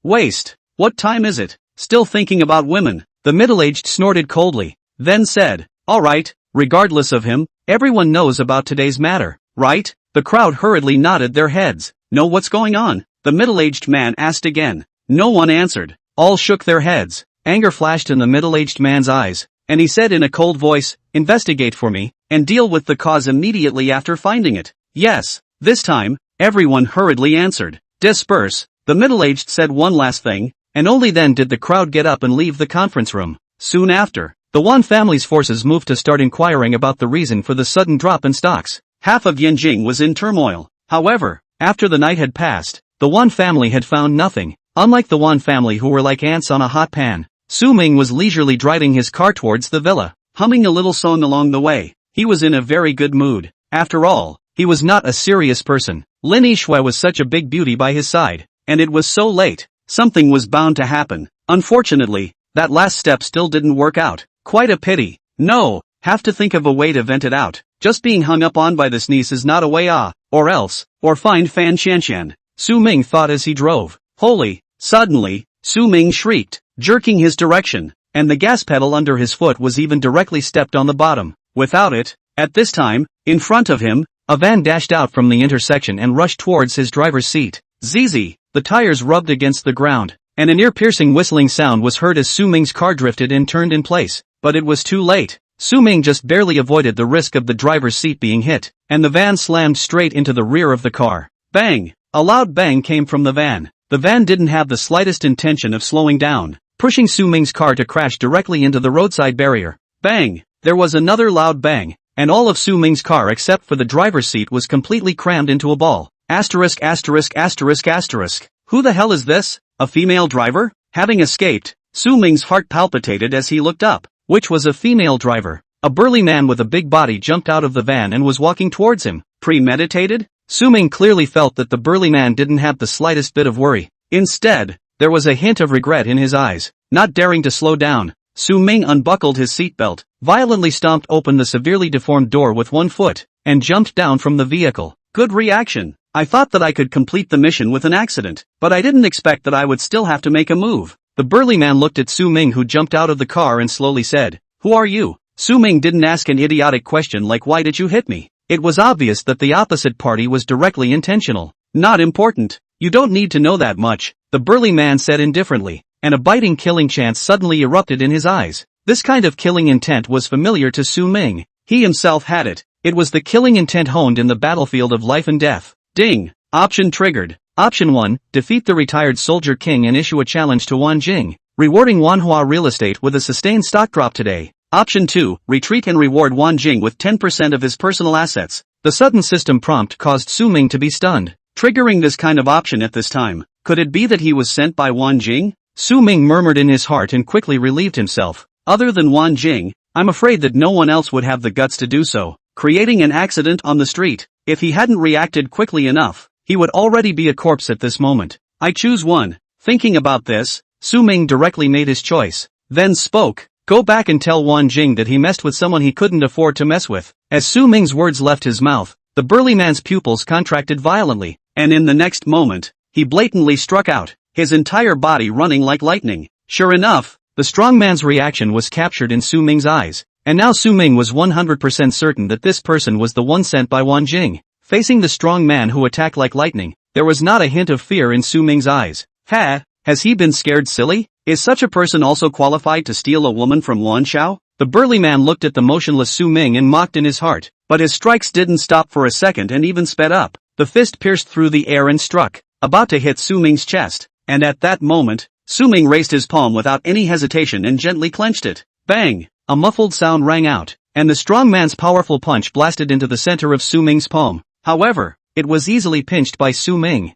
Waste. What time is it? Still thinking about women? The middle-aged snorted coldly, then said, "All right, regardless of him, everyone knows about today's matter. right? The crowd hurriedly nodded their heads. Know what's going on? The middle-aged man asked again. No one answered. All shook their heads. Anger flashed in the middle-aged man's eyes, and he said in a cold voice, investigate for me, and deal with the cause immediately after finding it. Yes. This time, everyone hurriedly answered. Disperse. The middle-aged said one last thing, and only then did the crowd get up and leave the conference room. Soon after, the Wan family's forces moved to start inquiring about the reason for the sudden drop in stocks. Half of Yanjing was in turmoil. However, after the night had passed, the Wan family had found nothing. Unlike the Wan family who were like ants on a hot pan, Su Ming was leisurely driving his car towards the villa, humming a little song along the way. He was in a very good mood. After all, he was not a serious person. Lin Yishui was such a big beauty by his side, and it was so late. Something was bound to happen. Unfortunately, that last step still didn't work out. Quite a pity. No, have to think of a way to vent it out. Just being hung up on by this niece is not a way or find Fan Shanshan. Su Ming thought as he drove. Holy! Suddenly, Su Ming shrieked, jerking his direction, and the gas pedal under his foot was even directly stepped on the bottom. Without it, at this time, in front of him, a van dashed out from the intersection and rushed towards his driver's seat. Zzz, the tires rubbed against the ground, and an ear-piercing whistling sound was heard as Su Ming's car drifted and turned in place, but it was too late. Su Ming just barely avoided the risk of the driver's seat being hit, and the van slammed straight into the rear of the car. Bang! A loud bang came from the van. The van didn't have the slightest intention of slowing down, pushing Su Ming's car to crash directly into the roadside barrier. Bang! There was another loud bang, and all of Su Ming's car except for the driver's seat was completely crammed into a ball. Asterisk asterisk asterisk asterisk. Who the hell is this? A female driver? Having escaped, Su Ming's heart palpitated as he looked up. Which was a female driver. A burly man with a big body jumped out of the van and was walking towards him. Premeditated? Su Ming clearly felt that the burly man didn't have the slightest bit of worry. Instead, there was a hint of regret in his eyes. Not daring to slow down, Su Ming unbuckled his seatbelt, violently stomped open the severely deformed door with one foot, and jumped down from the vehicle. Good reaction. I thought that I could complete the mission with an accident, but I didn't expect that I would still have to make a move. The burly man looked at Su Ming, who jumped out of the car and slowly said, Who are you? Su Ming didn't ask an idiotic question like why did you hit me? It was obvious that the opposite party was directly intentional. Not important. You don't need to know that much, the burly man said indifferently, and a biting killing chance suddenly erupted in his eyes. This kind of killing intent was familiar to Su Ming. He himself had it. It was the killing intent honed in the battlefield of life and death. Ding! Option triggered. Option 1, defeat the retired soldier king and issue a challenge to Wan Jing, rewarding Manhwa real estate with a sustained stock drop today. Option 2, retreat and reward Wan Jing with 10% of his personal assets. The sudden system prompt caused Su Ming to be stunned. Triggering this kind of option at this time, could it be that he was sent by Wan Jing? Su Ming murmured in his heart and quickly relieved himself. Other than Wan Jing, I'm afraid that no one else would have the guts to do so, creating an accident on the street. If he hadn't reacted quickly enough, he would already be a corpse at this moment. I choose one. Thinking about this, Su Ming directly made his choice, then spoke. Go back and tell Wan Jing that he messed with someone he couldn't afford to mess with. As Su Ming's words left his mouth, the burly man's pupils contracted violently, and in the next moment, he blatantly struck out, his entire body running like lightning. Sure enough, the strong man's reaction was captured in Su Ming's eyes, and now Su Ming was 100% certain that this person was the one sent by Wan Jing. Facing the strong man who attacked like lightning, there was not a hint of fear in Su Ming's eyes. Has he been scared silly? Is such a person also qualified to steal a woman from Wanshao? The burly man looked at the motionless Su Ming and mocked in his heart, but his strikes didn't stop for a second and even sped up. The fist pierced through the air and struck, about to hit Su Ming's chest, and at that moment, Su Ming raised his palm without any hesitation and gently clenched it. Bang! A muffled sound rang out, and the strong man's powerful punch blasted into the center of Su Ming's palm. However, it was easily pinched by Su Ming.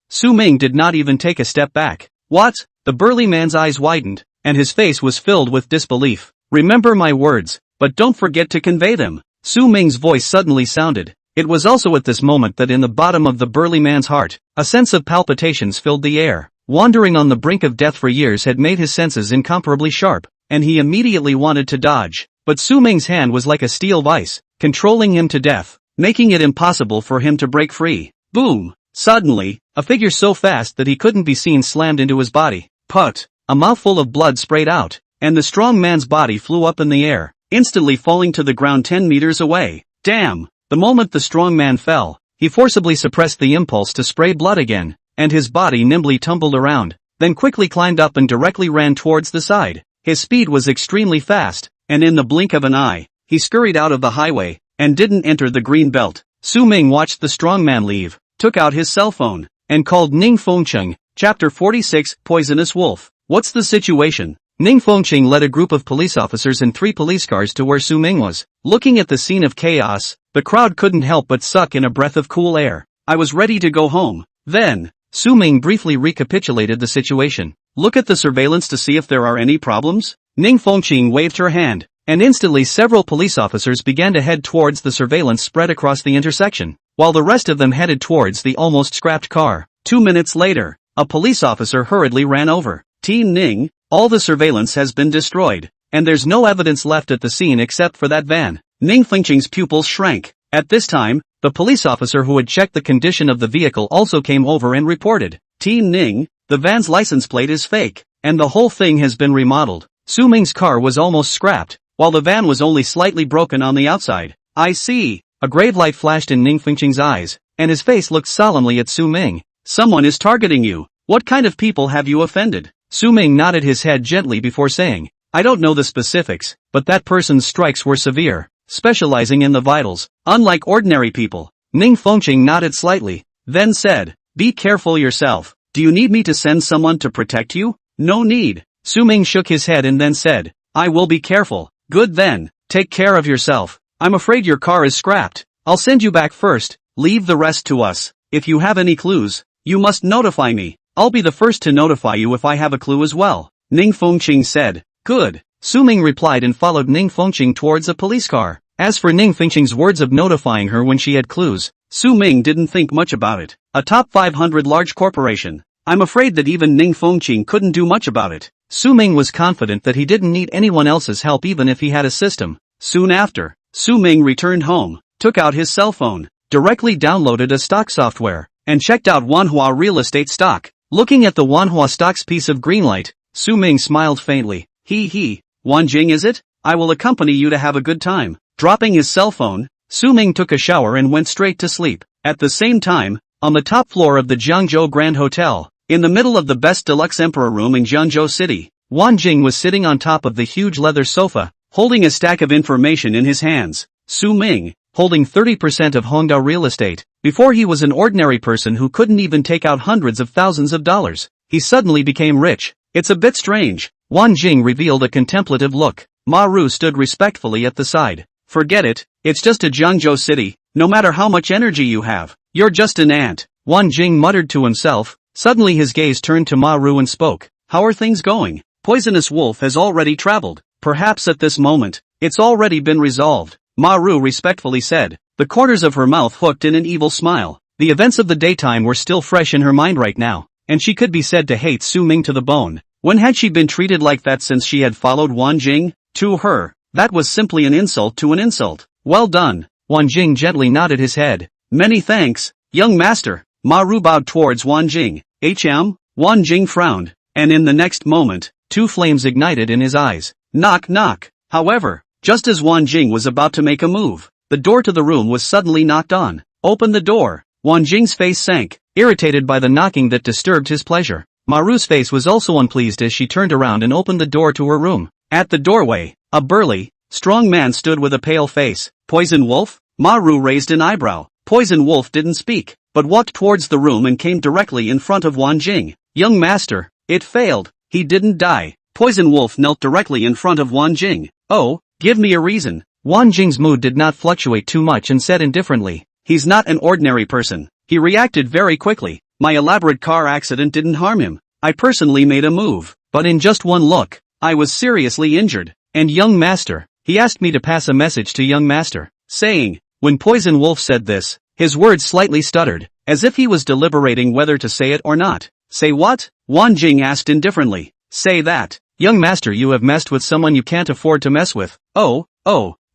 Su Ming did not even take a step back. What? The burly man's eyes widened, and his face was filled with disbelief. Remember my words, but don't forget to convey them. Su Ming's voice suddenly sounded. It was also at this moment that in the bottom of the burly man's heart, a sense of palpitations filled the air. Wandering on the brink of death for years had made his senses incomparably sharp, and he immediately wanted to dodge. But Su Ming's hand was like a steel vice, controlling him to death, making it impossible for him to break free. Boom! Suddenly, a figure so fast that he couldn't be seen slammed into his body. Put! A mouthful of blood sprayed out, and the strong man's body flew up in the air, instantly falling to the ground 10 meters away. Damn! The moment the strong man fell, he forcibly suppressed the impulse to spray blood again, and his body nimbly tumbled around, then quickly climbed up and directly ran towards the side. His speed was extremely fast, and in the blink of an eye, he scurried out of the highway, and didn't enter the green belt. Su Ming watched the strong man leave, took out his cell phone, and called Ning Fengcheng. Chapter 46, Poisonous Wolf. What's the situation? Ning Fengcheng led a group of police officers in 3 police cars to where Su Ming was. Looking at the scene of chaos, the crowd couldn't help but suck in a breath of cool air. I was ready to go home. Then, Su Ming briefly recapitulated the situation. Look at the surveillance to see if there are any problems? Ning Fengcheng waved her hand, and instantly several police officers began to head towards the surveillance spread across the intersection, while the rest of them headed towards the almost scrapped car. 2 minutes later, a police officer hurriedly ran over. Team Ning, all the surveillance has been destroyed, and there's no evidence left at the scene except for that van. Ning Fengcheng's pupils shrank. At this time, the police officer who had checked the condition of the vehicle also came over and reported. Team Ning, the van's license plate is fake, and the whole thing has been remodeled. Su Ming's car was almost scrapped, while the van was only slightly broken on the outside. I see. A grave light flashed in Ning Fengcheng's eyes, and his face looked solemnly at Su Ming. Someone is targeting you. What kind of people have you offended? Su Ming nodded his head gently before saying, I don't know the specifics, but that person's strikes were severe, specializing in the vitals, unlike ordinary people. Ning Fengcheng nodded slightly, then said, be careful yourself. Do you need me to send someone to protect you? No need. Su Ming shook his head and then said, I will be careful. Good then, take care of yourself. I'm afraid your car is scrapped. I'll send you back first, leave the rest to us. If you have any clues, you must notify me. I'll be the first to notify you if I have a clue as well. Ning Fengcheng said. Good. Su Ming replied and followed Ning Fengcheng towards a police car. As for Ning Fengcheng's words of notifying her when she had clues, Su Ming didn't think much about it. A top 500 large corporation. I'm afraid that even Ning Fengcheng couldn't do much about it. Su Ming was confident that he didn't need anyone else's help even if he had a system. Soon after, Su Ming returned home, took out his cell phone, directly downloaded a stock software, and checked out Manhwa real estate stock. Looking at the Manhwa stock's piece of green light, Su Ming smiled faintly. He, Wanjing is it? I will accompany you to have a good time. Dropping his cell phone, Su Ming took a shower and went straight to sleep. At the same time, on the top floor of the Jiangzhou Grand Hotel, in the middle of the best deluxe emperor room in Jiangzhou City, Wanjing was sitting on top of the huge leather sofa, holding a stack of information in his hands. Su Ming, holding 30% of Hongdao real estate, before he was an ordinary person who couldn't even take out hundreds of thousands of dollars. He suddenly became rich. It's a bit strange. Wanjing revealed a contemplative look. Ma Ru stood respectfully at the side. Forget it, it's just a Jiangzhou city, no matter how much energy you have, you're just an ant. Wanjing muttered to himself. Suddenly his gaze turned to Ma Ru and spoke. How are things going? Poisonous Wolf has already traveled. Perhaps at this moment, it's already been resolved. Ma Ru respectfully said, the corners of her mouth hooked in an evil smile. The events of the daytime were still fresh in her mind right now, and she could be said to hate Su Ming to the bone. When had she been treated like that since she had followed Wanjing? To her, that was simply an insult to an insult. Well done. Wanjing gently nodded his head. Many thanks, young master. Ma Ru bowed towards Wanjing. Wanjing frowned, and in the next moment, 2 flames ignited in his eyes. Knock knock. However, just as Wanjing was about to make a move, the door to the room was suddenly knocked on. Open the door. Wanjing's face sank, irritated by the knocking that disturbed his pleasure. Ma Ru's face was also unpleased as she turned around and opened the door to her room. At the doorway, a burly, strong man stood with a pale face. Poison Wolf? Ma Ru raised an eyebrow. Poison Wolf didn't speak, but walked towards the room and came directly in front of Wanjing. Young master, it failed. He didn't die. Poison Wolf knelt directly in front of Wanjing. Oh, give me a reason. Wanjing's mood did not fluctuate too much and said indifferently. He's not an ordinary person. He reacted very quickly. My elaborate car accident didn't harm him. I personally made a move, but in just one look, I was seriously injured. And young master, he asked me to pass a message to young master, saying, when Poison Wolf said this, his words slightly stuttered, as if he was deliberating whether to say it or not. Say what? Wanjing asked indifferently. Say that. Young master, you have messed with someone you can't afford to mess with. Oh,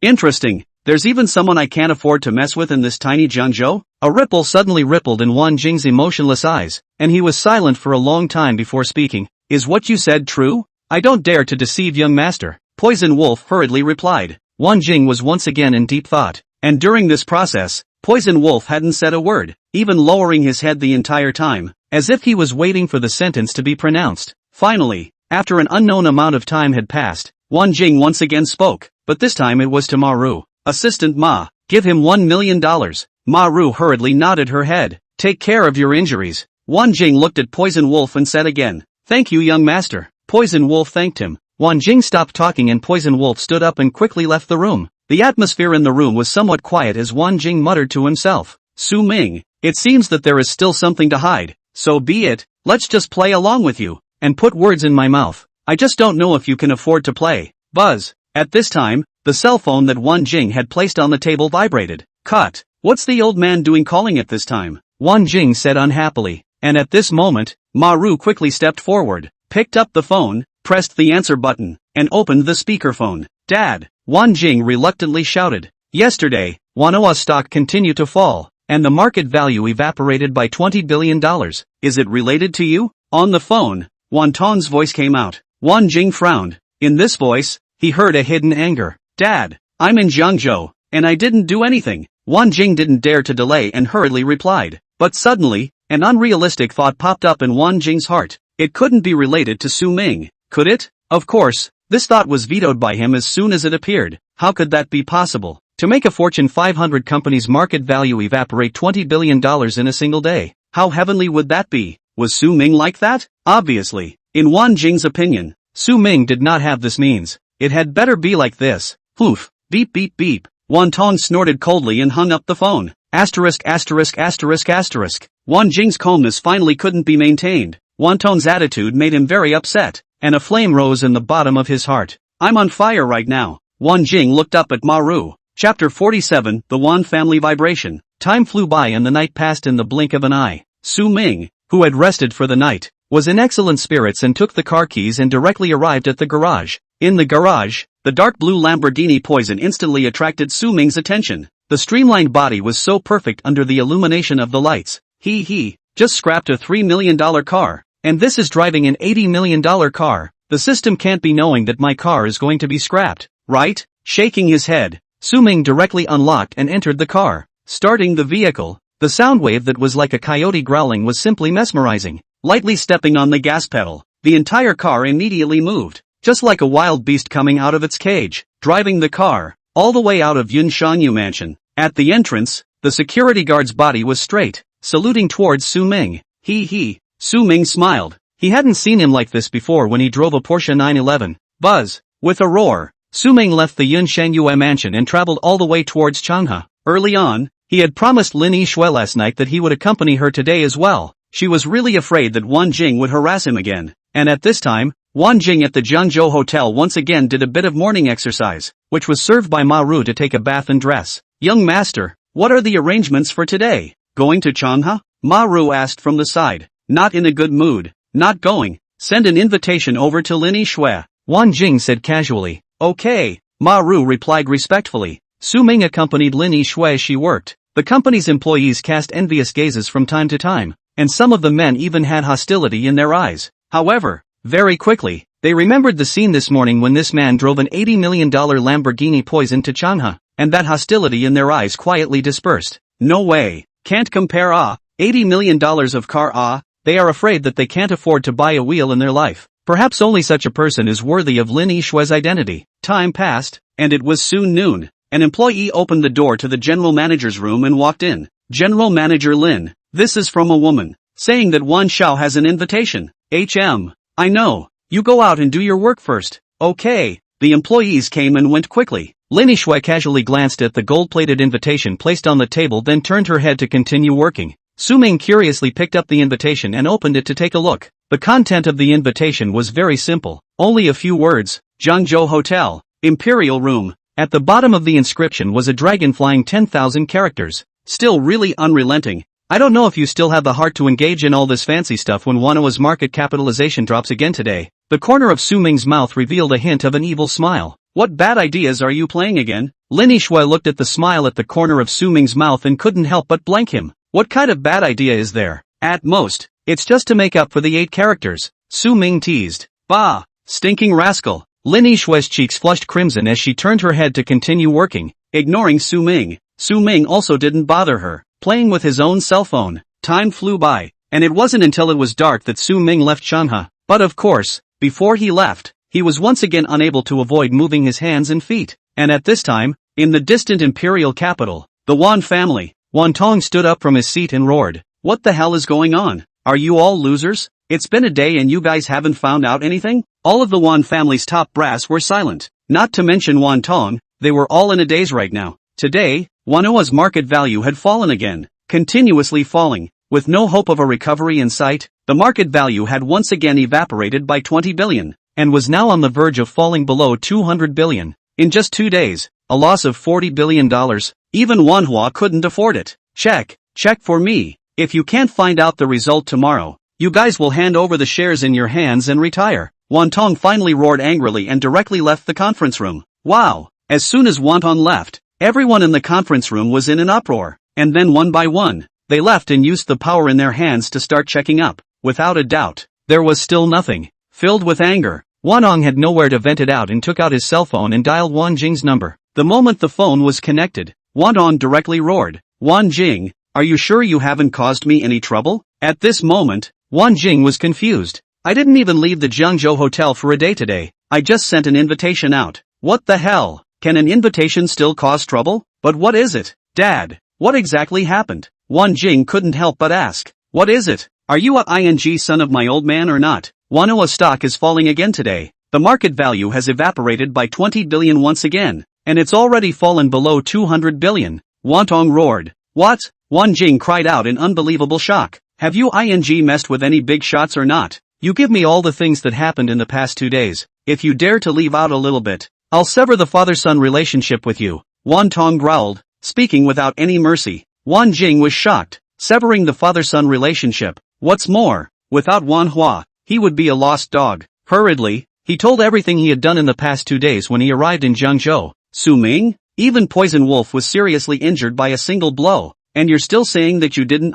interesting. There's even someone I can't afford to mess with in this tiny Jiangzhou? A ripple suddenly rippled in Wanjing's emotionless eyes, and he was silent for a long time before speaking. Is what you said true? I don't dare to deceive young master. Poison Wolf hurriedly replied. Wanjing was once again in deep thought. And during this process, Poison Wolf hadn't said a word, even lowering his head the entire time, as if he was waiting for the sentence to be pronounced. Finally, after an unknown amount of time had passed, Wan Jing once again spoke, but this time it was to Ma Ru. Assistant Ma, give him $1 million. Ma Ru hurriedly nodded her head. Take care of your injuries. Wan Jing looked at Poison Wolf and said again, thank you, young master. Poison Wolf thanked him. Wan Jing stopped talking and Poison Wolf stood up and quickly left the room. The atmosphere in the room was somewhat quiet as Wan Jing muttered to himself, Su Ming, it seems that there is still something to hide. So be it, let's just play along with you, and put words in my mouth. I just don't know if you can afford to play. Buzz. At this time, the cell phone that Wan Jing had placed on the table vibrated. Cut. What's the old man doing calling at this time? Wan Jing said unhappily. And at this moment, Ma Ru quickly stepped forward, picked up the phone, pressed the answer button, and opened the speakerphone. Dad, Wan Jing reluctantly shouted. Yesterday, Manhwa stock continued to fall, and the market value evaporated by $20 billion. Is it related to you? On the phone, Wan Tong's voice came out. Wan Jing frowned. In this voice, he heard a hidden anger. Dad, I'm in Jiangzhou, and I didn't do anything. Wan Jing didn't dare to delay and hurriedly replied. But suddenly, an unrealistic thought popped up in Wan Jing's heart. It couldn't be related to Su Ming, could it? Of course, this thought was vetoed by him as soon as it appeared. How could that be possible? To make a Fortune 500 company's market value evaporate $20 billion in a single day. How heavenly would that be? Was Su Ming like that? Obviously. In Wan Jing's opinion, Su Ming did not have this means. It had better be like this. Poof. Beep beep beep. Wan Tong snorted coldly and hung up the phone. Asterisk. Wan Jing's calmness finally couldn't be maintained. Wan Tong's attitude made him very upset, and a flame rose in the bottom of his heart. I'm on fire right now. Wan Jing looked up at Ma Ru. Chapter 47, The Wan Family Vibration. Time flew by and the night passed in the blink of an eye. Su Ming, who had rested for the night, was in excellent spirits and took the car keys and directly arrived at the garage. In the garage, the dark blue Lamborghini Poison instantly attracted Su Ming's attention. The streamlined body was so perfect under the illumination of the lights. He just scrapped a $3 million car, and this is driving an $80 million car. The system can't be knowing that my car is going to be scrapped, right? Shaking his head, Su Ming directly unlocked and entered the car. Starting the vehicle, the sound wave that was like a coyote growling was simply mesmerizing. Lightly stepping on the gas pedal, the entire car immediately moved, just like a wild beast coming out of its cage. Driving the car all the way out of Yun Shangyu Mansion. At the entrance, the security guard's body was straight, saluting towards Su Ming. Su Ming smiled. He hadn't seen him like this before when he drove a Porsche 911. Buzz. With a roar, Su Ming left the Yun Shangyu Mansion and traveled all the way towards Changhe. Early on, he had promised Lin Yishui last night that he would accompany her today as well. She was really afraid that Wan Jing would harass him again, and at this time, Wan Jing at the Jiangzhou Hotel once again did a bit of morning exercise, which was served by Ma Ru to take a bath and dress. Young master, what are the arrangements for today? Going to Changhe? Ma Ru asked from the side. Not in a good mood. Not going. Send an invitation over to Lin Yishui. Wan Jing said casually. Okay. Ma Ru replied respectfully. Su Ming accompanied Lin Yishui as she worked. The company's employees cast envious gazes from time to time, and some of the men even had hostility in their eyes. However, very quickly, they remembered the scene this morning when this man drove an $80 million Lamborghini Poison to Changhe, and that hostility in their eyes quietly dispersed. No way. Can't compare $80 million of car they are afraid that they can't afford to buy a wheel in their life. Perhaps only such a person is worthy of Lin Yishui's identity. Time passed, and it was soon noon. An employee opened the door to the general manager's room and walked in. General Manager Lin, this is from a woman, saying that Wan Xiao has an invitation. I know. You go out and do your work first. Okay. The employees came and went quickly. Lin Yishui casually glanced at the gold-plated invitation placed on the table, then turned her head to continue working. Su Ming curiously picked up the invitation and opened it to take a look. The content of the invitation was very simple. Only a few words. Jiangzhou Hotel, Imperial Room. At the bottom of the inscription was a dragon flying 10,000 characters. Still really unrelenting. I don't know if you still have the heart to engage in all this fancy stuff when Manhwa's market capitalization drops again today. The corner of Su Ming's mouth revealed a hint of an evil smile. What bad ideas are you playing again? Lin Yishui looked at the smile at the corner of Su Ming's mouth and couldn't help but blank him. What kind of bad idea is there? At most, it's just to make up for the 8 characters. Su Ming teased. Bah! Stinking rascal. Lin Yishui's cheeks flushed crimson as she turned her head to continue working. Ignoring Su Ming, Su Ming also didn't bother her, playing with his own cell phone. Time flew by, and it wasn't until it was dark that Su Ming left Shanghai. But of course, before he left, he was once again unable to avoid moving his hands and feet. And at this time, in the distant imperial capital, the Wan family, Wan Tong stood up from his seat and roared, "What the hell is going on? Are you all losers? It's been a day and you guys haven't found out anything?" All of the Wan family's top brass were silent. Not to mention Wan Tong, they were all in a daze right now. Today, Wanhua's market value had fallen again, continuously falling, with no hope of a recovery in sight. The market value had once again evaporated by 20 billion, and was now on the verge of falling below 200 billion. In just 2 days, a loss of $40 billion. Even Wanhua couldn't afford it. Check for me. If you can't find out the result tomorrow, you guys will hand over the shares in your hands and retire. Wan Tong finally roared angrily and directly left the conference room. Wow! As soon as Wan Tong left, everyone in the conference room was in an uproar. And then one by one, they left and used the power in their hands to start checking up. Without a doubt, there was still nothing. Filled with anger, Wan Ong had nowhere to vent it out and took out his cell phone and dialed Wan Jing's number. The moment the phone was connected, Wan Ong directly roared, "Wan Jing, are you sure you haven't caused me any trouble?" At this moment, Wan Jing was confused. "I didn't even leave the Jiangzhou hotel for a day today. I just sent an invitation out." "What the hell? Can an invitation still cause trouble? But what is it, Dad? What exactly happened?" Wan Jing couldn't help but ask. "What is it? Are you a ing son of my old man or not?" Wanhua's stock is falling again today. The market value has evaporated by 20 billion once again, and it's already fallen below 200 billion. Wan Tong roared. "What?" Wan Jing cried out in unbelievable shock. "Have you messed with any big shots or not? You give me all the things that happened in the past 2 days. If you dare to leave out a little bit, I'll sever the father-son relationship with you." Wan Tong growled, speaking without any mercy. Wan Jing was shocked. Severing the father-son relationship. What's more, without Wanhua, he would be a lost dog. Hurriedly, he told everything he had done in the past 2 days when he arrived in Jiangzhou. "Su Ming? Even Poison Wolf was seriously injured by a single blow, and you're still saying that you didn't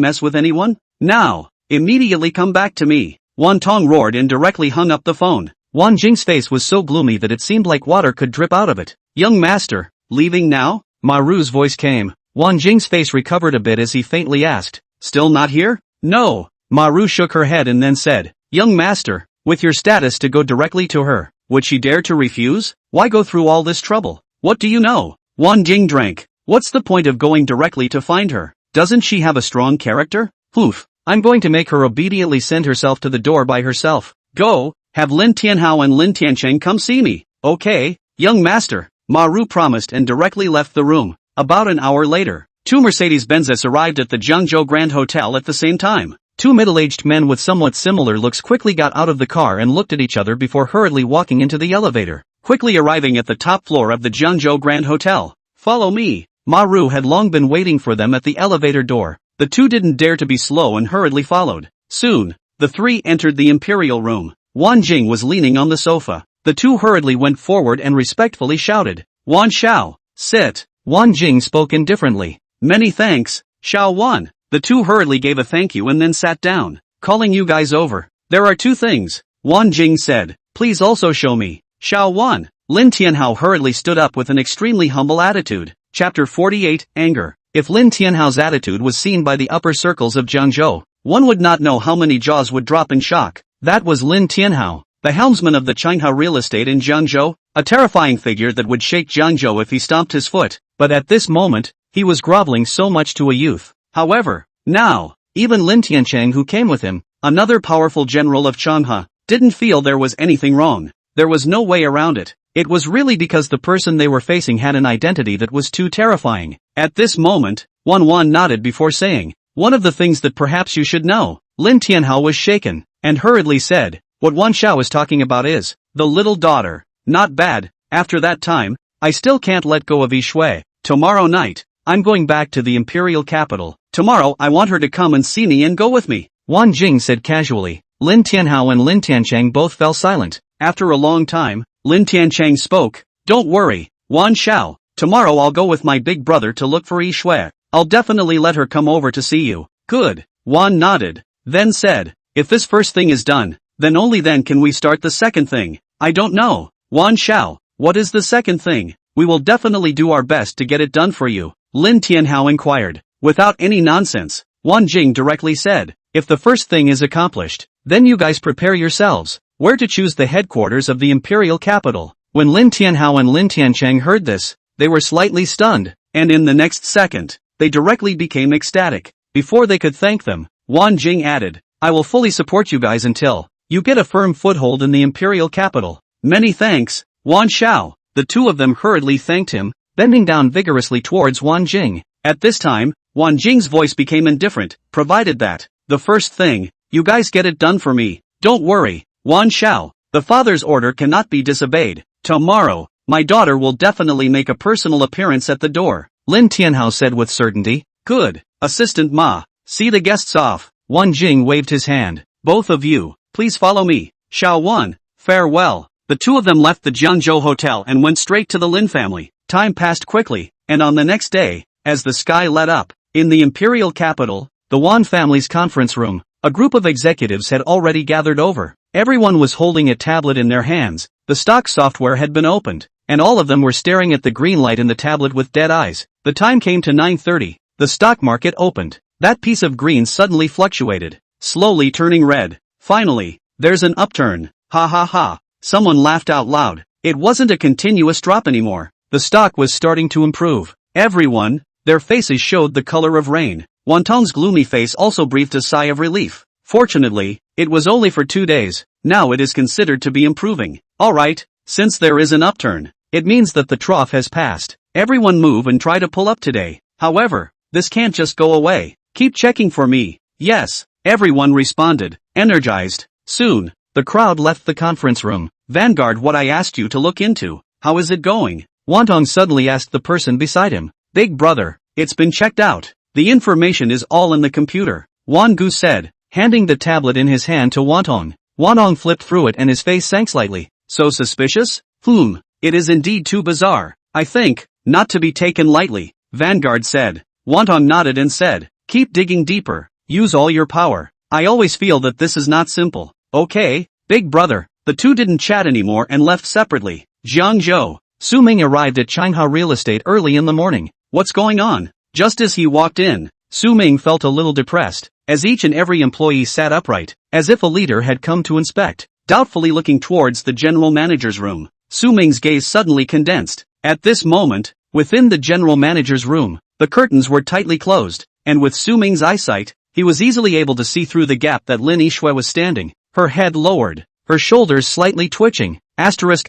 mess with anyone? Now, immediately come back to me." Wan Tong roared and directly hung up the phone. Wan Jing's face was so gloomy that it seemed like water could drip out of it. "Young master, leaving now?" Maru's voice came. Wan Jing's face recovered a bit as he faintly asked, "Still not here?" "No." Maru shook her head and then said, "Young master, with your status to go directly to her, would she dare to refuse? Why go through all this trouble? What do you know?" Wan Jing drank. "What's the point of going directly to find her? Doesn't she have a strong character? Poof, I'm going to make her obediently send herself to the door by herself. Go, have Lin Tianhao and Lin Tiancheng come see me." "Okay, young master," Maru promised and directly left the room. About an hour later, 2 Mercedes-Benzes arrived at the Jiangzhou Grand Hotel at the same time. 2 middle-aged men with somewhat similar looks quickly got out of the car and looked at each other before hurriedly walking into the elevator. Quickly arriving at the top floor of the Jiangzhou Grand Hotel. "Follow me." Maru had long been waiting for them at the elevator door. The two didn't dare to be slow and hurriedly followed. Soon, the 3 entered the imperial room. Wan Jing was leaning on the sofa. The 2 hurriedly went forward and respectfully shouted, "Wan Xiao, sit." Wan Jing spoke indifferently. "Many thanks, Xiao Wan." The 2 hurriedly gave a thank you and then sat down. "Calling you guys over. There are 2 things," Wan Jing said. "Please also show me, Xiao Wan." Lin Tianhao hurriedly stood up with an extremely humble attitude. Chapter 48, Anger. If Lin Tianhao's attitude was seen by the upper circles of Jiangzhou, one would not know how many jaws would drop in shock. That was Lin Tianhao, the helmsman of the Changha real estate in Jiangzhou, a terrifying figure that would shake Jiangzhou if he stomped his foot. But at this moment, he was groveling so much to a youth. However, now, even Lin Tiancheng, who came with him, another powerful general of Changha, didn't feel there was anything wrong. There was no way around it. It was really because the person they were facing had an identity that was too terrifying. At this moment, Wan nodded before saying, "One of the things that perhaps you should know." Lin Tianhao was shaken, and hurriedly said, "What Wan Xiao is talking about is the little daughter. Not bad. After that time, I still can't let go of Yi Shui. Tomorrow night, I'm going back to the imperial capital. Tomorrow I want her to come and see me and go with me." Wan Jing said casually. Lin Tianhao and Lin Tiancheng both fell silent. After a long time, Lin Tiancheng spoke. "Don't worry, Wan Xiao. Tomorrow I'll go with my big brother to look for Yi Shui. I'll definitely let her come over to see you." "Good." Wan nodded, then said, "If this first thing is done, then only then can we start the second thing." "I don't know, Wan Xiao, what is the second thing?" "We will definitely do our best to get it done for you." Lin Tianhao inquired. Without any nonsense, Wang Jing directly said, if the first thing is accomplished, then you guys prepare yourselves, where to choose the headquarters of the imperial capital. When Lin Tianhao and Lin Tiancheng heard this, they were slightly stunned, and in the next second, they directly became ecstatic. Before they could thank them, Wang Jing added, I will fully support you guys until you get a firm foothold in the imperial capital. Many thanks, Wan Xiao. The two of them hurriedly thanked him, bending down vigorously towards Wang Jing. At this time, Wang Jing's voice became indifferent, provided that, the first thing, you guys get it done for me. Don't worry, Wan Xiao, the father's order cannot be disobeyed. Tomorrow, my daughter will definitely make a personal appearance at the door, Lin Tianhao said with certainty. Good, Assistant Ma, see the guests off. Wang Jing waved his hand. Both of you, please follow me. Xiao Wan, farewell. The two of them left the Jiangzhou Hotel and went straight to the Lin family. Time passed quickly, and on the next day, as the sky lit up, in the imperial capital, the Wan family's conference room, a group of executives had already gathered over. Everyone was holding a tablet in their hands, the stock software had been opened, and all of them were staring at the green light in the tablet with dead eyes. The time came to 9:30, the stock market opened. That piece of green suddenly fluctuated, slowly turning red. Finally, there's an upturn. Ha ha ha. Someone laughed out loud. It wasn't a continuous drop anymore. The stock was starting to improve. Everyone, their faces showed the color of rain. Wantong's gloomy face also breathed a sigh of relief. Fortunately, it was only for 2 days. Now it is considered to be improving. Alright, since there is an upturn, it means that the trough has passed. Everyone move and try to pull up today. However, this can't just go away. Keep checking for me. Yes, everyone responded, energized. Soon, the crowd left the conference room. Vanguard, what I asked you to look into. How is it going? Wantong suddenly asked the person beside him. Big brother, it's been checked out. The information is all in the computer. Wan Gu said, handing the tablet in his hand to Wantong. Wantong flipped through it and his face sank slightly. So suspicious? It is indeed too bizarre. I think, not to be taken lightly, Vanguard said. Wantong nodded and said, keep digging deeper. Use all your power. I always feel that this is not simple. Okay, big brother. The two didn't chat anymore and left separately. Jiangzhou. Su Ming arrived at Changhua Real Estate early in the morning. What's going on? Just as he walked in, Su Ming felt a little depressed, as each and every employee sat upright, as if a leader had come to inspect. Doubtfully looking towards the general manager's room, Su Ming's gaze suddenly condensed. At this moment, within the general manager's room, the curtains were tightly closed, and with Su Ming's eyesight, he was easily able to see through the gap that Lin Yixue was standing, her head lowered, her shoulders slightly twitching. Asterisk.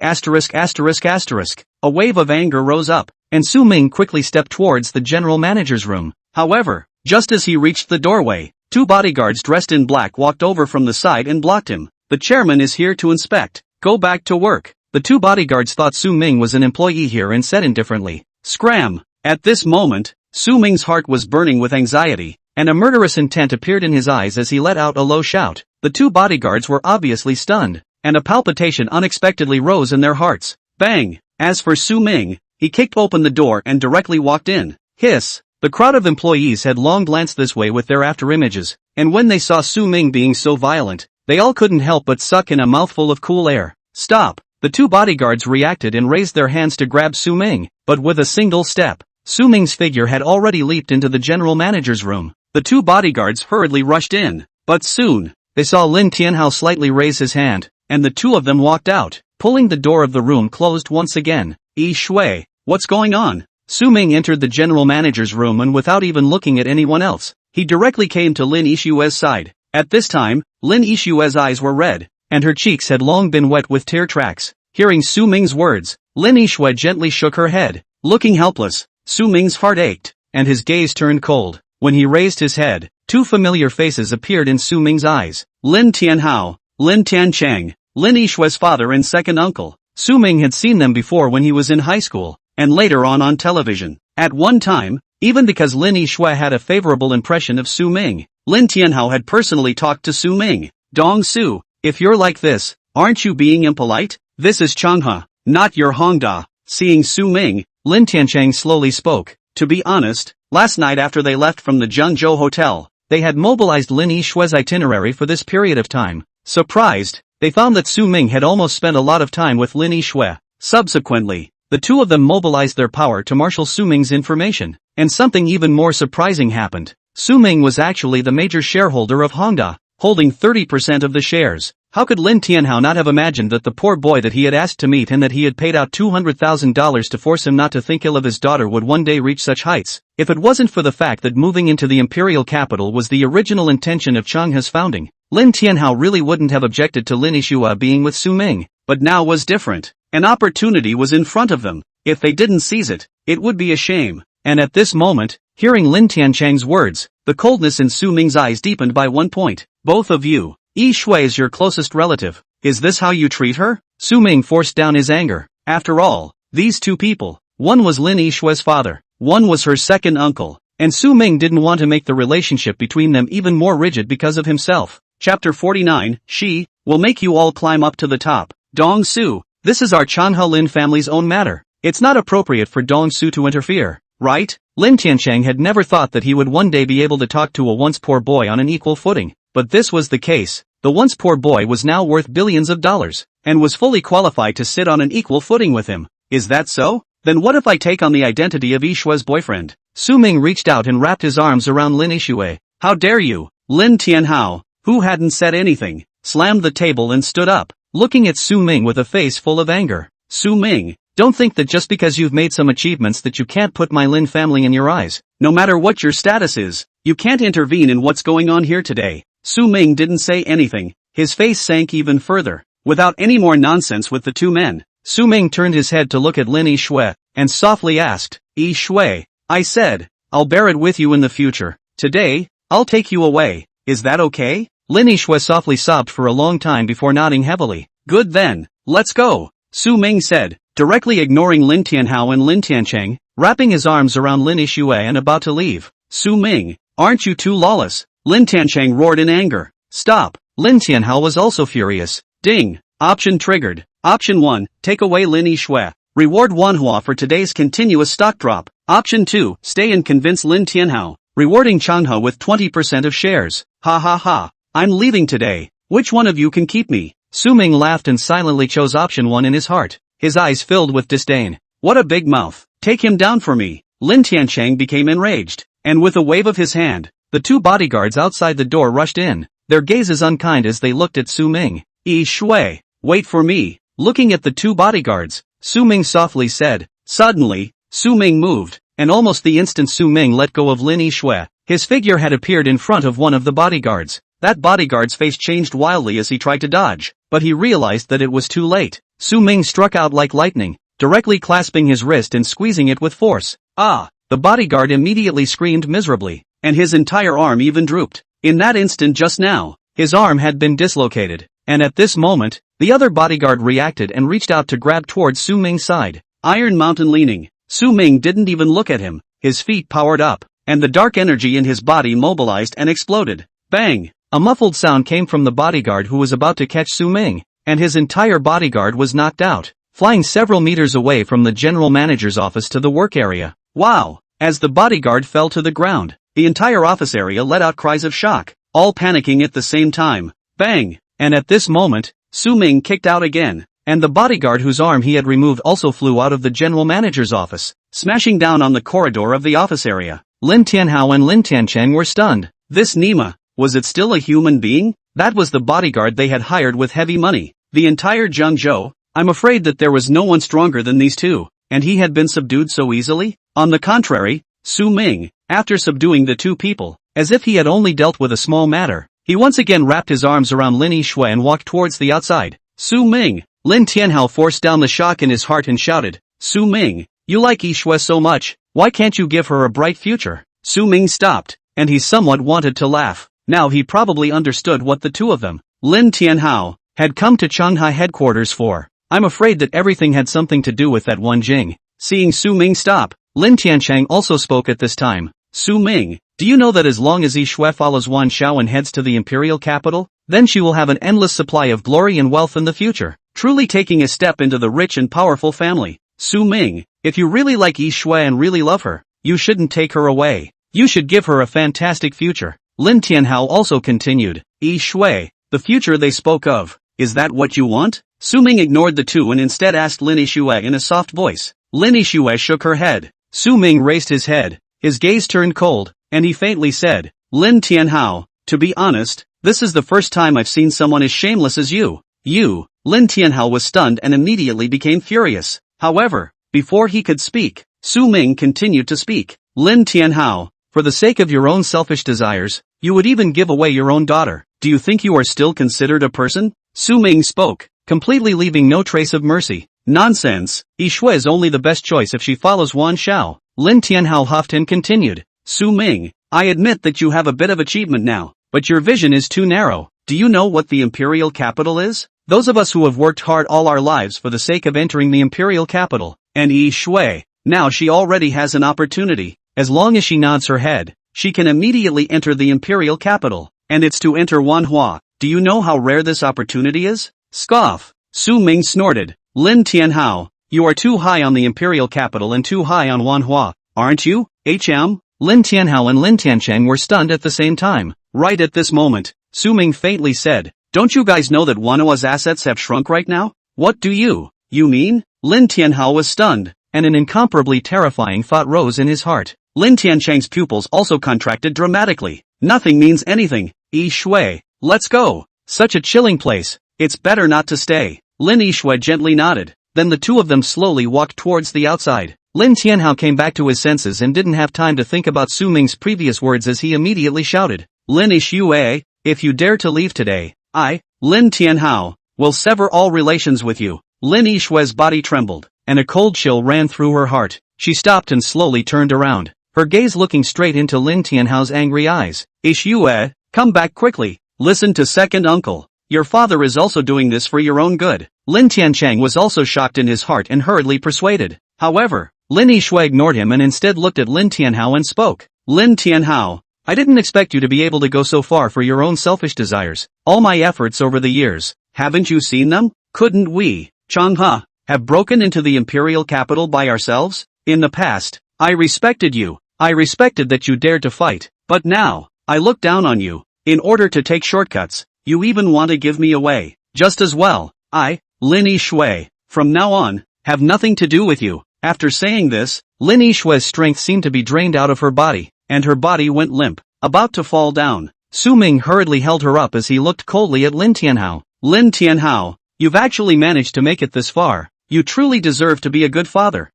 A wave of anger rose up, and Su Ming quickly stepped towards the general manager's room. However, just as he reached the doorway, two bodyguards dressed in black walked over from the side and blocked him. The chairman is here to inspect. Go back to work. The two bodyguards thought Su Ming was an employee here and said indifferently. Scram! At this moment, Su Ming's heart was burning with anxiety, and a murderous intent appeared in his eyes as he let out a low shout. The two bodyguards were obviously stunned, and a palpitation unexpectedly rose in their hearts. Bang! As for Su Ming, he kicked open the door and directly walked in. Hiss! The crowd of employees had long glanced this way with their afterimages, and when they saw Su Ming being so violent, they all couldn't help but suck in a mouthful of cool air. Stop! The two bodyguards reacted and raised their hands to grab Su Ming, but with a single step, Su Ming's figure had already leaped into the general manager's room. The two bodyguards hurriedly rushed in, but soon, they saw Lin Tianhao slightly raise his hand, and the two of them walked out, pulling the door of the room closed once again. Yi Shui, what's going on? Su Ming entered the general manager's room and without even looking at anyone else, he directly came to Lin Yixue's side. At this time, Lin Yixue's eyes were red, and her cheeks had long been wet with tear tracks. Hearing Su Ming's words, Lin Yixue gently shook her head. Looking helpless, Su Ming's heart ached, and his gaze turned cold. When he raised his head, two familiar faces appeared in Su Ming's eyes. Lin Tianhao, Lin Tiancheng, Lin Yixue's father and second uncle. Su Ming had seen them before when he was in high school, and later on television. At one time, even because Lin Yixue had a favorable impression of Su Ming, Lin Tianhao had personally talked to Su Ming. Dong Su, if you're like this, aren't you being impolite? This is Changhua, not your Hongda. Seeing Su Ming, Lin Tiancheng slowly spoke. To be honest, last night after they left from the Jiangzhou Hotel, they had mobilized Lin Yixue's itinerary for this period of time. Surprised, they found that Su Ming had almost spent a lot of time with Lin Yixue. Subsequently, the two of them mobilized their power to marshal Su Ming's information. And something even more surprising happened. Su Ming was actually the major shareholder of Hongda, holding 30% of the shares. How could Lin Tianhao not have imagined that the poor boy that he had asked to meet and that he had paid out $200,000 to force him not to think ill of his daughter would one day reach such heights? If it wasn't for the fact that moving into the imperial capital was the original intention of Changha's founding, Lin Tianhao really wouldn't have objected to Lin Yixue being with Su Ming. But now was different. An opportunity was in front of them. If they didn't seize it, it would be a shame. And at this moment, hearing Lin Tianchang's words, the coldness in Su Ming's eyes deepened by 1 point. Both of you. Yixue is your closest relative. Is this how you treat her? Su Ming forced down his anger. After all, these two people, one was Lin Yixue's father, one was her second uncle, and Su Ming didn't want to make the relationship between them even more rigid because of himself. Chapter 49, She, will make you all climb up to the top. Dong Su, this is our Changha Lin family's own matter. It's not appropriate for Dong Su to interfere, right? Lin Tianchang had never thought that he would one day be able to talk to a once poor boy on an equal footing. But this was the case. The once poor boy was now worth billions of dollars, and was fully qualified to sit on an equal footing with him. Is that so? Then what if I take on the identity of Yixue's boyfriend? Su Ming reached out and wrapped his arms around Lin Yixue. How dare you? Lin Tianhao, who hadn't said anything, slammed the table and stood up, looking at Su Ming with a face full of anger. Su Ming, don't think that just because you've made some achievements that you can't put my Lin family in your eyes. No matter what your status is, you can't intervene in what's going on here today. Su Ming didn't say anything. His face sank even further. Without any more nonsense with the two men, Su Ming turned his head to look at Lin Yixue, and softly asked, Yixue, I said, I'll bear it with you in the future. Today, I'll take you away. Is that okay? Lin Yixue softly sobbed for a long time before nodding heavily. Good then, let's go, Su Ming said, directly ignoring Lin Tianhao and Lin Tianchang, wrapping his arms around Lin Yixue and about to leave. Su Ming, aren't you too lawless? Lin Tianchang roared in anger. Stop. Lin Tianhao was also furious. Ding. Option triggered. Option 1, take away Lin Yixue. Reward Manhwa for today's continuous stock drop. Option 2, stay and convince Lin Tianhao, rewarding Changha with 20% of shares. Ha ha ha. I'm leaving today. Which one of you can keep me? Su Ming laughed and silently chose option 1 in his heart. His eyes filled with disdain. What a big mouth. Take him down for me. Lin Tianchang became enraged, and with a wave of his hand, the two bodyguards outside the door rushed in, their gazes unkind as they looked at Su Ming. Yixue, wait for me. Looking at the two bodyguards, Su Ming softly said. Suddenly, Su Ming moved, and almost the instant Su Ming let go of Lin Yixue, his figure had appeared in front of one of the bodyguards. That bodyguard's face changed wildly as he tried to dodge, but he realized that it was too late. Su Ming struck out like lightning, directly clasping his wrist and squeezing it with force. Ah! The bodyguard immediately screamed miserably, and his entire arm even drooped. In that instant just now, his arm had been dislocated, and at this moment, the other bodyguard reacted and reached out to grab towards Su Ming's side. Iron Mountain leaning. Su Ming didn't even look at him, his feet powered up, and the dark energy in his body mobilized and exploded. Bang! A muffled sound came from the bodyguard who was about to catch Su Ming, and his entire bodyguard was knocked out, flying several meters away from the general manager's office to the work area. Wow! As the bodyguard fell to the ground, the entire office area let out cries of shock, all panicking at the same time. Bang! And at this moment, Su Ming kicked out again, and the bodyguard whose arm he had removed also flew out of the general manager's office, smashing down on the corridor of the office area. Lin Tianhao and Lin Tianchang were stunned. This Nima, was it still a human being? That was the bodyguard they had hired with heavy money. The entire Zhengzhou, I'm afraid that there was no one stronger than these two, and he had been subdued so easily? On the contrary, Su Ming, after subduing the two people, as if he had only dealt with a small matter, he once again wrapped his arms around Lin Yixue and walked towards the outside. Su Ming! Lin Tianhao forced down the shock in his heart and shouted, Su Ming, you like Yixue so much, why can't you give her a bright future? Su Ming stopped, and he somewhat wanted to laugh. Now he probably understood what the two of them, Lin Tianhao, had come to Shanghai headquarters for. I'm afraid that everything had something to do with that one Jing. Seeing Su Ming stop, Lin Tianchang also spoke at this time. Su Ming, do you know that as long as Yixue follows Wan Shao and heads to the imperial capital, then she will have an endless supply of glory and wealth in the future, truly taking a step into the rich and powerful family. Su Ming, if you really like Yixue and really love her, you shouldn't take her away. You should give her a fantastic future. Lin Tianhao also continued. Yixue, the future they spoke of, is that what you want? Su Ming ignored the two and instead asked Lin Yixue in a soft voice. Lin Yixue shook her head. Su Ming raised his head. His gaze turned cold, and he faintly said, Lin Tianhao, to be honest, this is the first time I've seen someone as shameless as you. You. Lin Tianhao was stunned and immediately became furious. However, before he could speak, Su Ming continued to speak. Lin Tianhao, for the sake of your own selfish desires, you would even give away your own daughter. Do you think you are still considered a person? Su Ming spoke, completely leaving no trace of mercy. Nonsense. Yixue is only the best choice if she follows Wan Xiao. Lin Tianhao huffed and continued. Su Ming, I admit that you have a bit of achievement now, but your vision is too narrow. Do you know what the imperial capital is? Those of us who have worked hard all our lives for the sake of entering the imperial capital, and Yixue, now she already has an opportunity. As long as she nods her head, she can immediately enter the imperial capital, and it's to enter Manhwa. Do you know how rare this opportunity is? Scoff. Su Ming snorted. Lin Tianhao, you are too high on the imperial capital and too high on Manhwa, aren't you? Lin Tianhao and Lin Tiancheng were stunned at the same time. Right at this moment, Su Ming faintly said, don't you guys know that Manhwa's assets have shrunk right now? What do you mean? Lin Tianhao was stunned, and an incomparably terrifying thought rose in his heart. Lin Tiancheng's pupils also contracted dramatically. Nothing means anything. Yixue, let's go. Such a chilling place. It's better not to stay. Lin Yixue gently nodded. Then the two of them slowly walked towards the outside. Lin Tianhao came back to his senses and didn't have time to think about Su Ming's previous words as he immediately shouted. Lin Yixue, if you dare to leave today, I, Lin Tianhao, will sever all relations with you. Lin Yixue's body trembled, and a cold chill ran through her heart. She stopped and slowly turned around, her gaze looking straight into Lin Tianhao's angry eyes. Yixue, come back quickly. Listen to second uncle. Your father is also doing this for your own good. Lin Tiancheng was also shocked in his heart and hurriedly persuaded. However, Lin Yixue ignored him and instead looked at Lin Tianhao and spoke. Lin Tianhao, I didn't expect you to be able to go so far for your own selfish desires. All my efforts over the years, haven't you seen them? Couldn't we, Changhe, have broken into the imperial capital by ourselves? In the past, I respected you. I respected that you dared to fight. But now, I look down on you. In order to take shortcuts, you even want to give me away. Just as well, I, Lin Yixue, from now on, have nothing to do with you. After saying this, Lin Yixue's strength seemed to be drained out of her body, and her body went limp, about to fall down. Su Ming hurriedly held her up as he looked coldly at Lin Tianhao. Lin Tianhao, you've actually managed to make it this far. You truly deserve to be a good father.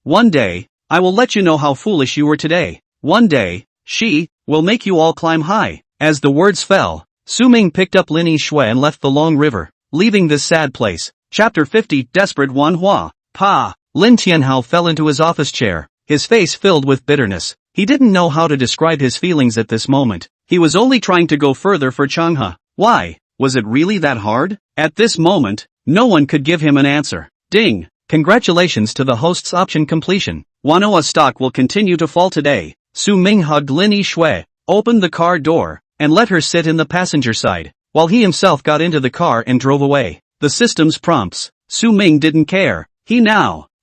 One day, I will let you know how foolish you were today. One day, she will make you all climb high. As the words fell, Su Ming picked up Lin Yixue and left the long river, leaving this sad place. Chapter 50 Desperate Manhwa. Pa! Lin Tianhao fell into his office chair, his face filled with bitterness. He didn't know how to describe his feelings at this moment. He was only trying to go further for Changhe. Why? Was it really that hard? At this moment, no one could give him an answer. Ding! Congratulations to the host's option completion. Manhwa stock will continue to fall today. Su Ming hugged Lin Yixue, opened the car door, and let her sit in the passenger side, while he himself got into the car and drove away. The system's prompts. Su Ming didn't care.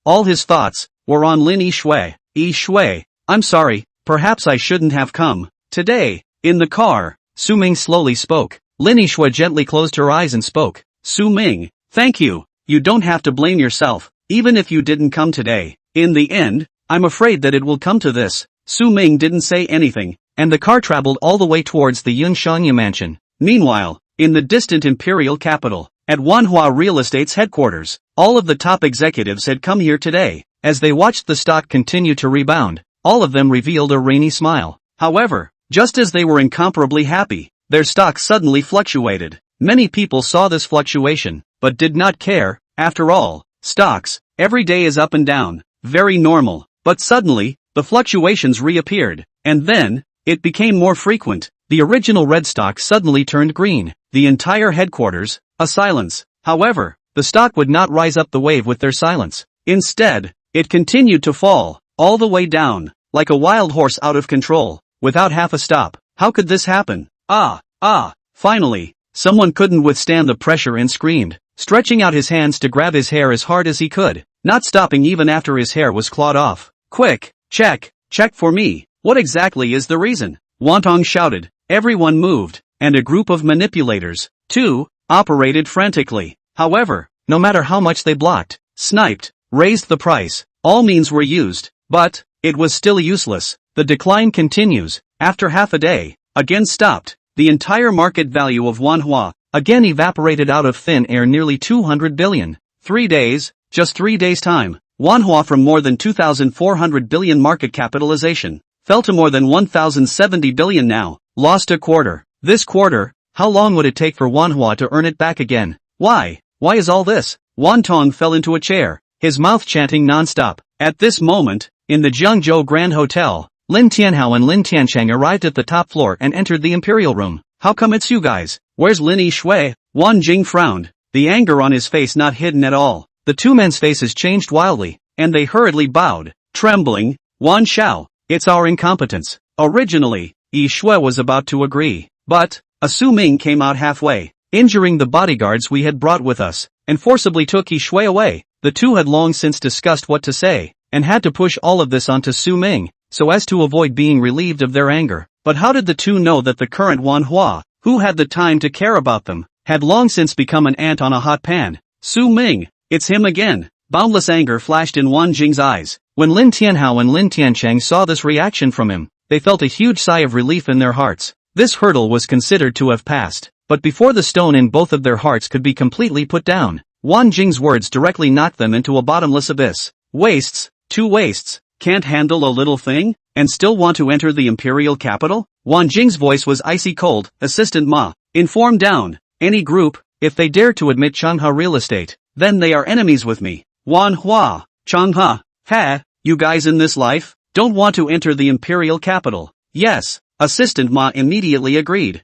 All his thoughts, were on Lin Yixue. Yixue, I'm sorry, perhaps I shouldn't have come. Today, in the car, Su Ming slowly spoke. Lin Yixue gently closed her eyes and spoke. Su Ming, thank you. You don't have to blame yourself, even if you didn't come today. In the end, I'm afraid that it will come to this. Su Ming didn't say anything, and the car traveled all the way towards the Yunshanya mansion. Meanwhile, in the distant imperial capital, at Manhwa Real Estate's headquarters, all of the top executives had come here today. As they watched the stock continue to rebound, all of them revealed a rainy smile. However, just as they were incomparably happy, their stock suddenly fluctuated. Many people saw this fluctuation, but did not care. After all, stocks, every day is up and down, very normal. But suddenly, the fluctuations reappeared, and then, it became more frequent. The original red stock suddenly turned green. The entire headquarters, a silence. However, the stock would not rise up the wave with their silence. Instead, it continued to fall, all the way down, like a wild horse out of control, without half a stop. How could this happen? Finally, someone couldn't withstand the pressure and screamed, stretching out his hands to grab his hair as hard as he could, not stopping even after his hair was clawed off. Quick, check for me. What exactly is the reason? Wantong shouted. Everyone moved, and a group of manipulators, too, operated frantically. However, no matter how much they blocked, sniped, raised the price, all means were used, but it was still useless. The decline continues. After half a day, again stopped. The entire market value of Manhwa again evaporated out of thin air, nearly 200 billion. 3 days, just 3 days time. Manhwa from more than 2,400 billion market capitalization fell to more than 1,070 billion now. Lost a quarter. This quarter, how long would it take for Manhwa to earn it back again? Why? Why is all this? Wan Tong fell into a chair, his mouth chanting non-stop. At this moment, in the Jiangzhou Grand Hotel, Lin Tianhao and Lin Tiancheng arrived at the top floor and entered the imperial room. How come it's you guys? Where's Lin Yishui? Wan Jing frowned, the anger on his face not hidden at all. The two men's faces changed wildly, and they hurriedly bowed, trembling. Wan Xiao, it's our incompetence. Originally, Yishui was about to agree, but Su Ming came out halfway, injuring the bodyguards we had brought with us, and forcibly took Yishui away. The two had long since discussed what to say, and had to push all of this onto Su Ming, so as to avoid being relieved of their anger. But how did the two know that the current Manhwa, who had the time to care about them, had long since become an ant on a hot pan? Su Ming, it's him again. Boundless anger flashed in Wan Jing's eyes. When Lin Tianhao and Lin Tiancheng saw this reaction from him, they felt a huge sigh of relief in their hearts. This hurdle was considered to have passed, but before the stone in both of their hearts could be completely put down, Wan Jing's words directly knocked them into a bottomless abyss. Wastes, 2 wastes, can't handle a little thing, and still want to enter the imperial capital? Wan Jing's voice was icy cold. Assistant Ma, inform down any group, if they dare to admit Changhua real estate, then they are enemies with me. Manhwa, Changhua, ha, you guys in this life, don't want to enter the imperial capital. Yes, Assistant Ma immediately agreed.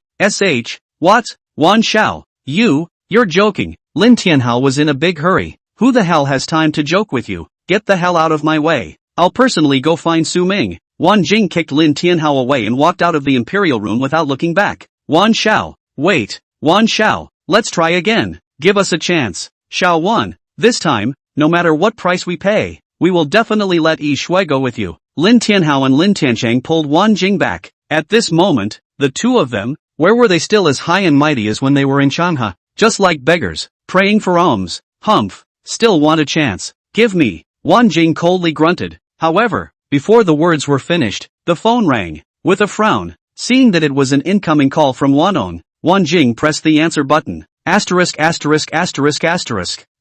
What? Wan Xiao, you're joking. Lin Tianhao was in a big hurry. Who the hell has time to joke with you? Get the hell out of my way. I'll personally go find Su Ming. Wan Jing kicked Lin Tianhao away and walked out of the imperial room without looking back. Wan Xiao, wait. Wan Xiao, let's try again. Give us a chance. Xiao Wan, this time, no matter what price we pay, we will definitely let Yishui go with you. Lin Tianhao and Lin Tiancheng pulled Wan Jing back. At this moment, the two of them, where were they still as high and mighty as when they were in Changhua? Just like beggars, praying for alms. Humph, still want a chance. Give me. Wan Jing coldly grunted. However, before the words were finished, the phone rang. With a frown, seeing that it was an incoming call from Wanong, Wan Jing pressed the answer button. *********.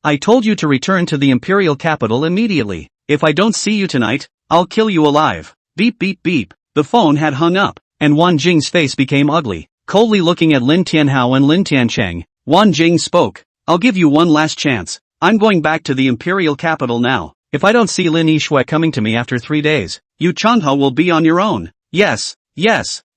I told you to return to the imperial capital immediately. If I don't see you tonight, I'll kill you alive. Beep beep beep. The phone had hung up, and Wan Jing's face became ugly. Coldly looking at Lin Tianhao and Lin Tiancheng, Wan Jing spoke. I'll give you one last chance. I'm going back to the imperial capital now. If I don't see Lin Yishui coming to me after 3 days, you Changhua will be on your own. Yes,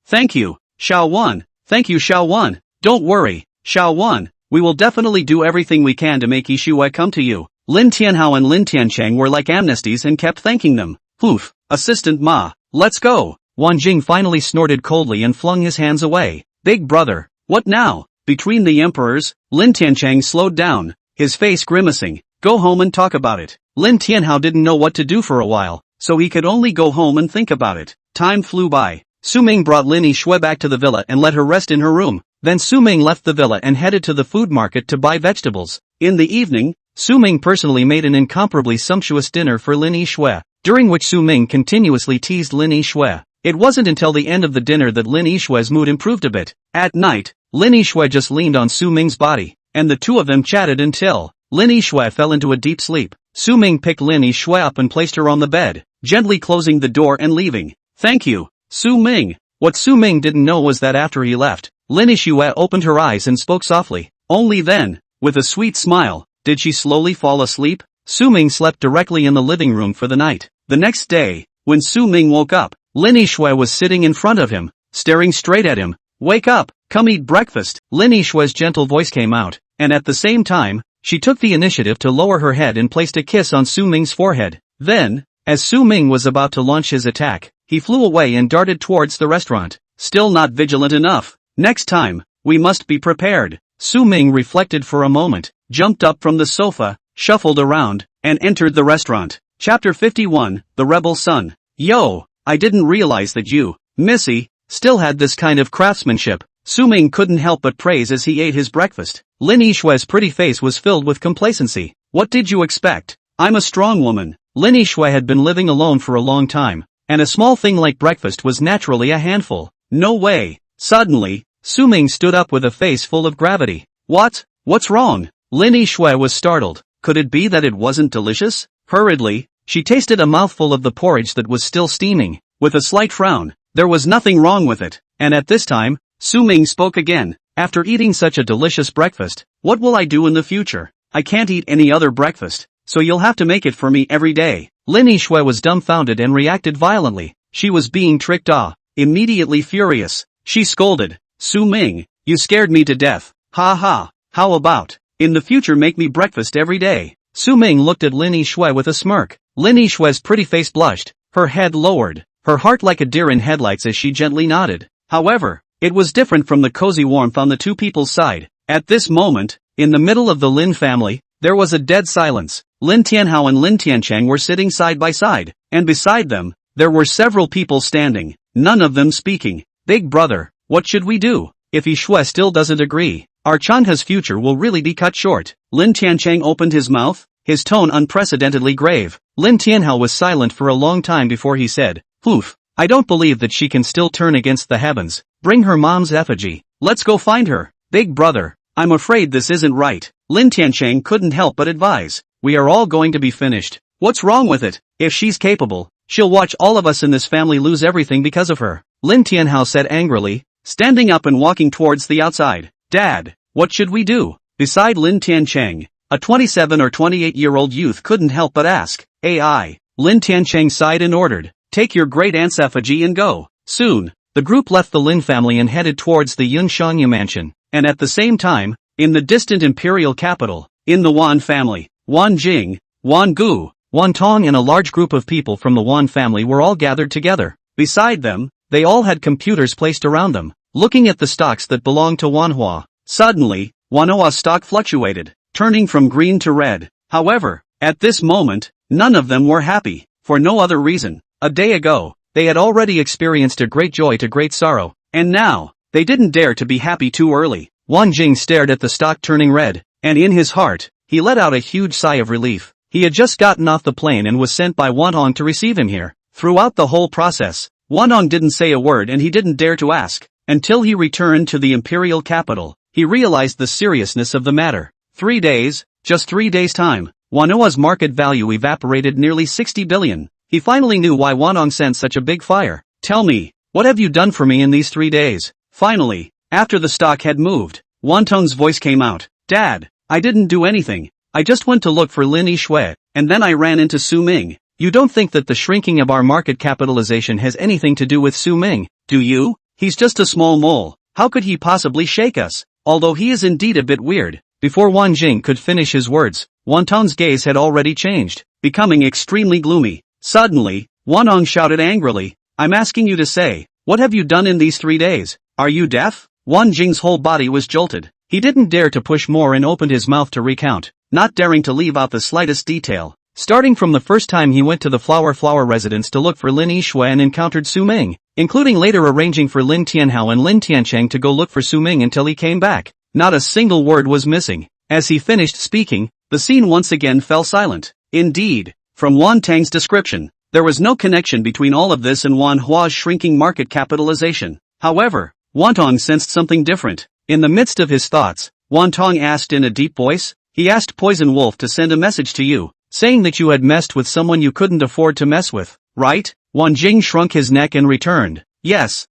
thank you, Xiao Wan. Thank you, Xiao Wan. Don't worry, Xiao Wan. We will definitely do everything we can to make Yishui come to you. Lin Tianhao and Lin Tiancheng were like amnesties and kept thanking them. Poof, Assistant Ma, let's go. Wan Jing finally snorted coldly and flung his hands away. Big brother, what now? Between the emperors, Lin Tiancheng slowed down, his face grimacing. Go home and talk about it. Lin Tianhao didn't know what to do for a while, so he could only go home and think about it. Time flew by. Su Ming brought Lin Yishui back to the villa and let her rest in her room. Then Su Ming left the villa and headed to the food market to buy vegetables. In the evening, Su Ming personally made an incomparably sumptuous dinner for Lin Yishui, during which Su Ming continuously teased Lin Yishui. It wasn't until the end of the dinner that Lin Yishui's mood improved a bit. At night, Lin Yishui just leaned on Su Ming's body, and the two of them chatted until Lin Yishui fell into a deep sleep. Su Ming picked Lin Yishui up and placed her on the bed, gently closing the door and leaving. Thank you, Su Ming. What Su Ming didn't know was that after he left, Lin Yishui opened her eyes and spoke softly. Only then, with a sweet smile, did she slowly fall asleep. Su Ming slept directly in the living room for the night. The next day, when Su Ming woke up, Lin Yishui was sitting in front of him, staring straight at him. Wake up, come eat breakfast. Lin Yishui's gentle voice came out, and at the same time, she took the initiative to lower her head and placed a kiss on Su Ming's forehead. Then, as Su Ming was about to launch his attack, he flew away and darted towards the restaurant. Still not vigilant enough. Next time, we must be prepared. Su Ming reflected for a moment, jumped up from the sofa, shuffled around, and entered the restaurant. Chapter 51, The Rebel Son. Yo, I didn't realize that you, Missy, still had this kind of craftsmanship. Su Ming couldn't help but praise as he ate his breakfast. Lin Yishue's pretty face was filled with complacency. What did you expect? I'm a strong woman. Lin Yishue had been living alone for a long time, and a small thing like breakfast was naturally a handful. No way. Suddenly, Su Ming stood up with a face full of gravity. What's wrong? Lin Yishue was startled. Could it be that it wasn't delicious? Hurriedly, she tasted a mouthful of the porridge that was still steaming. With a slight frown, there was nothing wrong with it. And at this time, Su Ming spoke again. After eating such a delicious breakfast, what will I do in the future? I can't eat any other breakfast, so you'll have to make it for me every day. Lin Yishue was dumbfounded and reacted violently. She was being tricked. Immediately furious, she scolded, Su Ming, you scared me to death. Ha ha, how about, in the future make me breakfast every day? Su Ming looked at Lin Yishue with a smirk. Lin Yishue's pretty face blushed, her head lowered, her heart like a deer in headlights as she gently nodded. However, it was different from the cozy warmth on the two people's side. At this moment, in the middle of the Lin family, there was a dead silence. Lin Tianhao and Lin Tiancheng were sitting side by side, and beside them, there were several people standing, none of them speaking. Big brother, what should we do? If Yishue still doesn't agree, our Changha's future will really be cut short. Lin Tiancheng opened his mouth, his tone unprecedentedly grave. Lin Tianhao was silent for a long time before he said, "Oof, I don't believe that she can still turn against the heavens. Bring her mom's effigy. Let's go find her." Big brother, I'm afraid this isn't right. Lin Tiancheng couldn't help but advise. We are all going to be finished. What's wrong with it? If she's capable, she'll watch all of us in this family lose everything because of her. Lin Tianhao said angrily, standing up and walking towards the outside. Dad, what should we do? Beside Lin Tiancheng, a 27 or 28-year-old youth couldn't help but ask. AI. Lin Tiancheng sighed and ordered, take your great aunt's effigy and go. Soon, the group left the Lin family and headed towards the Yunshangyu mansion, and at the same time, in the distant imperial capital, in the Wan family, Wan Jing, Wan Gu, Wan Tong and a large group of people from the Wan family were all gathered together. Beside them, they all had computers placed around them, looking at the stocks that belonged to Manhwa. Suddenly, Manhwa's stock fluctuated, turning from green to red. However, at this moment, none of them were happy, for no other reason. A day ago, they had already experienced a great joy to great sorrow, and now, they didn't dare to be happy too early. Wan Jing stared at the stock turning red, and in his heart, he let out a huge sigh of relief. He had just gotten off the plane and was sent by Wan Hong to receive him here. Throughout the whole process, Wan Hong didn't say a word and he didn't dare to ask. Until he returned to the imperial capital, he realized the seriousness of the matter. 3 days, just 3 days' time, Wanhua's market value evaporated nearly 60 billion. He finally knew why Wan Hong sent such a big fire. Tell me, what have you done for me in these 3 days? Finally, after the stock had moved, Wan Tong's voice came out. Dad, I didn't do anything. I just went to look for Lin Yishue, and then I ran into Su Ming. You don't think that the shrinking of our market capitalization has anything to do with Su Ming, do you? He's just a small mole. How could he possibly shake us? Although he is indeed a bit weird. Before Wan Jing could finish his words, Wan Tong's gaze had already changed, becoming extremely gloomy. Suddenly, Wan Hong shouted angrily, I'm asking you to say, what have you done in these 3 days? Are you deaf? Wan Jing's whole body was jolted. He didn't dare to push more and opened his mouth to recount, not daring to leave out the slightest detail. Starting from the first time he went to the Flower residence to look for Lin Yishue and encountered Su Ming, including later arranging for Lin Tianhao and Lin Tiancheng to go look for Su Ming until he came back. Not a single word was missing. As he finished speaking, the scene once again fell silent. Indeed, from Wan Tang's description, there was no connection between all of this and Wan Hua's shrinking market capitalization. However, Wan Tong sensed something different. In the midst of his thoughts, Wan Tong asked in a deep voice, he asked Poison Wolf to send a message to you, saying that you had messed with someone you couldn't afford to mess with, right? Wan Jing shrunk his neck and returned, yes,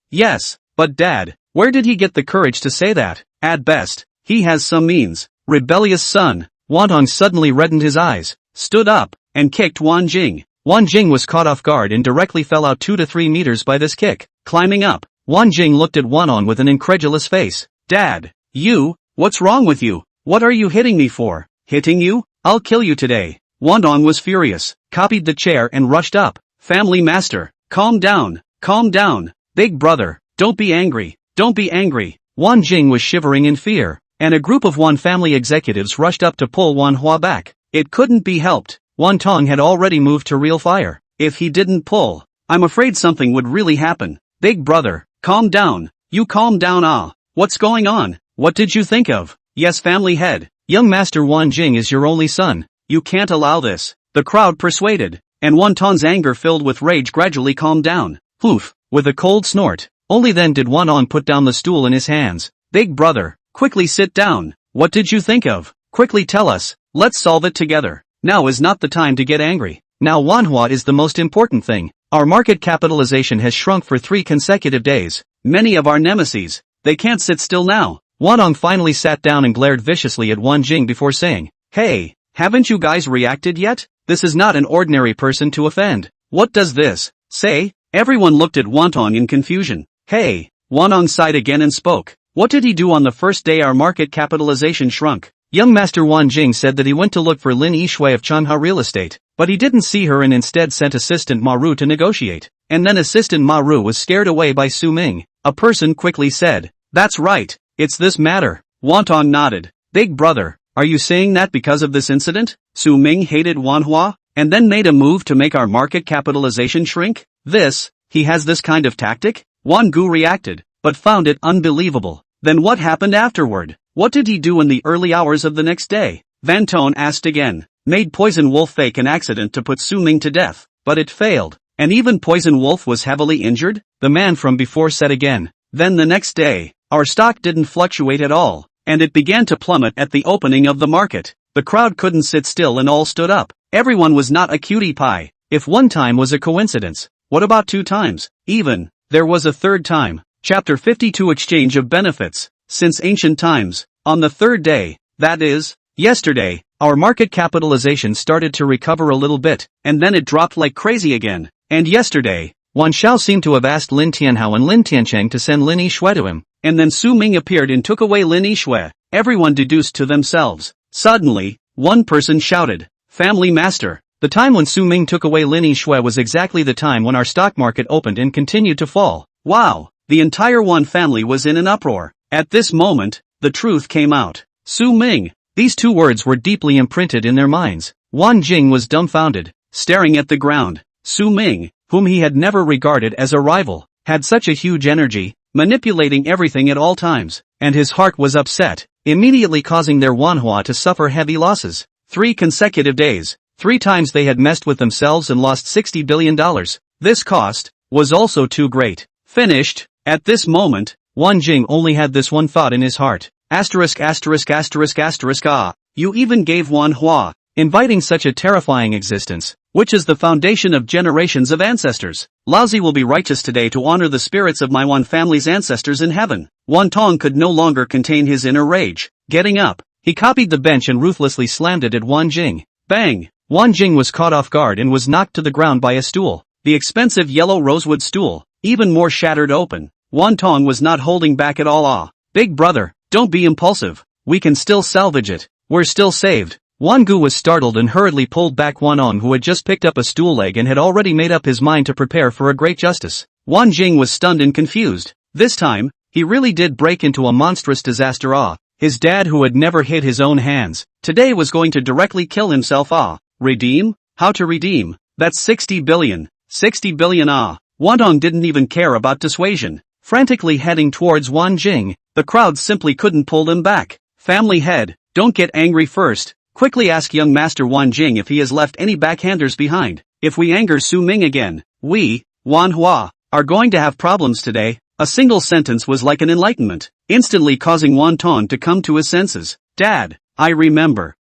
but Dad, where did he get the courage to say that? At best, he has some means. Rebellious son. Wan Tong suddenly reddened his eyes, stood up, and kicked Wan Jing. Wan Jing was caught off guard and directly fell out 2 to 3 meters by this kick. Climbing up, Wan Jing looked at Wan Hong with an incredulous face. Dad, what's wrong with you? What are you hitting me for? Hitting you? I'll kill you today. Wan Hong was furious, copied the chair and rushed up. Family master, calm down. Big brother, don't be angry. Wan Jing was shivering in fear, and a group of Wan family executives rushed up to pull Wan Hua back. It couldn't be helped. Wan Tong had already moved to real fire. If he didn't pull, I'm afraid something would really happen. Big brother, calm down. You calm down. What's going on? What did you think of? Yes, family head. Young Master Wan Jing is your only son. You can't allow this. The crowd persuaded, and Wan Tong's anger filled with rage gradually calmed down. Poof, with a cold snort. Only then did Wan Ong put down the stool in his hands. Big brother, quickly sit down. What did you think of? Quickly tell us. Let's solve it together. Now is not the time to get angry. Now Manhwa is the most important thing. Our market capitalization has shrunk for 3 consecutive days. Many of our nemesis, they can't sit still now. Wan Ong finally sat down and glared viciously at Wan Jing before saying, "Hey, haven't you guys reacted yet? This is not an ordinary person to offend. What does this say?" Everyone looked at Wan Tong in confusion. "Hey." Wan Ong sighed again and spoke. "What did he do on the first day our market capitalization shrunk?" Young Master Wan Jing said that he went to look for Lin Yishui of Changhua Real Estate, but he didn't see her and instead sent Assistant Ma Ru to negotiate. And then Assistant Ma Ru was scared away by Su Ming. A person quickly said, "That's right, it's this matter." Wan Tong nodded. "Big brother, are you saying that because of this incident, Su Ming hated Manhwa, and then made a move to make our market capitalization shrink? He has this kind of tactic?" Wan Gu reacted, but found it unbelievable. Then what happened afterward? What did he do in the early hours of the next day? Van Tone asked again. Made Poison Wolf fake an accident to put Su Ming to death, but it failed. And even Poison Wolf was heavily injured? The man from before said again. Then the next day, our stock didn't fluctuate at all, and it began to plummet at the opening of the market. The crowd couldn't sit still and all stood up. Everyone was not a cutie pie. If one time was a coincidence, what about 2 times? Even, there was a 3rd time. Chapter 52 Exchange of Benefits. Since ancient times, on the 3rd day, that is, yesterday, our market capitalization started to recover a little bit, and then it dropped like crazy again. And yesterday, Wan Xiao seemed to have asked Lin Tianhao and Lin Tiancheng to send Lin Yishui to him, and then Su Ming appeared and took away Lin Yishui. Everyone deduced to themselves. Suddenly, one person shouted, "Family Master!" The time when Su Ming took away Lin Yishui was exactly the time when our stock market opened and continued to fall. Wow! The entire Wan family was in an uproar. At this moment, the truth came out. Su Ming. These 2 words were deeply imprinted in their minds. Wan Jing was dumbfounded, staring at the ground. Su Ming, whom he had never regarded as a rival, had such a huge energy, manipulating everything at all times, and his heart was upset, immediately causing their Wanhua to suffer heavy losses. 3 consecutive days, 3 times they had messed with themselves and lost $60 billion. This cost was also too great. Finished. At this moment, Wan Jing only had this one thought in his heart. You even gave Wan Hua, inviting such a terrifying existence, which is the foundation of generations of ancestors. Laozi will be righteous today to honor the spirits of my Wan family's ancestors in heaven. Wan Tong could no longer contain his inner rage. Getting up, he copied the bench and ruthlessly slammed it at Wan Jing. Bang! Wan Jing was caught off guard and was knocked to the ground by a stool. The expensive yellow rosewood stool, even more shattered open. Wan Tong was not holding back at all. Big brother, don't be impulsive. We can still salvage it. We're still saved. Wan Gu was startled and hurriedly pulled back Wan Ong, who had just picked up a stool leg and had already made up his mind to prepare for a great justice. Wan Jing was stunned and confused. This time, he really did break into a monstrous disaster. His dad, who had never hit his own hands, today was going to directly kill himself. Redeem? How to redeem? That's 60 billion. 60 billion. Wan Ong didn't even care about dissuasion. Frantically heading towards Wan Jing, the crowd simply couldn't pull them back. Family head, don't get angry first. Quickly ask young Master Wan Jing if he has left any backhanders behind. If we anger Su Ming again, we, Wan Hua, are going to have problems today. A single sentence was like an enlightenment, instantly causing Wan Tong to come to his senses. Dad, I remember.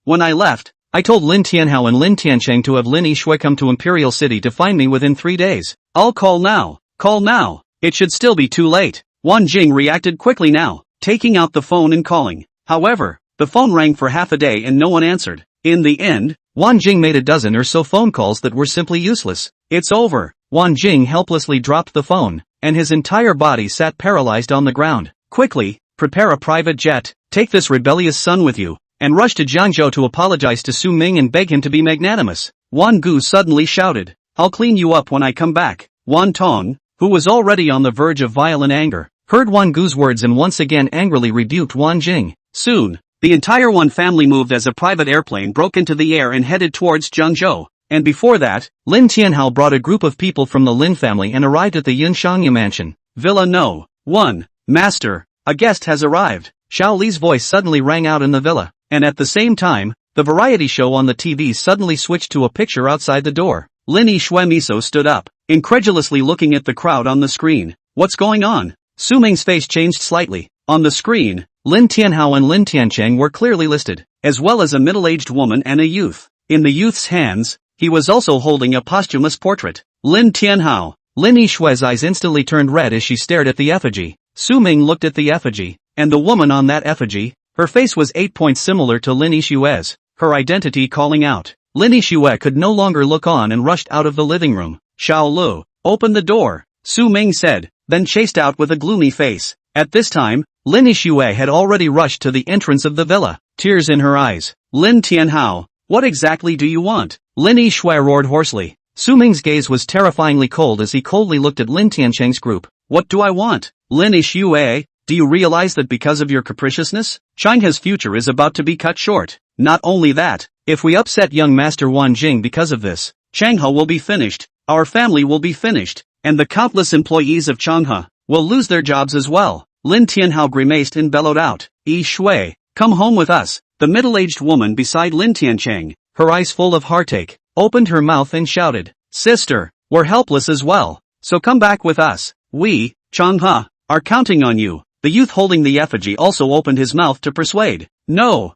When I left, I told Lin Tianhao and Lin Tiancheng to have Lin Yishui come to Imperial City to find me within 3 days. I'll call now. It should still be too late. Wan Jing reacted quickly now, taking out the phone and calling. However, the phone rang for half a day and no one answered. In the end, Wan Jing made a dozen or so phone calls that were simply useless. It's over. Wan Jing helplessly dropped the phone, and his entire body sat paralyzed on the ground. Quickly, prepare a private jet, take this rebellious son with you, and rush to Jiangzhou to apologize to Su Ming and beg him to be magnanimous. Wan Gu suddenly shouted, I'll clean you up when I come back. Wan Tong, who was already on the verge of violent anger, heard Wan Gu's words and once again angrily rebuked Wan Jing. Soon, the entire Wan family moved as a private airplane broke into the air and headed towards Jiangzhou. And before that, Lin Tianhao brought a group of people from the Lin family and arrived at the Yunshangya mansion. Villa No. 1. Master, a guest has arrived. Xiao Li's voice suddenly rang out in the villa, and at the same time, the variety show on the TV suddenly switched to a picture outside the door. Lin Yixue Miso stood up, incredulously looking at the crowd on the screen. What's going on? Su Ming's face changed slightly. On the screen, Lin Tianhao and Lin Tiancheng were clearly listed, as well as a middle-aged woman and a youth. In the youth's hands, he was also holding a posthumous portrait. Lin Tianhao. Lin Yixue's eyes instantly turned red as she stared at the effigy. Su Ming looked at the effigy, and the woman on that effigy, her face was 8 points similar to Lin Yixue's, her identity calling out. Lin Yixue could no longer look on and rushed out of the living room. Xiao Lu, open the door, Su Ming said, then chased out with a gloomy face. At this time, Lin Yixue had already rushed to the entrance of the villa, tears in her eyes. Lin Tianhao, what exactly do you want? Lin Yixue roared hoarsely. Su Ming's gaze was terrifyingly cold as he coldly looked at Lin Tiancheng's group. What do I want? Lin Yixue, do you realize that because of your capriciousness, Changha's future is about to be cut short? Not only that, if we upset young Master Wan Jing because of this, Changha will be finished, our family will be finished, and the countless employees of Changha will lose their jobs as well. Lin Tianhao grimaced and bellowed out, Yixue, come home with us. The middle-aged woman beside Lin Tiancheng, her eyes full of heartache, opened her mouth and shouted, Sister, we're helpless as well, so come back with us. We, Changha, are counting on you. The youth holding the effigy also opened his mouth to persuade. No,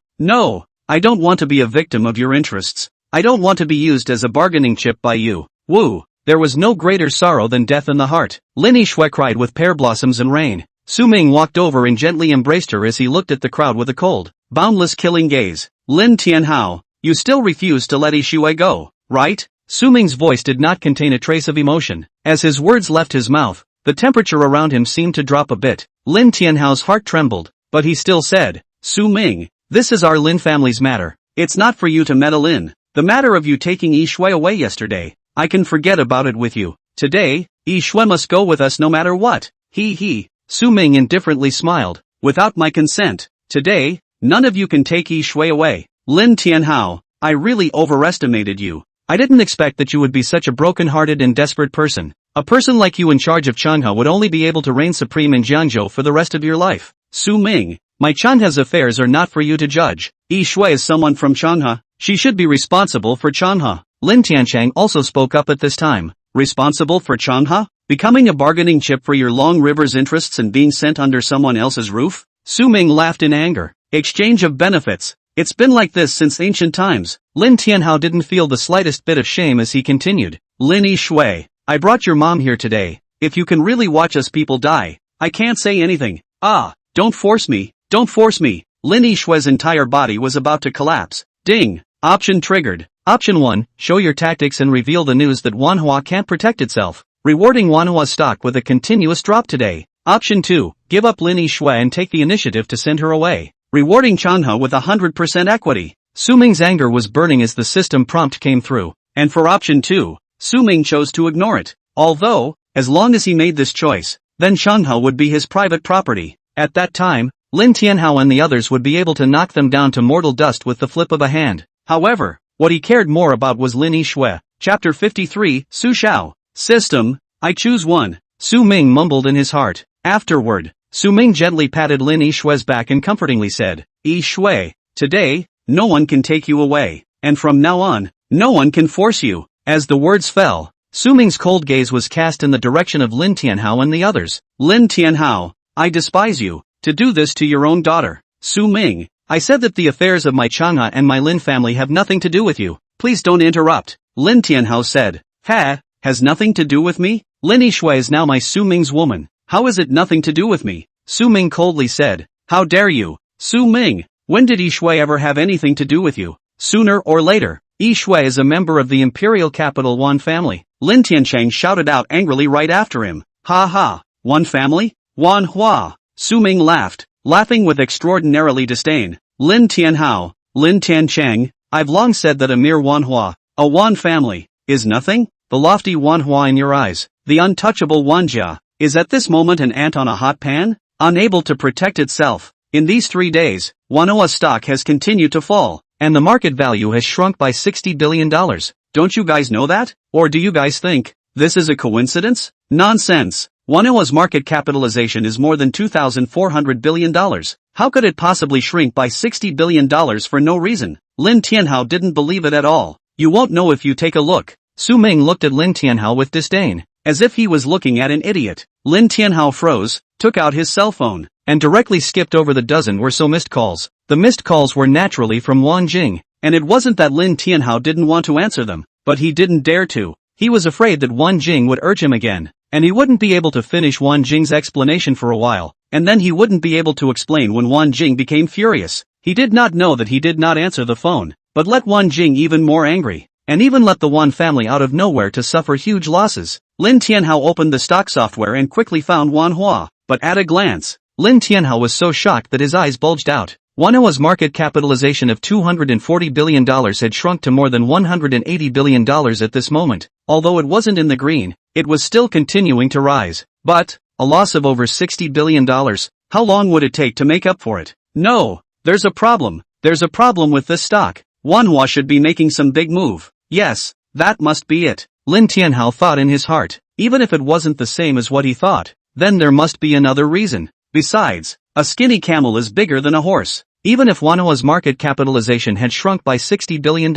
I don't want to be a victim of your interests. I don't want to be used as a bargaining chip by you. Woo, there was no greater sorrow than death in the heart. Lin Yixue cried with pear blossoms and rain. Su Ming walked over and gently embraced her as he looked at the crowd with a cold, boundless killing gaze. Lin Tianhao, you still refuse to let Yixue go, right? Su Ming's voice did not contain a trace of emotion. As his words left his mouth, the temperature around him seemed to drop a bit. Lin Tianhao's heart trembled, but he still said, Su Ming, this is our Lin family's matter. It's not for you to meddle in. The matter of you taking Yixue away yesterday, I can forget about it with you. Today, Yixue must go with us no matter what. He. Su Ming indifferently smiled. Without my consent, today, none of you can take Yixue away. Lin Tianhao, I really overestimated you. I didn't expect that you would be such a broken-hearted and desperate person. A person like you in charge of Changha would only be able to reign supreme in Jiangzhou for the rest of your life. Su Ming, my Changha's affairs are not for you to judge. Yixue is someone from Changha. She should be responsible for Changha. Lin Tiancheng also spoke up at this time. Responsible for Changha? Becoming a bargaining chip for your Long River's interests and being sent under someone else's roof? Su Ming laughed in anger. Exchange of benefits. It's been like this since ancient times. Lin Tianhao didn't feel the slightest bit of shame as he continued. Lin Yixue, I brought your mom here today. If you can really watch us people die, I can't say anything. Don't force me. Lin Yixue's entire body was about to collapse. Ding. Option triggered. Option 1, show your tactics and reveal the news that Manhwa can't protect itself, rewarding Manhwa stock with a continuous drop today. Option 2, give up Lin Yixue and take the initiative to send her away, rewarding Changha with 100% equity. Su Ming's anger was burning as the system prompt came through, and for option 2, Su Ming chose to ignore it. Although, as long as he made this choice, then Changha would be his private property. At that time, Lin Tianhao and the others would be able to knock them down to mortal dust with the flip of a hand. However, what he cared more about was Lin Yixue. Chapter 53, Su Xiao. System, I choose one. Su Ming mumbled in his heart. Afterward, Su Ming gently patted Lin Yixue's back and comfortingly said, Yixue, today, no one can take you away, and from now on, no one can force you. As the words fell, Su Ming's cold gaze was cast in the direction of Lin Tianhao and the others. Lin Tianhao, I despise you, to do this to your own daughter. Su Ming, I said that the affairs of my Changha and my Lin family have nothing to do with you. Please don't interrupt. Lin Tianhao said. Has nothing to do with me? Lin Yixue is now my Su Ming's woman. How is it nothing to do with me? Su Ming coldly said. How dare you? Su Ming, when did Yixue ever have anything to do with you? Sooner or later, Yixue is a member of the imperial capital Wan family. Lin Tiancheng shouted out angrily right after him. Ha, Wan family? Manhwa. Su Ming laughed, laughing with extraordinarily disdain. Lin Tianhao, Lin Tiancheng, I've long said that a mere Manhwa, a Wan family, is nothing. The lofty Manhwa in your eyes, the untouchable Wanjia, is at this moment an ant on a hot pan, unable to protect itself. In these 3 days, Manhwa stock has continued to fall, and the market value has shrunk by $60 billion. Don't you guys know that? Or do you guys think this is a coincidence? Nonsense. Manhwa's market capitalization is more than $2,400 billion. How could it possibly shrink by $60 billion for no reason? Lin Tianhao didn't believe it at all. You won't know if you take a look. Su Ming looked at Lin Tianhao with disdain, as if he was looking at an idiot. Lin Tianhao froze, took out his cell phone, and directly skipped over the dozen or so missed calls. The missed calls were naturally from Wang Jing, and it wasn't that Lin Tianhao didn't want to answer them, but he didn't dare to. He was afraid that Wang Jing would urge him again, and he wouldn't be able to finish Wang Jing's explanation for a while, and then he wouldn't be able to explain when Wang Jing became furious. He did not know that he did not answer the phone, but let Wang Jing even more angry, and even let the Wan family out of nowhere to suffer huge losses. Lin Tianhao opened the stock software and quickly found Manhwa, but at a glance, Lin Tianhao was so shocked that his eyes bulged out. Manhwa's market capitalization of $240 billion had shrunk to more than $180 billion at this moment. Although it wasn't in the green, it was still continuing to rise. But, a loss of over $60 billion, how long would it take to make up for it? No, there's a problem. There's a problem with this stock. Manhwa should be making some big move. Yes, that must be it. Lin Tianhao thought in his heart. Even if it wasn't the same as what he thought, then there must be another reason. Besides, a skinny camel is bigger than a horse. Even if Manhwa's market capitalization had shrunk by $60 billion,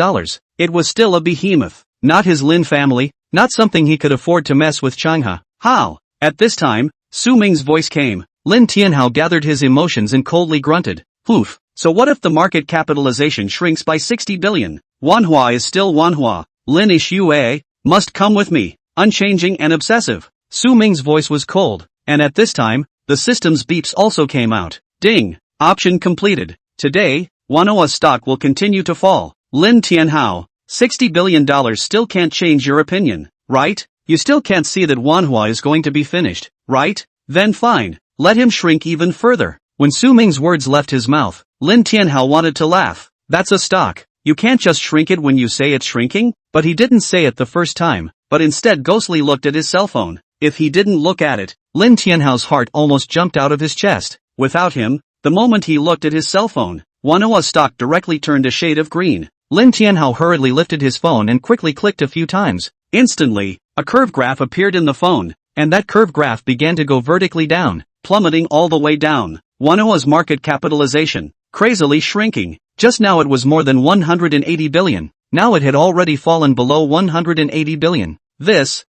it was still a behemoth. Not his Lin family, not something he could afford to mess with Changha. How? At this time, Su Ming's voice came. Lin Tianhao gathered his emotions and coldly grunted. Poof. So what if the market capitalization shrinks by 60 billion? Manhwa is still Manhwa. Lin Yue must come with me. Unchanging and obsessive. Su Ming's voice was cold, and at this time, the system's beeps also came out. Ding. Option completed. Today, Manhwa's stock will continue to fall. Lin Tianhao, $60 billion still can't change your opinion, right? You still can't see that Manhwa is going to be finished, right? Then fine. Let him shrink even further. When Su Ming's words left his mouth, Lin Tianhao wanted to laugh. That's a stock. You can't just shrink it when you say it's shrinking? But he didn't say it the first time, but instead ghostly looked at his cell phone. If he didn't look at it, Lin Tianhao's heart almost jumped out of his chest. Without him, the moment he looked at his cell phone, Manhwa's stock directly turned a shade of green. Lin Tianhao hurriedly lifted his phone and quickly clicked a few times. Instantly, a curve graph appeared in the phone, and that curve graph began to go vertically down, plummeting all the way down. Manhwa's market capitalization, crazily shrinking. Just now it was more than 180 billion. Now it had already fallen below 180 billion.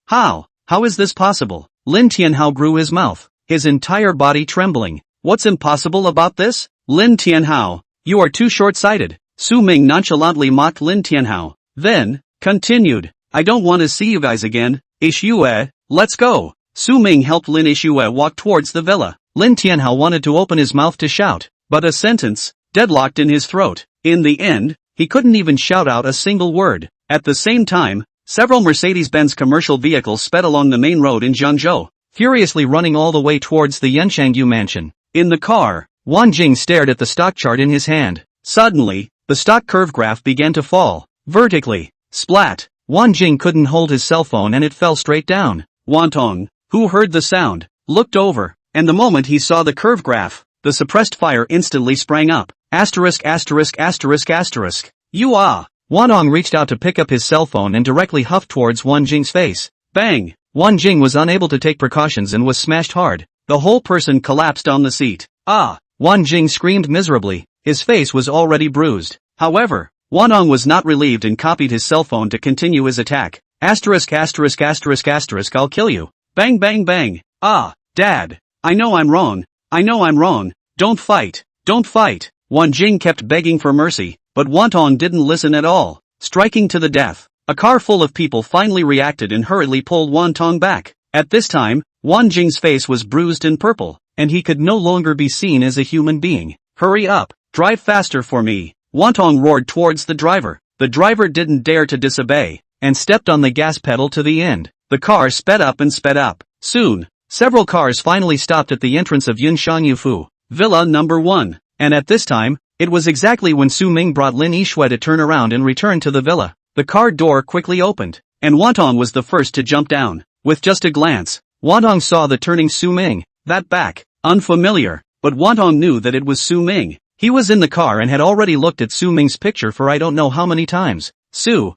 How is this possible? Lin Tianhao grew his mouth, his entire body trembling. What's impossible about this? Lin Tianhao, you are too short-sighted. Su Ming nonchalantly mocked Lin Tianhao, then continued. I don't want to see you guys again. Yue, let's go. Su Ming helped Lin Yue walk towards the villa. Lin Tianhao wanted to open his mouth to shout, but a sentence deadlocked in his throat. In the end, he couldn't even shout out a single word. At the same time, several Mercedes-Benz commercial vehicles sped along the main road in Zhengzhou, furiously running all the way towards the Yanshangyu mansion. In the car, Wang Jing stared at the stock chart in his hand. Suddenly, the stock curve graph began to fall, vertically. Splat! Wang Jing couldn't hold his cell phone and it fell straight down. Wantong, who heard the sound, looked over, and the moment he saw the curve graph, the suppressed fire instantly sprang up. Asterisk. You ah! Wantong reached out to pick up his cell phone and directly huffed towards Wang Jing's face. Bang! Wang Jing was unable to take precautions and was smashed hard. The whole person collapsed on the seat. Ah! Wang Jing screamed miserably. His face was already bruised. However, Wantong was not relieved and copied his cell phone to continue his attack. Asterisk. I'll kill you. Bang bang bang. Ah, Dad. I know I'm wrong. Don't fight. Wang Jing kept begging for mercy, but Wantong didn't listen at all, striking to the death. A car full of people finally reacted and hurriedly pulled Wantong back. At this time, Wang Jing's face was bruised and purple, and he could no longer be seen as a human being. Hurry up, drive faster for me. Wantong roared towards the driver. The driver didn't dare to disobey, and stepped on the gas pedal to the end. The car sped up and sped up. Soon, several cars finally stopped at the entrance of Yanshangyu Villa number 1. And at this time, it was exactly when Su Ming brought Lin Yue to turn around and return to the villa. The car door quickly opened, and Wantong was the first to jump down. With just a glance, Wantong saw the turning Su Ming. That back, unfamiliar, but Wantong knew that it was Su Ming. He was in the car and had already looked at Su Ming's picture for I don't know how many times. Su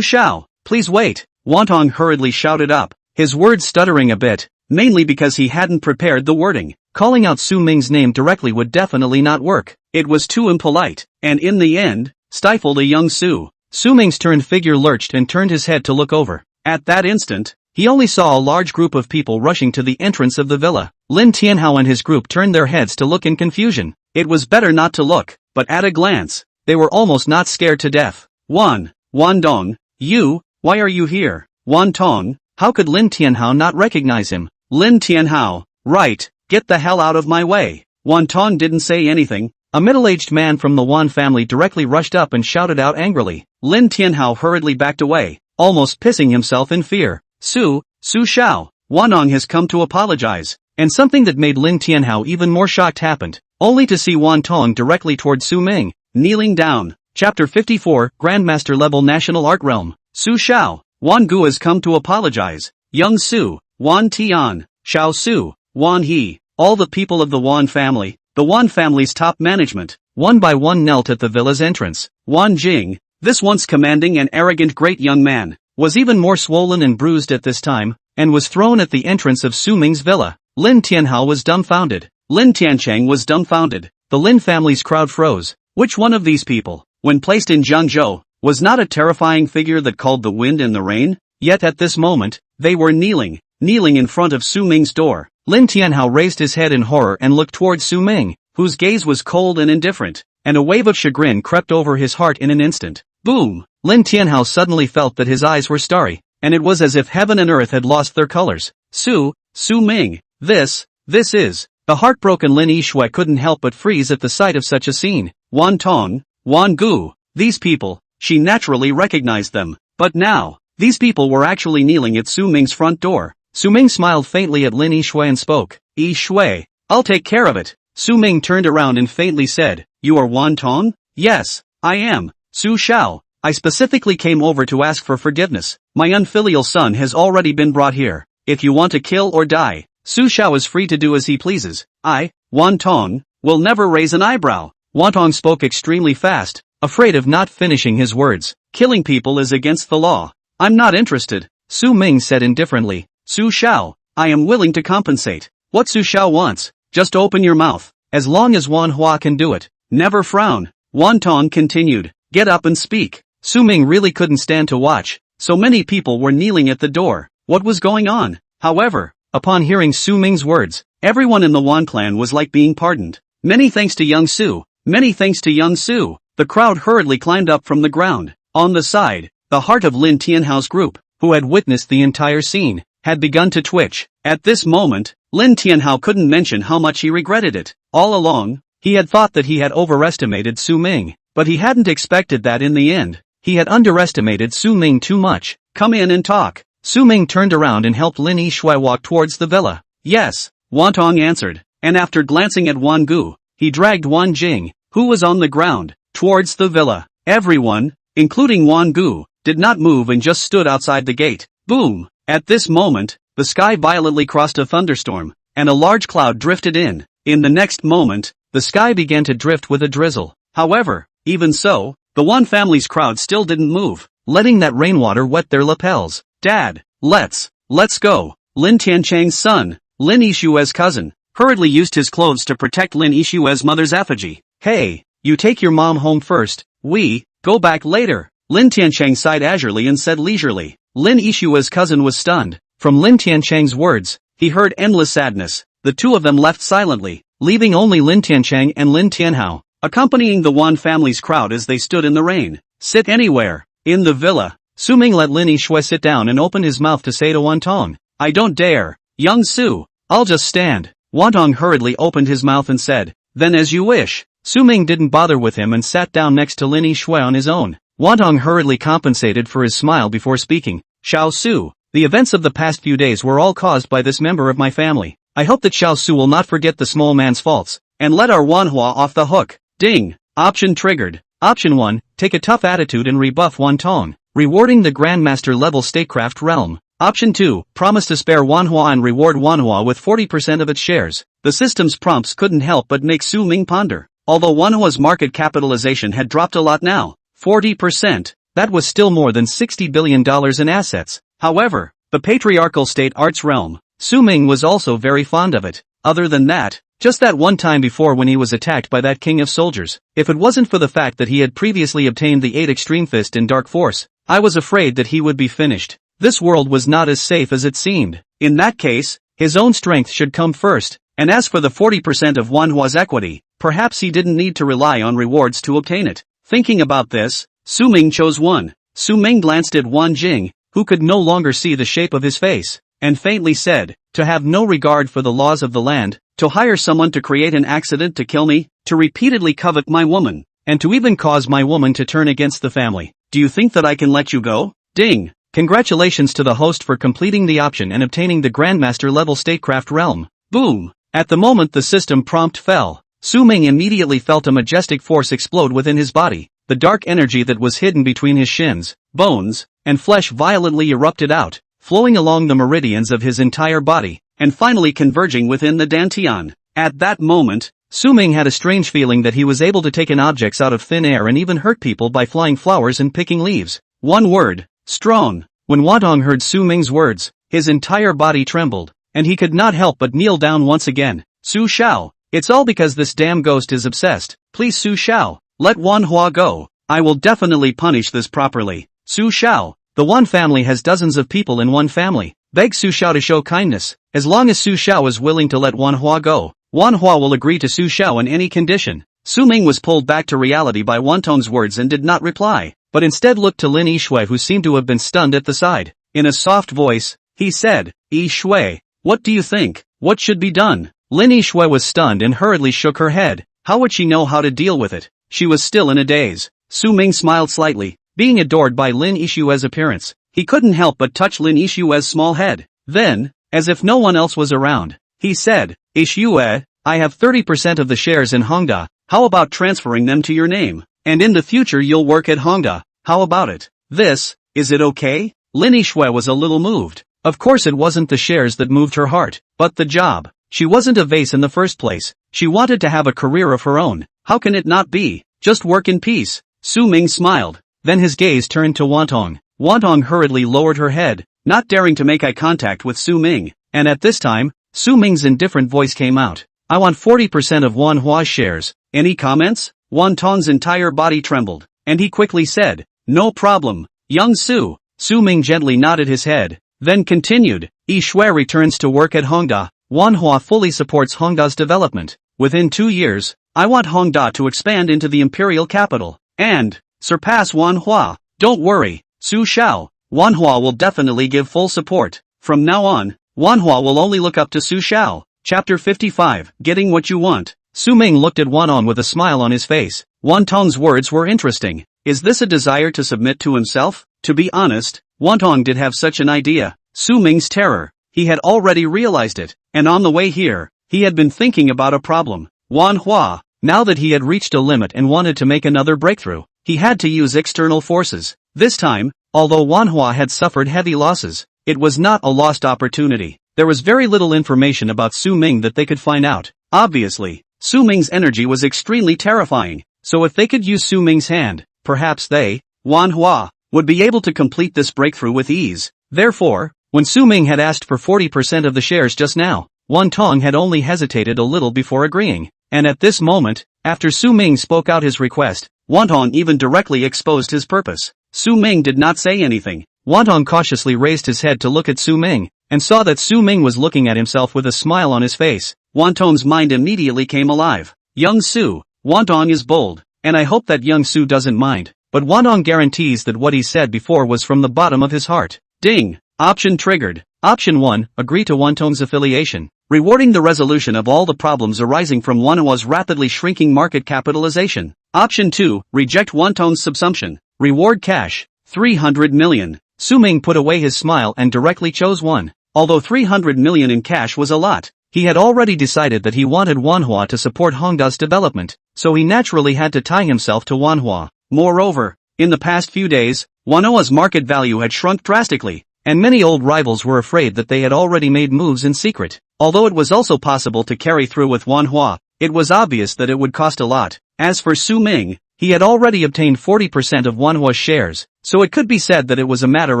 Shao, please wait. Wantong hurriedly shouted up, his words stuttering a bit. mainly because he hadn't prepared the wording. Calling out Su Ming's name directly would definitely not work. It was too impolite, and in the end, stifled a young Su. Su Ming's turned figure lurched and turned his head to look over. At that instant, he only saw a large group of people rushing to the entrance of the villa. Lin Tianhao and his group turned their heads to look in confusion. It was better not to look, but at a glance, they were almost not scared to death. Wan Dong, you, why are you here? Wan Tong, how could Lin Tianhao not recognize him? Lin Tianhao, right, get the hell out of my way. Wan Tong didn't say anything. A middle-aged man from the Wan family directly rushed up and shouted out angrily. Lin Tianhao hurriedly backed away, almost pissing himself in fear. Su Shao, Wanong has come to apologize. And something that made Lin Tianhao even more shocked happened, only to see Wan Tong directly toward Su Ming, kneeling down. Chapter 54, Grandmaster Level National Art Realm. Su Shao, Wan Gu has come to apologize. Young Su, Wan Tian, Xiao Su, Wan He, all the people of the Wan family, the Wan family's top management, one by one knelt at the villa's entrance. Wan Jing, this once commanding and arrogant great young man, was even more swollen and bruised at this time, and was thrown at the entrance of Su Ming's villa. Lin Tianhao was dumbfounded. Lin Tiancheng was dumbfounded. The Lin family's crowd froze. Which one of these people, when placed in Jiangzhou, was not a terrifying figure that called the wind and the rain? Yet at this moment, they were kneeling in front of Su Ming's door. Lin Tianhao raised his head in horror and looked towards Su Ming, whose gaze was cold and indifferent, and a wave of chagrin crept over his heart in an instant. Boom! Lin Tianhao suddenly felt that his eyes were starry, and it was as if heaven and earth had lost their colors. Su Ming, this is... The heartbroken Lin Yishui couldn't help but freeze at the sight of such a scene. Wan Tong, Wan Gu, these people, she naturally recognized them. But now, these people were actually kneeling at Su Ming's front door. Su Ming smiled faintly at Lin Yishui and spoke. Yishui, I'll take care of it. Su Ming turned around and faintly said, You are Wan Tong? Yes, I am. Su Shao, I specifically came over to ask for forgiveness. My unfilial son has already been brought here. If you want to kill or die, Su Shao is free to do as he pleases. I, Wan Tong, will never raise an eyebrow. Wan Tong spoke extremely fast, afraid of not finishing his words. Killing people is against the law. I'm not interested. Su Ming said indifferently. Su Shao, I am willing to compensate. What Su Shao wants, just open your mouth. As long as Wan Hua can do it. Never frown. Wan Tong continued. Get up and speak. Su Ming really couldn't stand to watch. So many people were kneeling at the door. What was going on? However, upon hearing Su Ming's words, everyone in the Wan clan was like being pardoned. Many thanks to young Su. Many thanks to young Su. The crowd hurriedly climbed up from the ground. On the side, the heart of Lin Tianhao's group, who had witnessed the entire scene, had begun to twitch. At this moment, Lin Tianhao couldn't mention how much he regretted it. All along, he had thought that he had overestimated Su Ming, but he hadn't expected that in the end. He had underestimated Su Ming too much. Come in and talk. Su Ming turned around and helped Lin Yishui walk towards the villa. Yes, Wan Tong answered, and after glancing at Wan Gu, he dragged Wan Jing, who was on the ground, towards the villa. Everyone, including Wan Gu, did not move and just stood outside the gate. Boom! At this moment, the sky violently crossed a thunderstorm, and a large cloud drifted in. In the next moment, the sky began to drift with a drizzle. However, even so, the Wan family's crowd still didn't move, letting that rainwater wet their lapels. Dad, let's go. Lin Tiancheng's son, Lin Yishui's cousin, hurriedly used his clothes to protect Lin Yishui's mother's effigy. Hey, you take your mom home first, we go back later. Lin Tiancheng sighed azurely and said leisurely. Lin Yishui's cousin was stunned. From Lin Tiancheng's words, he heard endless sadness. The two of them left silently, leaving only Lin Tiancheng and Lin Tianhao, accompanying the Wan family's crowd as they stood in the rain. Sit anywhere. In the villa, Su Ming let Lin Yishui sit down and opened his mouth to say to Wan Tong, I don't dare. Young Su, I'll just stand. Wan Tong hurriedly opened his mouth and said, Then as you wish. Su Ming didn't bother with him and sat down next to Lin Yishui on his own. Wan Tong hurriedly compensated for his smile before speaking. Xiao Su, the events of the past few days were all caused by this member of my family. I hope that Xiao Su will not forget the small man's faults, and let our Wanhua off the hook. Ding! Option triggered. Option 1, take a tough attitude and rebuff Wan Tong, rewarding the Grandmaster level statecraft realm. Option 2, promise to spare Wanhua and reward Wanhua with 40% of its shares. The system's prompts couldn't help but make Su Ming ponder. Although Wanhua's market capitalization had dropped a lot now, 40%, that was still more than $60 billion in assets. However, the patriarchal state arts realm, Su Ming was also very fond of it. Other than that, just that one time before when he was attacked by that king of soldiers, if it wasn't for the fact that he had previously obtained the 8 Extreme Fist in Dark Force, I was afraid that he would be finished. This world was not as safe as it seemed. In that case, his own strength should come first, and as for the 40% of Manhwa's equity, perhaps he didn't need to rely on rewards to obtain it. Thinking about this, Su Ming chose one. Su Ming glanced at Wan Jing, who could no longer see the shape of his face, and faintly said, to have no regard for the laws of the land, to hire someone to create an accident to kill me, to repeatedly covet my woman, and to even cause my woman to turn against the family. Do you think that I can let you go? Ding! Congratulations to the host for completing the option and obtaining the Grandmaster level Statecraft realm. Boom! At the moment the system prompt fell, Su Ming immediately felt a majestic force explode within his body. The dark energy that was hidden between his shins, bones, and flesh violently erupted out, flowing along the meridians of his entire body, and finally converging within the dantian. At that moment, Su Ming had a strange feeling that he was able to take in objects out of thin air and even hurt people by flying flowers and picking leaves. One word, strong. When Wantong heard Su Ming's words, his entire body trembled, and he could not help but kneel down once again. Su Shao, it's all because this damn ghost is obsessed. Please Su Shao, let Manhwa go. I will definitely punish this properly. Su Shao, the one family has dozens of people in one family. Beg Su Shao to show kindness. As long as Su Shao is willing to let Manhwa go, Manhwa will agree to Su Shao in any condition. Su Ming was pulled back to reality by Wantong's words and did not reply, but instead looked to Lin Yishui, who seemed to have been stunned at the side. In a soft voice, he said, Yishui, what do you think? What should be done? Lin Yishui was stunned and hurriedly shook her head. How would she know how to deal with it? She was still in a daze. Su Ming smiled slightly, being adored by Lin Yishui's appearance. He couldn't help but touch Lin Yishui's small head. Then, as if no one else was around, he said, Yishui, I have 30% of the shares in Hongda. How about transferring them to your name? And in the future you'll work at Hongda. How about it? Is it okay? Lin Yishui was a little moved. Of course it wasn't the shares that moved her heart, but the job. She wasn't a vase in the first place. She wanted to have a career of her own. How can it not be? Just work in peace. Su Ming smiled. Then his gaze turned to Wantong. Wantong hurriedly lowered her head, not daring to make eye contact with Su Ming, and at this time, Su Ming's indifferent voice came out. I want 40% of Manhwa's shares. Any comments? Wantong's entire body trembled, and he quickly said, no problem, young Su. Su Ming gently nodded his head, then continued, Yishui returns to work at Hongda. Manhwa fully supports Hongda's development. Within 2 years, I want Hongda to expand into the imperial capital, and surpass Manhwa. Don't worry, Su Shao, Manhwa will definitely give full support. From now on, Manhwa will only look up to Su Shao. Chapter 55, Getting What You Want. Su Ming looked at Wantong with a smile on his face. Wantong's words were interesting. Is this a desire to submit to himself? To be honest, Wantong did have such an idea. Su Ming's terror. He had already realized it, and on the way here, he had been thinking about a problem. Manhwa, now that he had reached a limit and wanted to make another breakthrough, he had to use external forces. This time, although Manhwa had suffered heavy losses, it was not a lost opportunity. There was very little information about Su Ming that they could find out. Obviously, Su Ming's energy was extremely terrifying, so if they could use Su Ming's hand, perhaps they, Manhwa, would be able to complete this breakthrough with ease. Therefore, when Su Ming had asked for 40% of the shares just now, Wantong had only hesitated a little before agreeing, and at this moment, after Su Ming spoke out his request, Wantong even directly exposed his purpose. Su Ming did not say anything. Wantong cautiously raised his head to look at Su Ming, and saw that Su Ming was looking at himself with a smile on his face. Wantong's mind immediately came alive. Young Su, Wantong is bold, and I hope that young Su doesn't mind, but Wantong guarantees that what he said before was from the bottom of his heart. Ding! Option triggered. Option 1, agree to Wantong's affiliation, rewarding the resolution of all the problems arising from Manhwa's rapidly shrinking market capitalization. Option 2, reject Wantong's subsumption, reward cash, 300 million. Su Ming put away his smile and directly chose 1. Although 300 million in cash was a lot, he had already decided that he wanted Manhwa to support Hongda's development, so he naturally had to tie himself to Manhwa. Moreover, in the past few days, Manhwa's market value had shrunk drastically, and many old rivals were afraid that they had already made moves in secret. Although it was also possible to carry through with Manhwa, it was obvious that it would cost a lot. As for Su Ming, he had already obtained 40% of Manhwa's shares, so it could be said that it was a matter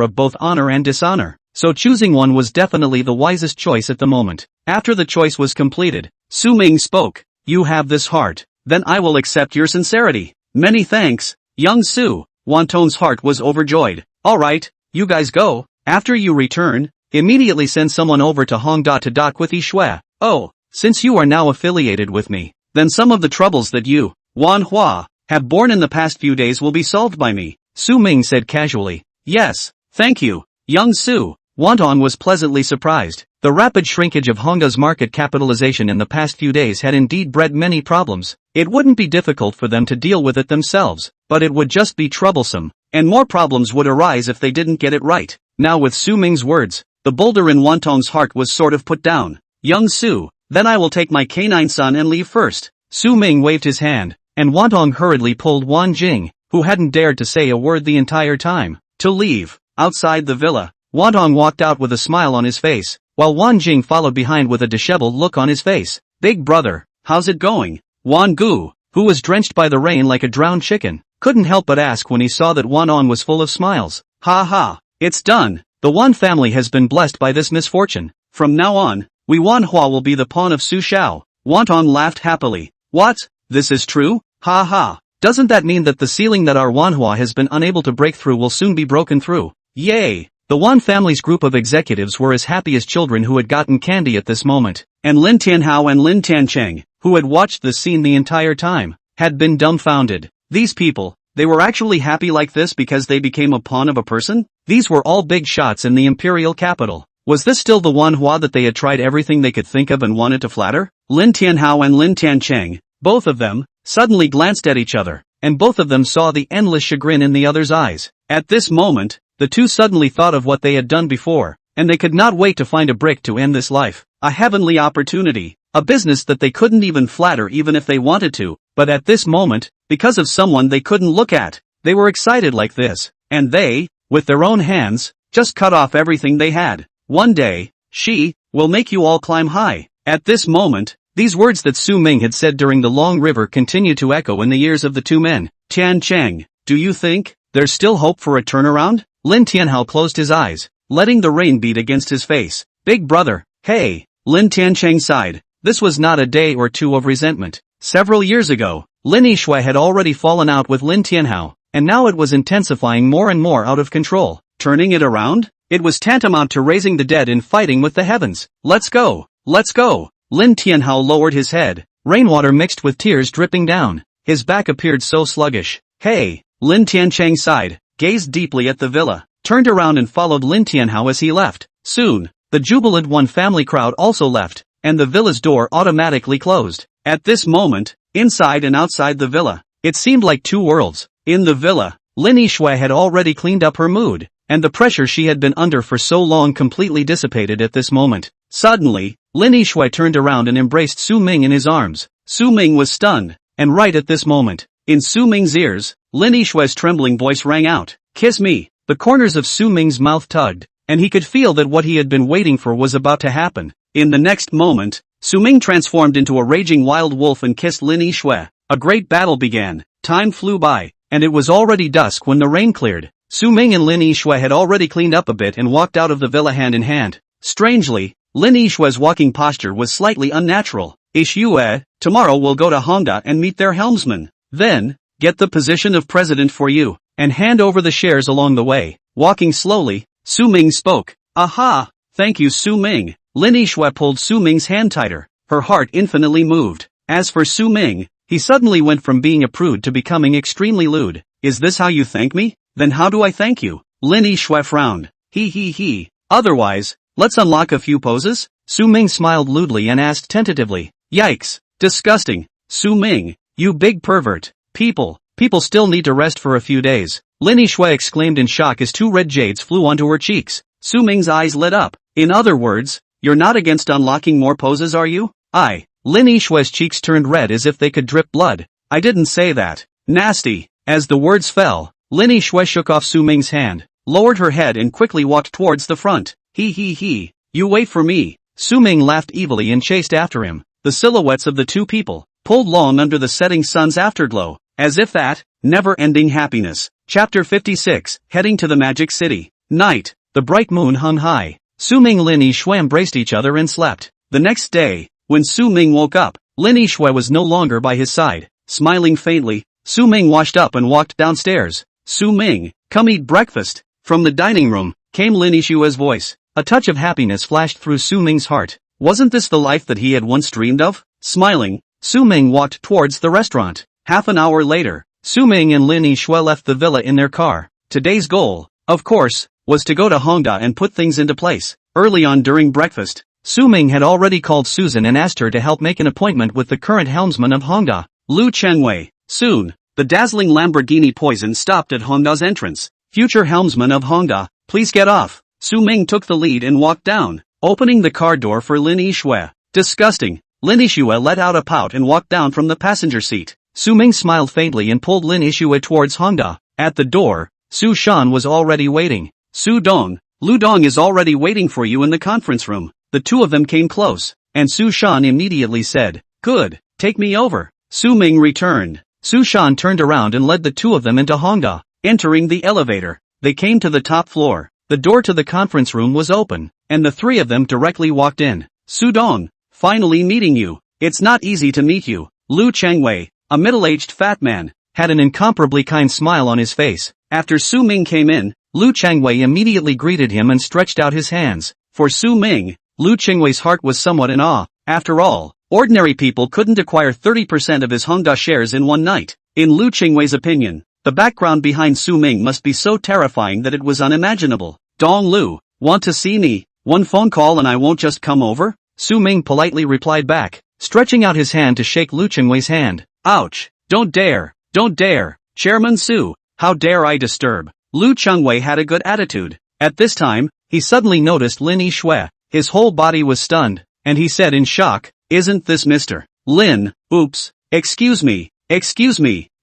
of both honor and dishonor. so choosing one was definitely the wisest choice at the moment. After the choice was completed, Su Ming spoke. You have this heart, then I will accept your sincerity. Many thanks, young Su. Wanton's heart was overjoyed. Alright, you guys go. After you return, immediately send someone over to Hongda to dock with Yishui. Oh, since you are now affiliated with me, then some of the troubles that you, Manhwa, have borne in the past few days will be solved by me, Su Ming said casually. Yes, thank you, young Su. Wanton was pleasantly surprised. The rapid shrinkage of Hongda's market capitalization in the past few days had indeed bred many problems. It wouldn't be difficult for them to deal with it themselves, but it would just be troublesome, and more problems would arise if they didn't get it right. Now with Su Ming's words, the boulder in Wanton's heart was sort of put down. Young Su, then I will take my canine son and leave first. Su Ming waved his hand, and Wantong hurriedly pulled Wan Jing, who hadn't dared to say a word the entire time, to leave. Outside the villa, Wantong walked out with a smile on his face, while Wan Jing followed behind with a disheveled look on his face. Big brother, how's it going? Wan Gu, who was drenched by the rain like a drowned chicken, couldn't help but ask when he saw that Wan On was full of smiles. Ha ha, it's done. The Wan family has been blessed by this misfortune. From now on, we Wan Hua will be the pawn of Su Shao. Wanton laughed happily. What? This is true? Ha ha. Doesn't that mean that the ceiling that our Wan Hua has been unable to break through will soon be broken through? Yay! The Wan family's group of executives were as happy as children who had gotten candy at this moment, and Lin Tianhao and Lin Tiancheng, who had watched the scene the entire time, had been dumbfounded. These people, they were actually happy like this because they became a pawn of a person? These were all big shots in the imperial capital. Was this still the Wan Hua that they had tried everything they could think of and wanted to flatter? Lin Tianhao and Lin Tiancheng, both of them, suddenly glanced at each other, and both of them saw the endless chagrin in the other's eyes. At this moment, the two suddenly thought of what they had done before, and they could not wait to find a brick to end this life. A heavenly opportunity, a business that they couldn't even flatter even if they wanted to, but at this moment, because of someone they couldn't look at, they were excited like this, and they, with their own hands, just cut off everything they had. One day, she, will make you all climb high. At this moment, these words that Su Ming had said during the long river continued to echo in the ears of the two men. Tian Cheng, do you think there's still hope for a turnaround? Lin Tianhao closed his eyes, letting the rain beat against his face. Big brother, hey, Lin Tiancheng sighed. This was not a day or two of resentment. Several years ago, Lin Yishui had already fallen out with Lin Tianhao, and now it was intensifying more and more out of control. Turning it around? It was tantamount to raising the dead and fighting with the heavens. Let's go! Let's go! Lin Tianhao lowered his head, rainwater mixed with tears dripping down. His back appeared so sluggish. Hey! Lin Tiancheng sighed, gazed deeply at the villa, turned around and followed Lin Tianhao as he left. Soon, the jubilant One family crowd also left, and the villa's door automatically closed. At this moment, inside and outside the villa, it seemed like two worlds. In the villa, Lin Yishui had already cleaned up her mood, and the pressure she had been under for so long completely dissipated at this moment. Suddenly, Lin Yishui turned around and embraced Su Ming in his arms. Su Ming was stunned, and right at this moment, in Su Ming's ears, Lin Yishui's trembling voice rang out. Kiss me. The corners of Su Ming's mouth tugged, and he could feel that what he had been waiting for was about to happen. In the next moment, Su Ming transformed into a raging wild wolf and kissed Lin Yishui. A great battle began. Time flew by, and it was already dusk when the rain cleared. Su Ming and Lin Yishui had already cleaned up a bit and walked out of the villa hand in hand. Strangely, Lin Yishui's walking posture was slightly unnatural. Yishui, tomorrow we'll go to Honda and meet their helmsman. Then, get the position of president for you, and hand over the shares along the way. Walking slowly, Su Ming spoke. Aha! Thank you Su Ming. Lin Yishui pulled Su Ming's hand tighter. Her heart infinitely moved. As for Su Ming, he suddenly went from being a prude to becoming extremely lewd. Is this how you thank me? Then how do I thank you? Lin Yishui frowned. He. Otherwise, let's unlock a few poses? Su Ming smiled lewdly and asked tentatively. Yikes! Disgusting! Su Ming, you big pervert. People still need to rest for a few days. Lin Yishui exclaimed in shock as two red jades flew onto her cheeks. Su Ming's eyes lit up. In other words, you're not against unlocking more poses, are you? Lin Yishui's cheeks turned red as if they could drip blood. I didn't say that. Nasty. As the words fell, Lin Yishui shook off Su Ming's hand, lowered her head and quickly walked towards the front. He. You wait for me. Su Ming laughed evilly and chased after him. The silhouettes of the two people pulled long under the setting sun's afterglow, as if that never-ending happiness. Chapter 56, Heading to the Magic City. Night. The The bright moon hung high. Su Ming and Lin Yixue embraced each other and slept. The next day, when Su Ming woke up, Lin Yixue was no longer by his side. Smiling faintly, Su Ming washed up and walked downstairs. Su Ming, come eat breakfast. From the dining room, came Lin Yixue's voice. A touch of happiness flashed through Su Ming's heart. Wasn't this the life that he had once dreamed of? Smiling, Su Ming walked towards the restaurant. Half an hour later, Su Ming and Lin Yixue left the villa in their car. Today's goal, of course, was to go to Hongda and put things into place. Early on during breakfast, Su Ming had already called Susan and asked her to help make an appointment with the current helmsman of Hongda, Lu Chengwei. Soon, the dazzling Lamborghini Poison stopped at Hongda's entrance. Future helmsman of Hongda, please get off. Su Ming took the lead and walked down, opening the car door for Lin Yixue. Disgusting. Lin Yixue let out a pout and walked down from the passenger seat. Su Ming smiled faintly and pulled Lin Yixue towards Hongda. At the door, Su Shan was already waiting. Su Dong, Lu Dong is already waiting for you in the conference room. The two of them came close, and Su Shan immediately said, good, take me over. Su Ming returned. Su Shan turned around and led the two of them into Hongda. Entering the elevator, they came to the top floor. The door to the conference room was open, and the three of them directly walked in. Su Dong, finally meeting you. It's not easy to meet you. Lu Chengwei, a middle-aged fat man, had an incomparably kind smile on his face. After Su Ming came in, Lu Chengwei immediately greeted him and stretched out his hands. For Su Ming, Lu Chengwei's heart was somewhat in awe. After all, ordinary people couldn't acquire 30% of his Hongda shares in one night. In Lu Chengwei's opinion, the background behind Su Ming must be so terrifying that it was unimaginable. Dong Lu, want to see me? One phone call and I won't just come over? Su Ming politely replied back, stretching out his hand to shake Lu Chengwei's hand. Ouch, don't dare, don't dare. Chairman Su, how dare I disturb? Lu Chengwei had a good attitude. At this time, he suddenly noticed Lin Yixue. His whole body was stunned, and he said in shock, isn't this Mr. Lin? Oops, excuse me,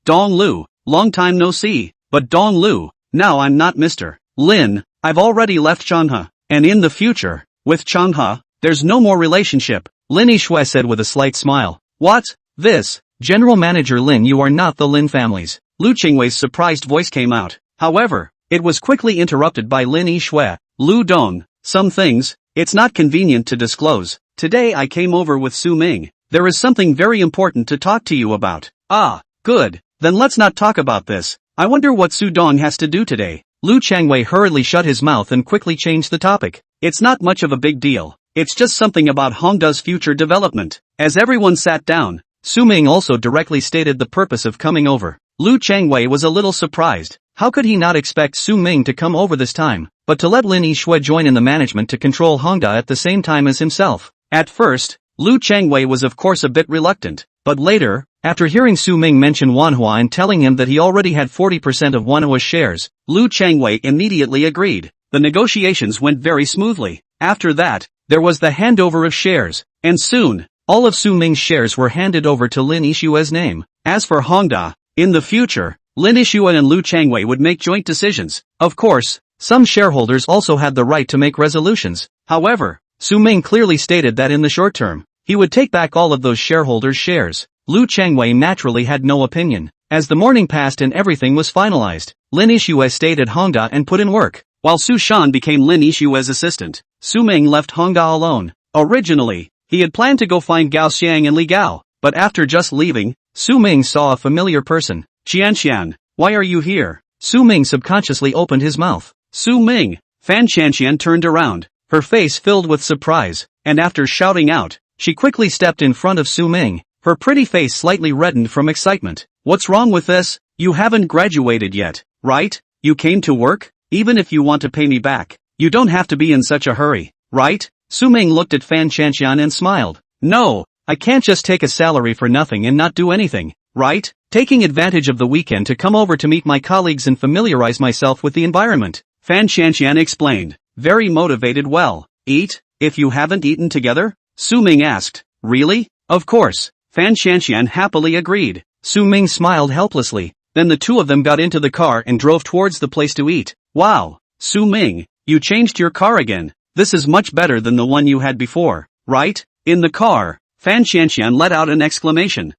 Dong Lu, long time no see, but Dong Lu, now I'm not Mr. Lin, I've already left Changhe, and in the future, with Changhe, there's no more relationship, Lin Yixue said with a slight smile. What? This? General Manager Lin, you are not the Lin families. Lu Chengwei's surprised voice came out. However, it was quickly interrupted by Lin Yixue. Lu Dong, some things, it's not convenient to disclose. Today I came over with Su Ming. There is something very important to talk to you about. Ah, good. Then let's not talk about this. I wonder what Su Dong has to do today. Lu Chengwei hurriedly shut his mouth and quickly changed the topic. It's not much of a big deal. It's just something about Hongda's future development. As everyone sat down, Su Ming also directly stated the purpose of coming over. Lu Chengwei was a little surprised. How could he not expect Su Ming to come over this time, but to let Lin Yixue join in the management to control Hongda at the same time as himself? At first, Lu Chengwei was of course a bit reluctant, but later, after hearing Su Ming mention Manhwa and telling him that he already had 40% of Manhwa's shares, Lu Chengwei immediately agreed. The negotiations went very smoothly. After that, there was the handover of shares, and soon, all of Su Ming's shares were handed over to Lin Yixue's name. As for Hongda, in the future, Lin Yixue and Lu Chengwei would make joint decisions. Of course, some shareholders also had the right to make resolutions. However, Su Ming clearly stated that in the short term, he would take back all of those shareholders' shares. Lu Chengwei naturally had no opinion. As the morning passed and everything was finalized, Lin Yixue stayed at Hongda and put in work, while Su Shan became Lin Yixue's assistant. Su Ming left Hongda alone. Originally, he had planned to go find Gao Xiang and Li Gao, but after just leaving, Su Ming saw a familiar person. Qianqian, why are you here? Su Ming subconsciously opened his mouth. Su Ming. Fan Qianqian turned around, her face filled with surprise, and after shouting out, she quickly stepped in front of Su Ming, her pretty face slightly reddened from excitement. What's wrong with this? You haven't graduated yet, right? You came to work? Even if you want to pay me back, you don't have to be in such a hurry, right? Su Ming looked at Fan Qianqian and smiled. No, I can't just take a salary for nothing and not do anything, right? Taking advantage of the weekend to come over to meet my colleagues and familiarize myself with the environment. Fan Qianqian explained, very motivated. Well, eat, if you haven't eaten together? Su Ming asked. Really? Of course. Fan Qianqian happily agreed. Su Ming smiled helplessly. Then the two of them got into the car and drove towards the place to eat. Wow, Su Ming, you changed your car again. This is much better than the one you had before, right? In the car, Fan Qianqian let out an exclamation.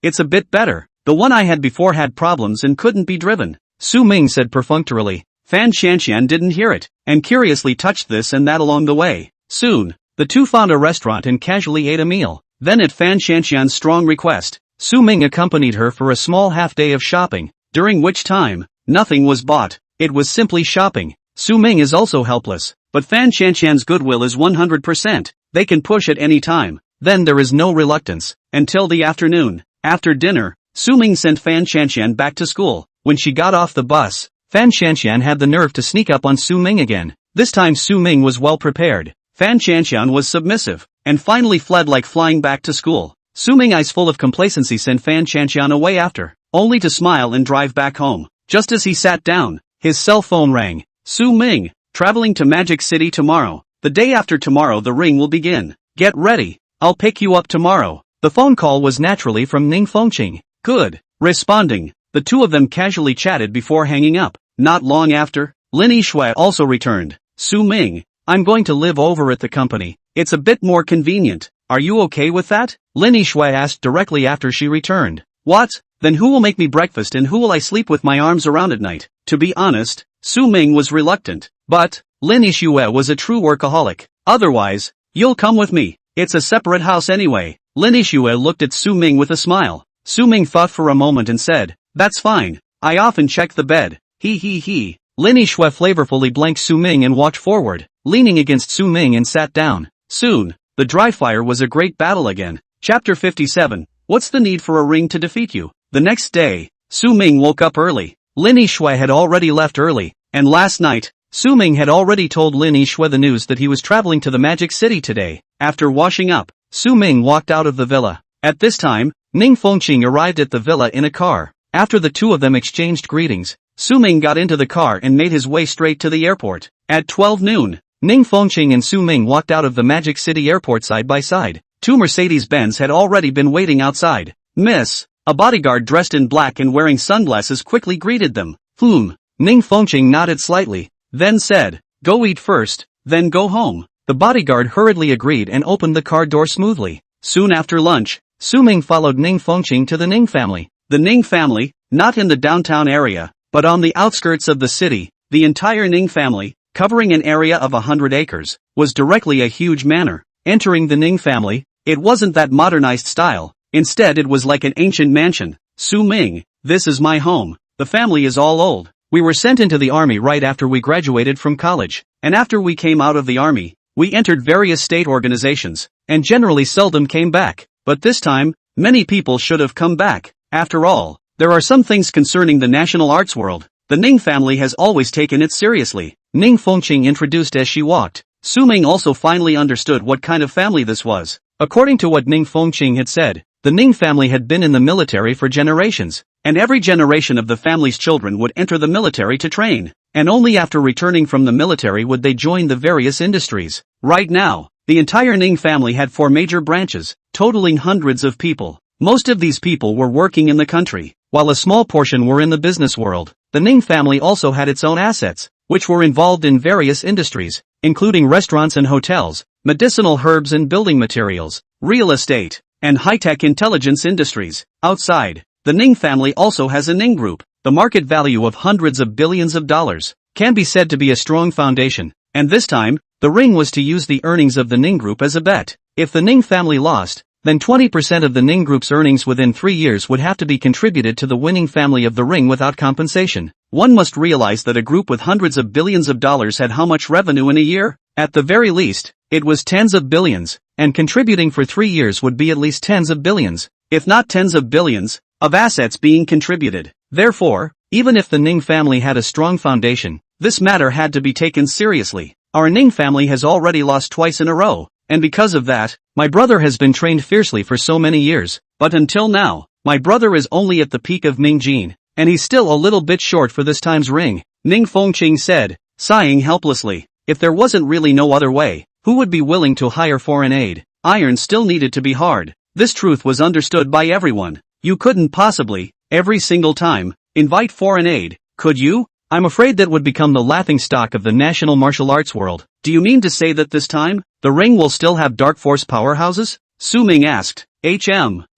It's a bit better. The one I had before had problems and couldn't be driven. Su Ming said perfunctorily. Fan Shanshan didn't hear it, and curiously touched this and that along the way. Soon, the two found a restaurant and casually ate a meal. Then at Fan Shanshan's strong request, Su Ming accompanied her for a small half-day of shopping, during which time, nothing was bought. It was simply shopping. Su Ming is also helpless, but Fan Shanshan's goodwill is 100%. They can push at any time. Then there is no reluctance. Until the afternoon. After dinner, Su Ming sent Fan Shanshan back to school. When she got off the bus, Fan Shanshan had the nerve to sneak up on Su Ming again. This time Su Ming was well prepared. Fan Shanshan was submissive, and finally fled like flying back to school. Su Ming, eyes full of complacency, sent Fan Shanshan away after, only to smile and drive back home. Just as he sat down, his cell phone rang. Su Ming, traveling to Magic City tomorrow. The day after tomorrow the ring will begin. Get ready, I'll pick you up tomorrow. The phone call was naturally from Ning Fengqing. Good. Responding, the two of them casually chatted before hanging up. Not long after, Lin Yishui also returned. Su Ming, I'm going to live over at the company. It's a bit more convenient. Are you okay with that? Lin Yishui asked directly after she returned. What? Then who will make me breakfast and who will I sleep with my arms around at night? To be honest, Su Ming was reluctant. But, Lin Yishui was a true workaholic. Otherwise, you'll come with me. It's a separate house anyway. Lin Yishui looked at Su Ming with a smile. Su Ming thought for a moment and said, that's fine. I often check the bed. He. Lin Yishui flavorfully blanked Su Ming and walked forward, leaning against Su Ming, and sat down. Soon, the dry fire was a great battle again. Chapter 57. What's the need for a ring to defeat you? The next day, Su Ming woke up early. Lin Yishui had already left early, and last night, Su Ming had already told Lin Yishui the news that he was traveling to the Magic City today. After washing up, Su Ming walked out of the villa. At this time, Ning Fengqing arrived at the villa in a car. After the two of them exchanged greetings, Su Ming got into the car and made his way straight to the airport. At 12 noon, Ning Fengqing and Su Ming walked out of the Magic City airport side by side. Two Mercedes-Benz had already been waiting outside. Miss, a bodyguard dressed in black and wearing sunglasses quickly greeted them. Ning Fengqing nodded slightly, then said, go eat first, then go home. The bodyguard hurriedly agreed and opened the car door smoothly. Soon after lunch, Su Ming followed Ning Fengqing to the Ning family. The Ning family, not in the downtown area, but on the outskirts of the city. The entire Ning family, covering an area of 100 acres, was directly a huge manor. Entering the Ning family, it wasn't that modernized style. Instead it was like an ancient mansion. Su Ming, this is my home. The family is all old. We were sent into the army right after we graduated from college, and after we came out of the army, we entered various state organizations, and generally seldom came back. But this time, many people should have come back. After all, there are some things concerning the national arts world. The Ning family has always taken it seriously. Ning Fengqing introduced as she walked. Su Ming also finally understood what kind of family this was. According to what Ning Fengqing had said, the Ning family had been in the military for generations, and every generation of the family's children would enter the military to train, and only after returning from the military would they join the various industries. Right now, the entire Ning family had 4 major branches, totaling hundreds of people. Most of these people were working in the country, while a small portion were in the business world. The Ning family also had its own assets, which were involved in various industries, including restaurants and hotels, medicinal herbs and building materials, real estate, and high-tech intelligence industries. Outside, the Ning family also has a Ning Group. The market value of hundreds of billions of dollars can be said to be a strong foundation, and this time, the ring was to use the earnings of the Ning Group as a bet. If the Ning family lost, then 20% of the Ning Group's earnings within 3 years would have to be contributed to the winning family of the ring without compensation. One must realize that a group with hundreds of billions of dollars had how much revenue in a year? At the very least, it was tens of billions, and contributing for 3 years would be at least tens of billions, if not tens of billions, of assets being contributed. Therefore, even if the Ning family had a strong foundation, this matter had to be taken seriously. Our Ning family has already lost twice in a row, and because of that, my brother has been trained fiercely for so many years. But until now, my brother is only at the peak of Ming Jin, and he's still a little bit short for this time's ring, Ning Fengqing said, sighing helplessly. If there wasn't really no other way, who would be willing to hire foreign aid? Iron still needed to be hard. This truth was understood by everyone. You couldn't possibly, every single time, invite foreign aid, could you? I'm afraid that would become the laughingstock of the national martial arts world. Do you mean to say that this time, the ring will still have dark force powerhouses? Su Ming asked.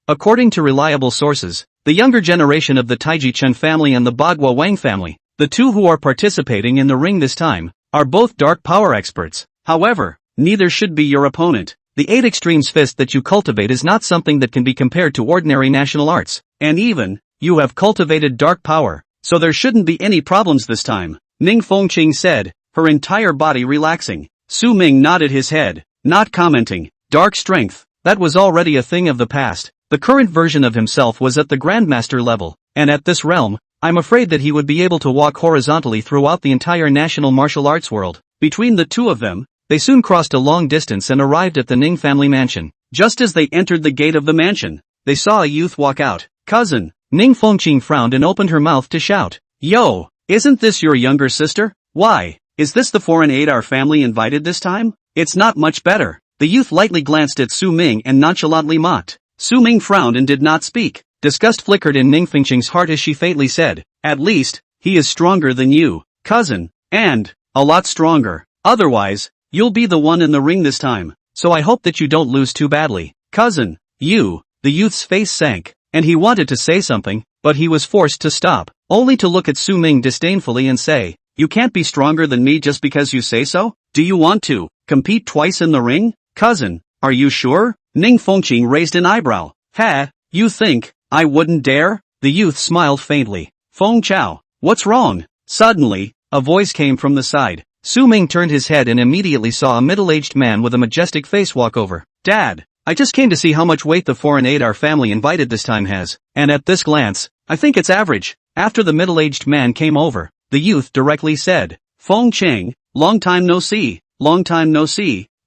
According to reliable sources, the younger generation of the Taiji Chen family and the Bagua Wang family, The two who are participating in the ring this time are both dark power experts. However, neither should be your opponent. The 8 extremes fist that you cultivate is not something that can be compared to ordinary martial arts. And even, you have cultivated dark power, so there shouldn't be any problems this time, Ning Fengqing said, her entire body relaxing. Su Ming nodded his head, not commenting. Dark strength, that was already a thing of the past. The current version of himself was at the Grandmaster level, and at this realm, I'm afraid that he would be able to walk horizontally throughout the entire national martial arts world. Between the two of them, they soon crossed a long distance and arrived at the Ning family mansion. Just as they entered the gate of the mansion, they saw a youth walk out. Cousin, Ning Fengqing frowned and opened her mouth to shout. Yo, isn't this your younger sister? Why, is this the foreign aid our family invited this time? It's not much better. The youth lightly glanced at Su Ming and nonchalantly mocked. Su Ming frowned and did not speak. Disgust flickered in Ning Fengqing's heart as she faintly said, at least, he is stronger than you, cousin, and a lot stronger. Otherwise, you'll be the one in the ring this time, so I hope that you don't lose too badly. Cousin, you, the youth's face sank, and he wanted to say something, but he was forced to stop, only to look at Su Ming disdainfully and say, you can't be stronger than me just because you say so? Do you want to compete twice in the ring? Cousin, are you sure? Ning Fengqing raised an eyebrow. Ha, you think I wouldn't dare? The youth smiled faintly. Feng Chao, what's wrong? Suddenly, a voice came from the side. Su Ming turned his head and immediately saw a middle-aged man with a majestic face walk over. Dad, I just came to see how much weight the foreign aid our family invited this time has, and at this glance, I think it's average. After the middle-aged man came over, the youth directly said, Feng Cheng, long time no see,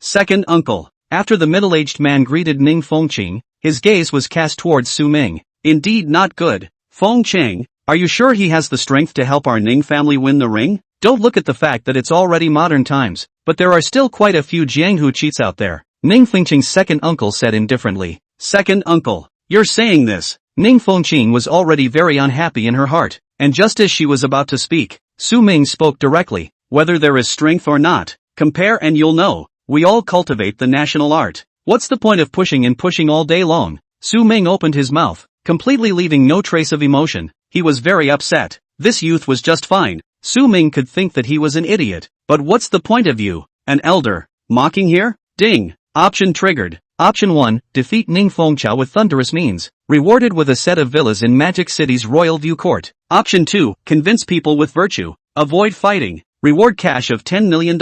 second uncle. After the middle-aged man greeted Ning Fengqing, his gaze was cast towards Su Ming. Indeed not good. Feng Cheng, are you sure he has the strength to help our Ning family win the ring? Don't look at the fact that it's already modern times, but there are still quite a few Jianghu cheats out there, Ning Fengqing's second uncle said indifferently. Second uncle, you're saying this? Ning Fengqing was already very unhappy in her heart, and just as she was about to speak, Su Ming spoke directly. Whether there is strength or not, compare and you'll know. We all cultivate the national art. What's the point of pushing and pushing all day long? Su Ming opened his mouth, completely leaving no trace of emotion. He was very upset. This youth was just fine. Su Ming could think that he was an idiot. But what's the point of you, an elder, mocking here? Ding. Option triggered. Option 1, defeat Ning Fengchao with thunderous means. Rewarded with a set of villas in Magic City's Royal View Court. Option 2, convince people with virtue. Avoid fighting. Reward cash of $10 million.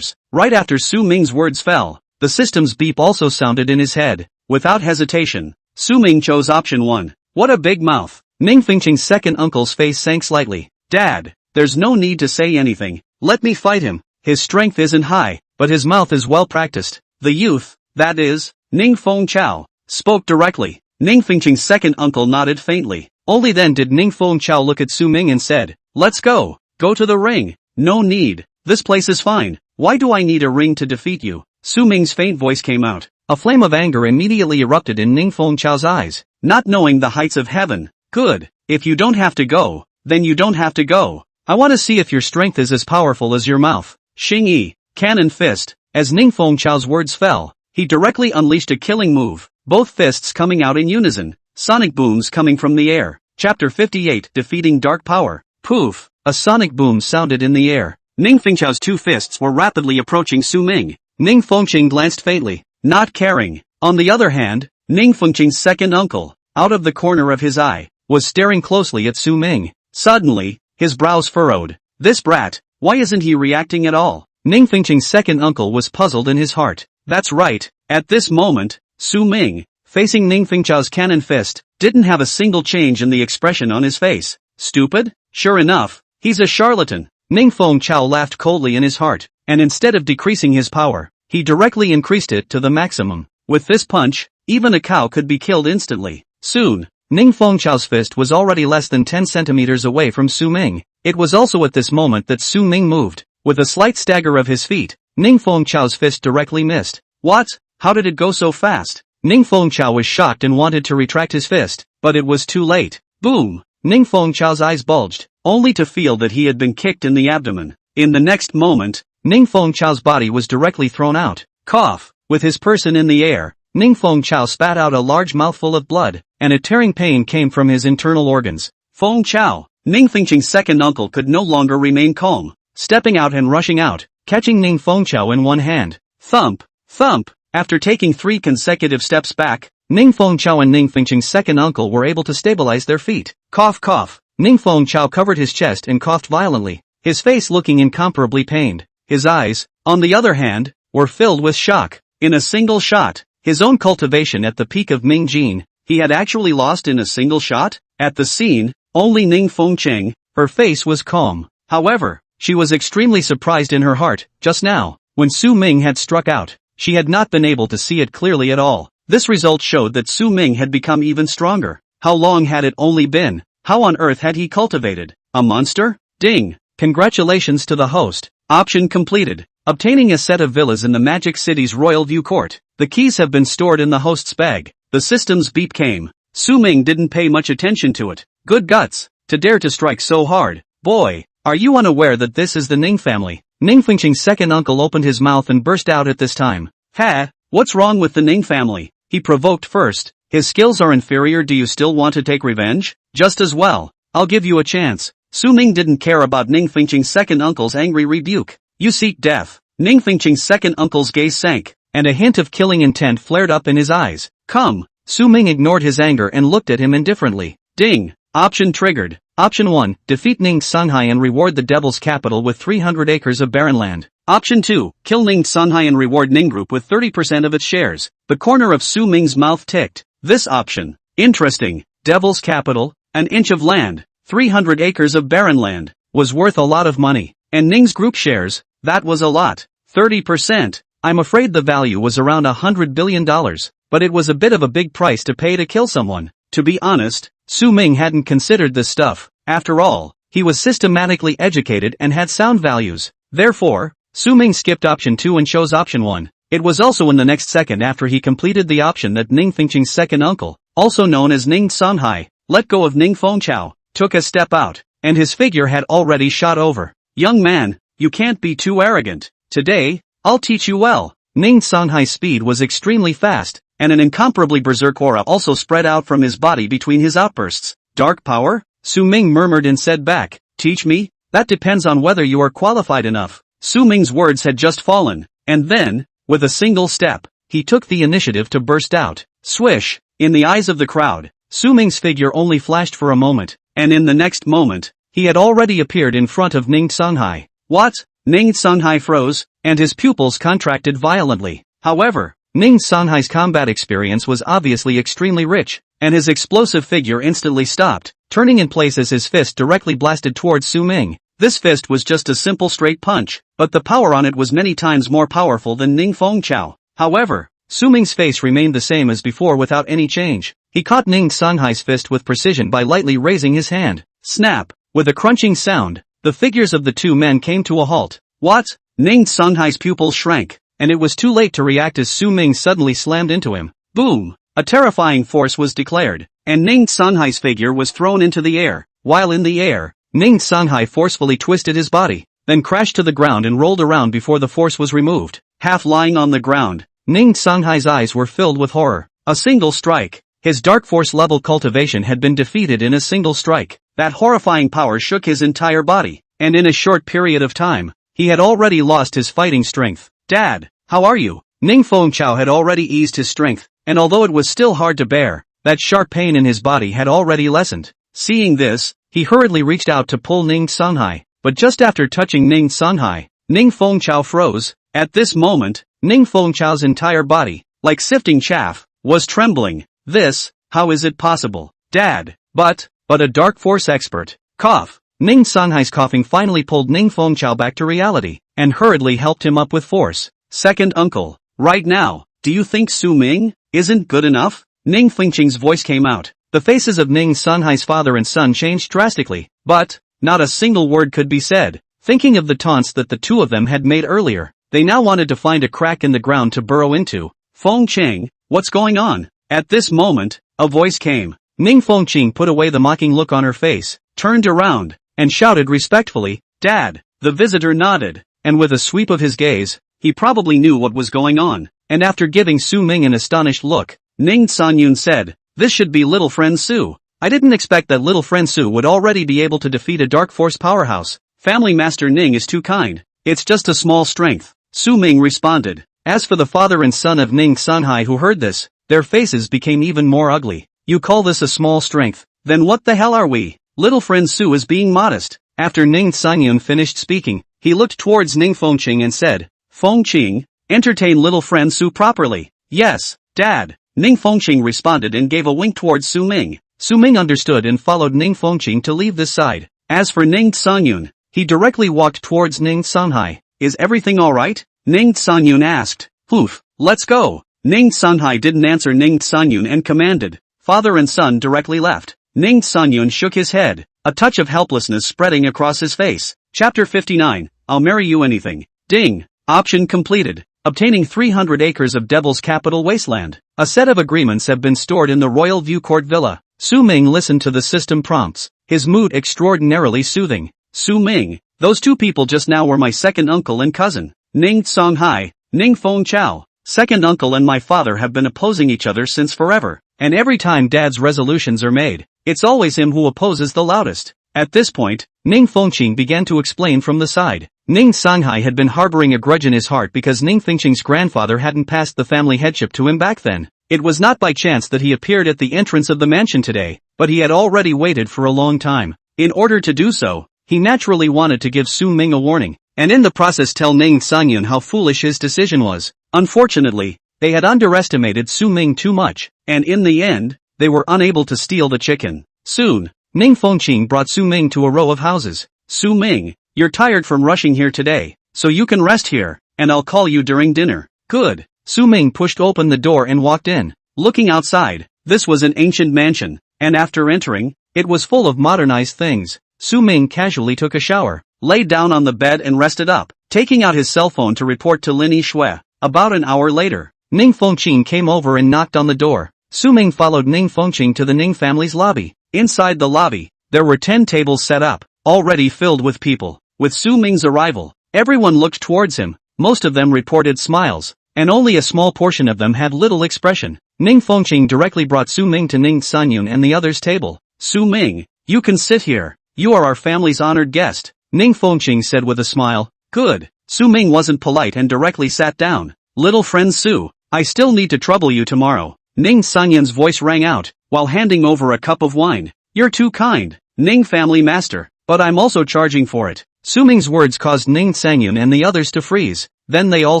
Right after Su Ming's words fell, the system's beep also sounded in his head. Without hesitation, Su Ming chose option 1. What a big mouth. Ning Fengqing's second uncle's face sank slightly. Dad, there's no need to say anything. Let me fight him. His strength isn't high, but his mouth is well practiced. The youth, that is, Ning Fengchao, spoke directly. Ning Fengqing's second uncle nodded faintly. Only then did Ning Fengchao look at Su Ming and said, let's go. Go to the ring. No need. This place is fine. Why do I need a ring to defeat you? Su Ming's faint voice came out. A flame of anger immediately erupted in Ning Fengchao's eyes. Not knowing the heights of heaven. Good. If you don't have to go, then you don't have to go. I want to see if your strength is as powerful as your mouth. Xing Yi, cannon fist. As Ning Fengchao's words fell, he directly unleashed a killing move, both fists coming out in unison, sonic booms coming from the air. Chapter 58, Defeating Dark Power. Poof, a sonic boom sounded in the air. Ning Fengchao's two fists were rapidly approaching Su Ming. Ning Fengqing glanced faintly, not caring. On the other hand, Ning Fengqing's second uncle, out of the corner of his eye, was staring closely at Su Ming. Suddenly, his brows furrowed. This brat, why isn't he reacting at all? Ning Fengqing's second uncle was puzzled in his heart. That's right, at this moment, Su Ming, facing Ning Fengchao's cannon fist, didn't have a single change in the expression on his face. Stupid? Sure enough, he's a charlatan. Ning Fengchao laughed coldly in his heart, and instead of decreasing his power, he directly increased it to the maximum. With this punch, even a cow could be killed instantly. Soon, Ning Fengchao's fist was already less than 10 centimeters away from Su Ming. It was also at this moment that Su Ming moved. With a slight stagger of his feet, Ning Fengchao's fist directly missed. What? How did it go so fast? Ning Fengchao was shocked and wanted to retract his fist, but it was too late. Boom! Ning Fengchao's eyes bulged, only to feel that he had been kicked in the abdomen. In the next moment, Ning Fengchao's body was directly thrown out. Cough! With his person in the air, Ning Fengchao spat out a large mouthful of blood, and a tearing pain came from his internal organs. Fengchao! Ning Fengqing's second uncle could no longer remain calm, stepping out and rushing out, catching Ning Fengqiao in one hand. Thump, thump. After taking 3 consecutive steps back, Ning Fengqiao and Ning Fengqing's second uncle were able to stabilize their feet. Cough cough. Ning Fengqiao covered his chest and coughed violently, his face looking incomparably pained. His eyes, on the other hand, were filled with shock. In a single shot, his own cultivation at the peak of Ming Jin, he had actually lost in a single shot? At the scene, only Ning Fengqing, her face was calm. However, she was extremely surprised in her heart. Just now, when Su Ming had struck out, she had not been able to see it clearly at all. This result showed that Su Ming had become even stronger. How long had it only been? How on earth had he cultivated a monster? Ding! Congratulations to the host. Option completed. Obtaining a set of villas in the Magic City's Royal View Court. The keys have been stored in the host's bag. The system's beep came. Su Ming didn't pay much attention to it. Good guts, to dare to strike so hard. Boy, are you unaware that this is the Ning family? Ning Fengqing's second uncle opened his mouth and burst out at this time. Ha, what's wrong with the Ning family? He provoked first. His skills are inferior. Do you still want to take revenge? Just as well. I'll give you a chance. Su Ming didn't care about Ning Fengqing's second uncle's angry rebuke. You seek death. Ning Fengqing's second uncle's gaze sank, and a hint of killing intent flared up in his eyes. Come. Su Ming ignored his anger and looked at him indifferently. Ding. Option triggered. Option 1, defeat Ning Songhai and reward the Devil's Capital with 300 acres of barren land. Option 2, kill Ning Songhai and reward Ning Group with 30% of its shares. The corner of Su Ming's mouth ticked. This option. Interesting. Devil's Capital, an inch of land, 300 acres of barren land, was worth a lot of money. And Ning's Group shares, that was a lot. 30%. I'm afraid the value was around $100 billion, but it was a bit of a big price to pay to kill someone. To be honest, Su Ming hadn't considered this stuff. After all, he was systematically educated and had sound values. Therefore, Su Ming skipped option 2 and chose option 1. It was also in the next second after he completed the option that Ning Fengqing's second uncle, also known as Ning Songhai, let go of Ning Fengqiao, took a step out, and his figure had already shot over. Young man, you can't be too arrogant. Today, I'll teach you well. Ning Songhai's speed was extremely fast, and an incomparably berserk aura also spread out from his body between his outbursts. Dark power? Su Ming murmured and said back, teach me? That depends on whether you are qualified enough. Su Ming's words had just fallen, and then, with a single step, he took the initiative to burst out. Swish! In the eyes of the crowd, Su Ming's figure only flashed for a moment, and in the next moment, he had already appeared in front of Ning Songhai. What? Ning Songhai froze, and his pupils contracted violently. However, Ning Songhai's combat experience was obviously extremely rich, and his explosive figure instantly stopped, turning in place as his fist directly blasted towards Su Ming. This fist was just a simple straight punch, but the power on it was many times more powerful than Ning Fengqiao. However, Su Ming's face remained the same as before without any change. He caught Ning Songhai's fist with precision by lightly raising his hand. Snap! With a crunching sound, the figures of the two men came to a halt. What? Ning Songhai's pupils shrank, and it was too late to react as Su Ming suddenly slammed into him. Boom! A terrifying force was declared, and Ning Songhai's figure was thrown into the air. While in the air, Ning Songhai forcefully twisted his body, then crashed to the ground and rolled around before the force was removed. Half lying on the ground, Ning Songhai's eyes were filled with horror. A single strike. His dark force level cultivation had been defeated in a single strike. That horrifying power shook his entire body, and in a short period of time, he had already lost his fighting strength. Dad, how are you? Ning Fengqiao had already eased his strength, and although it was still hard to bear, that sharp pain in his body had already lessened. Seeing this, he hurriedly reached out to pull Ning Songhai, but just after touching Ning Songhai, Ning Fengqiao froze. At this moment, Ning Fengqiao's entire body, like sifting chaff, was trembling. This, how is it possible? Dad, but a dark force expert. Cough. Ning Songhai's coughing finally pulled Ning Fengqiao back to reality, and hurriedly helped him up with force. Second uncle, right now, do you think Su Ming isn't good enough? Ning Fengqing's voice came out. The faces of Ning Songhai's father and son changed drastically, but not a single word could be said. Thinking of the taunts that the two of them had made earlier, they now wanted to find a crack in the ground to burrow into. Fengqing, what's going on? At this moment, a voice came. Ning Fengqing put away the mocking look on her face, turned around, and shouted respectfully, Dad. The visitor nodded, and with a sweep of his gaze, he probably knew what was going on, and after giving Su Ming an astonished look, Ning Sanyun said, this should be little friend Su. I didn't expect that little friend Su would already be able to defeat a dark force powerhouse. Family Master Ning is too kind. It's just a small strength. Su Ming responded. As for the father and son of Ning Sunhai who heard this, their faces became even more ugly. You call this a small strength? Then what the hell are we? Little friend Su is being modest. After Ning Sanyun finished speaking, he looked towards Ning Fengqing and said, Fengqing, entertain little friend Su properly. Yes, Dad. Ning Fengqing responded and gave a wink towards Su Ming. Su Ming understood and followed Ning Fengqing to leave this side. As for Ning Sanyun, he directly walked towards Ning Sunhai. Is everything alright? Ning Sanyun asked. Poof, let's go. Ning Sunhai didn't answer Ning Sanyun and commanded. Father and son directly left. Ning Sanyun shook his head, a touch of helplessness spreading across his face. Chapter 59, I'll marry you anything. Ding. Option completed. Obtaining 300 acres of Devil's Capital Wasteland. A set of agreements have been stored in the Royal View Court Villa. Su Ming listened to the system prompts, his mood extraordinarily soothing. Su Ming, those two people just now were my second uncle and cousin. Ning Songhai, Ning Feng Chao. Second uncle and my father have been opposing each other since forever, and every time Dad's resolutions are made, it's always him who opposes the loudest. At this point, Ning Fengqing began to explain from the side. Ning Songhai had been harboring a grudge in his heart because Ning Fengqing's grandfather hadn't passed the family headship to him back then. It was not by chance that he appeared at the entrance of the mansion today, but he had already waited for a long time. In order to do so, he naturally wanted to give Su Ming a warning, and in the process tell Ning Sanyun how foolish his decision was. Unfortunately, they had underestimated Su Ming too much, and in the end, they were unable to steal the chicken. Soon, Ning Fengqing brought Su Ming to a row of houses. Su Ming, you're tired from rushing here today, so you can rest here, and I'll call you during dinner. Good. Su Ming pushed open the door and walked in. Looking outside, this was an ancient mansion, and after entering, it was full of modernized things. Su Ming casually took a shower, laid down on the bed and rested up, taking out his cell phone to report to Lin Yishui. About an hour later, Ning Fengqing came over and knocked on the door. Su Ming followed Ning Fengqing to the Ning family's lobby. Inside the lobby, there were 10 tables set up, already filled with people. With Su Ming's arrival, everyone looked towards him. Most of them reported smiles, and only a small portion of them had little expression. Ning Fengqing directly brought Su Ming to Ning Sanyun and the others' table. Su Ming, you can sit here. You are our family's honored guest, Ning Fengqing said with a smile. Good. Su Ming wasn't polite and directly sat down. Little friend Su, I still need to trouble you tomorrow. Ning Sanyun's voice rang out, while handing over a cup of wine. You're too kind, Ning family master, but I'm also charging for it. Su Ming's words caused Ning Sanyun and the others to freeze. Then they all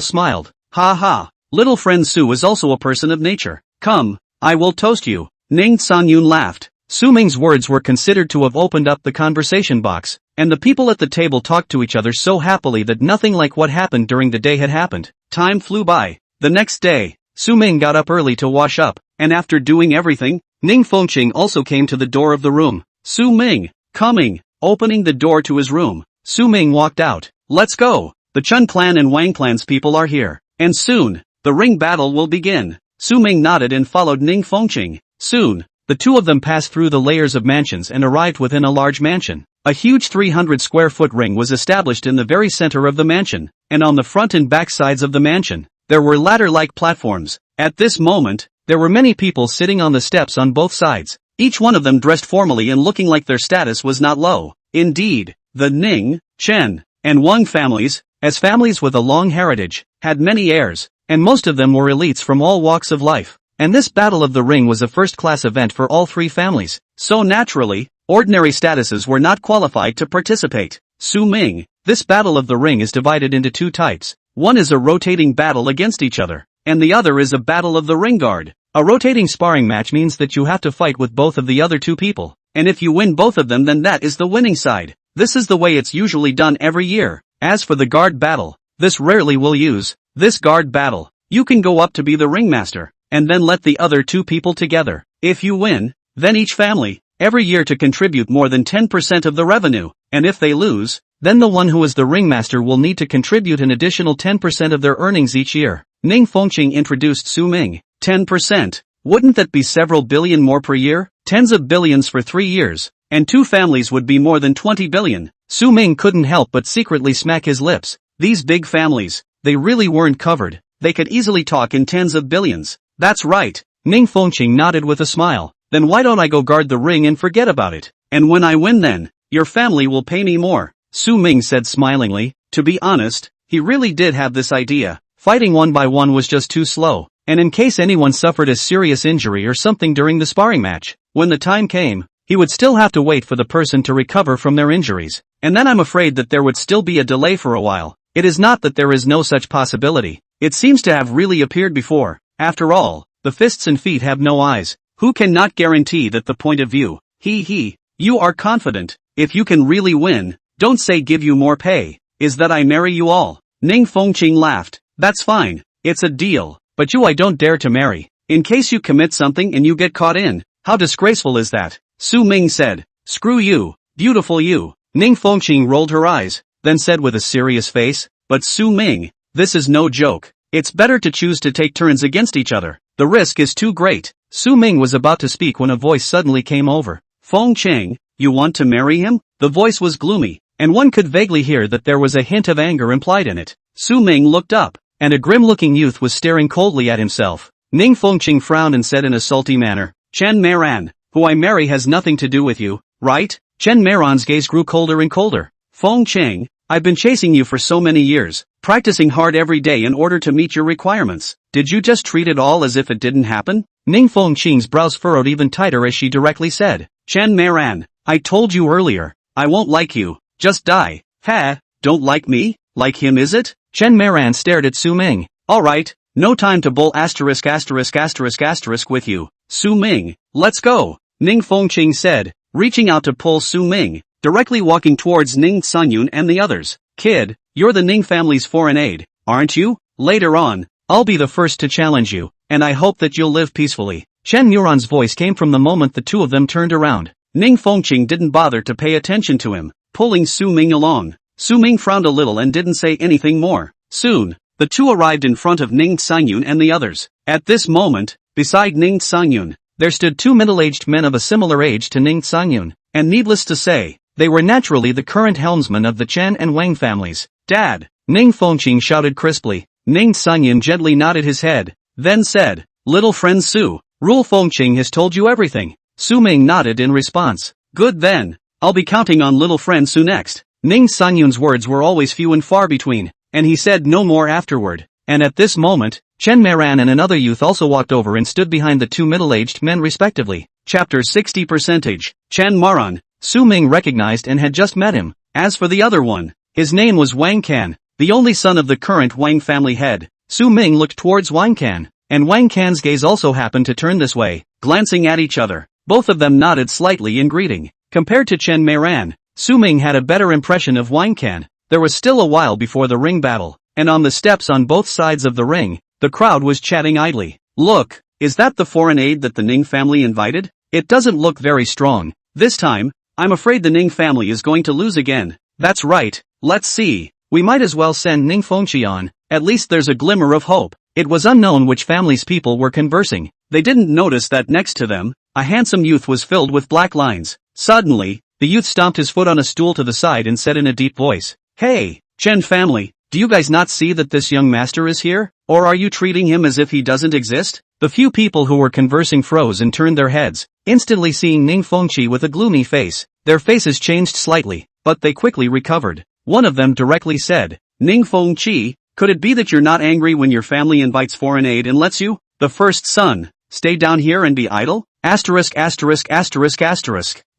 smiled. Ha ha, little friend Su is also a person of nature. Come, I will toast you. Ning Sanyun laughed. Su Ming's words were considered to have opened up the conversation box, and the people at the table talked to each other so happily that nothing like what happened during the day had happened. Time flew by. The next day, Su Ming got up early to wash up, and after doing everything, Ning Fengqing also came to the door of the room. Su Ming, coming, opening the door to his room. Su Ming walked out. Let's go. The Chun clan and Wang clan's people are here, and soon, the ring battle will begin. Su Ming nodded and followed Ning Fengqing. Soon, the two of them passed through the layers of mansions and arrived within a large mansion. A huge 300-square-foot ring was established in the very center of the mansion, and on the front and back sides of the mansion, there were ladder-like platforms. At this moment, there were many people sitting on the steps on both sides, each one of them dressed formally and looking like their status was not low. Indeed, the Ning, Chen, and Wang families, as families with a long heritage, had many heirs, and most of them were elites from all walks of life. And this Battle of the Ring was a first-class event for all three families, so naturally, ordinary statuses were not qualified to participate. Su Ming, this Battle of the Ring is divided into two types. One is a rotating battle against each other, and the other is a Battle of the Ring Guard. A rotating sparring match means that you have to fight with both of the other two people, and if you win both of them then that is the winning side. This is the way it's usually done every year. As for the guard battle, this rarely will use. This guard battle, you can go up to be the ringmaster, and then let the other two people together. If you win, then each family, every year to contribute more than 10% of the revenue, and if they lose, then the one who is the ringmaster will need to contribute an additional 10% of their earnings each year. Ning Fengqing introduced Su Ming. 10%? Wouldn't that be several billion more per year? Tens of billions for 3 years, and two families would be more than 20 billion. Su Ming couldn't help but secretly smack his lips. These big families, they really weren't covered. They could easily talk in tens of billions. That's right. Ning Fengqing nodded with a smile. Then why don't I go guard the ring and forget about it? And when I win then, your family will pay me more, Su Ming said smilingly. To be honest, he really did have this idea. Fighting one by one was just too slow, and in case anyone suffered a serious injury or something during the sparring match, when the time came, he would still have to wait for the person to recover from their injuries, and then I'm afraid that there would still be a delay for a while. It is not that there is no such possibility. It seems to have really appeared before. After all, the fists and feet have no eyes. Who can not guarantee that the point of view? You are confident. If you can really win, don't say give you more pay. Is that I marry you all? Ning Fengqing laughed. That's fine. It's a deal. But you I don't dare to marry. In case you commit something and you get caught in. How disgraceful is that? Su Ming said. Screw you. Beautiful you. Ning Fengqing rolled her eyes, then said with a serious face, but Su Ming, this is no joke. It's better to choose to take turns against each other. The risk is too great. Su Ming was about to speak when a voice suddenly came over. Fengqing, you want to marry him? The voice was gloomy, and one could vaguely hear that there was a hint of anger implied in it. Su Ming looked up, and a grim-looking youth was staring coldly at himself. Ning Fengqing frowned and said in a salty manner, Chen Meiran, who I marry has nothing to do with you, right? Chen Meiran's gaze grew colder and colder. Fengqing, I've been chasing you for so many years, practicing hard every day in order to meet your requirements. Did you just treat it all as if it didn't happen? Ning Fengqing's brows furrowed even tighter as she directly said, Chen Meiran, I told you earlier, I won't like you, just die. Ha, don't like me? Like him is it? Chen Meiran stared at Su Ming. Alright, no time to bull asterisk with you. Su Ming, let's go, Ning Fengqing said, reaching out to pull Su Ming, directly walking towards Ning Sunyun and the others. Kid, you're the Ning family's foreign aide, aren't you? Later on, I'll be the first to challenge you, and I hope that you'll live peacefully. Chen Meiran's voice came from the moment the two of them turned around. Ning Fengqing didn't bother to pay attention to him, pulling Su Ming along. Su Ming frowned a little and didn't say anything more. Soon, the two arrived in front of Ning Sunyun and the others. At this moment, beside Ning Sunyun, there stood two middle-aged men of a similar age to Ning Sunyun, and needless to say, they were naturally the current helmsmen of the Chen and Wang families. Dad! Ning Fengqing shouted crisply. Ning Sunyun gently nodded his head, then said, Little friend Su, Rule Fengqing has told you everything. Su Ming nodded in response. Good then, I'll be counting on little friend Su next. Ning Sunyun's words were always few and far between, and he said no more afterward. And at this moment, Chen Meiran and another youth also walked over and stood behind the two middle-aged men respectively. Chapter 60%. Chen Meiran, Su Ming recognized and had just met him. As for the other one, his name was Wang Can, the only son of the current Wang family head. Su Ming looked towards Wang Can, and Wang Can's gaze also happened to turn this way, glancing at each other. Both of them nodded slightly in greeting. Compared to Chen Meiran, Su Ming had a better impression of Wang Can. There was still a while before the ring battle, and on the steps on both sides of the ring, the crowd was chatting idly. Look, is that the foreign aide that the Ning family invited? It doesn't look very strong. This time, I'm afraid the Ning family is going to lose again. That's right, let's see. We might as well send Ning Fengqi on, at least there's a glimmer of hope. It was unknown which family's people were conversing. They didn't notice that next to them, a handsome youth was filled with black lines. Suddenly, the youth stomped his foot on a stool to the side and said in a deep voice, Hey, Chen family, do you guys not see that this young master is here? Or are you treating him as if he doesn't exist? The few people who were conversing froze and turned their heads, instantly seeing Ning Fengqi with a gloomy face. Their faces changed slightly, but they quickly recovered. One of them directly said, Ning Fengqi, could it be that you're not angry when your family invites foreign aid and lets you? The first son, stay down here and be idle? Asterisk.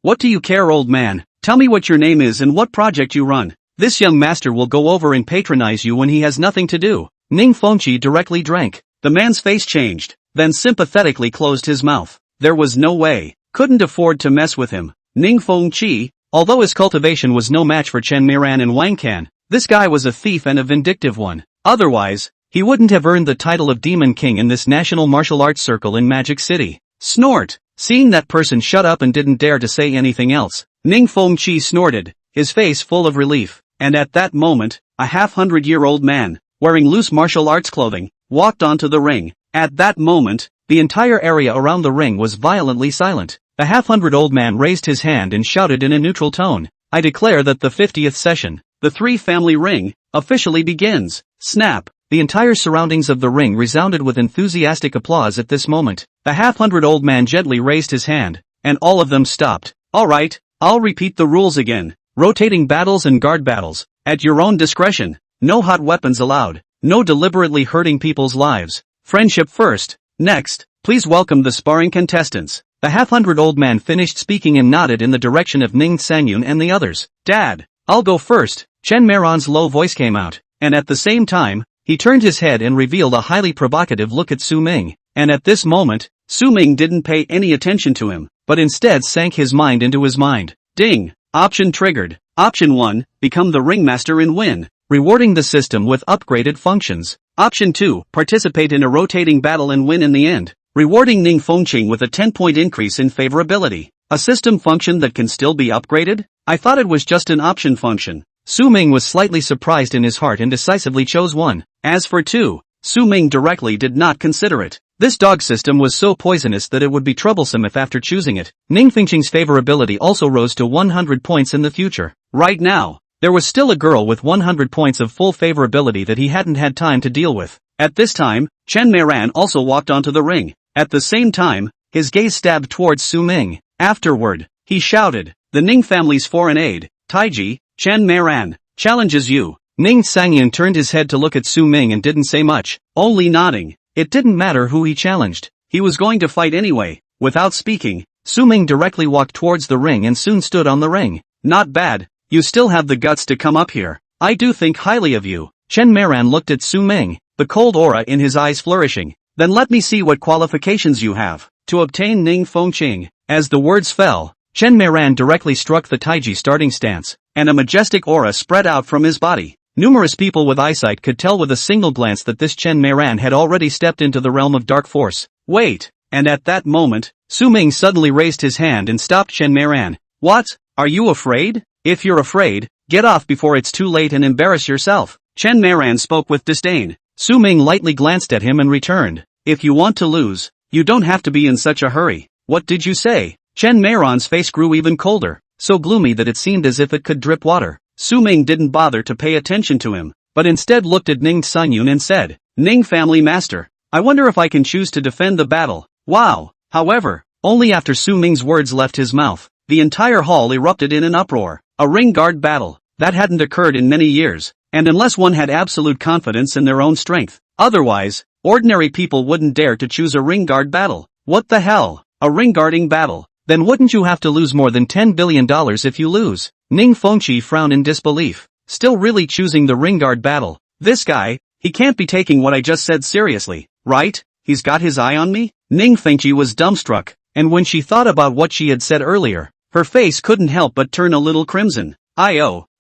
What do you care, old man? Tell me what your name is and what project you run. This young master will go over and patronize you when he has nothing to do. Ning Fengqi directly drank. The man's face changed, then sympathetically closed his mouth. There was no way. Couldn't afford to mess with him. Ning Fengqi, although his cultivation was no match for Chen Meiran and Wang Can, this guy was a thief and a vindictive one. Otherwise, he wouldn't have earned the title of Demon King in this national martial arts circle in Magic City. Snort! Seeing that person shut up and didn't dare to say anything else, Ning Fengqi snorted, his face full of relief, and at that moment, a half-hundred-year-old man, wearing loose martial arts clothing, walked onto the ring. At that moment, the entire area around the ring was violently silent. The half-hundred-old man raised his hand and shouted in a neutral tone, I declare that the 50th session, the Three Family Ring, officially begins. Snap! The entire surroundings of the ring resounded with enthusiastic applause at this moment. The half-hundred-old man gently raised his hand, and all of them stopped. Alright, I'll repeat the rules again. Rotating battles and guard battles, at your own discretion. No hot weapons allowed. No deliberately hurting people's lives. Friendship first. Next, please welcome the sparring contestants. The half-hundred-old man finished speaking and nodded in the direction of Ning Sangyun and the others. Dad, I'll go first. Chen Meiran's low voice came out, and at the same time, he turned his head and revealed a highly provocative look at Su Ming. And at this moment, Su Ming didn't pay any attention to him, but instead sank his mind into his mind. Ding! Option triggered. Option 1, become the ringmaster and win, rewarding the system with upgraded functions. Option 2, participate in a rotating battle and win in the end, rewarding Ning Fengqing with a 10-point increase in favorability. A system function that can still be upgraded? I thought it was just an option function. Su Ming was slightly surprised in his heart and decisively chose 1. As for 2, Su Ming directly did not consider it. This dog system was so poisonous that it would be troublesome if after choosing it, Ning Fengqing's favorability also rose to 100 points in the future. Right now, there was still a girl with 100 points of full favorability that he hadn't had time to deal with. At this time, Chen Meiran also walked onto the ring. At the same time, his gaze stabbed towards Su Ming. Afterward, he shouted, "The Ning family's foreign aide, Taiji, Chen Meiran, challenges you." Ning Sangyun turned his head to look at Su Ming and didn't say much, only nodding. It didn't matter who he challenged. He was going to fight anyway. Without speaking, Su Ming directly walked towards the ring and soon stood on the ring. Not bad. You still have the guts to come up here. I do think highly of you. Chen Meiran looked at Su Ming, the cold aura in his eyes flourishing. Then let me see what qualifications you have to obtain Ning Fengqing. As the words fell, Chen Meiran directly struck the Taiji starting stance, and a majestic aura spread out from his body. Numerous people with eyesight could tell with a single glance that this Chen Meiran had already stepped into the realm of dark force. Wait! And at that moment, Su Ming suddenly raised his hand and stopped Chen Meiran. What? Are you afraid? If you're afraid, get off before it's too late and embarrass yourself. Chen Meiran spoke with disdain. Su Ming lightly glanced at him and returned. If you want to lose, you don't have to be in such a hurry. What did you say? Chen Meiran's face grew even colder, so gloomy that it seemed as if it could drip water. Su Ming didn't bother to pay attention to him, but instead looked at Ning Sangyun and said, Ning family master, I wonder if I can choose to defend the battle. Wow! However, only after Su Ming's words left his mouth, the entire hall erupted in an uproar. A ring guard battle. That hadn't occurred in many years, and unless one had absolute confidence in their own strength. Otherwise, ordinary people wouldn't dare to choose a ring guard battle. What the hell? A ring guarding battle? Then wouldn't you have to lose more than $10 billion if you lose? Ning Fengqi frowned in disbelief. Still really choosing the ring guard battle? This guy, he can't be taking what I just said seriously, right? He's got his eye on me? Ning Fengqi was dumbstruck, and when she thought about what she had said earlier, her face couldn't help but turn a little crimson.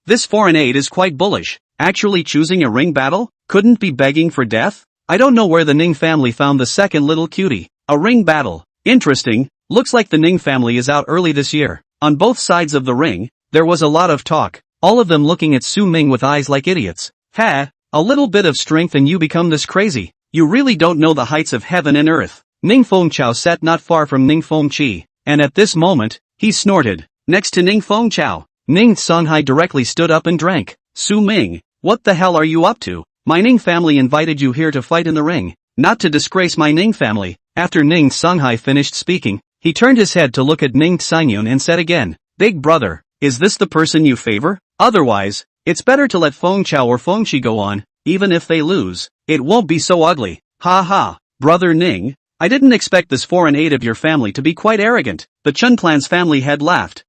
This foreign aide is quite bullish. Actually choosing a ring battle? Couldn't be begging for death? I don't know where the Ning family found the second little cutie. A ring battle. Interesting. Looks like the Ning family is out early this year. On both sides of the ring, there was a lot of talk, all of them looking at Su Ming with eyes like idiots. A little bit of strength and you become this crazy. You really don't know the heights of heaven and earth. Ning Fengchao sat not far from Ning Fengqi, and at this moment, he snorted. Next to Ning Fengchao, Ning Songhai directly stood up and drank. Su Ming, what the hell are you up to? My Ning family invited you here to fight in the ring, not to disgrace my Ning family. After Ning Songhai finished speaking, he turned his head to look at Ning Sangyun and said again, Big brother, is this the person you favor? Otherwise, it's better to let Fengchao or Fengqi go on, even if they lose. It won't be so ugly. Ha ha, brother Ning, I didn't expect this foreign aide of your family to be quite arrogant. The Chun clan's family head laughed.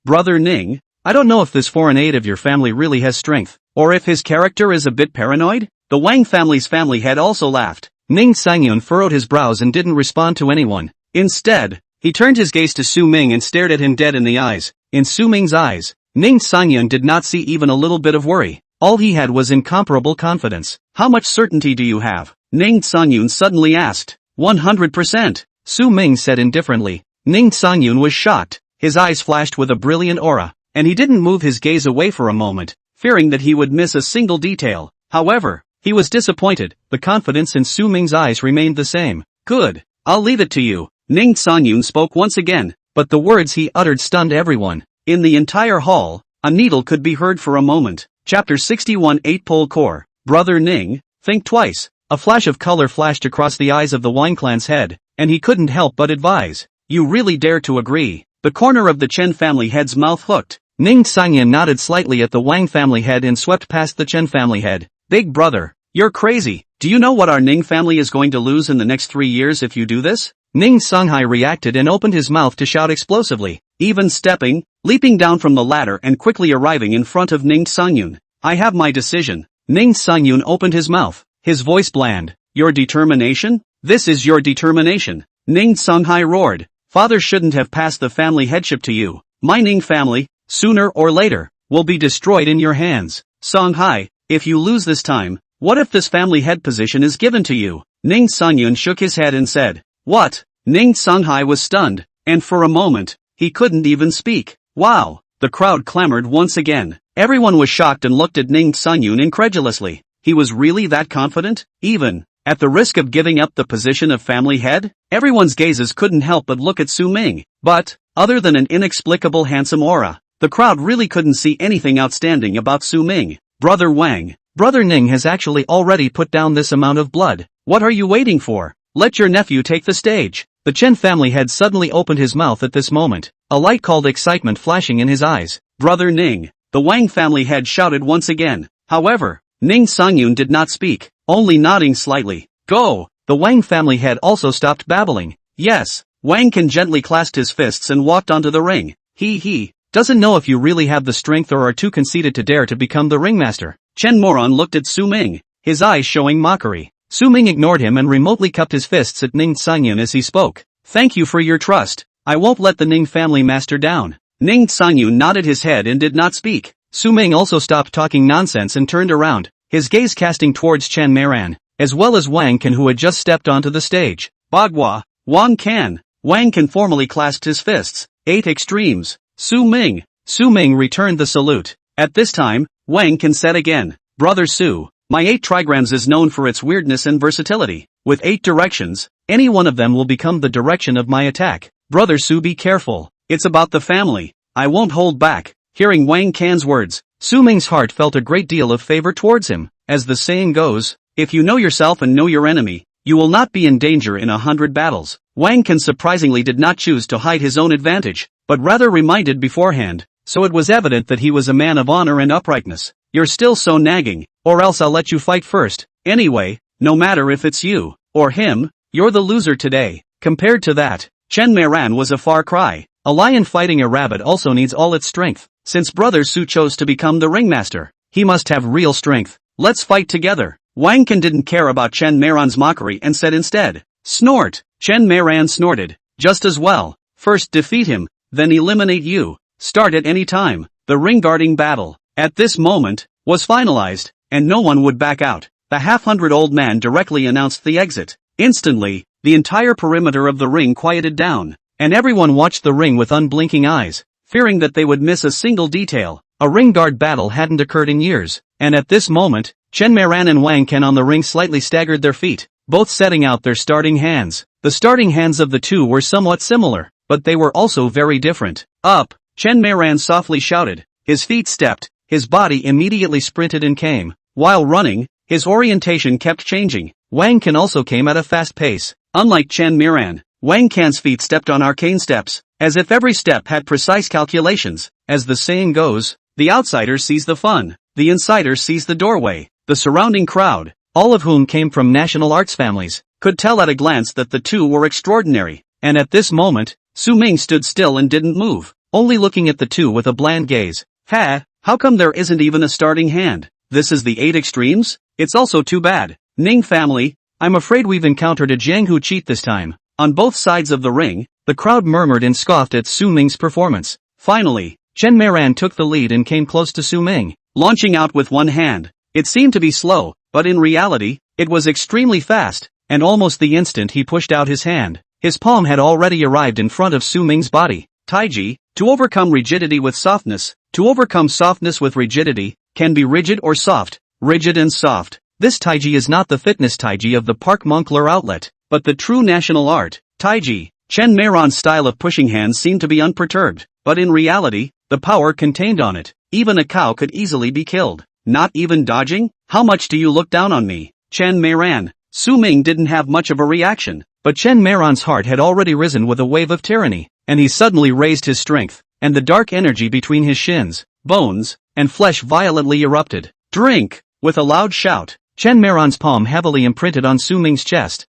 Brother Ning, I don't know if this foreign aide of your family really has strength, or if his character is a bit paranoid. The Wang family's family head also laughed. Ning Sangyun furrowed his brows and didn't respond to anyone. Instead, he turned his gaze to Su Ming and stared at him dead in the eyes. In Su Ming's eyes, Ning Sangyun did not see even a little bit of worry. All he had was incomparable confidence. How much certainty do you have? Ning Sangyun suddenly asked. 100%, Su Ming said indifferently. Ning Sangyun was shocked. His eyes flashed with a brilliant aura, and he didn't move his gaze away for a moment, fearing that he would miss a single detail. However, he was disappointed. The confidence in Su Ming's eyes remained the same. Good, I'll leave it to you. Ning Sangyun spoke once again, but the words he uttered stunned everyone. In the entire hall, a needle could be heard for a moment. Chapter 61 8 Pole Core. Brother Ning, think twice. A flash of color flashed across the eyes of the Wang clan's head, and he couldn't help but advise. You really dare to agree? The corner of the Chen family head's mouth hooked. Ning Xingyan nodded slightly at the Wang family head and swept past the Chen family head. Big brother, you're crazy. Do you know what our Ning family is going to lose in the next 3 years if you do this? Ning Songhai reacted and opened his mouth to shout explosively, even stepping, leaping down from the ladder and quickly arriving in front of Ning Songyun. I have my decision. Ning Songyun opened his mouth, his voice bland. Your determination? This is your determination. Ning Songhai roared. Father shouldn't have passed the family headship to you. My Ning family, sooner or later, will be destroyed in your hands. Songhai, if you lose this time, what if this family head position is given to you? Ning Songyun shook his head and said, What? Ning Songhai was stunned, and for a moment, he couldn't even speak. Wow! The crowd clamored once again. Everyone was shocked and looked at Ning Songyun incredulously. He was really that confident? Even at the risk of giving up the position of family head? Everyone's gazes couldn't help but look at Su Ming. But, other than an inexplicable handsome aura, the crowd really couldn't see anything outstanding about Su Ming. Brother Wang, Brother Ning has actually already put down this amount of blood. What are you waiting for? Let your nephew take the stage. The Chen family head suddenly opened his mouth at this moment, a light called excitement flashing in his eyes. Brother Ning, the Wang family head shouted once again. However, Ning Songyun did not speak, only nodding slightly. Go! The Wang family head also stopped babbling. Yes, Wang Can gently clasped his fists and walked onto the ring. He doesn't know if you really have the strength or are too conceited to dare to become the ringmaster. Chen Moron looked at Su Ming, his eyes showing mockery. Su Ming ignored him and remotely cupped his fists at Ning Songyun as he spoke. Thank you for your trust. I won't let the Ning family master down. Ning Songyun nodded his head and did not speak. Su Ming also stopped talking nonsense and turned around, his gaze casting towards Chen Meiran, as well as Wang Can who had just stepped onto the stage. Bagua, Wang Can. Wang Can formally clasped his fists. 8 extremes. Su Ming. Su Ming returned the salute. At this time, Wang Can said again, Brother Su, my 8 trigrams is known for its weirdness and versatility. With 8 directions, any one of them will become the direction of my attack. Brother Su, be careful. It's about the family. I won't hold back. Hearing Wang Can's words, Su Ming's heart felt a great deal of favor towards him. As the saying goes, if you know yourself and know your enemy, you will not be in danger in 100 battles. Wang Can surprisingly did not choose to hide his own advantage, but rather reminded beforehand, so it was evident that he was a man of honor and uprightness. You're still so nagging, or else I'll let you fight first. Anyway, no matter if it's you, or him, you're the loser today. Compared to that, Chen Meiran was a far cry. A lion fighting a rabbit also needs all its strength. Since Brother Su chose to become the ringmaster, he must have real strength. Let's fight together. Wang Can didn't care about Chen Meiran's mockery and said instead, Snort! Chen Meiran snorted. Just as well. First defeat him, then eliminate you. Start at any time. The ring guarding battle, at this moment, was finalized, and no one would back out. The half-hundred old man directly announced the exit. Instantly, the entire perimeter of the ring quieted down, and everyone watched the ring with unblinking eyes, fearing that they would miss a single detail. A ring guard battle hadn't occurred in years, and at this moment, Chen Meiran and Wang Can on the ring slightly staggered their feet, both setting out their starting hands. The starting hands of the two were somewhat similar, but they were also very different. Up! Chen Meiran softly shouted. His feet stepped, his body immediately sprinted and came. While running, his orientation kept changing. Wang Can also came at a fast pace. Unlike Chen Meiran, Wang Can's feet stepped on arcane steps, as if every step had precise calculations. As the saying goes, the outsider sees the fun, the insider sees the doorway. The surrounding crowd, all of whom came from national arts families, could tell at a glance that the two were extraordinary. And at this moment, Su Ming stood still and didn't move, only looking at the two with a bland gaze. How come there isn't even a starting hand? This is the 8 extremes? It's also too bad. Ning family, I'm afraid we've encountered a Jianghu cheat this time. On both sides of the ring, the crowd murmured and scoffed at Su Ming's performance. Finally, Chen Meiran took the lead and came close to Su Ming, launching out with one hand. It seemed to be slow, but in reality, it was extremely fast, and almost the instant he pushed out his hand, his palm had already arrived in front of Su Ming's body. Taiji, to overcome rigidity with softness, to overcome softness with rigidity, can be rigid or soft, rigid and soft. This Taiji is not the fitness Taiji of the Park Moncler outlet, but the true national art, Taiji. Chen Meiran's style of pushing hands seemed to be unperturbed, but in reality, the power contained on it, even a cow could easily be killed. Not even dodging? How much do you look down on me? Chen Meiran. Su Ming didn't have much of a reaction, but Chen Meiran's heart had already risen with a wave of tyranny, and he suddenly raised his strength, and the dark energy between his shins, bones, and flesh violently erupted. Drink! With a loud shout, Chen Meiran's palm heavily imprinted on Su Ming's chest.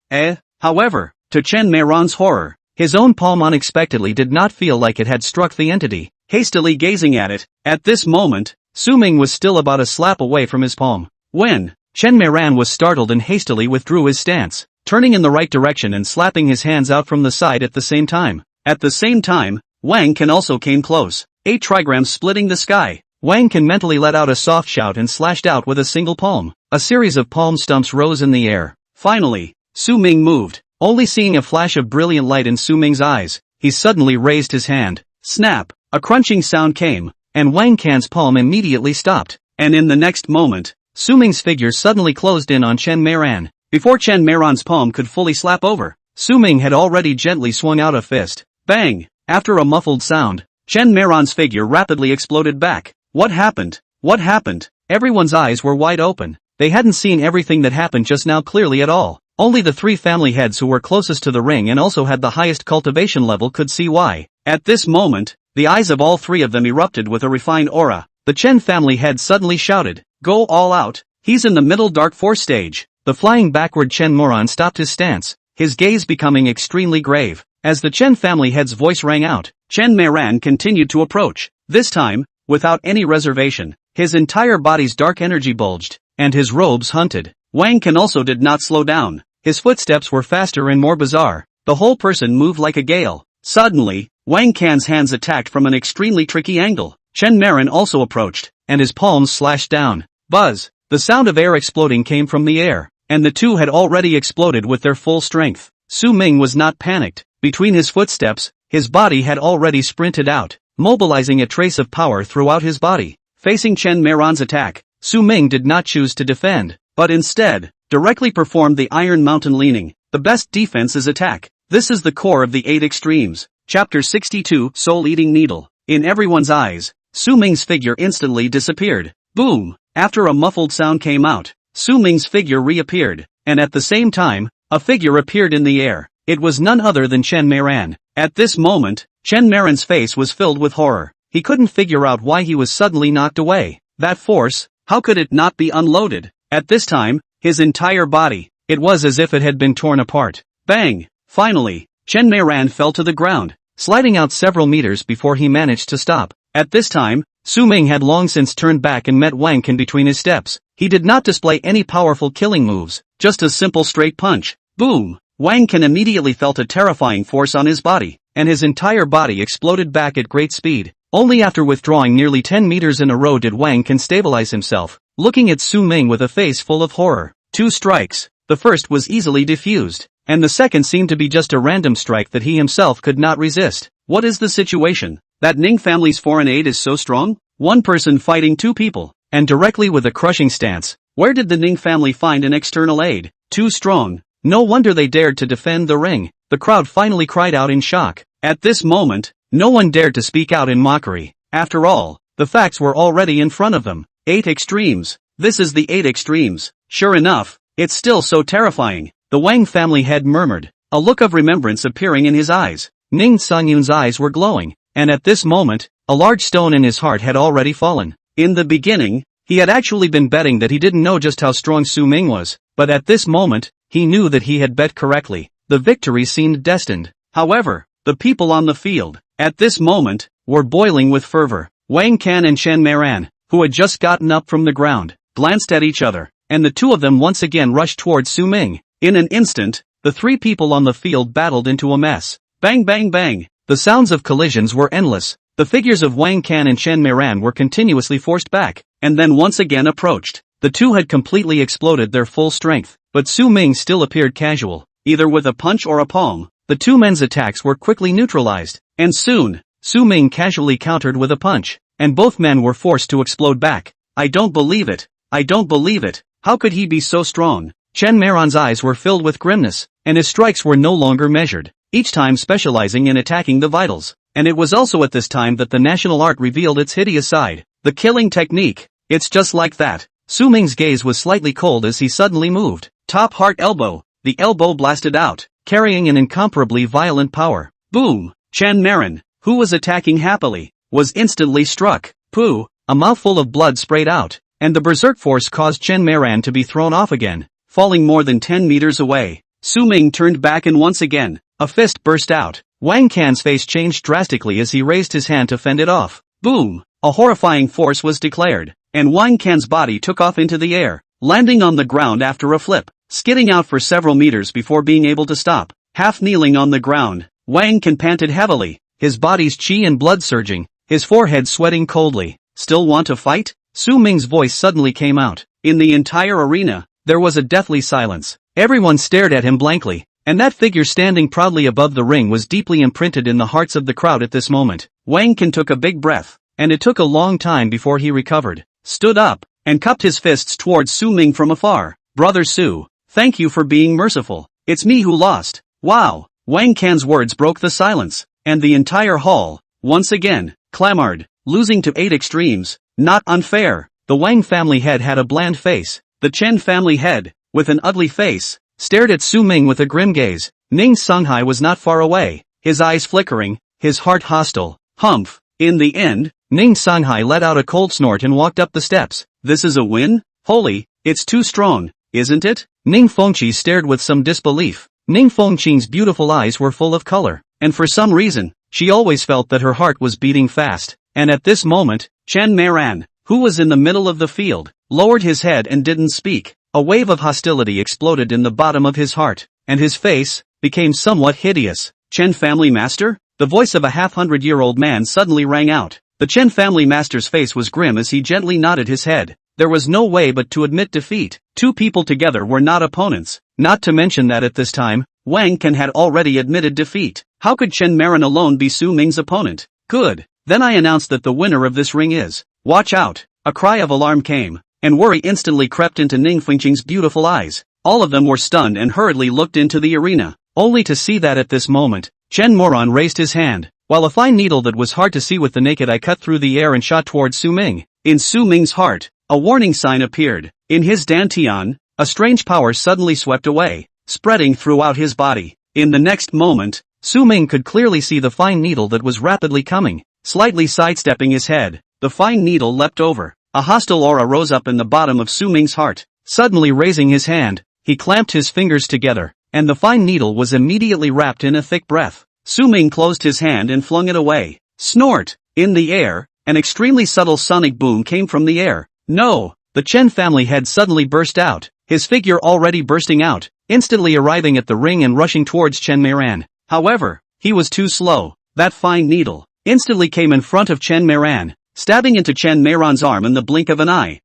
However, to Chen Meiran's horror, his own palm unexpectedly did not feel like it had struck the entity. Hastily gazing at it, at this moment, Su Ming was still about a slap away from his palm. When Chen Meiran was startled and hastily withdrew his stance, turning in the right direction and slapping his hands out from the side at the same time. At the same time, Wang Can also came close. 8 trigrams splitting the sky. Wang Can mentally let out a soft shout and slashed out with a single palm. A series of palm stumps rose in the air. Finally, Su Ming moved. Only seeing a flash of brilliant light in Su Ming's eyes, he suddenly raised his hand. Snap! A crunching sound came, and Wang Can's palm immediately stopped. And in the next moment, Su Ming's figure suddenly closed in on Chen Meiran. Before Chen Meiran's palm could fully slap over, Su Ming had already gently swung out a fist. Bang! After a muffled sound, Chen Meiran's figure rapidly exploded back. What happened? What happened? Everyone's eyes were wide open. They hadn't seen everything that happened just now clearly at all. Only the 3 family heads who were closest to the ring and also had the highest cultivation level could see why. At this moment, the eyes of all 3 of them erupted with a refined aura. The Chen family head suddenly shouted, "Go all out, he's in the middle dark force stage." The flying backward Chen Meiran stopped his stance, his gaze becoming extremely grave. As the Chen family head's voice rang out, Chen Meiran continued to approach. This time, without any reservation, his entire body's dark energy bulged, and his robes hunted. Wang Can also did not slow down. His footsteps were faster and more bizarre. The whole person moved like a gale. Suddenly, Wang Can's hands attacked from an extremely tricky angle. Chen Meiran also approached, and his palms slashed down. Buzz! The sound of air exploding came from the air, and the 2 had already exploded with their full strength. Su Ming was not panicked. Between his footsteps, his body had already sprinted out, mobilizing a trace of power throughout his body. Facing Chen Meiran's attack, Su Ming did not choose to defend, but instead, directly performed the Iron Mountain leaning. The best defense is attack. This is the core of the 8 extremes. Chapter 62, Soul-Eating Needle. In everyone's eyes, Su Ming's figure instantly disappeared. Boom! After a muffled sound came out, Su Ming's figure reappeared, and at the same time, a figure appeared in the air. It was none other than Chen Meiran. At this moment, Chen Meiran's face was filled with horror. He couldn't figure out why he was suddenly knocked away. That force, how could it not be unloaded? At this time, his entire body, it was as if it had been torn apart. Bang! Finally, Chen Meiran fell to the ground, sliding out several meters before he managed to stop. At this time, Su Ming had long since turned back and met Wang Can between his steps. He did not display any powerful killing moves, just a simple straight punch. Boom! Wang Can immediately felt a terrifying force on his body, and his entire body exploded back at great speed. Only after withdrawing nearly 10 meters in a row did Wang Can stabilize himself, looking at Su Ming with a face full of horror. 2 strikes. The first was easily defused, and the second seemed to be just a random strike that he himself could not resist. What is the situation? That Ning family's foreign aid is so strong? 1 person fighting 2 people, and directly with a crushing stance. Where did the Ning family find an external aid? Too strong. No wonder they dared to defend the ring. The crowd finally cried out in shock. At this moment, no one dared to speak out in mockery. After all, the facts were already in front of them. 8 extremes. This is the 8 extremes. Sure enough, it's still so terrifying. The Wang family head murmured, a look of remembrance appearing in his eyes. Ning Sanyun's eyes were glowing, and at this moment, a large stone in his heart had already fallen. In the beginning, he had actually been betting that he didn't know just how strong Su Ming was, but at this moment, he knew that he had bet correctly. The victory seemed destined. However, the people on the field, at this moment, were boiling with fervor. Wang Can and Chen Meiran, who had just gotten up from the ground, glanced at each other, and the 2 of them once again rushed towards Su Ming. In an instant, the 3 people on the field battled into a mess. Bang bang bang! The sounds of collisions were endless. The figures of Wang Can and Chen Meiran were continuously forced back, and then once again approached. The 2 had completely exploded their full strength, but Su Ming still appeared casual, either with a punch or a palm. The 2 men's attacks were quickly neutralized, and soon, Su Ming casually countered with a punch, and both men were forced to explode back. I don't believe it. I don't believe it. How could he be so strong? Chen Meiran's eyes were filled with grimness, and his strikes were no longer measured, each time specializing in attacking the vitals. And it was also at this time that the national art revealed its hideous side. The killing technique. It's just like that. Su Ming's gaze was slightly cold as he suddenly moved. Top heart elbow. The elbow blasted out, carrying an incomparably violent power. Boom! Chen Maran, who was attacking happily, was instantly struck. Pooh! A mouthful of blood sprayed out, and the berserk force caused Chen Maran to be thrown off again, falling more than 10 meters away. Su Ming turned back and once again, a fist burst out. Wang Can's face changed drastically as he raised his hand to fend it off. Boom! A horrifying force was declared, and Wang Can's body took off into the air, landing on the ground after a flip, skidding out for several meters before being able to stop. Half kneeling on the ground, Wang Can panted heavily, his body's chi and blood surging, his forehead sweating coldly. Still want to fight? Su Ming's voice suddenly came out. In the entire arena, there was a deathly silence. Everyone stared at him blankly, and that figure standing proudly above the ring was deeply imprinted in the hearts of the crowd at this moment. Wang Can took a big breath, and it took a long time before he recovered, stood up, and cupped his fists towards Su Ming from afar. Brother Su, thank you for being merciful. It's me who lost. Wow! Wang Can's words broke the silence, and the entire hall, once again, clamored. Losing to 8 extremes. Not unfair. The Wang family head had a bland face. The Chen family head, with an ugly face, stared at Su Ming with a grim gaze. Ning Songhai was not far away, his eyes flickering, his heart hostile. Humph. In the end, Ning Songhai let out a cold snort and walked up the steps. This is a win? Holy, it's too strong, isn't it? Ning Fengqi stared with some disbelief. Ning Fengqing's beautiful eyes were full of color, and for some reason, she always felt that her heart was beating fast. And at this moment, Chen Maran, who was in the middle of the field, lowered his head and didn't speak. A wave of hostility exploded in the bottom of his heart, and his face became somewhat hideous. Chen family master? The voice of a half-hundred-year-old man suddenly rang out. The Chen family master's face was grim as he gently nodded his head. There was no way but to admit defeat. Two people together were not opponents, not to mention that at this time, Wang Can had already admitted defeat. How could Chen Maran alone be Su Ming's opponent? Good. Then I announced that the winner of this ring is. Watch out! A cry of alarm came, and worry instantly crept into Ning Fengqing's beautiful eyes. All of them were stunned and hurriedly looked into the arena, only to see that at this moment, Chen Moran raised his hand, while a fine needle that was hard to see with the naked eye cut through the air and shot towards Su Ming. In Su Ming's heart, a warning sign appeared. In his dantian, a strange power suddenly swept away, spreading throughout his body. In the next moment, Su Ming could clearly see the fine needle that was rapidly coming. Slightly sidestepping his head, the fine needle leapt over. A hostile aura rose up in the bottom of Su Ming's heart. Suddenly raising his hand, he clamped his fingers together, and the fine needle was immediately wrapped in a thick breath. Su Ming closed his hand and flung it away. Snort! In the air, an extremely subtle sonic boom came from the air. No! The Chen family head suddenly burst out, his figure already bursting out, instantly arriving at the ring and rushing towards Chen Maran. However, he was too slow. That fine needle instantly came in front of Chen Maran, stabbing into Chen Maran's arm in the blink of an eye.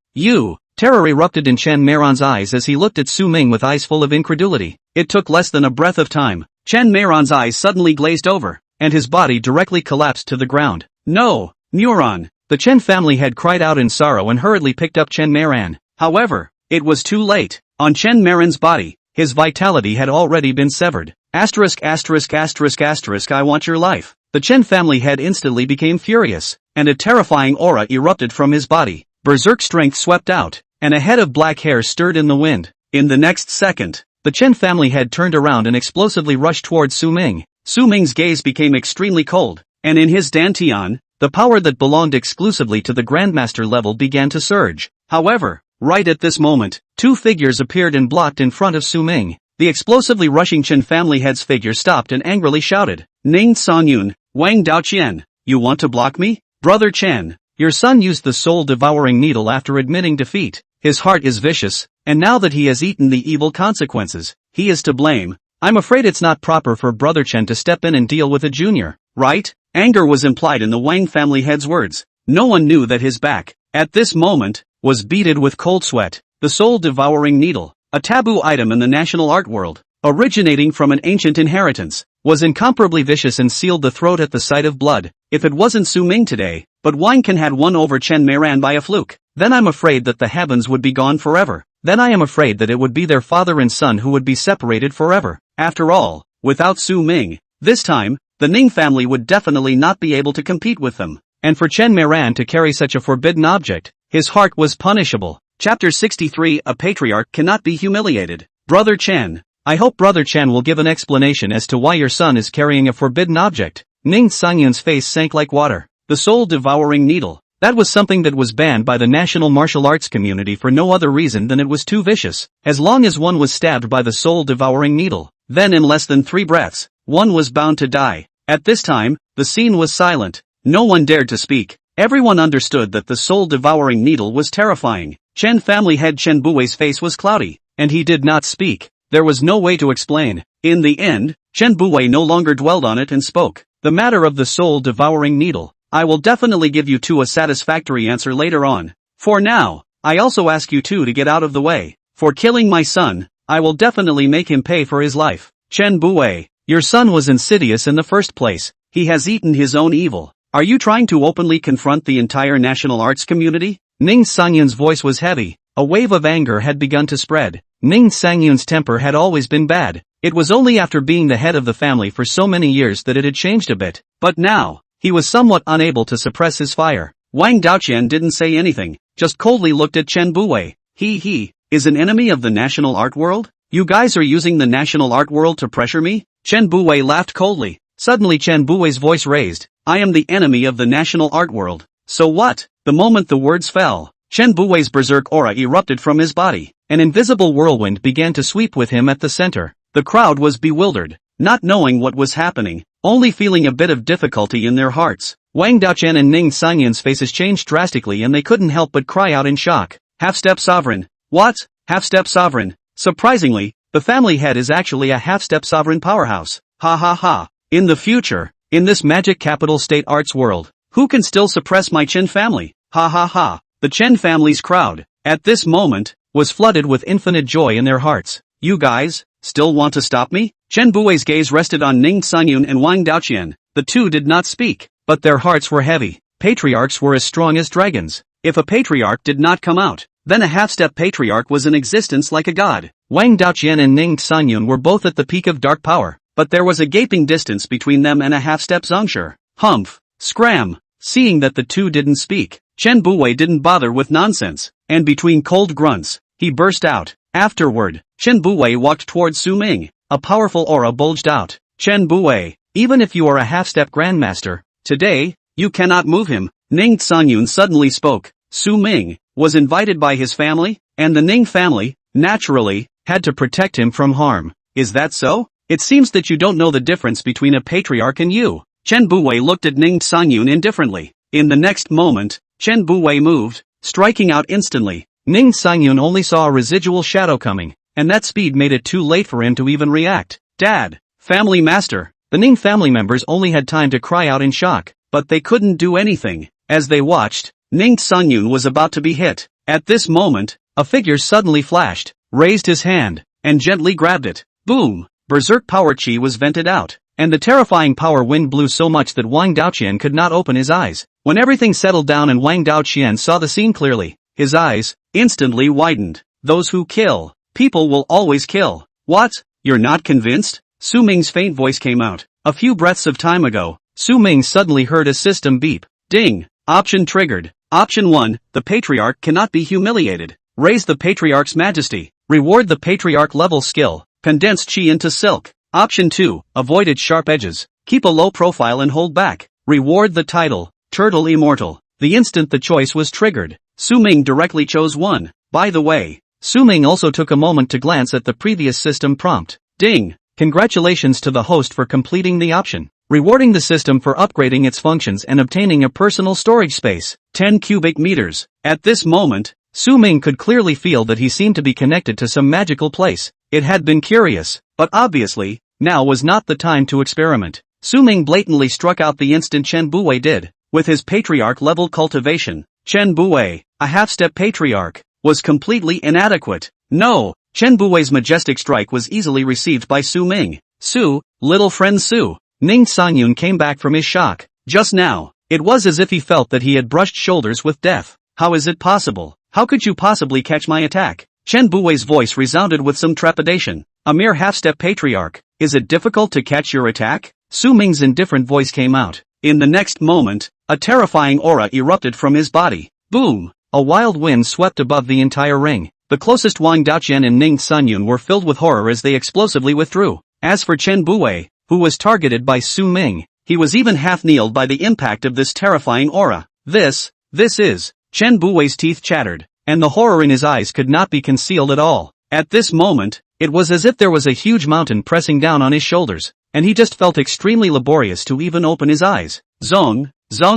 Terror erupted in Chen Maran's eyes as he looked at Su Ming with eyes full of incredulity. It took less than a breath of time. Chen Maran's eyes suddenly glazed over, and his body directly collapsed to the ground. No! Neuron! The Chen family had cried out in sorrow and hurriedly picked up Chen Maran. However, it was too late. On Chen Maran's body, his vitality had already been severed. I want your life. The Chen family head instantly became furious, and a terrifying aura erupted from his body. Berserk strength swept out, and a head of black hair stirred in the wind. In the next second, the Chen family head turned around and explosively rushed towards Su Ming. Su Ming's gaze became extremely cold, and in his dantian, the power that belonged exclusively to the Grandmaster level began to surge. However, right at this moment, two figures appeared and blocked in front of Su Ming. The explosively rushing Chen family head's figure stopped and angrily shouted, Ning Songyun, Wang Daoqian, you want to block me? Brother Chen, your son used the soul-devouring needle after admitting defeat. His heart is vicious, and now that he has eaten the evil consequences, he is to blame. I'm afraid it's not proper for Brother Chen to step in and deal with a junior, right? Anger was implied in the Wang family head's words. No one knew that his back, at this moment, was beaded with cold sweat. The soul-devouring needle, a taboo item in the national art world, originating from an ancient inheritance, was incomparably vicious and sealed the throat at the sight of blood. If it wasn't Su Ming today, but Wang Can had won over Chen Maran by a fluke, then I'm afraid that the heavens would be gone forever. Then I am afraid that it would be their father and son who would be separated forever. After all, without Su Ming, this time, the Ning family would definitely not be able to compete with them. And for Chen Maran to carry such a forbidden object, his heart was punishable. Chapter 63 A Patriarch Cannot Be Humiliated. Brother Chen. I hope Brother Chen will give an explanation as to why your son is carrying a forbidden object. Ning Sangyun's face sank like water. The soul-devouring needle. That was something that was banned by the national martial arts community for no other reason than it was too vicious. As long as one was stabbed by the soul-devouring needle, then in less than 3 breaths, one was bound to die. At this time, the scene was silent. No one dared to speak. Everyone understood that the soul-devouring needle was terrifying. Chen family head Chen Buwei's face was cloudy, and he did not speak. There was no way to explain. In the end, Chen Buwei no longer dwelled on it and spoke. The matter of the soul-devouring needle. I will definitely give you two a satisfactory answer later on. For now, I also ask you two to get out of the way. For killing my son, I will definitely make him pay for his life. Chen Buwei, your son was insidious in the first place. He has eaten his own evil. Are you trying to openly confront the entire national arts community? Ning Sangyun's voice was heavy. A wave of anger had begun to spread. Ning Sangyun's temper had always been bad. It was only after being the head of the family for so many years that it had changed a bit. But now, he was somewhat unable to suppress his fire. Wang Daoqian didn't say anything, just coldly looked at Chen Buwei. He is an enemy of the national art world? You guys are using the national art world to pressure me? Chen Buwei laughed coldly. Suddenly Chen Buwei's voice raised. I am the enemy of the national art world. So what? The moment the words fell, Chen Buwei's berserk aura erupted from his body. An invisible whirlwind began to sweep with him at the center. The crowd was bewildered, not knowing what was happening, only feeling a bit of difficulty in their hearts. Wang Daoqian and Ning Sangyun's faces changed drastically and they couldn't help but cry out in shock. Half-step sovereign. What? Half-step sovereign. Surprisingly, the family head is actually a half-step sovereign powerhouse. Ha ha ha. In the future, in this magic capital state arts world, who can still suppress my Chen family? Ha ha ha. The Chen family's crowd, at this moment, was flooded with infinite joy in their hearts. You guys, still want to stop me? Chen Buwei's gaze rested on Ning Sangyun and Wang Daoqian. The two did not speak, but their hearts were heavy. Patriarchs were as strong as dragons. If a patriarch did not come out, then a half-step patriarch was in existence like a god. Wang Daoqian and Ning Sangyun were both at the peak of dark power, but there was a gaping distance between them and a half-step Zongshi. Humph. Scram. Seeing that the two didn't speak, Chen Buwei didn't bother with nonsense, and between cold grunts, he burst out. Afterward, Chen Buwei walked towards Su Ming. A powerful aura bulged out. Chen Buwei, even if you are a half-step grandmaster, today, you cannot move him. Ning Sangyun suddenly spoke. Su Ming was invited by his family, and the Ning family, naturally, had to protect him from harm. Is that so? It seems that you don't know the difference between a patriarch and you. Chen Buwei looked at Ning Sangyun indifferently. In the next moment, Chen Buwei moved, striking out instantly. Ning Sangyun only saw a residual shadow coming, and that speed made it too late for him to even react. Dad! Family master! The Ning family members only had time to cry out in shock, but they couldn't do anything. As they watched, Ning Sangyun was about to be hit. At this moment, a figure suddenly flashed, raised his hand, and gently grabbed it. Boom! Berserk power chi was vented out, and the terrifying power wind blew so much that Wang Daoqian could not open his eyes. When everything settled down and Wang Daoqian saw the scene clearly, his eyes instantly widened. Those who kill people will always kill. What? You're not convinced? Su Ming's faint voice came out. A few breaths of time ago, Su Ming suddenly heard a system beep. Ding! Option triggered. Option 1, the patriarch cannot be humiliated. Raise the patriarch's majesty. Reward the patriarch level skill. Condense chi into silk. Option 2, avoid its sharp edges. Keep a low profile and hold back. Reward the title, Turtle Immortal. The instant the choice was triggered, Su Ming directly chose 1. By the way, Su Ming also took a moment to glance at the previous system prompt. Ding! Congratulations to the host for completing the option. Rewarding the system for upgrading its functions and obtaining a personal storage space. 10 cubic meters. At this moment, Su Ming could clearly feel that he seemed to be connected to some magical place. It had been curious, but obviously, now was not the time to experiment. Su Ming blatantly struck out the instant Chen Buwei did. With his patriarch-level cultivation, Chen Buwei, a half-step patriarch, was completely inadequate. No, Chen Buwei's majestic strike was easily received by Su Ming. Su, little friend Su. Ning Sangyun came back from his shock. Just now, it was as if he felt that he had brushed shoulders with death. How is it possible? How could you possibly catch my attack? Chen Buwei's voice resounded with some trepidation. A mere half-step patriarch. Is it difficult to catch your attack? Su Ming's indifferent voice came out. In the next moment, a terrifying aura erupted from his body. Boom! a wild wind swept above the entire ring. The closest Wang Daoqian and Ning Sanyun were filled with horror as they explosively withdrew. As for Chen Buwei, who was targeted by Su Ming, he was even half-kneeled by the impact of this terrifying aura. This is. Chen Buwei's teeth chattered, and the horror in his eyes could not be concealed at all. At this moment, it was as if there was a huge mountain pressing down on his shoulders, and he just felt extremely laborious to even open his eyes. Zong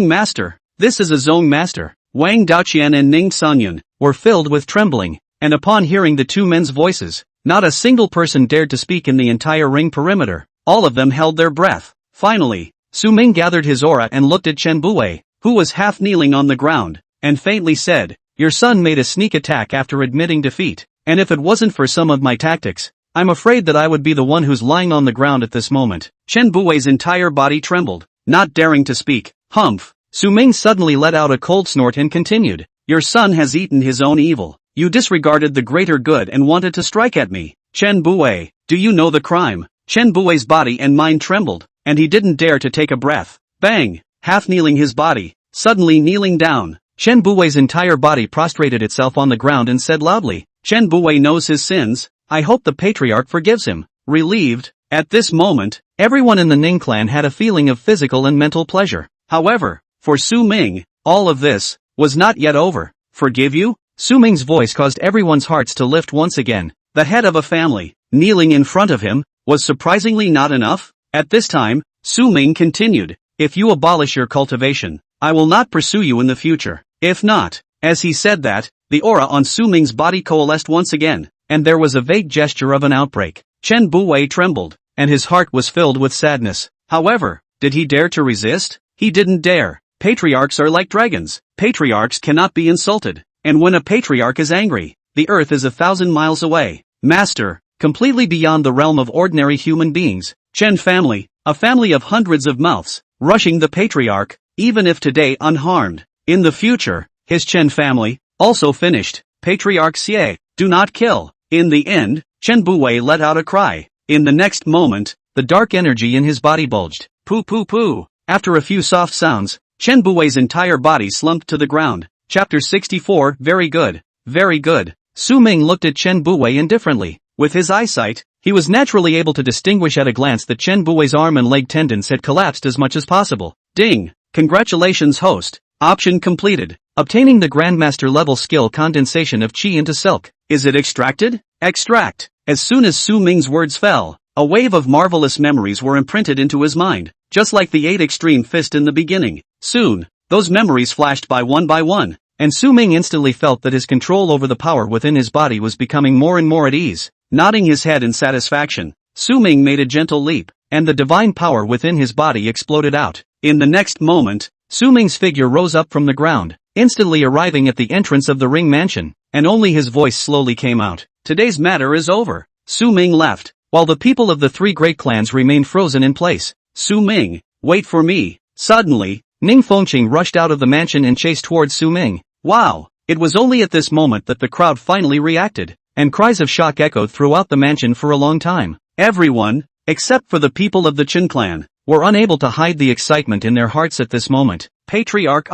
master. This is a Zong master. Wang Daoqian and Ning Sanyun were filled with trembling, and upon hearing the two men's voices, not a single person dared to speak in the entire ring perimeter. All of them held their breath. Finally, Su Ming gathered his aura and looked at Chen Buwei, who was half kneeling on the ground, and faintly said, "Your son made a sneak attack after admitting defeat, and if it wasn't for some of my tactics, I'm afraid that I would be the one who's lying on the ground at this moment." Chen Buwei's entire body trembled, not daring to speak. Humph! Su Ming suddenly let out a cold snort and continued, "Your son has eaten his own evil. You disregarded the greater good and wanted to strike at me. Chen Buwei, do you know the crime?" Chen Buwei's body and mind trembled, and he didn't dare to take a breath. Bang! Half kneeling his body, suddenly kneeling down. Chen Buwei's entire body prostrated itself on the ground and said loudly, "Chen Buwei knows his sins. I hope the patriarch forgives him." Relieved, at this moment, everyone in the Ning clan had a feeling of physical and mental pleasure. However, for Su Ming, all of this was not yet over. "Forgive you?" Su Ming's voice caused everyone's hearts to lift once again. The head of a family, kneeling in front of him, was surprisingly not enough. At this time, Su Ming continued, "If you abolish your cultivation, I will not pursue you in the future. If not." As he said that, the aura on Su Ming's body coalesced once again, and there was a vague gesture of an outbreak. Chen Buwei trembled, and his heart was filled with sadness. However, did he dare to resist? He didn't dare. Patriarchs are like dragons. Patriarchs cannot be insulted. And when a patriarch is angry, the earth is 1,000 miles away. Master, completely beyond the realm of ordinary human beings. Chen family, a family of hundreds of mouths, rushing the patriarch, even if today unharmed. In the future, his Chen family, also finished. Patriarch Xie, do not kill. In the end, Chen Buwei let out a cry. In the next moment, the dark energy in his body bulged. Poo poo poo. After a few soft sounds, Chen Buwei's entire body slumped to the ground. Chapter 64. Very good. Very good. Su Ming looked at Chen Buwei indifferently. With his eyesight, he was naturally able to distinguish at a glance that Chen Buwei's arm and leg tendons had collapsed as much as possible. Ding! Congratulations, host. Option completed. Obtaining the Grandmaster level skill condensation of Qi into silk. Is it extracted? Extract. As soon as Su Ming's words fell, a wave of marvelous memories were imprinted into his mind, just like the 8 extreme fist in the beginning. Soon, those memories flashed by one, and Su Ming instantly felt that his control over the power within his body was becoming more and more at ease. Nodding his head in satisfaction, Su Ming made a gentle leap, and the divine power within his body exploded out. In the next moment, Su Ming's figure rose up from the ground, instantly arriving at the entrance of the Ring Mansion, and only his voice slowly came out. Today's matter is over. Su Ming left, while the people of the 3 great clans remained frozen in place. Su Ming, wait for me. Suddenly, Ning Fengqing rushed out of the mansion and chased towards Su Ming. Wow! It was only at this moment that the crowd finally reacted, and cries of shock echoed throughout the mansion for a long time. Everyone, except for the people of the Qin clan, were unable to hide the excitement in their hearts at this moment. Patriarch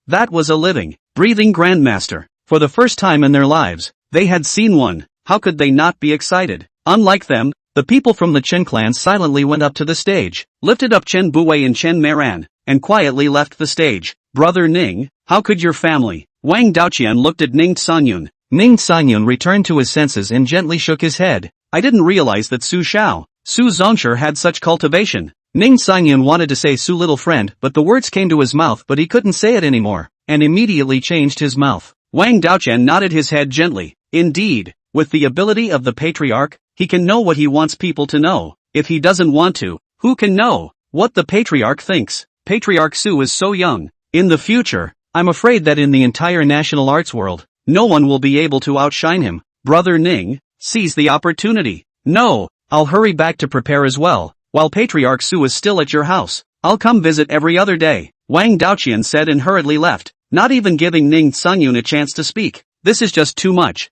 that was a living, breathing Grandmaster. For the first time in their lives, they had seen one. How could they not be excited? Unlike them, the people from the Qin clan silently went up to the stage, lifted up Chen Buwei and Chen Meran, and quietly left the stage. Brother Ning, how could your family? Wang Daoqian looked at Ning Sanyun. Ning Sanyun returned to his senses and gently shook his head. I didn't realize that Su Zongshire had such cultivation. Ning Sanyun wanted to say Su little friend, but the words came to his mouth but he couldn't say it anymore, and immediately changed his mouth. Wang Daoqian nodded his head gently. Indeed, with the ability of the patriarch, he can know what he wants people to know. If he doesn't want to, who can know what the patriarch thinks? Patriarch Su is so young. In the future, I'm afraid that in the entire national arts world, no one will be able to outshine him. Brother Ning, seize the opportunity. No, I'll hurry back to prepare as well. While Patriarch Su is still at your house, I'll come visit every other day. Wang Daoqian said and hurriedly left, not even giving Ning Sanyun a chance to speak. This is just too much.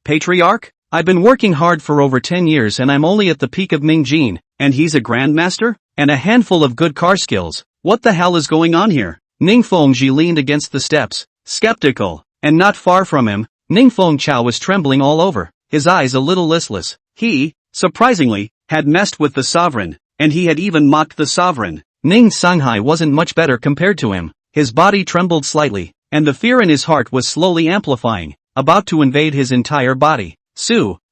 Patriarch? I've been working hard for over 10 years and I'm only at the peak of Ming Jin, and he's a Grandmaster? And a handful of good car skills. What the hell is going on here? Ning Fengji leaned against the steps, skeptical. and not far from him, Ning Fengchao was trembling all over, his eyes a little listless. He, surprisingly, had messed with the sovereign, and he had even mocked the sovereign. Ning Songhai wasn't much better compared to him. His body trembled slightly, and the fear in his heart was slowly amplifying, about to invade his entire body.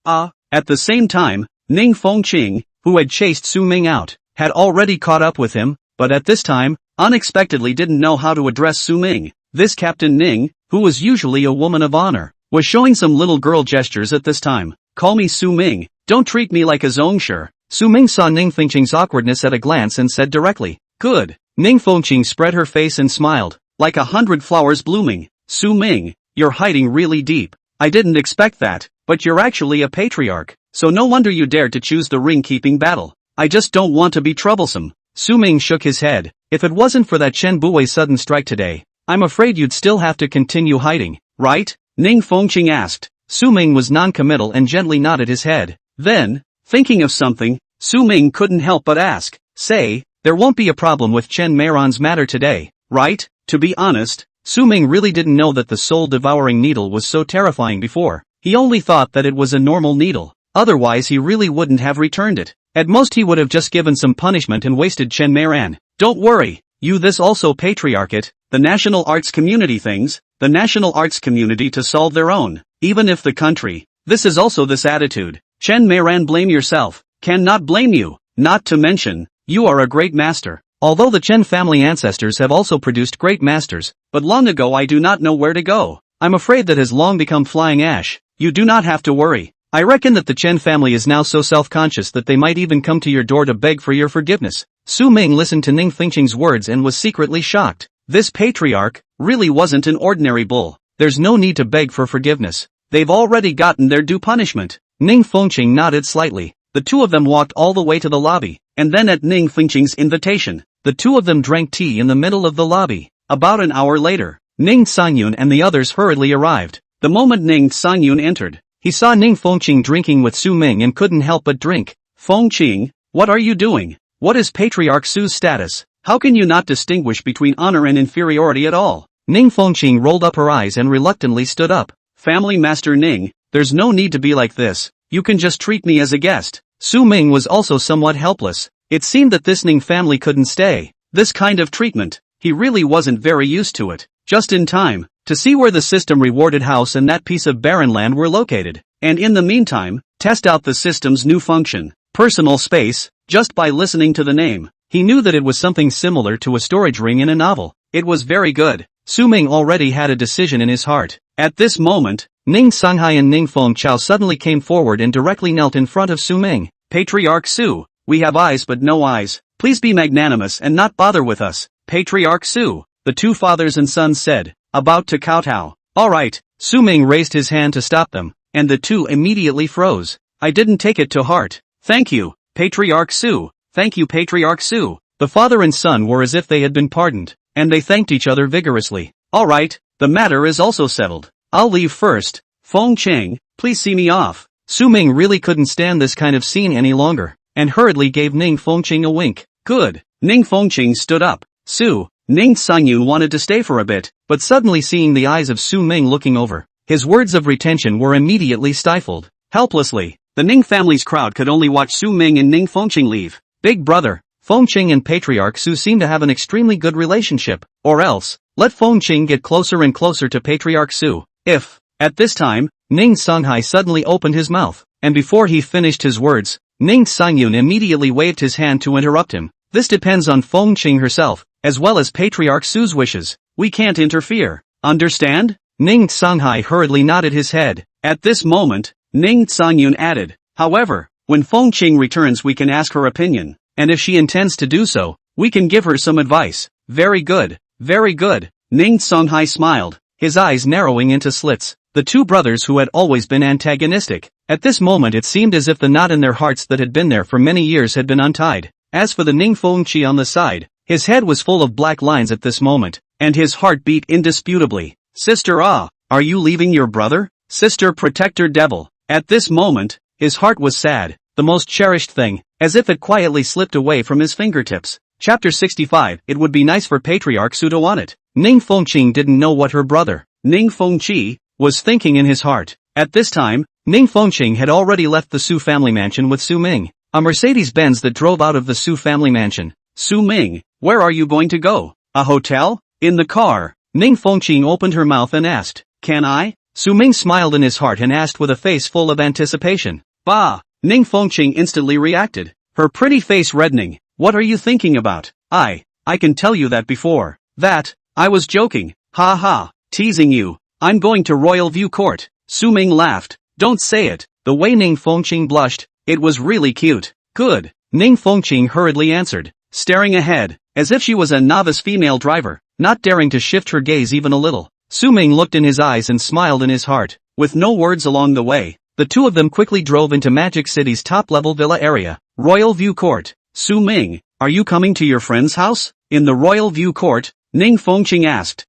At the same time, Ning Fengqing, who had chased Su Ming out, had already caught up with him, but at this time, unexpectedly didn't know how to address Su Ming. This Captain Ning, who was usually a woman of honor, was showing some little girl gestures at this time. Call me Su Ming, don't treat me like a zongshi. Su Ming saw Ning Fengqing's awkwardness at a glance and said directly, good. Ning Fengqing spread her face and smiled, like 100 flowers blooming. Su Ming, you're hiding really deep. I didn't expect that, but you're actually a patriarch, so no wonder you dared to choose the ring-keeping battle. I just don't want to be troublesome. Su Ming shook his head. If it wasn't for that Chen Bui's sudden strike today, I'm afraid you'd still have to continue hiding, right? Ning Fengqing asked. Su Ming was non-committal and gently nodded his head. Then, thinking of something, Su Ming couldn't help but ask, say, there won't be a problem with Chen Meiron's matter today, right? To be honest, Su Ming really didn't know that the soul-devouring needle was so terrifying before. He only thought that it was a normal needle. Otherwise he really wouldn't have returned it. At most he would have just given some punishment and wasted Chen Meiran. Don't worry, you this also patriarchate, the national arts community things, the national arts community to solve their own, even if the country. This is also this attitude. Chen Meiran blame yourself, cannot blame you, not to mention, you are a great master. Although the Chen family ancestors have also produced great masters, but long ago I do not know where to go. I'm afraid that has long become flying ash. You do not have to worry. I reckon that the Chen family is now so self-conscious that they might even come to your door to beg for your forgiveness. Su Ming listened to Ning Fengqing's words and was secretly shocked. This patriarch really wasn't an ordinary bull. There's no need to beg for forgiveness. They've already gotten their due punishment. Ning Fengqing nodded slightly. The two of them walked all the way to the lobby, and then at Ning Fengqing's invitation, the two of them drank tea in the middle of the lobby. About an hour later, Ning Songyun and the others hurriedly arrived. The moment Ning Songyun entered, he saw Ning Fengqing drinking with Su Ming and couldn't help but drink. Fengqing, what are you doing? What is Patriarch Su's status? How can you not distinguish between honor and inferiority at all? Ning Fengqing rolled up her eyes and reluctantly stood up. Family Master Ning, there's no need to be like this. You can just treat me as a guest. Su Ming was also somewhat helpless. It seemed that this Ning family couldn't stay this kind of treatment. He really wasn't very used to it. Just in time to see where the system rewarded house and that piece of barren land were located, and in the meantime, test out the system's new function, personal space. Just by listening to the name, he knew that it was something similar to a storage ring in a novel. It was very good. Su Ming already had a decision in his heart. At this moment, Ning Songhai and Ning Fengchao suddenly came forward and directly knelt in front of Su Ming. Patriarch Su, we have eyes but no eyes. Please be magnanimous and not bother with us. Patriarch Su, the two fathers and sons said, about to kowtow. Alright, Su Ming raised his hand to stop them, and the two immediately froze. I didn't take it to heart. Thank you, Patriarch Su. Thank you, Patriarch Su. The father and son were as if they had been pardoned, and they thanked each other vigorously. Alright, the matter is also settled. I'll leave first. Fengqing, please see me off. Su Ming really couldn't stand this kind of scene any longer, and hurriedly gave Ning Fengqing a wink. Good. Ning Fengqing stood up. Ning Songyun wanted to stay for a bit, but suddenly seeing the eyes of Su Ming looking over, his words of retention were immediately stifled. Helplessly, the Ning family's crowd could only watch Su Ming and Ning Fengqing leave. Big brother, Fengqing and Patriarch Su seem to have an extremely good relationship, or else, let Fengqing get closer and closer to Patriarch Su. If, at this time, Ning Songhai suddenly opened his mouth, and before he finished his words, Ning Songyun immediately waved his hand to interrupt him. This depends on Fengqing herself, as well as Patriarch Su's wishes. We can't interfere. Understand? Ning Songhai hurriedly nodded his head. At this moment, Ning Songyun added, however, when Fengqing returns we can ask her opinion, and if she intends to do so, we can give her some advice. Very good, very good. Ning Songhai smiled, his eyes narrowing into slits. The two brothers who had always been antagonistic, at this moment it seemed as if the knot in their hearts that had been there for many years had been untied. As for the Ning Fengqi on the side, his head was full of black lines at this moment, and his heart beat indisputably. Sister are you leaving your brother? Sister protector devil. At this moment, his heart was sad, the most cherished thing, as if it quietly slipped away from his fingertips. Chapter 65. It would be nice for Patriarch Su to want it. Ning Fengqing didn't know what her brother, Ning Fengqi was thinking in his heart. At this time, Ning Fengqi had already left the Su family mansion with Su Ming, a Mercedes-Benz that drove out of the Su family mansion. Su Ming, where are you going to go? A hotel? In the car, Ning Fengqi opened her mouth and asked, can I? Su Ming smiled in his heart and asked with a face full of anticipation. Bah! Ning Fengqi instantly reacted, her pretty face reddening. What are you thinking about? I can tell you that before. That, I was joking. Ha ha, teasing you. I'm going to Royal View Court. Su Ming laughed. Don't say it. The way Ning Fengqi blushed, it was really cute. Good. Ning Fengqi hurriedly answered, staring ahead, as if she was a novice female driver, not daring to shift her gaze even a little. Su Ming looked in his eyes and smiled in his heart. With no words along the way, the two of them quickly drove into Magic City's top-level villa area, Royal View Court. Su Ming, are you coming to your friend's house? In the Royal View Court? Ning Fengqi asked.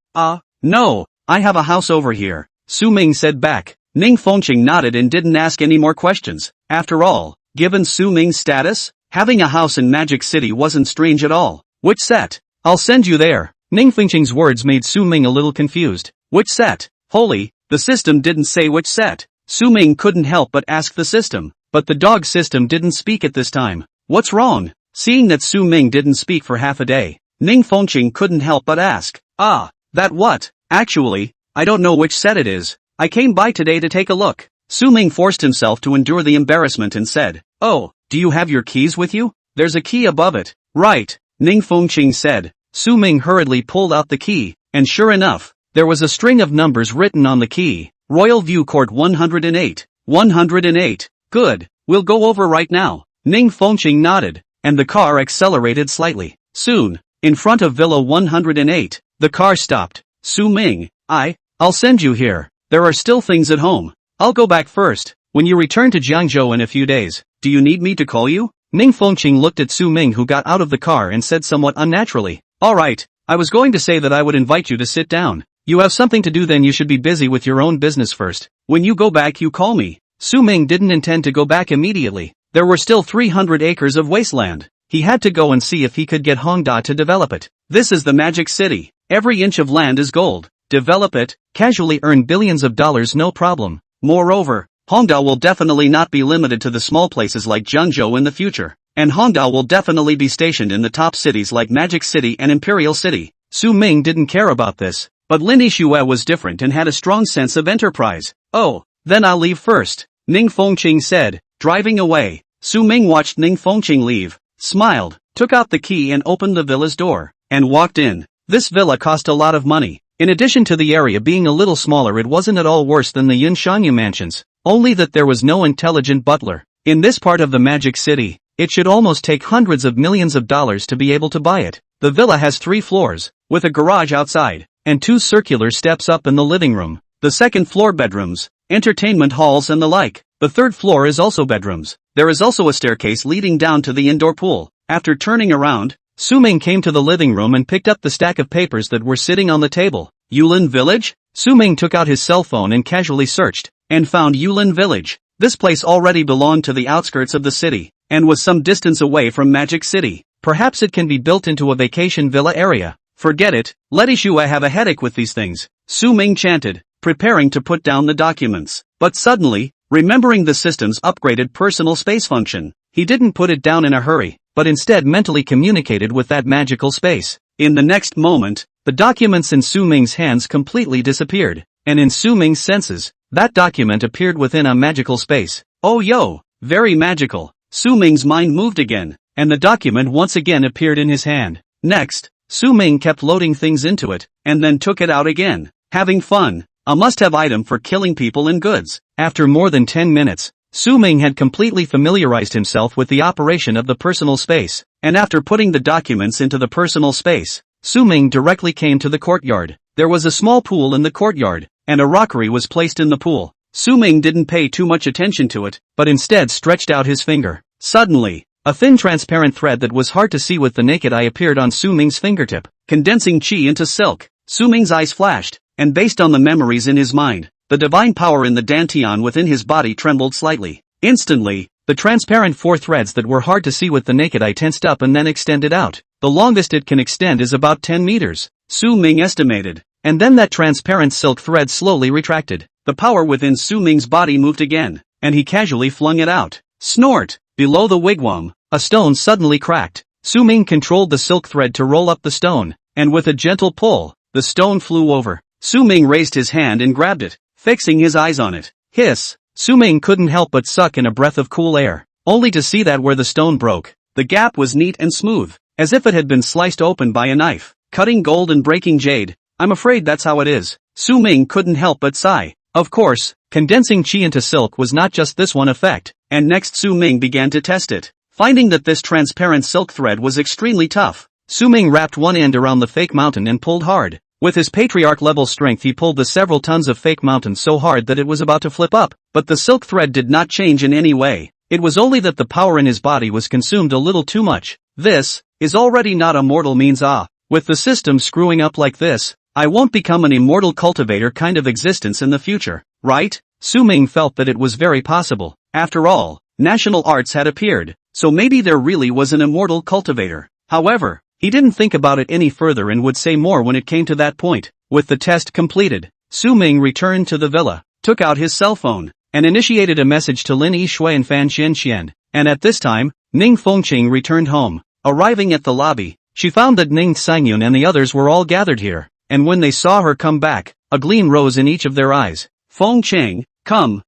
No, I have a house over here, Su Ming said back. Ning Fengqi nodded and didn't ask any more questions. After all, given Su Ming's status, having a house in Magic City wasn't strange at all. Which set? I'll send you there. Ning Fengqi's words made Su Ming a little confused. Which set? Holy, the system didn't say which set. Su Ming couldn't help but ask the system, but the dog system didn't speak at this time. What's wrong? Seeing that Su Ming didn't speak for half a day, Ning Fengqi couldn't help but ask. That what? Actually, I don't know which set it is. I came by today to take a look. Su Ming forced himself to endure the embarrassment and said, oh, do you have your keys with you? There's a key above it. Right, Ning Fengqi said. Su Ming hurriedly pulled out the key, and sure enough, there was a string of numbers written on the key. Royal View Court 108. 108. Good, we'll go over right now. Ning Fengqi nodded, and the car accelerated slightly. Soon, in front of Villa 108, the car stopped. Su Ming, I'll send you here. There are still things at home. I'll go back first. When you return to Jiangzhou in a few days, do you need me to call you? Ning Fengqi looked at Su Ming, who got out of the car, and said somewhat unnaturally, alright, I was going to say that I would invite you to sit down. You have something to do, then you should be busy with your own business first. When you go back you call me. Su Ming didn't intend to go back immediately. There were still 300 acres of wasteland. He had to go and see if he could get Hongda to develop it. This is the Magic City. Every inch of land is gold. Develop it, casually earn billions of dollars, no problem. Moreover, Hongda will definitely not be limited to the small places like Jiangzhou in the future. And Hongda will definitely be stationed in the top cities like Magic City and Imperial City. Su Ming didn't care about this, but Lin Yixue was different and had a strong sense of enterprise. Oh, then I'll leave first, Ning Fengqi said, driving away. Su Ming watched Ning Fengqi leave, smiled, took out the key and opened the villa's door, and walked in. This villa cost a lot of money. In addition to the area being a little smaller, it wasn't at all worse than the Yinshanyu mansions, only that there was no intelligent butler. In this part of the Magic City, it should almost take hundreds of millions of dollars to be able to buy it. The villa has 3 floors, with a garage outside, and 2 circular steps up in the living room. The second floor bedrooms, entertainment halls and the like. The third floor is also bedrooms. There is also a staircase leading down to the indoor pool. After turning around, Su Ming came to the living room and picked up the stack of papers that were sitting on the table. Yulin Village? Su Ming took out his cell phone and casually searched, and found Yulin Village. This place already belonged to the outskirts of the city, and was some distance away from Magic City. Perhaps it can be built into a vacation villa area. Forget it, let Yixue have a headache with these things, Su Ming chanted, preparing to put down the documents. But suddenly, remembering the system's upgraded personal space function, he didn't put it down in a hurry, but instead mentally communicated with that magical space. In the next moment, the documents in Su Ming's hands completely disappeared, and in Su Ming's senses, that document appeared within a magical space. Oh yo, very magical. Su Ming's mind moved again, and the document once again appeared in his hand. Next, Su Ming kept loading things into it, and then took it out again. Having fun, a must-have item for killing people and goods. After more than 10 minutes, Su Ming had completely familiarized himself with the operation of the personal space, and after putting the documents into the personal space, Su Ming directly came to the courtyard. There was a small pool in the courtyard, and a rockery was placed in the pool. Su Ming didn't pay too much attention to it, but instead stretched out his finger. Suddenly, a thin transparent thread that was hard to see with the naked eye appeared on Su Ming's fingertip, condensing qi into silk. Su Ming's eyes flashed, and based on the memories in his mind, the divine power in the dantian within his body trembled slightly. Instantly, the transparent 4 threads that were hard to see with the naked eye tensed up and then extended out. The longest it can extend is about 10 meters, Su Ming estimated. and then that transparent silk thread slowly retracted. The power within Su Ming's body moved again, and he casually flung it out. Snort! Below the wigwam, a stone suddenly cracked. Su Ming controlled the silk thread to roll up the stone, and with a gentle pull, the stone flew over. Su Ming raised his hand and grabbed it, fixing his eyes on it. Hiss! Su Ming couldn't help but suck in a breath of cool air, only to see that where the stone broke, the gap was neat and smooth, as if it had been sliced open by a knife, cutting gold and breaking jade. I'm afraid that's how it is. Su Ming couldn't help but sigh. Of course, condensing chi into silk was not just this one effect, and next Su Ming began to test it. Finding that this transparent silk thread was extremely tough, Su Ming wrapped one end around the fake mountain and pulled hard. With his patriarch-level strength he pulled the several tons of fake mountain so hard that it was about to flip up, but the silk thread did not change in any way. It was only that the power in his body was consumed a little too much. This is already not a mortal means with the system screwing up like this, I won't become an immortal cultivator kind of existence in the future, right? Su Ming felt that it was very possible. After all, national arts had appeared, so maybe there really was an immortal cultivator. However, he didn't think about it any further and would say more when it came to that point. With the test completed, Su Ming returned to the villa, took out his cell phone, and initiated a message to Lin Yishui and Fan Xianxian, and at this time, Ning Fengqing returned home. Arriving at the lobby, she found that Ning Sangyun and the others were all gathered here, and when they saw her come back, a gleam rose in each of their eyes. Fengqing, come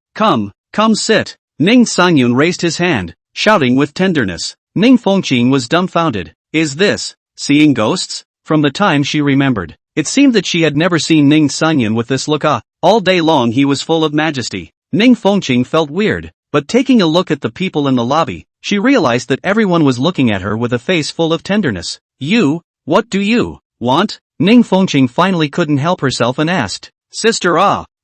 sit. Ning Sangyun raised his hand, shouting with tenderness. Ning Fengqing was dumbfounded. Is this seeing ghosts? From the time she remembered, it seemed that she had never seen Ning Sangyun with this look. All day long he was full of majesty. Ning Fengqing felt weird, but taking a look at the people in the lobby, she realized that everyone was looking at her with a face full of tenderness. What do you want? Ning Fengqing finally couldn't help herself and asked. Sister,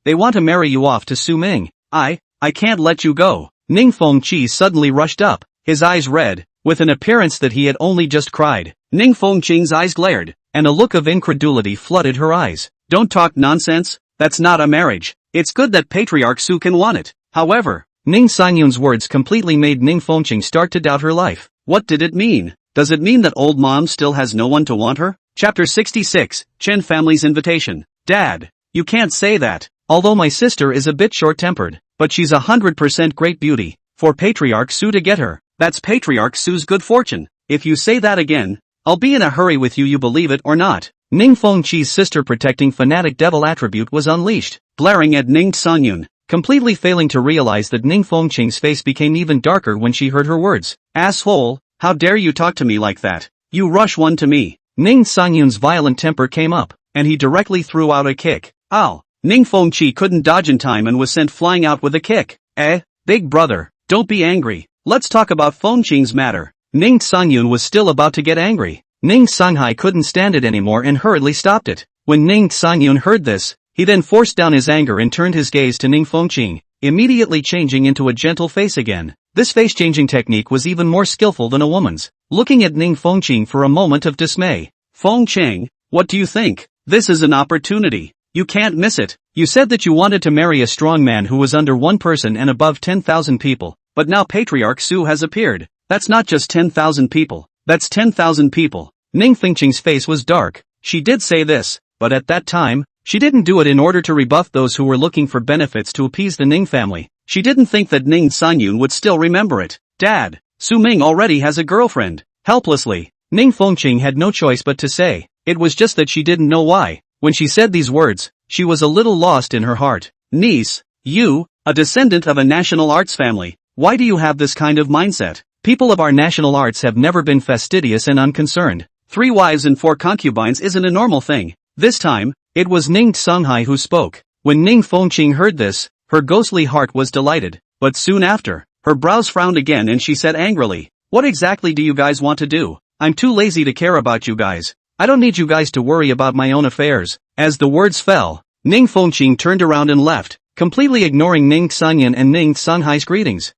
they want to marry you off to Su Ming. I can't let you go. Ning Fengqi suddenly rushed up, his eyes red, with an appearance that he had only just cried. Ning Fengqing's eyes glared, and a look of incredulity flooded her eyes. Don't talk nonsense, that's not a marriage. It's good that Patriarch Su can want it. However, Ning Sangyun's words completely made Ning Fengqing start to doubt her life. What did it mean? Does it mean that old mom still has no one to want her? Chapter 66, Chen Family's Invitation. Dad, you can't say that. Although my sister is a bit short-tempered, but she's 100% great beauty. For Patriarch Su to get her, that's Patriarch Su's good fortune. If you say that again, I'll be in a hurry with you believe it or not. Ning Fengqi's sister-protecting fanatic devil attribute was unleashed, glaring at Ning Sangyun, completely failing to realize that Ning Fengqing's face became even darker when she heard her words. Asshole, how dare you talk to me like that? You rush one to me. Ning Sangyun's violent temper came up, and he directly threw out a kick. Ow! Ning Fengqi couldn't dodge in time and was sent flying out with a kick. Big brother, don't be angry. Let's talk about Fengqing's matter. Ning Sangyun was still about to get angry. Ning Sanghai couldn't stand it anymore and hurriedly stopped it. When Ning Sangyun heard this, he then forced down his anger and turned his gaze to Ning Fengqing, immediately changing into a gentle face again. This face-changing technique was even more skillful than a woman's. Looking at Ning Fengqing for a moment of dismay. Fengqing, what do you think? This is an opportunity. You can't miss it. You said that you wanted to marry a strong man who was under one person and above 10,000 people, but now Patriarch Su has appeared. That's not just 10,000 people. That's 10,000 people. Ning Fengqing's face was dark. She did say this, but at that time, she didn't do it in order to rebuff those who were looking for benefits to appease the Ning family. She didn't think that Ning Sangyun would still remember it. Dad, Su Ming already has a girlfriend. Helplessly, Ning Fengqing had no choice but to say. It was just that she didn't know why. When she said these words, she was a little lost in her heart. Niece, you, a descendant of a national arts family, why do you have this kind of mindset? People of our national arts have never been fastidious and unconcerned. 3 wives and 4 concubines isn't a normal thing. This time, it was Ning Sanghai who spoke. When Ning Fengqing heard this, her ghostly heart was delighted, but soon after, her brows frowned again and she said angrily, what exactly do you guys want to do? I'm too lazy to care about you guys. I don't need you guys to worry about my own affairs. As the words fell, Ning Fengqing turned around and left, completely ignoring Ning Sangyun and Ning Sanghai's greetings.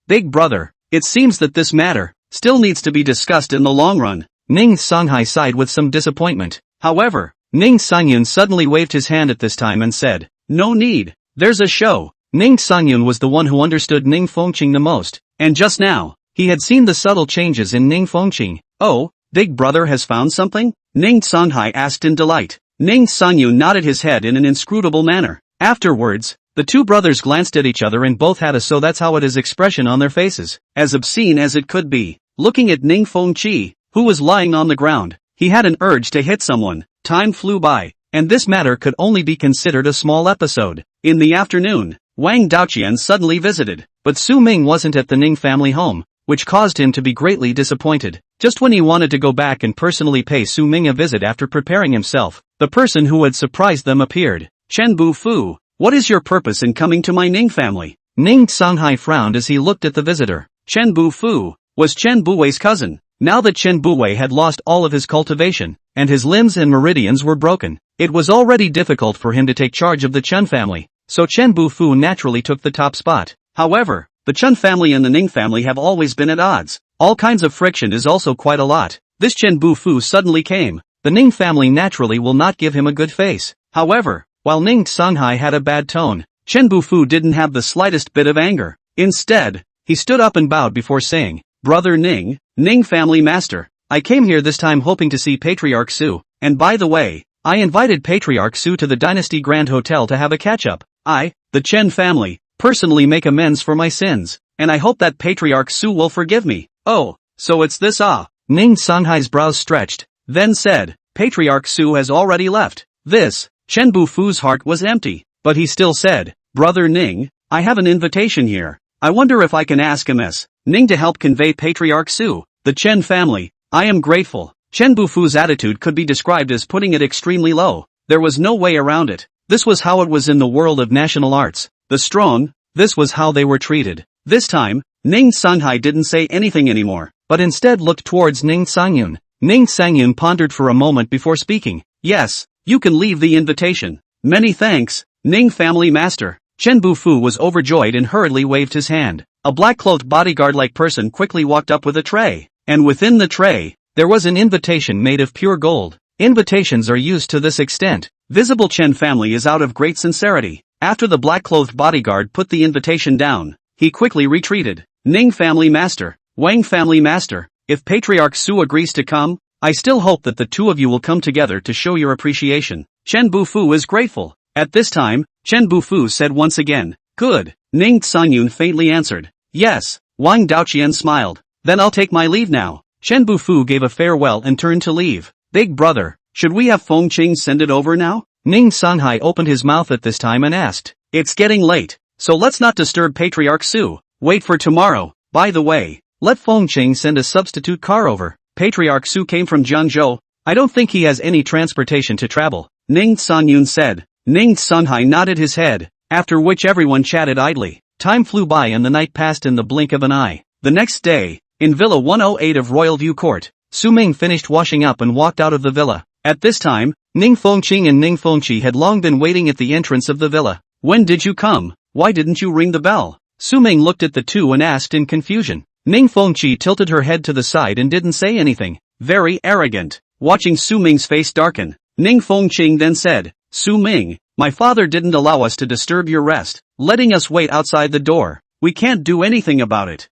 Big brother, it seems that this matter still needs to be discussed in the long run. Ning Sanghai sighed with some disappointment. However, Ning Sangyun suddenly waved his hand at this time and said, no need, there's a show. Ning Sangyun was the one who understood Ning Fengqing the most, and just now, he had seen the subtle changes in Ning Fengqing. Oh, big brother has found something? Ning Sanghai asked in delight. Ning Sangyun nodded his head in an inscrutable manner. Afterwards, the two brothers glanced at each other and both had a "so that's how it is" expression on their faces, as obscene as it could be. Looking at Ning Fengqi, who was lying on the ground, he had an urge to hit someone. Time flew by, and this matter could only be considered a small episode. In the afternoon, Wang Daoqian suddenly visited, but Su Ming wasn't at the Ning family home, which caused him to be greatly disappointed. Just when he wanted to go back and personally pay Su Ming a visit after preparing himself, the person who had surprised them appeared. Chen Bufu, what is your purpose in coming to my Ning family? Ning Songhai frowned as he looked at the visitor. Chen Bufu was Chen Buwei's cousin. Now that Chen Buwei had lost all of his cultivation, and his limbs and meridians were broken, it was already difficult for him to take charge of the Chen family, so Chen Bufu naturally took the top spot. However, the Chen family and the Ning family have always been at odds. All kinds of friction is also quite a lot. This Chen Bufu suddenly came. The Ning family naturally will not give him a good face. However, while Ning Songhai had a bad tone, Chen Bufu didn't have the slightest bit of anger. Instead, he stood up and bowed before saying, Brother Ning, Ning family master, I came here this time hoping to see Patriarch Su, and by the way, I invited Patriarch Su to the Dynasty Grand Hotel to have a catch-up. I, the Chen family, personally make amends for my sins, and I hope that Patriarch Su will forgive me. Oh, so it's this Ning Songhai's brows stretched, then said, Patriarch Su has already left. This, Chen Bufu's heart was empty, but he still said, Brother Ning, I have an invitation here. I wonder if I can ask Ms. Ning to help convey Patriarch Su, the Chen family. I am grateful. Chen Bufu's attitude could be described as putting it extremely low. There was no way around it. This was how it was in the world of national arts. The strong, this was how they were treated. This time, Ning Songhai didn't say anything anymore, but instead looked towards Ning Sangyun. Ning Sangyun pondered for a moment before speaking. Yes, you can leave the invitation. Many thanks, Ning family master. Chen Bufu was overjoyed and hurriedly waved his hand. A black-cloaked bodyguard-like person quickly walked up with a tray, and within the tray, there was an invitation made of pure gold. Invitations are used to this extent. Visible Chen family is out of great sincerity. After the black-clothed bodyguard put the invitation down, he quickly retreated. Ning family master, Wang family master, if Patriarch Su agrees to come, I still hope that the two of you will come together to show your appreciation. Chen Bufu is grateful. At this time, Chen Bufu said once again, Good. Ning Sangyun faintly answered, Yes. Wang Daoqian smiled. Then I'll take my leave now. Chen Bufu gave a farewell and turned to leave. Big brother, should we have Feng Qing send it over now? Ning Songhai opened his mouth at this time and asked, It's getting late, so let's not disturb Patriarch Su. Wait for tomorrow. By the way, let Feng Qing send a substitute car over. Patriarch Su came from Jiangzhou. I don't think he has any transportation to travel. Ning Sangyun said. Ning Songhai nodded his head, after which everyone chatted idly. Time flew by and the night passed in the blink of an eye. The next day, in Villa 108 of Royal View Court, Su Ming finished washing up and walked out of the villa. At this time, Ning Fengqing and Ning Fengqi had long been waiting at the entrance of the villa. When did you come? Why didn't you ring the bell? Su Ming looked at the two and asked in confusion. Ning Fengqi tilted her head to the side and didn't say anything. Very arrogant. Watching Su Ming's face darken, Ning Fengqing then said, Su Ming, my father didn't allow us to disturb your rest, letting us wait outside the door. We can't do anything about it.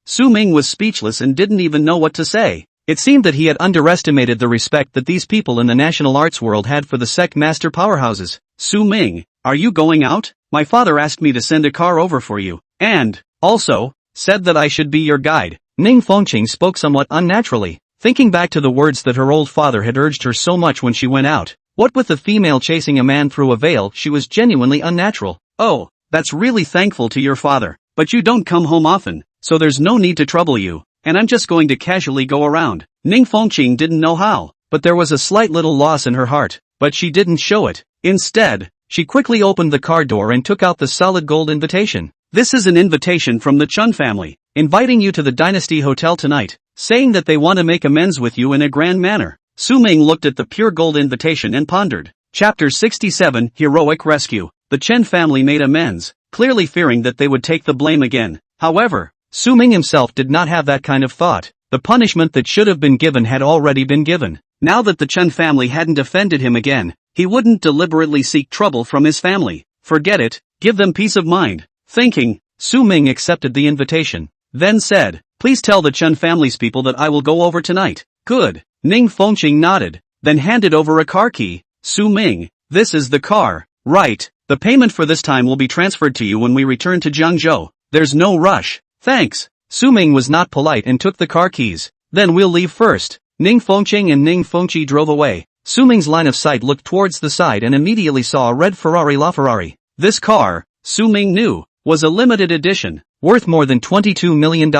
Su Ming was speechless and didn't even know what to say. It seemed that he had underestimated the respect that these people in the national arts world had for the sect master powerhouses. Su Ming, are you going out? My father asked me to send a car over for you, and, also, said that I should be your guide. Ning Fengqing spoke somewhat unnaturally, thinking back to the words that her old father had urged her so much when she went out. What with the female chasing a man through a veil, she was genuinely unnatural. Oh, that's really thankful to your father, but you don't come home often, so there's no need to trouble you, and I'm just going to casually go around. Ning Fengqing didn't know how, but there was a slight little loss in her heart, but she didn't show it. Instead, she quickly opened the car door and took out the solid gold invitation. This is an invitation from the Chun family, inviting you to the Dynasty Hotel tonight, saying that they want to make amends with you in a grand manner. Su Ming looked at the pure gold invitation and pondered. Chapter 67, Heroic Rescue. The Chen family made amends, clearly fearing that they would take the blame again. However, Su Ming himself did not have that kind of thought. The punishment that should have been given had already been given. Now that the Chen family hadn't offended him again, he wouldn't deliberately seek trouble from his family. Forget it, give them peace of mind. Thinking, Su Ming accepted the invitation, then said, Please tell the Chen family's people that I will go over tonight. Good. Ning Fengqing nodded, then handed over a car key. Su Ming, this is the car. Right. The payment for this time will be transferred to you when we return to Jiangzhou. There's no rush. Thanks. Su Ming was not polite and took the car keys. Then we'll leave first. Ning Fengqing and Ning Fengqi drove away. Su Ming's line of sight looked towards the side and immediately saw a red Ferrari LaFerrari. This car, Su Ming knew, was a limited edition, worth more than $22 million.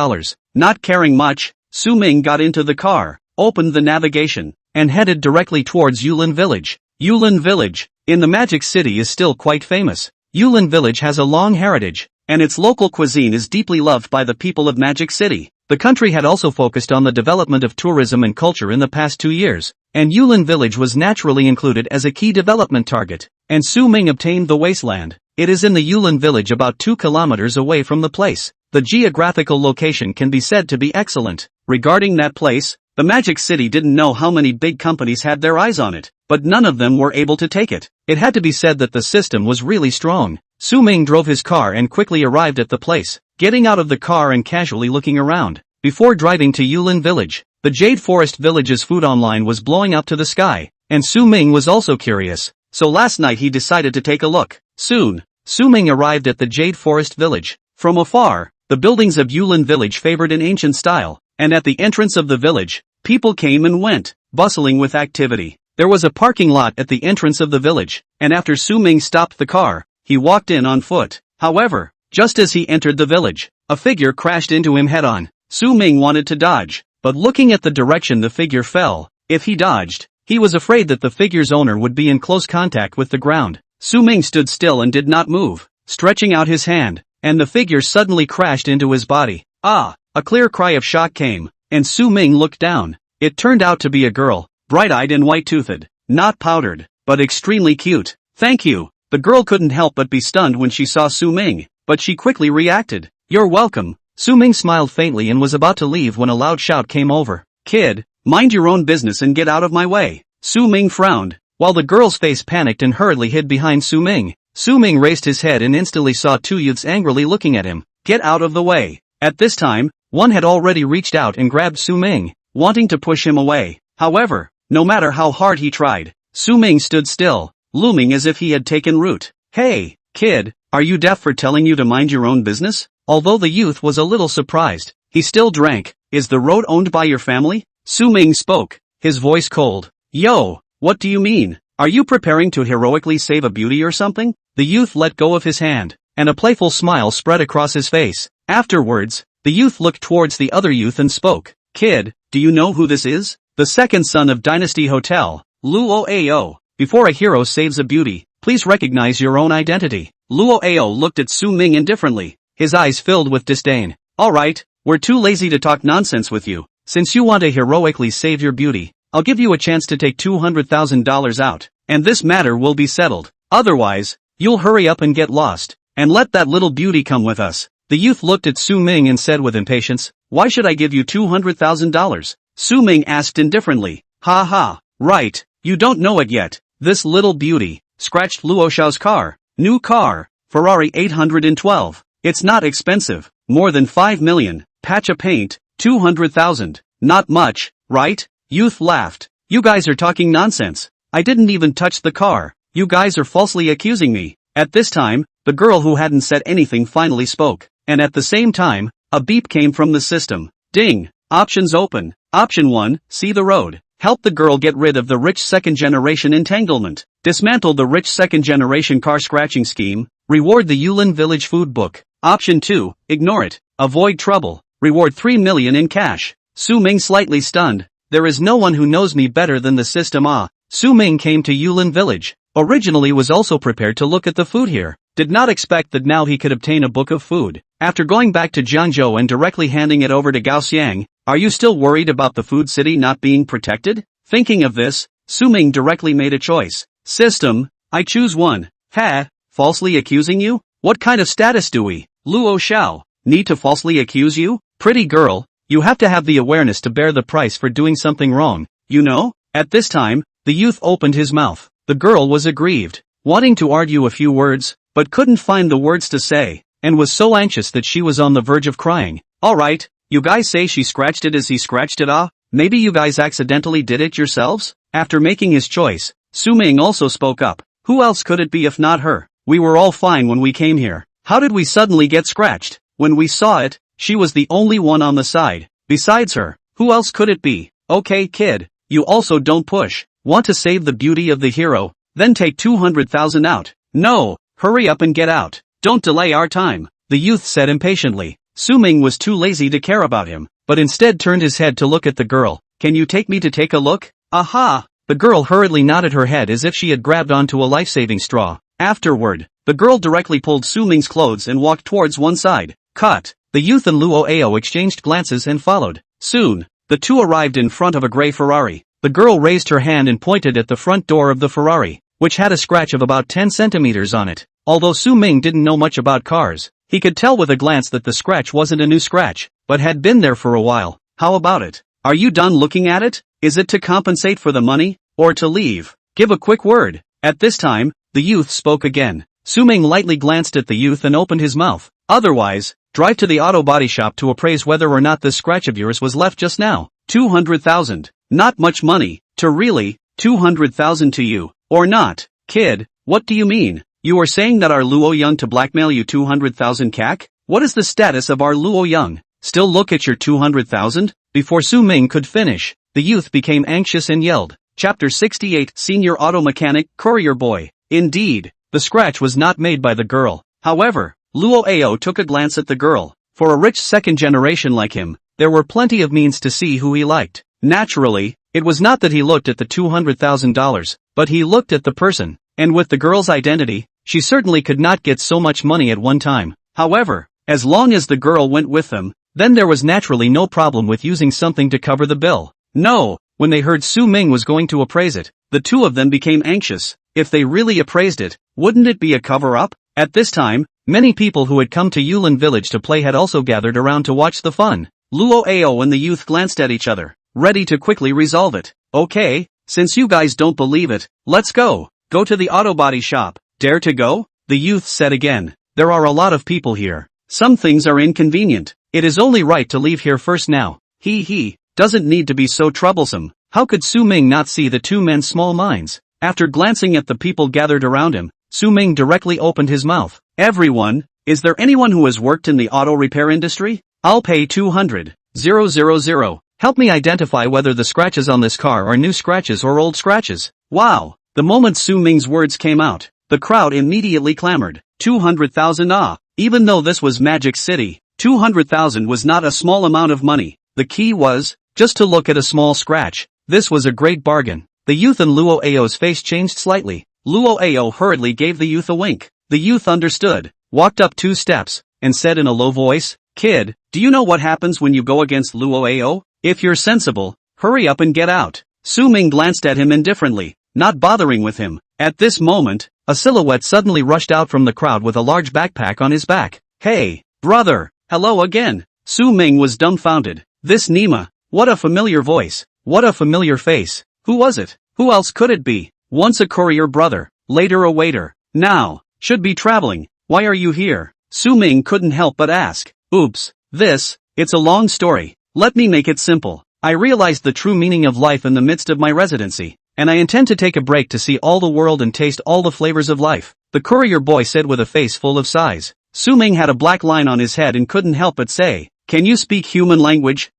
Not caring much, Su Ming got into the car, opened the navigation, and headed directly towards Yulin Village. Yulin Village, in the Magic City, is still quite famous. Yulin Village has a long heritage, and its local cuisine is deeply loved by the people of Magic City. The country had also focused on the development of tourism and culture in the past 2 years, and Yulin Village was naturally included as a key development target, and Su Ming obtained the wasteland. It is in the Yulin Village about 2 kilometers away from the place. The geographical location can be said to be excellent. Regarding that place, the Magic City didn't know how many big companies had their eyes on it, but none of them were able to take it. It had to be said that the system was really strong. Su Ming drove his car and quickly arrived at the place, getting out of the car and casually looking around. Before driving to Yulin Village, the Jade Forest Village's food online was blowing up to the sky, and Su Ming was also curious, so last night he decided to take a look. Soon, Su Ming arrived at the Jade Forest Village. From afar, the buildings of Yulin Village favored an ancient style, and at the entrance of the village, people came and went, bustling with activity. There was a parking lot at the entrance of the village, and after Su Ming stopped the car, he walked in on foot. However, just as he entered the village, a figure crashed into him head-on. Su Ming wanted to dodge, but looking at the direction the figure fell, if he dodged, he was afraid that the figure's owner would be in close contact with the ground. Su Ming stood still and did not move, stretching out his hand, and the figure suddenly crashed into his body. Ah! A clear cry of shock came, and Su Ming looked down. It turned out to be a girl, bright-eyed and white-toothed, not powdered, but extremely cute. Thank you. The girl couldn't help but be stunned when she saw Su Ming, but she quickly reacted. You're welcome. Su Ming smiled faintly and was about to leave when a loud shout came over. Kid, mind your own business and get out of my way. Su Ming frowned, while the girl's face panicked and hurriedly hid behind Su Ming. Su Ming raised his head and instantly saw 2 youths angrily looking at him. Get out of the way. At this time, one had already reached out and grabbed Su Ming, wanting to push him away. However, no matter how hard he tried, Su Ming stood still, looming as if he had taken root. Hey, kid, are you deaf for telling you to mind your own business? Although the youth was a little surprised, he still drank. Is the road owned by your family? Su Ming spoke, his voice cold. Yo, what do you mean? Are you preparing to heroically save a beauty or something? The youth let go of his hand, and a playful smile spread across his face. Afterwards, the youth looked towards the other youth and spoke. Kid, do you know who this is? The second son of Dynasty Hotel, Luo Ao. Before a hero saves a beauty, please recognize your own identity. Luo Ao looked at Su Ming indifferently, his eyes filled with disdain. Alright, we're too lazy to talk nonsense with you. Since you want to heroically save your beauty, I'll give you a chance to take $200,000 out, and this matter will be settled. Otherwise, you'll hurry up and get lost, and let that little beauty come with us. The youth looked at Su Ming and said with impatience, why should I give you $200,000? Su Ming asked indifferently. Ha ha, right, you don't know it yet. This little beauty scratched Luo Xiao's car. New car, Ferrari 812. It's not expensive, more than 5 million, patch of paint, 200,000. Not much, right? Youth laughed. You guys are talking nonsense. I didn't even touch the car. You guys are falsely accusing me. At this time, the girl who hadn't said anything finally spoke, and at the same time, a beep came from the system. Ding! Options open. Option 1, see the road. Help the girl get rid of the rich second-generation entanglement. Dismantle the rich second-generation car scratching scheme. Reward the Yulin Village food book. Option 2, ignore it. Avoid trouble. Reward 3 million in cash. Su Ming slightly stunned. There is no one who knows me better than the system. Su Ming came to Yulin Village. Originally was also prepared to look at the food here. Did not expect that now he could obtain a book of food. After going back to Jiangzhou and directly handing it over to Gaoxiang, are you still worried about the food city not being protected? Thinking of this, Su Ming directly made a choice. System, I choose one. Ha, falsely accusing you? What kind of status do we, Luo Xiao, need to falsely accuse you? Pretty girl, you have to have the awareness to bear the price for doing something wrong, you know? At this time, the youth opened his mouth. The girl was aggrieved, wanting to argue a few words, but couldn't find the words to say, and was so anxious that she was on the verge of crying. Alright, you guys say she scratched it as he scratched it. Maybe you guys accidentally did it yourselves? After making his choice, Su Ming also spoke up. Who else could it be if not her? We were all fine when we came here. How did we suddenly get scratched? When we saw it, she was the only one on the side. Besides her, who else could it be? Okay kid, you also don't push. Want to save the beauty of the hero? Then take 200,000 out. No, hurry up and get out. Don't delay our time, the youth said impatiently. Su Ming was too lazy to care about him, but instead turned his head to look at the girl. Can you take me to take a look? Aha! The girl hurriedly nodded her head as if she had grabbed onto a life-saving straw. Afterward, the girl directly pulled Su Ming's clothes and walked towards one side. Cut. The youth and Luo Ao exchanged glances and followed. Soon, the two arrived in front of a gray Ferrari. The girl raised her hand and pointed at the front door of the Ferrari, which had a scratch of about 10 centimeters on it. Although Su Ming didn't know much about cars, he could tell with a glance that the scratch wasn't a new scratch, but had been there for a while. How about it? Are you done looking at it? Is it to compensate for the money, or to leave? Give a quick word. At this time, the youth spoke again. Su Ming lightly glanced at the youth and opened his mouth. Otherwise, drive to the auto body shop to appraise whether or not this scratch of yours was left just now. 200,000. Not much money, to really, 200,000 to you, or not. Kid, what do you mean? You are saying that our Luo Young to blackmail you 200,000 CAC? What is the status of our Luo Young? Still look at your 200,000? Before Su Ming could finish, the youth became anxious and yelled. Chapter 68 Senior Auto Mechanic, Courier Boy. Indeed, the scratch was not made by the girl. However, Luo Ao took a glance at the girl. For a rich second generation like him, there were plenty of means to see who he liked. Naturally, it was not that he looked at the $200,000, but he looked at the person. And with the girl's identity, she certainly could not get so much money at one time. However, as long as the girl went with them, then there was naturally no problem with using something to cover the bill. No, when they heard Su Ming was going to appraise it, the two of them became anxious. If they really appraised it, wouldn't it be a cover-up? At this time, many people who had come to Yulin village to play had also gathered around to watch the fun. Luo Ao and the youth glanced at each other, ready to quickly resolve it. Okay, since you guys don't believe it, let's go. Go to the auto body shop. Dare to go? The youth said again. There are a lot of people here. Some things are inconvenient. It is only right to leave here first now. He doesn't need to be so troublesome. How could Su Ming not see the two men's small minds? After glancing at the people gathered around him, Su Ming directly opened his mouth. Everyone, is there anyone who has worked in the auto repair industry? I'll pay 200,000. Help me identify whether the scratches on this car are new scratches or old scratches. Wow. The moment Su Ming's words came out, the crowd immediately clamored. 200,000 ah. Even though this was Magic City, 200,000 was not a small amount of money. The key was, just to look at a small scratch. This was a great bargain. The youth and Luo Ao's face changed slightly. Luo Ao hurriedly gave the youth a wink. The youth understood, walked up 2 steps, and said in a low voice, Kid, do you know what happens when you go against Luo Ao? If you're sensible, hurry up and get out. Su Ming glanced at him indifferently, not bothering with him. At this moment, a silhouette suddenly rushed out from the crowd with a large backpack on his back. Hey, brother, hello again. Su Ming was dumbfounded. This Nima, what a familiar voice, what a familiar face. Who was it? Who else could it be? Once a courier brother, later a waiter, now, should be traveling. Why are you here? Su Ming couldn't help but ask. Oops, it's a long story. Let me make it simple. I realized the true meaning of life in the midst of my residency, and I intend to take a break to see all the world and taste all the flavors of life, the courier boy said with a face full of sighs. Su Ming had a black line on his head and couldn't help but say, Can you speak human language?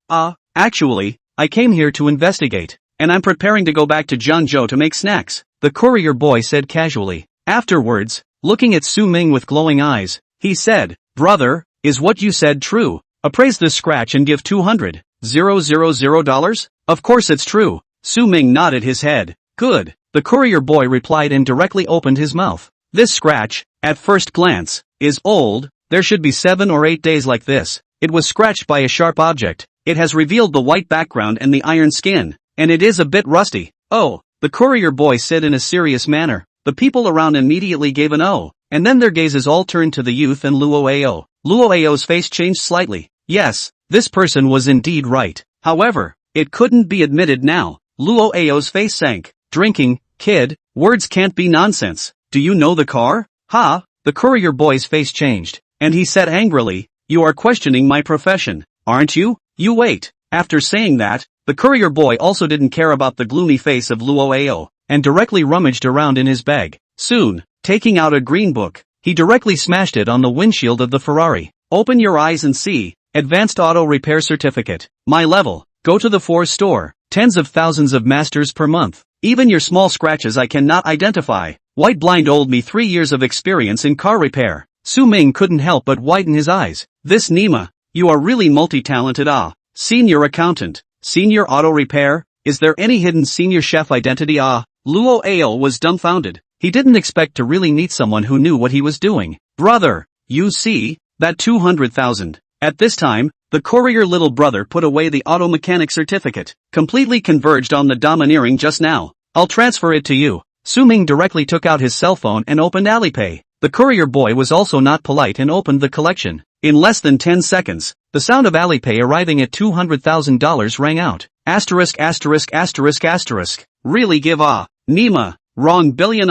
Actually, I came here to investigate, and I'm preparing to go back to Jiangzhou to make snacks, the courier boy said casually. Afterwards, looking at Su Ming with glowing eyes, he said, Brother, is what you said true? Appraise this scratch and give $200,000? Of course it's true. Su Ming nodded his head. Good, the courier boy replied and directly opened his mouth. This scratch, at first glance, is old. There should be 7 or 8 days like this. It was scratched by a sharp object. It has revealed the white background and the iron skin, and it is a bit rusty. Oh, the courier boy said in a serious manner. The people around immediately gave an oh, and then their gazes all turned to the youth and Luo Ao. Luo Ao's face changed slightly. Yes, this person was indeed right. However, it couldn't be admitted now. Luo Ao's face sank. Drinking, kid, words can't be nonsense. Do you know the car? Ha! The courier boy's face changed, and he said angrily, You are questioning my profession, aren't you? You wait. After saying that, the courier boy also didn't care about the gloomy face of Luo Ao. and directly rummaged around in his bag. Soon, taking out a green book, he directly smashed it on the windshield of the Ferrari. Open your eyes and see. Advanced Auto Repair Certificate. My level. Go to the Ford store. Tens of thousands of masters per month. Even your small scratches I cannot identify. White blind old me 3 years of experience in car repair. Su Ming couldn't help but widen his eyes. This Nima. You are really multi-talented. Senior accountant. Senior auto repair? Is there any hidden senior chef identity? Luo Ao was dumbfounded. He didn't expect to really meet someone who knew what he was doing. Brother, you see, that 200,000. At this time, the courier little brother put away the auto mechanic certificate, completely converged on the domineering just now. I'll transfer it to you. Su Ming directly took out his cell phone and opened Alipay. The courier boy was also not polite and opened the collection. In less than 10 seconds, the sound of Alipay arriving at $200,000 rang out. Asterisk asterisk asterisk asterisk. Really give Nima. Wrong billion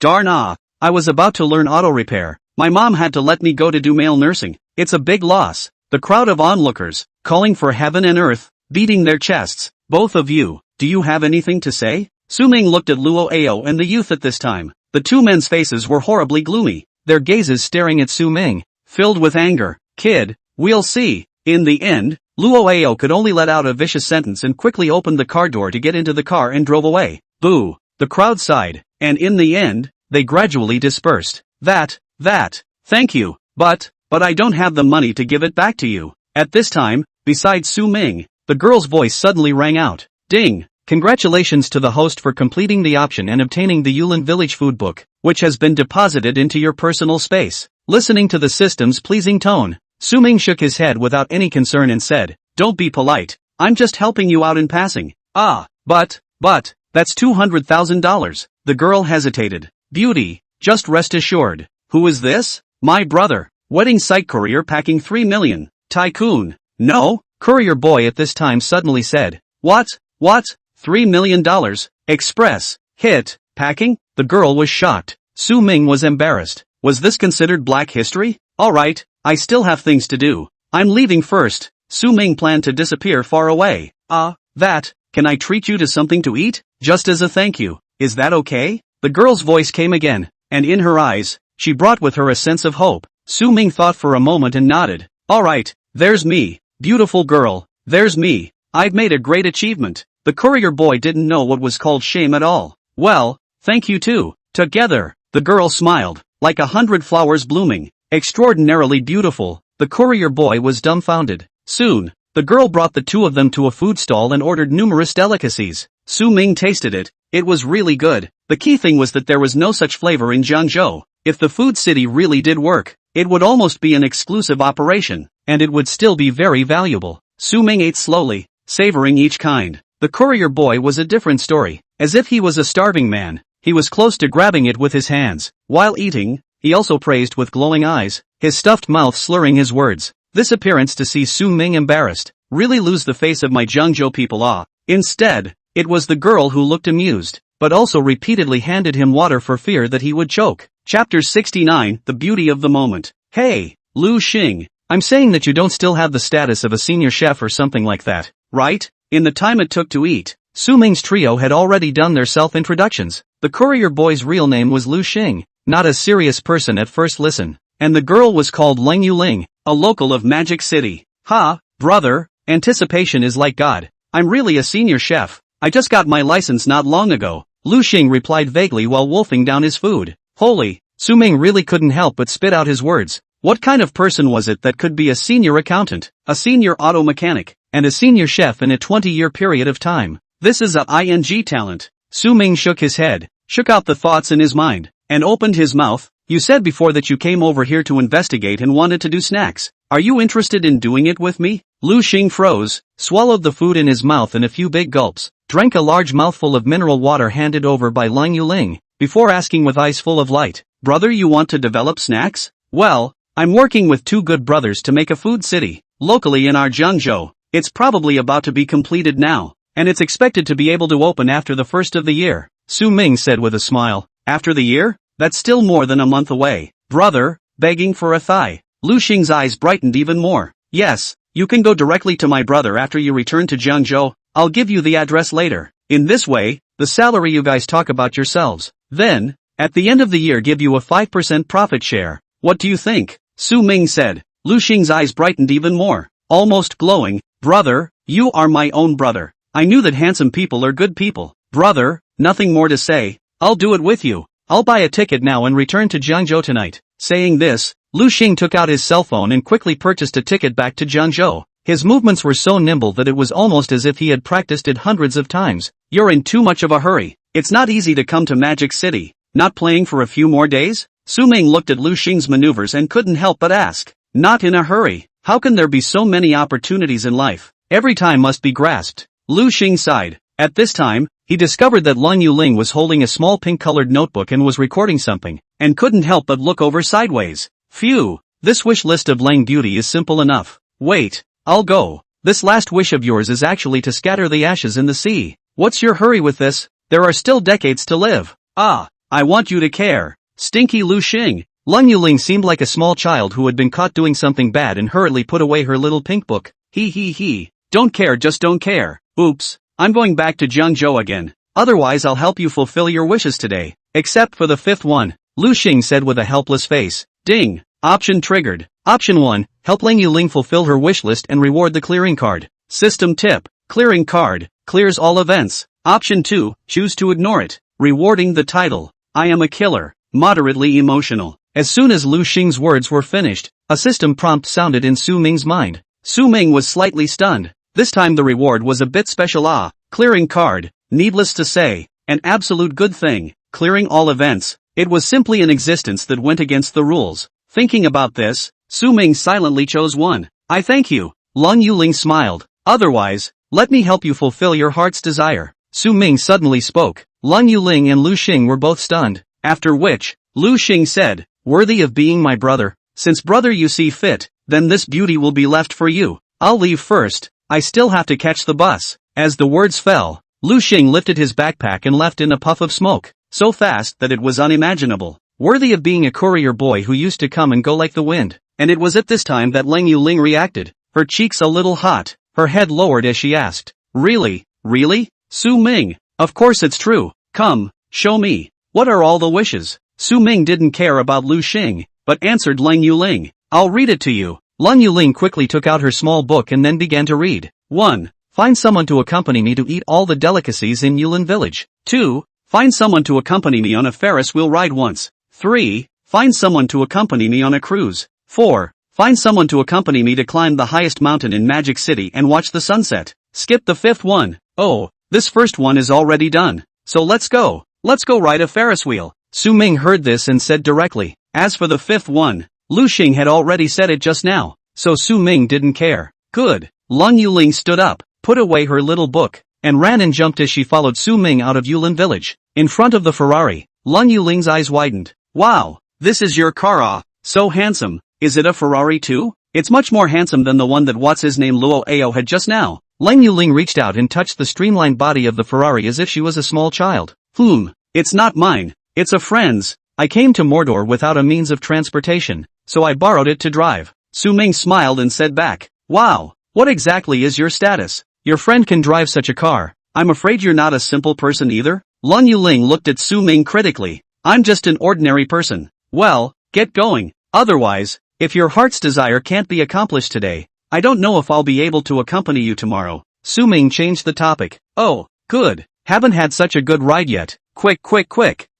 Darn I was about to learn auto repair. My mom had to let me go to do male nursing. It's a big loss. The crowd of onlookers, calling for heaven and earth, beating their chests. Both of you, do you have anything to say? Su Ming looked at Luo Ao and the youth at this time. The two men's faces were horribly gloomy, their gazes staring at Su Ming, filled with anger. Kid, we'll see. In the end, Luo Ao could only let out a vicious sentence and quickly opened the car door to get into the car and drove away. Boo! The crowd sighed, and in the end, they gradually dispersed. Thank you, but I don't have the money to give it back to you. At this time, beside Su Ming, the girl's voice suddenly rang out. Ding! Congratulations to the host for completing the option and obtaining the Yulin Village food book, which has been deposited into your personal space. Listening to the system's pleasing tone, Su Ming shook his head without any concern and said, Don't be polite, I'm just helping you out in passing. But, that's $200,000. The girl hesitated. Beauty, just rest assured. Who is this? My brother. Wedding site courier packing 3 million. Tycoon. No? Courier boy at this time suddenly said. What? $3 million? Express. Hit. Packing? The girl was shocked. Su Ming was embarrassed. Was this considered black history? Alright, I still have things to do. I'm leaving first. Su Ming planned to disappear far away. Can I treat you to something to eat? Just as a thank you. Is that okay? The girl's voice came again, and in her eyes, she brought with her a sense of hope. Su Ming thought for a moment and nodded. Alright, there's me. Beautiful girl, there's me. I've made a great achievement. The courier boy didn't know what was called shame at all. Well, thank you too. Together, the girl smiled, like 100 flowers blooming. Extraordinarily beautiful. The courier boy was dumbfounded. Soon, the girl brought the two of them to a food stall and ordered numerous delicacies. Su Ming tasted it. It was really good. The key thing was that there was no such flavor in Jiangzhou. If the food city really did work, it would almost be an exclusive operation, and it would still be very valuable. Su Ming ate slowly, savoring each kind. The courier boy was a different story. As if he was a starving man, he was close to grabbing it with his hands. While eating, he also praised with glowing eyes, his stuffed mouth slurring his words. This appearance to see Su Ming embarrassed, really lose the face of my Jiangzhou people. Instead, it was the girl who looked amused, but also repeatedly handed him water for fear that he would choke. Chapter 69, The Beauty of the Moment. Hey, Lu Xing, I'm saying that you don't still have the status of a senior chef or something like that, right? In the time it took to eat, Su Ming's trio had already done their self-introductions. The courier boy's real name was Lu Xing, not a serious person at first listen, and the girl was called Leng Yuling, a local of Magic City. Brother, anticipation is like God. I'm really a senior chef. I just got my license not long ago. Lu Xing replied vaguely while wolfing down his food. Holy, Su Ming really couldn't help but spit out his words. What kind of person was it that could be a senior accountant, a senior auto mechanic, and a senior chef in a 20-year period of time? This is a ing talent. Su Ming shook his head, shook out the thoughts in his mind, and opened his mouth. You said before that you came over here to investigate and wanted to do snacks. Are you interested in doing it with me? Lu Xing froze, swallowed the food in his mouth in a few big gulps, drank a large mouthful of mineral water handed over by Leng Yuling, before asking with eyes full of light, Brother, you want to develop snacks? Well, I'm working with two good brothers to make a food city, locally in our Jiangzhou. It's probably about to be completed now, and it's expected to be able to open after the first of the year, Su Ming said with a smile. After the year? That's still more than a month away. Brother, begging for a thigh. Lu Xing's eyes brightened even more. Yes, you can go directly to my brother after you return to Jiangzhou. I'll give you the address later. In this way, the salary you guys talk about yourselves. Then, at the end of the year give you a 5% profit share. What do you think? Su Ming said. Lu Xing's eyes brightened even more, almost glowing. Brother, you are my own brother. I knew that handsome people are good people. Brother, nothing more to say. I'll do it with you. I'll buy a ticket now and return to Jiangzhou tonight. Saying this, Lu Xing took out his cell phone and quickly purchased a ticket back to Jiangzhou. His movements were so nimble that it was almost as if he had practiced it hundreds of times. You're in too much of a hurry. It's not easy to come to Magic City. Not playing for a few more days? Su Ming looked at Lu Xing's maneuvers and couldn't help but ask. Not in a hurry. How can there be so many opportunities in life? Every time must be grasped. Lu Xing sighed. At this time, he discovered that Lung Yuling was holding a small pink-colored notebook and was recording something, and couldn't help but look over sideways. Phew, this wish list of Lang Beauty is simple enough. Wait, I'll go. This last wish of yours is actually to scatter the ashes in the sea. What's your hurry with this? There are still decades to live. Ah, I want you to care. Stinky Lu Xing. Lung Yuling seemed like a small child who had been caught doing something bad and hurriedly put away her little pink book. He. Don't care, just don't care. Oops. I'm going back to Jiangzhou again. Otherwise I'll help you fulfill your wishes today. Except for the fifth one. Lu Xing said with a helpless face. Ding. Option triggered. Option 1. Help Lang Yuling fulfill her wish list and reward the clearing card. System tip. Clearing card. Clears all events. Option 2. Choose to ignore it. Rewarding the title. I am a killer. Moderately emotional. As soon as Lu Xing's words were finished, a system prompt sounded in Su Ming's mind. Su Ming was slightly stunned. This time the reward was a bit special. Clearing card. Needless to say, an absolute good thing. Clearing all events. It was simply an existence that went against the rules. Thinking about this, Su Ming silently chose 1. I thank you. Lung Yuling smiled. Otherwise, let me help you fulfill your heart's desire. Su Ming suddenly spoke. Lung Yuling and Lu Xing were both stunned. After which, Lu Xing said, worthy of being my brother. Since brother you see fit, then this beauty will be left for you. I'll leave first. I still have to catch the bus. As the words fell, Lu Xing lifted his backpack and left in a puff of smoke, so fast that it was unimaginable. Worthy of being a courier boy who used to come and go like the wind. And it was at this time that Lang Yuling reacted, her cheeks a little hot, her head lowered as she asked, Really? Su Ming, of course it's true. Come, show me. What are all the wishes? Su Ming didn't care about Lu Xing, but answered Lang Yuling. I'll read it to you. Lung Yuling quickly took out her small book and then began to read. 1. Find someone to accompany me to eat all the delicacies in Yulin village. 2. Find someone to accompany me on a Ferris wheel ride once. 3. Find someone to accompany me on a cruise. 4. Find someone to accompany me to climb the highest mountain in Magic City and watch the sunset. Skip the fifth one. Oh, this first one is already done. So let's go. Let's go ride a Ferris wheel. Su Ming heard this and said directly. As for the fifth one, Lu Xing had already said it just now, so Su Ming didn't care. Good. Lung Yuling stood up, put away her little book, and ran and jumped as she followed Su Ming out of Yulin village. In front of the Ferrari, Lung Yuling's eyes widened. Wow, this is your car, so handsome. Is it a Ferrari too? It's much more handsome than the one that what's-his-name Luo Ao had just now. Lung Yuling reached out and touched the streamlined body of the Ferrari as if she was a small child. It's not mine, it's a friend's. I came to Mordor without a means of transportation, so I borrowed it to drive. Su Ming smiled and said back, Wow, what exactly is your status? Your friend can drive such a car. I'm afraid you're not a simple person either? Lung Yuling looked at Su Ming critically. I'm just an ordinary person. Well, get going. Otherwise, if your heart's desire can't be accomplished today, I don't know if I'll be able to accompany you tomorrow. Su Ming changed the topic. Oh, good. Haven't had such a good ride yet. Quick.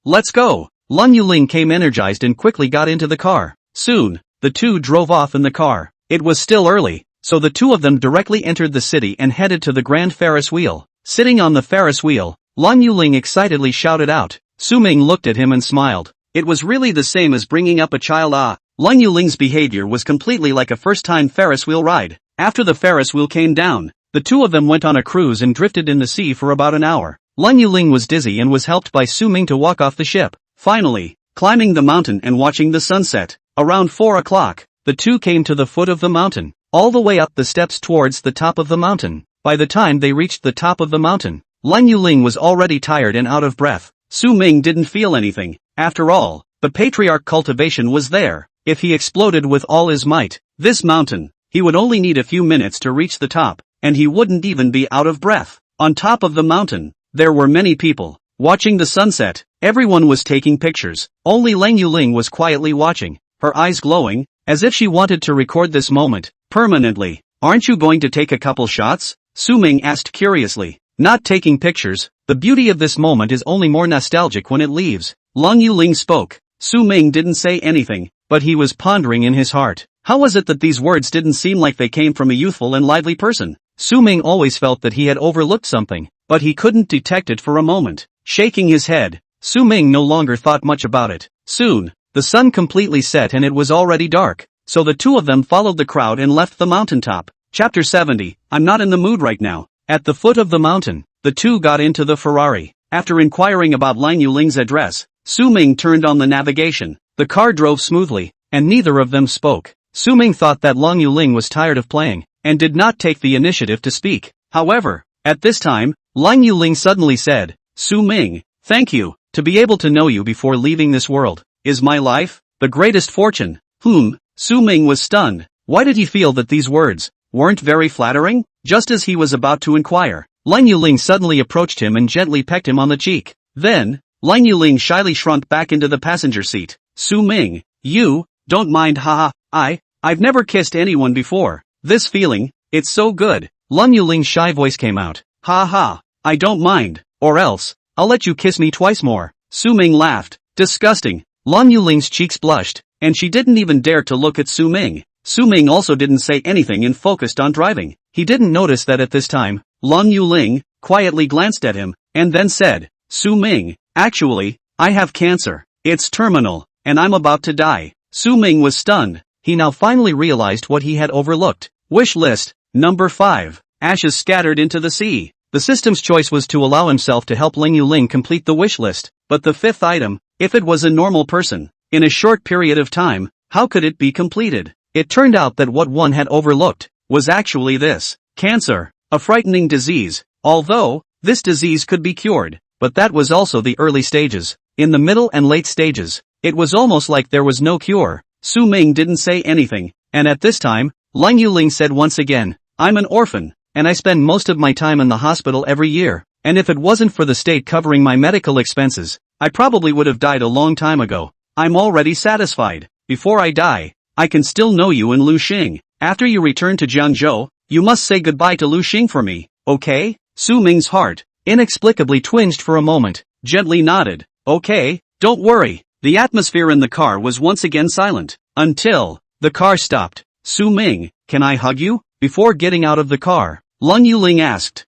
Let's go. Lung Yuling came energized and quickly got into the car. Soon, the two drove off in the car. It was still early, so the two of them directly entered the city and headed to the Grand Ferris wheel. Sitting on the Ferris wheel, Lung Yuling excitedly shouted out. Su Ming looked at him and smiled. It was really the same as bringing up a child. Lung Yuling's behavior was completely like a first-time Ferris wheel ride. After the Ferris wheel came down, the two of them went on a cruise and drifted in the sea for about an hour. Lung Yuling was dizzy and was helped by Su Ming to walk off the ship. Finally, climbing the mountain and watching the sunset, around 4 o'clock, the two came to the foot of the mountain, all the way up the steps towards the top of the mountain. By the time they reached the top of the mountain, Lung Yuling was already tired and out of breath. Su Ming didn't feel anything. After all, the patriarch Cultivation was there. If he exploded with all his might, this mountain, he would only need a few minutes to reach the top, and he wouldn't even be out of breath. On top of the mountain, There were many people watching the sunset. Everyone was taking pictures. Only Lang Yuling was quietly watching, her eyes glowing, as if she wanted to record this moment permanently. Aren't you going to take a couple shots? Su Ming asked curiously. Not taking pictures. The beauty of this moment is only more nostalgic when it leaves. Lang Yuling spoke. Su Ming didn't say anything, but he was pondering in his heart. How was it that these words didn't seem like they came from a youthful and lively person? Su Ming always felt that he had overlooked something, but he couldn't detect it for a moment. Shaking his head, Su Ming no longer thought much about it. Soon, the sun completely set and it was already dark, so the two of them followed the crowd and left the mountaintop. Chapter 70, I'm not in the mood right now. At the foot of the mountain, the two got into the Ferrari. After inquiring about Lang Yuling's address, Su Ming turned on the navigation. The car drove smoothly, and neither of them spoke. Su Ming thought that Lang Yuling was tired of playing, and did not take the initiative to speak. However, at this time, Lang Yuling suddenly said, Su Ming, thank you. To be able to know you before leaving this world is my life, the greatest fortune. Su Ming was stunned. Why did he feel that these words weren't very flattering? Just as he was about to inquire, Lang Yuling suddenly approached him and gently pecked him on the cheek. Then, Lang Yuling shyly shrunk back into the passenger seat. Su Ming, you don't mind, haha. I've never kissed anyone before. This feeling, it's so good. Lang Yuling's shy voice came out. Ha ha, I don't mind, or else, I'll let you kiss me twice more. Su Ming laughed. Disgusting. Lang Yuling's cheeks blushed, and she didn't even dare to look at Su Ming. Su Ming also didn't say anything and focused on driving. He didn't notice that at this time, Lang Yuling quietly glanced at him, and then said, Su Ming, actually, I have cancer. It's terminal, and I'm about to die. Su Ming was stunned. He now finally realized what he had overlooked. Wish list, number 5. Ashes scattered into the sea. The system's choice was to allow himself to help Lang Yuling complete the wish list, but the 5th item, if it was a normal person, in a short period of time, how could it be completed? It turned out that what one had overlooked was actually this. Cancer, a frightening disease, although this disease could be cured, but that was also the early stages. In the middle and late stages, it was almost like there was no cure. Su Ming didn't say anything, and at this time, Lang Yuling said once again, I'm an orphan, and I spend most of my time in the hospital every year, and if it wasn't for the state covering my medical expenses, I probably would have died a long time ago. I'm already satisfied. Before I die, I can still know you in Luxing. After you return to Jiangzhou, you must say goodbye to Luxing for me, okay? Su Ming's heart, inexplicably twinged for a moment, gently nodded. Okay, don't worry. The atmosphere in the car was once again silent, until the car stopped. Su Ming, can I hug you? Before getting out of the car, Lang Yuling asked.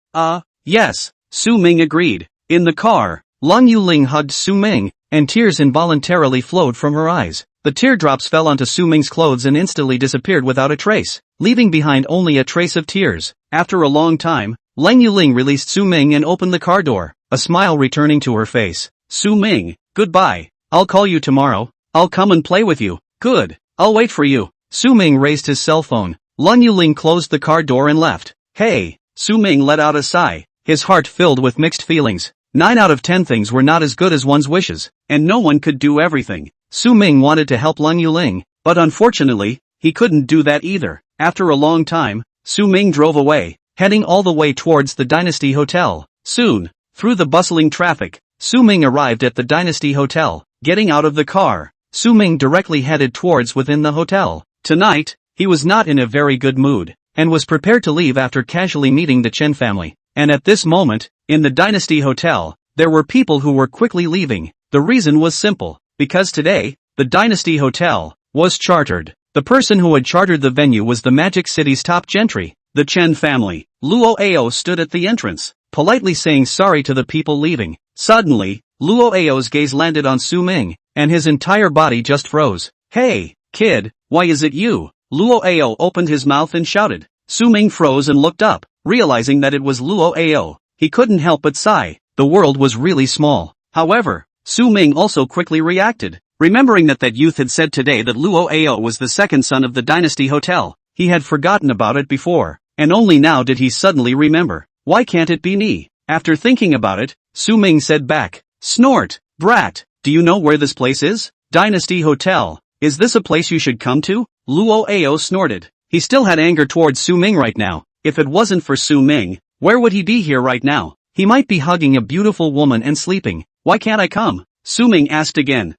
Yes. Su Ming agreed. In the car, Lang Yuling hugged Su Ming, and tears involuntarily flowed from her eyes. The teardrops fell onto Su Ming's clothes and instantly disappeared without a trace, leaving behind only a trace of tears. After a long time, Lang Yuling released Su Ming and opened the car door, a smile returning to her face. Su Ming, goodbye. I'll call you tomorrow. I'll come and play with you. Good. I'll wait for you. Su Ming raised his cell phone. Lang Yuling closed the car door and left. Hey. Su Ming let out a sigh, his heart filled with mixed feelings. 9 out of 10 things were not as good as one's wishes, and no one could do everything. Su Ming wanted to help Lang Yuling, but unfortunately, he couldn't do that either. After a long time, Su Ming drove away, heading all the way towards the Dynasty Hotel. Soon, through the bustling traffic, Su Ming arrived at the Dynasty Hotel. Getting out of the car, Su Ming directly headed towards within the hotel. Tonight, he was not in a very good mood, and was prepared to leave after casually meeting the Chen family. And at this moment, in the Dynasty Hotel, there were people who were quickly leaving. The reason was simple, because today, the Dynasty Hotel was chartered. The person who had chartered the venue was the Magic City's top gentry, the Chen family. Luo Ao stood at the entrance, politely saying sorry to the people leaving. Suddenly, Luo Ao's gaze landed on Su Ming, and his entire body just froze. Hey, kid, why is it you? Luo Ao opened his mouth and shouted. Su Ming froze and looked up, realizing that it was Luo Ao. He couldn't help but sigh. The world was really small. However, Su Ming also quickly reacted. Remembering that youth had said today that Luo Ao was the second son of the Dynasty Hotel, he had forgotten about it before, and only now did he suddenly remember. Why can't it be me? After thinking about it, Su Ming said back. Snort, brat, do you know where this place is? Dynasty Hotel. Is this a place you should come to? Luo Ao snorted. He still had anger towards Su Ming right now. If it wasn't for Su Ming, where would he be here right now? He might be hugging a beautiful woman and sleeping. Why can't I come? Su Ming asked again.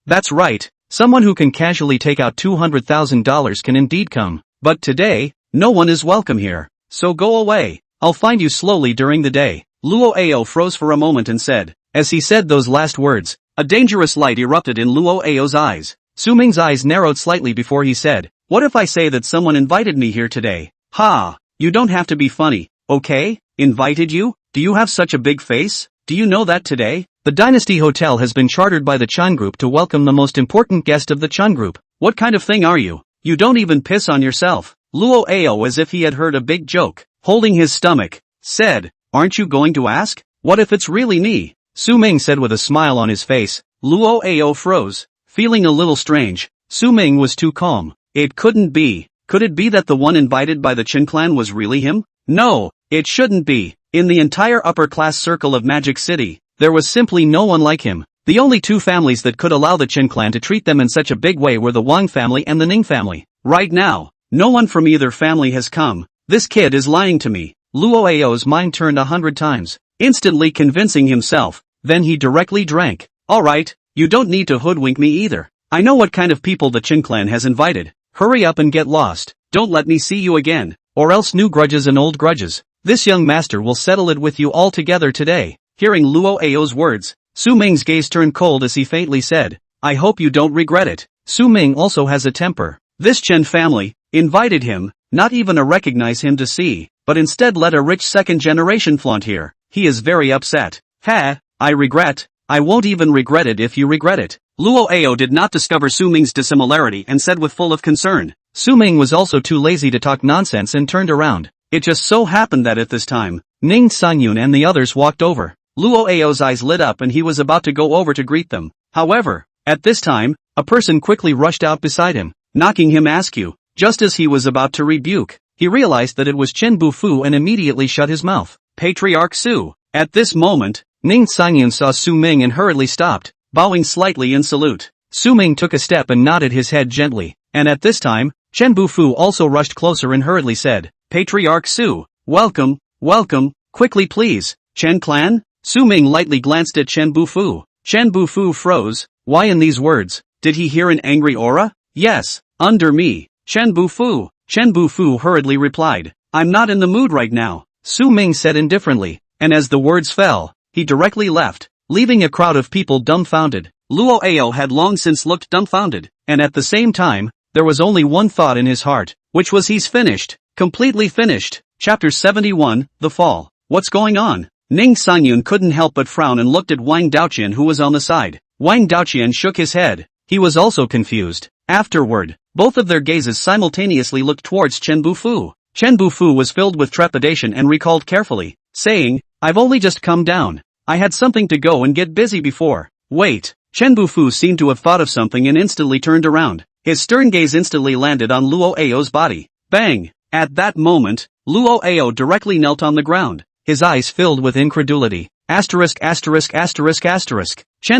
That's right. Someone who can casually take out $200,000 can indeed come. But today, no one is welcome here. So go away. I'll find you slowly during the day. Luo Ao froze for a moment and said. As he said those last words, a dangerous light erupted in Luo Ao's eyes. Su Ming's eyes narrowed slightly before he said, what if I say that someone invited me here today? Ha! You don't have to be funny, okay? Invited you? Do you have such a big face? Do you know that today? The Dynasty Hotel has been chartered by the Chun Group to welcome the most important guest of the Chun Group. What kind of thing are you? You don't even piss on yourself. Luo Ao, as if he had heard a big joke, holding his stomach, said, aren't you going to ask? What if it's really me? Su Ming said with a smile on his face. Luo Ao froze, feeling a little strange. Su Ming was too calm. It couldn't be. Could it be that the one invited by the Qin clan was really him? No, it shouldn't be. In the entire upper-class circle of Magic City, there was simply no one like him. The only two families that could allow the Qin clan to treat them in such a big way were the Wang family and the Ning family. Right now, no one from either family has come. This kid is lying to me. Luo Ao's mind turned 100 times, instantly convincing himself. Then he directly drank. Alright, you don't need to hoodwink me either. I know what kind of people the Qin clan has invited. Hurry up and get lost. Don't let me see you again, or else new grudges and old grudges. This young master will settle it with you all together today. Hearing Luo Ao's words, Su Ming's gaze turned cold as he faintly said, I hope you don't regret it. Su Ming also has a temper. This Chen family invited him, not even to recognize him to see, but instead let a rich second generation flaunt here. He is very upset. I regret. I won't even regret it if you regret it. Luo Ao did not discover Su Ming's dissimilarity and said with full of concern. Su Ming was also too lazy to talk nonsense and turned around. It just so happened that at this time, Ning Sangyun and the others walked over. Luo Ao's eyes lit up and he was about to go over to greet them. However, at this time, a person quickly rushed out beside him, knocking him askew. Just as he was about to rebuke, he realized that it was Chen Bufu and immediately shut his mouth. Patriarch Su. At this moment, Ning Sangyun saw Su Ming and hurriedly stopped, bowing slightly in salute. Su Ming took a step and nodded his head gently, and at this time, Chen Bufu also rushed closer and hurriedly said, Patriarch Su, welcome, quickly please, Chen clan? Su Ming lightly glanced at Chen Bufu. Chen Bufu froze. Why in these words? Did he hear an angry aura? Yes, under me, Chen Bufu. Chen Bufu hurriedly replied, I'm not in the mood right now, Su Ming said indifferently, and as the words fell, he directly left, leaving a crowd of people dumbfounded. Luo Ao had long since looked dumbfounded, and at the same time, there was only one thought in his heart, which was he's finished, completely finished. Chapter 71, The Fall. What's going on? Ning Sangyun couldn't help but frown and looked at Wang Daoqian who was on the side. Wang Daoqian shook his head. He was also confused. Afterward, both of their gazes simultaneously looked towards Chen Bufu. Chen Bufu was filled with trepidation and recalled carefully, saying, I've only just come down. I had something to go and get busy before. Wait. Chen Bufu seemed to have thought of something and instantly turned around. His stern gaze instantly landed on Luo Ao's body. Bang! At that moment, Luo Ao directly knelt on the ground, his eyes filled with incredulity. Chen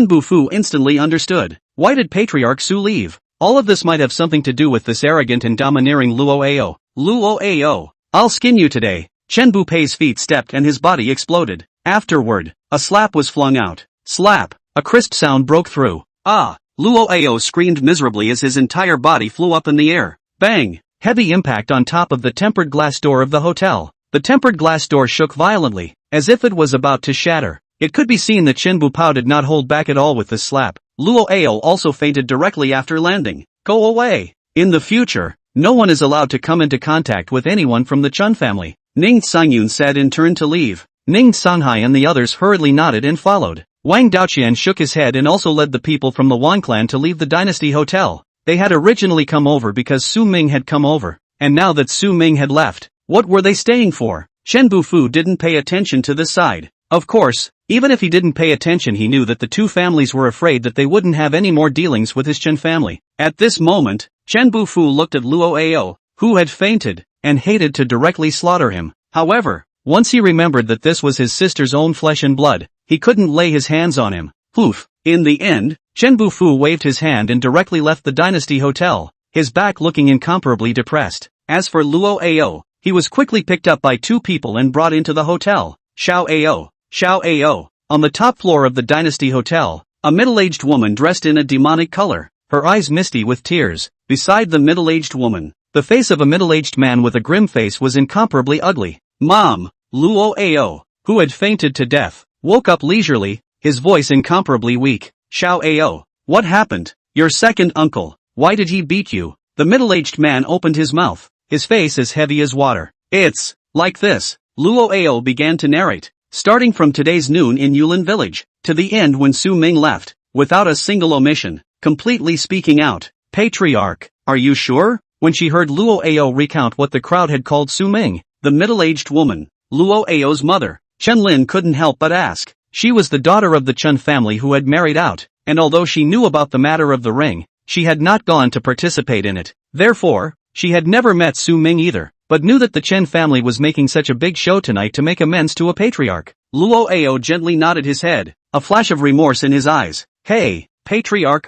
Bufu instantly understood. Why did Patriarch Su leave? All of this might have something to do with this arrogant and domineering Luo Ao. Luo Ao, I'll skin you today. Chen Bupei's feet stepped and his body exploded. Afterward, a slap was flung out. Slap! A crisp sound broke through. Ah! Luo Ao screamed miserably as his entire body flew up in the air. Bang! Heavy impact on top of the tempered glass door of the hotel. The tempered glass door shook violently, as if it was about to shatter. It could be seen that Chen Bupao did not hold back at all with this slap. Luo Ao also fainted directly after landing. Go away! In the future, no one is allowed to come into contact with anyone from the Chun family. Ning Sangyun said in turn to leave. Ning Sanghai and the others hurriedly nodded and followed. Wang Daoqian shook his head and also led the people from the Wang clan to leave the Dynasty Hotel. They had originally come over because Su Ming had come over, and now that Su Ming had left, what were they staying for? Chen Bufu didn't pay attention to this side. Of course, even if he didn't pay attention, he knew that the two families were afraid that they wouldn't have any more dealings with his Chen family. At this moment, Chen Bufu looked at Luo Ao, who had fainted, and hated to directly slaughter him. However, once he remembered that this was his sister's own flesh and blood, he couldn't lay his hands on him. Poof! In the end, Chen Bufu waved his hand and directly left the Dynasty Hotel, his back looking incomparably depressed. As for Luo Ao, he was quickly picked up by two people and brought into the hotel. Xiao Ao. Xiao Ao. On the top floor of the Dynasty Hotel, a middle-aged woman dressed in a demonic color, her eyes misty with tears. Beside the middle-aged woman, the face of a middle-aged man with a grim face was incomparably ugly. Mom, Luo Ao, who had fainted to death, woke up leisurely, his voice incomparably weak. Xiao Ao. What happened? Your second uncle. Why did he beat you? The middle-aged man opened his mouth, his face as heavy as water. It's like this. Luo Ao began to narrate, starting from today's noon in Yulin village, to the end when Su Ming left, without a single omission, completely speaking out. Patriarch, are you sure? When she heard Luo Ao recount what the crowd had called Su Ming, the middle-aged woman, Luo Ao's mother, Chen Lin couldn't help but ask. She was the daughter of the Chen family who had married out, and although she knew about the matter of the ring, she had not gone to participate in it. Therefore, she had never met Su Ming either, but knew that the Chen family was making such a big show tonight to make amends to a patriarch. Luo Ao gently nodded his head, a flash of remorse in his eyes. Hey, patriarch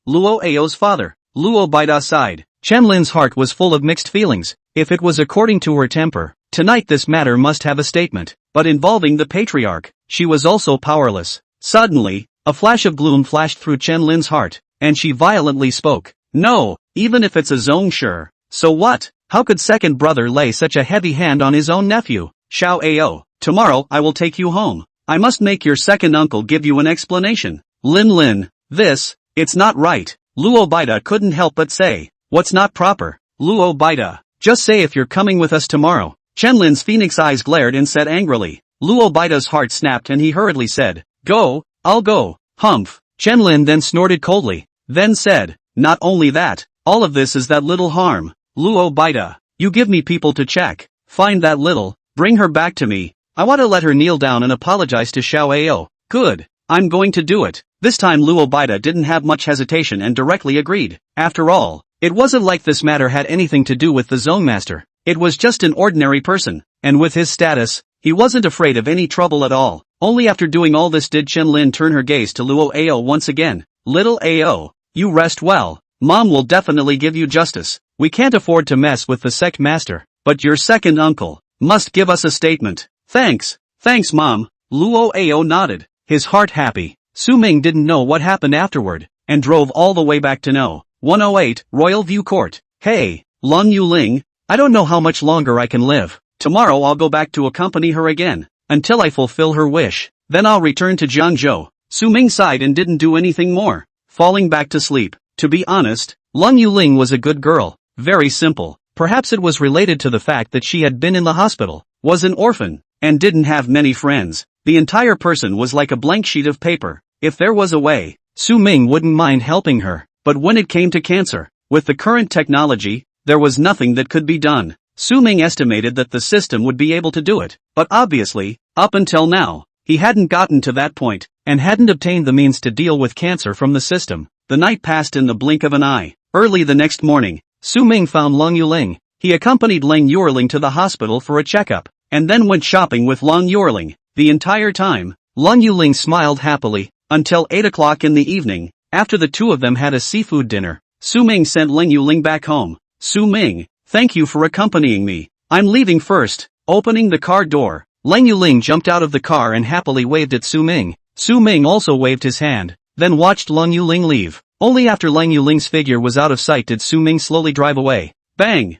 Luo Ao's father. Luo Baida sighed. Chen Lin's heart was full of mixed feelings. If it was according to her temper, tonight this matter must have a statement, but involving the patriarch, she was also powerless. Suddenly, a flash of gloom flashed through Chen Lin's heart, and she violently spoke. No, even if it's a zone sure. So what? How could second brother lay such a heavy hand on his own nephew? Xiao Ao, tomorrow I will take you home. I must make your second uncle give you an explanation. Lin, it's not right. Luo Baida couldn't help but say. What's not proper? Luo Baida, just say if you're coming with us tomorrow. Chen Lin's phoenix eyes glared and said angrily. Luo Baida's heart snapped and he hurriedly said, Go, I'll go. Humph. Chen Lin then snorted coldly, then said, not only that, all of this is that little harm. Luo Baida, you give me people to check. Find that little, bring her back to me. I want to let her kneel down and apologize to Xiao Ao. Good, I'm going to do it. This time Luo Baida didn't have much hesitation and directly agreed. After all, it wasn't like this matter had anything to do with the zone master. It was just an ordinary person, and with his status, he wasn't afraid of any trouble at all. Only after doing all this did Chen Lin turn her gaze to Luo Ao once again. Little Ao, you rest well. Mom will definitely give you justice. We can't afford to mess with the sect master, but your second uncle must give us a statement. Thanks Mom. Luo Ao nodded, his heart happy. Su Ming didn't know what happened afterward, and drove all the way back to No. 108, Royal View Court. Hey, Long Yuling, I don't know how much longer I can live. Tomorrow I'll go back to accompany her again, until I fulfill her wish. Then I'll return to Jiangzhou. Su Ming sighed and didn't do anything more, falling back to sleep. To be honest, Long Yuling was a good girl, very simple. Perhaps it was related to the fact that she had been in the hospital, was an orphan, and didn't have many friends. The entire person was like a blank sheet of paper. If there was a way, Su Ming wouldn't mind helping her, but when it came to cancer, with the current technology, there was nothing that could be done. Su Ming estimated that the system would be able to do it, but obviously, up until now, he hadn't gotten to that point, and hadn't obtained the means to deal with cancer from the system. The night passed in the blink of an eye. Early the next morning, Su Ming found Long Yuling. He accompanied Lang Yuerling to the hospital for a checkup, and then went shopping with Long Yuerling. The entire time, Long Yuling smiled happily, until 8 o'clock in the evening. After the two of them had a seafood dinner, Su Ming sent Lang Yuling back home. Su Ming, thank you for accompanying me. I'm leaving first. Opening the car door, Lang Yuling jumped out of the car and happily waved at Su Ming. Su Ming also waved his hand, then watched Lang Yuling leave. Only after Lang Yuling's figure was out of sight did Su Ming slowly drive away. Bang!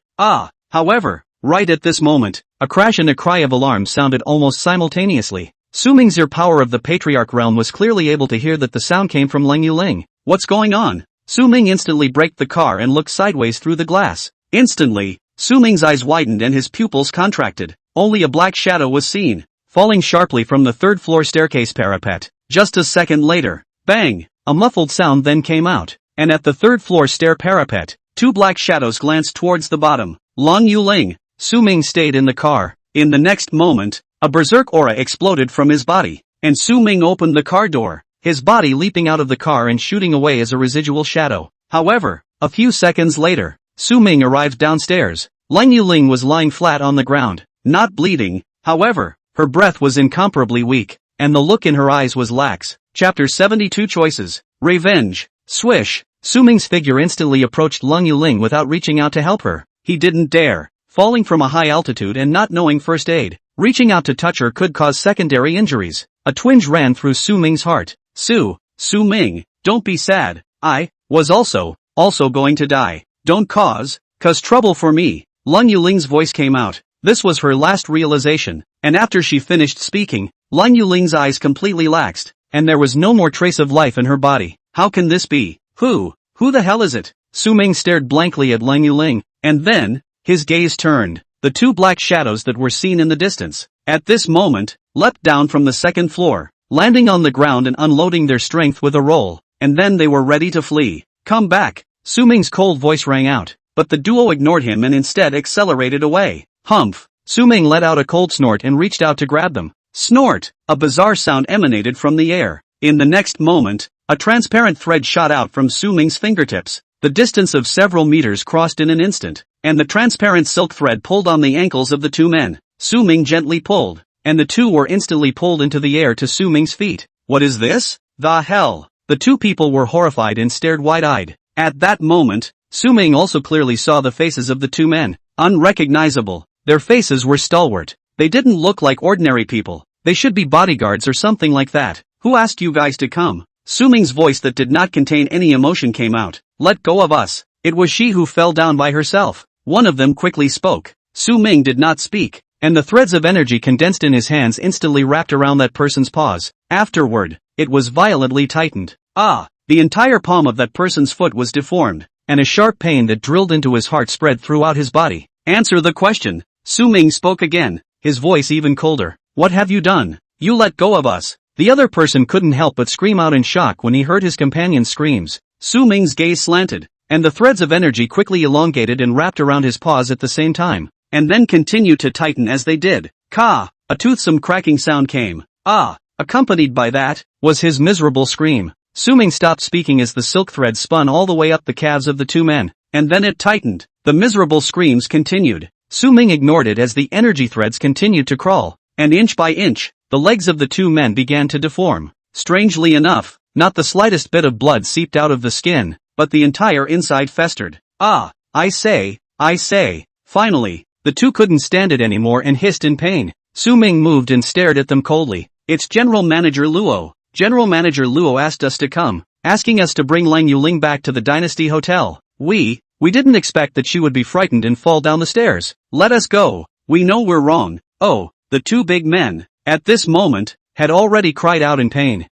However, right at this moment, a crash and a cry of alarm sounded almost simultaneously. Su Ming's ear power of the patriarch realm was clearly able to hear that the sound came from Lang Yuling. What's going on? Su Ming instantly braked the car and looked sideways through the glass. Instantly, Su Ming's eyes widened and his pupils contracted. Only a black shadow was seen, falling sharply from the third-floor staircase parapet. Just a second later, bang! A muffled sound then came out, and at the third-floor stair parapet, two black shadows glanced towards the bottom. Long Yuling. Su Ming stayed in the car. In the next moment, a berserk aura exploded from his body, and Su Ming opened the car door, his body leaping out of the car and shooting away as a residual shadow. However, a few seconds later, Su Ming arrived downstairs. Lang Yuling was lying flat on the ground, not bleeding. However, her breath was incomparably weak, and the look in her eyes was lax. Chapter 72 Choices. Revenge. Swish. Su Ming's figure instantly approached Lang Yuling without reaching out to help her. He didn't dare. Falling from a high altitude and not knowing first aid, Reaching out to touch her could cause secondary injuries. A twinge ran through Su Ming's heart. Su Ming, don't be sad. I was also going to die. Don't cause trouble for me. Lung Yuling's voice came out. This was her last realization, and after she finished speaking, Lung Yuling's eyes completely laxed, and there was no more trace of life in her body. How can this be? Who the hell is it? Su Ming stared blankly at Lung Yuling, and then, his gaze turned. The two black shadows that were seen in the distance, at this moment, leapt down from the second floor, landing on the ground and unloading their strength with a roll, and then they were ready to flee. Come back! Su Ming's cold voice rang out, but the duo ignored him and instead accelerated away. Humph! Su Ming let out a cold snort and reached out to grab them. Snort! A bizarre sound emanated from the air. In the next moment, a transparent thread shot out from Su Ming's fingertips. The distance of several meters crossed in an instant, and the transparent silk thread pulled on the ankles of the two men. Su Ming gently pulled, and the two were instantly pulled into the air to Su Ming's feet. What is this? The hell? The two people were horrified and stared wide-eyed. At that moment, Su Ming also clearly saw the faces of the two men. Unrecognizable. Their faces were stalwart. They didn't look like ordinary people. They should be bodyguards or something like that. Who asked you guys to come? Su Ming's voice that did not contain any emotion came out. Let go of us. It was she who fell down by herself. One of them quickly spoke. Su Ming did not speak, and the threads of energy condensed in his hands instantly wrapped around that person's paws. Afterward, it was violently tightened. The entire palm of that person's foot was deformed, and a sharp pain that drilled into his heart spread throughout his body. Answer the question. Su Ming spoke again, his voice even colder. What have you done? You let go of us. The other person couldn't help but scream out in shock when he heard his companion's screams. Su Ming's gaze slanted, and the threads of energy quickly elongated and wrapped around his paws at the same time, and then continued to tighten as they did. Ka! A toothsome cracking sound came. Accompanied by that, was his miserable scream. Su Ming stopped speaking as the silk thread spun all the way up the calves of the two men, and then it tightened. The miserable screams continued. Su Ming ignored it as the energy threads continued to crawl, and inch by inch, the legs of the two men began to deform. Strangely enough, not the slightest bit of blood seeped out of the skin, but the entire inside festered. I say. Finally, the two couldn't stand it anymore and hissed in pain. Su Ming moved and stared at them coldly. It's General Manager Luo. General Manager Luo asked us to come, asking us to bring Lang Yuling back to the Dynasty Hotel. We didn't expect that she would be frightened and fall down the stairs. Let us go. We know we're wrong. The two big men, at this moment, had already cried out in pain.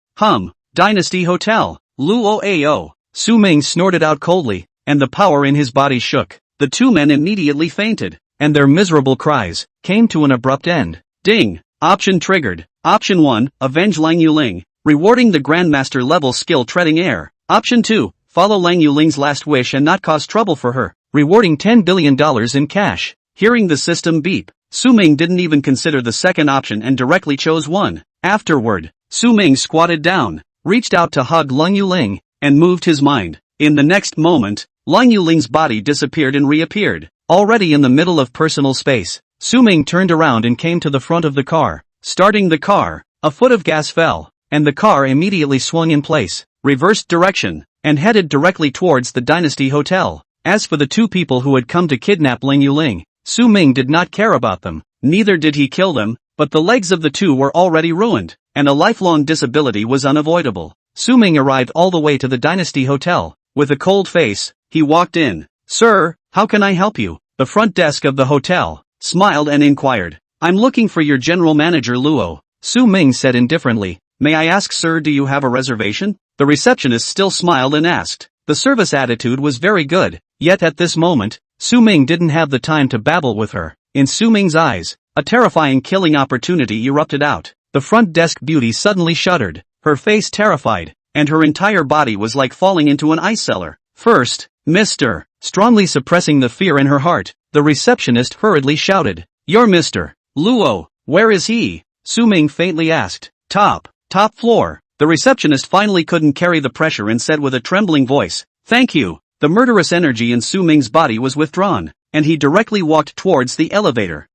Dynasty Hotel. Luo Ao. Su Ming snorted out coldly, and the power in his body shook. The two men immediately fainted, and their miserable cries came to an abrupt end. Ding! Option triggered. Option 1, avenge Lang Yuling, rewarding the Grandmaster level skill treading air. Option 2, follow Lang Yuling's last wish and not cause trouble for her, rewarding $10 billion in cash. Hearing the system beep, Su Ming didn't even consider the second option and directly chose 1. Afterward, Su Ming squatted down, reached out to hug Lang Yuling, and moved his mind. In the next moment, Lang Yuling's body disappeared and reappeared. Already in the middle of personal space, Su Ming turned around and came to the front of the car. Starting the car, a foot of gas fell, and the car immediately swung in place, reversed direction, and headed directly towards the Dynasty Hotel. As for the two people who had come to kidnap Lang Yuling, Su Ming did not care about them. Neither did he kill them, but the legs of the two were already ruined, and a lifelong disability was unavoidable. Su Ming arrived all the way to the Dynasty Hotel. With a cold face, he walked in. Sir, how can I help you? The front desk of the hotel smiled and inquired. I'm looking for your general manager Luo. Su Ming said indifferently. May I ask, sir, do you have a reservation? The receptionist still smiled and asked. The service attitude was very good, yet at this moment, Su Ming didn't have the time to babble with her. In Su Ming's eyes, a terrifying killing opportunity erupted out. The front desk beauty suddenly shuddered, her face terrified, and her entire body was like falling into an ice cellar. First, Mr. Strongly suppressing the fear in her heart, the receptionist hurriedly shouted. You're Mr. Luo, where is he? Su Ming faintly asked. Top floor. The receptionist finally couldn't carry the pressure and said with a trembling voice, thank you. The murderous energy in Su Ming's body was withdrawn, and he directly walked towards the elevator.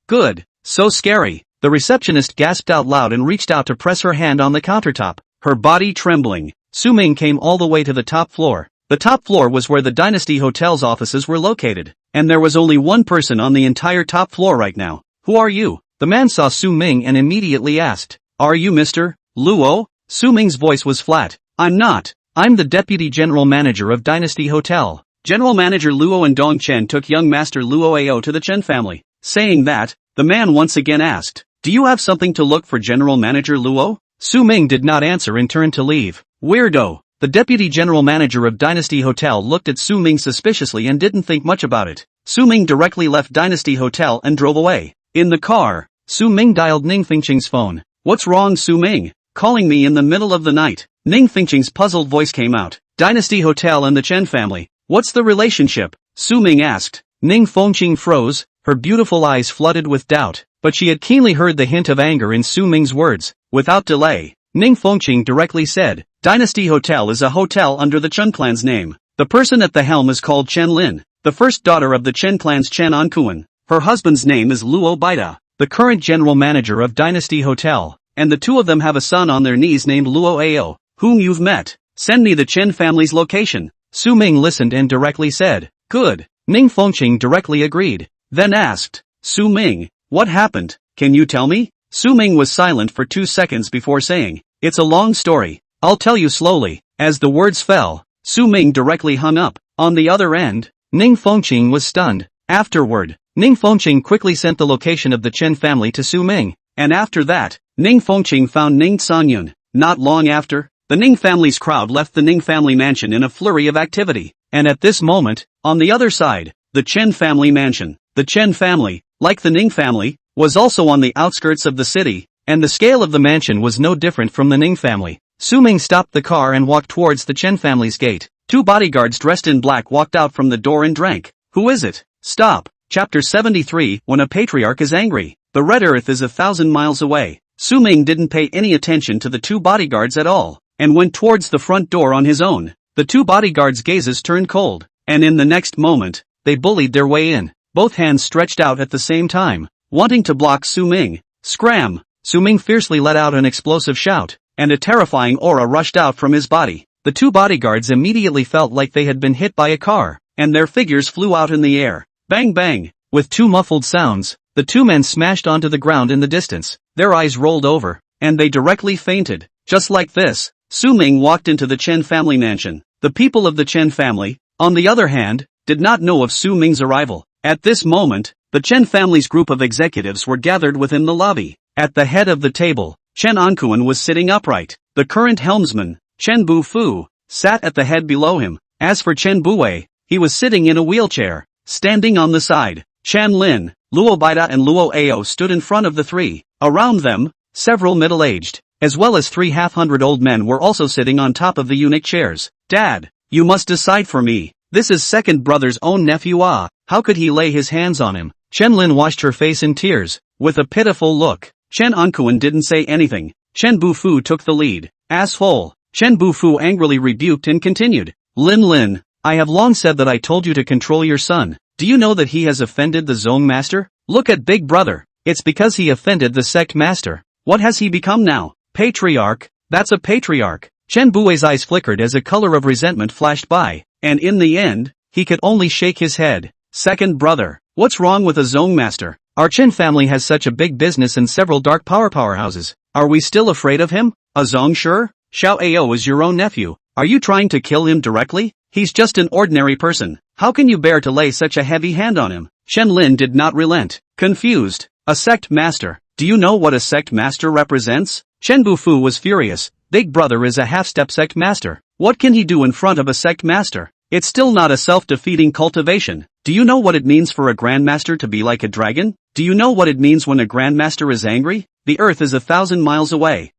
Good, so scary. The receptionist gasped out loud and reached out to press her hand on the countertop, her body trembling. Su Ming came all the way to the top floor. The top floor was where the Dynasty Hotel's offices were located, and there was only one person on the entire top floor right now. Who are you? The man saw Su Ming and immediately asked, Are you Mr. Luo? Su Ming's voice was flat. I'm not. I'm the deputy general manager of Dynasty Hotel. General manager Luo and Dong Chen took young master Luo Ao to the Chen family. Saying that, the man once again asked, Do you have something to look for general manager Luo? Su Ming did not answer and turned to leave. Weirdo. The deputy general manager of Dynasty Hotel looked at Su Ming suspiciously and didn't think much about it. Su Ming directly left Dynasty Hotel and drove away. In the car, Su Ming dialed Ning Fengqing's phone. What's wrong, Su Ming? Calling me in the middle of the night. Ning Fengqing's puzzled voice came out. Dynasty Hotel and the Chen family. What's the relationship? Su Ming asked. Ning Fengqing froze, her beautiful eyes flooded with doubt, but she had keenly heard the hint of anger in Su Ming's words. Without delay, Ning Fengqing directly said, Dynasty Hotel is a hotel under the Chen clan's name. The person at the helm is called Chen Lin, the first daughter of the Chen clan's Chen Ankuan. Her husband's name is Luo Baida, the current general manager of Dynasty Hotel, and the two of them have a son on their knees named Luo Ao, whom you've met. Send me the Chen family's location. Su Ming listened and directly said, Good. Ning Fengqing directly agreed, then asked, Su Ming, what happened? Can you tell me? Su Ming was silent for 2 seconds before saying, It's a long story. I'll tell you slowly. As the words fell, Su Ming directly hung up. On the other end, Ning Fengqing was stunned. Afterward, Ning Fengqing quickly sent the location of the Chen family to Su Ming, and after that, Ning Fengqing found Ning Sanyun. Not long after, the Ning family's crowd left the Ning family mansion in a flurry of activity, and at this moment, on the other side, the Chen family mansion. The Chen family, like the Ning family, was also on the outskirts of the city, and the scale of the mansion was no different from the Ning family. Su Ming stopped the car and walked towards the Chen family's gate. 2 bodyguards dressed in black walked out from the door and drank. Who is it? Stop. Chapter 73, When a Patriarch is Angry. The Red Earth is 1,000 miles away. Su Ming didn't pay any attention to the 2 bodyguards at all, and went towards the front door on his own. The 2 bodyguards' gazes turned cold, and in the next moment, they bullied their way in, both hands stretched out at the same time, wanting to block Su Ming. Scram! Su Ming fiercely let out an explosive shout, and a terrifying aura rushed out from his body. The 2 bodyguards immediately felt like they had been hit by a car, and their figures flew out in the air. Bang bang! With 2 muffled sounds, the 2 men smashed onto the ground in the distance. Their eyes rolled over, and they directly fainted. Just like this, Su Ming walked into the Chen family mansion. The people of the Chen family, on the other hand, did not know of Su Ming's arrival. At this moment, the Chen family's group of executives were gathered within the lobby. At the head of the table, Chen Ankuan was sitting upright. The current helmsman, Chen Bu-fu, sat at the head below him. As for Chen Buwei, he was sitting in a wheelchair. Standing on the side, Chen Lin, Luo Baida and Luo Ao stood in front of the 3. Around them, several middle-aged, as well as 3 half-hundred old men were also sitting on top of the eunuch chairs. Dad, you must decide for me. This is second brother's own nephew. How could he lay his hands on him? Chen Lin washed her face in tears, with a pitiful look. Chen Ankuan didn't say anything. Chen Bu-fu took the lead. Asshole! Chen Bu-fu angrily rebuked and continued. Lin, I have long said that I told you to control your son. Do you know that he has offended the Zong master? Look at big brother. It's because he offended the sect master. What has he become now? Patriarch? That's a patriarch. Chen Buwei's eyes flickered as a color of resentment flashed by, and in the end, he could only shake his head. Second brother, what's wrong with a Zong master? Our Chen family has such a big business and several dark powerhouses. Are we still afraid of him? A Zong sure? Xiao Ao is your own nephew. Are you trying to kill him directly? He's just an ordinary person. How can you bear to lay such a heavy hand on him? Chen Lin did not relent. Confused. A sect master. Do you know what a sect master represents? Chen Bufu was furious. Big brother is a half-step sect master. What can he do in front of a sect master? It's still not a self-defeating cultivation. Do you know what it means for a grandmaster to be like a dragon? Do you know what it means when a grandmaster is angry? The earth is 1,000 miles away.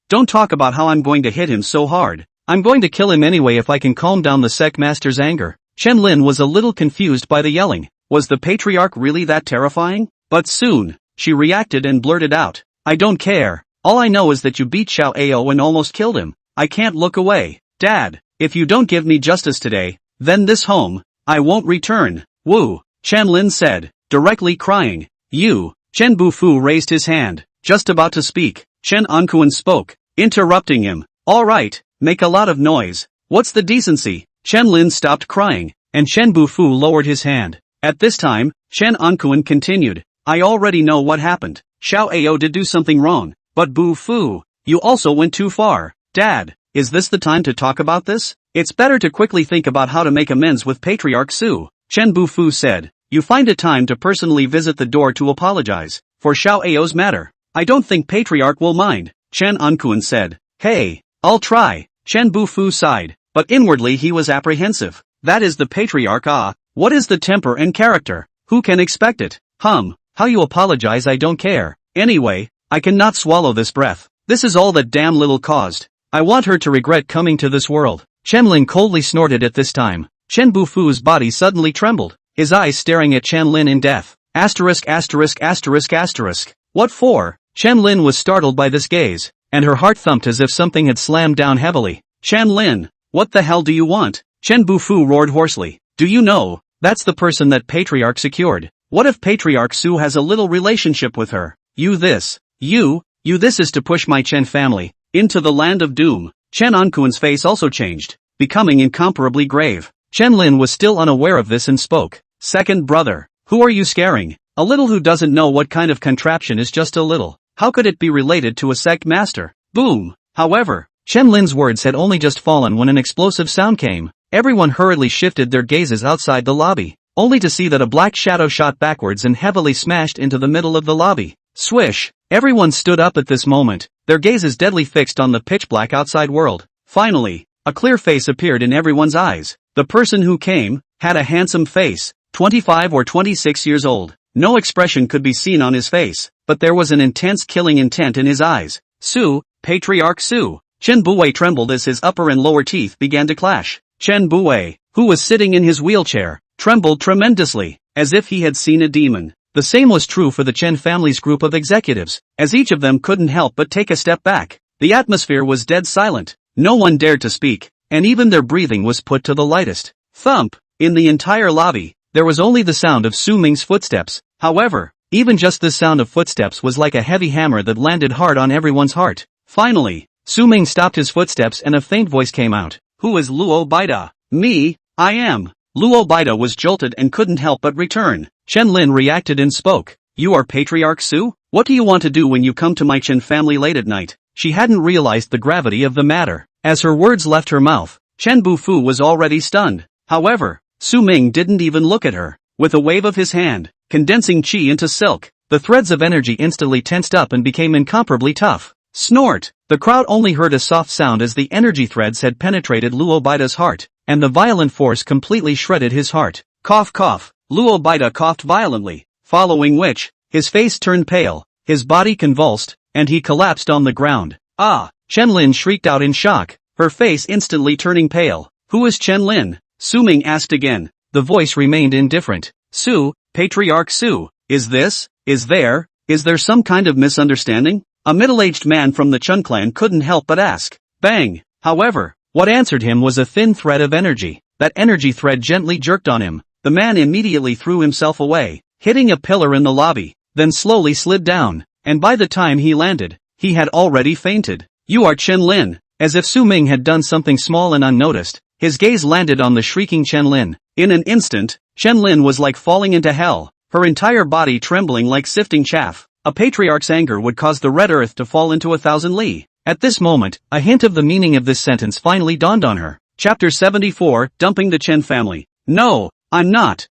Don't talk about how I'm going to hit him so hard. I'm going to kill him anyway if I can calm down the sect master's anger. Chen Lin was a little confused by the yelling. Was the patriarch really that terrifying? But soon, she reacted and blurted out. I don't care. All I know is that you beat Xiao Ao and almost killed him. I can't look away. Dad, if you don't give me justice today, then this home, I won't return. Woo, Chen Lin said, directly crying. You, Chen Bufu raised his hand, just about to speak. Chen Ankuan spoke, interrupting him. All right, make a lot of noise. What's the decency? Chen Lin stopped crying, and Chen Bufu lowered his hand. At this time, Chen Ankuan continued. I already know what happened. Xiao Ao did do something wrong, but boo foo, you also went too far. Dad, is this the time to talk about this? It's better to quickly think about how to make amends with Patriarch Su. Chen Bufu said. You find a time to personally visit the door to apologize for Xiao Ao's matter. I don't think Patriarch will mind, Chen Ankuan said. Hey, I'll try. Chen Bufu sighed, but inwardly he was apprehensive. That is the Patriarch. What is the temper and character? Who can expect it? How you apologize I don't care. Anyway, I cannot swallow this breath. This is all that damn little caused. I want her to regret coming to this world. Chen Lin coldly snorted at this time. Chen Bufu's body suddenly trembled, his eyes staring at Chen Lin in death. Asterisk. What for? Chen Lin was startled by this gaze, and her heart thumped as if something had slammed down heavily. Chen Lin, what the hell do you want? Chen Bufu roared hoarsely. Do you know, that's the person that Patriarch secured. What if Patriarch Su has a little relationship with her? This is to push my Chen family into the land of doom. Chen Ankuan's face also changed, becoming incomparably grave. Chen Lin was still unaware of this and spoke. Second brother, who are you scaring? A little who doesn't know what kind of contraption is just a little. How could it be related to a sect master? Boom. However, Chen Lin's words had only just fallen when an explosive sound came. Everyone hurriedly shifted their gazes outside the lobby, only to see that a black shadow shot backwards and heavily smashed into the middle of the lobby. Swish! Everyone stood up at this moment, their gazes deadly fixed on the pitch-black outside world. Finally, a clear face appeared in everyone's eyes. The person who came had a handsome face, 25 or 26 years old. No expression could be seen on his face, but there was an intense killing intent in his eyes. Su, Patriarch Su. Chen Buwei trembled as his upper and lower teeth began to clash. Chen Buwei, who was sitting in his wheelchair, trembled tremendously, as if he had seen a demon. The same was true for the Chen family's group of executives, as each of them couldn't help but take a step back. The atmosphere was dead silent, no one dared to speak, and even their breathing was put to the lightest. Thump! In the entire lobby, there was only the sound of Su Ming's footsteps. However, even just this sound of footsteps was like a heavy hammer that landed hard on everyone's heart. Finally, Su Ming stopped his footsteps and a faint voice came out. Who is Luo Baida? Me, I am. Luo Baida was jolted and couldn't help but return. Chen Lin reacted and spoke. You are Patriarch Su? What do you want to do when you come to my Chen family late at night? She hadn't realized the gravity of the matter. As her words left her mouth, Chen Bufu was already stunned. However, Su Ming didn't even look at her. With a wave of his hand, condensing qi into silk, the threads of energy instantly tensed up and became incomparably tough. Snort! The crowd only heard a soft sound as the energy threads had penetrated Luo Baida's heart, and the violent force completely shredded his heart. Cough cough. Luo Baida coughed violently, following which, his face turned pale, his body convulsed, and he collapsed on the ground. Ah! Chen Lin shrieked out in shock, her face instantly turning pale. Who is Chen Lin? Su Ming asked again. The voice remained indifferent. Su, Patriarch Su, is there some kind of misunderstanding? A middle-aged man from the Chun clan couldn't help but ask. Bang! However, what answered him was a thin thread of energy. That energy thread gently jerked on him. The man immediately threw himself away, hitting a pillar in the lobby, then slowly slid down, and by the time he landed, he had already fainted. You are Chen Lin. As if Su Ming had done something small and unnoticed, his gaze landed on the shrieking Chen Lin. In an instant, Chen Lin was like falling into hell, her entire body trembling like sifting chaff. A patriarch's anger would cause the red earth to fall into 1,000 li. At this moment, a hint of the meaning of this sentence finally dawned on her. Chapter 74, Dumping the Chen Family. No, I'm not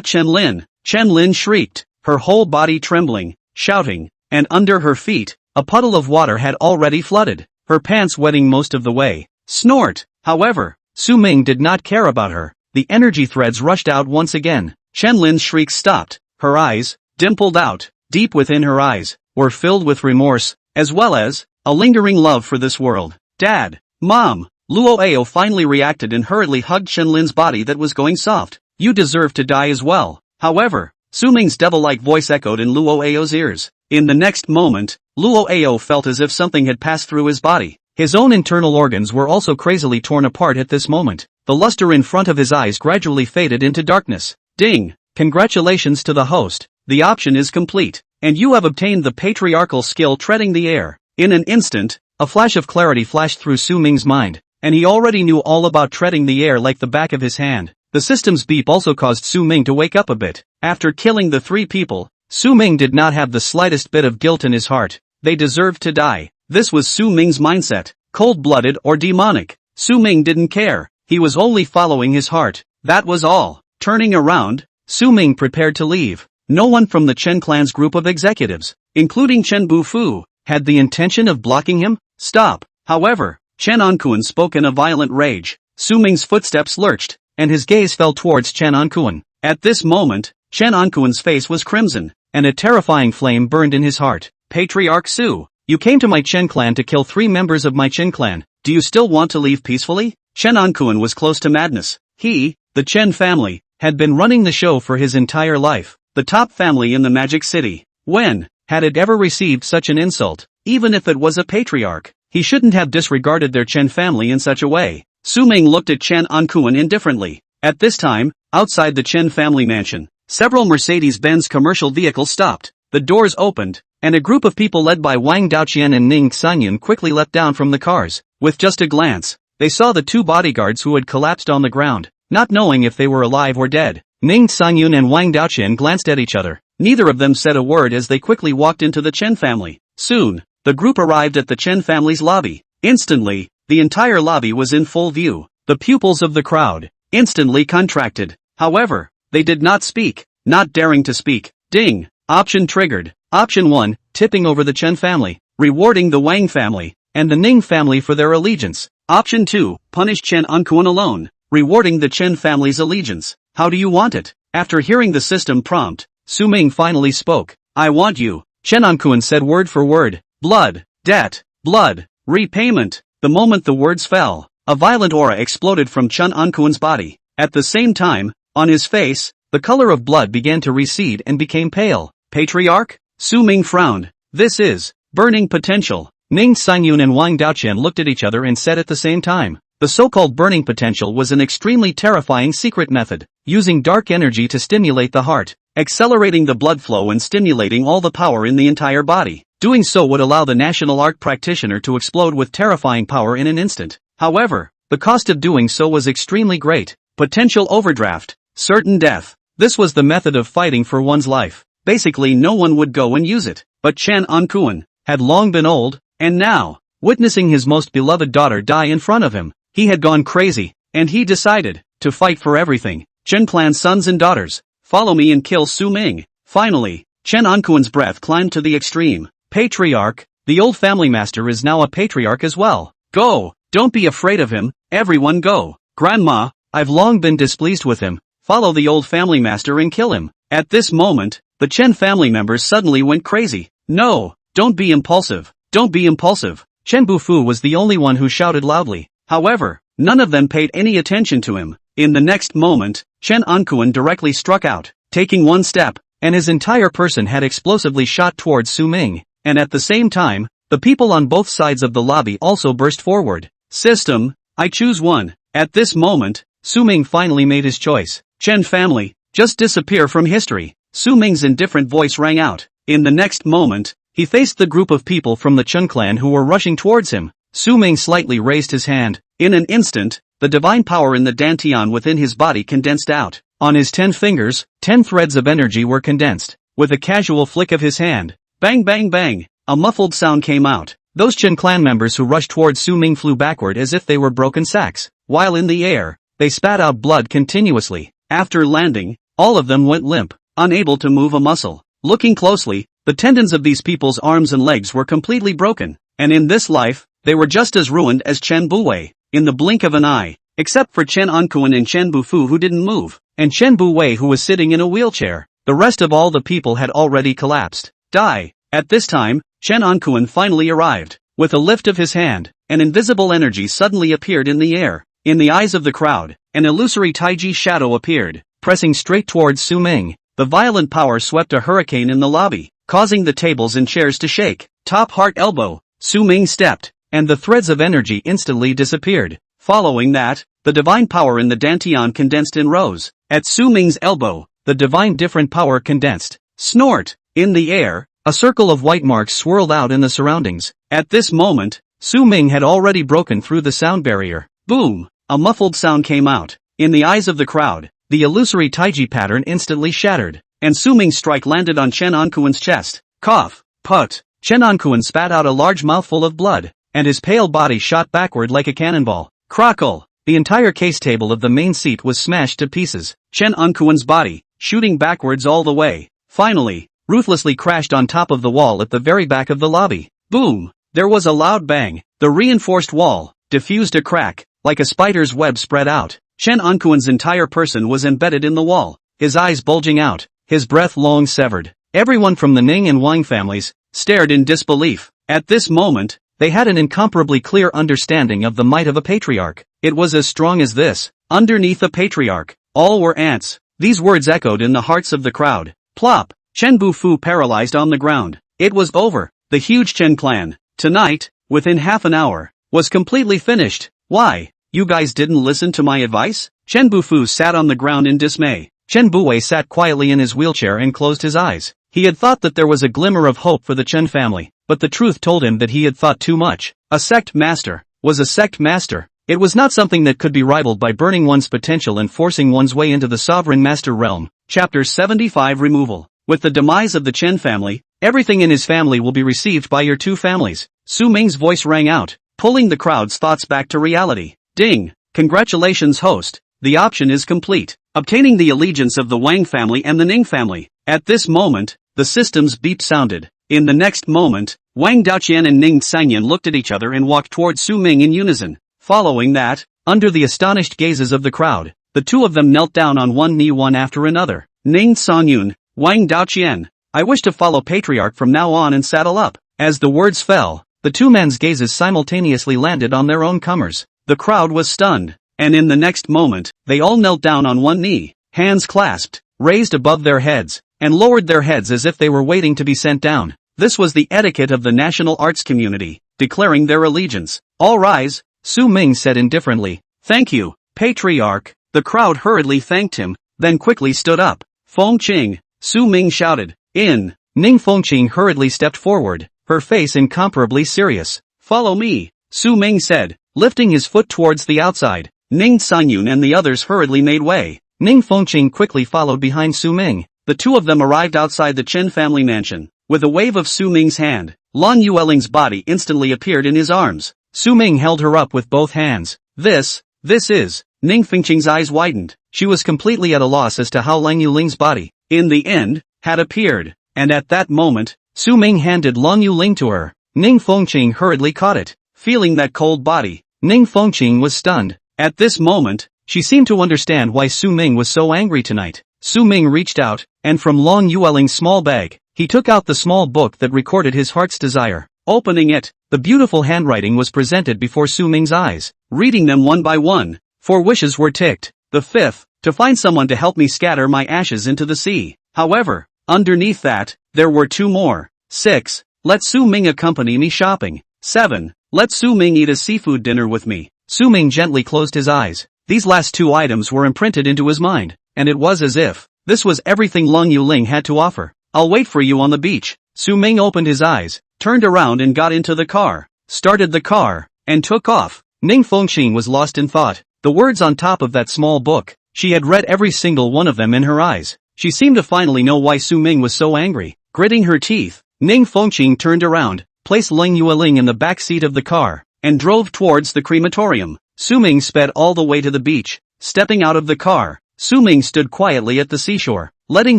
Chen Lin. Chen Lin shrieked, her whole body trembling, shouting, and under her feet, a puddle of water had already flooded, her pants wetting most of the way. Snort! However, Su Ming did not care about her. The energy threads rushed out once again. Chen Lin's shrieks stopped. Her eyes, dimpled out, deep within her eyes, were filled with remorse, as well as a lingering love for this world. Dad! Mom! Luo Ao finally reacted and hurriedly hugged Chen Lin's body that was going soft. You deserve to die as well. However, Su Ming's devil-like voice echoed in Luo Ao's ears. In the next moment, Luo Ao felt as if something had passed through his body. His own internal organs were also crazily torn apart at this moment. The luster in front of his eyes gradually faded into darkness. Ding! Congratulations to the host. The option is complete, and you have obtained the patriarchal skill treading the air. In an instant, a flash of clarity flashed through Su Ming's mind, and he already knew all about treading the air like the back of his hand. The system's beep also caused Su Ming to wake up a bit. After killing the 3 people, Su Ming did not have the slightest bit of guilt in his heart. They deserved to die. This was Su Ming's mindset, cold-blooded or demonic. Su Ming didn't care. He was only following his heart. That was all. Turning around, Su Ming prepared to leave. No one from the Chen clan's group of executives, including Chen Bufu, had the intention of blocking him. Stop. However, Chen Ankuan spoke in a violent rage. Su Ming's footsteps lurched, and his gaze fell towards Chen Ankuan. At this moment, Chen Ankuan's face was crimson, and a terrifying flame burned in his heart. Patriarch Su, you came to my Chen clan to kill 3 members of my Chen clan. Do you still want to leave peacefully? Chen Ankuan was close to madness. He, the Chen family, had been running the show for his entire life. The top family in the Magic City. When had it ever received such an insult? Even if it was a patriarch, he shouldn't have disregarded their Chen family in such a way. Su Ming looked at Chen Ankuan indifferently. At this time, outside the Chen family mansion, several Mercedes-Benz commercial vehicles stopped. The doors opened, and a group of people led by Wang Daoqian and Ning Sanyun quickly leapt down from the cars. With just a glance, they saw the 2 bodyguards who had collapsed on the ground, not knowing if they were alive or dead. Ning Sanyun and Wang Daoqian glanced at each other. Neither of them said a word as they quickly walked into the Chen family. Soon, the group arrived at the Chen family's lobby. Instantly, the entire lobby was in full view. The pupils of the crowd instantly contracted. However, they did not speak, not daring to speak. Ding! Option triggered. Option 1, tipping over the Chen family, rewarding the Wang family, and the Ning family for their allegiance. Option 2, punish Chen Ankuan alone, rewarding the Chen family's allegiance. How do you want it? After hearing the system prompt, Su Ming finally spoke. I want you. Chen Ankuan said word for word. Blood, debt, blood, repayment. The moment the words fell, a violent aura exploded from Chen Ankuan's body. At the same time, on his face, the color of blood began to recede and became pale. Patriarch? Su Ming frowned. This is burning potential. Ning Sanyun and Wang Daoqian looked at each other and said at the same time. The so-called burning potential was an extremely terrifying secret method, using dark energy to stimulate the heart, accelerating the blood flow and stimulating all the power in the entire body. Doing so would allow the national art practitioner to explode with terrifying power in an instant. However, the cost of doing so was extremely great. Potential overdraft, certain death. This was the method of fighting for one's life. Basically no one would go and use it. But Chen Ankuan had long been old, and now, witnessing his most beloved daughter die in front of him, he had gone crazy, and he decided to fight for everything. Chen clan's sons and daughters, follow me and kill Su Ming. Finally, Chen Ankuan's breath climbed to the extreme. Patriarch, the old family master is now a patriarch as well. Go, don't be afraid of him, everyone go. Grandma, I've long been displeased with him. Follow the old family master and kill him. At this moment, the Chen family members suddenly went crazy. No, don't be impulsive. Don't be impulsive. Chen Bufu was the only one who shouted loudly. However, none of them paid any attention to him. In the next moment, Chen Ankuan directly struck out, taking one step, and his entire person had explosively shot towards Su Ming, and at the same time, the people on both sides of the lobby also burst forward. System, I choose one. At this moment, Su Ming finally made his choice. Chen family, just disappear from history. Su Ming's indifferent voice rang out. In the next moment, he faced the group of people from the Chen clan who were rushing towards him. Su Ming slightly raised his hand. In an instant, the divine power in the dantian within his body condensed out. On his 10 fingers, 10 threads of energy were condensed. With a casual flick of his hand, bang bang bang, a muffled sound came out. Those Chen clan members who rushed towards Su Ming flew backward as if they were broken sacks. While in the air, they spat out blood continuously. After landing, all of them went limp, unable to move a muscle. Looking closely, the tendons of these people's arms and legs were completely broken. And in this life, they were just as ruined as Chen Buwei, in the blink of an eye, except for Chen Ankuan and Chen Bufu who didn't move, and Chen Buwei who was sitting in a wheelchair. The rest of all the people had already collapsed. Die. At this time, Chen Ankuan finally arrived. With a lift of his hand, an invisible energy suddenly appeared in the air. In the eyes of the crowd, an illusory Taiji shadow appeared, pressing straight towards Su Ming. The violent power swept a hurricane in the lobby, causing the tables and chairs to shake. Top heart elbow. Su Ming stepped, and the threads of energy instantly disappeared. Following that, the divine power in the dantian condensed and rose. At Su Ming's elbow, the divine different power condensed. Snort! In the air, a circle of white marks swirled out in the surroundings. At this moment, Su Ming had already broken through the sound barrier. Boom! A muffled sound came out. In the eyes of the crowd, the illusory Taiji pattern instantly shattered, and Su Ming's strike landed on Chen Ankuan's chest. Cough. Put. Chen Ankuan spat out a large mouthful of blood, and his pale body shot backward like a cannonball. Crackle. The entire case table of the main seat was smashed to pieces. Chen Ankuan's body, shooting backwards all the way, finally, ruthlessly crashed on top of the wall at the very back of the lobby. Boom! There was a loud bang. The reinforced wall diffused a crack, like a spider's web spread out. Chen Ankuan's entire person was embedded in the wall, his eyes bulging out, his breath long severed. Everyone from the Ning and Wang families stared in disbelief. At this moment, they had an incomparably clear understanding of the might of a patriarch. It was as strong as this. Underneath a patriarch, all were ants. These words echoed in the hearts of the crowd. Plop! Chen Bufu paralyzed on the ground. It was over. The huge Chen clan, tonight, within half an hour, was completely finished. Why? You guys didn't listen to my advice? Chen Bufu sat on the ground in dismay. Chen Buwei sat quietly in his wheelchair and closed his eyes. He had thought that there was a glimmer of hope for the Chen family, but the truth told him that he had thought too much. A sect master was a sect master. It was not something that could be rivaled by burning one's potential and forcing one's way into the sovereign master realm. Chapter 75 Removal. With the demise of the Chen family, everything in his family will be received by your two families. Su Ming's voice rang out, pulling the crowd's thoughts back to reality. Ding! Congratulations, host. The option is complete. Obtaining the allegiance of the Wang family and the Ning family. At this moment, the system's beep sounded. In the next moment, Wang Daoqian and Ning Sangyan looked at each other and walked toward Su Ming in unison. Following that, under the astonished gazes of the crowd, the two of them knelt down on one knee one after another. Ning Songyun, Wang Daoqian, I wish to follow Patriarch from now on and saddle up. As the words fell, the two men's gazes simultaneously landed on their own comers. The crowd was stunned, and in the next moment, they all knelt down on one knee, hands clasped, raised above their heads, and lowered their heads as if they were waiting to be sent down. This was the etiquette of the national arts community, declaring their allegiance. All rise, Su Ming said indifferently. Thank you, Patriarch. The crowd hurriedly thanked him, then quickly stood up. Fengqing, Su Ming shouted. In. Ning Fengqing hurriedly stepped forward, her face incomparably serious. Follow me, Su Ming said, lifting his foot towards the outside. Ning Sanyun and the others hurriedly made way. Ning Fengqing quickly followed behind Su Ming. The two of them arrived outside the Chen family mansion. With a wave of Su Ming's hand, Lan Yueling's body instantly appeared in his arms. Su Ming held her up with both hands. This is. Ning Fengqing's eyes widened. She was completely at a loss as to how Lan Yuling's body, in the end, had appeared. And at that moment, Su Ming handed Lan Yuling to her. Ning Fengqing hurriedly caught it. Feeling that cold body, Ning Fengqing was stunned. At this moment, she seemed to understand why Su Ming was so angry tonight. Su Ming reached out, and from Lan Yueling's small bag, he took out the small book that recorded his heart's desire. Opening it, the beautiful handwriting was presented before Su Ming's eyes. Reading them one by one, 4 wishes were ticked. The 5th, to find someone to help me scatter my ashes into the sea. However, underneath that, there were 2 more. 6, let Su Ming accompany me shopping. 7, let Su Ming eat a seafood dinner with me. Su Ming gently closed his eyes. These last 2 items were imprinted into his mind, and it was as if this was everything Lan Yuling had to offer. I'll wait for you on the beach. Su Ming opened his eyes, turned around and got into the car, started the car, and took off. Ning Fengqing was lost in thought. The words on top of that small book, she had read every single one of them in her eyes. She seemed to finally know why Su Ming was so angry. Gritting her teeth, Ning Fengqing turned around, placed Lan Yueling in the back seat of the car, and drove towards the crematorium. Su Ming sped all the way to the beach. Stepping out of the car, Su Ming stood quietly at the seashore, letting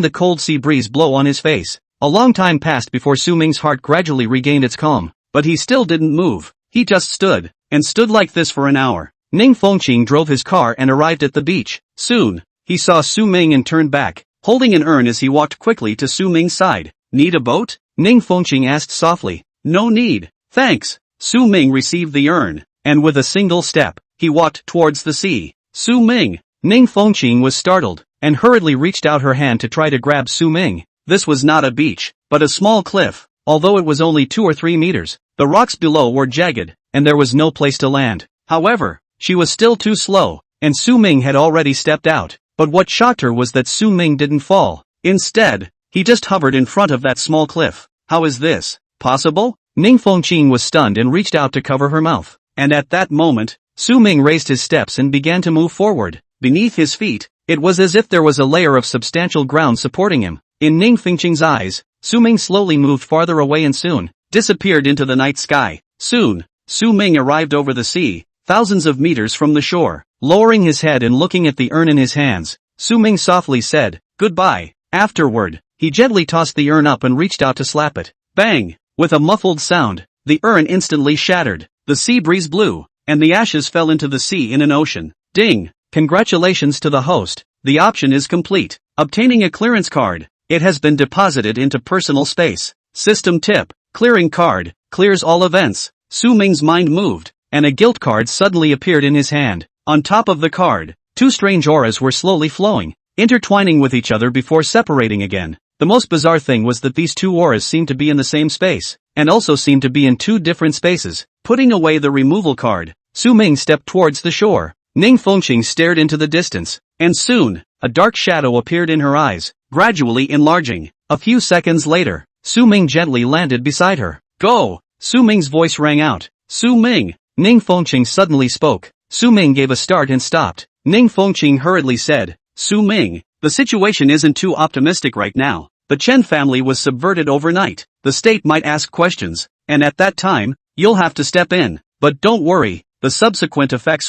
the cold sea breeze blow on his face. A long time passed before Su Ming's heart gradually regained its calm, but he still didn't move. He just stood, and stood like this for an hour. Ning Fengqing drove his car and arrived at the beach. Soon, he saw Su Ming and turned back, holding an urn as he walked quickly to Su Ming's side. Need a boat? Ning Fengqing asked softly. No need, thanks. Su Ming received the urn, and with a single step, he walked towards the sea. Su Ming! Ning Fengqing was startled, and hurriedly reached out her hand to try to grab Su Ming. This was not a beach, but a small cliff. Although it was only 2 or 3 meters, the rocks below were jagged, and there was no place to land. However, she was still too slow, and Su Ming had already stepped out. But what shocked her was that Su Ming didn't fall. Instead, he just hovered in front of that small cliff. How is this possible? Ning Fengqing was stunned and reached out to cover her mouth. And at that moment, Su Ming raised his steps and began to move forward. Beneath his feet, it was as if there was a layer of substantial ground supporting him. In Ning Fengqing's eyes, Su Ming slowly moved farther away and soon disappeared into the night sky. Soon, Su Ming arrived over the sea, thousands of meters from the shore. Lowering his head and looking at the urn in his hands, Su Ming softly said, "Goodbye." Afterward, he gently tossed the urn up and reached out to slap it. Bang! With a muffled sound, the urn instantly shattered. The sea breeze blew, and the ashes fell into the sea in an ocean. Ding! Congratulations to the host, the option is complete. Obtaining a clearance card. It has been deposited into personal space. System tip. Clearing card, clears all events. Su Ming's mind moved, and a guilt card suddenly appeared in his hand. On top of the card, two strange auras were slowly flowing, intertwining with each other before separating again. The most bizarre thing was that these two auras seemed to be in the same space, and also seemed to be in two different spaces. Putting away the removal card, Su Ming stepped towards the shore. Ning Fengqing stared into the distance, and soon, a dark shadow appeared in her eyes, gradually enlarging. A few seconds later, Su Ming gently landed beside her. "Go!" Su Ming's voice rang out. "Su Ming!" Ning Fengqing suddenly spoke. Su Ming gave a start and stopped. Ning Fengqing hurriedly said, "Su Ming, the situation isn't too optimistic right now. The Chen family was subverted overnight. The state might ask questions, and at that time, you'll have to step in. But don't worry, the subsequent effects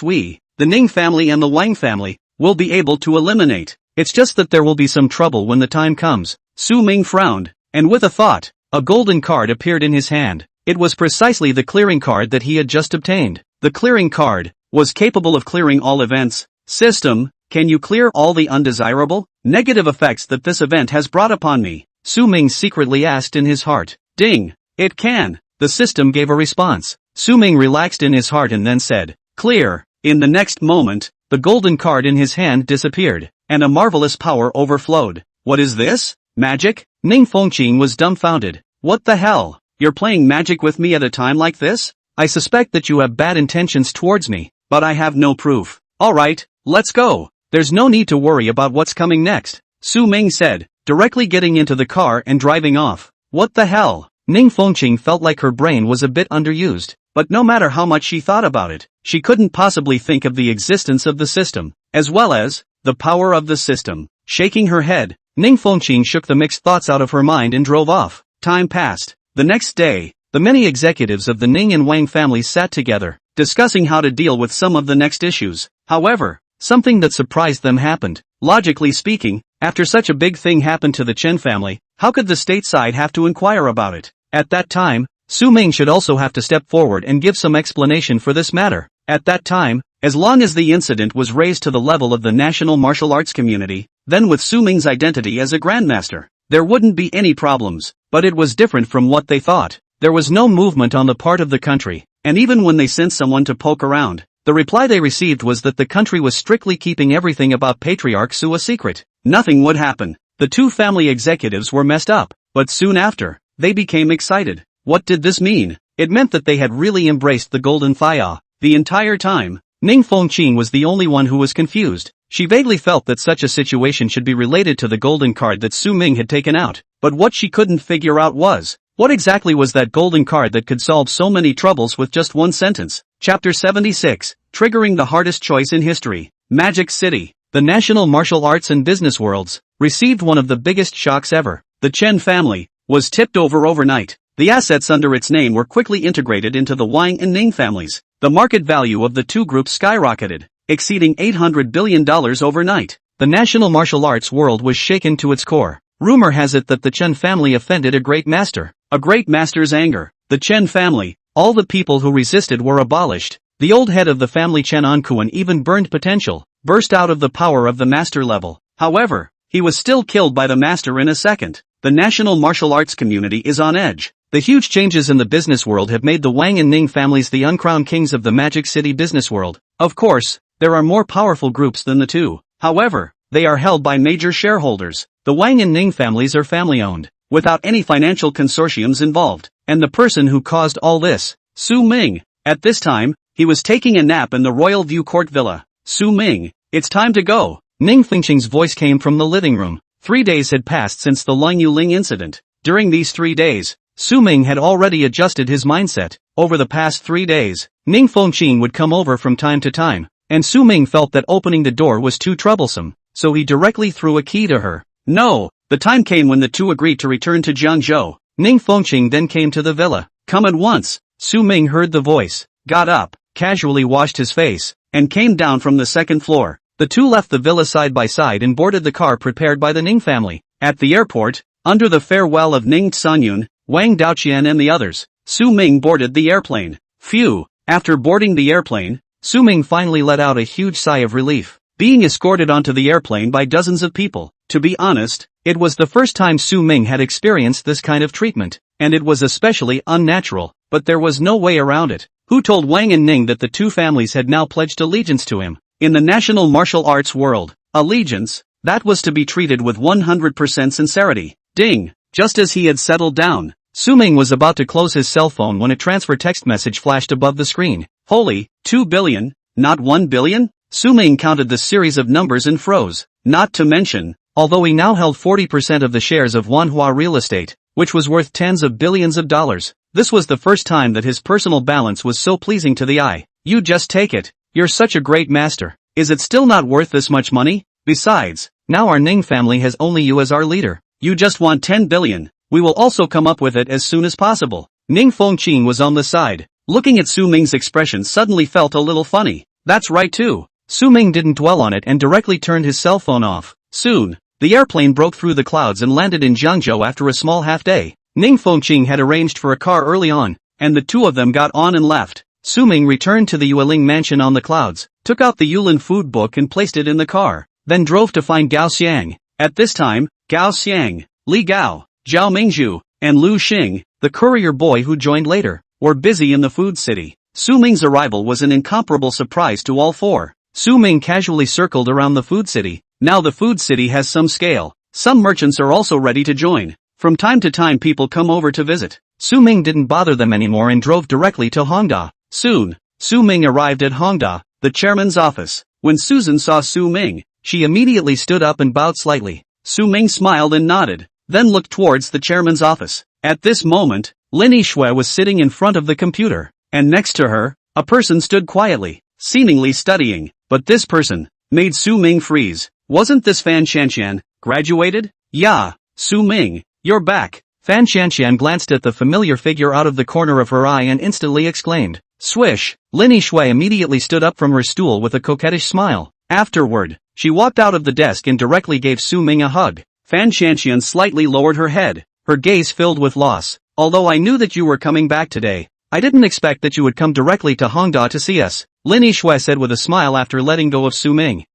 the Ning family and the Wang family, will be able to eliminate. It's just that there will be some trouble when the time comes." Su Ming frowned, and with a thought, a golden card appeared in his hand. It was precisely the clearing card that he had just obtained. The clearing card was capable of clearing all events. System, can you clear all the undesirable, negative effects that this event has brought upon me? Su Ming secretly asked in his heart. Ding! It can. The system gave a response. Su Ming relaxed in his heart and then said, "Clear." In the next moment, the golden card in his hand disappeared, and a marvelous power overflowed. What is this? Magic? Ning Fengqing was dumbfounded. What the hell? You're playing magic with me at a time like this? I suspect that you have bad intentions towards me, but I have no proof. Alright, let's go. There's no need to worry about what's coming next, Su Ming said, directly getting into the car and driving off. What the hell? Ning Fengqing felt like her brain was a bit underused, but no matter how much she thought about it, she couldn't possibly think of the existence of the system, as well as the power of the system. Shaking her head, Ning Fengqing shook the mixed thoughts out of her mind and drove off. Time passed. The next day, the many executives of the Ning and Wang families sat together, discussing how to deal with some of the next issues. However, something that surprised them happened. Logically speaking, after such a big thing happened to the Chen family, how could the state side have to inquire about it? At that time, Su Ming should also have to step forward and give some explanation for this matter. At that time, as long as the incident was raised to the level of the national martial arts community, then with Su Ming's identity as a grandmaster, there wouldn't be any problems. But it was different from what they thought. There was no movement on the part of the country, and even when they sent someone to poke around, the reply they received was that the country was strictly keeping everything about Patriarch Su a secret. Nothing would happen. The two family executives were messed up, but soon after, they became excited. What did this mean? It meant that they had really embraced the golden thia. The entire time, Ning Fengqing was the only one who was confused. She vaguely felt that such a situation should be related to the golden card that Su Ming had taken out, but what she couldn't figure out was, what exactly was that golden card that could solve so many troubles with just one sentence? Chapter 76, Triggering the Hardest Choice in History. Magic City, the national martial arts and business worlds, received one of the biggest shocks ever. The Chen family was tipped over overnight. The assets under its name were quickly integrated into the Wang and Ning families. The market value of the two groups skyrocketed, exceeding $800 billion overnight. The national martial arts world was shaken to its core. Rumor has it that the Chen family offended a great master. A great master's anger. The Chen family, all the people who resisted were abolished. The old head of the family Chen Ankuan even burned potential, burst out of the power of the master level. However, he was still killed by the master in a second. The national martial arts community is on edge. The huge changes in the business world have made the Wang and Ning families the uncrowned kings of the Magic City business world. Of course, there are more powerful groups than the two. However, they are held by major shareholders. The Wang and Ning families are family-owned, without any financial consortiums involved. And the person who caused all this, Su Ming. At this time, he was taking a nap in the Royal View Court Villa. Su Ming, it's time to go. Ning Fengqing's voice came from the living room. 3 days had passed since the Lang Yuling incident. During these 3 days, Su Ming had already adjusted his mindset. Over the past 3 days, Ning Fengqing would come over from time to time, and Su Ming felt that opening the door was too troublesome, so he directly threw a key to her. No, The time came when the two agreed to return to Jiangzhou. Ning Fengqing then came to the villa. Come at once. Su Ming heard the voice, got up, casually washed his face, and came down from the second floor. The two left the villa side by side and boarded the car prepared by the Ning family. At the airport, under the farewell of Ning Sanyun, Wang Daoqian and the others, Su Ming boarded the airplane. Phew! After boarding the airplane, Su Ming finally let out a huge sigh of relief. Being escorted onto the airplane by dozens of people. To be honest, it was the first time Su Ming had experienced this kind of treatment, and it was especially unnatural, but there was no way around it. Who told Wang and Ning that the two families had now pledged allegiance to him? In the national martial arts world, allegiance, that was to be treated with 100% sincerity. Ding! Just as he had settled down, Su Ming was about to close his cell phone when a transfer text message flashed above the screen. Holy, 2 billion, not 1 billion? Su Ming counted the series of numbers and froze. Not to mention, although he now held 40% of the shares of Manhwa real estate, which was worth tens of billions of dollars, this was the first time that his personal balance was so pleasing to the eye. You just take it. You're such a great master. Is it still not worth this much money? Besides, now our Ning family has only you as our leader. You just want 10 billion. We will also come up with it as soon as possible. Ning Fengqing was on the side. Looking at Su Ming's expression suddenly felt a little funny. That's right too. Su Ming didn't dwell on it and directly turned his cell phone off. Soon, the airplane broke through the clouds and landed in Jiangzhou after a small half-day. Ning Fengqing had arranged for a car early on, and the two of them got on and left. Su Ming returned to the Yueling mansion on the clouds, took out the Yulin food book and placed it in the car, then drove to find Gao Xiang. At this time, Gao Xiang, Li Gao, Zhao Mingzhu, and Lu Xing, the courier boy who joined later, were busy in the food city. Su Ming's arrival was an incomparable surprise to all four. Su Ming casually circled around the food city. Now the food city has some scale. Some merchants are also ready to join. From time to time people come over to visit. Su Ming didn't bother them anymore and drove directly to Hongda. Soon, Su Ming arrived at Hongda, the chairman's office. When Susan saw Su Ming, she immediately stood up and bowed slightly. Su Ming smiled and nodded, then looked towards the chairman's office. At this moment, Lin Yishui was sitting in front of the computer, and next to her, a person stood quietly, seemingly studying. But this person made Su Ming freeze. Wasn't this Fan Shanshan, graduated? Yeah, Su Ming, you're back. Fan Shanshan glanced at the familiar figure out of the corner of her eye and instantly exclaimed. Swish! Lin Yishui immediately stood up from her stool with a coquettish smile. Afterward, she walked out of the desk and directly gave Su Ming a hug. Fan Shanshan slightly lowered her head, her gaze filled with loss. Although I knew that you were coming back today, I didn't expect that you would come directly to Hongda to see us, Lin Yishui said with a smile after letting go of Su Ming.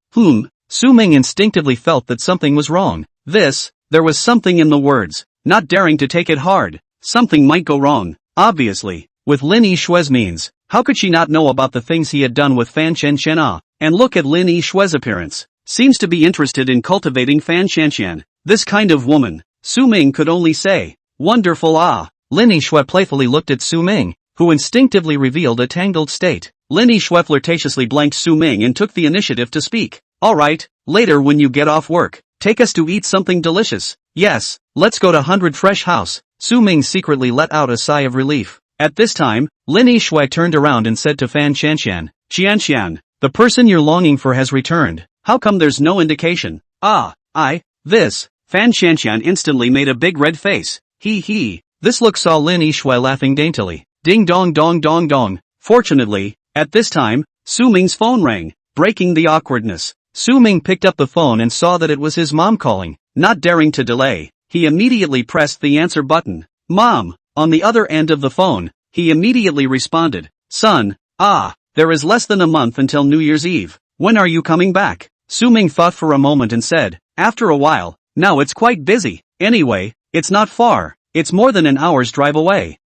Su Ming instinctively felt that something was wrong. There was something in the words, not daring to take it hard. Something might go wrong, obviously, with Lin Yishui's means. How could she not know about the things he had done with Fan Shanshan? And look at Lin Yishui's appearance. Seems to be interested in cultivating Fan Shanshan. This kind of woman, Su Ming could only say, wonderful. Lin Yishui playfully looked at Su Ming, who instinctively revealed a tangled state. Lin Yishui flirtatiously blanked Su Ming and took the initiative to speak. Alright, later when you get off work, take us to eat something delicious. Yes, let's go to 100 Fresh House. Su Ming secretly let out a sigh of relief. At this time, Lin Yishui turned around and said to Fan Shanshan, Xianshan, the person you're longing for has returned. How come there's no indication? Fan Shanshan instantly made a big red face. This look saw Lin Yishui laughing daintily. Ding dong dong dong dong. Fortunately, at this time, Su Ming's phone rang, breaking the awkwardness. Su Ming picked up the phone and saw that it was his mom calling. Not daring to delay, he immediately pressed the answer button. Mom, on the other end of the phone, he immediately responded. Son, there is less than a month until New Year's Eve. When are you coming back? Su Ming thought for a moment and said, after a while, now it's quite busy. Anyway, it's not far. It's more than an hour's drive away.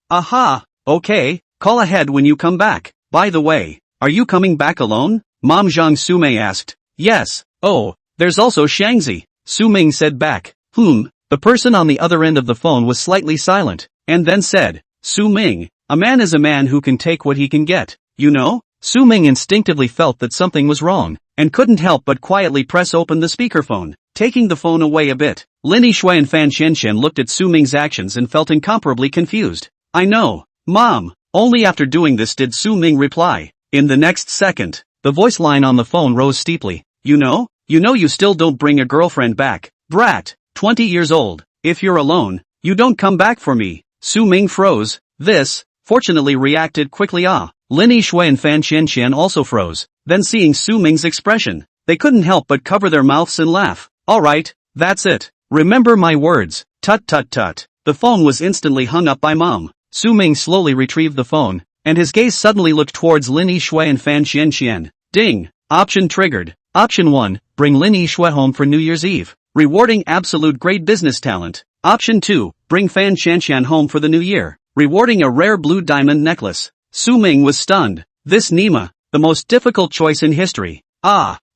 Okay, call ahead when you come back. By the way, are you coming back alone? Mom Zhang Su Mei asked. Yes. Oh, there's also Shangzi. Su Ming said back. The person on the other end of the phone was slightly silent, and then said, Su Ming, a man is a man who can take what he can get, you know? Su Ming instinctively felt that something was wrong, and couldn't help but quietly press open the speakerphone, taking the phone away a bit. Lin Yishui and Fan Shanshan looked at Su Ming's actions and felt incomparably confused. I know, Mom. Only after doing this did Su Ming reply. In the next second, the voice line on the phone rose steeply. You know you still don't bring a girlfriend back. Brat. 20 years old. If you're alone, you don't come back for me. Su Ming froze. This, fortunately, reacted quickly. Lin Yixue and Fan Qianqian also froze. Then seeing Su Ming's expression, they couldn't help but cover their mouths and laugh. Alright, that's it. Remember my words. Tut tut tut. The phone was instantly hung up by Mom. Su Ming slowly retrieved the phone, and his gaze suddenly looked towards Lin Yixue and Fan Qianqian. Ding! Option triggered. Option 1, bring Lin Yixue home for New Year's Eve. Rewarding absolute great business talent. Option 2, bring Fan Qianqian home for the new year. Rewarding a rare blue diamond necklace. Su Ming was stunned. This Nima, the most difficult choice in history.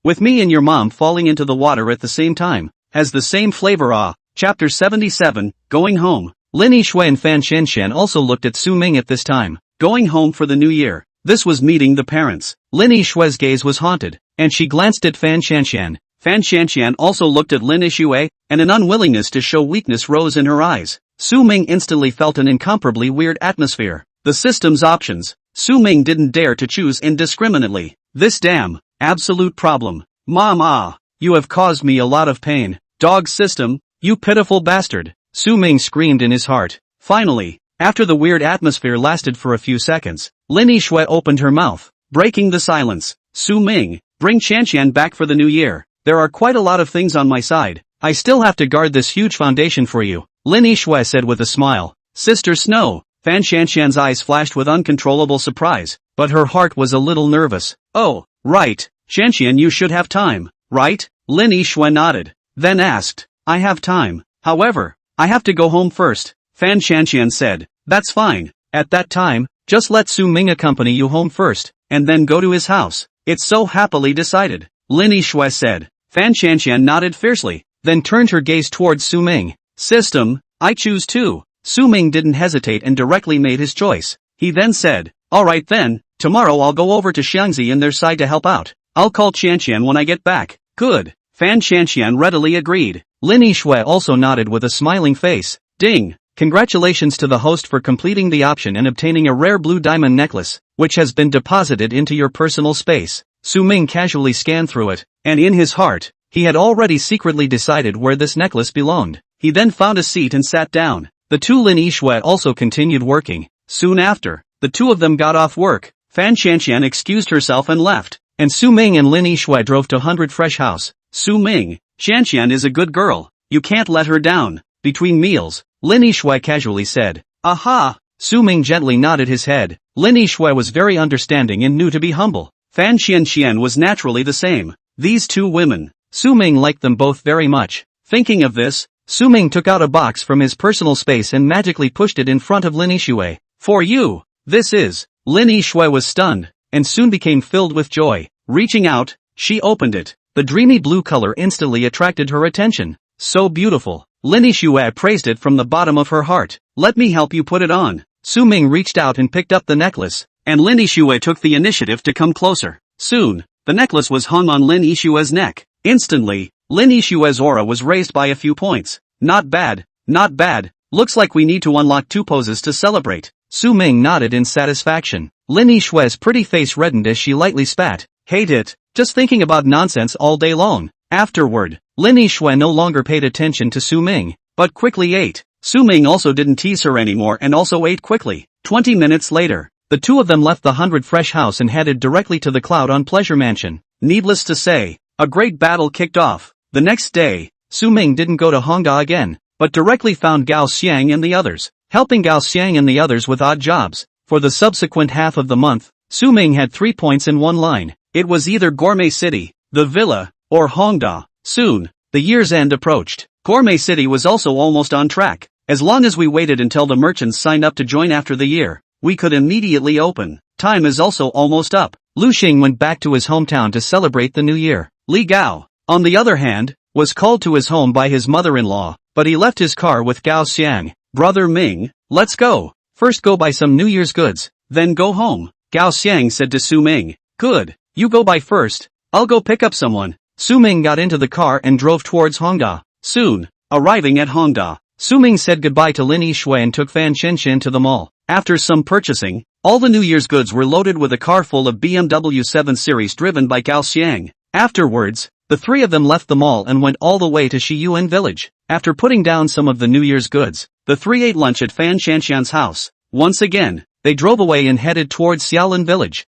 With me and your mom falling into the water at the same time, has the same flavor. Chapter 77, Going Home. Lin Yixue and Fan Qianqian also looked at Su Ming at this time. Going home for the new year. This was meeting the parents. Lin Yixue's gaze was haunted, and she glanced at Fan Qianqian. Fan Qianqian also looked at Lin Yixue, and an unwillingness to show weakness rose in her eyes. Su Ming instantly felt an incomparably weird atmosphere. The system's options. Su Ming didn't dare to choose indiscriminately. This damn, absolute problem. Mom, you have caused me a lot of pain. Dog system, you pitiful bastard. Su Ming screamed in his heart. Finally, after the weird atmosphere lasted for a few seconds, Lin Yixue opened her mouth, breaking the silence. Su Ming, bring Qianqian back for the new year. There are quite a lot of things on my side. I still have to guard this huge foundation for you, Lin Yixue said with a smile. Sister Snow. Fan Qianqian's eyes flashed with uncontrollable surprise, but her heart was a little nervous. Oh, right, Qianqian, you should have time, right? Lin Yixue nodded, then asked, I have time. However, I have to go home first, Fan Qianqian said. That's fine. At that time, just let Su Ming accompany you home first, and then go to his house. It's so happily decided, Lin Yixue said. Fan Qianqian nodded fiercely, then turned her gaze towards Su Ming. System, I choose too. Su Ming didn't hesitate and directly made his choice. He then said, alright then, tomorrow I'll go over to Xiangzi and their side to help out. I'll call Qianqian when I get back. Good. Fan Qianqian readily agreed. Lin Yixue also nodded with a smiling face. Ding! Congratulations to the host for completing the option and obtaining a rare blue diamond necklace, which has been deposited into your personal space. Su Ming casually scanned through it, and in his heart, he had already secretly decided where this necklace belonged. He then found a seat and sat down. The two Lin Yixue also continued working. Soon after, the two of them got off work. Fan Qianqian excused herself and left, and Su Ming and Lin Yixue drove to 100 Fresh House. Su Ming, Qianqian is a good girl. You can't let her down. Between meals, Lin Yixue casually said. Aha! Su Ming gently nodded his head. Lin Yixue was very understanding and knew to be humble. Fan Qianqian was naturally the same. These two women, Su Ming liked them both very much. Thinking of this, Su Ming took out a box from his personal space and magically pushed it in front of Lin Yixue. For you, this is. Lin Yixue was stunned, and soon became filled with joy. Reaching out, she opened it. The dreamy blue color instantly attracted her attention. So beautiful. Lin Yixue praised it from the bottom of her heart. Let me help you put it on. Su Ming reached out and picked up the necklace, and Lin Yixue took the initiative to come closer. Soon, the necklace was hung on Lin Yixue's neck. Instantly, Lin Yixue's aura was raised by a few points. Not bad, not bad. Looks like we need to unlock 2 poses to celebrate. Su Ming nodded in satisfaction. Lin Yixue's pretty face reddened as she lightly spat. Hate it, just thinking about nonsense all day long. Afterward, Lin Yixue no longer paid attention to Su Ming, but quickly ate. Su Ming also didn't tease her anymore and also ate quickly. 20 minutes later, the two of them left the 100 Fresh House and headed directly to the Cloud on Pleasure Mansion. Needless to say, a great battle kicked off. The next day, Su Ming didn't go to Hongda again, but directly found Gao Xiang and the others, helping Gao Xiang and the others with odd jobs. For the subsequent half of the month, Su Ming had 3 points in one line. It was either Gourmet City, the Villa, or Hongda. Soon, the year's end approached. Gourmet City was also almost on track. As long as we waited until the merchants signed up to join after the year, we could immediately open. Time is also almost up. Lu Xing went back to his hometown to celebrate the new year. Li Gao, on the other hand, was called to his home by his mother-in-law, but he left his car with Gao Xiang. Brother Ming, let's go. First go buy some New Year's goods, then go home. Gao Xiang said to Su Ming. Good, you go buy first. I'll go pick up someone. Su Ming got into the car and drove towards Hongda. Soon, arriving at Hongda, Su Ming said goodbye to Lin Yixue and took Fan Qianqian to the mall. After some purchasing, all the New Year's goods were loaded with a car full of BMW 7 Series driven by Gao Xiang. Afterwards, the three of them left the mall and went all the way to Shiyuan village. After putting down some of the New Year's goods, the three ate lunch at Fan Shanshan's house. Once again, they drove away and headed towards Xiaolin Village.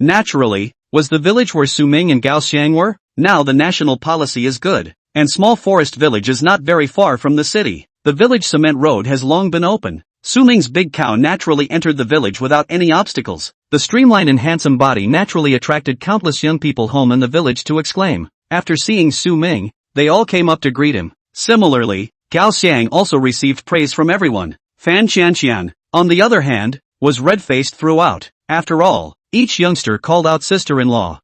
Naturally, was the village where Su Ming and Gao Xiang were? Now the national policy is good, and small forest village is not very far from the city. The village cement road has long been open. Su Ming's big cow naturally entered the village without any obstacles. The streamlined and handsome body naturally attracted countless young people home in the village to exclaim. After seeing Su Ming, they all came up to greet him. Similarly, Gao Xiang also received praise from everyone. Fan Shanshan, on the other hand, was red-faced throughout. After all, each youngster called out sister-in-law,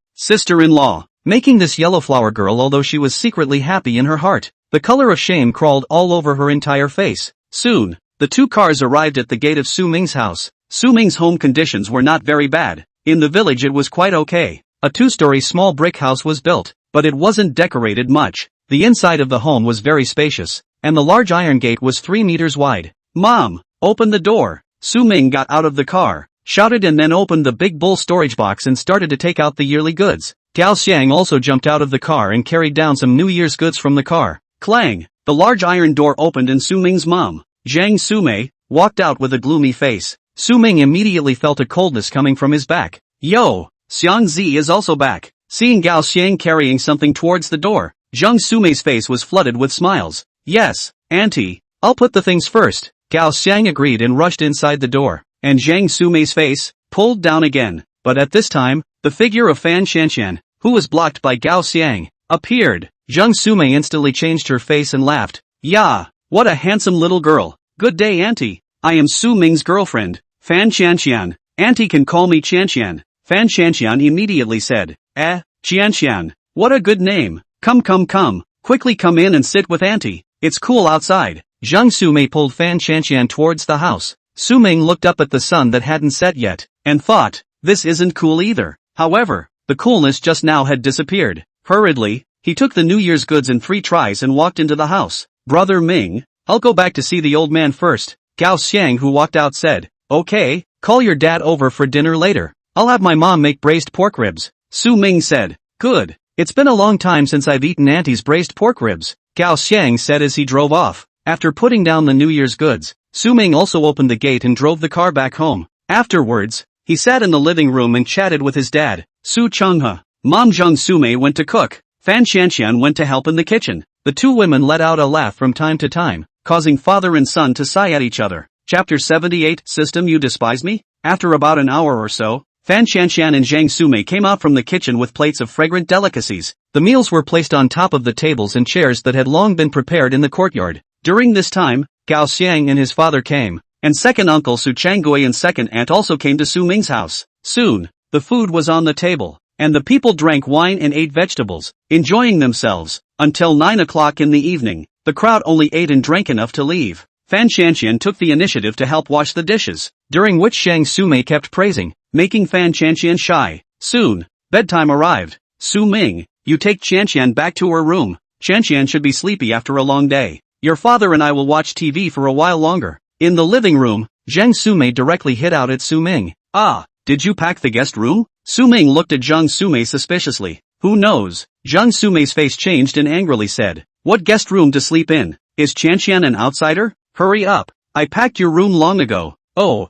making this yellow flower girl, although she was secretly happy in her heart. The color of shame crawled all over her entire face. Soon, the two cars arrived at the gate of Su Ming's house. Su Ming's home conditions were not very bad. In the village it was quite okay. A two-story small brick house was built, but it wasn't decorated much. The inside of the home was very spacious, and the large iron gate was 3 meters wide. "Mom, open the door." Su Ming got out of the car, shouted, and then opened the big bull storage box and started to take out the yearly goods. Gao Xiang also jumped out of the car and carried down some New Year's goods from the car. Clang! The large iron door opened and Su Ming's mom, Zhang Sumei, walked out with a gloomy face. Su Ming immediately felt a coldness coming from his back. "Yo, Xiang Zi is also back." Seeing Gao Xiang carrying something towards the door, Zhang Sumei's face was flooded with smiles. "Yes, auntie, I'll put the things first." Gao Xiang agreed and rushed inside the door, and Zhang Sumei's face pulled down again. But at this time, the figure of Fan Shanshan, who was blocked by Gao Xiang, appeared. Zhang Sumei instantly changed her face and laughed. "Yeah, what a handsome little girl. Good day, auntie. I am Su Ming's girlfriend, Fan Shanshan. Auntie can call me Shanshan." Fan Shanshan immediately said, Shanshan, what a good name. Come, quickly come in and sit with auntie. It's cool outside." Zhang Sumei pulled Fan Shanshan towards the house. Su Ming looked up at the sun that hadn't set yet, and thought, this isn't cool either. However, the coolness just now had disappeared. Hurriedly, he took the New Year's goods in 3 tries and walked into the house. "Brother Ming, I'll go back to see the old man first." Gao Xiang, who walked out, said, "Okay, call your dad over for dinner later. I'll have my mom make braised pork ribs." Su Ming said, "Good. It's been a long time since I've eaten auntie's braised pork ribs," Gao Xiang said as he drove off. After putting down the New Year's goods, Su Ming also opened the gate and drove the car back home. Afterwards, he sat in the living room and chatted with his dad, Su Chenghe. Mom Zhang Sumei went to cook. Fan Shanshan went to help in the kitchen. The two women let out a laugh from time to time, causing father and son to sigh at each other. Chapter 78, System, You Despise Me? After about an hour or so, Fan Shanshan and Zhang Sumei came out from the kitchen with plates of fragrant delicacies. The meals were placed on top of the tables and chairs that had long been prepared in the courtyard. During this time, Gao Xiang and his father came, and second uncle Su Changgui and second aunt also came to Su Ming's house. Soon, the food was on the table, and the people drank wine and ate vegetables, enjoying themselves. Until 9 o'clock in the evening, the crowd only ate and drank enough to leave. Fan Shanshan took the initiative to help wash the dishes, during which Zhang Sumei kept praising, making Fan Shanshan shy. Soon, bedtime arrived. "Su Ming, you take Shanshan back to her room. Shanshan should be sleepy after a long day. Your father and I will watch TV for a while longer." In the living room, Zhang Sumei directly hit out at Su Ming. "Ah, did you pack the guest room?" Su Ming looked at Zhang Sumei suspiciously. "Who knows?" Zhang Sumei's face changed and angrily said, "What guest room to sleep in? Is Shanshan an outsider? Hurry up. I packed your room long ago." Oh,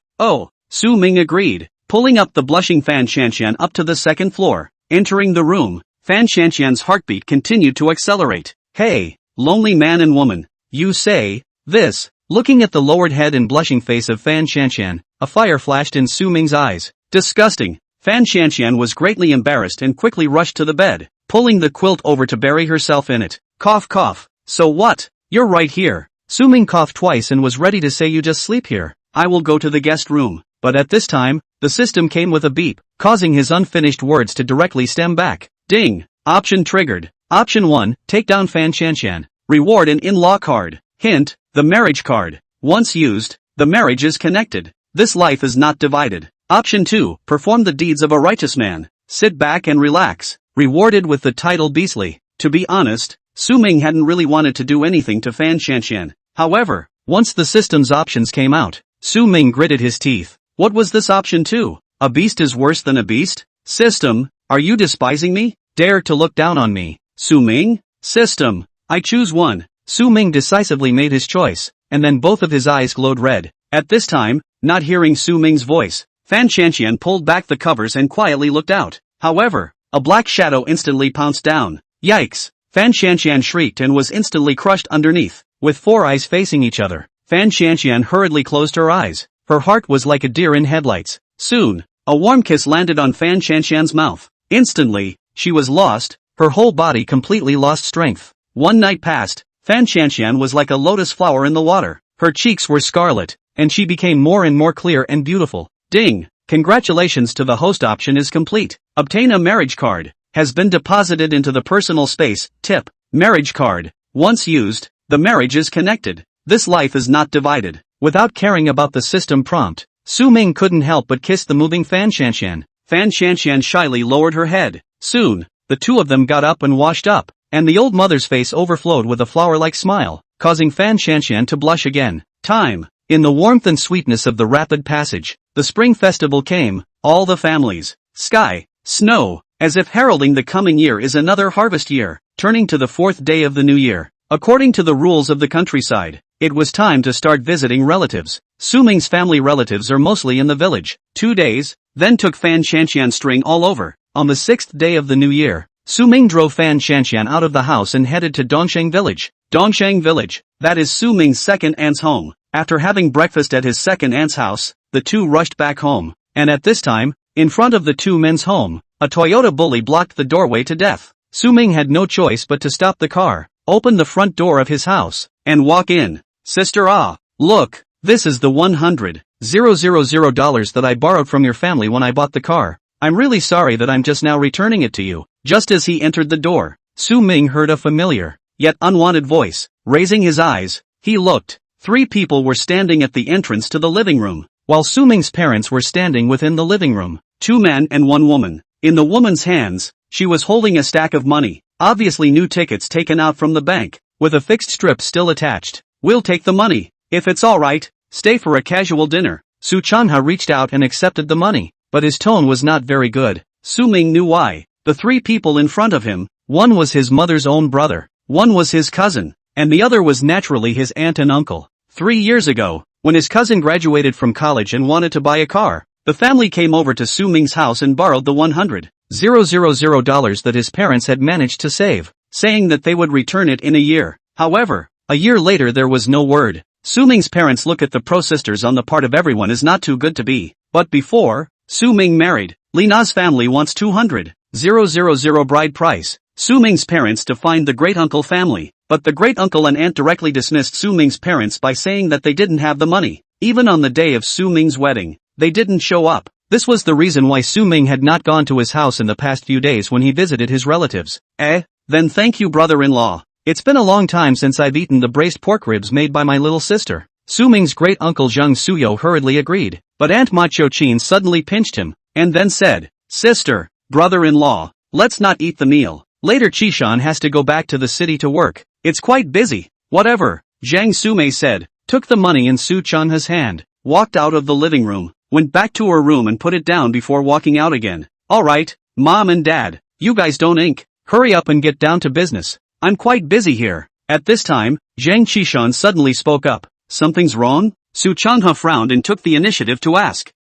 Su Ming agreed, pulling up the blushing Fan Shanshan up to the second floor. Entering the room, Fan Shanshan's heartbeat continued to accelerate. "Hey, lonely man and woman. You say this?" Looking at the lowered head and blushing face of Fan Shanshan, a fire flashed in Su Ming's eyes. Disgusting. Fan Shanshan was greatly embarrassed and quickly rushed to the bed, pulling the quilt over to bury herself in it. Cough. "So what? You're right here." Su Ming coughed twice and was ready to say, "You just sleep here. I will go to the guest room." But at this time, the system came with a beep, causing his unfinished words to directly stem back. Ding! Option triggered. Option 1, take down Fan Shanshan. Reward an in-law card. Hint, the marriage card. Once used, the marriage is connected. This life is not divided. Option 2, perform the deeds of a righteous man. Sit back and relax. Rewarded with the title Beastly. To be honest, Su Ming hadn't really wanted to do anything to Fan Shanshan. However, once the system's options came out, Su Ming gritted his teeth. What was this option 2? A beast is worse than a beast? System, are you despising me? Dare to look down on me? Su Ming? System, I choose 1. Su Ming decisively made his choice, and then both of his eyes glowed red. At this time, not hearing Su Ming's voice, Fan Qianqian pulled back the covers and quietly looked out. However, a black shadow instantly pounced down. Yikes! Fan Qianqian shrieked and was instantly crushed underneath. With 4 eyes facing each other, Fan Qianqian hurriedly closed her eyes. Her heart was like a deer in headlights. Soon, a warm kiss landed on Fan Qianqian's mouth. Instantly, she was lost, her whole body completely lost strength. One night passed, Fan Qianqian was like a lotus flower in the water. Her cheeks were scarlet, and she became more and more clear and beautiful. Ding! Congratulations to the host option is complete. Obtain a marriage card. Has been deposited into the personal space. Tip. Marriage card. Once used, the marriage is connected. This life is not divided. Without caring about the system prompt, Su Ming couldn't help but kiss the moving Fan Qianqian. Fan Qianqian shyly lowered her head. Soon, the two of them got up and washed up, and the old mother's face overflowed with a flower-like smile, causing Fan Qianqian to blush again. Time. In the warmth and sweetness of the rapid passage, the spring festival came, all the families, sky, snow, as if heralding the coming year is another harvest year, turning to the 4th day of the new year. According to the rules of the countryside, it was time to start visiting relatives. Su Ming's family relatives are mostly in the village. 2 days, then took Fan Qianqian string all over. On the 6th day of the new year, Su Ming drove Fan Qianqian out of the house and headed to Dongsheng village. Dongsheng village, that is Su Ming's second aunt's home. After having breakfast at his second aunt's house, the two rushed back home, and at this time, in front of the two men's home, a Toyota bully blocked the doorway to death. Su Ming had no choice but to stop the car, open the front door of his house, and walk in. Sister, look, this is the $100,000 that I borrowed from your family when I bought the car. I'm really sorry that I'm just now returning it to you. Just as he entered the door, Su Ming heard a familiar, yet unwanted voice. Raising his eyes, he looked. 3 people were standing at the entrance to the living room, while Su Ming's parents were standing within the living room. 2 men and 1 woman. In the woman's hands, she was holding a stack of money, obviously new tickets taken out from the bank, with a fixed strip still attached. We'll take the money. If it's alright, stay for a casual dinner. Su Changha reached out and accepted the money, but his tone was not very good. Su Ming knew why. The 3 people in front of him, one was his mother's own brother, one was his cousin, and the other was naturally his aunt and uncle. 3 years ago, when his cousin graduated from college and wanted to buy a car, the family came over to Su Ming's house and borrowed the $100,000 that his parents had managed to save, saying that they would return it in a year. However, a year later there was no word. Su Ming's parents look at the pro-sisters on the part of everyone is not too good to be. But before Su Ming married, Li Na's family wants $200,000 bride price. Su Ming's parents to find the great-uncle family, but the great-uncle and aunt directly dismissed Su Ming's parents by saying that they didn't have the money. Even on the day of Su Ming's wedding, they didn't show up. This was the reason why Su Ming had not gone to his house in the past few days when he visited his relatives. Then thank you, brother-in-law. It's been a long time since I've eaten the braised pork ribs made by my little sister. Su Ming's great-uncle Zhang Suyo hurriedly agreed, but Aunt Ma Chou-chin suddenly pinched him, and then said, "Sister, brother-in-law, let's not eat the meal. Later Chishan has to go back to the city to work. It's quite busy." "Whatever," Zhang Sumei said, took the money in Su Changha's hand, walked out of the living room, went back to her room and put it down before walking out again. "Alright, Mom and Dad, you guys don't hurry up and get down to business. I'm quite busy here." At this time, Zhang Chishan suddenly spoke up. "Something's wrong?" Su Changha frowned and took the initiative to ask.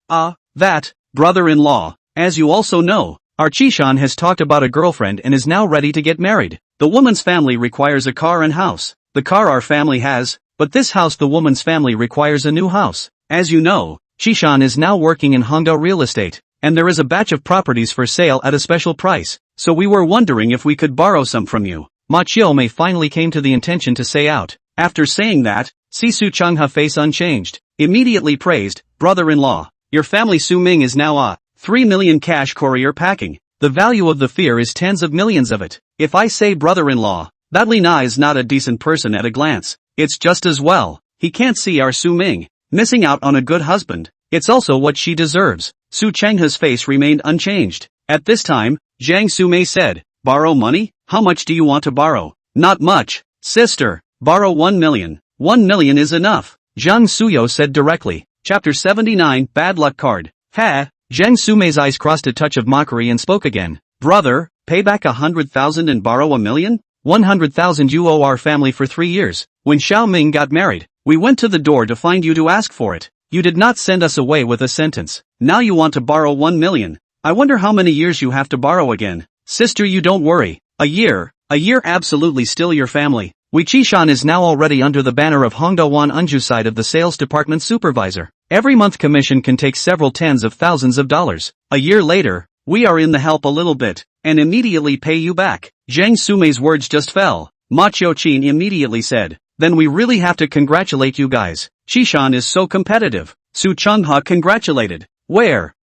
That, brother-in-law, as you also know, our Chishan has talked about a girlfriend and is now ready to get married. The woman's family requires a car and house. The car our family has, but this house the woman's family requires a new house. As you know, Chishan is now working in Hongdao real estate, and there is a batch of properties for sale at a special price, so we were wondering if we could borrow some from you. Ma Chiu-mei finally came to the intention to say out. After saying that, Su Changha face unchanged, immediately praised, "Brother-in-law, your family Su Ming is now a 3 million cash courier packing. The value of the fear is tens of millions of it. If I say brother-in-law, that Li Na is not a decent person at a glance. It's just as well, he can't see our Su Ming missing out on a good husband. It's also what she deserves." Su Changha's face remained unchanged. At this time, Zhang Sumei said, "Borrow money? How much do you want to borrow?" "Not much, sister. Borrow 1 million. 1 million is enough," Zhang Suyo said directly. Chapter 79 Bad Luck Card. Zhang Sumei's eyes crossed a touch of mockery and spoke again. "Brother, pay back 100,000 and borrow 1 million? 100,000 you owe our family for 3 years. When Su Ming got married, we went to the door to find you to ask for it. You did not send us away with a sentence. Now you want to borrow 1 million. I wonder how many years you have to borrow again. Sister, you don't worry. A year absolutely still your family. Chishan is now already under the banner of Hongdawan Unju side of the sales department supervisor. Every month commission can take several tens of thousands of dollars. A year later, we are in the help a little bit, and immediately pay you back. Zhang Sumei's words just fell. Ma Qiuqin immediately said, then we really have to congratulate you guys. Chishan is so competitive. Su Chenghe congratulated. Where?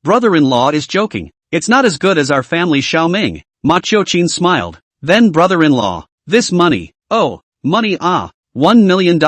Brother-in-law is joking. It's not as good as our family Su Ming. Ma Qiuqin smiled. Then brother-in-law. This money. Oh, money $1 million,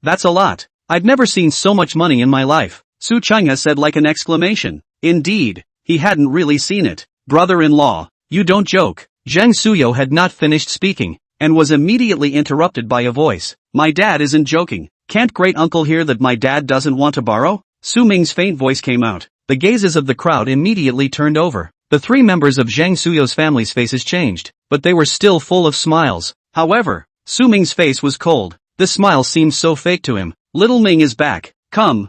that's a lot. I've never seen so much money in my life. Su Chenghe said like an exclamation. Indeed, he hadn't really seen it. Brother-in-law, you don't joke. Zhang Suyo had not finished speaking, and was immediately interrupted by a voice. My dad isn't joking. Can't great uncle hear that my dad doesn't want to borrow? Su Ming's faint voice came out. The gazes of the crowd immediately turned over. The 3 members of Zhang Suyo's family's faces changed, but they were still full of smiles. However, Su Ming's face was cold. The smile seemed so fake to him. Little Ming is back. Come,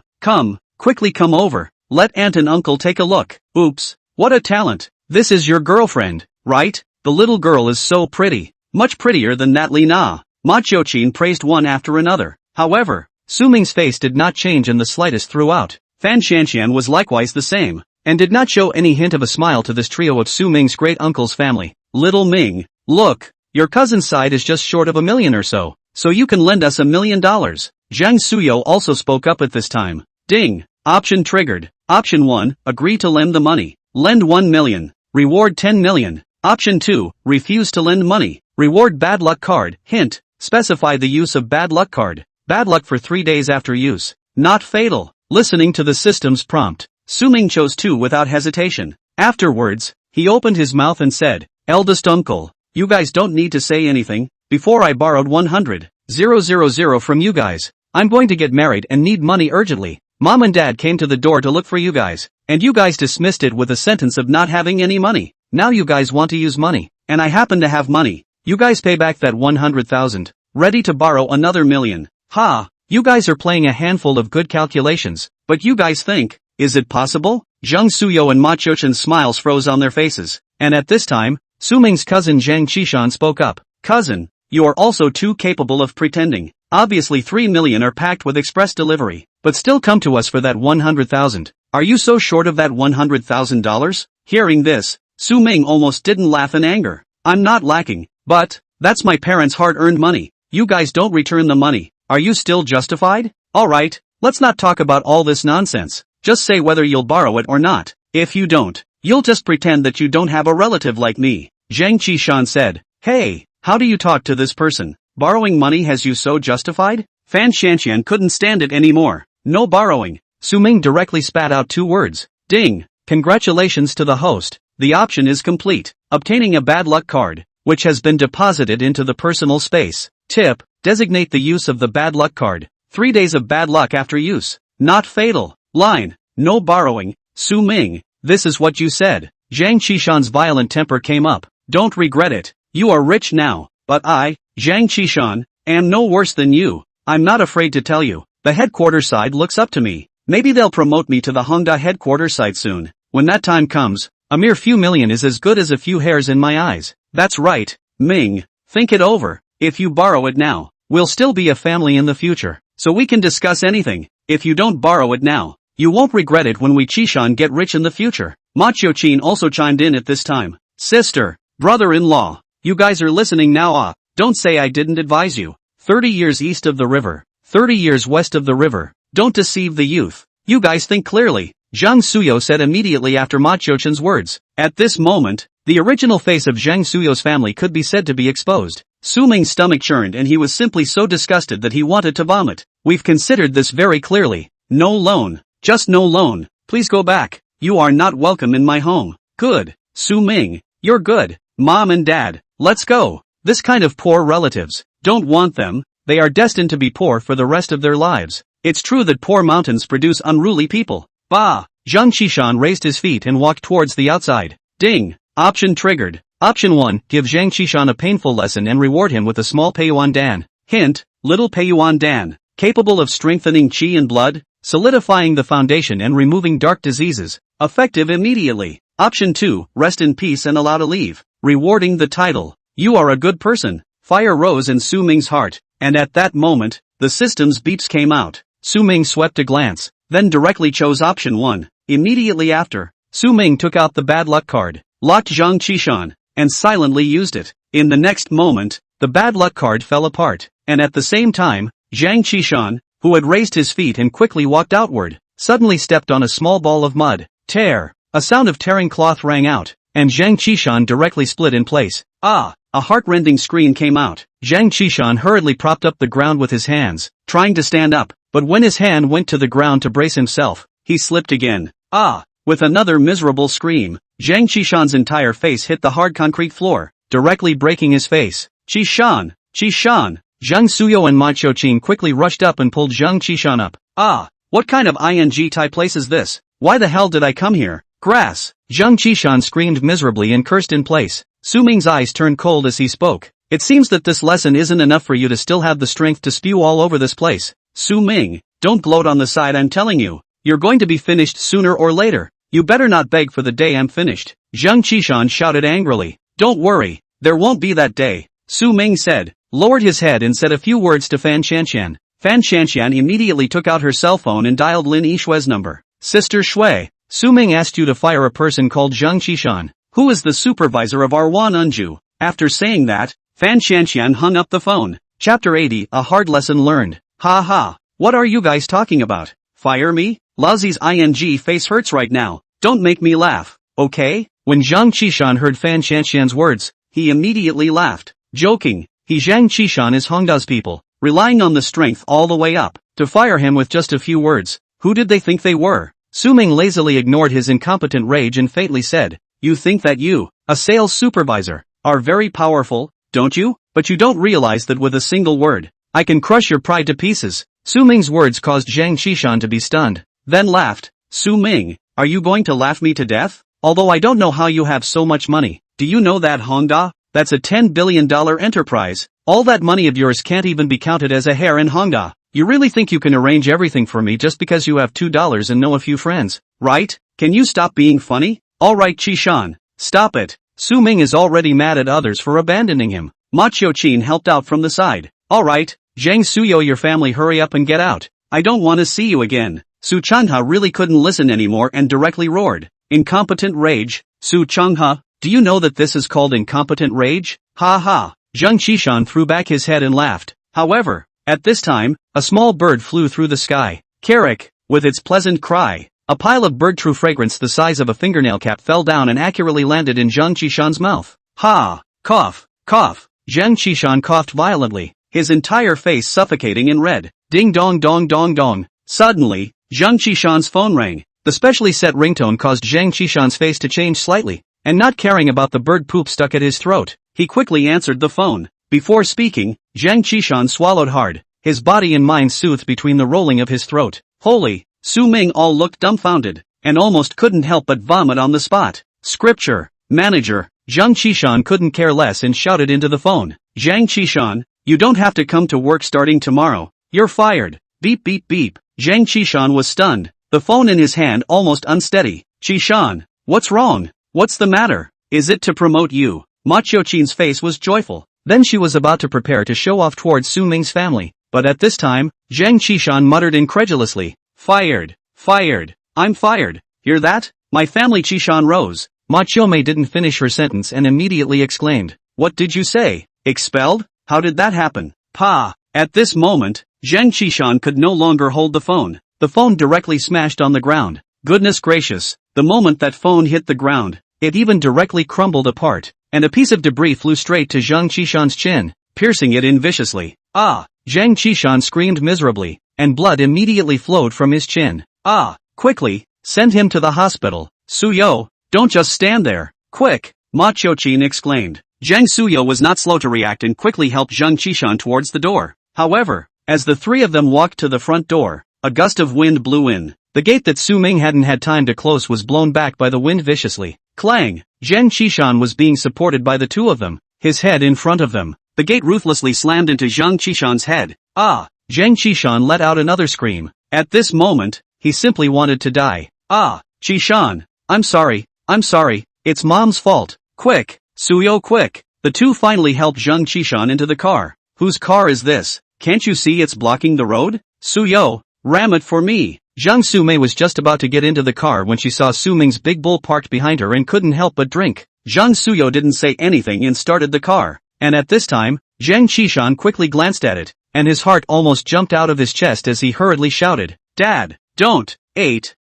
quickly come over. Let aunt and uncle take a look. Oops, what a talent. This is your girlfriend, right? The little girl is so pretty. Much prettier than that Lina. Ma Qiuqin praised one after another. However, Su Ming's face did not change in the slightest throughout. Fan Shanxian was likewise the same, and did not show any hint of a smile to this trio of Su Ming's great-uncle's family. Little Ming, look, your cousin's side is just short of $1 million or so you can lend us $1 million. Zhang Suyo also spoke up at this time. Ding, option triggered. Option 1, agree to lend the money. Lend 1 million. Reward 10 million. Option 2, refuse to lend money. Reward bad luck card. Hint, specify the use of bad luck card. Bad luck for 3 days after use. Not fatal. Listening to the system's prompt, Su Ming chose 2 without hesitation. Afterwards, he opened his mouth and said, eldest uncle, you guys don't need to say anything. Before I borrowed 100,000 from you guys. I'm going to get married and need money urgently. Mom and dad came to the door to look for you guys, and you guys dismissed it with a sentence of not having any money. Now you guys want to use money, and I happen to have money. You guys pay back that 100,000. Ready to borrow another million. Ha! You guys are playing a handful of good calculations, but you guys think, is it possible? Zhang Suyo and Ma Qiuqin's smiles froze on their faces, and at this time, Su Ming's cousin Zhang Qishan spoke up. Cousin, you are also too capable of pretending. Obviously 3 million are packed with express delivery, but still come to us for that 100,000. Are you so short of that $100,000? Hearing this, Su Ming almost didn't laugh in anger. I'm not lacking, but, that's my parents' hard-earned money. You guys don't return the money. Are you still justified? Alright, let's not talk about all this nonsense. Just say whether you'll borrow it or not. If you don't, you'll just pretend that you don't have a relative like me. Zhang Qishan said. Hey, how do you talk to this person? Borrowing money has you so justified? Fan Shanxian couldn't stand it anymore. No borrowing. Su Ming directly spat out 2 words. Ding. Congratulations to the host. The option is complete. Obtaining a bad luck card, which has been deposited into the personal space. Tip. Designate the use of the bad luck card. 3 days of bad luck after use. Not fatal. Line. No borrowing. Su Ming, this is what you said. Zhang Qishan's violent temper came up. Don't regret it. You are rich now. But I, Zhang Qishan, am no worse than you. I'm not afraid to tell you. The headquarters side looks up to me. Maybe they'll promote me to the Hongda headquarters side soon. When that time comes, a mere few million is as good as a few hairs in my eyes. That's right, Ming. Think it over. If you borrow it now, we'll still be a family in the future, so we can discuss anything. If you don't borrow it now, you won't regret it when we Qishan get rich in the future. Ma Qiuqin also chimed in at this time. Sister, brother-in-law, you guys are listening now. Don't say I didn't advise you. 30 years east of the river, 30 years west of the river. Don't deceive the youth. You guys think clearly. Zhang Suyo said immediately after Ma Qiuqin's words. At this moment, the original face of Zhang Suyo's family could be said to be exposed. Su Ming's stomach churned and he was simply so disgusted that he wanted to vomit. We've considered this very clearly. No loan. Just no loan. Please go back. You are not welcome in my home. Good. Su Ming, you're good. Mom and Dad, let's go. This kind of poor relatives, don't want them. They are destined to be poor for the rest of their lives. It's true that poor mountains produce unruly people. Bah! Zhang Qishan raised his feet and walked towards the outside. Ding! Option triggered. Option 1. Give Zhang Qishan a painful lesson and reward him with a small Peiyuan Dan. Hint, Little Peiyuan Dan. Capable of strengthening qi and blood, solidifying the foundation and removing dark diseases. Effective immediately. Option 2. Rest in peace and allow to leave. Rewarding the title. You are a good person. Fire rose in Su Ming's heart, and at that moment, the system's beeps came out. Su Ming swept a glance, then directly chose option 1. Immediately after, Su Ming took out the bad luck card, locked Zhang Qishan, and silently used it. In the next moment, the bad luck card fell apart, and at the same time, Zhang Qishan, who had raised his feet and quickly walked outward, suddenly stepped on a small ball of mud. Tear! A sound of tearing cloth rang out, and Zhang Qishan directly split in place. Ah! A heart-rending scream came out. Zhang Qishan hurriedly propped up the ground with his hands, trying to stand up, but when his hand went to the ground to brace himself, he slipped again. Ah! With another miserable scream, Zhang Qishan's entire face hit the hard concrete floor, directly breaking his face. Qishan! Qishan! Zhang Suyo and Ma Qiuqin quickly rushed up and pulled Zhang Qishan up. Ah! What kind of ing-type place is this? Why the hell did I come here? Grass! Zhang Qishan screamed miserably and cursed in place. Su Ming's eyes turned cold as he spoke. It seems that this lesson isn't enough for you to still have the strength to spew all over this place. Su Ming, don't gloat on the side I'm telling you. You're going to be finished sooner or later. You better not beg for the day I'm finished. Zhang Qishan shouted angrily. Don't worry, there won't be that day. Su Ming said, lowered his head and said a few words to Fan Qianqian. Fan Qianqian immediately took out her cell phone and dialed Lin Yishui's number. Sister Shui, Su Ming asked you to fire a person called Zhang Qishan, who is the supervisor of our Wan Unju. After saying that, Fan Qianqian hung up the phone. Chapter 80, A Hard Lesson Learned. Ha ha, what are you guys talking about? Fire me? Laozi's ing face hurts right now. Don't make me laugh, okay? When Zhang Qishan heard Fan Qianqian's words, he immediately laughed. Joking, Zhang Qishan is Hongda's people, relying on the strength all the way up, to fire him with just a few words. Who did they think they were? Su Ming lazily ignored his incompetent rage and faintly said, you think that you, a sales supervisor, are very powerful, don't you? But you don't realize that with a single word, I can crush your pride to pieces. Su Ming's words caused Zhang Qishan to be stunned, then laughed. Su Ming, are you going to laugh me to death? Although I don't know how you have so much money, do you know that Hongda? That's a $10 billion enterprise. All that money of yours can't even be counted as a hair in Hongda. You really think you can arrange everything for me just because you have $2 and know a few friends, right? Can you stop being funny? Alright Qishan, stop it. Su Ming is already mad at others for abandoning him. Ma Qiuqin helped out from the side. Alright, Zhang Suyo, your family, hurry up and get out. I don't want to see you again. Su Changha really couldn't listen anymore and directly roared. Incompetent rage. Su Changha, do you know that this is called incompetent rage? Ha ha. Zhang Qishan threw back his head and laughed. However, at this time, a small bird flew through the sky. Carrick, with its pleasant cry. A pile of bird true fragrance the size of a fingernail cap fell down and accurately landed in Zhang Qishan's mouth. Ha! Cough! Cough! Zhang Qishan coughed violently, his entire face suffocating in red. Ding dong dong dong dong. Suddenly, Zhang Qishan's phone rang. The specially set ringtone caused Zhang Qishan's face to change slightly, and not caring about the bird poop stuck at his throat, he quickly answered the phone. Before speaking, Zhang Qishan swallowed hard, his body and mind soothed between the rolling of his throat. Holy! Su Ming all looked dumbfounded, and almost couldn't help but vomit on the spot. Scripture, manager, Zhang Qishan couldn't care less and shouted into the phone. Zhang Qishan, you don't have to come to work starting tomorrow. You're fired. Beep beep beep. Zhang Qishan was stunned, the phone in his hand almost unsteady. Qishan, what's wrong? What's the matter? Is it to promote you? Ma Qiuqin's face was joyful. Then she was about to prepare to show off towards Su Ming's family, but at this time, Zhang Qishan muttered incredulously. Fired. Fired. I'm fired. Hear that? My family. Qishan rose. Ma Qiuqin didn't finish her sentence and immediately exclaimed. What did you say? Expelled? How did that happen? Pa! At this moment, Zhang Qishan could no longer hold the phone. The phone directly smashed on the ground. Goodness gracious, the moment that phone hit the ground, it even directly crumbled apart, and a piece of debris flew straight to Zhang Qishan's chin, piercing it in viciously. Ah! Zhang Qishan screamed miserably, and blood immediately flowed from his chin. Ah! Quickly, send him to the hospital. Suyo, don't just stand there. Quick! Ma Qiuqin exclaimed. Zhang Suyo was not slow to react and quickly helped Zhang Qishan towards the door. However, as the three of them walked to the front door, a gust of wind blew in. The gate that Su Ming hadn't had time to close was blown back by the wind viciously. Clang! Zhang Qishan was being supported by the two of them, his head in front of them. The gate ruthlessly slammed into Zhang Qishan's head. Ah! Zhang Qishan let out another scream. At this moment, he simply wanted to die. Ah! Qishan! I'm sorry, it's Mom's fault. Quick! Suyo, quick! The two finally helped Zhang Qishan into the car. Whose car is this? Can't you see it's blocking the road? Suyo, ram it for me. Zhang Sumei was just about to get into the car when she saw Su Ming's big bull parked behind her and couldn't help but drink. Zhang Suyo didn't say anything and started the car. And at this time, Zhang Qishan quickly glanced at it, and his heart almost jumped out of his chest as he hurriedly shouted, Dad, don't! $80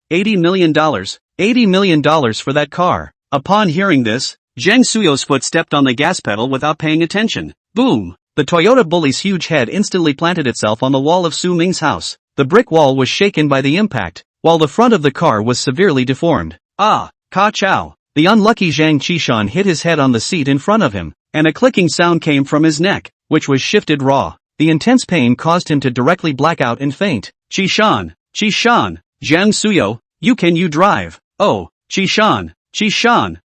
million for that car. Upon hearing this, Zhang Suyo's foot stepped on the gas pedal without paying attention. Boom! The Toyota bully's huge head instantly planted itself on the wall of Su Ming's house. The brick wall was shaken by the impact, while the front of the car was severely deformed. Ah! Ka-chow! The unlucky Zhang Qishan hit his head on the seat in front of him, and a clicking sound came from his neck, which was shifted raw. The intense pain caused him to directly black out and faint. Qishan! Zhang Suyo, you drive. Oh, Qishan!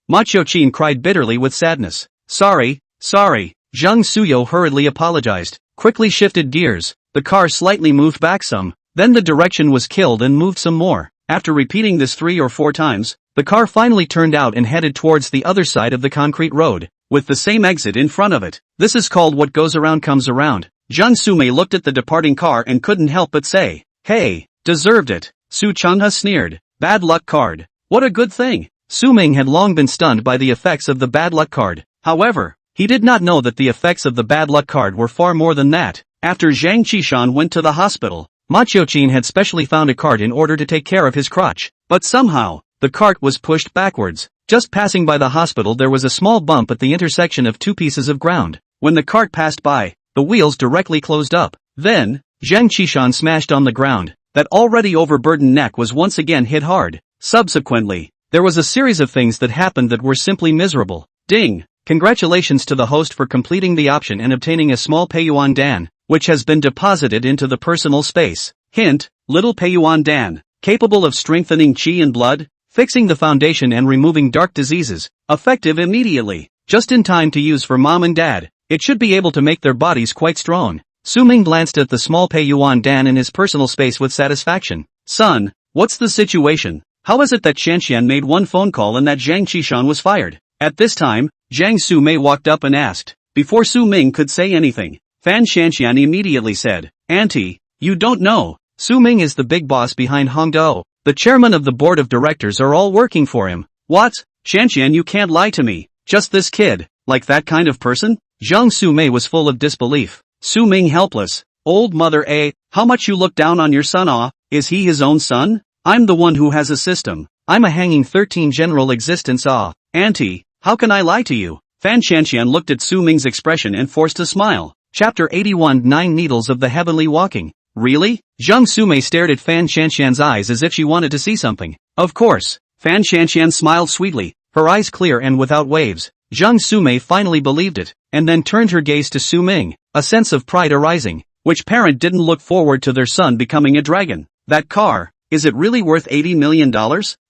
Ma Qiuqin cried bitterly with sadness. Sorry. Zhang Suyo hurriedly apologized, quickly shifted gears. The car slightly moved back some, then the direction was killed and moved some more. After repeating this 3 or 4 times, the car finally turned out and headed towards the other side of the concrete road, with the same exit in front of it. This is called what goes around comes around. Zhang Sumei looked at the departing car and couldn't help but say, Hey, deserved it. Su Changha sneered. Bad luck card. What a good thing. Su Ming had long been stunned by the effects of the bad luck card. However, he did not know that the effects of the bad luck card were far more than that. After Zhang Qishan went to the hospital, Ma Qiuqin had specially found a cart in order to take care of his crotch. But somehow, the cart was pushed backwards. Just passing by the hospital there was a small bump at the intersection of 2 pieces of ground. When the cart passed by, the wheels directly closed up. Then, Zhang Qishan smashed on the ground. That already overburdened neck was once again hit hard. Subsequently, there was a series of things that happened that were simply miserable. Ding! Congratulations to the host for completing the option and obtaining a small Peiyuan Dan, which has been deposited into the personal space. Hint, little Peiyuan Dan, capable of strengthening qi and blood, fixing the foundation and removing dark diseases, effective immediately, just in time to use for mom and dad. It should be able to make their bodies quite strong. Su Ming glanced at the small Peiyuan Dan in his personal space with satisfaction. Son, what's the situation? How is it that Xianxian made one phone call and that Zhang Qishan was fired? At this time, Zhang Sumei walked up and asked. Before Su Ming could say anything, Fan Xianxian immediately said, Auntie, you don't know. Su Ming is the big boss behind Hongdou. The chairman of the board of directors are all working for him. What? Xianxian, you can't lie to me. Just this kid, like that kind of person? Zhang Sumei was full of disbelief. Su Ming helpless. Old mother how much you look down on your son is he his own son? I'm the one who has a system. I'm a hanging 13 general existence Auntie, how can I lie to you? Fan Xianxian looked at Su Ming's expression and forced a smile. Chapter 81 9 Needles of the Heavenly Walking. Really? Zhang Sumei stared at Fan Xianxian's eyes as if she wanted to see something. Of course. Fan Xianxian smiled sweetly, her eyes clear and without waves. Zhang Sumei finally believed it, and then turned her gaze to Su Ming, a sense of pride arising. Which parent didn't look forward to their son becoming a dragon? That car, is it really worth $80 million?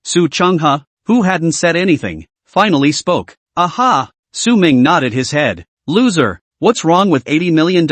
Su Changha, who hadn't said anything, finally spoke. Aha! Su Ming nodded his head. Loser, what's wrong with $80 million?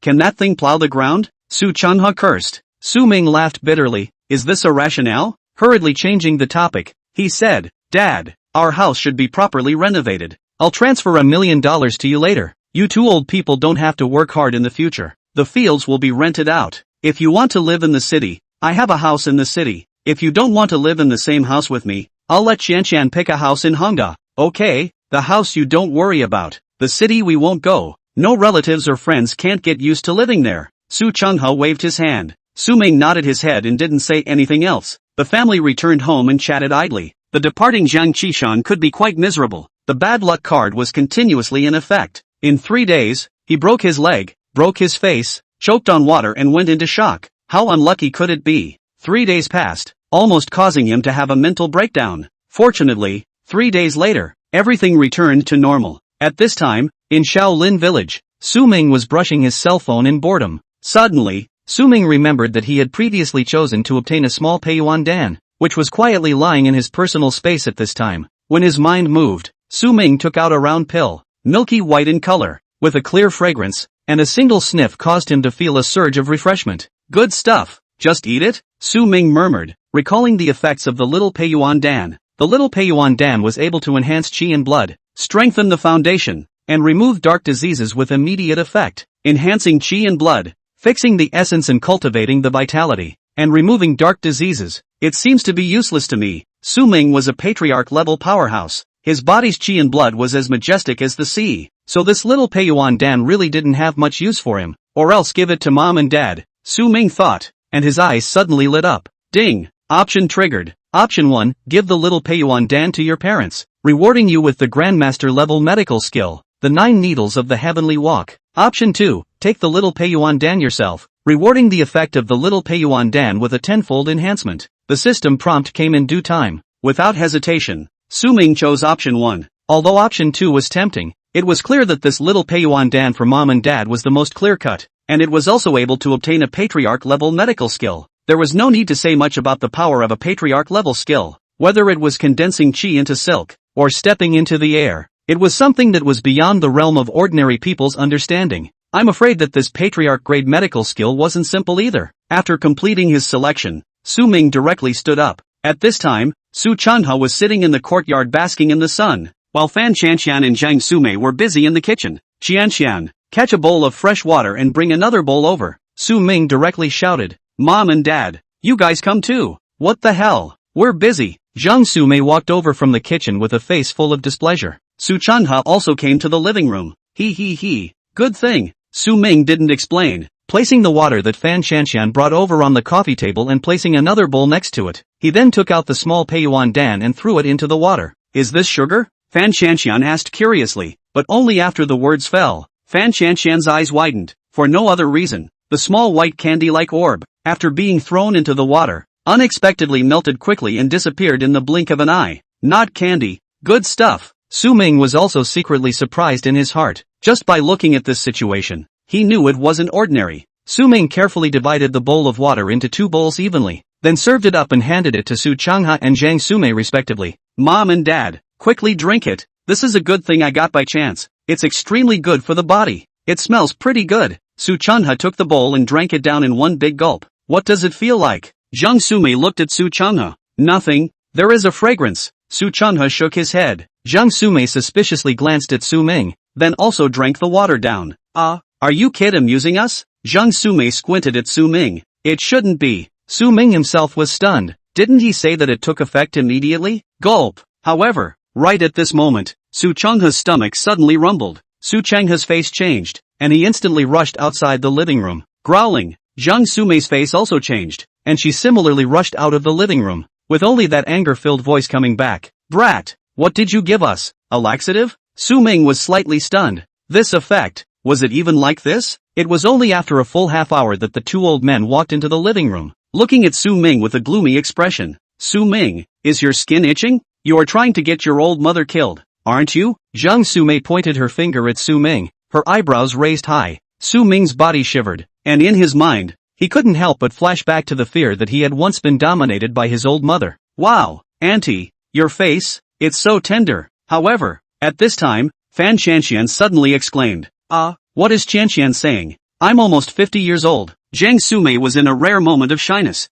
Can that thing plow the ground? Su Changha cursed. Su Ming laughed bitterly. Is this a rationale? Hurriedly changing the topic, he said, Dad, our house should be properly renovated. I'll transfer $1 million to you later. You two old people don't have to work hard in the future. The fields will be rented out. If you want to live in the city, I have a house in the city. If you don't want to live in the same house with me, I'll let Xianxian pick a house in Hongda. Okay, the house you don't worry about. The city we won't go. No relatives or friends can't get used to living there. Su Changha waved his hand. Su Ming nodded his head and didn't say anything else. The family returned home and chatted idly. The departing Zhang Qishan could be quite miserable. The bad luck card was continuously in effect. In 3 days, he broke his leg, broke his face, choked on water and went into shock. How unlucky could it be? 3 days passed, almost causing him to have a mental breakdown. Fortunately, 3 days later, everything returned to normal. At this time, in Shaolin village, Su Ming was brushing his cell phone in boredom. Suddenly, Su Ming remembered that he had previously chosen to obtain a small Peiyuan Dan, which was quietly lying in his personal space at this time. When his mind moved, Su Ming took out a round pill, milky white in color, with a clear fragrance, and a single sniff caused him to feel a surge of refreshment. Good stuff. Just eat it? Su Ming murmured, recalling the effects of the little Peiyuan Dan. The little Peiyuan Dan was able to enhance qi and blood, strengthen the foundation, and remove dark diseases with immediate effect. Enhancing qi and blood, fixing the essence and cultivating the vitality, and removing dark diseases. It seems to be useless to me. Su Ming was a patriarch-level powerhouse. His body's qi and blood was as majestic as the sea. So this little Peiyuan Dan really didn't have much use for him. Or else give it to mom and dad, Su Ming thought, and his eyes suddenly lit up. Ding! Option triggered. Option 1, give the little Peiyuan Dan to your parents, rewarding you with the Grandmaster level medical skill, the 9 needles of the heavenly walk. Option 2, take the little Peiyuan Dan yourself, rewarding the effect of the little Peiyuan Dan with a 10-fold enhancement. The system prompt came in due time. Without hesitation, Su Ming chose option 1. Although option 2 was tempting, it was clear that this little Peiyuan Dan for mom and dad was the most clear-cut, and it was also able to obtain a patriarch-level medical skill. There was no need to say much about the power of a patriarch-level skill, whether it was condensing qi into silk, or stepping into the air. It was something that was beyond the realm of ordinary people's understanding. I'm afraid that this patriarch-grade medical skill wasn't simple either. After completing his selection, Su Ming directly stood up. At this time, Su Chanha was sitting in the courtyard basking in the sun, while Fan Qianqian and Zhang Sumei were busy in the kitchen. Qianqian, catch a bowl of fresh water and bring another bowl over. Su Ming directly shouted. Mom and Dad, you guys come too. What the hell? We're busy. Zhang Sumei walked over from the kitchen with a face full of displeasure. Su Chanha also came to the living room. He. Good thing. Su Ming didn't explain, placing the water that Fan Qianqian brought over on the coffee table and placing another bowl next to it. He then took out the small Peiyuan Dan and threw it into the water. Is this sugar? Fan Qianqian asked curiously, but only after the words fell. Fan Qianqian's eyes widened, for no other reason. The small white candy-like orb, after being thrown into the water, unexpectedly melted quickly and disappeared in the blink of an eye. Not candy. Good stuff. Su Ming was also secretly surprised in his heart. Just by looking at this situation, he knew it wasn't ordinary. Su Ming carefully divided the bowl of water into 2 bowls evenly, then served it up and handed it to Su Changha and Zhang Sumei respectively. Mom and Dad, quickly drink it. This is a good thing I got by chance. It's extremely good for the body. It smells pretty good. Su Chanha took the bowl and drank it down in one big gulp. What does it feel like? Zhang Sumei looked at Su Changha. Nothing. There is a fragrance. Su Chanha shook his head. Zhang Sumei suspiciously glanced at Su Ming, then also drank the water down. Are you kid amusing us? Zhang Sumei squinted at Su Ming. It shouldn't be. Su Ming himself was stunned. Didn't he say that it took effect immediately? Gulp. However, right at this moment, Su Changha's stomach suddenly rumbled. Su Changha's face changed, and he instantly rushed outside the living room, growling. Zhang Sumei's face also changed, and she similarly rushed out of the living room, with only that anger-filled voice coming back. Brat, what did you give us? A laxative? Su Ming was slightly stunned. This effect, was it even like this? It was only after a full half hour that the 2 old men walked into the living room, looking at Su Ming with a gloomy expression. Su Ming, is your skin itching? You are trying to get your old mother killed, aren't you? Zhang Sumei pointed her finger at Su Ming, her eyebrows raised high. Su Ming's body shivered, and in his mind, he couldn't help but flash back to the fear that he had once been dominated by his old mother. Wow, Auntie, your face, it's so tender. However, at this time, Fan Qianqian suddenly exclaimed. What is Qianqian saying? I'm almost 50 years old. Zhang Sumei was in a rare moment of shyness.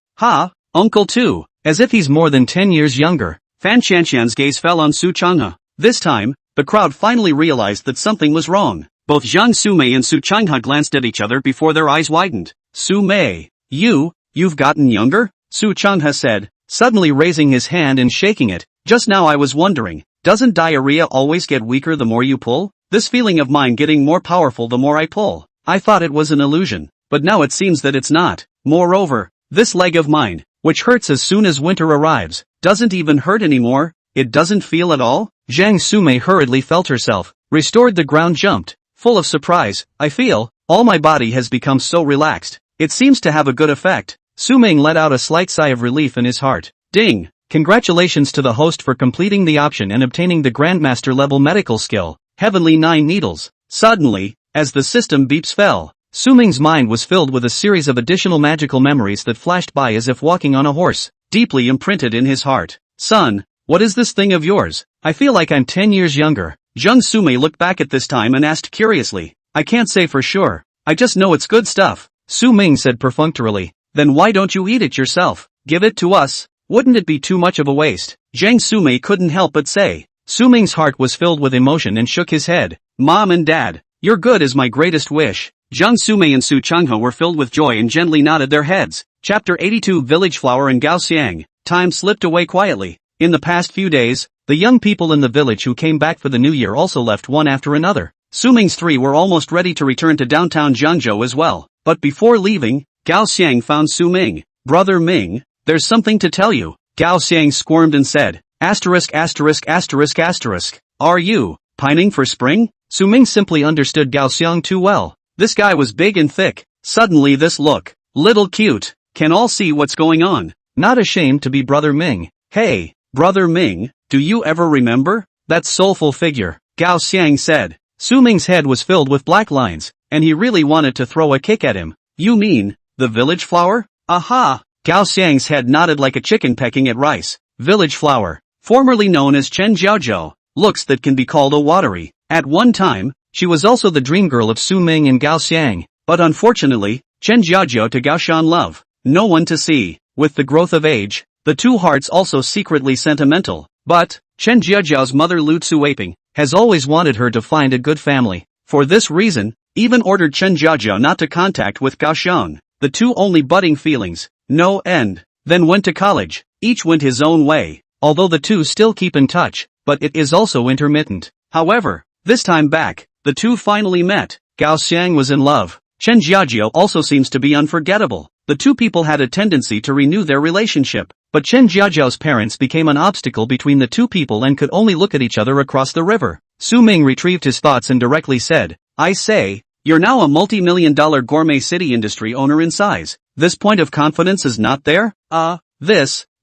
Uncle too, as if he's more than 10 years younger. Fan Qianqian's gaze fell on Su Changha. This time, the crowd finally realized that something was wrong. Both Zhang Sumei and Su Changha glanced at each other before their eyes widened. Su Mei, you've gotten younger? Su Changha said, suddenly raising his hand and shaking it. Just now I was wondering, doesn't diarrhea always get weaker the more you pull? This feeling of mine getting more powerful the more I pull. I thought it was an illusion, but now it seems that it's not. Moreover, this leg of mine, which hurts as soon as winter arrives, doesn't even hurt anymore. It doesn't feel at all? Zhang Sumei hurriedly felt herself, restored. The ground jumped, full of surprise. I feel, all my body has become so relaxed. It seems to have a good effect. Su Ming let out a slight sigh of relief in his heart. Ding! Congratulations to the host for completing the option and obtaining the Grandmaster level medical skill, Heavenly 9 Needles. Suddenly, as the system beeps fell, Su Ming's mind was filled with a series of additional magical memories that flashed by as if walking on a horse, deeply imprinted in his heart. Son, what is this thing of yours? I feel like I'm 10 years younger. Jung Sume looked back at this time and asked curiously. I can't say for sure. I just know it's good stuff. Su Ming said perfunctorily. Then why don't you eat it yourself? Give it to us. Wouldn't it be too much of a waste? Jiang Sume couldn't help but say. Su Ming's heart was filled with emotion and shook his head. Mom and Dad, your good is my greatest wish. Jiang Sume and Su Changhe were filled with joy and gently nodded their heads. Chapter 82 Village Flower in Gaoxiang. Time slipped away quietly. In the past few days, the young people in the village who came back for the new year also left one after another. Su Ming's three were almost ready to return to downtown Jiangzhou as well. But before leaving, Gao Xiang found Su Ming. Brother Ming, there's something to tell you. Gao Xiang squirmed and said, asterisk asterisk asterisk asterisk. Are you pining for spring? Su Ming simply understood Gao Xiang too well. This guy was big and thick. Suddenly this look, little cute, can all see what's going on. Not ashamed to be Brother Ming. Hey, Brother Ming, do you ever remember that soulful figure? Gao Xiang said. Su Ming's head was filled with black lines, and he really wanted to throw a kick at him. You mean, the village flower? Aha! Gao Xiang's head nodded like a chicken pecking at rice. Village flower, formerly known as Chen Jiaozhou, looks that can be called a watery. At one time, she was also the dream girl of Su Ming and Gao Xiang, but unfortunately, Chen Jiaozhou to Gao Shan love, no one to see. With the growth of age, the two hearts also secretly sentimental, but, Chen Jiaozhou's mother Lu Tsuaping, has always wanted her to find a good family. For this reason, even ordered Chen Jiaozhou not to contact with Gao Shan. The two only budding feelings, no end. Then went to college, each went his own way, although the two still keep in touch, but it is also intermittent. However, this time back, the two finally met. Gao Xiang was in love. Chen Jiaozhou also seems to be unforgettable. The two people had a tendency to renew their relationship, but Chen Jiaozhou's parents became an obstacle between the two people and could only look at each other across the river. Su Ming retrieved his thoughts and directly said, I say, you're now a multi-million-dollar gourmet city industry owner in size. This point of confidence is not there?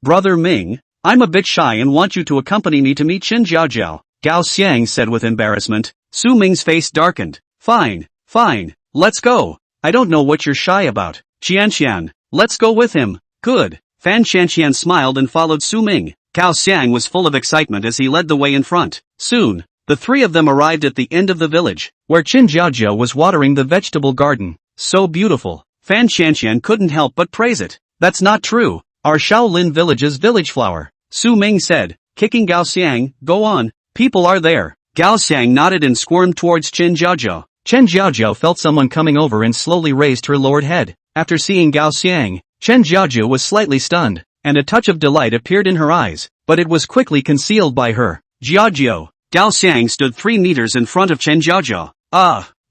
Brother Ming, I'm a bit shy and want you to accompany me to meet Chen Jiaozhou. Gao Xiang said with embarrassment. Su Ming's face darkened. Fine, let's go. I don't know what you're shy about. Qianqian, let's go with him. Good. Fan Qianqian smiled and followed Su Ming. Gao Xiang was full of excitement as he led the way in front. Soon, the three of them arrived at the end of the village, where Chen Jiaozhou was watering the vegetable garden. So beautiful. Fan Qianqian couldn't help but praise it. That's not true. Our Shaolin village's village flower. Su Ming said, kicking Gao Xiang. Go on. People are there. Gao Xiang nodded and squirmed towards Chen Jiaozhou. Chen Jiaozhou felt someone coming over and slowly raised her lowered head. After seeing Gao Xiang, Chen Jiaozhou was slightly stunned, and a touch of delight appeared in her eyes, but it was quickly concealed by her. Jiaozhou. Gao Xiang stood 3 meters in front of Chen Jiaozhou.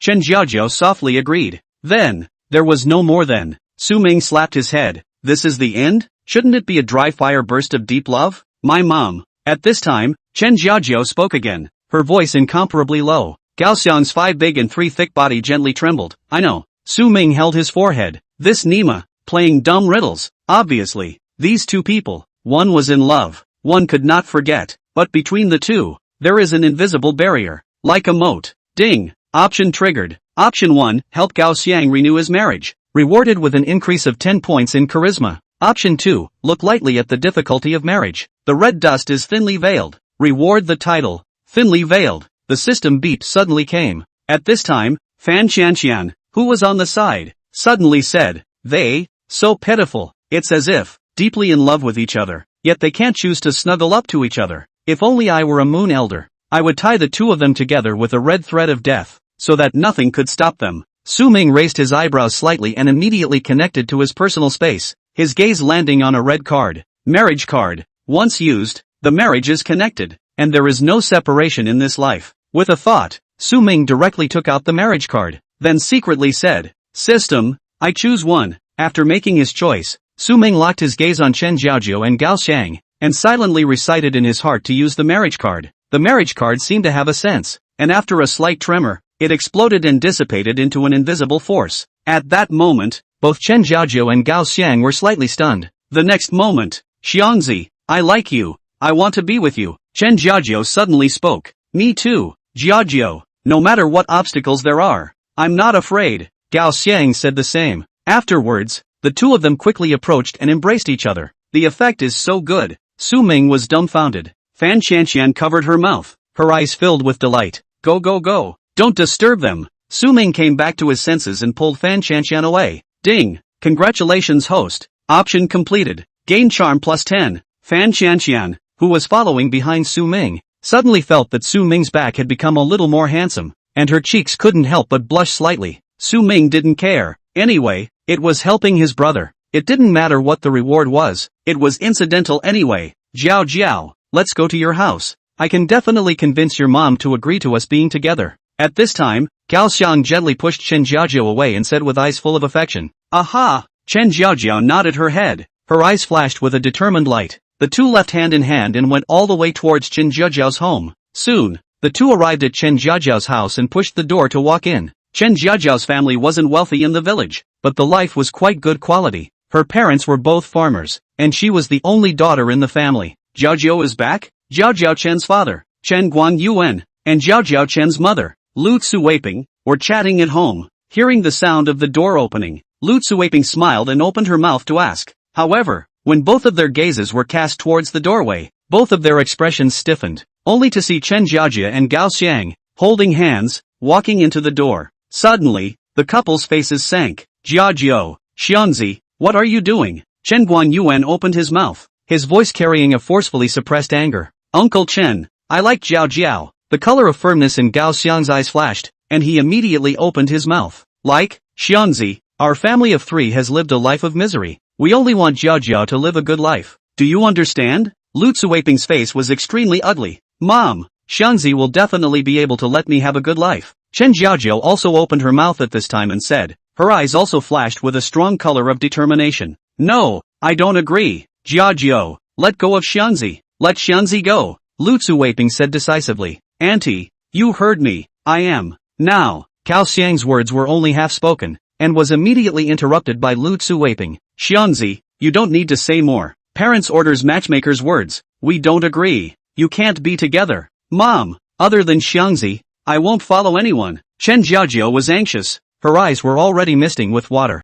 Chen Jiaozhou softly agreed. Then, there was no more then. Su Ming slapped his head. This is the end? Shouldn't it be a dry fire burst of deep love? My mom. At this time, Chen Jiaozhou spoke again, her voice incomparably low. Gao Xiang's 5 big and 3 thick body gently trembled. I know. Su Ming held his forehead. This Nima, playing dumb riddles. Obviously, these two people, one was in love, one could not forget, but between the two, there is an invisible barrier, like a moat. Ding. Option triggered. Option 1, help Gao Xiang renew his marriage. Rewarded with an increase of 10 points in charisma. Option 2, look lightly at the difficulty of marriage. The red dust is thinly veiled. Reward the title. Thinly veiled. The system beep suddenly came. At this time, Fan Qianqian, who was on the side, suddenly said, they, so pitiful, it's as if, deeply in love with each other, yet they can't choose to snuggle up to each other. If only I were a moon elder, I would tie the two of them together with a red thread of death, so that nothing could stop them. Su Ming raised his eyebrows slightly and immediately connected to his personal space, his gaze landing on a red card. Marriage card. Once used, the marriage is connected, and there is no separation in this life. With a thought, Su Ming directly took out the marriage card, then secretly said, System, I choose one. After making his choice, Su Ming locked his gaze on Chen Jiaozhou and Gao Xiang, and silently recited in his heart to use the marriage card. The marriage card seemed to have a sense, and after a slight tremor, it exploded and dissipated into an invisible force. At that moment, both Chen Jiaozhou and Gao Xiang were slightly stunned. The next moment, Xiangzi, I like you. I want to be with you. Chen Jiaozhou suddenly spoke. Me too, Jiaozhou. No matter what obstacles there are, I'm not afraid. Gao Xiang said the same. Afterwards, the two of them quickly approached and embraced each other. The effect is so good. Su Ming was dumbfounded. Fan Qianqian covered her mouth, her eyes filled with delight. Go go go, don't disturb them. Su Ming came back to his senses and pulled Fan Qianqian away. Ding! Congratulations host. Option completed. Gain charm plus 10. Fan Qianqian, who was following behind Su Ming, suddenly felt that Su Ming's back had become a little more handsome, and her cheeks couldn't help but blush slightly. Su Ming didn't care. Anyway, it was helping his brother. It didn't matter what the reward was, it was incidental anyway. Jiao Jiao, let's go to your house. I can definitely convince your mom to agree to us being together. At this time, Gao Xiang gently pushed Chen Jiaojiao away and said with eyes full of affection, Aha! Chen Jiaojiao nodded her head. Her eyes flashed with a determined light. The two left hand in hand and went all the way towards Chen Jiaojiao's home. Soon, the two arrived at Chen Jiaojiao's house and pushed the door to walk in. Chen Jiaojiao's family wasn't wealthy in the village, but the life was quite good quality. Her parents were both farmers, and she was the only daughter in the family. Jiaojiao is back? Jiaojiao Chen's father, Chen Guangyuan, and Jiaojiao Chen's mother, Lu Tsuwaping, were chatting at home. Hearing the sound of the door opening, Lu Tsuwaping smiled and opened her mouth to ask. However, when both of their gazes were cast towards the doorway, both of their expressions stiffened, only to see Chen Jiajia and Gao Xiang, holding hands, walking into the door. Suddenly, the couple's faces sank. Jiajiao, Xianzi, what are you doing? Chen Guanyuan opened his mouth, his voice carrying a forcefully suppressed anger. Uncle Chen, I like Jiao Jiao. The color of firmness in Gao Xiang's eyes flashed, and he immediately opened his mouth. Like, Xianzi, our family of 3 has lived a life of misery. We only want Jiajiao to live a good life. Do you understand? Lu Tsuwaping's face was extremely ugly. Mom, Xianzi will definitely be able to let me have a good life. Chen Jiajiao also opened her mouth at this time and said, her eyes also flashed with a strong color of determination. No, I don't agree. Jiajiao, let go of Xianzi. Let Xianzi go. Lu Tsuwaping said decisively. Auntie, you heard me. I am. Now, Cao Xiang's words were only half spoken, and was immediately interrupted by Lu Tsuwaping. Xianzi, you don't need to say more. Parents orders matchmaker's words. We don't agree. You can't be together. Mom, other than Xianzi, I won't follow anyone. Chen Jiajiao was anxious. Her eyes were already misting with water.